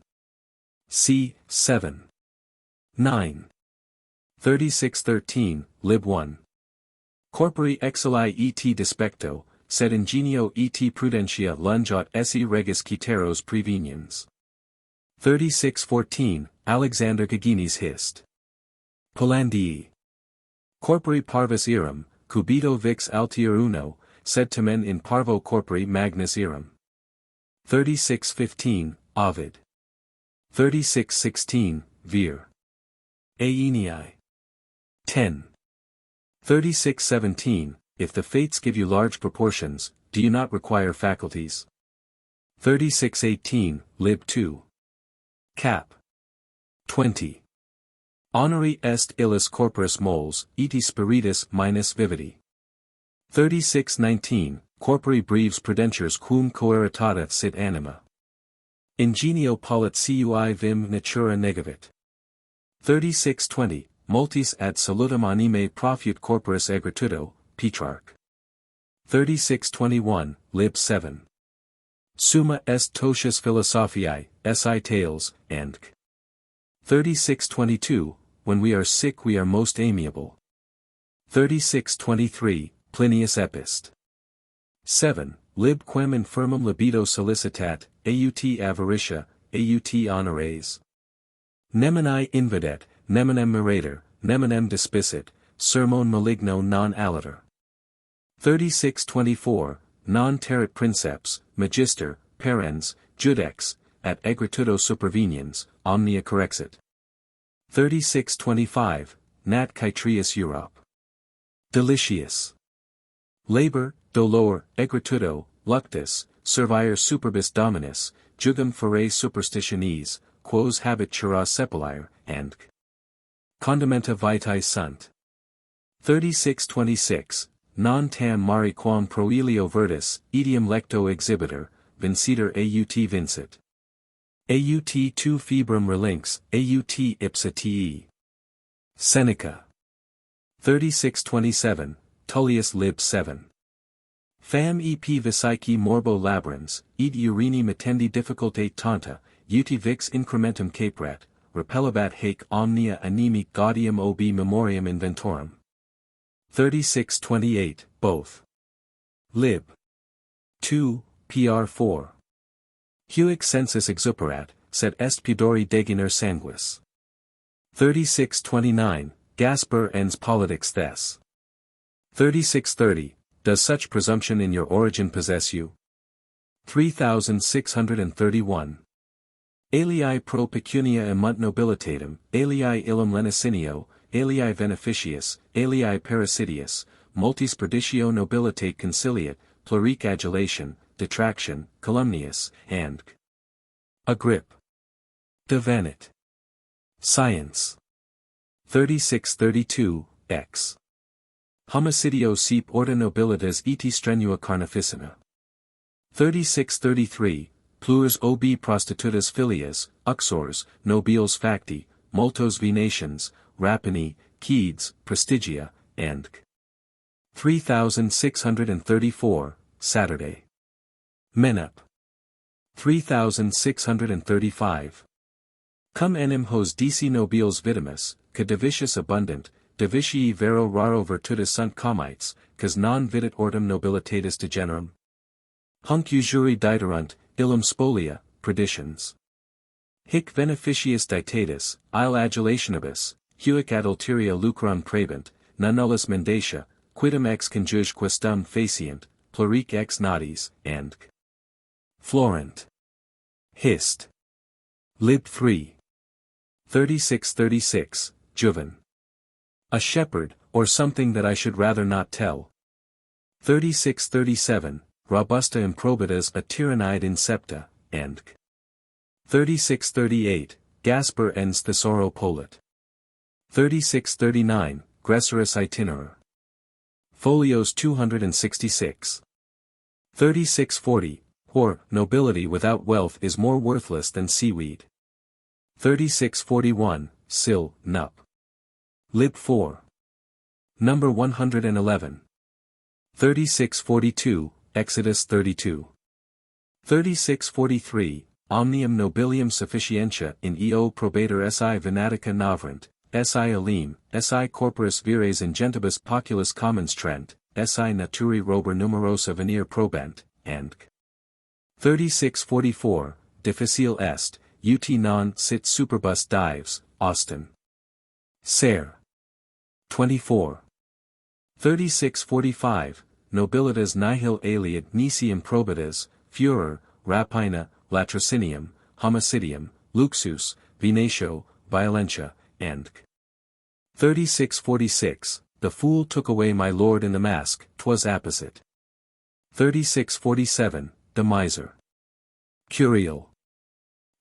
C. 7. 9. 3613, Lib 1. Corpori exili et despecto, sed ingenio et prudentia lungat esse regis citeros preveniens. 3614, Alexander Gagini's Hist. Polandii. Corpori parvis eram, cubito vix altior uno, sed tamen in parvo corpori magnus eram. 36:15, Ovid. 36:16, Vir. Aenii. 10. 36:17, if the fates give you large proportions, do you not require faculties? 36:18, lib 2. Cap. 20. Honori est illis corporis moles, eti spiritus minus vividi. 36:19, corpori breves prudentures quum coeritatat sit anima. Ingenio polit cui vim natura negavit. 36:20, multis ad salutum anime profut corporis egritudo, Petrarch. 36:21, lib 7. Summa est totius philosophiae, si tales, and 36:22, when we are sick we are most amiable. 36:23, Plinius Epist. 7. Lib quem infirmum libido solicitat, aut avaritia, aut honores. Nemini invidet, neminem mirator, neminem despicit, sermon maligno non aliter. 36:24, non terret princeps, magister, parens, judex, at egritudo superveniens, omnia correxit. 36:25, nat caetrius Europe. Delicious. Labor, dolor, egritudo, luctus, servire superbis dominus, jugum fere superstitionis, quos habet chura sepulire, and condimenta vitae sunt. 36:26, non tam mari quam proelio verdis, etiam lecto exhibitor, vinciter aut vincit. Aut tu februm relinx, aut ipsa te. Seneca. 36:27, Tullius lib 7. Fam ep visici morbo labrans, id urini mittendi difficultate tanta, uti vix incrementum capret, repellebat haec omnia animi gaudium ob memoriam inventorum. 36:28, both. Lib. 2, pr 4. Huic sensus exuperat, sed est pudori deginer sanguis. 36:29, Gasper ens politics thes. 36:30, does such presumption in your origin possess you? 3631. Alii pro pecunia emunt nobilitatem, alii illum lenicinio, alii beneficius, alii parasitius, multis perditio nobilitate conciliat, pluric adulation, detraction, calumnius, and Agrip. Devanit. Science. 3632, X. Homicidio sep orda nobilitas eti strenua carnificina. 3633, plures obi prostitutas filias, uxors, nobiles facti, multos venations, rapini, cedes, prestigia, and 3634, Saturday. Menep. 3635. Cum enim hos dici nobiles vitimus, ca divitius abundant, divitii vero raro virtutis sunt comites, cas non vidit ortum nobilitatis degenerum. Hunc usuri diterunt, illum spolia, preditions. Hic beneficius ditatis, il adulationibus, huic adulteria lucram prabent, non nullus mendatia, quidem ex conjuge questum facient, pluric ex natis, and Florent. Hist. Lib 3. 3636, Juven. A shepherd, or something that I should rather not tell. 3637, Robusta improbitas a tyrannide in septa, and 3638, Gasper ens thesauro polit. 3639, Gresserus itinerar. Folios 266. 3640, or, nobility without wealth is more worthless than seaweed. 3641, Sil, Nup. Lib 4. Number 111. 3642, Exodus 32. 3643, Omnium nobilium sufficientia in eo probator si venatica navrant, si alim, si corporis vires ingentibus poculus commons trent, si naturi rober numerosa venir probant, and 3644, difficile est, ut non sit superbus dives, Austin. Ser. 24. 3645, nobilitas nihil aliud nisi improbitas, furor, rapina, latrocinium, homicidium, luxus, venatio, violentia, and 3646, the fool took away my lord in the mask, 'twas apposite. 3647, the miser. Curial.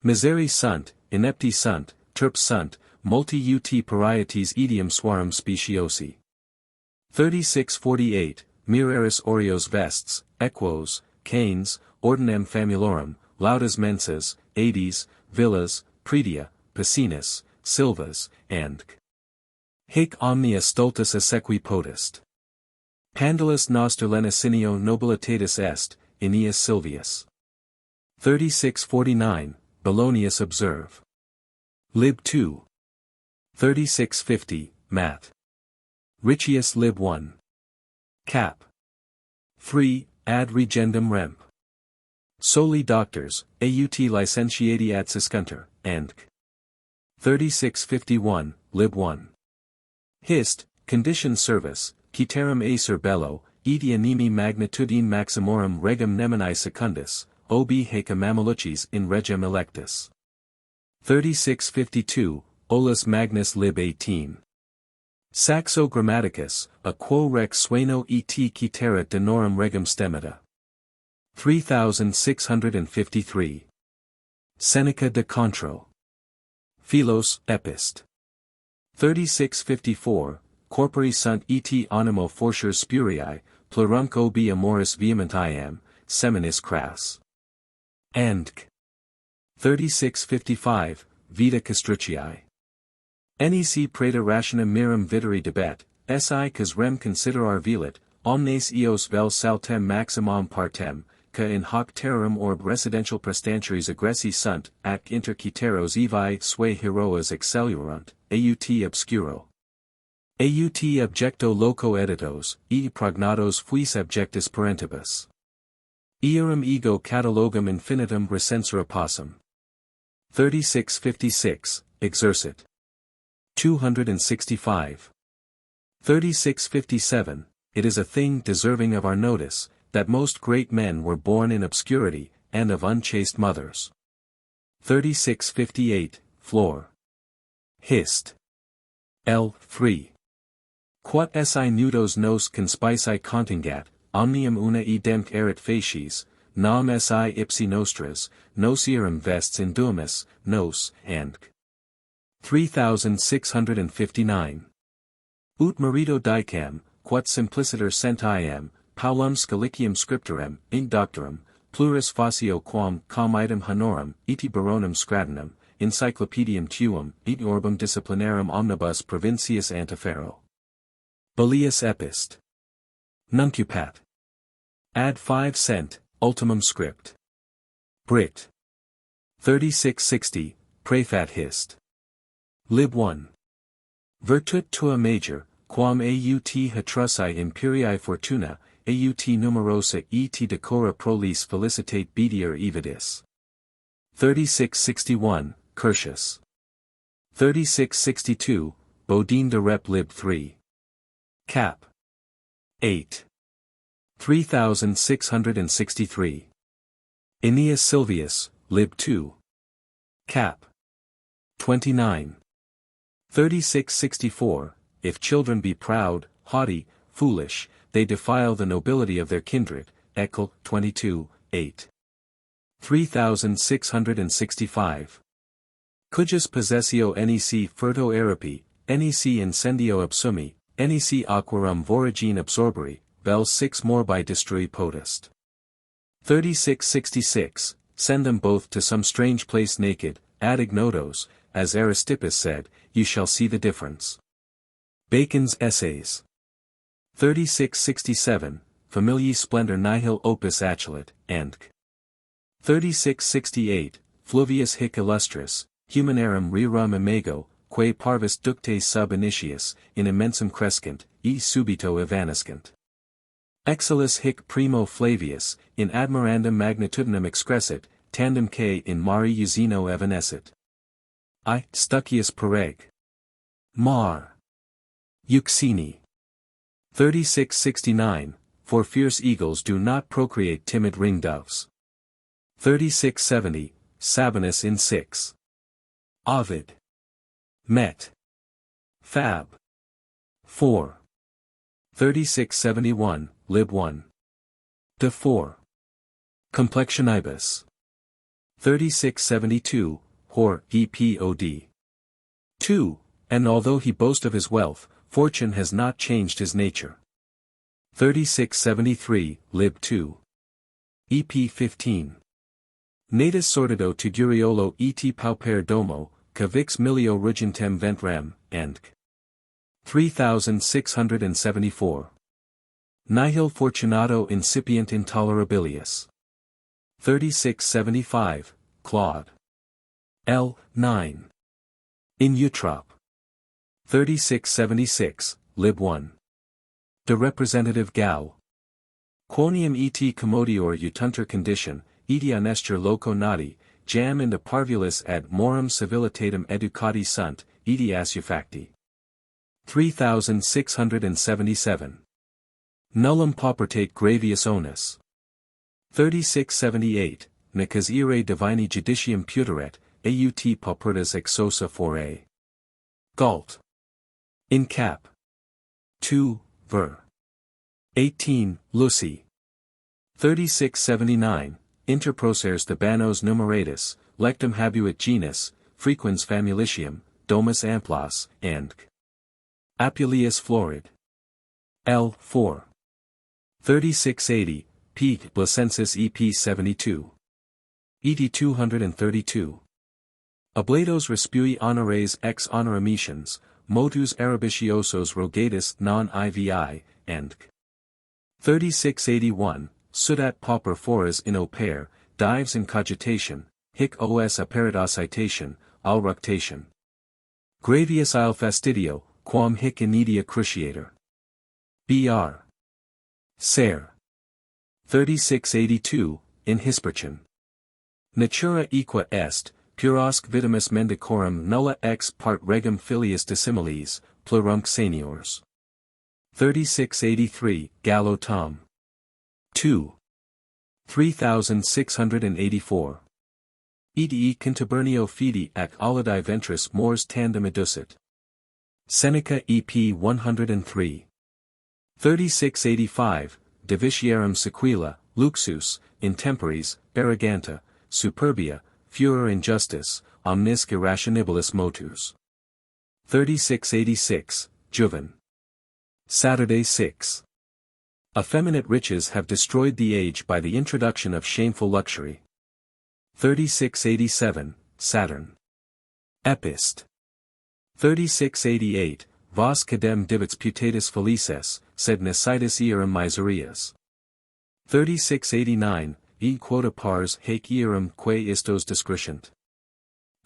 Miseri sunt, inepti sunt, terps sunt, multi ut parietes etiam suarum speciosi. 3648, mireris aureos vestes, equos, canes, ordinem famulorum, laudas mensas, Ades, villas, predia, piscinas, silvas, and hic omnia stultus assequi potest. Pandulus noster lenicinio nobilitatis est, Aeneas Silvius. 3649, Bellonius observe. Lib 2. 3650, Math. Riccius Lib 1. Cap. 3, ad regendum remp. Soli doctors, aut licentiati ad siscunter, and 3651, Lib 1. Hist, condition service, citerum acer bello, eti animi magnitudine maximorum regum nemini secundus, obi haec mamelucis in regem electus. 3652, Olus Magnus Lib 18. Saxo Grammaticus, a quo rex sueno et citera denorum regum stemata. 3653. Seneca de Contro. Philos, Epist. 3654, Corpori sunt et animo fortior spuriae, plurumque obi amoris vehementiam, seminis crass. And 3655, Vita Castriciae. Nec preta rationem mirum viteri debet, si cas rem considerar velit, omnes eos vel saltem maximum partem, ca in hoc terrarum orb residential prestantiaries aggressi sunt, ac inter citeros evae sue heroas excellurunt, aut obscuro. Aut objecto loco editos, e prognatos fuis objectus parentibus. Earum ego catalogum infinitum recensura possum. 3656, Exercit. 265. 3657, it is a thing deserving of our notice, that most great men were born in obscurity, and of unchaste mothers. 3658, Flor. Hist. L. 3. Quod esse nudos nos conspici contingat, omnium una idemque erit facies, nam esse ipsi nostras, nos eram vests induimus, nos, and 3659. Ut marito dicam, quod simpliciter sentiam, Paulum Scalicium scripturem, inc doctorum, pluris facio quam com item honorum, eti baronum scratinum, encyclopedium tuum, et orbum disciplinarum omnibus provincius antefero. Balius Epist. Nuncupat. Ad 5 cent, ultimum script. Brit. 3660, Prefat Hist. Lib 1. Virtut tua major, quam aut hatrusae imperiae fortuna, aut numerosa et decora prolis felicitate bedier evidis. 3661, Curtius. 3662, Bodine de Rep Lib 3. Cap. 8. 3663. Aeneas Silvius, Lib 2. Cap. 29. 3664, if children be proud, haughty, foolish, they defile the nobility of their kindred, Eccle, 22, 8. 3665. Cujus possessio nec furto erapi, nec incendio absumi, nec aquarum voragine absorberi, vel 6 morbi destrui potest. 3666, send them both to some strange place naked, ad ignotos, as Aristippus said, you shall see the difference. Bacon's Essays. 3667, Familiae splendor nihil opus accelit, and 3668, Fluvius hic illustris, humanarum rerum imago, quae parvis ductes sub initius, in immensum crescent, e subito evanescent. Excellis hic primo Flavius, in admirandum magnitudinem excrescit, tandem K in mari usino evanescit. I. Stuckius Pereg. Mar. Euxini. 3669, for fierce eagles do not procreate timid ringdoves. 3670, Sabinus in 6. Ovid. Met. Fab. 4. 3671, Lib 1. De 4. Complexionibus. 3672, Hor, Epod. 2. And although he boast of his wealth, fortune has not changed his nature. 3673, Lib 2. Ep 15. Natus sordido tuguriolo et pauper domo, cavix milio rugentem ventrem, and 3674. Nihil fortunato incipient intolerabilius. 3675, Claude. L. 9. In Eutrop. 3676, Lib 1. De representative Gal. Quoniam et commodior utunter condition, eti anestur loco nati, jam in de parvulus ad morum civilitatem educati sunt, eti asufacti. 3677. Nullum paupertate gravius onus. 3678, Nicas ire divini judicium puteret, aut paupertas exosa fore. Galt. In cap. 2, ver. 18, Lucy. 3679, interproceres thebanos numeratus, lectum habuit genus, frequens famulitium, domus amplas, and Apuleius florid. L. 4. 3680, P. Blasensis EP 72. Et 232. Oblatos respui honores ex honorametians, motus arabitiosos rogatus non ivi, and 3681, Sudat pauper fores in opere, dives in cogitation, hic os apparit citation, alructation. Gravius il fastidio, quam hic inedia cruciator. Br. Ser. 3682, in Hisperchen. Natura equa est, purosque vitimus mendicorum nulla ex part regum filius dissimiles, plurumque seniors. 3683, Gallo Tom. 2. 3684. Edi contabernio fidi ac alidi ventris mors tandem educit. Seneca EP 103. 3685, Divitiarum sequela, luxus, intemperies, arroganta, superbia, furor injustice, omnisque irrationibus motus. 3686, Juven. Saturday 6. Effeminate riches have destroyed the age by the introduction of shameful luxury. 3687, Saturn. Epist. 3688, Vos cadem divits putatus felices, sed necitus earum miserias. 3689, E quota pars haec earum quae istos discrescent.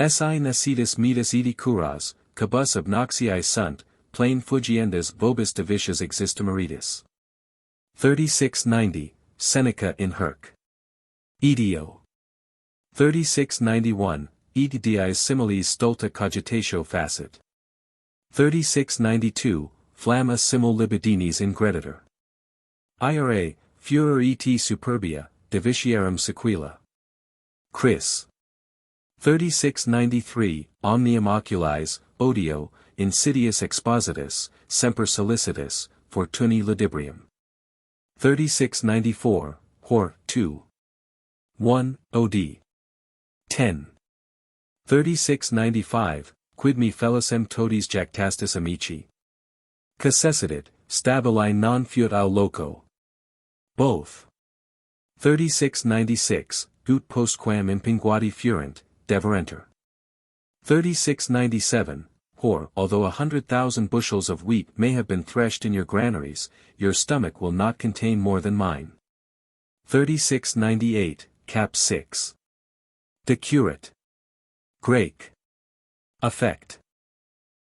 Si necitus metus edi curas, cabus obnoxiae sunt, plain fugiendas vobis divitias existimeritis. 3690, Seneca in Herc. Edio. 3691, Ed dies similes stulta cogitatio facit. 3692, Flamma simul libidinis ingreditor. Ira, furor et superbia, divitiarum sequela. Chris. 3693, Omnium oculis, odio, insidious expositus, semper solicitus, fortuni ludibrium. 3694, Hor, 2. 1, od. 10. 3695, Quid me felicem totis jactastis amici. Cassesitit, stabili non fuit au loco. Both. 3696, Gut postquam impinguati furent, deverenter. 3697, Hor, although 100,000 bushels of wheat may have been threshed in your granaries, your stomach will not contain more than mine. 3698, Cap 6. Decurate. Grake. Affect.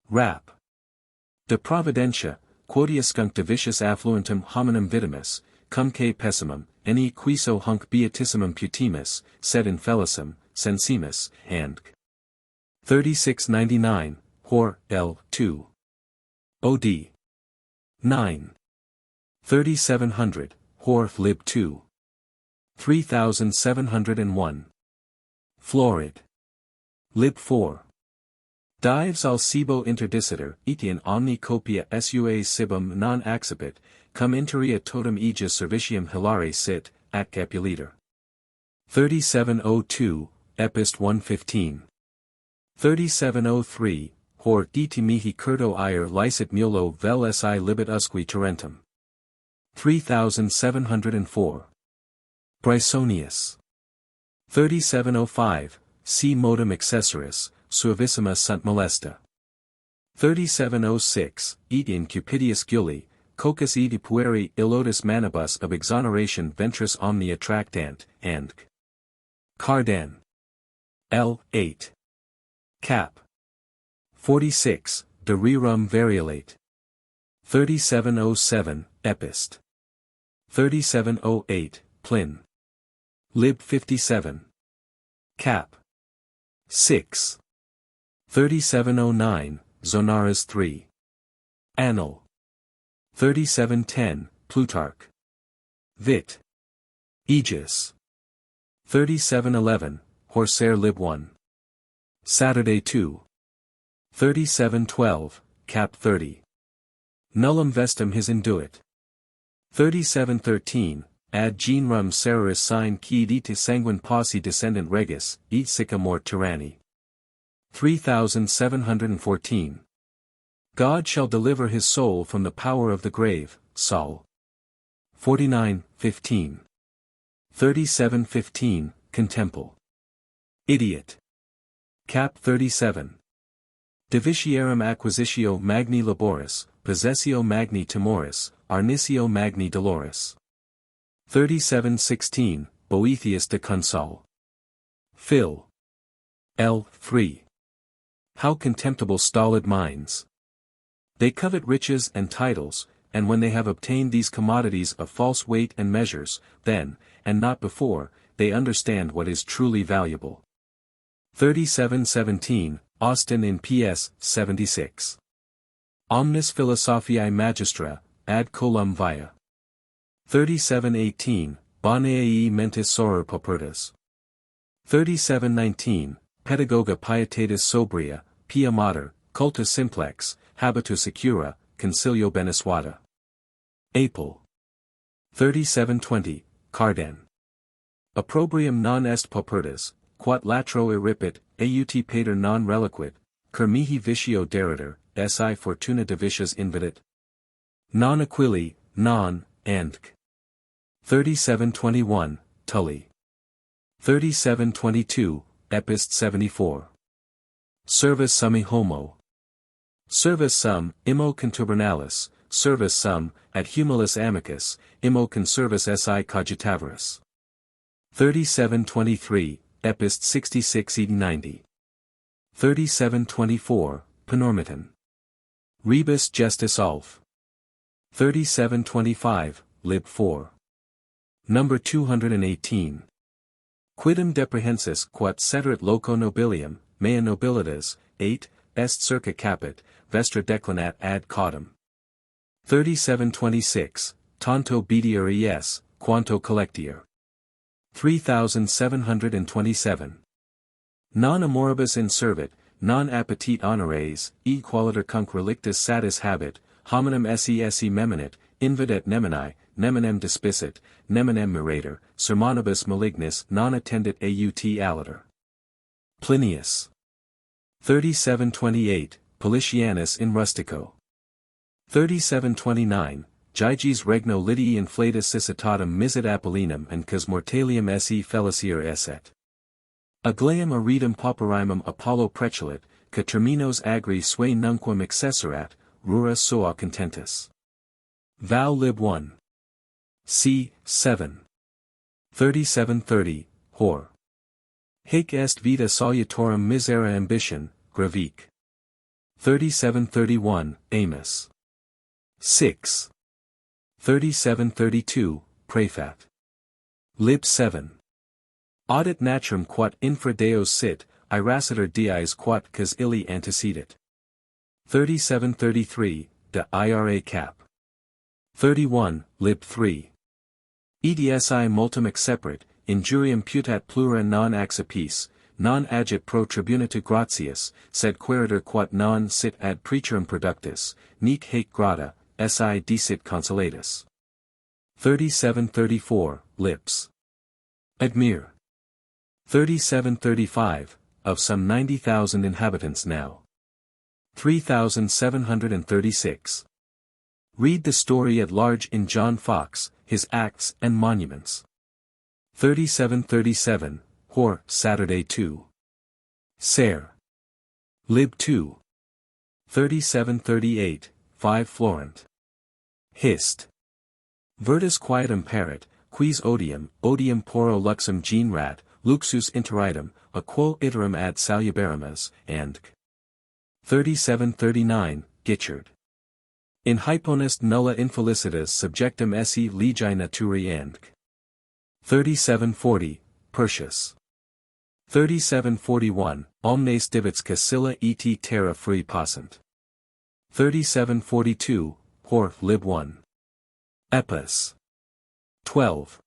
Rap. De providentia, quodiuscunc divitius affluentum hominum vitimus, cumque pessimum, any quiso hunc beatissimum putimus, sed infelicem, sensimus, and 3699, Hor, L. 2. Od. 9. 3700, Hor lib 2. 3701. Florid. Lib 4. Dives al cibo interdicitor, etiam omni copia sua cibum non accipit, cum interia totum aegis servitium hilare sit, at capuliter. 3702, Epist 115. 3703, Hor diti mihi curto ire licet mulo vel si libet usque torrentum. 3704. Brysonius. 3705, si modum accessoris, suavissima sunt molesta. 3706, etiam Cupidius Gulli, cocus edi pueri illotus manibus ob exoneration ventris omnia tractant, and Cardan. L. 8. Cap. 46, de rerum variolate. 3707, Epist. 3708, Plin. Lib 57. Cap. 6. 3709, Zonaras 3. Annal. 3710, Plutarch. Vit. Aegis. 3711, Horsaire Lib 1. Saturday 2. 3712, Cap 30. Nullum vestum his induit. 3713, ad genrum sereris sine qui dite sanguine posse descendent regis, et sicca mort tyranni. 3714. God shall deliver his soul from the power of the grave, Sol. 49:15. 3715, Contemple. Idiot. Cap 37. Divitiarum acquisitio magni laboris, possessio magni timoris, arnitio magni doloris. 3716, Boethius de Consol. Phil. L. 3. How contemptible stolid minds! They covet riches and titles, and when they have obtained these commodities of false weight and measures, then, and not before, they understand what is truly valuable. 3717, Austin in P.S. 76. Omnis philosophiae magistra, ad colum via. 3718, Bonae mentis soror popertas. 3719, Pedagoga pietatis sobria, pia mater, cultus simplex, habitus secura, concilio benesuada. Apel. 3720, Cardan. Opprobrium non est popertas, quat latro irripit, aut pater non reliquit, cur mihi vicio deritor, si fortuna divitias invidit. Non aquili, non, and. 3721, Tully. 3722, Epist 74. Servus summi homo. Servus sum, immo contubernalis, servus sum, ad humilis amicus, immo conservus si cogitavaris. 3723, Epist 66-90. 3724, Panormiton. Rebus gestis Ulf. 3725, Lib 4. Number 218. Quidem deprehensis quat ceterit loco nobilium, mea nobilitas, 8, est circa capit, vestra declinat ad caudam. 3726, tanto bidier es, quanto collectier. 3727. Non amoribus inservit, non appetit honores, e qualiter cunc relictus satis habet, hominum esse meminit, invidet nemini, neminem despicit, neminem mirator, sermonibus malignis non attendit aut aliter. Plinius. 3728, Politianus in rustico. 3729, Gyges regno Lidii inflatus cicitatum misit Apollinum and cos mortalium se felicier esset. Aglaeum aridum pauperimum Apollo precelit, ca terminos agri sui nunquam accessorat, rura soa contentus. Val Lib 1. C. 7. 3730, Hor. Haec est vita salutarum misera ambition, gravic. 3731, Amos. 6. 3732, Prefat. Lib 7. Audit natrum quat infra deos sit, irascitor dies quat cas illi antecedit. 3733, de ira cap. 31, lib 3. Edsi multum exceprit, injuriam putat plura non accipis, non agit pro tribunita gratias, sed quaeritur quod non sit ad preterum productus, nec haec grata, si decit consolatus. 37-34, lips. Admir. 37-35, of some 90,000 inhabitants now. 3,736. Read the story at large in John Fox, his Acts and Monuments. 37-37, Hor, Saturday 2. Ser. Lib 2. 37-38, 5 Florent. Hist. Virtus quietum paret, quis odium poro luxum generat, luxus interidum, a quo iterum ad salubarimus, and 37-39, Gichard. In hyponest nulla infelicitas subjectum esse legi naturae and 37-40, Persius. 37-41, omnes divits Cassilla et terra free passant. 37-42, Hor, lib 1. Epis. 12.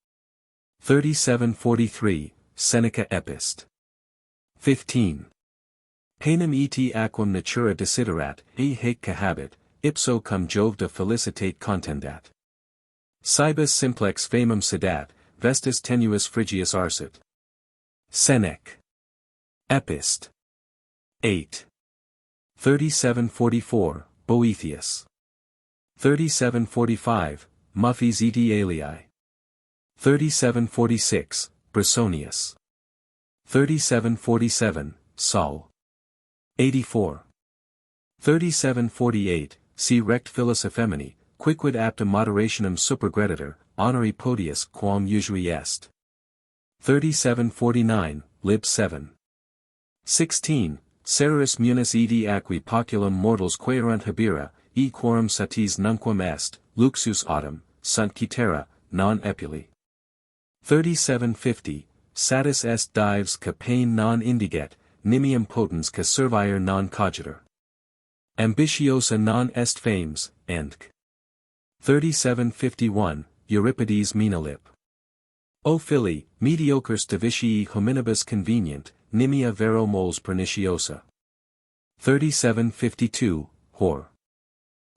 37-43, Seneca Epist. 15. Panem et aquam natura desiderat, e haec cahabit, ipso cum Jovda felicitate contendat. Cibus simplex famum sedat, vestis tenuis frigius arsit. Senec. Epist. 8. 37-44, Boethius. 37-45, Muffis et alii. 37-46, Bressonius. 37-47, Saul. 84. 37-48, Si rect Philus effemini, quicquid apta moderationem supergreditor, honori podius quam usually est. 37-49, lib 7. 16, Sereris munis edi aqui poculum mortals quaerunt habira, e quorum satis nunquam est, luxus autem, sunt citera, non epuli. 37-50, Satis est dives ca pain non indiget, nimium potens ca servire non cogitor. Ambitiosa non est fames, and 37-51, Euripides Menalip. O fili, mediocres divicii hominibus convenient, nimia vero moles perniciosa. 37-52, Hor.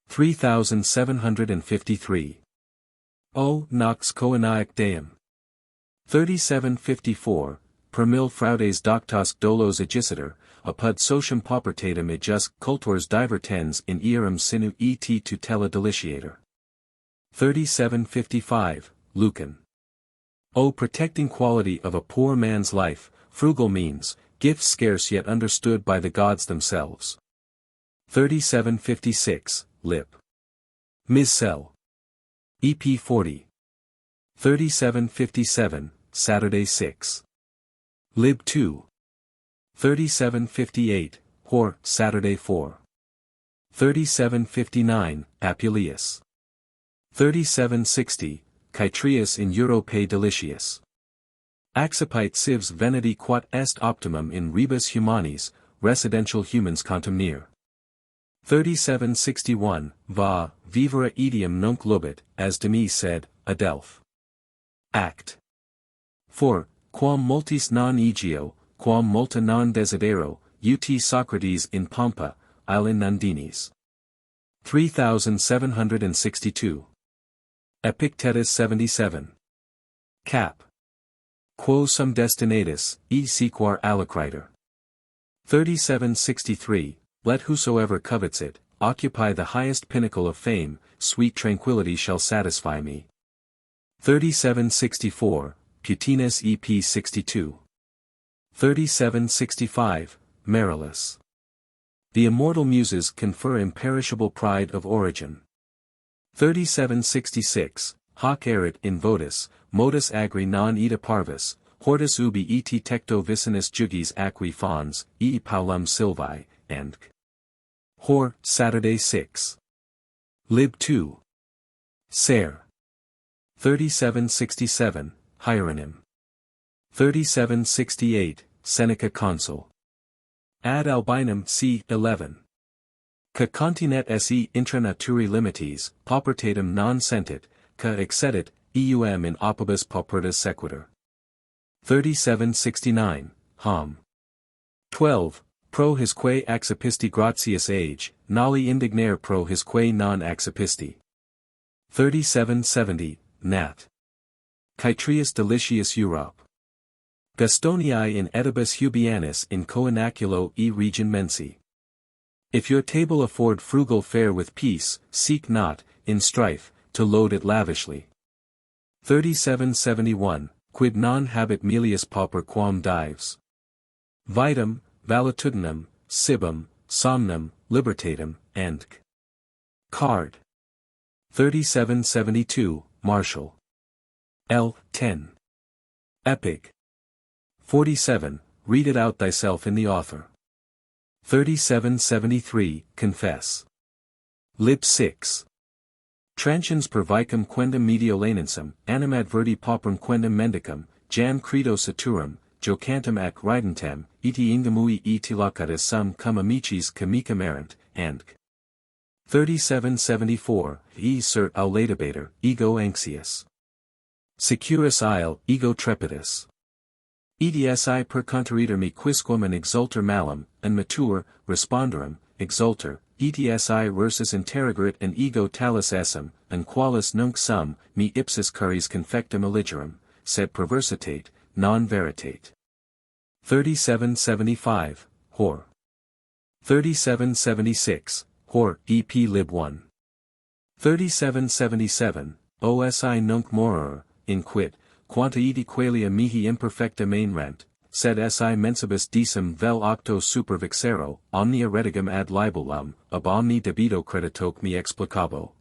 3753. O nox coenaic deum. 37-54, per mil fraudes doctos dolos agiciter, apud socium paupertatem ejus cultors divertens in ierum sinu et tutela deliciator. 37-55, Lucan. O protecting quality of a poor man's life, frugal means, gifts scarce yet understood by the gods themselves. 37-56, Lip. Miscel. EP 40. 37-57, Saturday 6. Lib 2. 37-58, Hor, Saturday 4. 37-59, Apuleius. 37-60, Chytrius in Europae delicius. Accipite civs veneti quat est optimum in rebus humanis, residential humans contumnir. 37-61, Va, vivere idiom nunc lubit, as Demi said, Adelph. Act. 4, quam multis non egio, quam multa non desidero, ut Socrates in Pampa, in Nandinis. 3762. Epictetus 77. Cap. Quo sum destinatus, e sequar alacriter. 3763, let whosoever covets it, occupy the highest pinnacle of fame, sweet tranquility shall satisfy me. 3764, Putinus EP 62. 3765, Marilus. The immortal muses confer imperishable pride of origin. 3766, Hoc erit in votis, modus agri non ita parvis, hortus ubi et tecto vicinus jugis aqui fons, e paulum silvae, and Hor, Saturday 6. Lib 2. Ser. 3767, Hieronym. 3768, Seneca Consul. Ad albinum c. 11. Ca continet se intra naturi limites, paupertatem non sentit, ca excedit, eum in opibus paupertas sequitur. 3769, Hom. 12. Pro hisque accipisti gratius age, noli indignare pro hisque non accipisti. 3770, Nat. Caetrius delicius Europe. Gastoniae in edibus Hubianus in coinaculo e region mensi. If your table afford frugal fare with peace, seek not, in strife, to load it lavishly. 3771, Quid non habet melius pauper quam dives. Vitam, valetudinum, cibum, somnum, libertatem, and card. 3772, Martial. L. 10. Epic. 47, Read it out thyself in the author. 3773, Confess. Lib 6. Transiens per vicum quendam mediolanensum, animadverti pauperum quendam mendicum, jam credo saturum, jocantum ac ridentem, eti ingemui eti locatus sum cum amicis comicum erant, and 3774, E cert aulatabator, ego anxious. Securus isle, ego trepidus. Edi per conteritor me quisquam an exulter malum, and matur, responderum, exulter, eti versus interrogarit and ego talus essum, and qualis nunc sum, me ipsis curis confectum alligerum, sed perversitate, non veritate. 3775, Hor. 3776, Hor, EP Lib 1. 3777, Osi nunc moror, in quid, quanta edi qualia mihi imperfecta mainrant, sed si mensibus decem vel octo supervixero, omnia redigum ad libellum, ab omni debito creditoque me explicabo.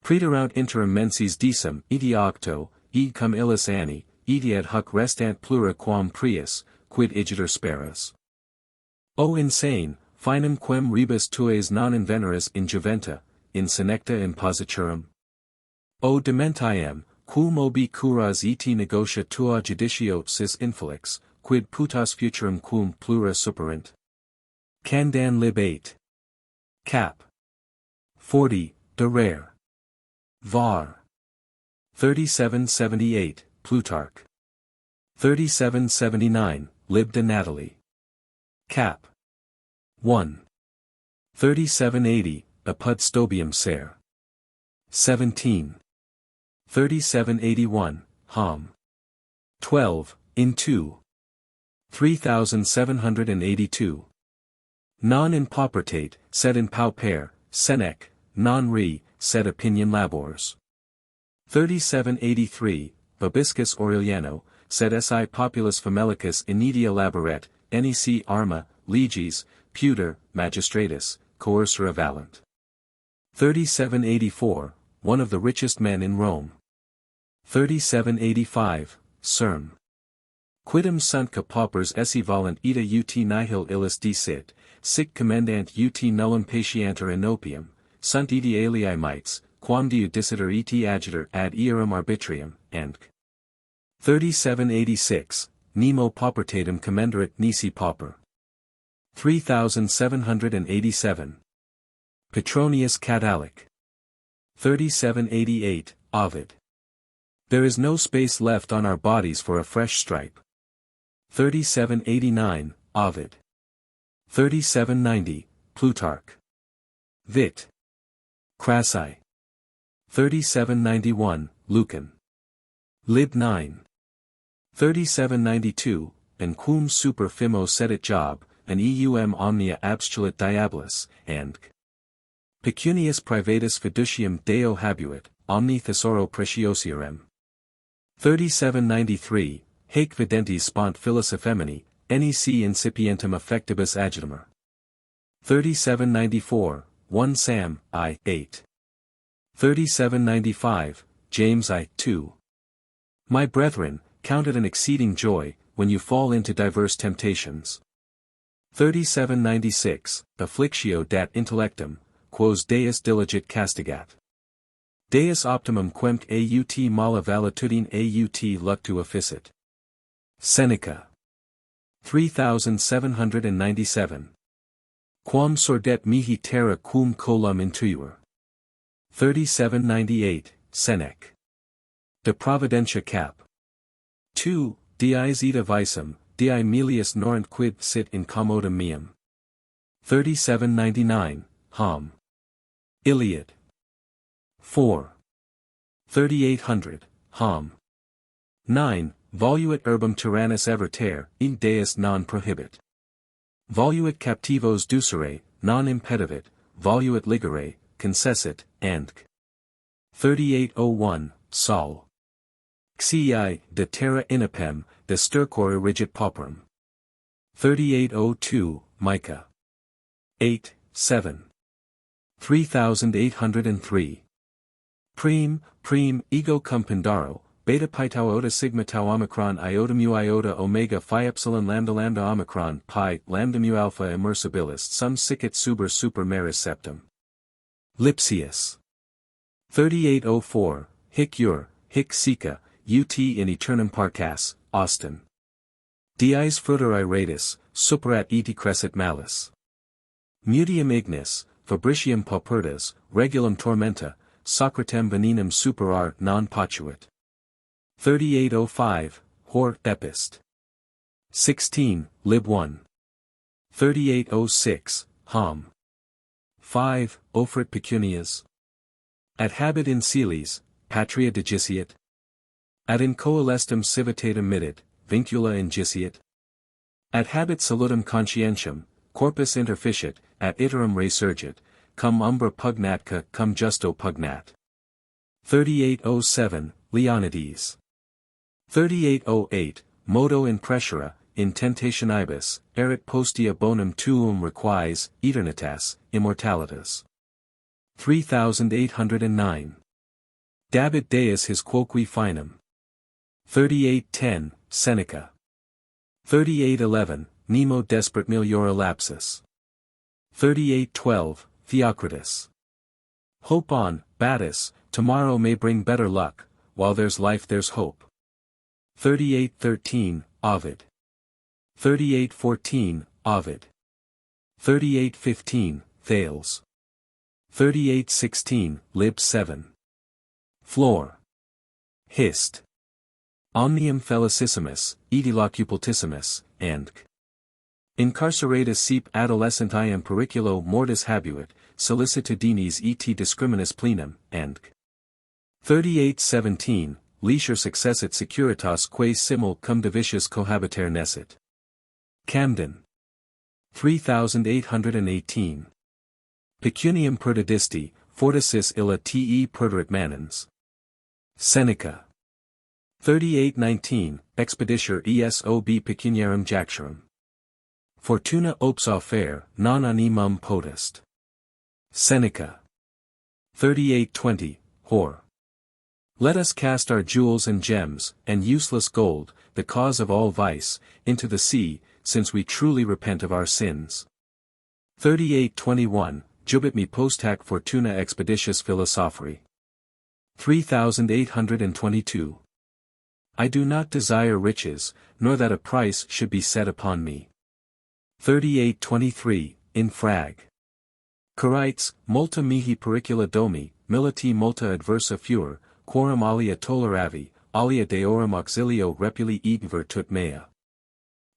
Praeterunt interim mensis decem, edi octo, id cum illis anni, edi ad huc restant plura quam prius, quid igitur speras. O insane, finem quem rebus tues non inveneris in juventa, in senecta impositurum. O dementiam, quum obi curas eti negotia tua judicio sis infelix, quid putas futurum quum plura superint. Candan Lib 8. Cap. 40, de rare. Var. 3778, Plutarch. 3779, Lib de Natali. Cap. 1. 3780, Apud stobium ser. 17. 3781, Hom. 12, in 2. 3782. Non in paupertate, sed in pauper, senec, non re, sed opinion labors. 3783, Babiscus Aureliano, sed si populus famelicus inedia laboret, nec arma, leges, puter, magistratus, coercera valant. 3784, one of the richest men in Rome. 3785, Serm. Quidem sunt paupers esse volunt ita ut nihil illis decit, sic commendant ut nullum patianter inopium, sunt edi alii mites, quam deudicitor eti agitur ad earum arbitrium, and 3786, Nemo paupertatum commenderit nisi pauper. 3787. Petronius Catalic. 3788, Ovid. There is no space left on our bodies for a fresh stripe. 3789, Ovid. 3790, Plutarch. Vit. Crassi. 3791, Lucan. Lib 9. 3792, and quum super fimo sedit job, and eum omnia abstulit diabolus, and pecunius privatus fiducium Deo habuit, omni thesauro preciosiorem. 3793, Haec videntes spont filis effemini, nec incipientem affectibus agitumur. 3794, 1 Sam, I, 8. 3795, James I, 2. My brethren, count it an exceeding joy, when you fall into diverse temptations. 3796, Afflictio dat intellectum, quos Deus diligit castigat. Deus optimum quemque aut mala valetudine aut luctu efficit. Seneca. 3797. Quam sordet mihi terra cum colam intuior. 3798, Senec. De Providentia cap. 2, diis ita visum, dii melius norant quid sit in commodum meum. 3799, Hom. Iliad. 4. 3800, Hom. 9, voluit urbum tyrannus everter, in deus non prohibit. Voluit captivos ducere, non impedivit, voluit ligere, concessit, and 3801, Sol. Xiei, de terra inepem, de stercore rigid pauperum. 3802, Micah. 8, 7. 3803. Prim, ego cum pindaro, beta pi tau iota sigma tau omicron iota mu iota omega phi epsilon lambda omicron pi lambda mu alpha immersibilis sum sicit super meris septum. Lipsius. 3804, hic sica, ut in aeternum parcas, Austin. Diis fruteri ratus, superat eti crescit malis. Mutium ignis, fabricium paupertas, regulum tormenta, Socratem venenum superar non potuit. 3805, Hor Epist. 16, Lib 1. 3806, Hom. 5, Offrit pecunias. Ad habet in Celes, patria digiciat. Ad in coelestum civitatem midit, vincula ingiciat. Ad habet salutum conscientium, corpus interficit, at iterum resurgit, cum umbra pugnatque cum justo pugnat. 3807, Leonides. 3808, modo in pressura, in tentationibus, erit postea bonum tuum requis, eternitas, immortalitas. 3809. Dabit Deus his quoque finum. 3810, Seneca. 3811, Nemo desperate meliora lapsus. 3812, Theocritus. Hope on, Battus, tomorrow may bring better luck, while there's life there's hope. 3813, Ovid. 3814, Ovid. 3815, Thales. 3816, Lib 7. Flor. Hist. Omnium felicissimus, edilocupultissimus, and incarceratus sep adolescentiam periculo mortis habuit, solicitudinis et discriminis plenum, and 3817, leisure successit securitas quae simul cum divitius cohabiter nescit. Camden. 3818. Pecuniam perdidisti, fortisis illa te perderit manens. Seneca. 3819, expediture esob pecuniarum jacturum. Fortuna ops offer, non animum potest. Seneca. 3820, Hor. Let us cast our jewels and gems, and useless gold, the cause of all vice, into the sea, since we truly repent of our sins. 3821, Jubit me post hac fortuna expeditius philosopheri. 3822. I do not desire riches, nor that a price should be set upon me. 3823, Infrag. Carites, multa mihi pericula domi, militi multa adversa fur, quorum alia toleravi, alia deorum auxilio repuli igver tut mea.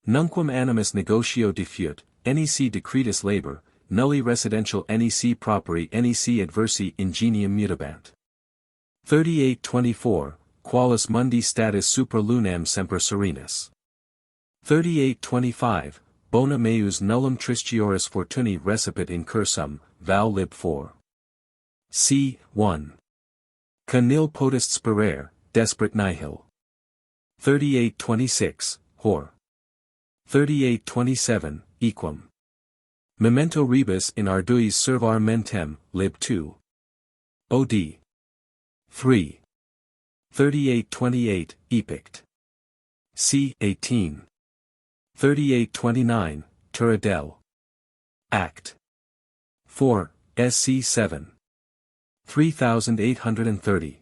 Nunquam animus negotio diffut, nec decretus labor, nulli residential nec properi nec adversi ingenium mutabant. 3824, Qualis mundi status super lunam semper serenus. 3825, Bona meus nullum tristiores fortuni recipit in cursum, Val lib 4. c. 1. Ca nil potest sperare, desperate nihil. 3826, Hor. 3827, Equum. Memento rebus in arduis servar mentem, lib 2. Od. 3. 3828, Epict. c. 18. 3829, Turadel. Act. 4, sc. 7. 3830.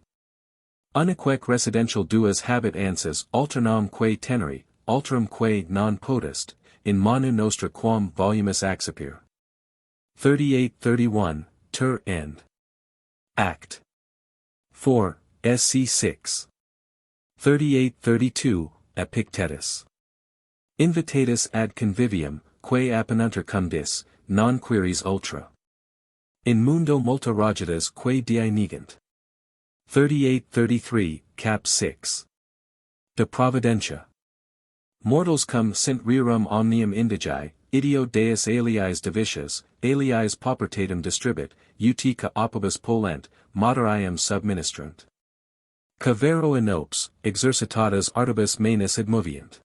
Unequec residential duas habet ansas alternam quae teneri, alterum quae non potest, in manu nostra quam volumus accipere. 38-31, ter and act. 4, sc 6. 38-32, Epictetus. Invitatus ad convivium, quae appinunter cum non queries ultra. In mundo multa rogidas quae die negant. 38-33, cap 6. De providentia. Mortals cum sint rerum omnium indigi, ideo deus aliis divitias, aliis paupertatem distribit, ut ca opibus polent, moderiam subministrant. Ca vero inopes, exercitatas artibus manus admovient.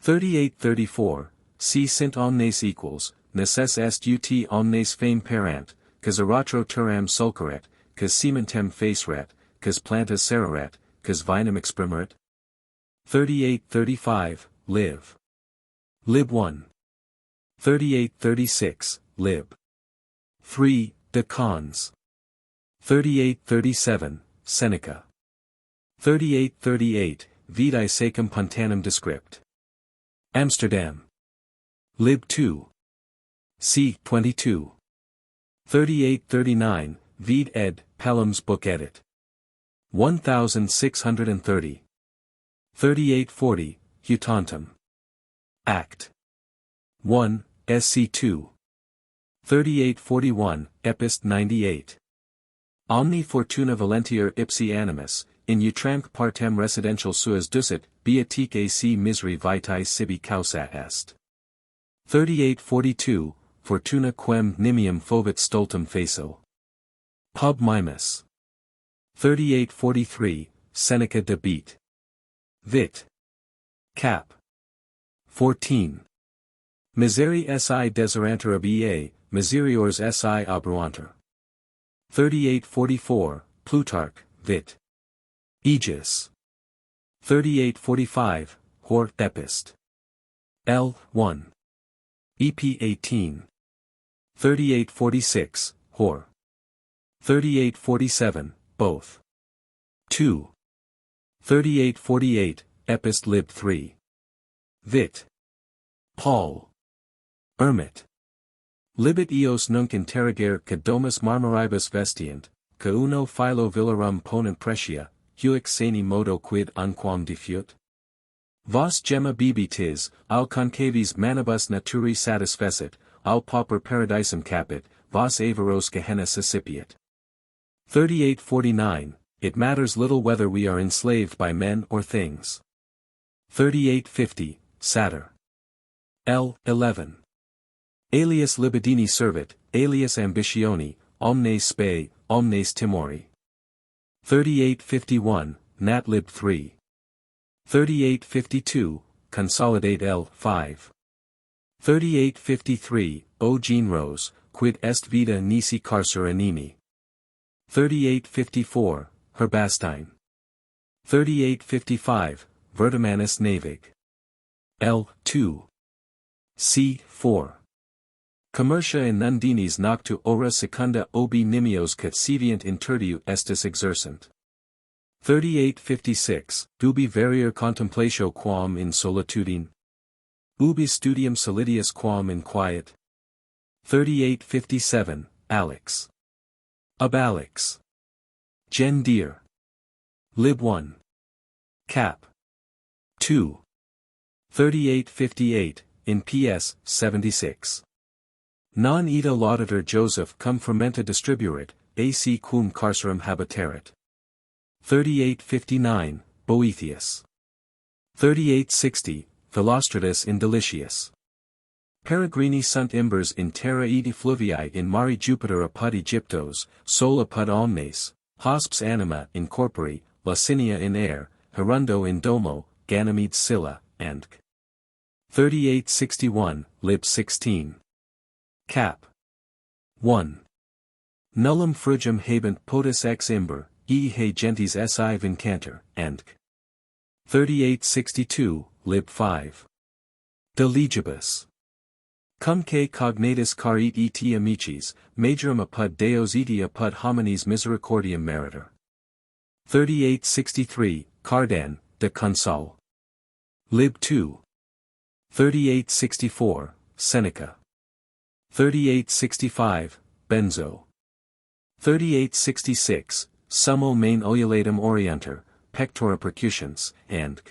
38-34, si sint omnes equals, necess est ut omnes fame parant, cas eratro turam sulcaret, cas sementem faceret, cas plantas seraret, cas vinum exprimerit. 38-35, lib. Lib 1. 38-36, lib. 3, de cons. 38-37, Seneca. 38-38, Vitae secum pontanum descript. Amsterdam. Lib 2. C. 22. 38-39, Vide ed. Pelham's book edit. 1630. 38-40, Hutantum. Act. 1, sc 2. 38-41, Epist 98. Omni fortuna valentior ipsi animus, in utramque partem residential suas ducit, beatique ac miseri vitae sibi causa est. 38-42, Fortuna quem nimium fovit stultum facil. Pub mimus. 38-43, Seneca de Beat. Vit. Cap. 14. Miseri si deseranter ab ea, miseriors si obruanter. 38-44, Plutarch, Vit. Aegis. 38-45, Hor Epist. L. 1. EP 18. 38-46, Hor. 38-47, both. 2. 38-48, Epist lib 3. Vit. Paul. Ermit. Libet eos nunc interrogere ca domus marmoribus vestient, ca uno philo villarum ponent pretia, huic sani modo quid unquam diffut? Vos gemma bibitis, al concavis manibus naturi satisfecit, al pauper paradisum capit, vos averos Gehenna sicipiat. 38-49, It matters little whether we are enslaved by men or things. 38-50, Satyr. L. 11. Alias libidini servit, alias ambitioni, omnes spe, omnes timori. 38-51, Nat lib 3. 38-52, Consolidate L. 5. 38-53, O genros, quid est vita nisi carcer animi. 38-54, Herbastine. 38-55, Vertimanus navig. L. 2. C. 4. Commercia in nundinis noctu ora secunda obi nimios cat sevient interdiu estis exercent. 38-56, Dubi verier contemplatio quam in solitudine. Ubi studium solidius quam in quiet. 38-57, Alex. Ab Alex. Gen. Deer. Lib 1. Cap. 2. 38-58, in PS 76. Non ita laudator Joseph cum fermenta distribuit, ac cum carcerum habitaret. 38-59, Boethius. 38-60, Philostratus in Delicius. Peregrini sunt imbers in terra edi fluvii in mari Jupiter apud Egyptos, sol apud omnes, hosps anima in corpori, Licinia in air, Hirundo in domo, Ganymede Scylla, and 38-61, lib 16. Cap. 1. Nullum frugum habent potus ex imber, he gentes si vincanter, and 38-62, lib 5. De legibus. Cumque cognatus carit et amicis, majorum apud deos et apud homines misericordiam meriter. 38-63, Cardan, de Consul. Lib 2. 38-64, Seneca. 3865, benzo. 3866, summo main ululatum orienter, pectora percussions, and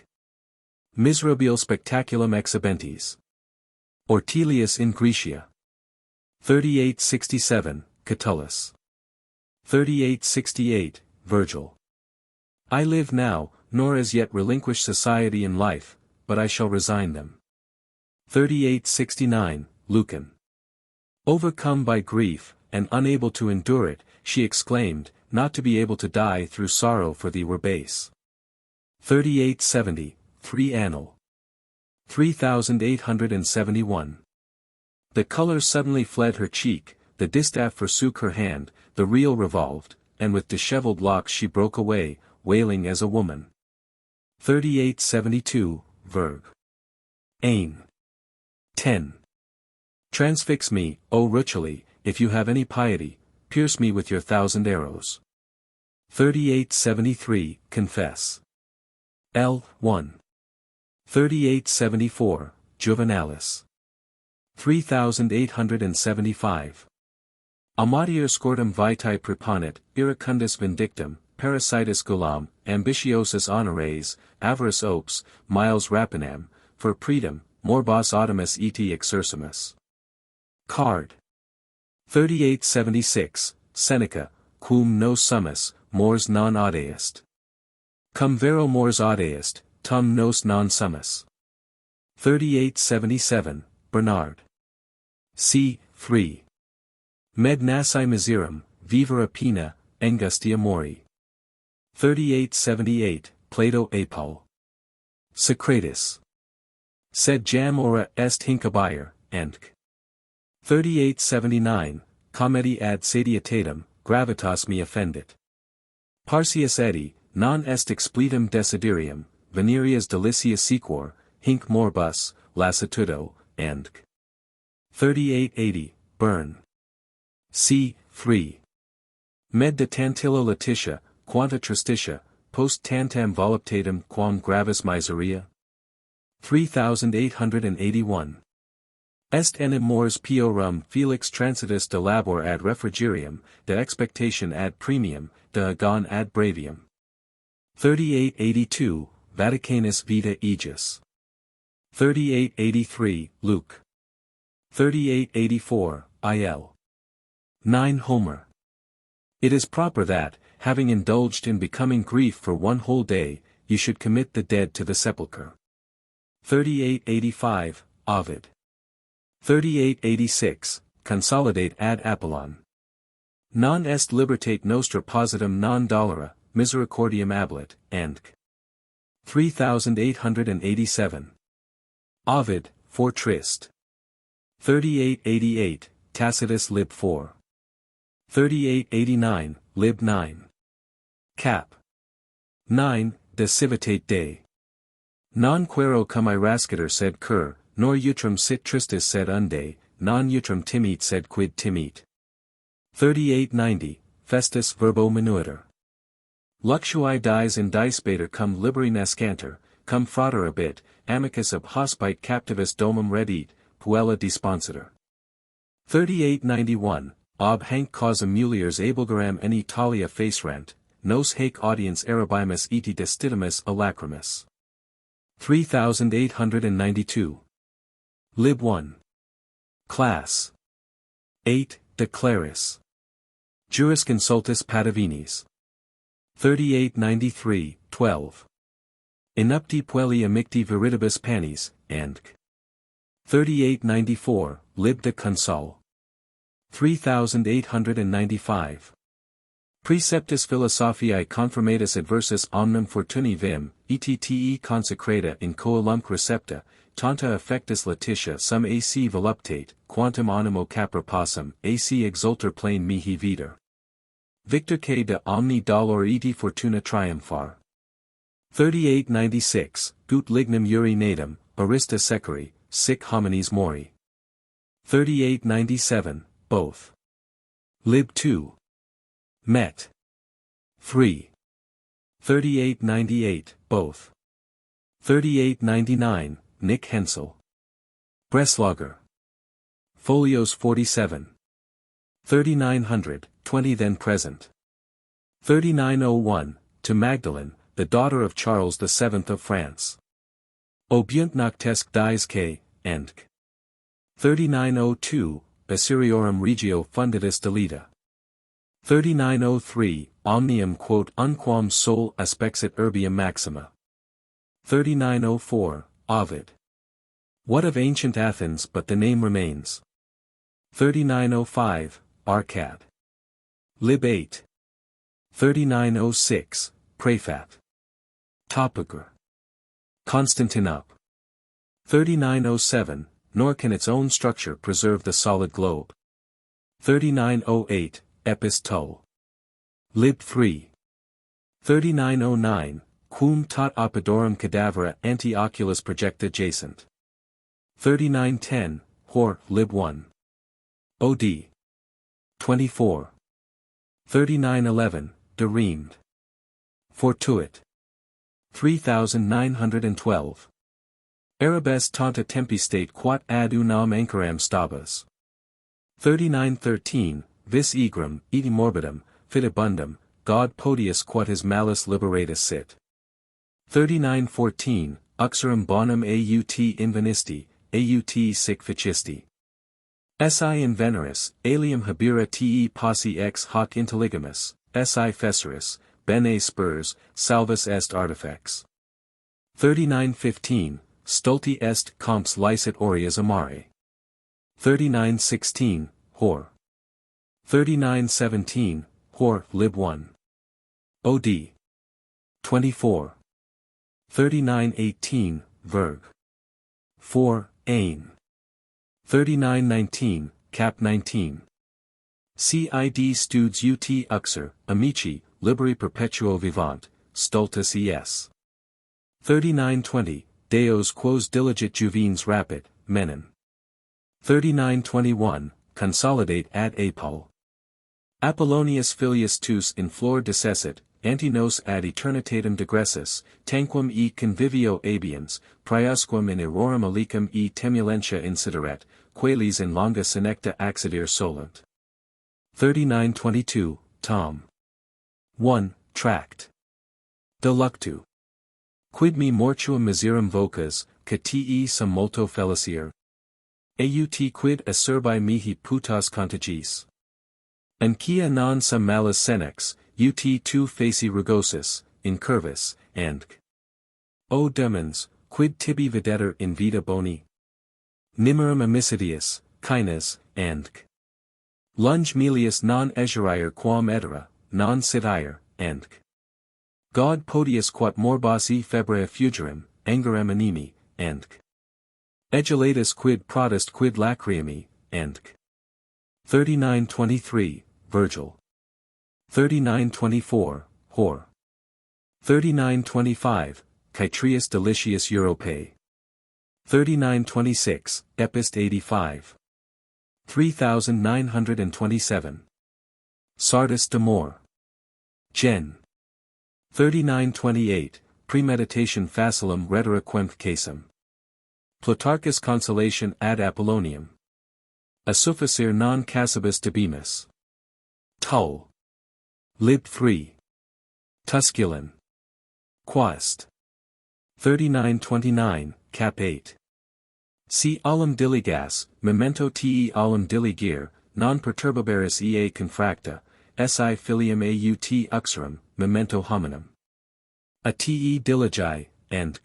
miserabile spectaculum exhibentes. Ortelius in Graecia. 3867, Catullus. 3868, Virgil. I live now, nor as yet relinquish society and life, but I shall resign them. 3869, Lucan. Overcome by grief, and unable to endure it, she exclaimed, not to be able to die through sorrow for thee were base. 3870, 3 Annal. 3871. The color suddenly fled her cheek, the distaff forsook her hand, the reel revolved, and with dishevelled locks she broke away, wailing as a woman. 3872, Verb. Ain. 10. Transfix me, O Ruchili, if you have any piety, pierce me with your 1,000 arrows. 3873, Confess. L. 1. 3874, Juvenalis. 3875. Amatier scortum vitae preponit, iracundus vindictum, parasitus gulam, ambitiosus honores, avarice ops, miles rapinam, for predum, morbos audimus eti exercimus. Card. 3876, Seneca, quum nos summus, mors non audeest. Cum vero mors audeest, tum nos non summus. 3877, Bernard. C. 3. Med nasi miserum, vivere pena, angustia mori. 3878, Plato Apol. Socrates. Sed jam ora est hinc abier, enc. 3879, Comedi ad satietatem, gravitas me offendit. Parsius edi, non est expletum desiderium, venerias delicia sequor, hinc morbus, lassitudo, enc. 3880, Burn. C. 3. Med de tantilla letitia, quanta tristitia, post tantam voluptatem quam gravis miseria. 3881. Est enim mors piorum felix transitus de labor ad refrigerium, de expectation ad premium, de agon ad brevium. 3882, Vaticanus Vita Aegis. 3883, Luke. 3884, Il. 9 Homer. It is proper that, having indulged in becoming grief for one whole day, you should commit the dead to the sepulchre. 3885, Ovid. 3886, Consolidate ad Apollon. Non est libertate nostra positum non dolora, misericordiam ablet, enc. 3887. Ovid, for Trist. 3888, Tacitus lib 4. 3889, lib 9. Cap. 9, De civitate Dei. Non quero cum irascitor sed cur, nor utrum sit tristis sed unde, non utrum timit sed quid timit. 3890, Festus verbo minuiter. Luxui dies in dispater cum liberi nascanter, cum fraterabit, amicus ob hospite captivis domum redit, puella disponsitor. 3891, ob hanc causa muliers abulgaram en Italia facerant, nos haec audience arabimus eti destitimus a lacrimus. 3892. Lib 1. Class. 8, De Claris. Jurisconsultus Patavinis. 3893, 12. Inupti puelli amicti viridibus panis, and 3894, Lib de Consul. 3895. Preceptus philosophiae confirmatus adversus omnem fortuni vim, ette consecrata in coelumque recepta, tanta affectus letitia sum ac voluptate, quantum animo capra possum, ac exulter plane mihi viter. Victor K. de omni dolor eti fortuna triumphar. 3896, Gut lignum uri natum, arista secari, sic homines mori. 3897, both. Lib 2. Met. 3. 3898, both. 3899, Nick Hensel. Breslager. folios 47. 3900, 20 then present. 3901, to Magdalene, the daughter of Charles VII of France. Au bunt noctesque dies que, and 3902, Assuriorum regio funditus delita. 3903, omnium quod unquam sol aspexit urbium maxima. 3904, Ovid. What of ancient Athens but the name remains? 3905, Arcad. Lib 8. 3906, Prefat. Topograph. Constantinople. 3907, nor can its own structure preserve the solid globe. 3908, Epistole. Lib 3. 3909, Quum tot opidorum cadavera ante oculis projecta jacent. 3910, Hor, Lib 1. Od. 24. 3911, De Remed. Fortuit. 3912. Arabes tanta tempistate quat ad unam anchoram stabas. 3913, Vis egrum, eti morbidum, fidibundum, God podius quat his malus liberatus sit. 3914, Uxorum bonum aut invenisti, aut sic ficisti. Si in veneris, alium habira te posse ex hoc intelligimus, si fesseris, bene spurs, salvus est artifex. 3915, Stulti est comps licet aureas amare. 3916, Hor. 3917, Hor, Lib 1. Od. 24. 3918, Verg. 4, Ain. 3919, Cap 19. Cid studs ut uxor, amici, liberi perpetuo vivant, stultus es. 3920, Deos quos diligit juvens rapit, menem. 3921, Consolidate ad Apol. Apollonius filius tus in flor decessit, ante nos ad eternitatem digressus, tanquam e convivio abiens, priusquam in errorum alicum e temulentia insideret, qualis in longa senecta accidere solunt. 3922, Tom. 1, Tract. Deluctu. Quid me mortuum miserum vocas, ca te sum multo felicire? Aut quid acerbi mihi putas contagis? Anquia non sum malus senex, ut tu faci rugosis, incurvis, and O demens, quid tibi videtur in vita boni? Nimerum amicidius, kines, and lunge melius non egerier quam edera, non sit and God podius quat morbasi febrea fugerim, angerem animi, and egelatus quid prodest quid lacrimi, and 3923, Virgil. 3924, Hor. 3925, Chytrius delicius Europae. 3926, Epist 85. 3927. Sardis de Mor. Gen. 3928, Premeditation facilum rhetora quemp casum. Plutarchus consolation ad Apollonium. A sufficere non casibus debimus. Tull. Lib 3. Tusculan. Quast. 3929, Cap 8. Si alum diligas, memento te alum diligere, non perturbabaris ea confracta, si filium aut uxorum, memento hominum. A te diligi, and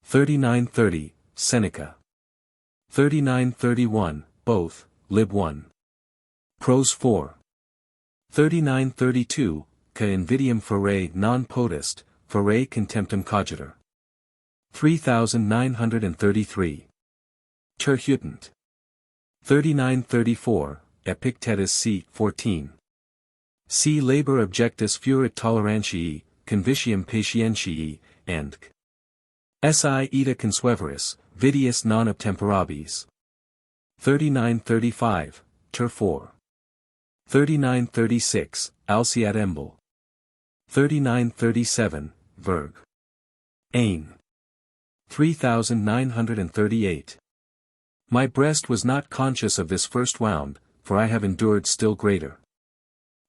3930, Seneca. 3931, both, Lib 1. Prose 4. 3932, ca invidium fere non potest, fere contemptum cogitur. 3933. Terhutant. 3934, Epictetus c. 14. Si labor objectus furit tolerantii, convitium patientiae, and si ita consueveris, vidius non obtemporabis. 3935, Ter 4. 3936, Alciat Embel. 3937, Verg. Ain. 3938. My breast was not conscious of this first wound, for I have endured still greater.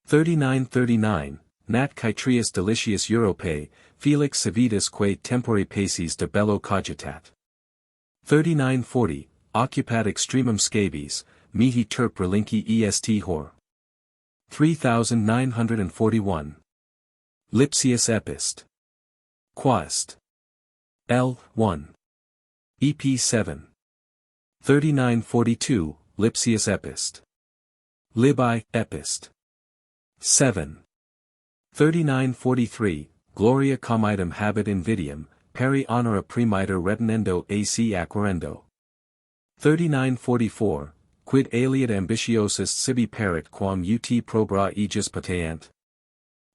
3939, Nat Chytrius delicius Europae, Felix civitas quae tempore paces de bello cogitat. 3940, Occupat extremum scabies, mihi terp relinqui est hor. 3941. Lipsius epist. Quaest. L. 1. EP 7. 3942, Lipsius epist. Libi, epist. 7. 3943, Gloria comitem habet invidium, peri honora premiter retinendo ac acquirendo. 3944, Quid aliat ambitiosus sibi paret quam ut probra aegis pateant?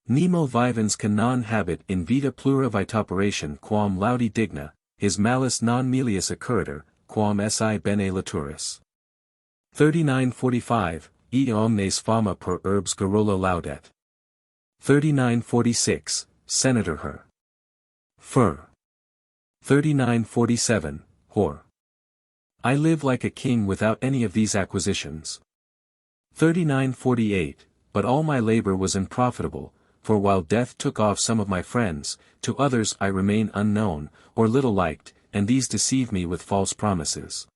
Nemo vivens can non habet in vita plura vituperation quam laudi digna, his malus non melius occurritur, quam si bene laturis. 3945, E omnes fama per urbs garola laudet. 3946, Senator her. Fur. 3947, Hor. I live like a king without any of these acquisitions. 3948, but all my labor was unprofitable, for while death took off some of my friends, to others I remain unknown, or little liked, and these deceive me with false promises.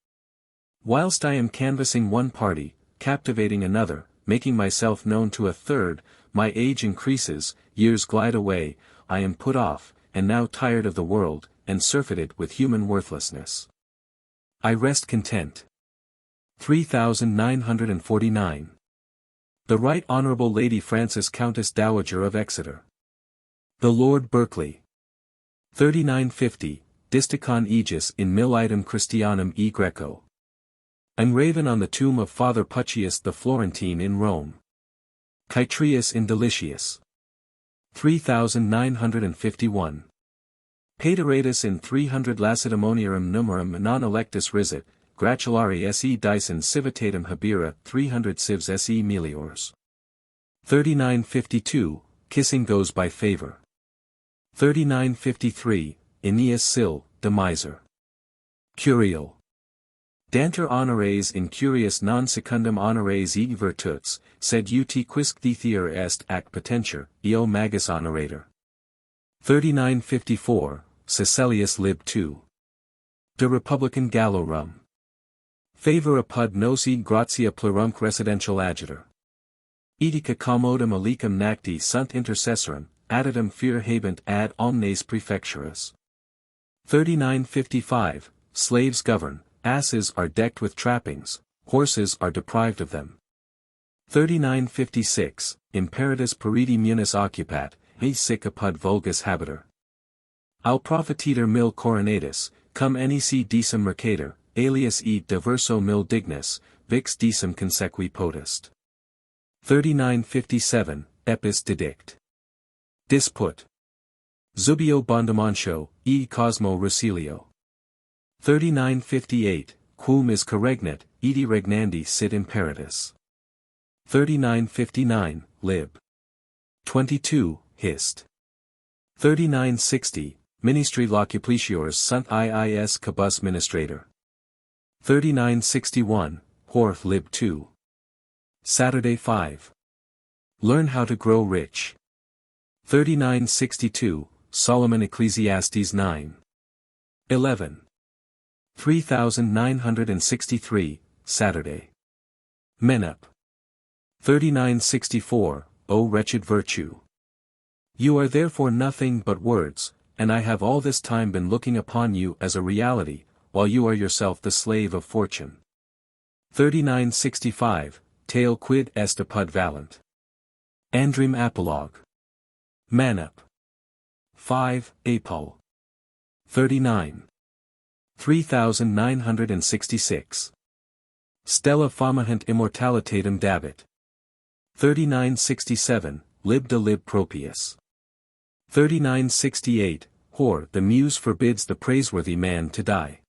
Whilst I am canvassing one party, captivating another, making myself known to a third, my age increases, years glide away, I am put off, and now tired of the world, and surfeited with human worthlessness. I rest content. 3949. The Right Honourable Lady Frances Countess Dowager of Exeter. The Lord Berkeley. 3950, Disticon Aegis in Militum Christianum e Greco. Engraven on the tomb of Father Puccius the Florentine in Rome. Chytrius in Delicius. 3951. Pateratus in 300 Lacedaemoniarum numerum non electus risit, gratulari se dicen civitatum habira 300 civs se meliors. 3952, Kissing goes by favor. 3953, Aeneas Sil, de miser. Curial. Danter honores in curious non secundum honores e virtuts, sed ut quisque dithier est ac potentur, eo magis honorator. 3954, Caecilius lib 2. De Republican Gallorum. Favor apud nos e gratia plurumque residential adjutor. Etica commodum alicum nacti sunt intercessorum, additum fear habent ad omnes prefecturas. 3955, Slaves govern, asses are decked with trappings, horses are deprived of them. 3956, Imperatus paridi munis occupat, he sic apud vulgus habiter. Al profiteter mil coronatus, cum nec decem mercator, alias e diverso mil dignus, vix decem consequi potest. 3957, Epis didict. Disput. Zubio Bondamancio, e Cosmo Rucilio. 3958, Quum is corregnat, edi regnandi sit imperatus. 3959, lib. 22, Hist. 3960, Ministri locupliciors sunt iis cabus ministrator. 3961, Horth lib 2. Saturday 5. Learn how to grow rich. 3962, Solomon Ecclesiastes 9. 11. 3963, Saturday. Menup. 3964, O wretched virtue. You are therefore nothing but words, and I have all this time been looking upon you as a reality, while you are yourself the slave of fortune. 3965, Tale quid est apud valant. Andrim apologue. Manup. 5, Apol. 39. 3966. Stella famahent immortalitatem dabit. 3967, Lib de lib propius. 3968, Hor, the muse forbids the praiseworthy man to die.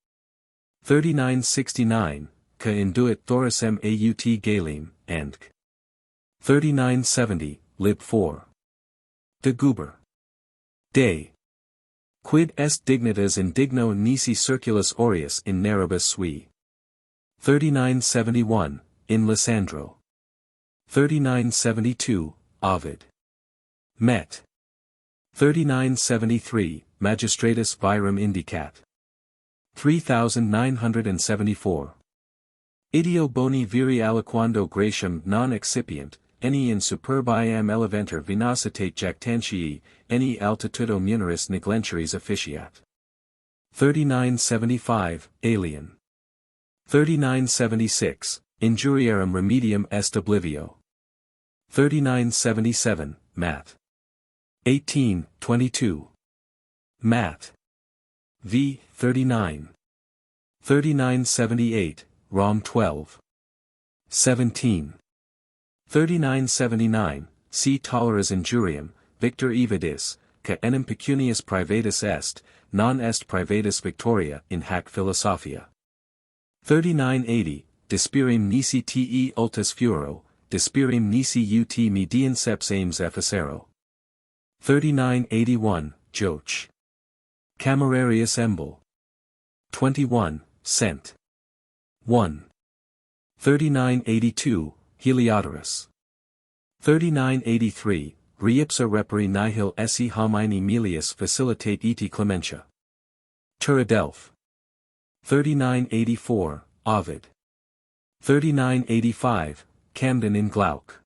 3969, Ca induit thoracem aut galim, and 3970, Lib 4. De Guber. De. Quid est dignitas indigno nisi circulus aureus in narrabus sui. 3971, in Lysandro. 3972, Ovid. Met. 3973, Magistratus Virum Indicat. 3974. Ideo boni viri aliquando gratium non excipient, eni in superbiam eleventur venositate jactantii, eni altitudo muneris neglenturis officiat. 3975, Alien. 3976, Injuriarum remedium est oblivio. 3977, Mat. 18, 22. Mat. v. 39. 3978, Rom 12. 17. 3979, si toleras injuriam, victor evidis, ca enim pecunius privatus est, non est privatus victoria in hac philosophia. 3980, Dispirim nisi te ultus furo, Dispirim nisi ut median seps aims efficero. 3981, Joch. Camerarius Embol. 21, Cent. 1. 3982, Heliodorus. 3983, Reipsa reperi nihil esse homini melius facilitate eti clementia. Turadelph. 3984, Ovid. 3985, Camden in Glauc.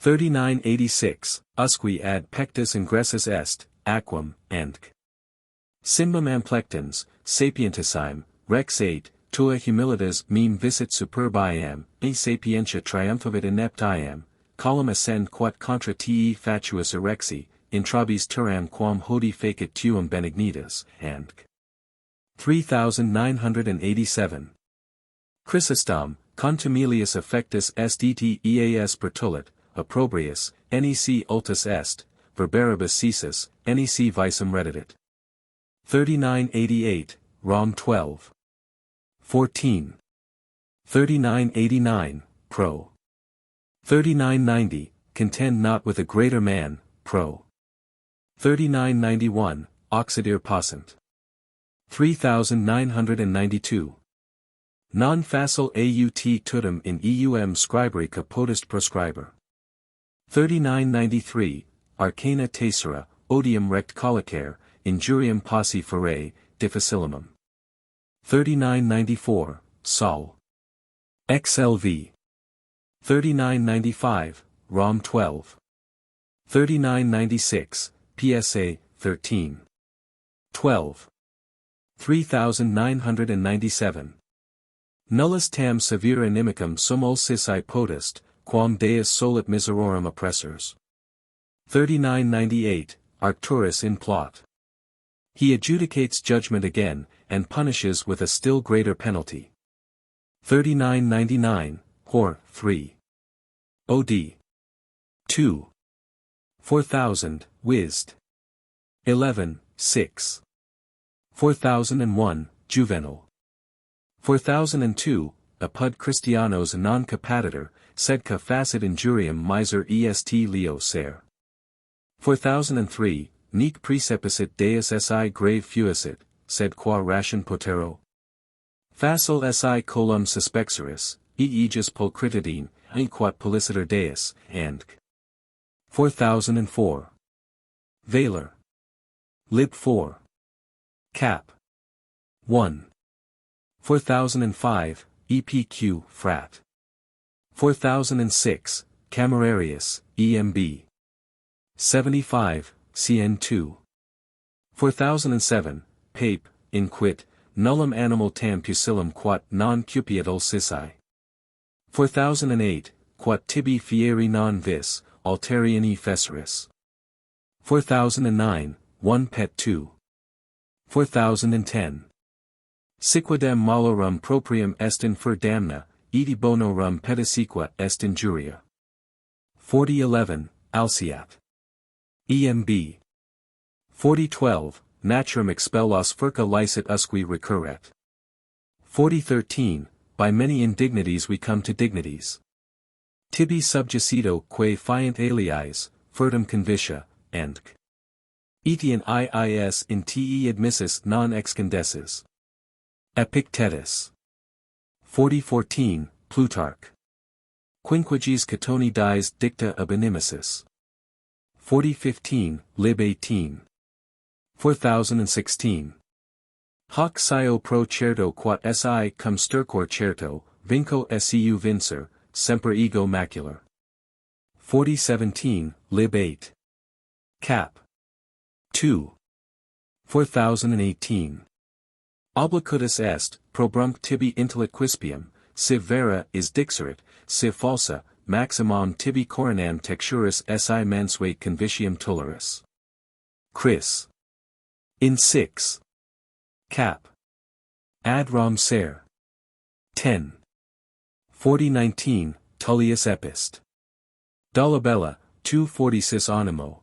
3986, Usque ad pectus ingressus est, aquam, and Simbum amplectans, sapientisime, Rex 8, tua humilitas meme visit superbiam, e sapientia triumphavit ineptiam, colum ascend quat contra te fatuus erexi, intrabis turam quam hodi facit tuum benignitas, and 3987. Chrysostom, contumelius affectus est et eas pertulit, opprobrius, nec ultus est, verberibus cesus, nec visum redditit. 3988, Rom 12. 14. 3989, Pro. 3990, Contend not with a greater man, Pro. 3991, Oxidir passant. 3992. Non facile aut tutum in eum scriberica potest proscriber. 3993, Arcana tessera, odium rect collicare, injuriam possi ferae, difficilimum. 3994, Sol. XLV. 3995, Rom 12. 3996, PSA, 13. 12. 3997. Nullus tam severa inimicum sumul sissi potest, quam Deus solit miserorum oppressors. 3998, Arcturus in plot. He adjudicates judgment again, and punishes with a still greater penalty. 3999, Hor, 3. OD. 2. 4000, Wisd. 11, 6. 4001, Juvenal. 4002, Apud Christianos non capitator, sed ca facit injuriam miser est leo ser. 4003, Nec precepicit Deus si grave fuisit, sed qua ration potero. Facil si colum suspexeris, aegis pulchritidine, quat policiter Deus, and 4004. Valor. Lib 4. Cap. 1. 4005, EPQ, Frat. 4006, Camerarius, EMB. 75, CN2. 4007, Pape, Inquit, Nullum animal tam pusillum quat non cupiatul sissi. 4008, Quat tibi fieri non vis, alteriani fesseris. 4009, 1 Pet 2. 4010. Siquidem malorum proprium est infer damna, edi bono rum pedisiqua est injuria. 4011, Alciat. EMB. 4012, Naturam expellos furca licet usque recurret. 4013, By many indignities we come to dignities. Tibi subjicido quae fiant aliis, furtum convitia, and etian iis in te admissus non excandesses. Epictetus. 4014, Plutarch. Quinquages Catoni dies dicta ab inimicis. 4015, lib 18. 4016. Hoc scio pro certo quat si cum stercor certo, vinco seu vincer, semper ego macular. 4017, lib 8. Cap. 2. 4018. Obliquatus est, probrumque tibi intellit quispium, siv vera is dixerit, siv falsa, maximum tibi coronam texturis si mansue convitium tolerus. Chris. In 6. Cap. Ad rom ser. 10. 4019, Tullius Epist. Dolabella, 246 animo.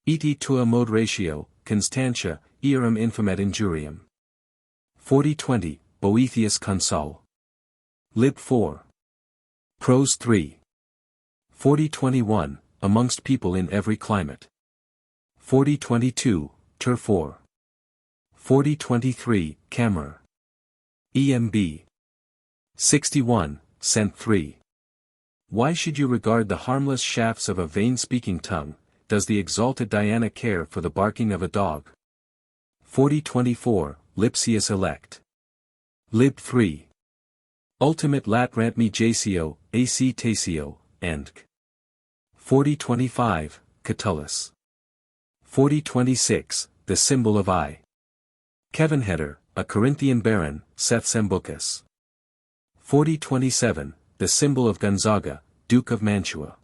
Iti tua mod ratio, Constantia, earum infamet injuriam. 4020, Boethius Consul. Lib 4. Prose 3. 4021, Amongst people in every climate. 4022, Tur 4. 4023, Camera. EMB. 61, Cent 3. Why should you regard the harmless shafts of a vain-speaking tongue? Does the exalted Diana care for the barking of a dog? 4024, Lipsius elect. Lib 3. Ultimate latrant me jacio, ac tacio, endc. 4025, Catullus. 4026, the symbol of I. Kevenheder, a Corinthian baron, Seth Sambucus. 4027, the symbol of Gonzaga, Duke of Mantua.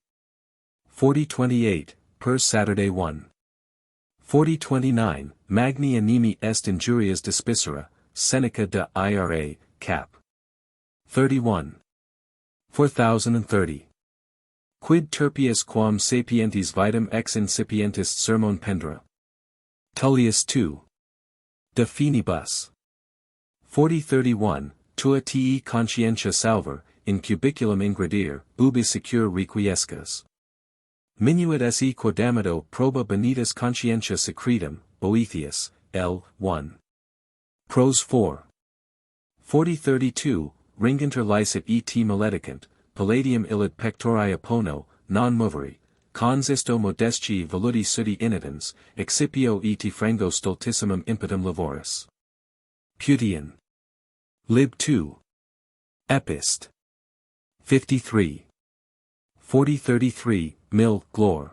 4028, per Saturday 1. 4029, Magni animi est injurias despicera, Seneca de ira, cap. 31. 4030. Quid terpius quam sapientis vitam ex incipientis sermon pendera. Tullius II. De finibus. 4031, tua te conscientia salver, in cubiculum ingredir, ubi secure requiescas. Minuit se quodamito proba benitus conscientia secretum, Boethius, L. 1. Prose 4. 4032, Ringinter licet et maledicant, palladium illid pectori appono, non moveri, cons isto modesci voludi sudi initans, excipio et frango stultissimum impetum laboris. Putian. Lib 2. Epist. 53. 4033, Mill, Glor.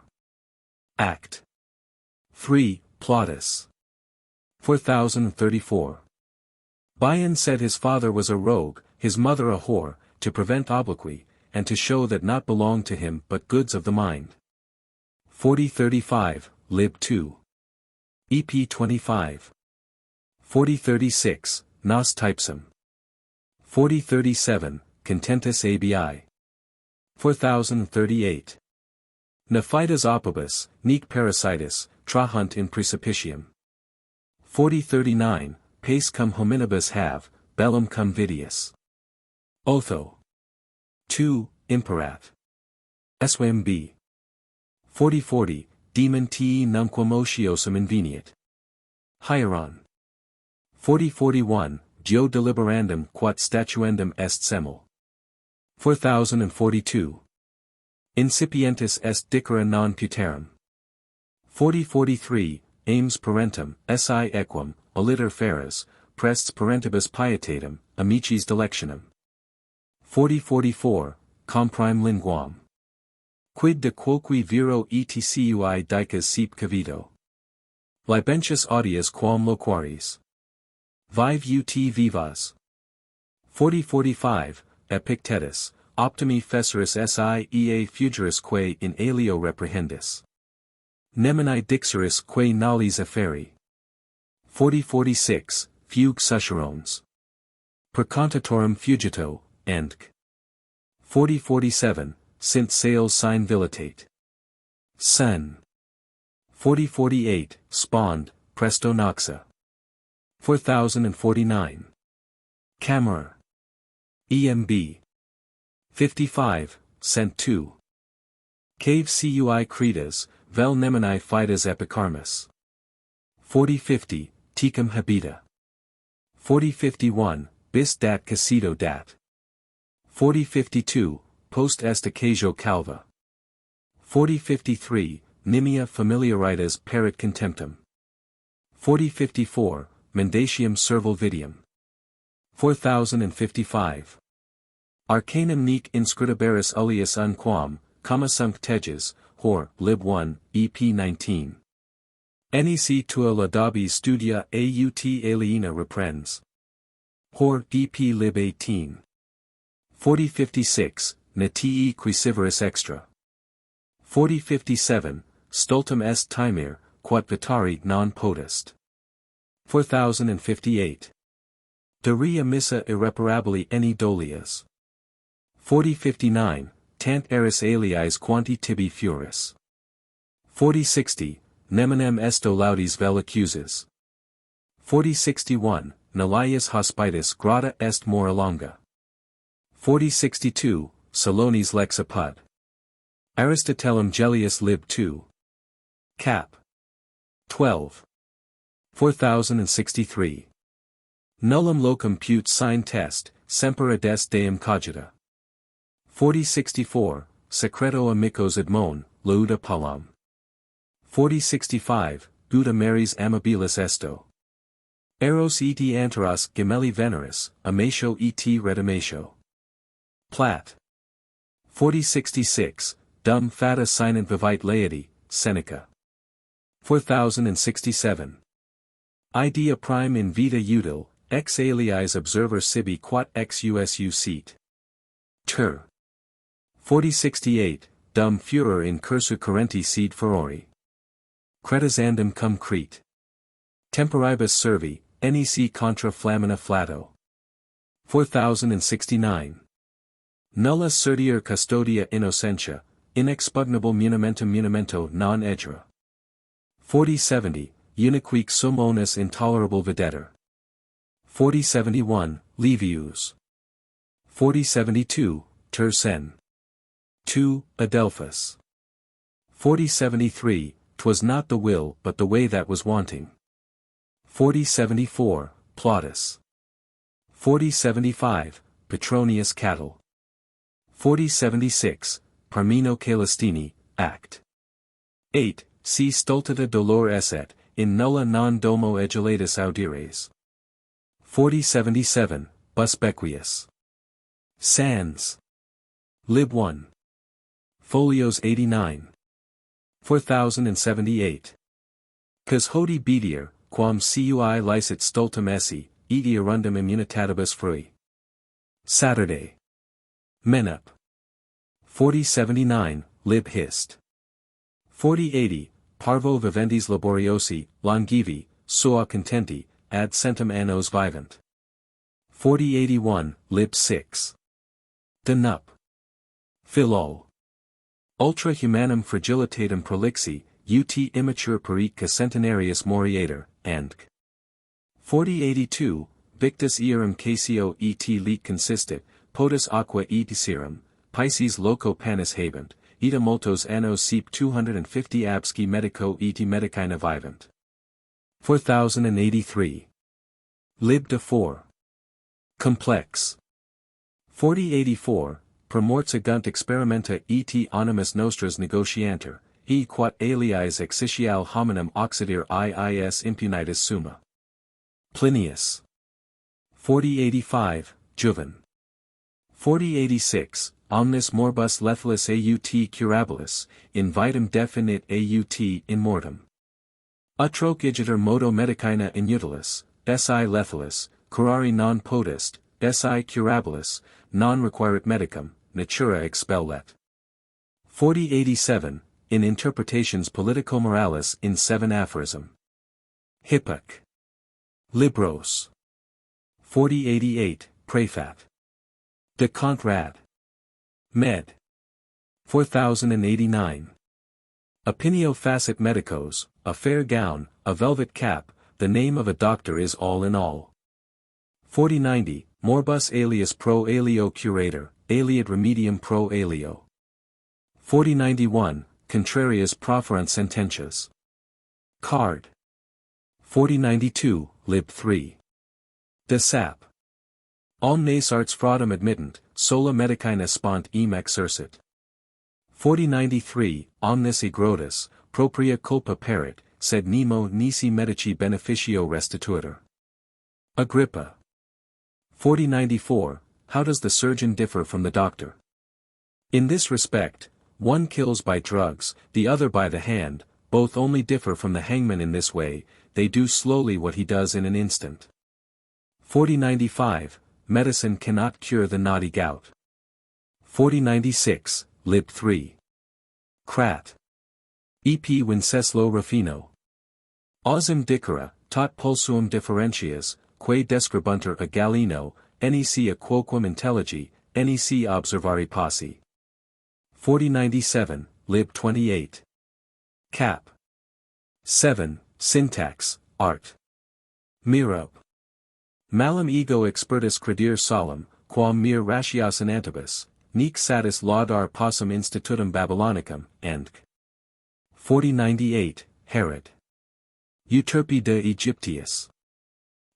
Act. 3, Plautus. 4034. Bion said his father was a rogue, his mother a whore, to prevent obloquy, and to show that not belonged to him but goods of the mind. 4035, Lib 2. EP 25. 4036, Nos Typsum. 4037, Contentus abi. 4038. Nephitas opibus, nec parasitus, trahunt in precipitium. 4039, Pace cum hominibus have, bellum cum vidius. Otho. 2, Imperat. SWMB. 4040, Demon te numquam otiosum inveniat. Hieron. 4041, Geo deliberandum quat statuendum est semel. 4042. Incipientis est dicera non puterum. 4043, Ames parentum, si equum, oliter feras, prests parentibus pietatem, amicis delectionem. 4044, Comprime linguam. Quid de quoqui viro etcui dicas sep cavito. Licentius audias quam loquaris. Vive ut vivas. 4045, Epictetus, optimi fesseris si ea fugeris quae in alio reprehendis. Nemini dixeris quae nollis efferi. 4046, Fugue Suscerones. Percontatorum fugito, endc. 4047, Sint sales sine vilitate. Sen. 4048, Spond, presto noxa. 4049. Camera. EMB. 55, Cent 2. Cave cui credas, vel nemini fides epicarmus. 4050, Tecum habita. 4051, bis dat casido dat. 4052, post est occaso calva. 4053, nimia familiaritas perit contemptum. 4054, mendatium serval vidium. 4055. Arcanum nec inscritaberis ullius unquam, comma sumc teges, hor, lib 1, ep 19. Nec tua laudabis studia aut aliena reprens. Hor, ep lib 18. 4056, natii quisiveris extra. 4057, stultum est timere, quod vitari non potest. 4058. Daria missa irreparabili eni dolias. 4059, tant eris aliis quanti tibi furis. 4060, neminem esto laudis vel accuses. 4061, nullius hospitis grata est mora longa. 4062, Salonis lex apud. Aristotelum Gellius lib 2. Cap. 12. 4063. Nullum locum pute sine test, semper adest deum cogita. 4064, Secreto amicos admon, lauda palam. 4065, Gauda maris amabilis esto. Eros et anteros gemelli veneris, amatio et redimatio. Plat. 4066, Dum fata sinant vivite laeti, Seneca. 4067. Idea prime in vita util, ex aliis observer sibi quat ex usu sit. Ter. 4068, Dum furor in cursu currenti sed furori. Cretasandum cum Crete. Temporibus servi, nec contra flamina flato. 4069. Nulla certior custodia innocentia, inexpugnable munimento non edera. 4070, Uniquique sum onus intolerable videtur. 4071, Livius. 4072, Ter sen. 2, Adelphus. 4073, 'Twas not the will but the way that was wanting. 4074, Plautus. 4075, Petronius Cattle. 4076, Parmeno Calistini, Act. 8, Si stultita dolor esset, in nulla non domo egulatus audires. 4077, Busbequius. Sans. Lib 1. Folios 89. 4078. Cos hodi bedier, quam cui licet stultum esse, et irundum immunitatibus frui. Saturday. Menup. 4079, Lib Hist. 4080, Parvo viventis laboriosi, longevi, sua contenti, ad centum annos vivant. 4081, Lib 6. De Nup. Philol. Ultra humanum fragilitatem prolixi, ut immature perique centenarius moriator, and 4082, Victus earum casio et leet consistit, potus aqua et serum, Pisces loco panis habent, ita multos annos sep 250 absci medico et medicina vivant. 4083. Lib de 4. Complex. 4084, Promorts agunt experimenta et animus nostras negotianter, e quat aliis exitial hominum occidir iis impunitus summa. Plinius. 4085, Juven. 4086, Omnis morbus lethalis aut curabilis, in vitam definit aut in mortem. Utroque igiter modo medicina inutilis, si lethalis, curari non potest, si curabilis, non requirit medicum, natura expellet. 4087, in Interpretations Politico-Moralis in 7 aphorism. Hippoc. Libros. 4088, Prefat. De Contrad. Med. 4089. Opinio facit medicos, a fair gown, a velvet cap, the name of a doctor is all in all. 4090, Morbus alias pro alio curator, aliad remedium pro alio. 4091, Contrarias proferunt sententias. Card. 4092, Lib 3. De Sap. Omnes arts fraudum admittent, sola medicina spont em exercit. 4093, omnis egrotus, propria culpa perit, sed nemo nisi medici beneficio restituitur. Agrippa. 4094, how does the surgeon differ from the doctor? In this respect, one kills by drugs, the other by the hand, both only differ from the hangman in this way, they do slowly what he does in an instant. 4095, medicine cannot cure the naughty gout. 4096, lib 3. Crat. EP Winceslo Ruffino. Ausim dicera, tot pulsuum differentias, quae describuntur a Galeno, nec a quoquam intelligii, nec observari passi. 4097, lib 28. Cap. 7, syntax, art. Mirab. Malum ego expertus credere solum, quam mir ratias anantibus, nec satis laudar possum institutum Babylonicum, and 4098, Herod. Euterpe de Aegyptius.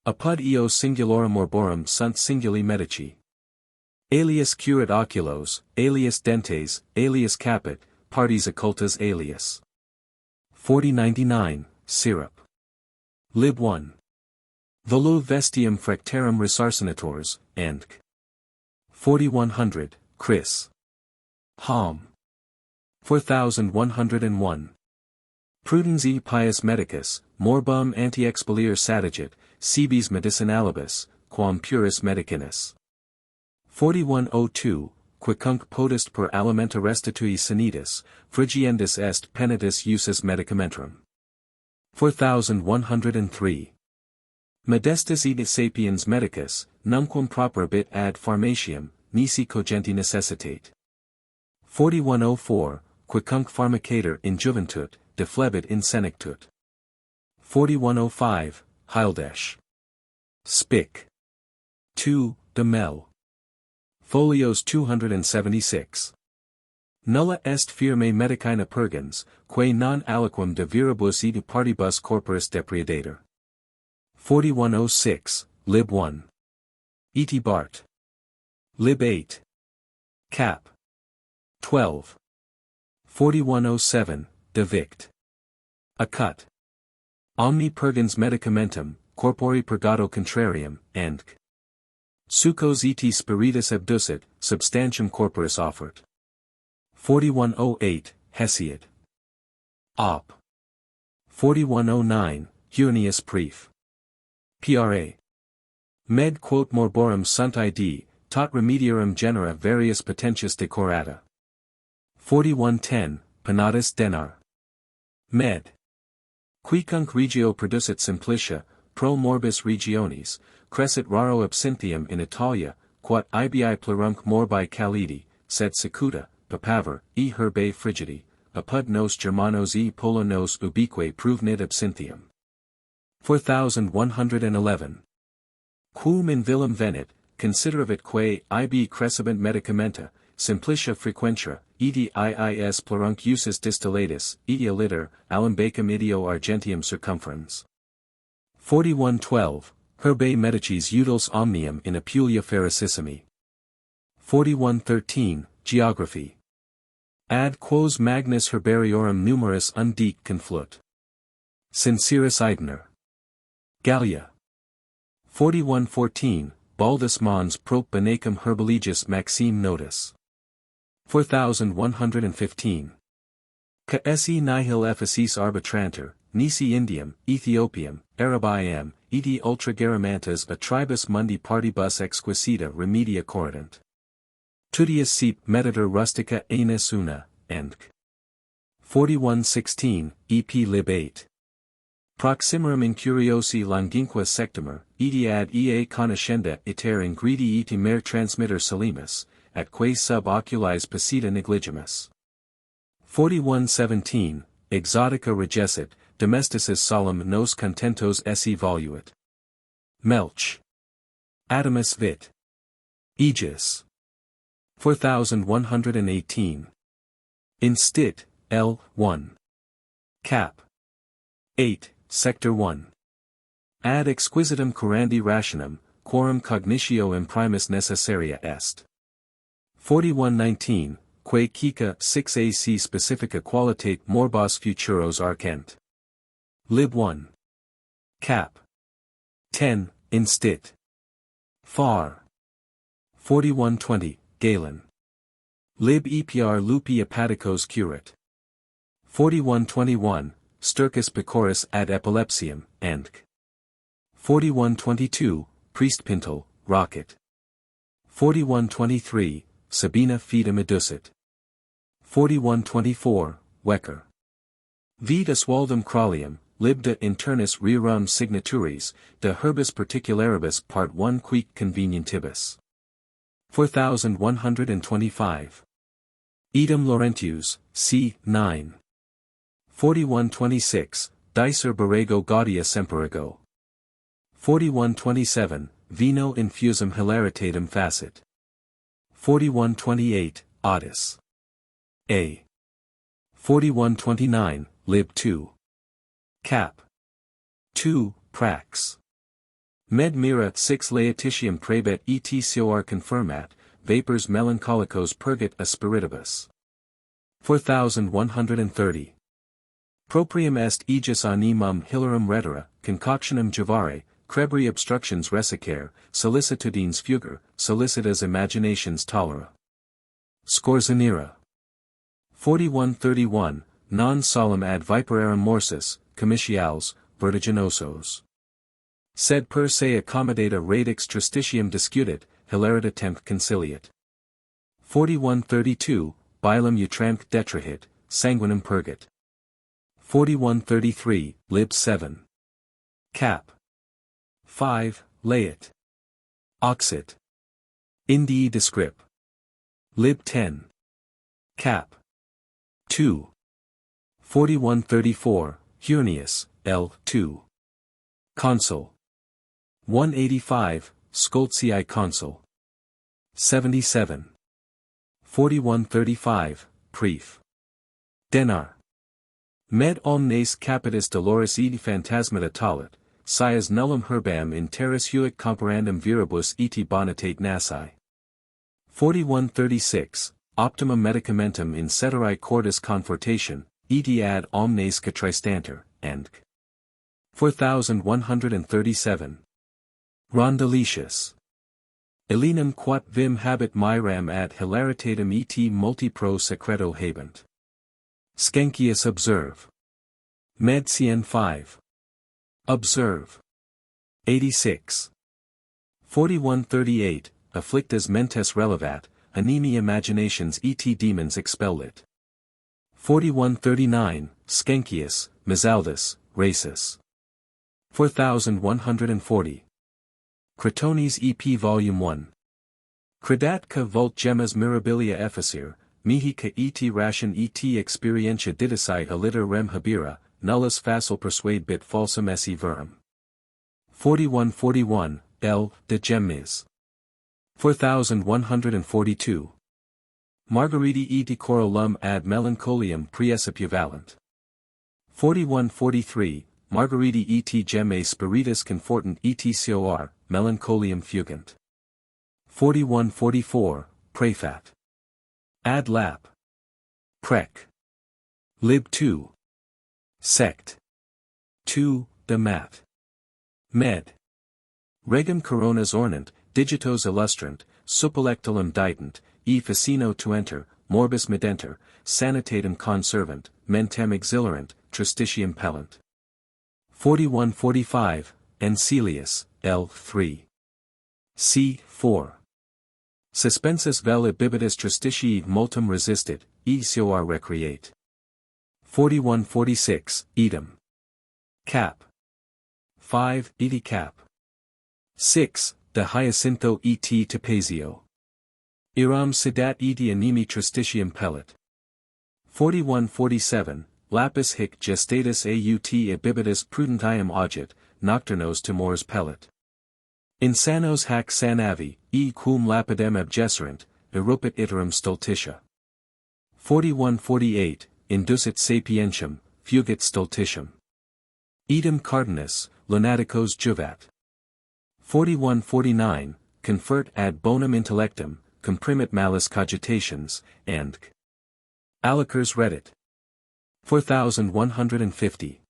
Apud eo singulorum orborum sunt singuli medici. Alias curat oculos, alias dentes, alias capit, partes occultas alias. 4099, Syrup. Lib 1. Volu vestium frectarum resarcinators, and 4100, Chris. Hom. 4101. Prudens e pius medicus, morbum anti-expellier satigit, cibis medicinalibus, quam puris medicinus. 4102, quicunc potest per alimenta restitui sanitas, frigiendus est penitus usus medicamentrum. 4103. Modestus et sapiens medicus, numquam properabit ad pharmaciam, nisi cogenti necessitate. 4104, quicunc pharmacator in juventut, deflebit in senectut. 4105, Heildesh. Spic. 2, de Mel. Folios 276. Nulla est firme medicina purgens, quae non aliquam de viribus et partibus corporis depredator. 4106, lib 1. E.T. Bart. Lib 8. Cap. 12. 4107, de Vict. A cut. Omni purgens medicamentum, corpori purgato contrarium, and succos et spiritus abducit, substantium corporis offert. 4108, Hesiod. Op. 4109, Huenius Prief. Pra. Med quot morborum sunt id, tot remediorum genera various potentius decorata. 4110, Penatus Denar. Med. Quicunc regio producit simplicia, pro morbis regionis, crescit raro absinthium in Italia, quod ibi plurumque morbi calidi, sed secuta, papaver, e herbae frigidi, apud nos Germanos e polo nos ubique provnit absinthium. 4111. Quum in villum venit, consideravit quae ibi crescebant medicamenta, simplicia frequentia, edi iis plurunc usus distillatus, edia litter, alumbacum idio argentium circumferens. 4112, herbae medicis utils omnium in Apulia ferocissimi. 4113, Geography. Ad quos magnis herbariorum numerus undique conflut. Sincerus Eidner. Gallia. 4114, Baldus mons prop benacum herbalegis maxime notus. 4115. Ca esse nihil efficis arbitranter, nisi Indium, Ethiopium, Arabiam, eti ultra garamantas a tribus mundi partibus exquisita remedia corrident. Tudius sep mediter rustica aenis una, and 4116, EP lib 8. Proximerum incuriosi longinqua sectumur, eti ad ea conoscenda iter ingredi eti mer transmitter salimus, atque sub oculis passita negligimus. 4117, Exotica regessit, domesticis solum nos contentos esse voluit. Melch. Adamus vit. Aegis. 4118. Instit, L. 1. Cap. 8, Sector 1. Ad exquisitum curandi rationem, quorum cognitio imprimis necessaria est. 4119, quae cica 6ac specifica qualitate morbos futuros arcent. Lib 1. Cap. 10, instit. Far. 4120, Galen. Lib epr lupi hepaticos curat. 4121, Stercus pecoris ad epilepsiam, Enc. 4122, Priest Pintel, Rocket. 4123, Sabina fidem educit. 4124, Wecker. Vid Oswaldum Cralium, lib de internis rerum signaturis, de herbis particularibus part 1 quic convenientibus. 4125. Edam Laurentius, c. 9. 4126, Dicer Borrego Gaudia Semperigo. 4127, Vino infusum hilaritatum facit. 4128, Otis. A. 4129, Lib 2. Cap. 2, Prax. Med mira 6 laetitium prebet et cor confirmat, vapors melancholicos purgat a spiritibus. 4130. Proprium est aegis animum hilarum rhetera, concoctionum juvare, crebri obstructions resicare, solicitudines fugor, solicitas imaginations tolera. Scorzonera. 4131, non solum ad viperarum morsus, comitiales, vertiginosos. Sed per se accommodata radix tristitium discutit, hilarita temp conciliat. 4132, bilum utramque detrahit, sanguinem purgat. 4133, lib 7. Cap. 5, Laet. Oxit. Indii descrip. Lib 10. Cap. 2. 4134, Hurnius, L. 2. Consul. 185, Scoltzii Consul. 77. 4135, Prief. Denar. Med omnes capitis doloris edi phantasmata talit, sias nullum herbam in terris huic comparandum viribus eti bonitate nasi. 4136, Optimum medicamentum in ceterae cordis confortation, eti ad omnes catristanter, Enc. 4137. Rondaletius. Elenum quat vim habet miram ad hilaritatem et multi pro secreto habent. Skenkius observe. Med cn 5. Observe. 86. 4138, afflictas mentes relevat, animi imaginations et demons expellit. 4139, Skenkius, Mizaldus, Rhasis. 4140. Cratones EP Volume 1. Credatque vult gemmas mirabilia efficere, mihi ca et ration et experientia didicite aliter rem habira, nullus facile persuade bit falsum esse verum. 4141, L. de Gemmis. 4142. Margariti e decoro lum ad melancholiam praecipuvalent. 4143, Margariti et gemmae spiritus confortant et cor, melancholiam fugant. 4144, Prefat. Ad lap. Prec. Lib 2. Sect. 2, de mat. Med. Regum coronas ornant, digitos illustrant, suppelectulum ditant, e facino tuenter, morbis medenter, sanitatum conservant, mentem exhilarant, tristitium pellant. 4145, Encelius, L. 3. C. 4. Suspensus vel ibibitus tristitii multum resistit, e cor recreate. 4146, Edam. Cap. 5, Edi cap. 6, De Hyacintho et Tapazio. Iram sedat eti animi tristitium pellet. 4147, Lapis hic gestatus aut ibibitus prudentium augit, nocturnos timors pellet. Insanos hac sanavi, e quum lapidem abjesserant, erupit iterum stultitia. 4148, Inducit sapientium, fugit stultitium. Edam cardinus, lunaticos juvat. 4149, confert ad bonum intellectum, comprimit malis cogitations, and Alicers Reddit. 4150.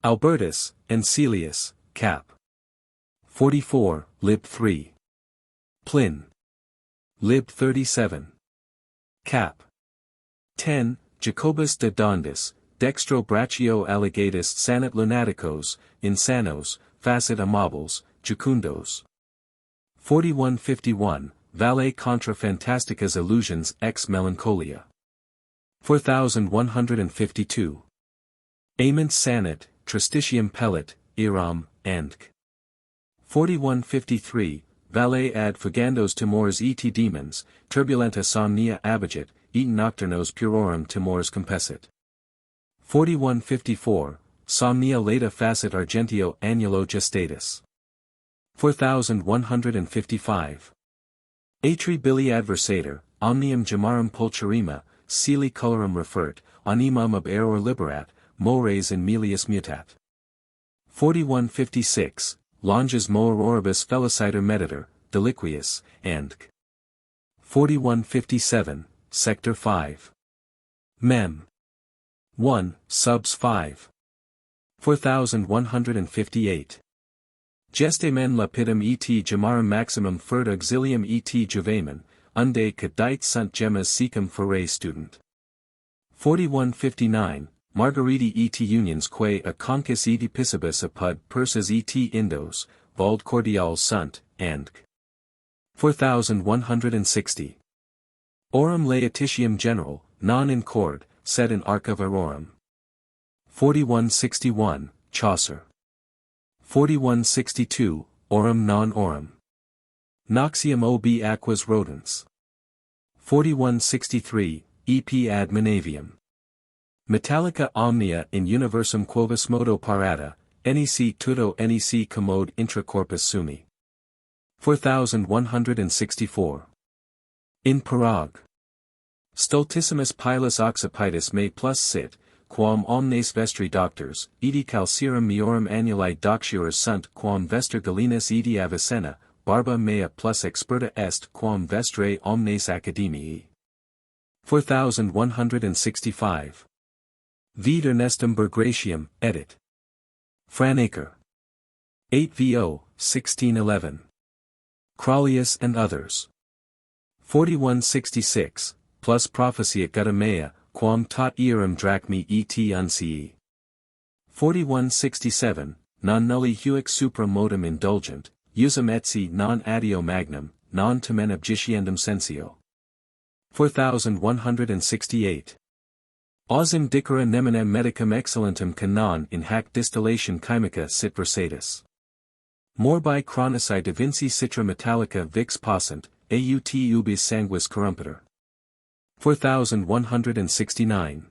Albertus, Encelius, cap. 44, lib 3. Plin. Lib 37. Cap. 10, Jacobus de Dondis, dextro brachio alligatus sanit lunaticos, insanos, facit amables, jucundos. 4151, Valet contra fantasticas illusions ex melancholia. 4152. Ament sanit, tristitium pellet, iram, and 4153, Valet ad fugandos timores et demons, turbulenta somnia abigit, et nocturnos purorum timores compessit. 4154, Somnia lata facit argentio annulo gestatus. 4155. Atri bili adversator, omnium gemarum pulcherima, celi colorum refert, animum ab error liberat, mores in melius mutat. 4156, Longes moer oribus feliciter mediter, deliquius, and 4157, Sector 5. Mem. 1, subs 5. 4158. Gestamen lapidum et gemarum maximum fert auxilium et juvamen, unde cadite sunt gemmas secum forae student. 4159, Margariti et unions quae a concis et piscibus apud persas et indos, vald cordiales sunt, and 4160. Orum laetitium general, non in cord, sed in arc of aurorum. 4161, Chaucer. 4162, Aurum non aurum. Noxium ob aquas rodens. 4163, ep ad Menavium. Metallica omnia in universum quovis modo parata, nec tutto nec commode intra corpus sumi. 4164. In parag. Stultissimus pilus occipitus me plus sit, quam omnes vestri doctors, edi calcerum meorum annuli doctiores sunt quam vester galenus edi avicenna, barba mea plus experta est quam vestre omnes academiae. 4165. Vid Ernestum Burgratium, edit. Franaker. 8 VO, 1611. Crollius and others. 4166, plus Prophecia Gudamea, quam tot earum drachmi et uncii. 4167, non nulli huic supra modum indulgent, usum etsi non addio magnum, non tamen abjiciendum sensio. 4168. Ausim dicera neminem medicum excellentum canon in hac distillation chymica sit versatus. Morbi chronici divinci citra metallica vix passant, aut ubis sanguis corrumpetur. 4169.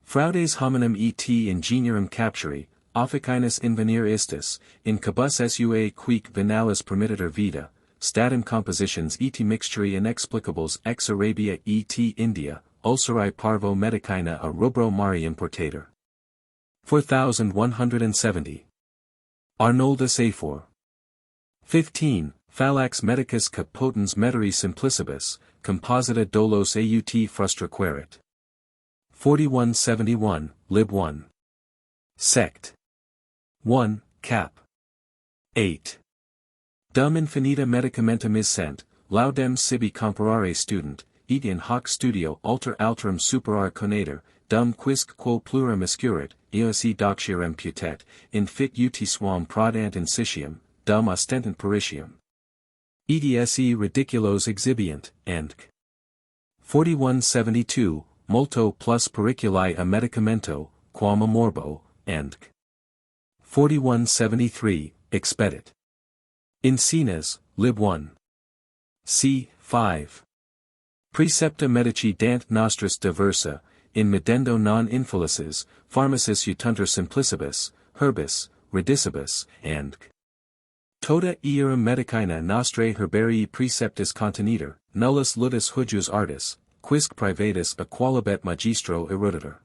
Fraudes hominum et ingeniorum capturi, officinus invenir istis, in cabus sua quic venalis permittitur vita, statum compositions et mixturi inexplicables ex Arabia et India, ulcerae parvo medicina a rubro mari importator. 4170. Arnoldus Afor. 15. Fallax medicus cap potens meteri simplicibus, composita dolos aut frustra querit. 4171, lib 1. Sect. 1, cap. 8. Dum infinita medicamentum is sent, laudem sibi comparare student, et in hoc studio alter alterum superar conator, dum quisque quo pluram escurit, eosi doctiorem putet, in fit uti suam prodant insitium, dum ostentant paritium. Edse ridiculos exhibient, and 4172, multo plus periculi a medicamento, quam a morbo, and 4173, expedit. In Cenas, lib 1. C. 5. Precepta medici dant nostris diversa, in medendo non infelices, pharmacis utunter simplicibus, herbis, redicibus, and tota earum medicina nostrae herbarii preceptus contenitur, nullus ludus hujus artis, quisque privatus equalibet magistro eruditur.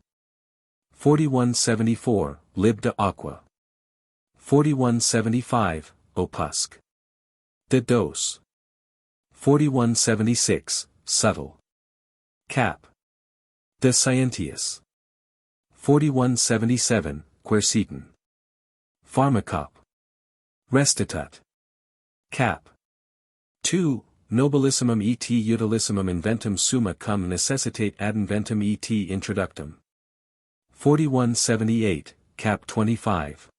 4174, lib de aqua. 4175, opusc. De dos. 4176, subtle. Cap. De scientius. 4177, quercetin. Pharmacop. Restitut. Cap. 2. Nobilissimum et utilissimum inventum summa cum necessitate ad inventum et introductum. 4178, cap 25.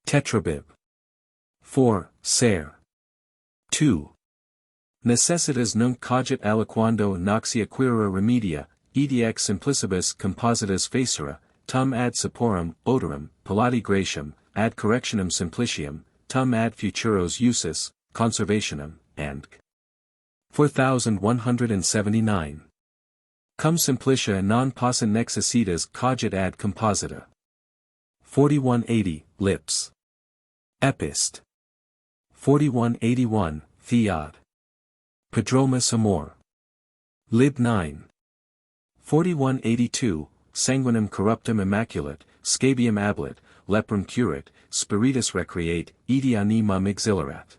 Tetrabib. 4. Ser. 2. Necessitas nunc cogit aliquando noxia quirera remedia, ediex simplicibus compositus facere, tum ad saporum, odorum, palati gratium, ad correctionem simplicium, tum ad futuros usus, conservationem, and 4179. Cum simplicia non possent necessitas cogit ad composita. 4180, lips. Epist. 4181, theod. Prodromus amor. Lib 9. 4182, sanguinem corruptum immaculate, scabium ablet, leprum curat, spiritus recreate, edi animam exhilarat.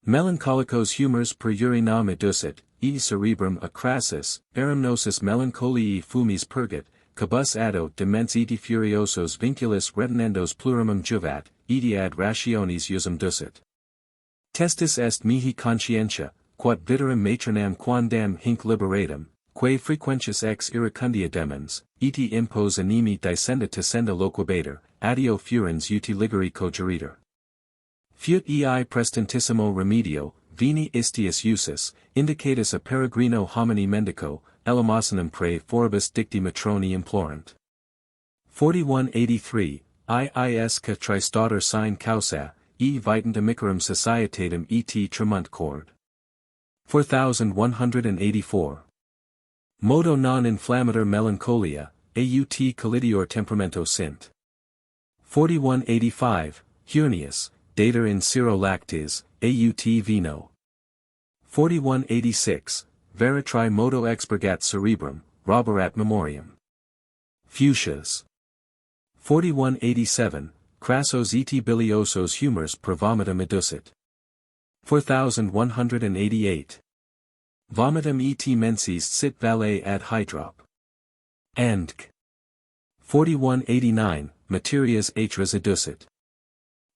Melancholicos humors per urinam educit, e cerebrum acrassus, eremnosis melancholiae fumis purgat, cabus addo demens eti furiosos vinculus retinendos plurimum juvat, edi ad rationis usum ducit. Testis est mihi conscientia, quod viterum matronam quandam hinc liberatum, quae frequentius ex iracundia demens, eti impos animi descenda tessenda loquabator, addio furens uti liguri cogeritor. Fiut ei prestantissimo remedio, vini istius usus, indicatus a peregrino homini mendico, elemosinum prae foribus dicti matroni implorant. 4183, iis ca tristater sine causa, e vitant amicarum societatem et tremunt cord. 4184. Modo non inflammator melancholia, aut collidior temperamento sint. 4185, Hurnius, dater in siro lactis, aut vino. 4186, veritri modo expurgat cerebrum, roborat memoriam. Fuchsias. 4187, crassos et biliosos humors per vomitum educit. 4188. Vomitum et menses sit valet ad hydrop. Andc. 4189, materias atras educit.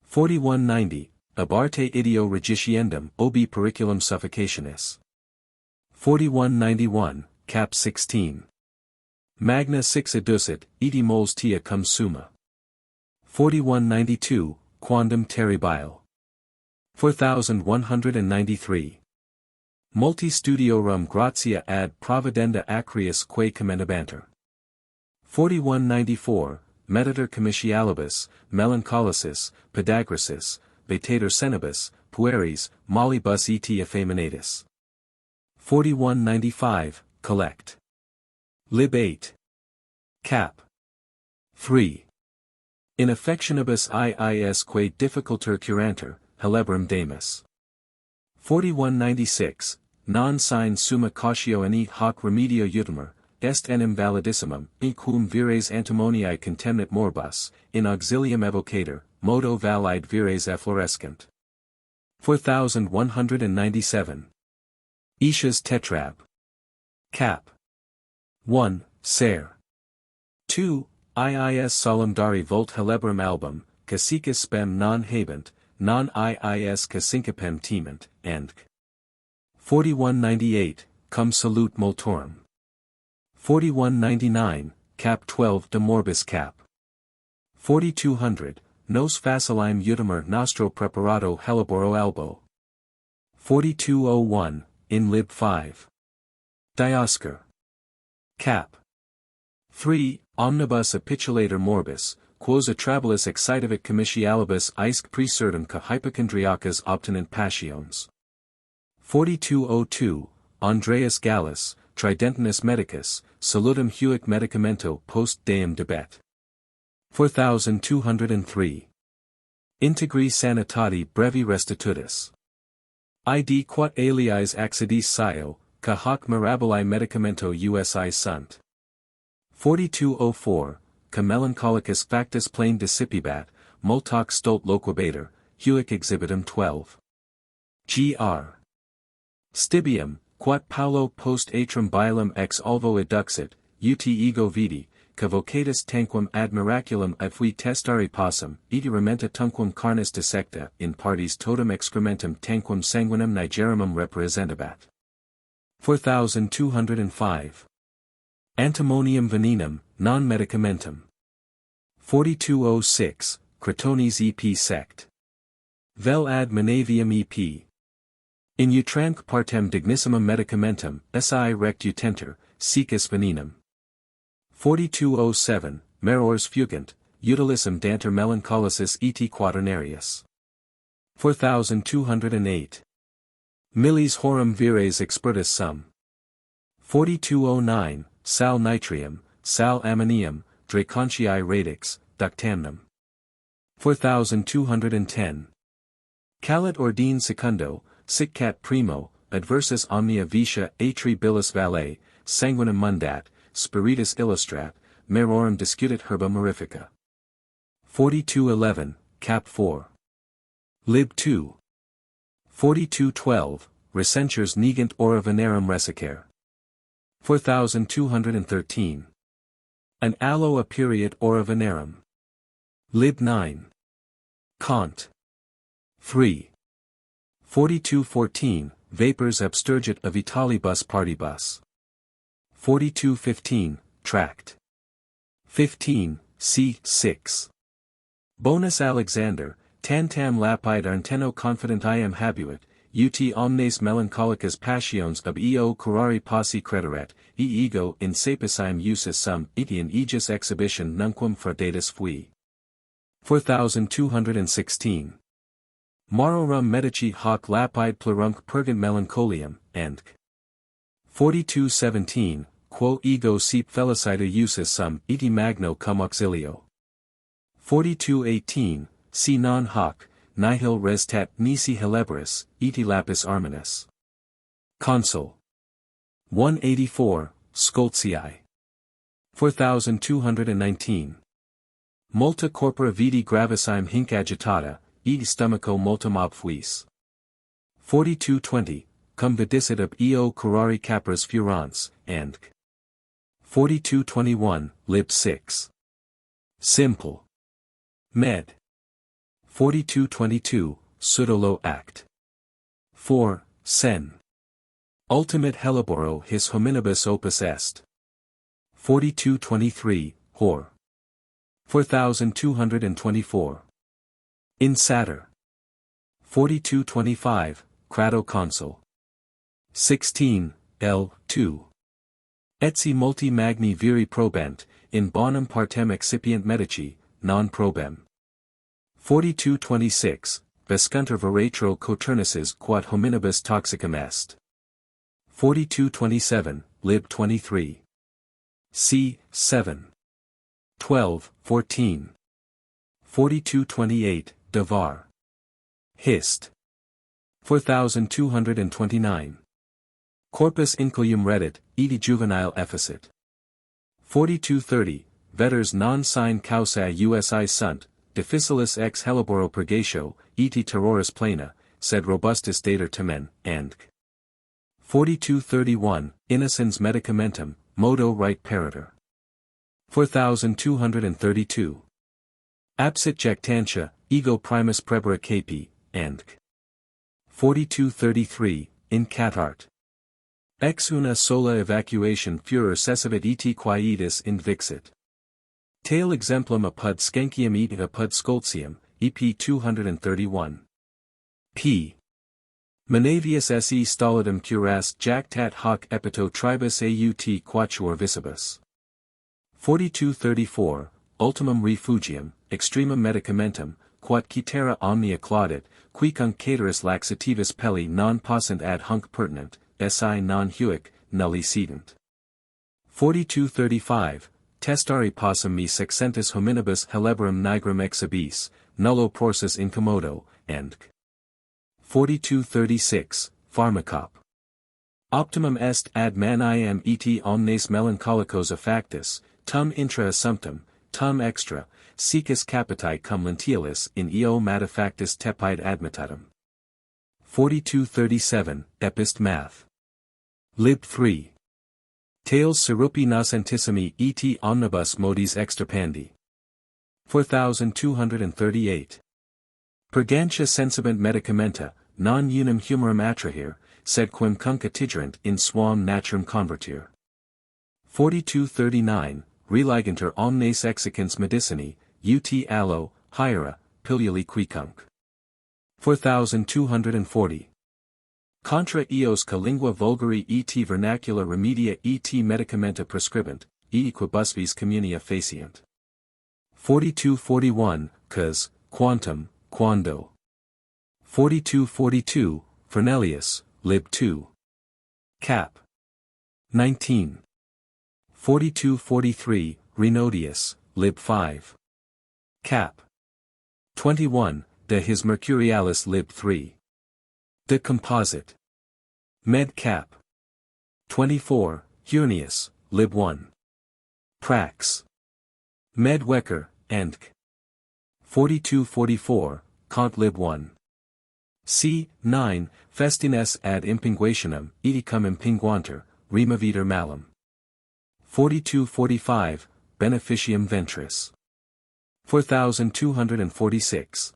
4190, ab arte ideo regiciendum obi periculum suffocationis. 4191, cap 16. Magna 6 educit, eti moles tia cum summa. 4192, quondam terribile. 4193. Multi studiorum gratia ad providenda acrius quae commendabanter. 4194, mediter comitialibus, melancholicis, podagracis, betator senibus, pueris, mollibus et effeminatis. 4195, collect. Lib 8. Cap. 3. In affectionibus iisque difficulter curanter, Helebrum damus. 4196, non sine summa cautio ane hoc remedio utimur, est enim validissimum, in cum vires antimoniae contemnit morbus, in auxilium evocator, modo valide vires efflorescent. 4197. Aetius tetrab. Cap. 1, ser. 2, iis solumdari volt Helebrum album, cassicus spem non habent, non iis casyncopem timent, and 4198, cum salute multorum. 4199, cap 12 de morbis cap. 4200, nos facilime utimur nostro preparato helleboro albo. 4201, in lib 5. Dioscur. Cap. 3, omnibus apitulator morbis, quos atrabilis excitavit comitialibus aisc praesertum ca hypochondriacas obtinent passiones. 4202, Andreas Gallus, Tridentinus medicus, salutum huic medicamento post deum debet. 4203. Integri sanitati brevi restitutus. Id quat aliis accidis scio, ca hoc mirabili medicamento usi sunt. 4204, ca melancholicus factus plain dissipibat, multoc stult loquabator, Huic exhibitum 12. Gr. Stibium, quat Paulo post atrum bilum ex olvo eduxit, ut ego vidi, cavocatus tanquam ad miraculum fui testari possum, iti rementa tunquam carnis dissecta, in partes totum excrementum tanquam sanguinem nigerimum representabat. 4205. Antimonium venenum, non medicamentum. 4206, Cratones EP sect. Vel ad Menavium EP. In utranque partem dignissimum medicamentum, si rect utenter, secus venenum. 4207, Merors fugant, utilissim danter melancholicis et quaternarius. 4208. Millis horum vires expertus sum. 4209, Sal nitrium, sal ammonium, Dracontii radix, ductamnum. 4210. Calit ordine secundo, siccat primo, adversus omnia vitia atri billis valet, sanguinem mundat, spiritus illustrat, merorum discutit herba mirifica. 4211, cap 4. Lib 2. 4212, recensures negant ora venerum resicere. 4213. An allo a period ora venerum. Lib 9. Cont. 3. 4214, vapors abstergit of Italibus partibus. 4215, tract. 15, c. 6. Bonus Alexander, tantam lapide arteno confident iam habuit, ut omnes melancholicas passions ab eo curari posse crederet, ego in sapicium usus sum etian aegis exhibition nunquam fraudatus fui. 4216. Marorum medici hoc lapide plurumque purgant melancholium, and 4217, quo ego sep felicita usus sum eti magno cum auxilio. 4218, si non hoc, nihil restat nisi helebris, eti lapis arminus. Consul. 184, Scoltzii. 4219. Multa corpora vidi gravissim hinc agitata, et stomacho multum obfuis. 4220, cum vidicit ab eo curari capras furans, and 4221, lib 6. Simple. Med. 4222, Pseudolo Act. 4, Sen. Ultimate Helleboro his hominibus opus est. 4223, Hor. 4224. In Satyr. 4225, Crado Consul. 16, L. 2. Etsi multi magni viri probent, in bonum partem excipient medici, non probem. 4226, Vescunter veratro coturnices quod hominibus toxicum est. 4227, lib 23. C. 7. 12, 14. 4228, Davar. Hist. 4229. Corpus incoium reddit, eti juvenile efficit. 4230, Vetters non sine causae usi sunt, difficilis ex helleboro purgatio, eti terroris plena, sed robustus dater temen, and 4231, Innocens medicamentum, modo right parator. 4232. Absit jactantia, ego primus prebera capi, and 4233, in catart. Ex una sola evacuation furor cessavit et quietus invixit. Tail exemplum apud scancium et apud scoltium, EP 231. P. Menavius se stolidum curas jactat hoc epito tribus aut quatuor visibus. 4234, Ultimum refugium, extremum medicamentum, quod citera omnia claudit, quicunc cateris laxativus pelli non possent ad hunc pertinent, si non huic, nulli sedent. 4235, Testari possum me sexentis hominibus hellebrum nigrum exhibis, nullo prorsus incommodo, and 4236, Pharmacop. Optimum est ad maniam et omnes melancholicos affactus, tum intra assumptum, tam extra, secus capitae cum lentialis in eo matefactus tepide admitatum. 4237, Epist Math. Lib 3. Tales Sirupi nascentissimi et omnibus modis extirpandi. 4238. Purgantia sensibant medicamenta, non unum humorum attrahir, sed quem concatigurant in suam naturam convertir. 4239, Religantur omnes exicans medicinae, ut allo, hiera, piluli quicunc. 4240. Contra eos ca lingua vulgari et vernacula remedia et medicamenta prescribent, e quibusvis communia faciant. 4241, cos, quantum, quando. 4242, Fernelius, Lib 2. Cap. 19. 4243, Renodius, Lib 5. Cap. 21, De his Mercurialis Lib 3. De Composite. Med Cap. 24, Hurnius, Lib 1. Prax. Med Wecker, Endk. 4244, Kant Lib 1. C. 9, Festines ad impinguationem, edicum impinguanter, remaviter malum. 4245, Beneficium Ventris. 4246.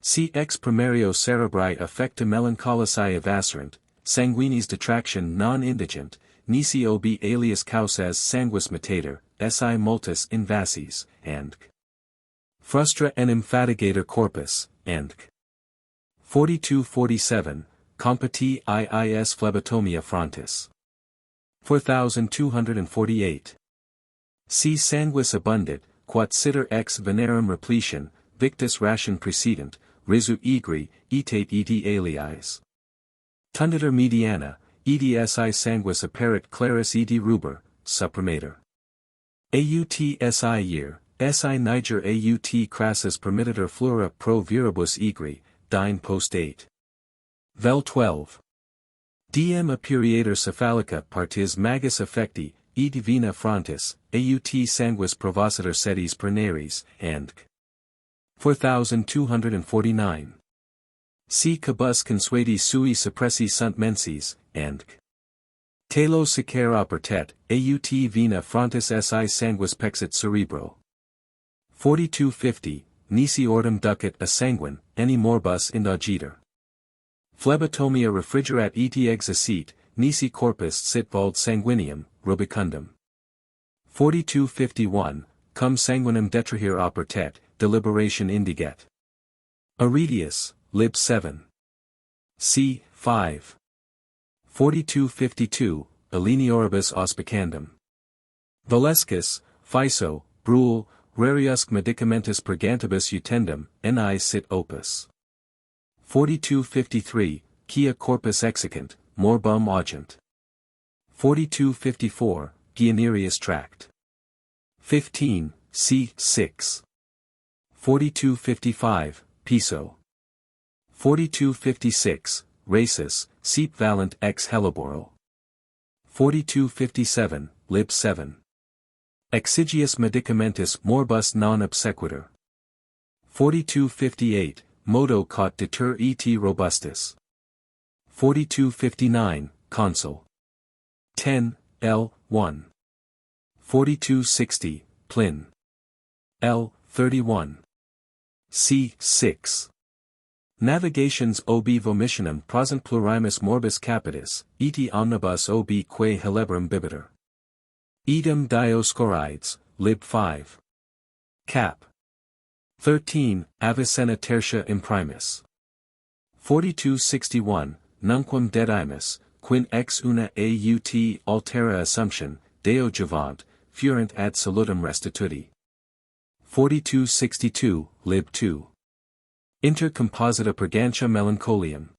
C. Ex primario cerebri affecta melancholicae evacerant, sanguinis detraction non indigent, nisi obi alias causas sanguis mitator, si multis invasis, and frustra enim fatigator corpus, and 4247, compati iis phlebotomia frontis. 4248. Si sanguis abundit, quat sitter ex venerum repletion, victus ration precedent, risu egri, etate et aliis. Tunditur mediana, edi sanguis apparit claris edi ruber, supprimator. Aut year, niger aut crassus permittitur flora pro viribus egri, dine post 8. Vel 12. Diem appuriator cephalica partis magus affecti, et vena frontis, aut sanguis provositor sedis pernaris, and 4249. Si cabus consuedi sui suppressi sunt mensis, and talo sicer opertet, aut vena frontis si sanguis pexit cerebro. 4250, nisi ortum ducit a sanguine, any morbus indogiter. Phlebotomia refrigerat et exicit, nisi corpus sit vald sanguineum, rubicundum. 4251, cum sanguinem detrahir opertet, deliberation indiget. Aretius, Lib 7. C. 5. 4252, Alenioribus auspicandum. Valescus, Physo, Brule, Rariusque medicamentus purgantibus utendum, ni sit opus. 4253, Quia corpus exicant, morbum augent. 4254, Guianerius tract. 15, c. 6. 4255, Piso. 4256, Rhasis, Seep Valent ex Helleboro. 4257, Lib 7. Exigius medicamentus morbus non obsequitur. 4258, Modo caught deter et robustus. 4259, Consul. 10, L. 1. 4260, Plin. L. 31. C. 6. Navigations ob vomitionem prosent plurimus morbis capitis, et omnibus ob quae Helebrum bibiter. Idem Dioscorides, Lib 5. Cap. 13, Avicenna tertia imprimis. 4261, Nunquam dedimus, quin ex una aut altera assumption, Deo juvant, furent ad salutem restituti. 4262, Lib 2. Inter composita purgantia melancholium.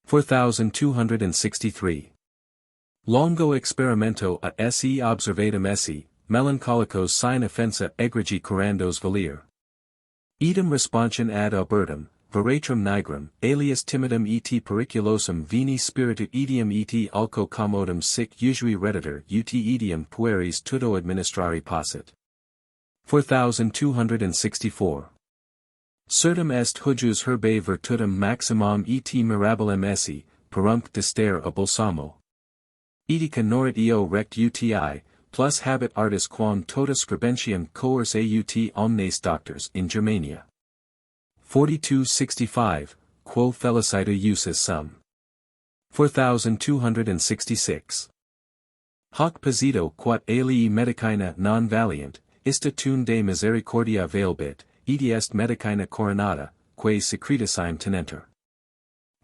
4263. Longo experimento a se observatum esse, melancholicos sine offensa egregi curandos valir. Idem responsion ad Albertum, veratrum nigrum, alias timidum et periculosum vini spiritu etium et alco commodum sic usui redditor ut etium pueris tutto administrari possit. 4264. Certum est hujus herbae virtutum maximum et mirabilem esse, perumque distere a balsamo. Etica norit eo rect uti, plus habet artis quam tota scribentium coerce aut omnes doctors in Germania. 4265, quo feliciter usus sum. 4266. Hoc posito quod alii medicina non valiant, ista tun de misericordia veilbit, eti est medicina coronata, quae secretissimum tenenter.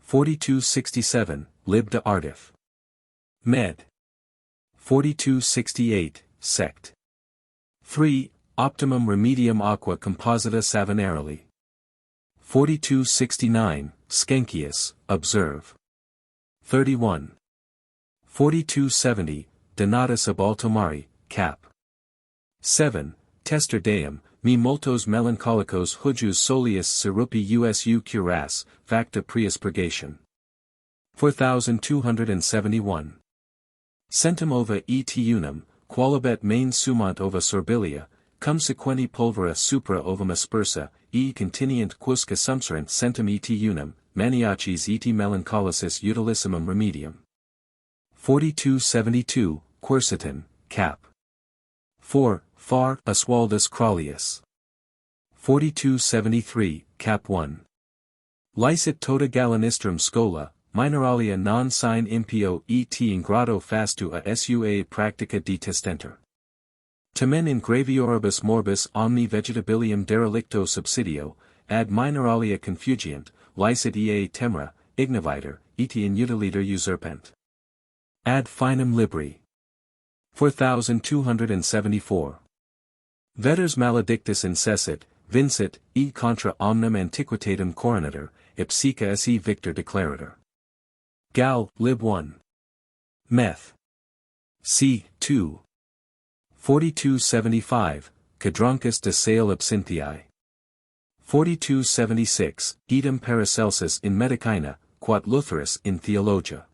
4267, lib de artif. Med. 4268, sect. 3, optimum remedium aqua composita savinarily. 4269, Skenkius, observe. 31. 4270, Donatus ab Altomari, cap. 7, Tester deum, me multos melancholicos hujus solius serupi usu curas, facta prius purgation. 4271. Centum ova et unum, qualibet main sumant ova sorbilia, cum sequenti pulvera supra ovum aspersa, continient quusque sumserent centum et unum, maniacis et melancholicis utilissimum remedium. 4272, Quercetin, cap. 4, Far, Aswaldus Craulius. 4273, cap 1. Licet tota gallinistrum scola, mineralia non sine impio et in grado fastu a sua practica detestenter. Tamen in gravioribus morbis omni vegetabilium derelicto subsidio, ad mineralia confugiant, licet ea temra, ignaviter, et in utiliter usurpent. Ad finem libri. 4274. Veters maledictus incessit, vincit, e contra omnem antiquitatem coronator, ipsica esse victor declarator. Gal, lib 1. Meth. C. 2. 4275, Cadroncus de Sale Absinthiae. 4276, Idem Paracelsus in Medicina, quod Lutherus in Theologia.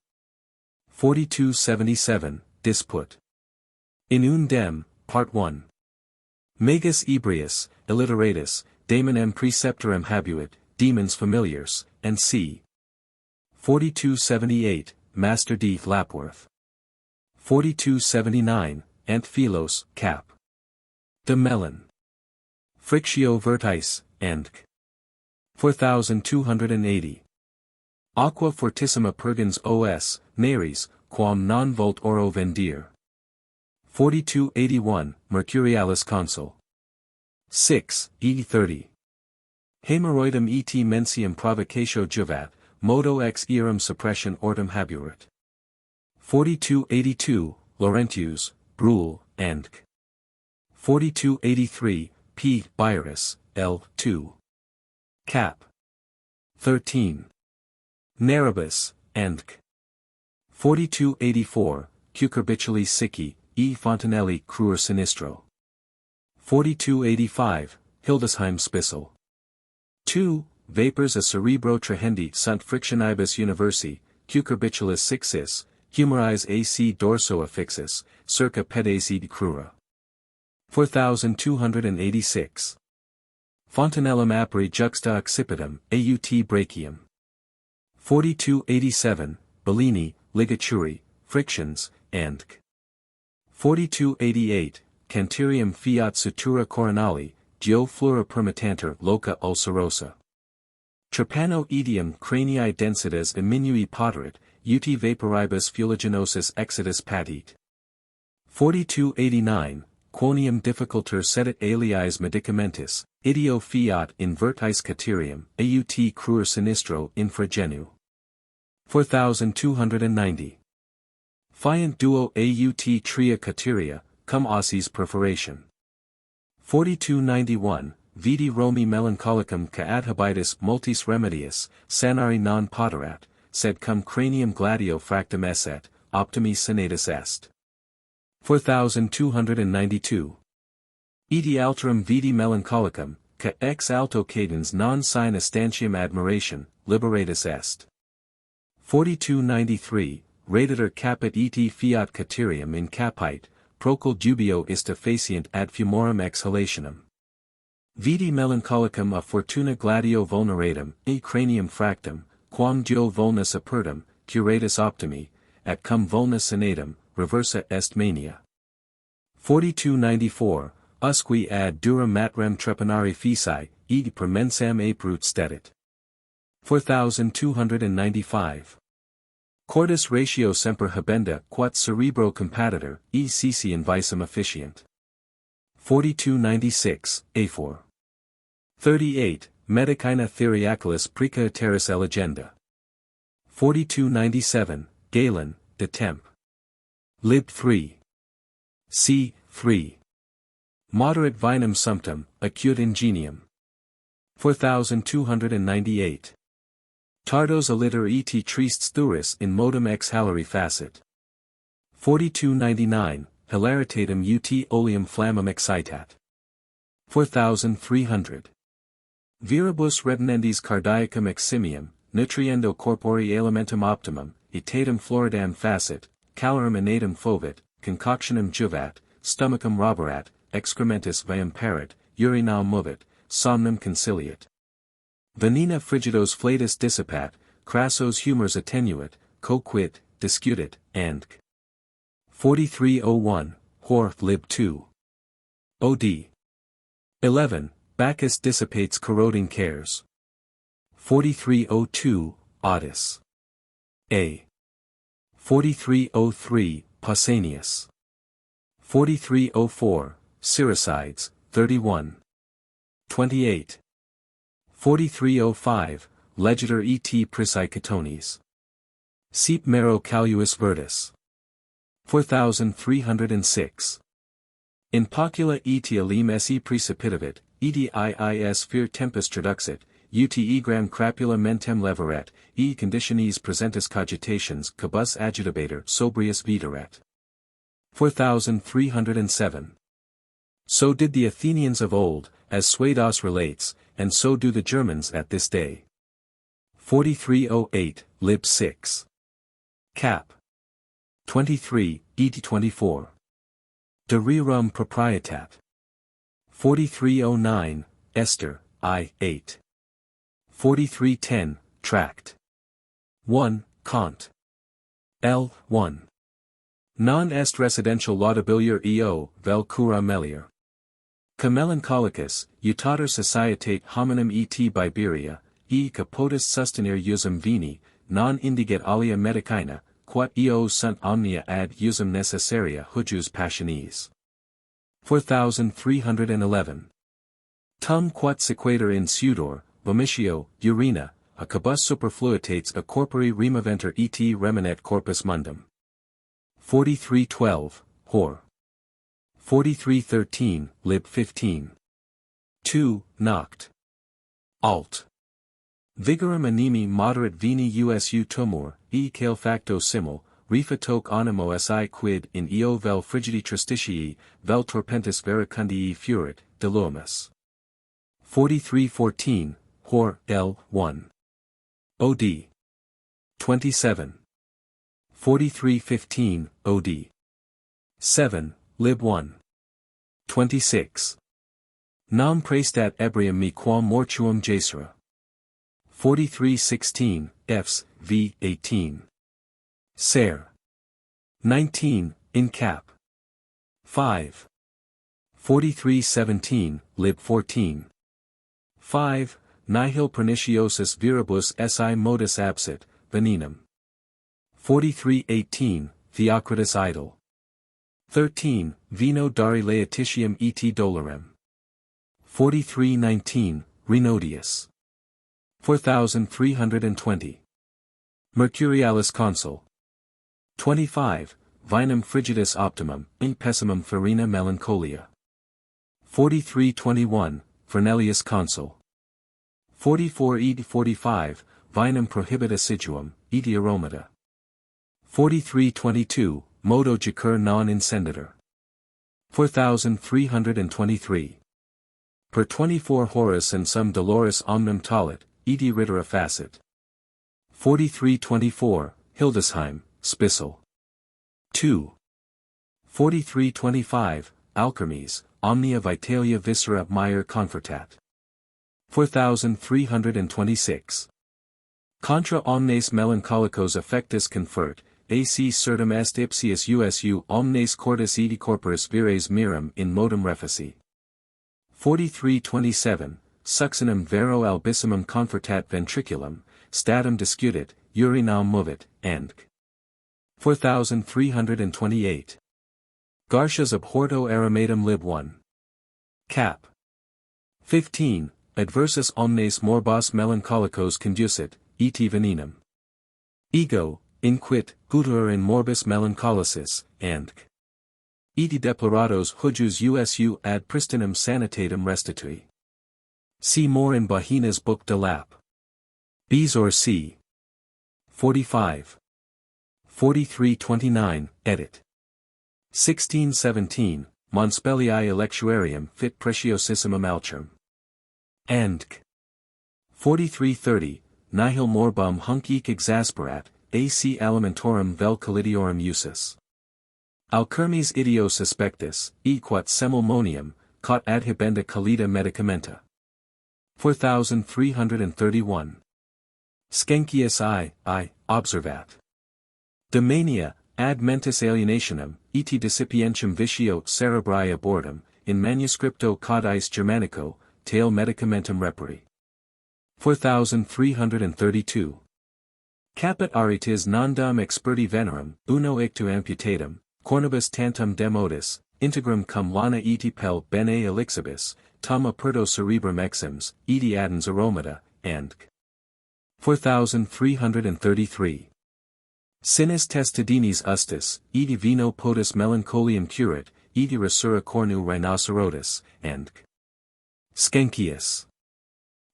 4277, Disput. In un dem, Part 1. Magus ebrius, illiteratus, daemonem preceptorem habuit, demons familiars, and c. 4278, Master D. Lapworth. 4279, Antphilos, cap. De Melon. Frictio vertis, and c. 4280. Aqua fortissima purgens os, nares, quam non vult oro vendir. 4281, Mercurialis consul. 6, E30. Haemorrhoidum et mensium provocatio juvat, modo ex earum suppression ortum habuit. 4282, Laurentius, Brule, and c. 4283, P. Byris, L. 2. Cap. 13. Naribus, and c. 4284, Cucurbituli sicci, E. Fontanelli cruer sinistro. 4285, Hildesheim Spissel. 2. Vapors a cerebro trahendi sunt frictionibus universi, cucurbitulus sixis, humorize ac dorso affixis, circa pedacid crura. 4286. Fontanellum apri juxta occipitum, aut brachium. 4287, Bellini, ligaturi, frictions, and c. 4288, Cantarium fiat sutura coronali, geo flora permittanter loca ulcerosa. Trepano idiom cranii densitas eminui poterit, ut vaporibus fuliginosus exitus patit. 4289, Quonium difficulter sedit aliis medicamentis, ideo fiat in vertis caterium, aut cruer sinistro infragenu. 4290. Fiant duo aut tria cateria, cum ossis perforation. 4291, Vidi Romi melancholicum ca ad habitus multis remedius, sanari non poterat, sed cum cranium gladio fractum esset, optimi senatus est. 4292. Edi alterum vidi melancholicum, ca ex alto cadens non sine astantium admiration, liberatus est. 4293, Raditor capit et fiat caterium in capite, procul dubio ista faciant ad fumorum exhalationem. Vidi melancholicum a fortuna gladio vulneratum, e cranium fractum, quam duo vulnus apertum, curatus optimi, at cum vulnus senatum, reversa est mania. 4294, usque ad dura matrem trepanari feci, id per mensam aprut stetit. 4295. Cordis ratio semper habenda quat cerebro compatitor, e ceci in visum officiant. 4296, A4. 38, Medicina Theriacalis preca terris elegenda. 4297, Galen, de Temp. Lib 3. C. 3. Moderate vinum sumptum, acute ingenium. 4298. Tardos aliter et tristes thuris in modum exhalari facit. 4299, Hilaritatum ut oleum flammam excitat. 4300. Viribus retinendis cardiacum eximium, nutriendo corpore alimentum optimum, itatum floridam facit, calorum innatum fovit, concoctionem juvat, stomachum roberat, excrementis viam parat, urinam movit, somnum conciliat. Venena frigidos flatus dissipat, crassos humors attenuat, coquit, discutit, and 4301, Hor. Lib 2. Od. 11, Bacchus dissipates corroding cares. 4302, Otis. A. 4303, Pausanias. 4304, Siricides, 31. 28. 4305, Legitor et Prisicatones. Seep mero caluis virtus. 4306. In pocula et alim se precipitavit, ediis fear tempus traduxit, ut egram crapula mentem leveret, e conditionis presentis cogitations cabus agitabator sobrius videret. 4307. So did the Athenians of old, as Suedas relates, and so do the Germans at this day. 4308, Lib 6. Cap. 23, et 24. De rerum proprietat. 4309, Esther, I. 8. 4310, Tract. 1, Kant. L. 1. Non est residential laudabilior eo, vel cura melior. Ca melancholicus, utator societate hominem et Biberia, e capotis sustenere usum vini, non indiget alia medicina, quat eo sunt omnia ad usum necessaria hujus passionis. 4311. Tum quat sequator in sudor, vomitio, urina, a cabus superfluitates a corpore remaventer et reminet corpus mundum. 4312, Hor. 4313, Lib 15. 2, Noct. Alt. Vigorum animi moderate vini usu tumor, e cale facto simul, rifa toc animo si quid in eo vel frigidi tristitii, vel torpentis vericundii furit, deluimus. 4314, Hor. L. 1. Od. 27. 4315, Od. 7, Lib 1. 26. Nam praestat ebrium me quam mortuum jacera. 4316, Fs. v. 18. Ser. 19, in cap. 5. 4317, Lib 14. 5, Nihil perniciosus viribus si modus absit, venenum. 4318, Theocritus idol. 13, Vino dari laetitium et dolorem. 4319, Renodius. 4320. Mercurialis consul. 25, Vinum frigidus optimum, in pessimum farina melancholia. 4321, Fernelius consul. 44 Vinum prohibit assiduum, et aromata. 4322, Modo jacur non incenditor. 4323. Per 24 Horus and sum doloris omnem talit, edi ritera facit. 4324, Hildesheim, Spissel. 2. 4325, Alkermes, omnia vitalia viscera Meyer confortat. 4326. Contra omnes melancholicos affectus confert, ac certum est ipsius usu omnes cordis edi corporis vires miram in modum refici. 4327, Succinum vero albissimum confortat ventriculum, statum discutit, urinam movit, and 4328. Garcias abhorto aromatum lib 1. Cap. 15, Adversus omnes morbos melancholicos conducit, et venenum. Ego, inquit, putur in morbis melancholicis, and et deplorados hujus usu ad pristinum sanitatum restitui. See more in Bahina's Book de Lap. B's or C. 45. 4329, edit. 1617, Monspelliae electuarium fit preciosissimum alchum. And 4330, Nihil morbum hunc ec exasperat, ac alimentorum vel collidiorum usus. Alkermes ideo suspectus, equat semilmonium, cot adhibenda collida medicamenta. 4331. Skenkius I, observat. De mania, ad mentis alienationem, et dissipientium vitio cerebri abortum, in manuscripto codice Germanico, tale medicamentum reperi. 4332. Caput aritis nondum experti venerum, uno ictu amputatum, cornibus tantum demodis, integrum cum lana eti pel bene elixibus, tum aperto cerebrum exims, eti addens aromata, and 4333. Sinis testidinis ustis, eti vino potus melancholium curat, eti resura cornu rhinocerotis, and Skenkius.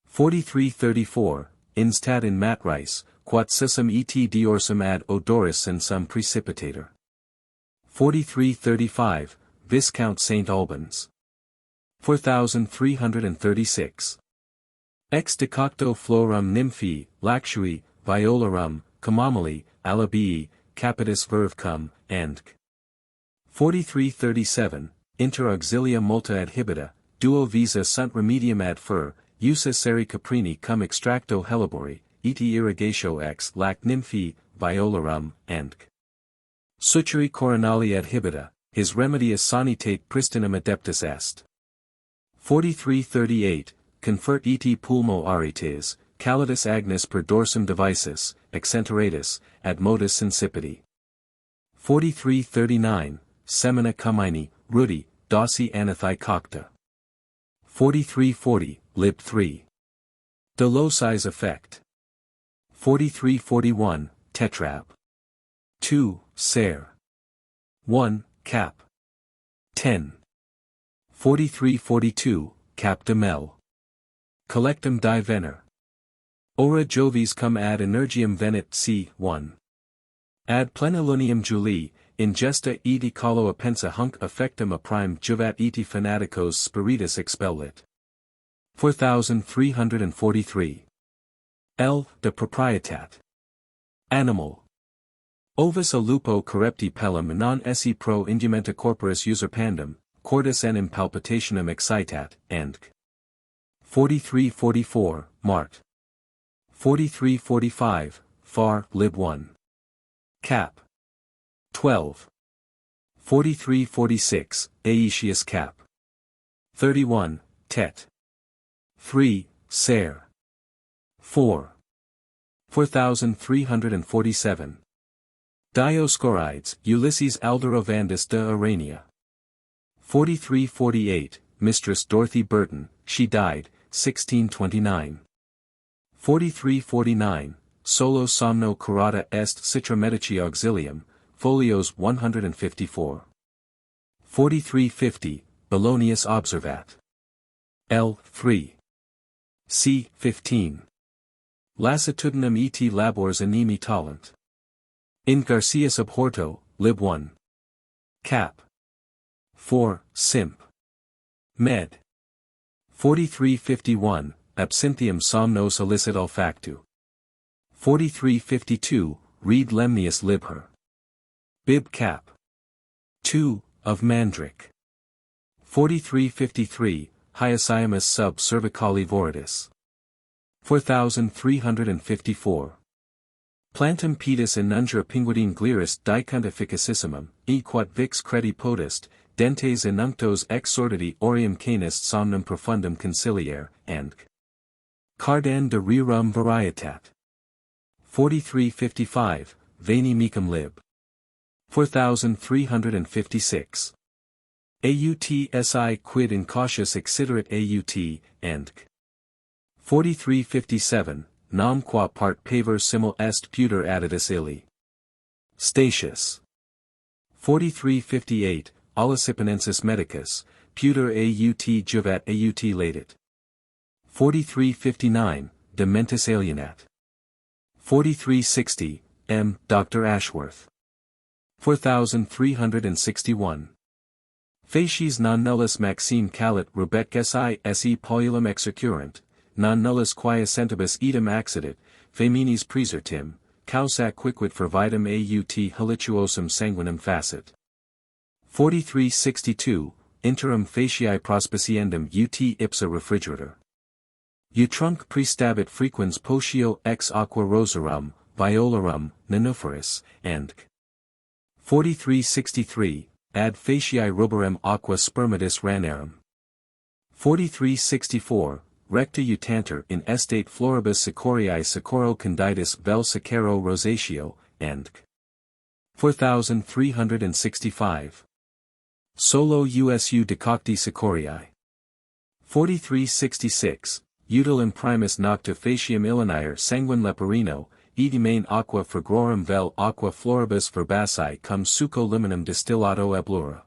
4334, Instat in matris, quat sissum et diorsum ad odoris sensum precipitator. 4335, Viscount St. Albans. 4336. Ex decocto florum nymphae, laxui, violarum, camomili, alabii, capitis vervecum, and 4337, Inter auxilia multa adhibita, duo visa sunt remedium ad fur, usus seri caprini cum extracto hellebori, eti irrigatio ex lac nymphae, violarum, and Suturi coronali adhibita, his remedius sanitate pristinum adeptus est. 4338, Confert et pulmo arites, calidus agnis per dorsum devicis, accenturatus, ad modus sensipidi. 4339, Semina cumini, rudi, dosi anathi cocta. 4340, lib 3. De locis effect. 4341, Tetrab. 2, Ser. 1, Cap. 10. 4342, Cap de Mel. Collectum di Vener. Ora Jovis cum ad energiam venit c. 1. Ad plenilunium Julii, ingesta eti colo appensa hunc affectum a prime juvat eti fanaticos spiritus expellit. 4343. L. De proprietat. Animal. Ovis a lupo correpti pellum non esse pro indumenta corporis usurpandum, cordis enim palpitationem excitat, and 4344, Mart. 4345, Far, lib 1. Cap. 12. 4346, Aetius Cap. 31, Tet. 3, Ser. 4. 4347. Dioscorides, Ulysses Alderovandus de Arania. 4348, Mistress Dorothy Burton, she died, 1629. 4349, Solo somno curata est citra medici auxilium, folios 154. 4350, Bellonius observat. L. 3. C. 15. Lassitudinem et labors animi talent. In Garcias abhorto, lib 1. Cap. 4, Simp. Med. 4351, Absinthium somnos illicit olfactu. 4352, Read Lemnius lib her. Bib Cap. 2, of Mandrake. 4353, Hyoscyamus sub cervicali voridis. 4354. Plantum pedis enungia pinguidine gliris dicunt efficacissimum, e quat vix credi potest, dentes enunctos ex sordidi orium canist somnum profundum conciliare, and cardan de rerum varietat. 4355, Veni mecum lib. 4356. Aut si quid incautious exciderat aut, and 4357, nam qua part paver simul est puter additus illi. Statius. 4358, Olicipanensis medicus, puter aut juvat aut latit. 4359, de mentis alienat. 4360, M. Dr. Ashworth. 4361. Facies non nullus maxime calit rubetcae se poulum exercurrent, non nullus quae sentibus idem accidit, feminis presertim, causa quicquid fervitum aut halituosum sanguinem facit. 4362, interim faciae prospiciendum ut ipsa refrigerator. Utrunc prestabit frequens potio ex aqua rosarum, violarum, nenuphoris, and 4363, ad faciae ruberem aqua spermatis ranarum. 4364, recta utanter in estate floribus sicoriae sicoro candiditis vel sicero rosatio, and 4365. Solo usu decocti sicoriae. 4366, util imprimis nocta faciam illinaire sanguine leporino, edimane aqua fragrorum vel aqua floribus verbaci cum succo limonum distillato eblura.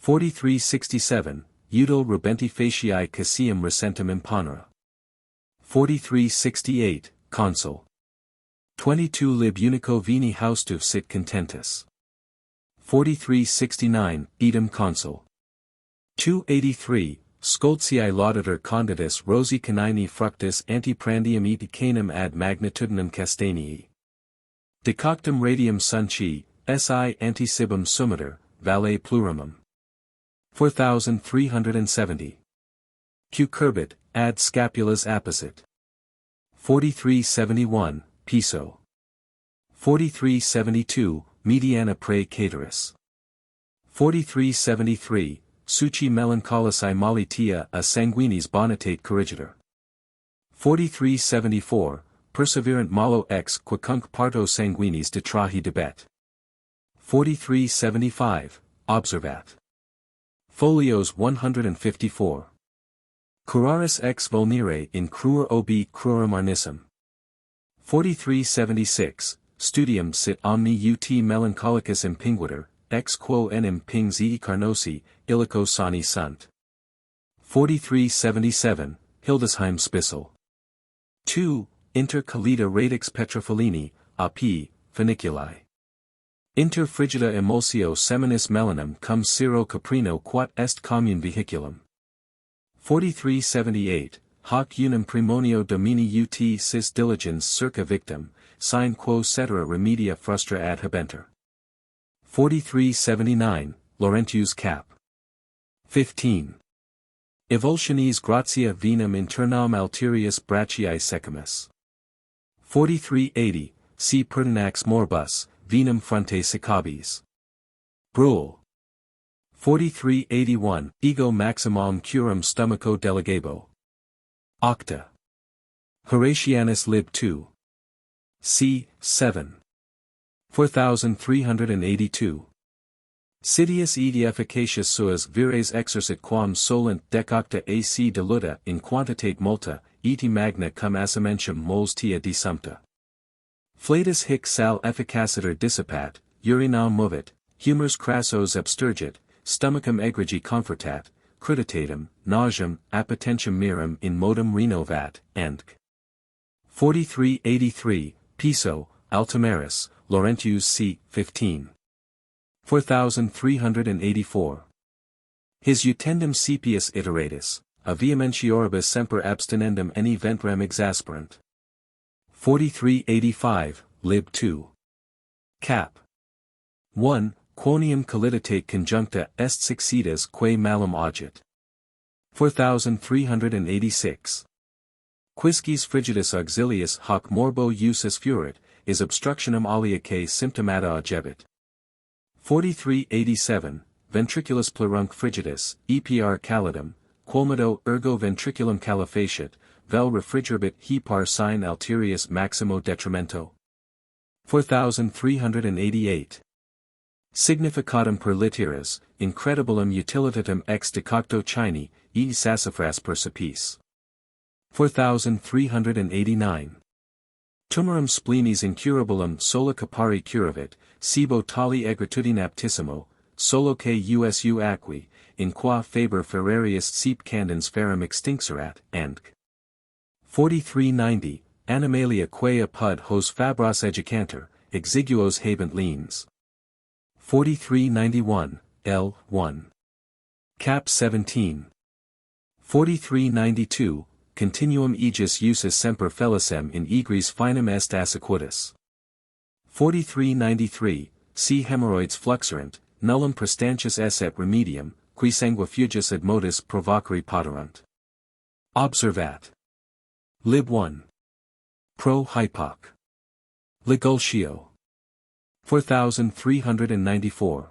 4367, util rubenti faciae caesium recentum imponera. 4368, consul. 22 lib unico vini haustuf sit contentus. 4369, idem consul. 283, Scoltiae laudator conditus rosi canini fructus antiprandium et canum ad magnitudinem castanii. Decoctum radium sunci, si antisibum sumator, valet plurimum. 4370. Cucurbit, ad scapulas apposite. 4371, Piso. 4372, Mediana prae cateris. 4373, Suci melancholici molitia a sanguinis bonitate corrigitor. 4374, Perseverant malo ex quacunc parto sanguinis detrahi debet. 4375, Observat. Folios 154. Curaris ex vulnere in crur obi crurum arnissum. 4376, Studium sit omni ut melancholicus impinguitor, ex quo enim pings e carnosi, illico sani sunt. 4377, Hildesheim Spissel. 2. Inter calida radix petrofilini, ap. Funiculi. Inter frigida emulsio seminis melanum cum siro caprino quat est commune vehiculum. 4378, Hoc unum primonio domini ut sis diligens circa victim, sine quo cetera remedia frustra ad habenter. 4379, Laurentius cap. 15. Evulsiones gratia venum internam alterius brachiae secamus. 4380, Si pertinax morbus, venum fronte sicabis. Brule. 4381, Ego maximum curum stomacho delegabo. Octa. Horatianus lib 2. C. 7. 4382. Sidius edi efficacious suas vires exercit quam solent decocta ac diluta in quantitate multa, eti magna cum assimentium moles tia desumpta. Flatus hic sal efficacitor dissipat, urinam movit, humors crassos abstergit, stomachum egregi confortat, cruditatum, nauseam, appetentium mirum in modum renovat, and 4383, Piso, Altimeris, Laurentius c. 15. 4384. His utendum sepius iteratus, a vehementioribus semper abstinendum any ventrem exasperant. 4385, lib 2. Cap. 1. quoniam colliditate conjuncta est succedas quae malum agit. 4386. Quisquis frigidus auxilius hoc morbo usus furit, is obstructionem aliaque symptomata agebit. 4387. Ventriculus plurunc frigidus, EPR calidum, quomodo ergo ventriculum califaciat, vel refrigerabit he par sine alterius maximo detrimento. 4388. Significatum per litteras, incredibilum utilitatem ex decocto Chini, e sassafras per sapice. 4389. Tumorum spleenis incurabilum sola capari curavit, sibo tali egratudine aptissimo, solo que usu aqui, in qua faber ferrarius sep candens ferrum extinxerat, and 4390, Animalia quae apud hos fabros educanter, exiguos habent liens. 4391, L. 1. Cap 17. 4392, Continuum aegis usus semper felicem in egris finem est assiquatus. 4393, C. hemorrhoids fluxerant, nullum prestantius esse remedium, qui sanguifugis ad modus provocari poterunt. Observat. Lib 1. Pro hypoc. Ligultio. 4394.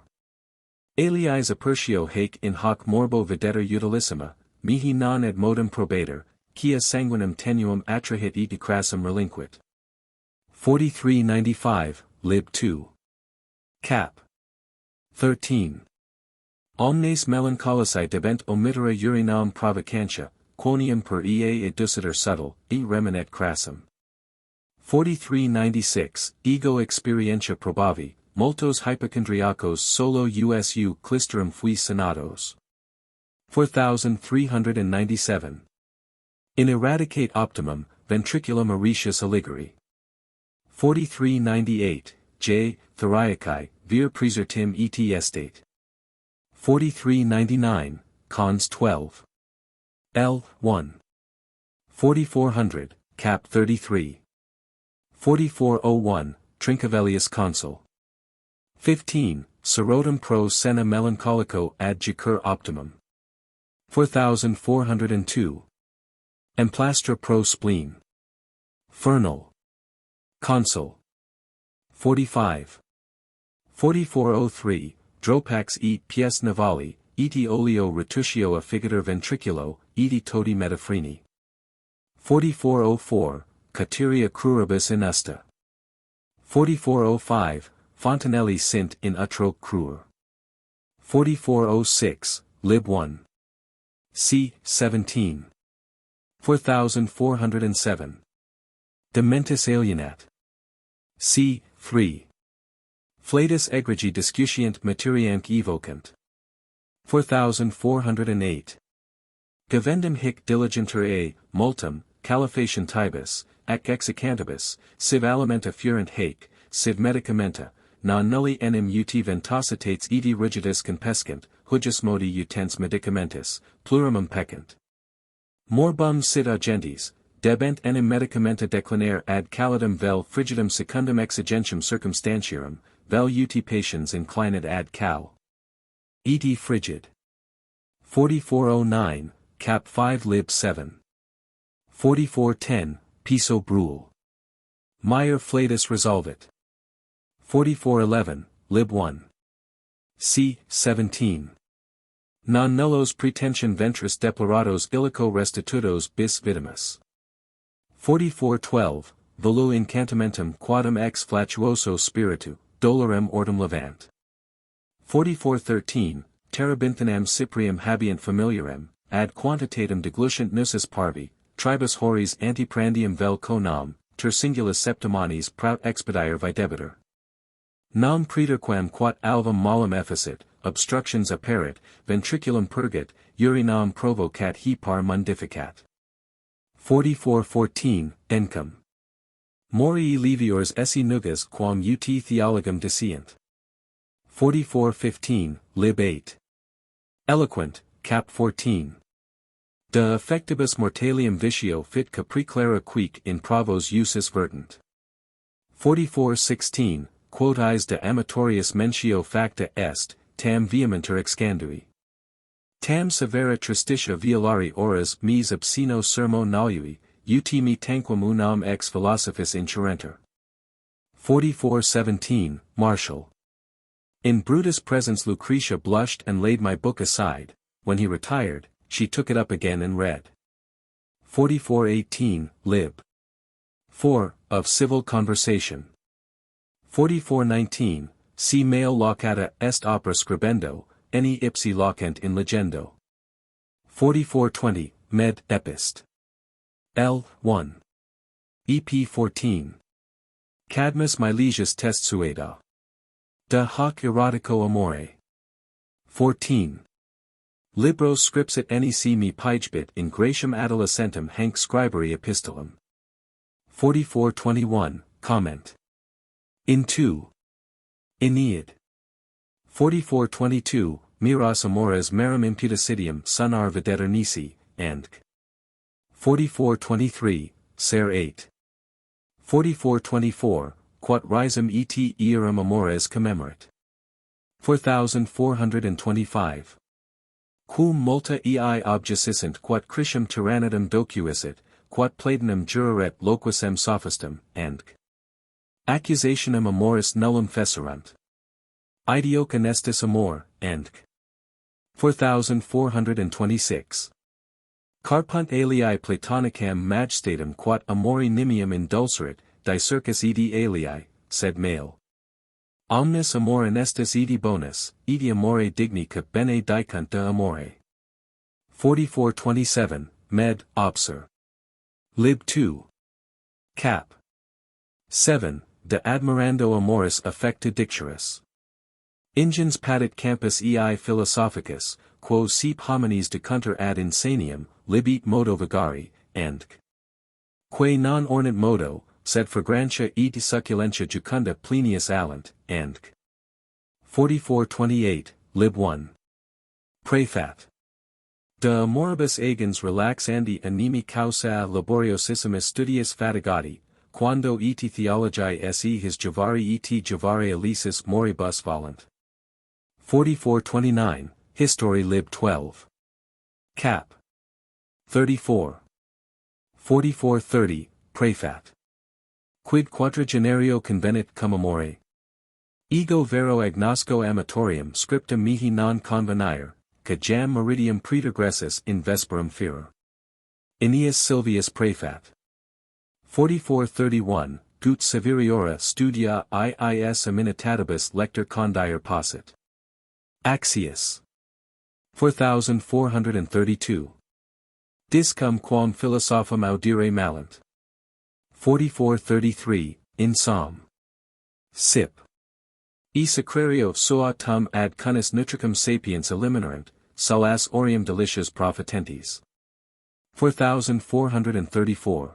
Aliis apertio haec in hoc morbo videtur utilissima, mihi non ad modum probator, quia sanguinem tenuum attrahit et crassum relinquit. 4395, Lib 2. Cap. 13. Omnes melancholici debent omittere urinam provocantia, quoniam per ea educitur subtil, e reminet crassum. 4396, Ego experientia probavi, multos hypochondriacos solo usu clisterum fui senatos. 4397. In eradicate optimum, ventriculum auretius aligeri. 4398, J. Theriaci, vir presertim et estate. 4399, Cons 12. L. 1. 4400, Cap 33. 4401, Trincavellius Consul. 15, Serotum pro sena melancholico ad jacur optimum. 4402. Emplastra pro spleen. Fernal. Consul. 45. 4403, Dropax et pies navali, eti oleo retuscio affigator ventriculo, eti todi metafreni. 4404, Cateria cruribus inusta. 4405, Fontanelli sint in utro crur. 4406, Lib 1. C. 17. 4407. Dementis alienat. C. 3. Flatus egregi discutient materianc evocant. 4408. Gavendum hic diligenter a, multum, calefation tibus, ac exicantibus, civ alimenta furent haec, civ medicamenta, non nulli enim ut ventositates edi rigidus compescent, hujus modi utens medicamentis, plurimum peccant. Morbum sit agentis, debent enim medicamenta declinare ad calidum vel frigidum secundum exigentium circumstantiarum, vel ut patiens inclinat ad cal. Et frigid. 4409, Cap 5 Lib 7. 4410, Piso Brule. Meyer flatus resolvit. 4411, Lib 1. C. 17. Non nullos pretension ventris deplorados illico restitutos bis vitimus. 4412, Volu incantamentum quadam ex flatuoso spiritu, dolorem ortum levant. 4413, Terebinthinam cyprium habeant familiarem, ad quantitatem deglucient nusus parvi, tribus horis antiprandium vel conam, ter singulus septimanis prout expedire videbitur. Nam preterquam quat alvum malum efficit, obstructions apparit, ventriculum purgit, urinam provocat he par mundificat. 4414, Encum. Morii leviors esse nugas quam ut theologum dicient. 4415, Lib 8. Eloquent, Cap 14. De affectibus mortalium vitio fit capri clara quic in pravos usus vertent. 4416, quoties de amatorius mentio facta est, tam vehementer excandui. Tam severa tristitia violari oras mis obsceno sermo nalui, ut me tanquam unam ex philosophis incurrenter. 44:17, Martial. In Brutus' presence Lucretia blushed and laid my book aside. When he retired, she took it up again and read. 44:18, Lib. 4, of Civil Conversation. 44:19, si male locata est opera scribendo, eni ipsi locent in legendo. 44:20, Med. Epist. L. 1. EP 14. Cadmus Milesius test sueda. De hoc erotico amore. 14. Libros scripsit nec me pigebit in gratiam adolescentem hanc scribere epistolum. 44:21, Comment. In 2. Aeneid. 44:22, Miras amores merum impudicidium sunar videtur nisi, and 44:23, Ser 8. 44:24, Quat risum et earum amores commemorat. 4425. Quum multa ei objucissent quat Critiam tyrannidum docuissit, quat Platonum juraret loquisem sophistum, and accusationem amoris nullum fecerunt. Idioc honestis amor, and 4426. Carpunt alii Platonicam majestatem quat amori nimium indulserit, discircus edi alii, sed male. Omnis amor honestis edi bonus, edi amore digni cap bene dicunt de amore. 4427, Med. Obser. Lib 2. Cap. 7, de admirando amoris affecta dicturus. Ingens patit campus ei philosophicus, quo sep homines decuntur ad insanium, libet modo vagari, and quae non ornant modo, sed fragrantia et succulentia jucunda plenius allant, and 4428, Lib 1. Prefat. De amoribus agens relaxandi animi causa laboriosissimis studiis fatigati, quando et theologiae se his javari et javare elisis moribus volant. 4429, History Lib 12. Cap. 34. 4430, Prefat. Quid quadragenario convenit cum amore? Ego vero agnosco amatorium scriptum mihi non convenire, ca jam meridium predigressus in vesperum fera. Aeneas Silvius Prefat. 4431, Gut severiora studia iis aminitatabus lector condire possit. Axius. 4432. Discum quam philosophum audire malant. 4433, in Psalm. Sip. E sacrario soa tum ad cunis nutricum sapiens eliminarant, salas orium delicias prophetentis. 4434.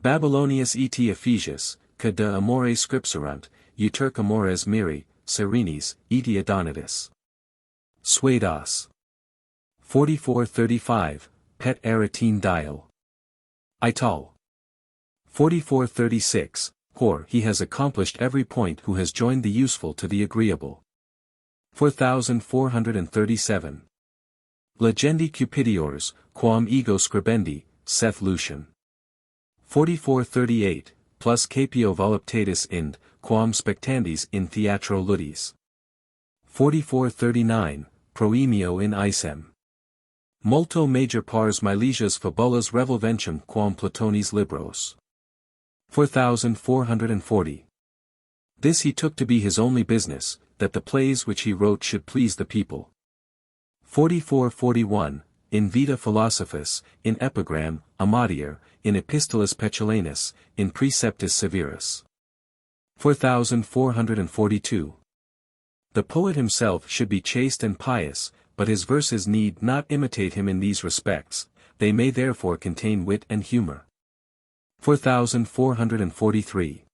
Babylonius et Ephesius, ca de amore scripsurant, uterc amores miri, serenis, et Adonitis. Suedas. 4435, Pet Aretine Dial. Ital. 4436, Hor he has accomplished every point who has joined the useful to the agreeable. 4437. Legendi Cupidiores, quam ego scribendi, saith Lucian. 4438, plus capio voluptatis ind, quam spectandis in theatro ludis. 4439, proemio in isem. Multo major pars Milesias fabulas revolventum quam Platonis libros. 4440. This he took to be his only business, that the plays which he wrote should please the people. 4441, in Vita Philosophus, in Epigram, Amadier, in Epistolis Petulanus, in Preceptus Severus. 4442. The poet himself should be chaste and pious, but his verses need not imitate him in these respects, they may therefore contain wit and humor. 4443.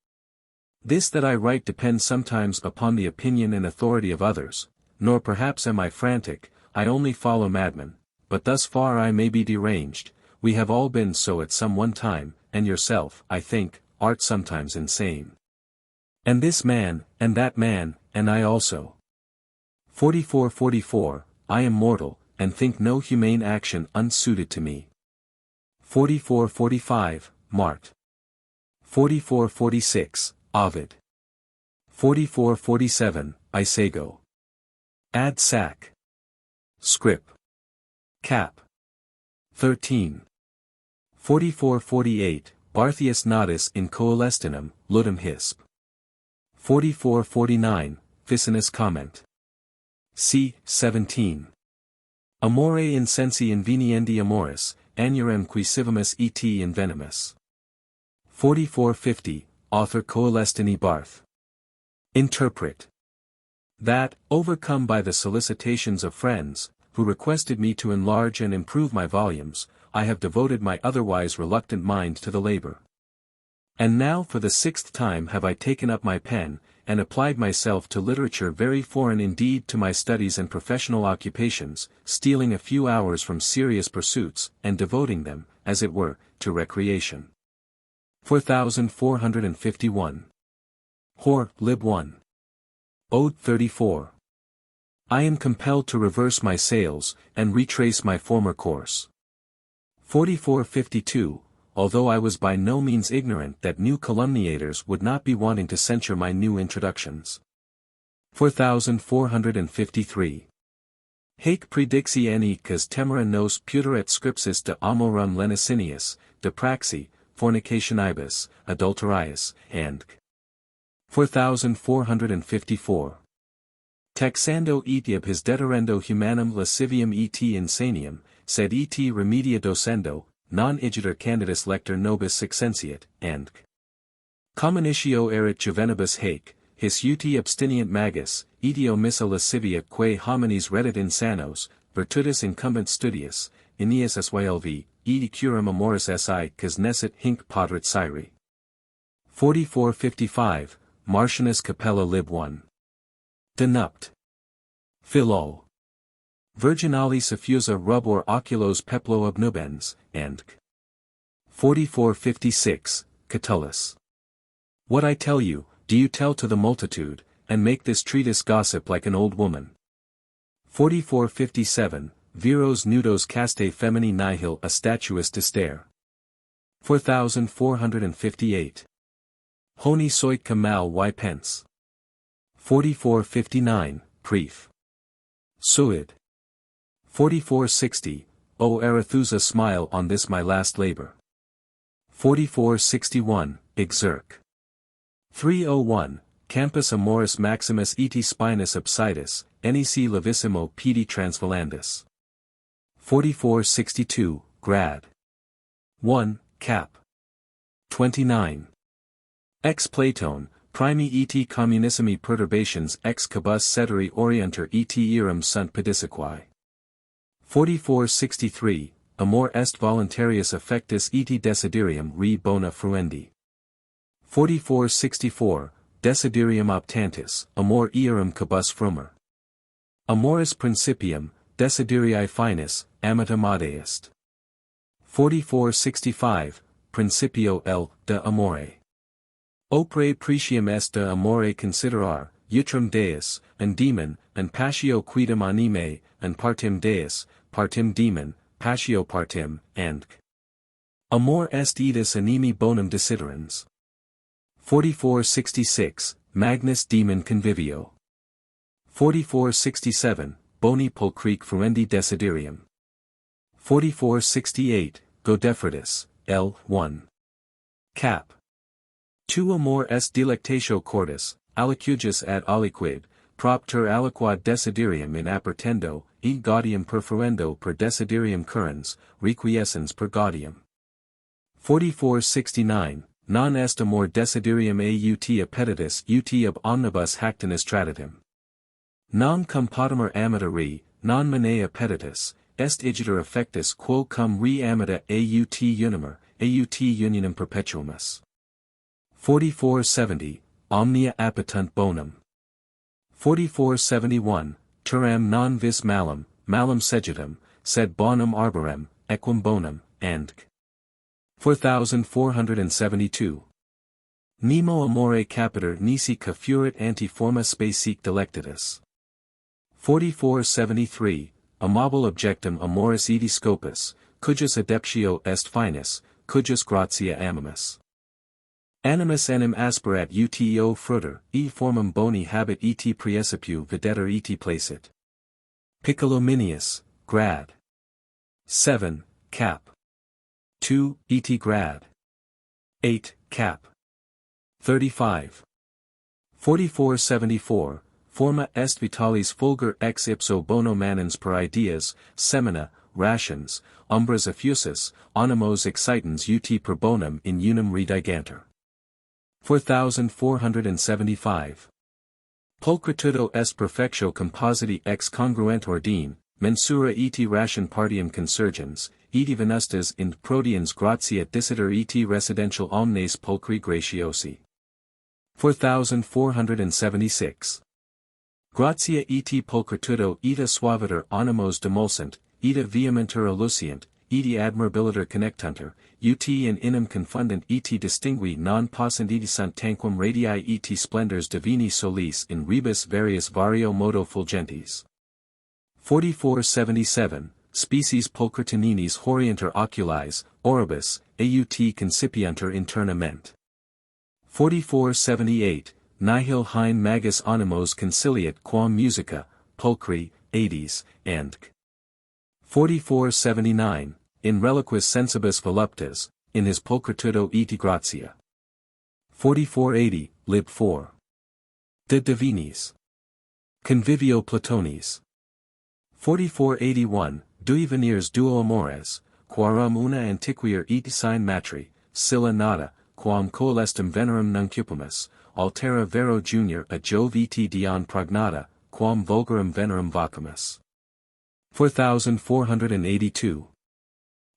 This that I write depends sometimes upon the opinion and authority of others, nor perhaps am I frantic, I only follow madmen, but thus far I may be deranged, we have all been so at some one time, and yourself, I think, art sometimes insane. And this man, and that man, and I also. 44:44, I am mortal, and think no humane action unsuited to me. 44:45, Mart. 44:46, Ovid. 44:47, Isago. Ad sac. Scrip. Cap. 13. 44:48, Barthius natus in coelestinum, ludum hisp. 44:49, Ficinus comment. C. 17. Amore insensi inveniendi amoris, anurem qui civimus et invenimus. 44:50, Author coelestini Barth. Interpret. That, overcome by the solicitations of friends, who requested me to enlarge and improve my volumes, I have devoted my otherwise reluctant mind to the labor. And now for the 6th time have I taken up my pen, and applied myself to literature very foreign indeed to my studies and professional occupations, stealing a few hours from serious pursuits, and devoting them, as it were, to recreation. 4451. Hor, Lib 1. Ode 34. I am compelled to reverse my sails, and retrace my former course. 4452. Although I was by no means ignorant that new calumniators would not be wanting to censure my new introductions. 4453. Haec predixi enicas temera nos puteret scripsis de amorum lenicinius, de praxi, fornicationibus, adulterius, and 4454. Taxando etiab his deterendo humanum lascivium et insanium, sed et remedia docendo, non igiter candidus lector nobis succensient, and communitio erit juvenibus haec, his uti abstinent magus, etio missa lascivia quae homines reddit insanos, virtutis incumbent studius, Aeneas sylv, et curum amoris si cas nescit hinc podrit Syri. 4455, Martianus Capella Lib 1. De nupt. Philo. Virginali suffusa rubor oculos peplo obnubens, and 4456, Catullus. What I tell you, do you tell to the multitude, and make this treatise gossip like an old woman. 4457, Viros nudos caste femini nihil a statuus distere. 4458. Honi soit camal y pence. 4459, Pref. Suid. 4460, O Arethusa smile on this my last labor. 4461, Exerc. 301, Campus amoris maximus et spinus absidus, nec lavissimo pedi transvalandus. 4462, Grad. 1, Cap. 29. Ex Platon, primi et communissimi perturbations ex cabus cederi orienter et eram sunt pediciquae. 4463, Amor est voluntarius affectus et desiderium re bona fruendi. 4464, Desiderium optantis, amor earum cabus frumer. Amoris principium, desiderii finis, amata est. 4465, Principio L. de amore. Opre precium est de amore considerar, utrum Deus, and demon, and patio quidem anime, and partim Deus, partim demon, patio partim, and amor est edus animi bonum desiderans. 4466, Magnus Demon Convivio. 4467, Boni pulchrique fruendi desiderium. 4468, Godefridus, L. 1. Cap. 2 Amor est delectatio cordis, alicugus ad aliquid, propter aliquad desiderium in appertendo, e gaudium perferendo per desiderium currens, requiescens per gaudium. 4469, Non est amor desiderium aut appetitus ut ab omnibus hactinus traditum. Non cum potamer amata re, non mane appetitus, est igiter affectus quo cum re amata aut unimer, aut unionum perpetuumus. 4470, Omnia appetunt bonum. 4471, Turam non vis malum, malum segetum, sed bonum arborem, equum bonum, and 4472. Nemo amore capiter nisi cafurit anti forma spacique delectatus. 4473, amabile objectum amoris edi scopus, cujus adeptio est finus, cujus gratia animus. Animus enim aspirat uto fruter, e formam boni habet et praecipiu videtur et placet. Piccolominius, grad. 7, cap. 2, et grad. 8, cap. 35. 4474, forma est vitalis fulgur ex ipso bono manens per ideas, semina, rations, umbras effusus, animos excitans ut per bonum in unum redigantur. 4475. Pulchritudo est perfectio compositi ex congruent ordine, mensura et ration partium consurgens, et venustas in proteans gratia dissiter et residential omnes pulchri gratiosi. 4476. Gratia et pulchritudo eta suaviter animos demulsant, eta vehementer elucient, et admirabiliter connectunter, ut in inem confundent et distingui non possent et sunt tanquam radii et splendors divini solis in rebus various vario modo fulgentes. 4477, species pulchritininis horienter oculis, oribus, aut concipienter interna ment. 4478, nihil hein magis animos conciliat quam musica, pulchri, Hades, and 4479, in reliquis sensibus voluptas, in his pulchritudo et gratia. 4480, lib 4. De divinis. Convivio Platonis. 4481, dui venirs duo amores, quarum una antiquier et sine matri, scylla nata, quam coelestum venerum nuncupimus, altera vero junior a Jove et dion prognata, quam vulgarum venerum vacumus. 4482.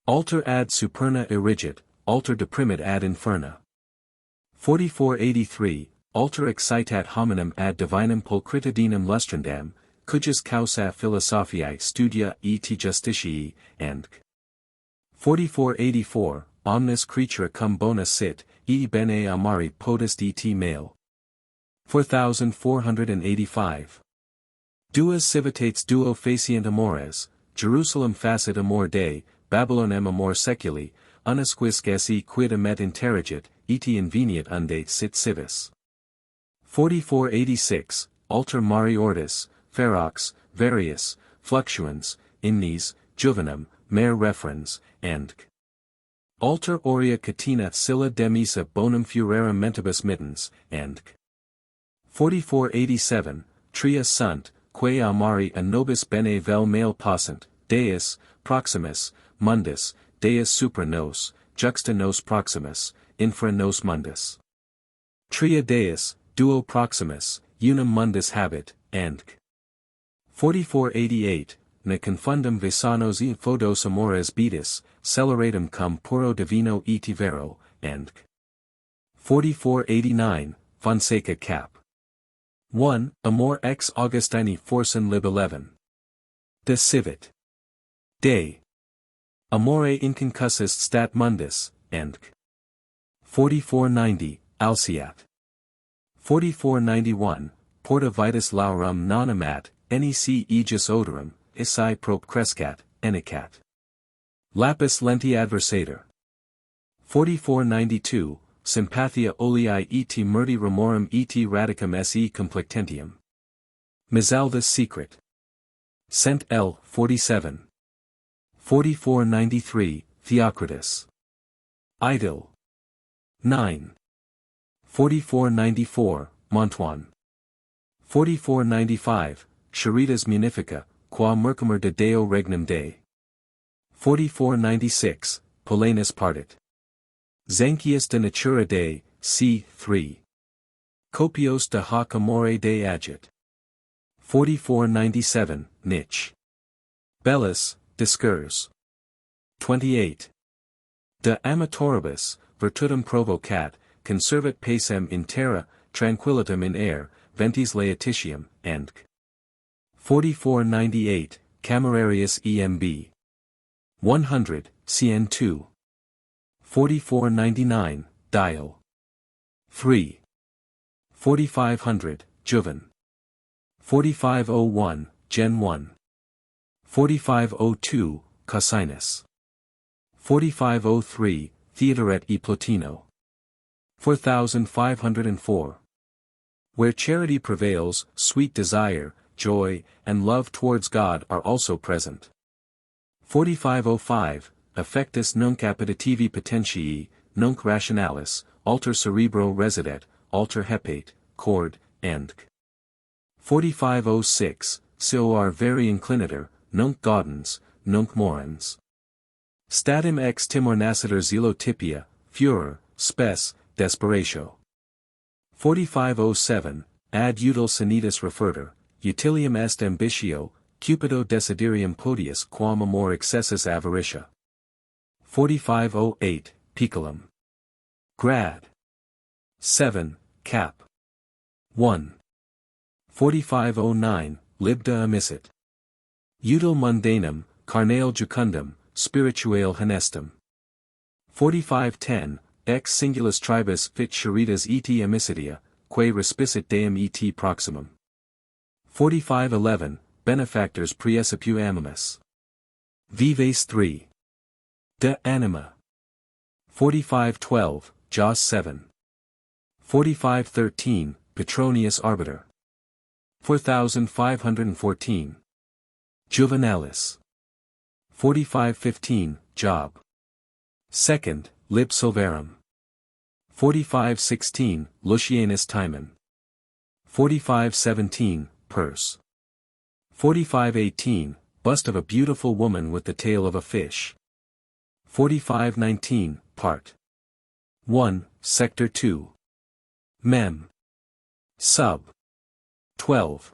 Alter ad superna erigit, alter deprimit ad inferna. 4483, alter excitat hominum ad divinum pulchritudinum lustrandam, cujus causa philosophiae studia et justicii, and 4484, omnis creatura cum bona sit, e bene amari potest et male. 4485. Duas civitates duo facient amores, Jerusalem facit amor Dei, Babylonem amor seculi, unusquisque esse quid emet interrogit, et inveniat unde sit civis. 4486, alter mari ortis, ferox, varius, fluctuans, imnes, juvenum, mare referens, and alter aurea catina scylla demisa bonum furorem mentibus mittens, and 4487, tria sunt, quae amari a nobis bene vel male possent, Deus, proximus, mundus, Deus supra nos, juxta nos proximus, infra nos mundus. Tria Deus, duo proximus, unum mundus habet, and 4488, ne confundum visanos e photos amores beatus, celeratum cum puro divino et vero, and 4489, Fonseca cap. 1. Amor ex Augustini forsen lib 11. De civit. Dei. Amore inconcussist stat mundus, and 4490, Alciat. 4491, Porta vitus laurum non amat, nec aegis odorum, isi prop crescat, enicat. Lapis lenti adversator. 4492, Sympathia olei et murdi remorum et radicum se complectentium. Mizaldus secret. Cent L. 47. 4493, Theocritus. Idyll. 9. 4494, Montoine. 4495, Charitas munifica, qua mercumur de Deo regnum Dei. 4496, Polanus partit. Zanchius de natura Dei, c. 3. Copios de hoc amore Dei agit. 4497, Nitsch. Bellus, Discours. 28. De amatoribus, virtutum provocat, conservat pacem in terra, tranquillitum in air, ventis laetitium, and 4498, Camerarius emb. 100, cn2. 4499, Dial. 3. 4500, Juven. 4501, Gen 1. 4502, Cosinus. 4503, Theodoret e Plotino. 4504. Where charity prevails, sweet desire, joy, and love towards God are also present. 4505, Affectus nunc appetitivi potentiae, nunc rationalis, alter cerebro residet, alter hepate, cord, and 4506, Seor veri inclinator, nunc gaudens, nunc morens. Statim ex timor nascitur zelo tipia, furor, spes, desperatio. 4507, ad util sanitas refertur, utilium est ambitio, cupido desiderium podius quam amor excessus avaritia. 4508, Piculum. Grad. 7, Cap. 1. 4509, Libda amissit. Util mundanum, carnale jucundum, spirituale honestum. 4510, ex singulus tribus fit charitas et amicitia, quae respisit deum et proximum. 4511, Benefactors praecipiu animus. Vives 3. De anima. 4512, Jos 7. 4513, Petronius arbiter. 4514. Juvenalis. 4515, Job. 2nd, Lib Silvarum. 4516, Lucianus Timon. 4517, Purse. 4518, Bust of a beautiful woman with the tail of a fish. 4519, Part 1, Sector 2. Mem. Sub. 12.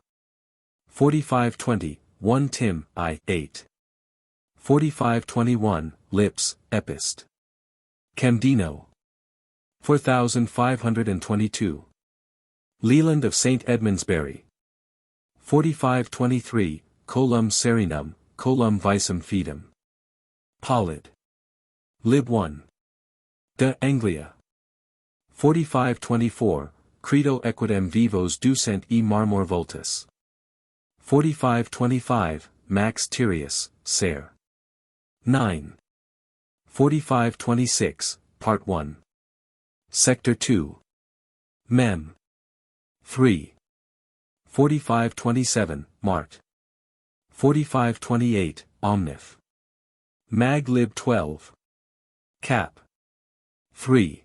4520, 1 Tim, I, 8. 4521, Lips, Epist. Camdino. 4522. Leland of St. Edmundsbury. 4523, Colum Serinum, Colum Visum Fidem. Pollid. Lib 1. De Anglia. 4524, Credo equidem vivos ducent e marmor voltus. 4525, Max Tyrius, Ser. 9. 4526, Part 1. Sector 2. Mem. 3. 4527, Mart. 4528, Omnif. Mag Lib 12. Cap. 3.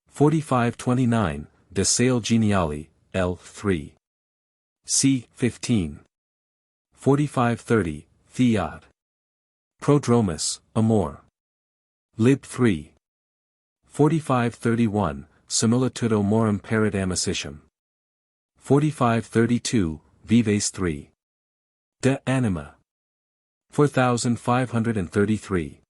4529, De Sale Geniali, L. 3. C. 15. 4530, Theod. Prodromus, Amor. Lib 3. 4531, Similitudo morum parat amicitium. 4532, Vives 3. De anima. 4533.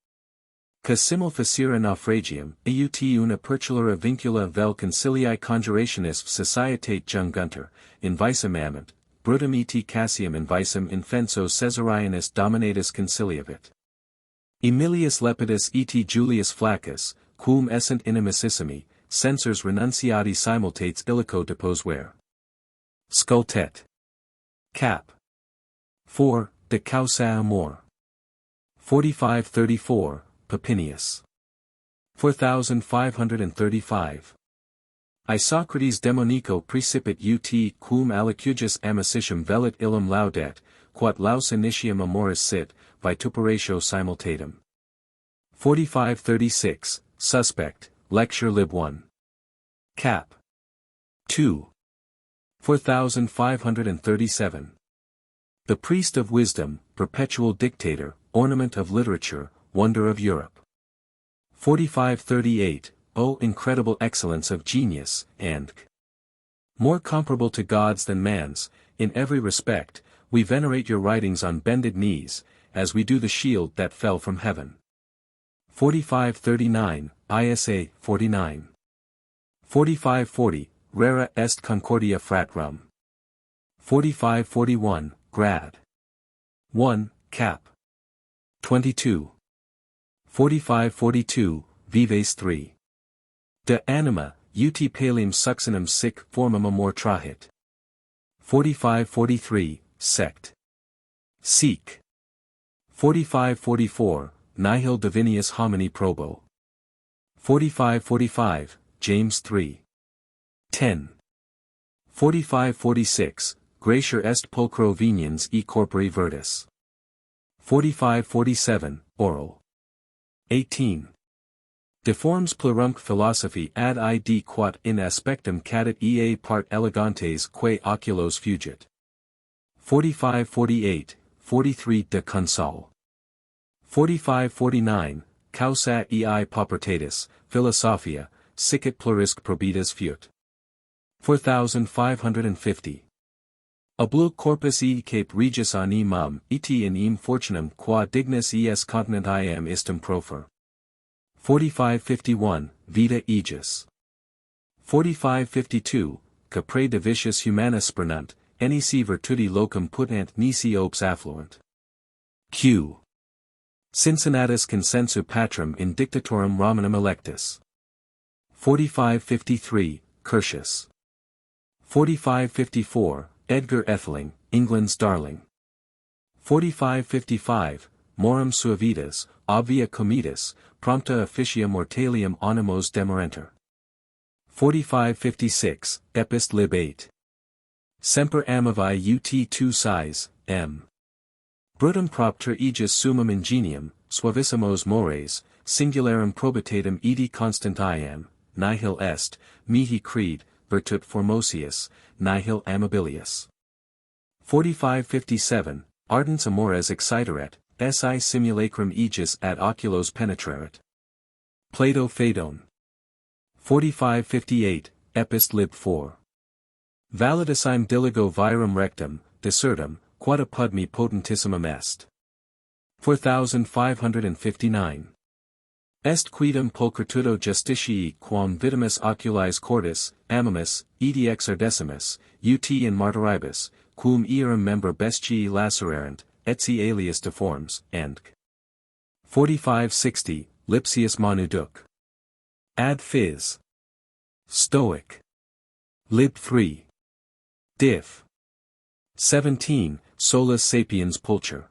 Ca simul facere naufragium, eut una perculura vincula vel concilii conjurationis societate junguntur, in visum amant, brutum et cassium in visum infenso Caesarianus dominatus conciliavit. Emilius Lepidus et Julius Flaccus, quum essent inimicissimi, censors renunciati simultates illico deposuere. Scultet. Cap. 4, De causa amor. 4534, Papinius. 4535. Isocrates demonico praecipit ut quum alicugus amicitium velit illum laudet, quod laus initium amoris sit, vituperatio simultatum. 4536, Suspect, Lecture Lib 1. Cap. 2. 4537. The Priest of Wisdom, Perpetual Dictator, Ornament of Literature, Wonder of Europe. 4538, O incredible excellence of genius, and more comparable to God's than man's, in every respect, we venerate your writings on bended knees, as we do the shield that fell from heaven. 4539, ISA 49. 4540, Rara est Concordia Fratrum. 4541, Grad. 1, Cap. 22. 4542, Vives 3. De anima, ut palem succinum sic formam amor trahit. 45-43, sect. Seek. 45-44, nihil divinius homini probo. 45-45, James 3. 10. 45-46, Gracior est pulchro veniens e corpore virtus. 45-47, oral. 18. Deforms plurumque philosophy ad id quat in aspectum cadit ea part elegantes quae oculos fugit. 45-48, 43 de consol. 45-49, causa ei paupertatis, philosophia, sicit plurisque probitas fiut. 4550. Oblique corpus e cape regis an imam, et in im fortunam qua dignus es continent iam istum profer. 45-51, vita aegis. 45-52, capre divitius humanus spernant, nisi virtudi locum putant nisi opes affluent. Q. Cincinnatus consensu patrum in dictatorum Romanum electus. 45-53, Curtius. 45-54, Edgar Etheling, England's darling. 45-55, Morum suavitas, obvia comitas, prompta officia mortalium animos demorenter. 45-56, Epist lib 8. Semper amavi ut 2 size, m. Brutum propter aegis summum ingenium, suavissimos mores, singularum probitatum edi constant iam, nihil est, mihi creed, virtut formosius, nihil amabilius. 45-57, ardens amores exciteret, si simulacrum aegis ad oculos penetraret. Plato Phaedon. 45-58, Epist lib 4. Validissim diligo virum rectum, desertum, quod apud me potentissimum est. 4559. Est quidem pulchritudo justicii quam vitamus oculis cordis, amamus, edi exardecimus, ut in martyribus, quum earum membra bestii lacererant, etsi alias deforms, endc. 4560, Lipsius Manuduc. Ad Phys. Stoic. Lib 3. Diff. 17, Solus Sapiens Pulcher.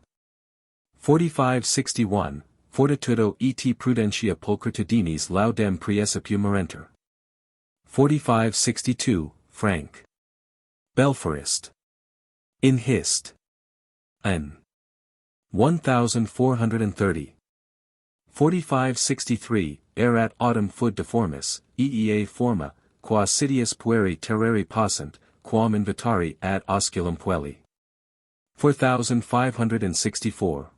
4561, Fortitudo et prudentia pulchritudinis laudem praesepu merenter. 4562, Frank. Belforist. In Hist. N. 1430. 4563, Erat autem fud deformis, eea forma, qua sidius pueri terrari passant, quam invitari ad osculum puelli. 4564.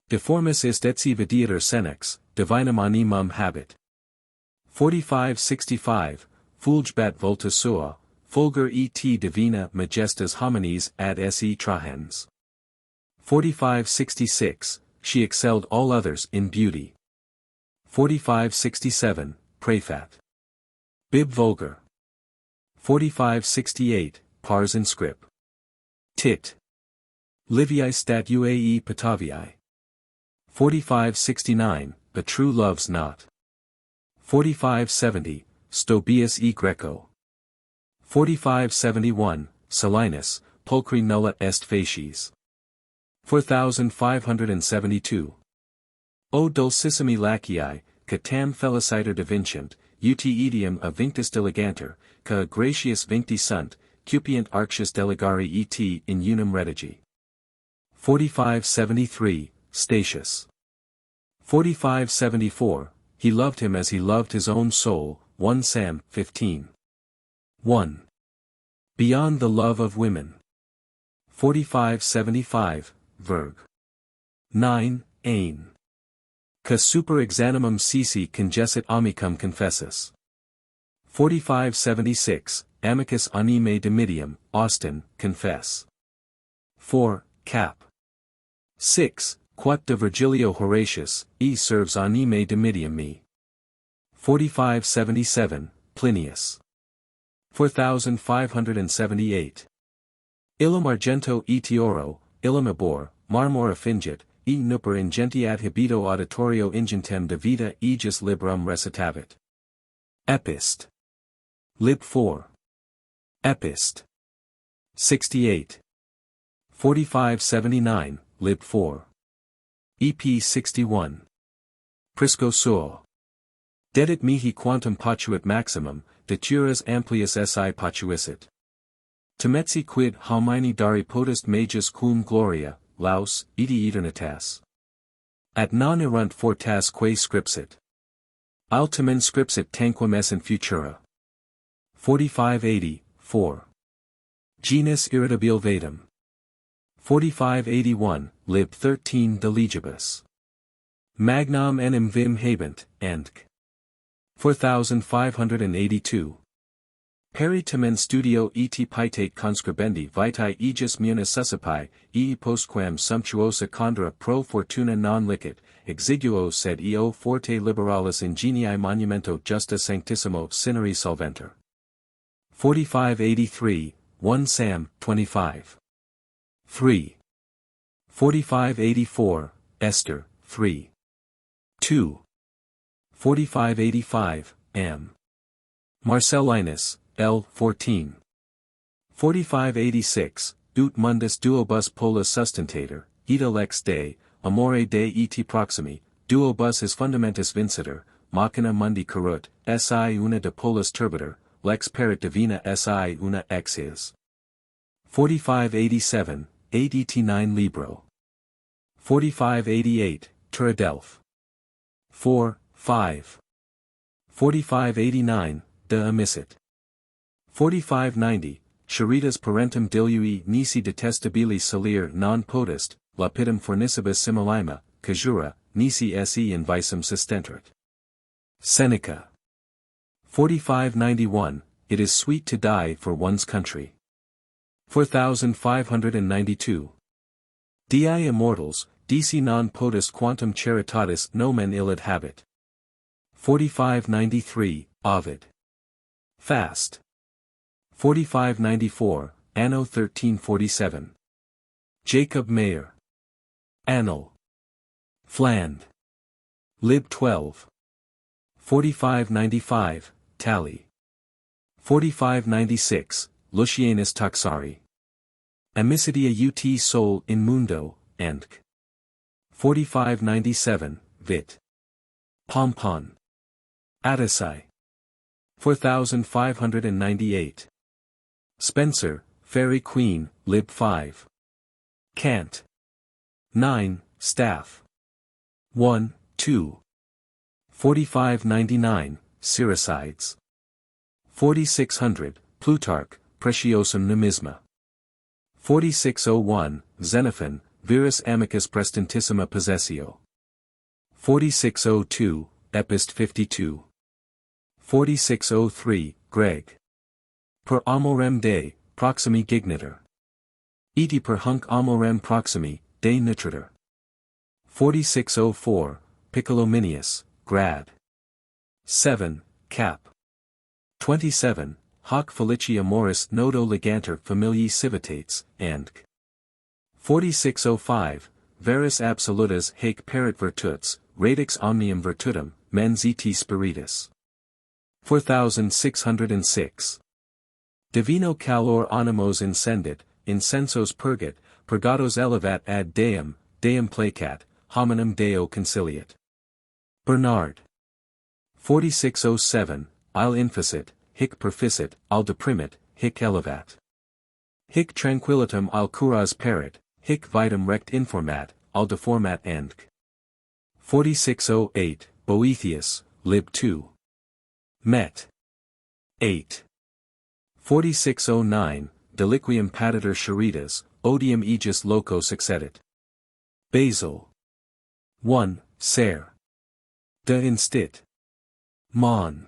Deformis est etsi videator senex, divinum animum habit. 4565, Fulgebat volta sua, fulgur et divina majestas homines ad se trahens. 4566, she excelled all others in beauty. 4567, Prefat. Bib vulgar. 4568, Pars in scrip. Tit. Liviae stat uae Pataviae. 4569, The True Loves Not. 4570, Stobaeus e Greco. 4571, Silenus, Pulchri nulla est facies. 4572. O dulcissimi lacii, ca tam feliciter devincent, ut etiam a vinctus diliganter, ca gratius vincti sunt, cupiant arctius deligari et in unum redigi. 4573, Statius. 4574, He loved him as he loved his own soul, 1 Sam. 15. 1. Beyond the love of women. 4575, Verg. 9, Ain. Ca super exanimum sisi congessit amicum confessus. 4576, Amicus anime dimidium, Austin, confess. 4, Cap. 6, Quat de Virgilio Horatius, e serves anime dimidium me. 4577, Plinius. 4578. Illum argento et oro, illum abor, marmora fingit, e nuper ingenti ad habito auditorio ingentem de vita aegis librum recitavit. Epist. Lib 4. Epist. 68. 4579, Lib 4. EP 61. Prisco suo. Dedit mihi quantum potuit maximum, deturas amplius si potuisset. Temetsi quid haumini dari potest majus cum gloria, laus, iti eternitas. At non erunt fortas quae scripsit. Altamen scripsit tanquam esse in futura. 4580, 4. Genus irritabile vetum. 4581, Lib 13 de legibus. Magnam enim vim habent, Andc. 4582. Peri tamen studio et pietate conscribendi vitae aegis munis suscipi, postquam sumptuosa condra pro fortuna non licet, exiguo sed eo forte liberalis ingenii monumento justa sanctissimo cineri solventer. 4583, 1 Sam, 25. 3. 4584, Esther, 3. 2. 4585, M. Marcellinus, L. 14. 4586, Ut mundus duobus polus sustentator, ita lex Dei, amore Dei et proximi, duobus his fundamentus vincitor, machina mundi corrut, si una de polus turbitor, lex perit divina si una ex his. 4587, ADT 9 Libro. 4588, Turadelph. 4, 5. 4589, De Amissit. 4590, Charitas parentum dilui nisi detestabili salir non potest, lapidem fornicibus similima, cajura, nisi se in visum sustenturit. Seneca. 4591, It is sweet to die for one's country. 4592. Dii immortals, dici non potest quantum charitatis nomen illud habet. 4593, Ovid. Fast. 4594, Anno 1347. Jacob Mayer. Annal. Fland. Lib 12. 4595, Tally. 4596, Lucianus Taxari. Amicitia ut sol in mundo, Andc. 4597, Vit. Pompon. Atticai. 4598. Spencer, Fairy Queen, Lib 5. Cant. 9, Staff. 1, 2. 4599, Siricides. 4600, Plutarch, Preciosum Numisma. 4601, Xenophon, Virus Amicus Prestantissima Possessio. 4602, Epist 52. 4603, Greg. Per amorem Dei, proximi gigniter. Iti per hunc amorem proximi, Dei nutritor. 4604, Piccolominius, Grad. 7, Cap. 27, Hoc felici amoris nodo liganter familii civitates, Andc. 4605, Veris absolutas haec perit virtuts, radix omnium virtutum, mens et spiritus. 4606. Divino calor animos incendit, incensos purgit, purgatos elevat ad Deum, Deum placat, hominum Deo conciliat. Bernard. 4607, Il inficit, hic perficit, al deprimit, hic elevat. Hic tranquillitum al curas perit, hic vitam rect informat, al deformat Andc. 4608, Boethius, Lib 2. Met. 8. 4609, Deliquium patitor charitas, odium aegis loco succedit. Basil. 1, Ser. De instit. Mon.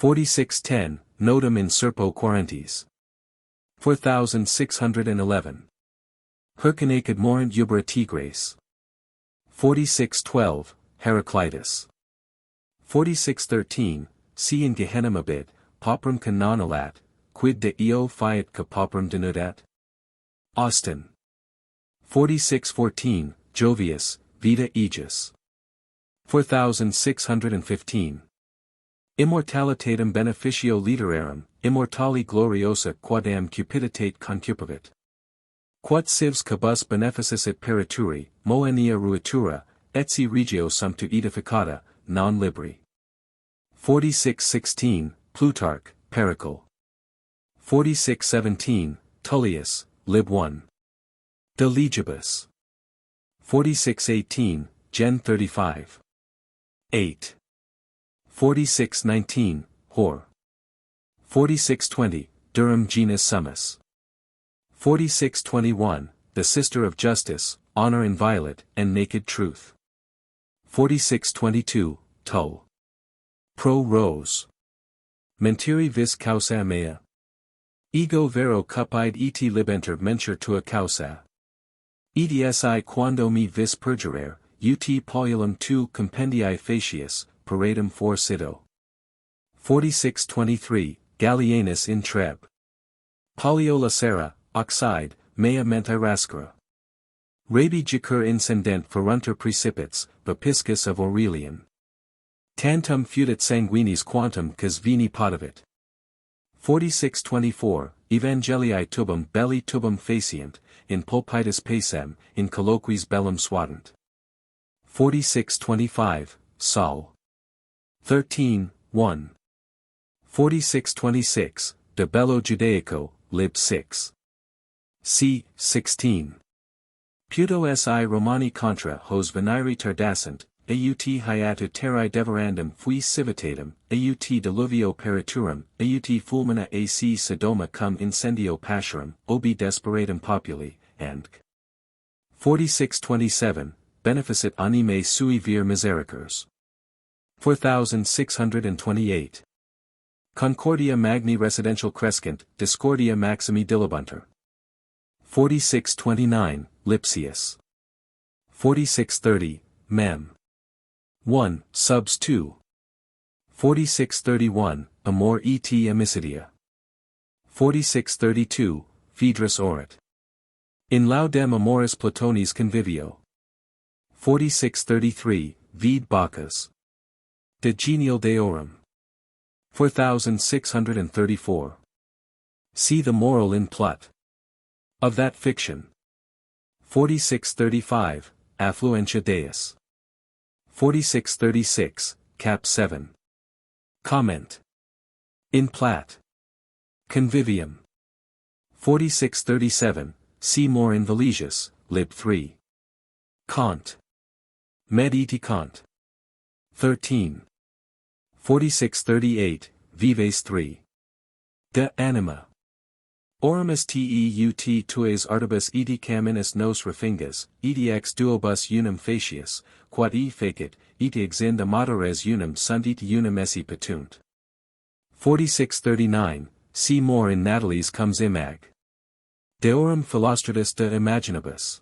4610, Notum in serpo quarentis. 4611. Hercinacid morant ubera tigres. 4612, Heraclitus. 4613, Si in Gehenna abit, poprum canonalat, quid de eo fiat ca poprum denudat? Austin. 4614, Jovius, Vita Aegis. 4615. Immortalitatem beneficio literarum, immortali gloriosa quadam cupiditate concupivit. Quod civs cabus beneficit perituri, moenia ruitura, etsi regio sumptu edificata, non libri. 46:16, Plutarch, Pericle. 46:17, Tullius, Lib 1. De Legibus. 46:18, Gen 35. 8. 46:19, Hor. 46:20, Durham Genus Summus. 46:21, The Sister of Justice, Honor Inviolate, and Naked Truth. 46:22, Tull. Pro Rose. Mentiri vis causa mea. Ego vero cupide et libenter menture tua causa. Edi quando me vis perjurare, ut paulum tu compendii facius, paradum forcido. 46:23, Gallienus in Treb. Polio lacera, oxide, mea mentirascera. Rabi jacur incendent ferunter precipits, Bapiscus of Aurelian. Tantum fudit sanguinis quantum cas vini potavit. 46:24, Evangelii tubum belli tubum facient, in pulpitis pacem, in colloquies bellum suadent. 46:25, Saul. 13:1. 46:26, De Bello Judaico, Lib 6. C. 16. Puto si Romani contra hos veniri tardascent, aut hiatu terrae deverandum fui civitatum, aut diluvio periturum, aut fulmina ac Sodoma cum incendio pascharum, obi desperatum populi, and 46:27, Beneficit anime sui vir misericors. 4628. Concordia magni residential crescent, discordia maximi dilabunter. 46:29, Lipsius. 46:30, Mem. 1, subs 2. 46:31, Amor et Amicitia. 46:32, Phaedrus orat. In laudem amoris Platonis convivio. 46:33, Vide Bacchus. De Genial Deorum. 4634. See the moral in Plut. Of that fiction. 4635, Affluentia Deus. 4636, Cap 7. Comment. In Plat. Convivium. 4637, see more in Valesius, Lib 3. Kant. Med eti Kant. 13. 4638, Vives 3. De Anima. Oramus teut tues artibus eti caminis nos refingas, eti ex duobus unum facius, quod e facit, eti exind amatores unum sunt eti unum esse petunt. 4639, see more in Natalie's Comes Imag. Deorum Philostratus de Imaginibus.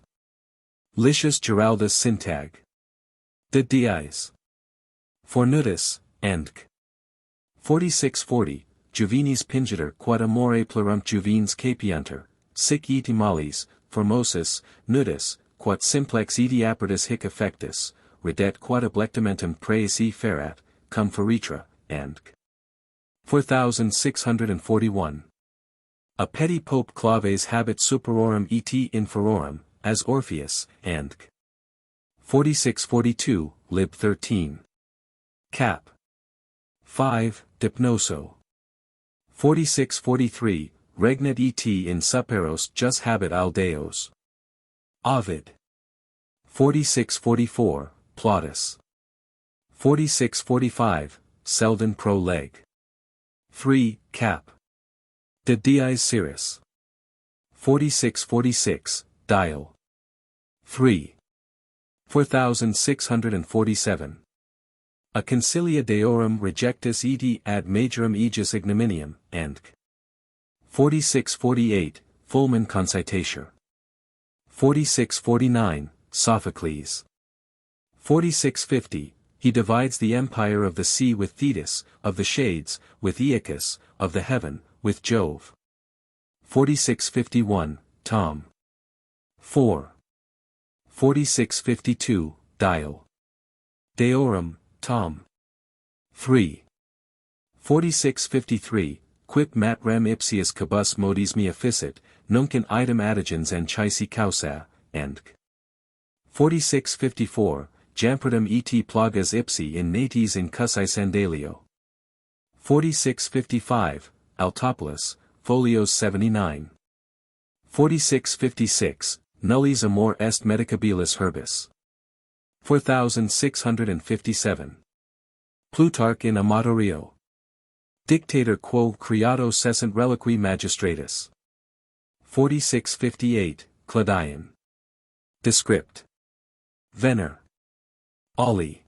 Licius Geraldus Syntag. De Dies. Fornutus, Endc. 4640, Juvenis pingitur quod amore plurump juvens capiantur, sic eti malis, formosus, nudus, quod simplex eti apertus hic effectus, redet quod oblectamentum praesi ferat, cum feritra, Endc. 4641. A petty pope claves habet superorum et inferorum, as Orpheus, Endc. 4642, Lib 13. Cap. 5, Dipnoso. 4643, Regnet et in superos jus habet aldeos. Ovid. 4644, Plautus. 4645, Selden pro leg. 3, Cap. De Dies Syris. 4646, Dial. 3. 4647. A Concilia Deorum rejectus eti ad majorum aegis ignominium, Endc. 4648, Fulmen Concitatur. 4649, Sophocles. 4650, he divides the empire of the sea with Thetis, of the shades, with Aeacus, of the heaven, with Jove. 4651, Tom. 4. 4652, Dial. Deorum, Tom. 3. 4653, quip mat rem ipsius cabus modis mea ficit, nunc in idem adigens anchici causa, and 4654, jampridum et plagas ipsi in natis in cussi sandalio. 4655, Altopoulos, folios 79. 4656, nullis amor est medicabilis herbis. 4657. Plutarch in Amatorio. Dictator quo creato cessant reliqui magistratus. 4658, Claudian. Descript. Venner. Ollie.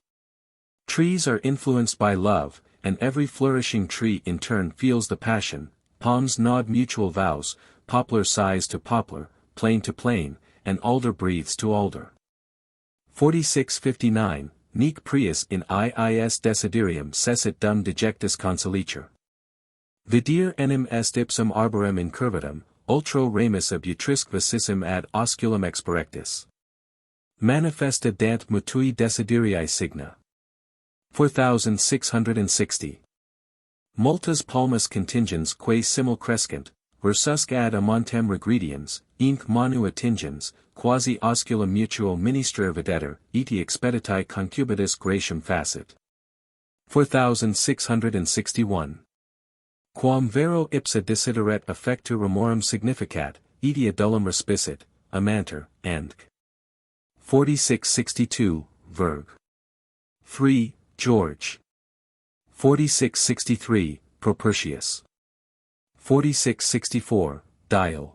Trees are influenced by love, and every flourishing tree in turn feels the passion. Palms nod mutual vows, poplar sighs to poplar, plane to plane, and alder breathes to alder. 4659, Nec prius in iis desiderium cessit dum dejectus consolitur. Videre enim est ipsum arborem incurvatum, ultro ramus ab utrisque vicissum ad osculum experectus. Manifesta dant mutui desiderii signa. 4660. Multas palmas contingens quae simul crescent, versusc ad amontem regrediens, inc manu attingens, quasi osculum mutuo minister videtur, eti expeditae concubitus gratium facit. 4661. Quam vero ipsa desideret affectu remorum significat, eti adullam respisit, amanter, and 4662, Verg. 3, George. 4663, Propertius. 4664, Dial.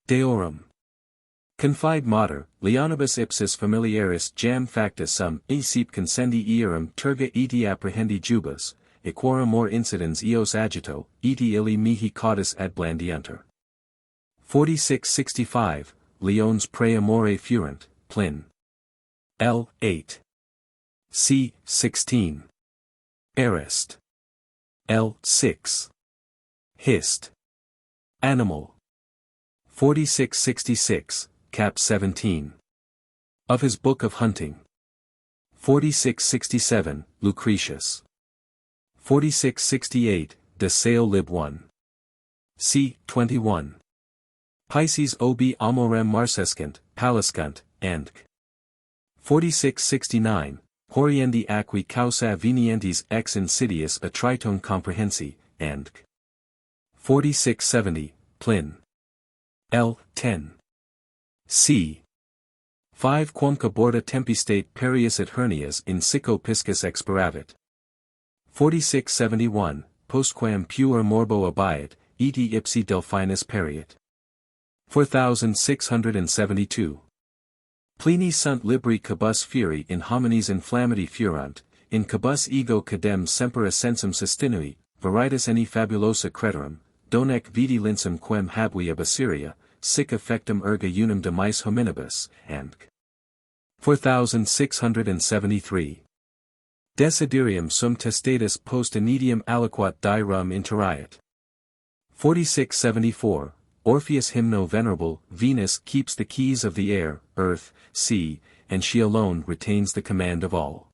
Deorum. Confide mater, Leonibus ipsis familiaris jam factus sum ecip concendi earum terga eti apprehendi jubas, equora more incidens eos agito, eti illi mihi caudis ad blandiunter. 4665, Leones pre amore furent, Plin. L. 8. C. 16. Arist. L. 6. Hist. Animal. 4666, Cap 17. Of his Book of Hunting. 4667, Lucretius. 4668, De Seo Lib 1. C. 21. Pisces obi amorem marcescent, paliscunt, and 4669, Horiendi aqui causa venientis ex insidius atritone comprehensi, and 4670, Plin. L. 10. C. 5 Quamque borda tempistate perius et hernias in sicco piscis expiravit. 4671, Postquam puer morbo abiet, eti ipsi delphinus periit. 4672. Plini sunt libri cabus furi in homines inflammati furunt, in cabus ego cadem semper essensum sustinui, veritas any fabulosa crederum, donec vidi linsum quem habui ab Assyria, sic effectum erga unum demis hominibus, and 4673. Desiderium sum testatus post inedium aliquat die rum interiat. 4674. Orpheus hymno venerable, Venus keeps the keys of the air, earth, sea, and she alone retains the command of all.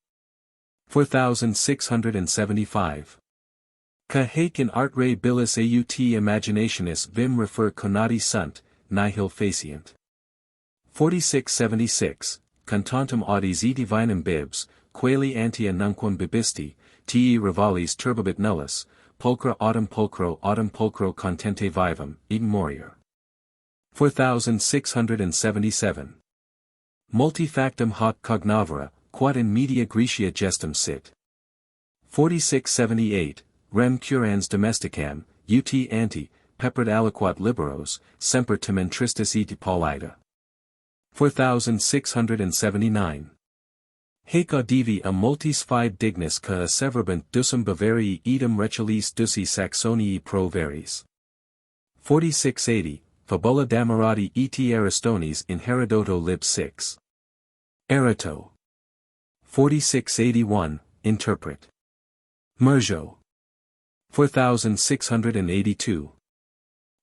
4675. Ca haec in art re bilis aut imaginationis vim refer conati sunt, nihil facient. 4676. Cantantum audis e divinum bibs, quaeli antia nunquam bibisti, te rivalis turbabit nullus, pulchra autem pulchro contente vivum, id morier. 4677. Multifactum hoc cognavera, quod in media Graecia gestum sit. 4678, Rem curans domesticam, ut anti, peppered aliquat liberos, semper tamen tristis et paulida. 4679. Haec audivi a multis fide dignus ca asseverbant dusum Bavarii idem retilis duci Saxonii pro veris. 4680, Fabula Damerati et Aristones in Herodoto lib 6. Erato. 4681, Interpret. Merjo. 4682.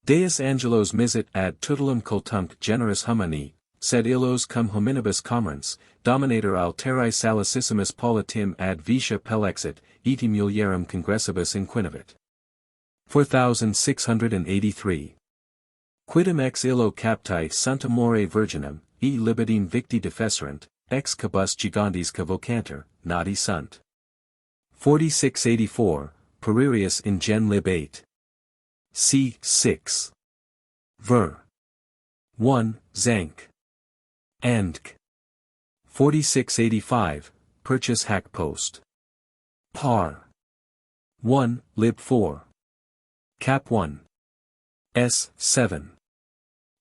Deus Angelos misit ad tutelum cultumque generis humani, sed illos cum hominibus commerens, dominator alterae salicissimus politim ad vitia pellexit, eti mulierum congressibus inquinavit. 4683. Quidem ex illo captae sunt amore virginum, e libidine victi defesserant, ex cabus gigantes cavocanter, nati sunt. 4684, Peririus in gen lib 8. C. 6. Ver. 1, Zank. Andk. 4685, Purchase hack post. Par. 1, lib 4. Cap 1. S. 7.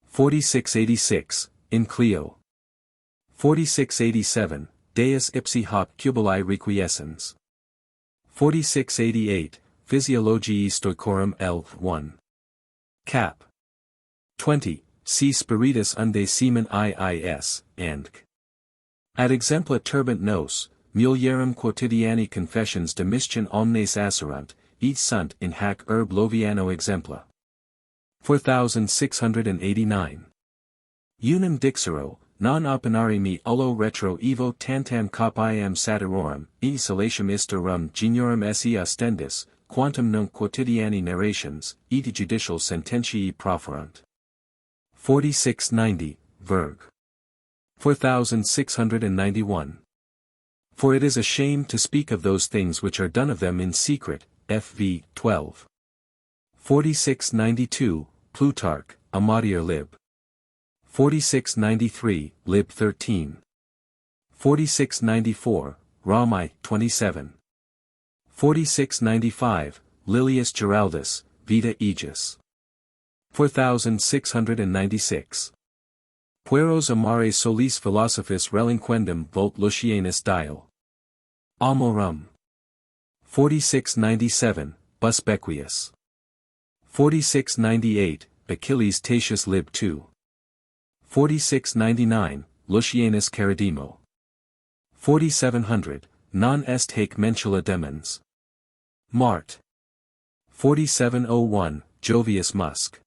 4686, in Clio. 4687, Deus ipsi hoc cubuli requiescens. 4688, Physiologiae Stoicorum L. 1. Cap. 20, C. Spiritus unde semen iis, and ad exempla turbant nos, mulierum quotidiani confessions de mischion omnes asserunt, et sunt in hac herb Loviano exempla. 4689. Unum dixero, non opinari me ullo retro evo tantam copiam satirorum, e salatium istorum geniorum esse ostendis, quantum nunc quotidiani narrations, et judicial sententiae proferunt. 4690, Verg. 4691. For it is a shame to speak of those things which are done of them in secret, F.V. 12. 4692, Plutarch, Amatier lib. 4693, lib 13. 4694, Rami, 27. 4695, Lilius Geraldus, Vita Aegis. 4696. Pueros amare solis philosophis relinquendum vult Lucianus dial. Amorum. 4697, Busbequius. 4698, Achilles Tatius lib 2. 4699, Lucianus Caradimo. 4700, non est haec mentula demens. Mart. 4701, Jovius Musk.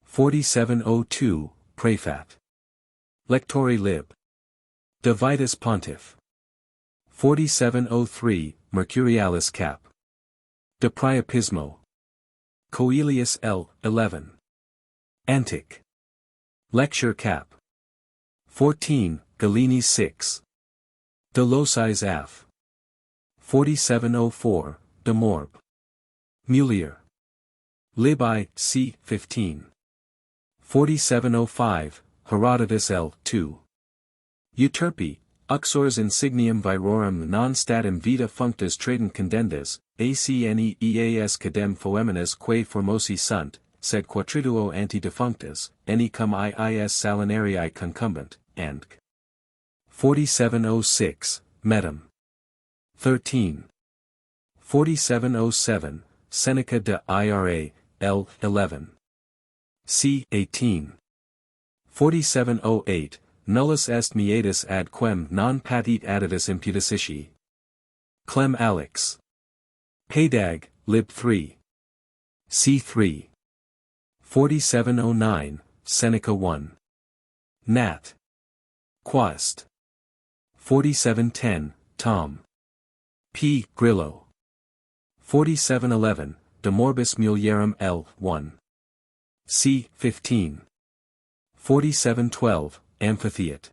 4702, Prefat. Lectori lib. De Vitus Pontiff. 4703, Mercurialis cap. De Priapismo. Coelius L. 11. Antic. Lecture cap. 14, Galeni 6. De Locis Af. 4704, De Morb. Mulier. Lib I, c. 15. 4705, Herodotus L. 2. Euterpe, uxors insignium virorum non statim vita functus tradent condendas, acneeas cadem foeminas quae formosi sunt, sed quatriduo anti defunctas, any cum iis salinarii concumbent, and 4706, Medum. 13. 4707, Seneca de Ira, L. 11. C. 18. 4708, Nullus est mietus ad quem non patit additus impudicisci. Clem Alex. Paydag, lib 3. C. 3. 4709, Seneca 1. Nat. Quast. 4710, Tom. P. Grillo. 4711, De Morbis Mulierum L. 1. C. 15. 4712, Amphitheat.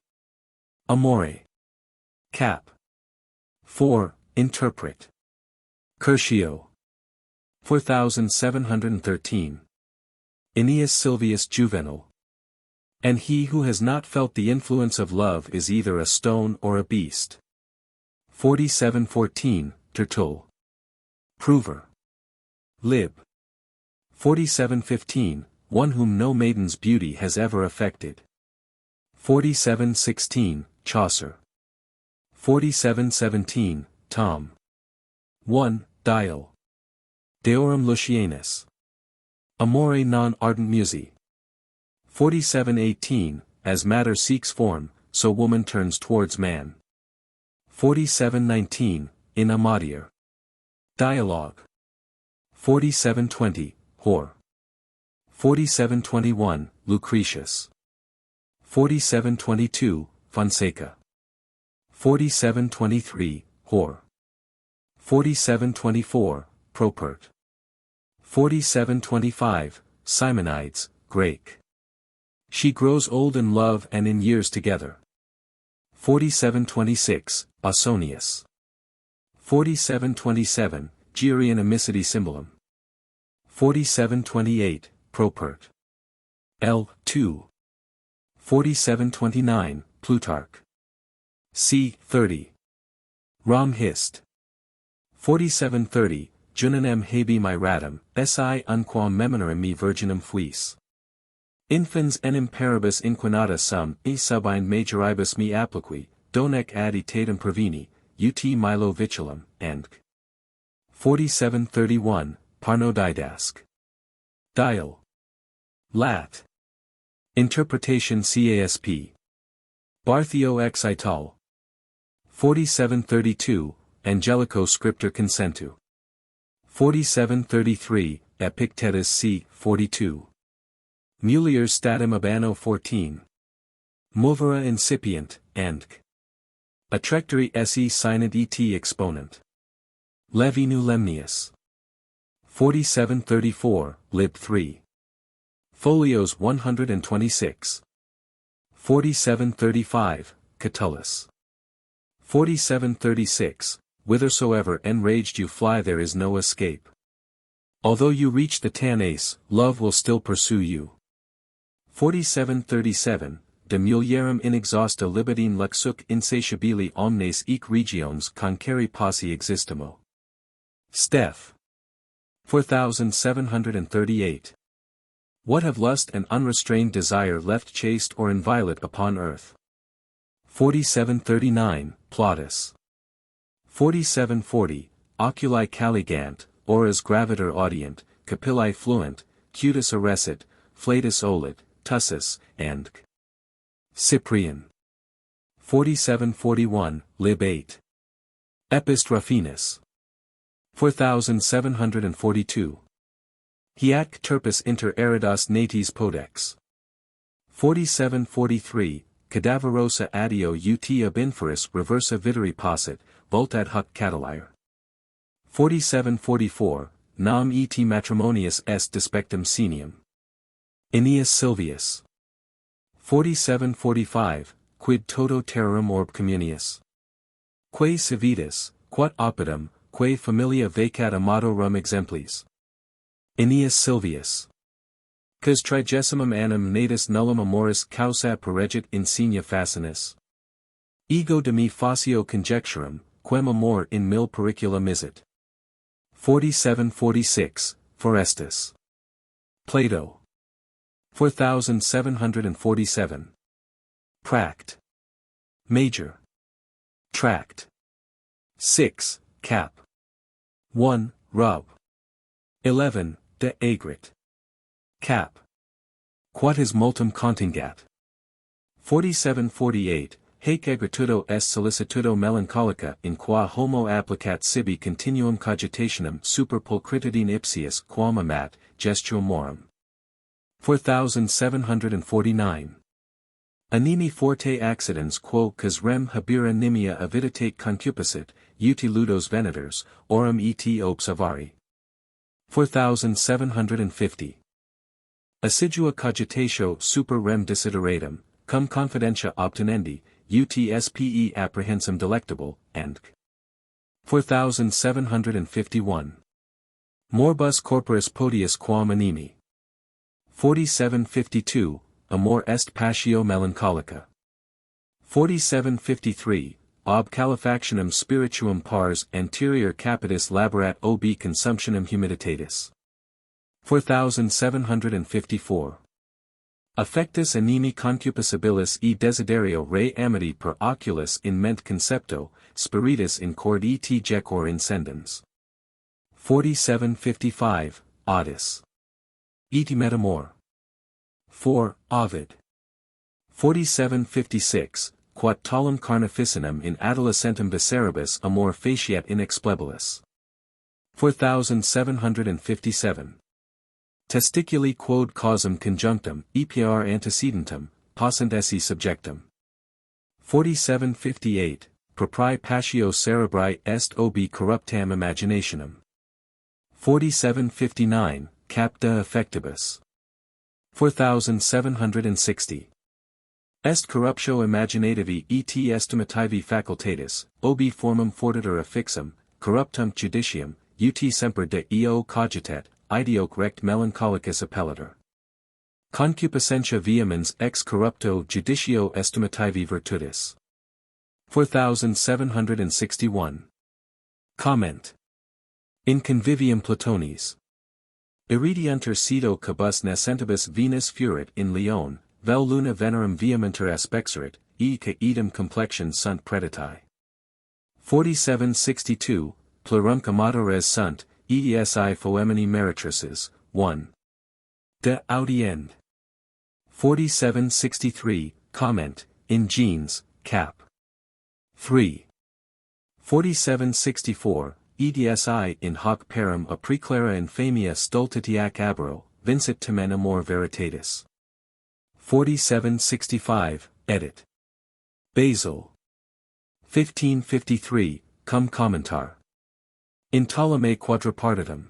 Amore. Cap. 4, Interpret. Curtio. 4713. Aeneas Silvius Juvenal. And he who has not felt the influence of love is either a stone or a beast. 4714, Tertull. Prover. Lib. 4715, one whom no maiden's beauty has ever affected. 4716, Chaucer. 4717, Tom. 1, Dial. Deorum Lucianus. Amore non ardent musi. 4718, as matter seeks form, so woman turns towards man. 4719, in Amatier. Dialogue. 4720, Whore. 4721, Lucretius. 4722, Fonseca. 4723, Hoare. 4724, Propert. 4725, Simonides, Grake. She grows old in love and in years together. 4726, Ausonius. 4727, Gerean amicity symbolum. 4728, Propert. L. 2. 4729, Plutarch. C. 30. Rom hist. 4730, Junanem habi miratum, si unquam memonerum me virginum fuis. Infans enim paribus inquinata sum, e subind majoribus me appliqui, donec ad etatem proveni, ut milo vitulum, and 4731, Parnodidask. Dial. Lat. Interpretation CASP. Bartheo ex Ital. 4732, Angelico scriptor consentu. 4733, Epictetus c. 42. Mulier statum ab anno 14. Movera incipient, and Atrectory se sinant et exponent. Levinu Lemnius. 4734, lib 3. Folios 126. 4735, Catullus. 4736, Whithersoever enraged you fly there is no escape. Although you reach the Tanais, love will still pursue you. 4737, De mulierum inexhausta libidine luxuc insatiabili omnes ec regions conceri posse existimo. Steph. 4738. What have lust and unrestrained desire left chaste or inviolate upon earth? 4739, Plautus. 4740, Oculi caligant, auras graviter audient, capillae fluent, cutis arresit, flatus olit, tussus, and Cyprian. 4741, lib 8. Epist Ruffinus. 4742. Hiac turpus inter eridas natis podex. 4743, Cadaverosa adio ut ab inferis reversa viteri possit, vult ad hoc catalier. 4744, Nam et matrimonius est despectum senium. Aeneas Silvius. 4745, Quid toto terrorum orb communius. Quae civitas, quod oppidum, quae familia vacat amato rum exemplis. Aeneas Silvius. Cos trigesimum annum natus nullum amoris causa peregit insignia facinis. Ego de me facio conjecturum, quem amor in mil pericula misit. 4746, Forestus. Plato. 4747. Pract. Major. Tract. 6, Cap. 1, Rub. 11, De Agrit. Cap. Quatis multum contingat. 4748, Haec agritudo est solicitudo melancholica in qua homo applicat sibi continuum cogitationem super pulchritudine ipsius quam amat, gestio morum. 4749. Animi forte accidens quo cas rem habira nimia aviditate concupiscit, uti ludos venitors, orum et observari. 4750. Assidua cogitatio super rem desideratum, cum confidentia obtenendi, utspe apprehensum delectable, and 4751. Morbus corporis podius quam animi. 4752, Amor est patio melancholica. 4753, Ob calefactionem spirituum pars anterior capitis laborat ob consumptionem humiditatis. 4754. Affectus animi concupiscibilis e desiderio re amity per oculis in ment concepto, spiritus in cord et jecor incendens. 4755, Otis. Et metamor. 4, Ovid. 4756, Quat talum carnificinum in adolescentem viceribus amor faciat inexplebilis. 4757. Testiculi quod causam conjunctum, epr antecedentum, Possint esse subjectum. 4758, Propri patio cerebri est obi corruptam imaginationem. 4759, Cap de Affectibus. 4760. Est corruptio imaginativi et estimativi facultatis, obi formum fortiter affixum, corruptum judicium, ut semper de eo cogitet, ideoque rect melancholicus appellator. Concupiscentia vehemens ex corrupto judicio estimativi virtutis. 4761. Comment. In convivium Platonis. Iridiunter cedo cabus nascentibus Venus furit in Leone, vel luna venerum vehementer aspexerit, ca idem complexion sunt preditae. 4762, Plurumque amatores sunt, eesi foemini meretrices, 1. De audiend. 4763, Comment, in genes, cap. 3. 4764, Edsi in hoc parum a preclara infamia stultitiac abero, vincit tamen amor veritatis. 4765, edit. Basel. 1553, cum commentar. In Ptolemy quadripartitum.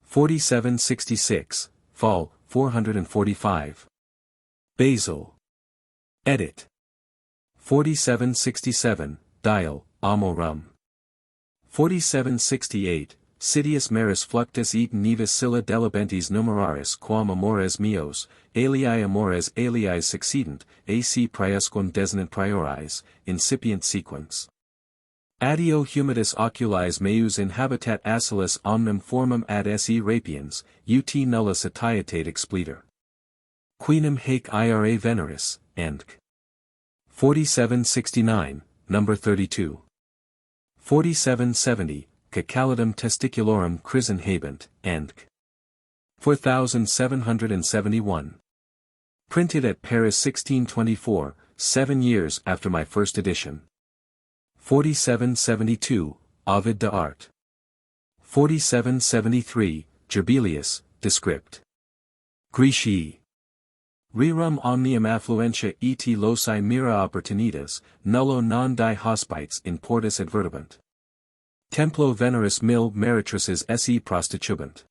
4766, Fall, 445. Basel. Edit. 4767, Dial, Amorum. 4768, Sidius meris fluctus et nivis scylla delibentis numeraris quam amores meos, alii amores alii succedent, ac priusquam desinent prioris, incipient sequence. Addio humidus oculis meus in habitat acilis omnem formam ad se rapiens, ut nullus atietate expletor. Quinem haec ira veneris, and 4769, number 32. 4770, Cacalidum testiculorum crisen habent, and 4771. Printed at Paris 1624, 7 years after my first edition. 4772, Ovid de Art. 4773, Gerbelius, Descript. Greci. Rerum omnium affluentia et loci mira opportunitas, nullo non die hospites in portis advertibant. Templo veneris mil meretrices esse prostitubant.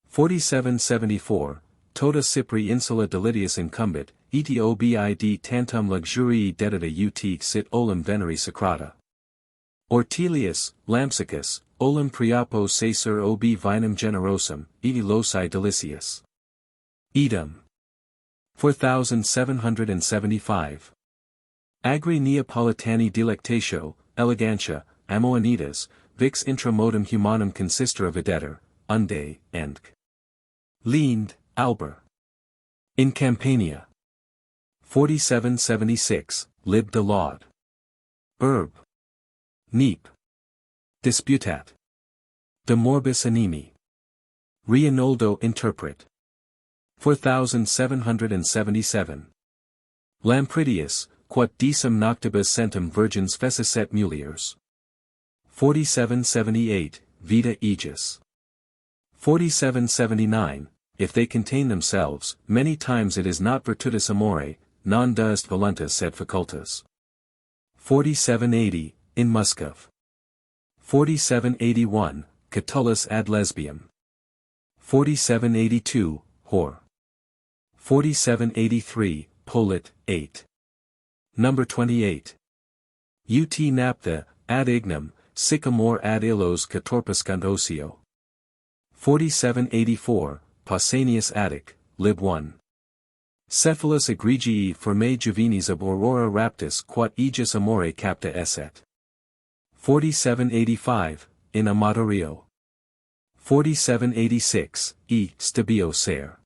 4774, Tota Cypri insula delitius incumbit, et obid tantum luxurii dedita ut sit olim veneri sacrata. Ortelius, Lampsacus, olim priapo sacer obi vinum generosum, et loci delicius. Idem. 4775. Agri Neapolitani delectatio, elegantia, amoenitas, vix intra modum humanum consistere videtur, unde, and Lind, Alber. In Campania. 4776, Lib de Laud. Herb. Neep. Disputat. De morbis animi. Reinoldo interpret. 4777. Lampridius, quod decem noctibus centum virgins fecesset muliers. 4778, Vita Aegis. 4779, if they contain themselves, many times it is not virtutis amore, non deust voluntas sed facultas. 4780, in Muscov. 4781, Catullus ad lesbium. 4782, Hor. 4783, Polit, 8. Number 28. Ut naptha, ad ignum, sic amor ad illos catorpuscunt ocio. 4784, Pausanias Attic, Lib 1. Cephalus egregii formae juvenis ab aurora raptus quod aegis amore capta esset. 4785, in Amatorio. 4786, e stabio ser.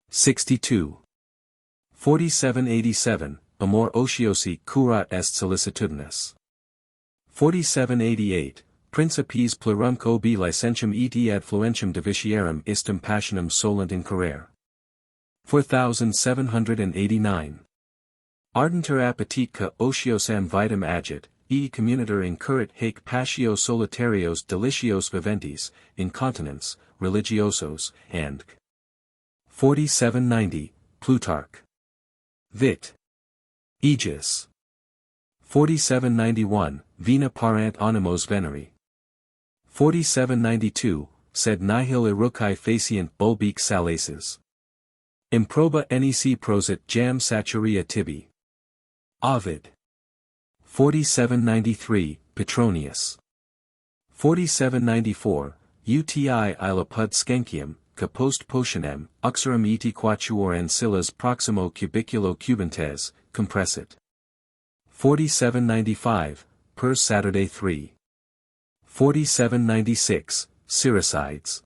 62. 4787, amor otiosi curat est solicitudinis. 4788, Principes plurumque obi licentium et ad fluentium divitiarum istum passionum solent incurrere. 4789. Ardenter appetitque otiosam vitam agit, e communiter incurrit haec passio solitarios delicios viventis, incontinens, religiosos, and 4790, Plutarch. Vit. Aegis. 4791, Vina parant animos veneri. 4792, sed nihil erucae facient bulbique salaces. Improba nec prosit jam saturia tibi. Ovid. 4793, Petronius. 4794, uti ilapud scancium, ca post potionem, uxorum eti quatuor ancillas proximo cubiculo cubantes, compressit. 4795, per Saturday 3. 4796, Siricides.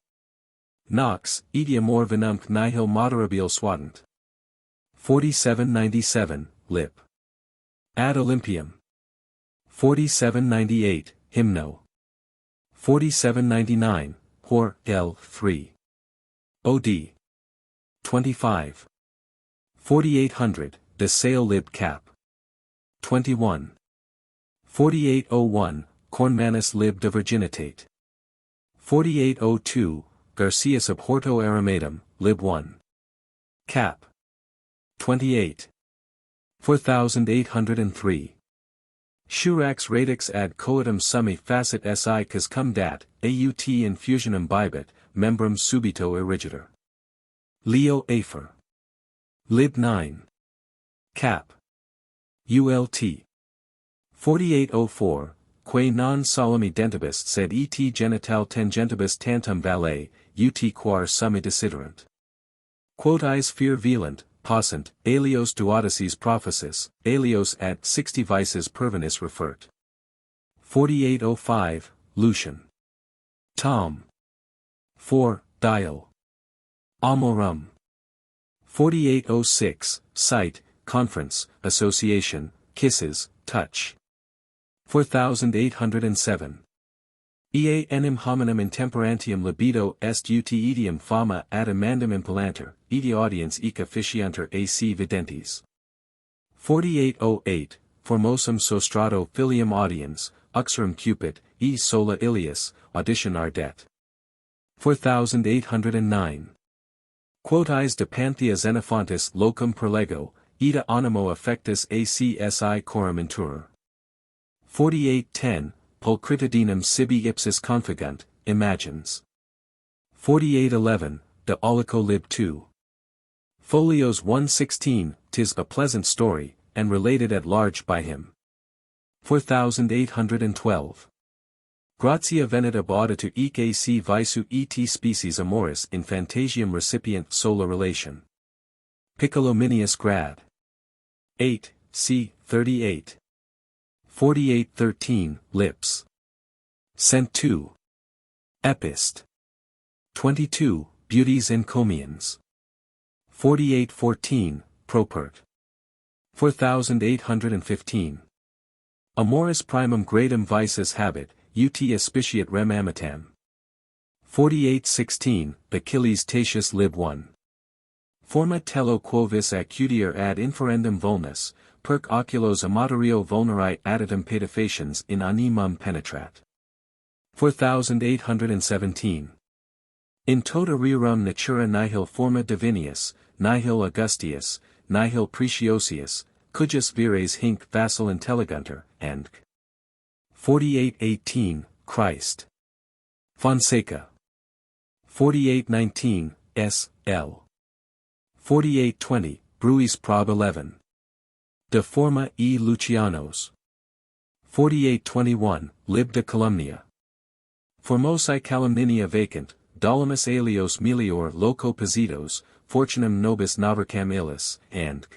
Nox, etiamor venumque nihil moderabile swadent. 4797, Lip. Ad Olympium. 4798, Hymno. 4799, Hor, L. 3. OD. 25. 4800, De Sale Lib Cap. 21. 4801, Cornmanus Lib de Virginitate. 4802, Garcias ab Horto Aromatum, Lib 1. Cap. 28. 4803. Shurax radix ad coitum summi facit si cas cum dat, aut infusionum bibet, membrum subito erigitor. Leo Afer. Lib 9. Cap. ULT. 4804, quae non solemni dentibus sed et genital tangentibus tantum valet, ut quar summi desiderant. Quoties fear velant, possent, alios duodices prophesis, alios at 60 vices pervenis refert. 4805, Lucian. Tom. 4, Dial. Amorum. 4806, Site, Conference, Association, Kisses, Touch. 4807. Ea enim hominum intemperantium libido est ut etiam fama ad amandum impellanter, eti audiens ec officianter ac videntes. 4808, Formosum sostrato filium audiens, uxorum cupid, e sola ilias, audition ardet. 4809. Quoties de Panthea Xenophontis locum perlego, ita animo affectus acsi coram inturer. 4810, Pulchritudinum sibi ipsis configant, imagines. 4811, De Olico Lib 2. Folios 116, 'tis a pleasant story, and related at large by him. 4812. Gratia venit ab auditu ec ac visu et species amoris in fantasium recipient sola relation. Piccolominius grad. 8, c. 38. 4813, Lips. Cent 2. Epist. 22, Beauties Encomians. 4814, Propert. 4815. Amoris primum gradum vices habet, ut aspiciat rem amatam. 4816, Achilles Tatius Lib 1. Forma tello quovis acutior ad inferendum vulnus, perc oculos amatorio vulneri additum pedefaciens in animum penetrat. 4817. In tota rerum natura nihil forma divinius, nihil augustius, nihil preciosius, cujus vires hinc facil intelligunter, and 4818, Christ. Fonseca. 4819, S. L. 4820, Bruis Prob 11. De Forma e Lucianos. 4821, Lib de Calumnia. Formosae calumninia vacant, dolimus alios melior loco positos, fortunam nobis navercam illis, and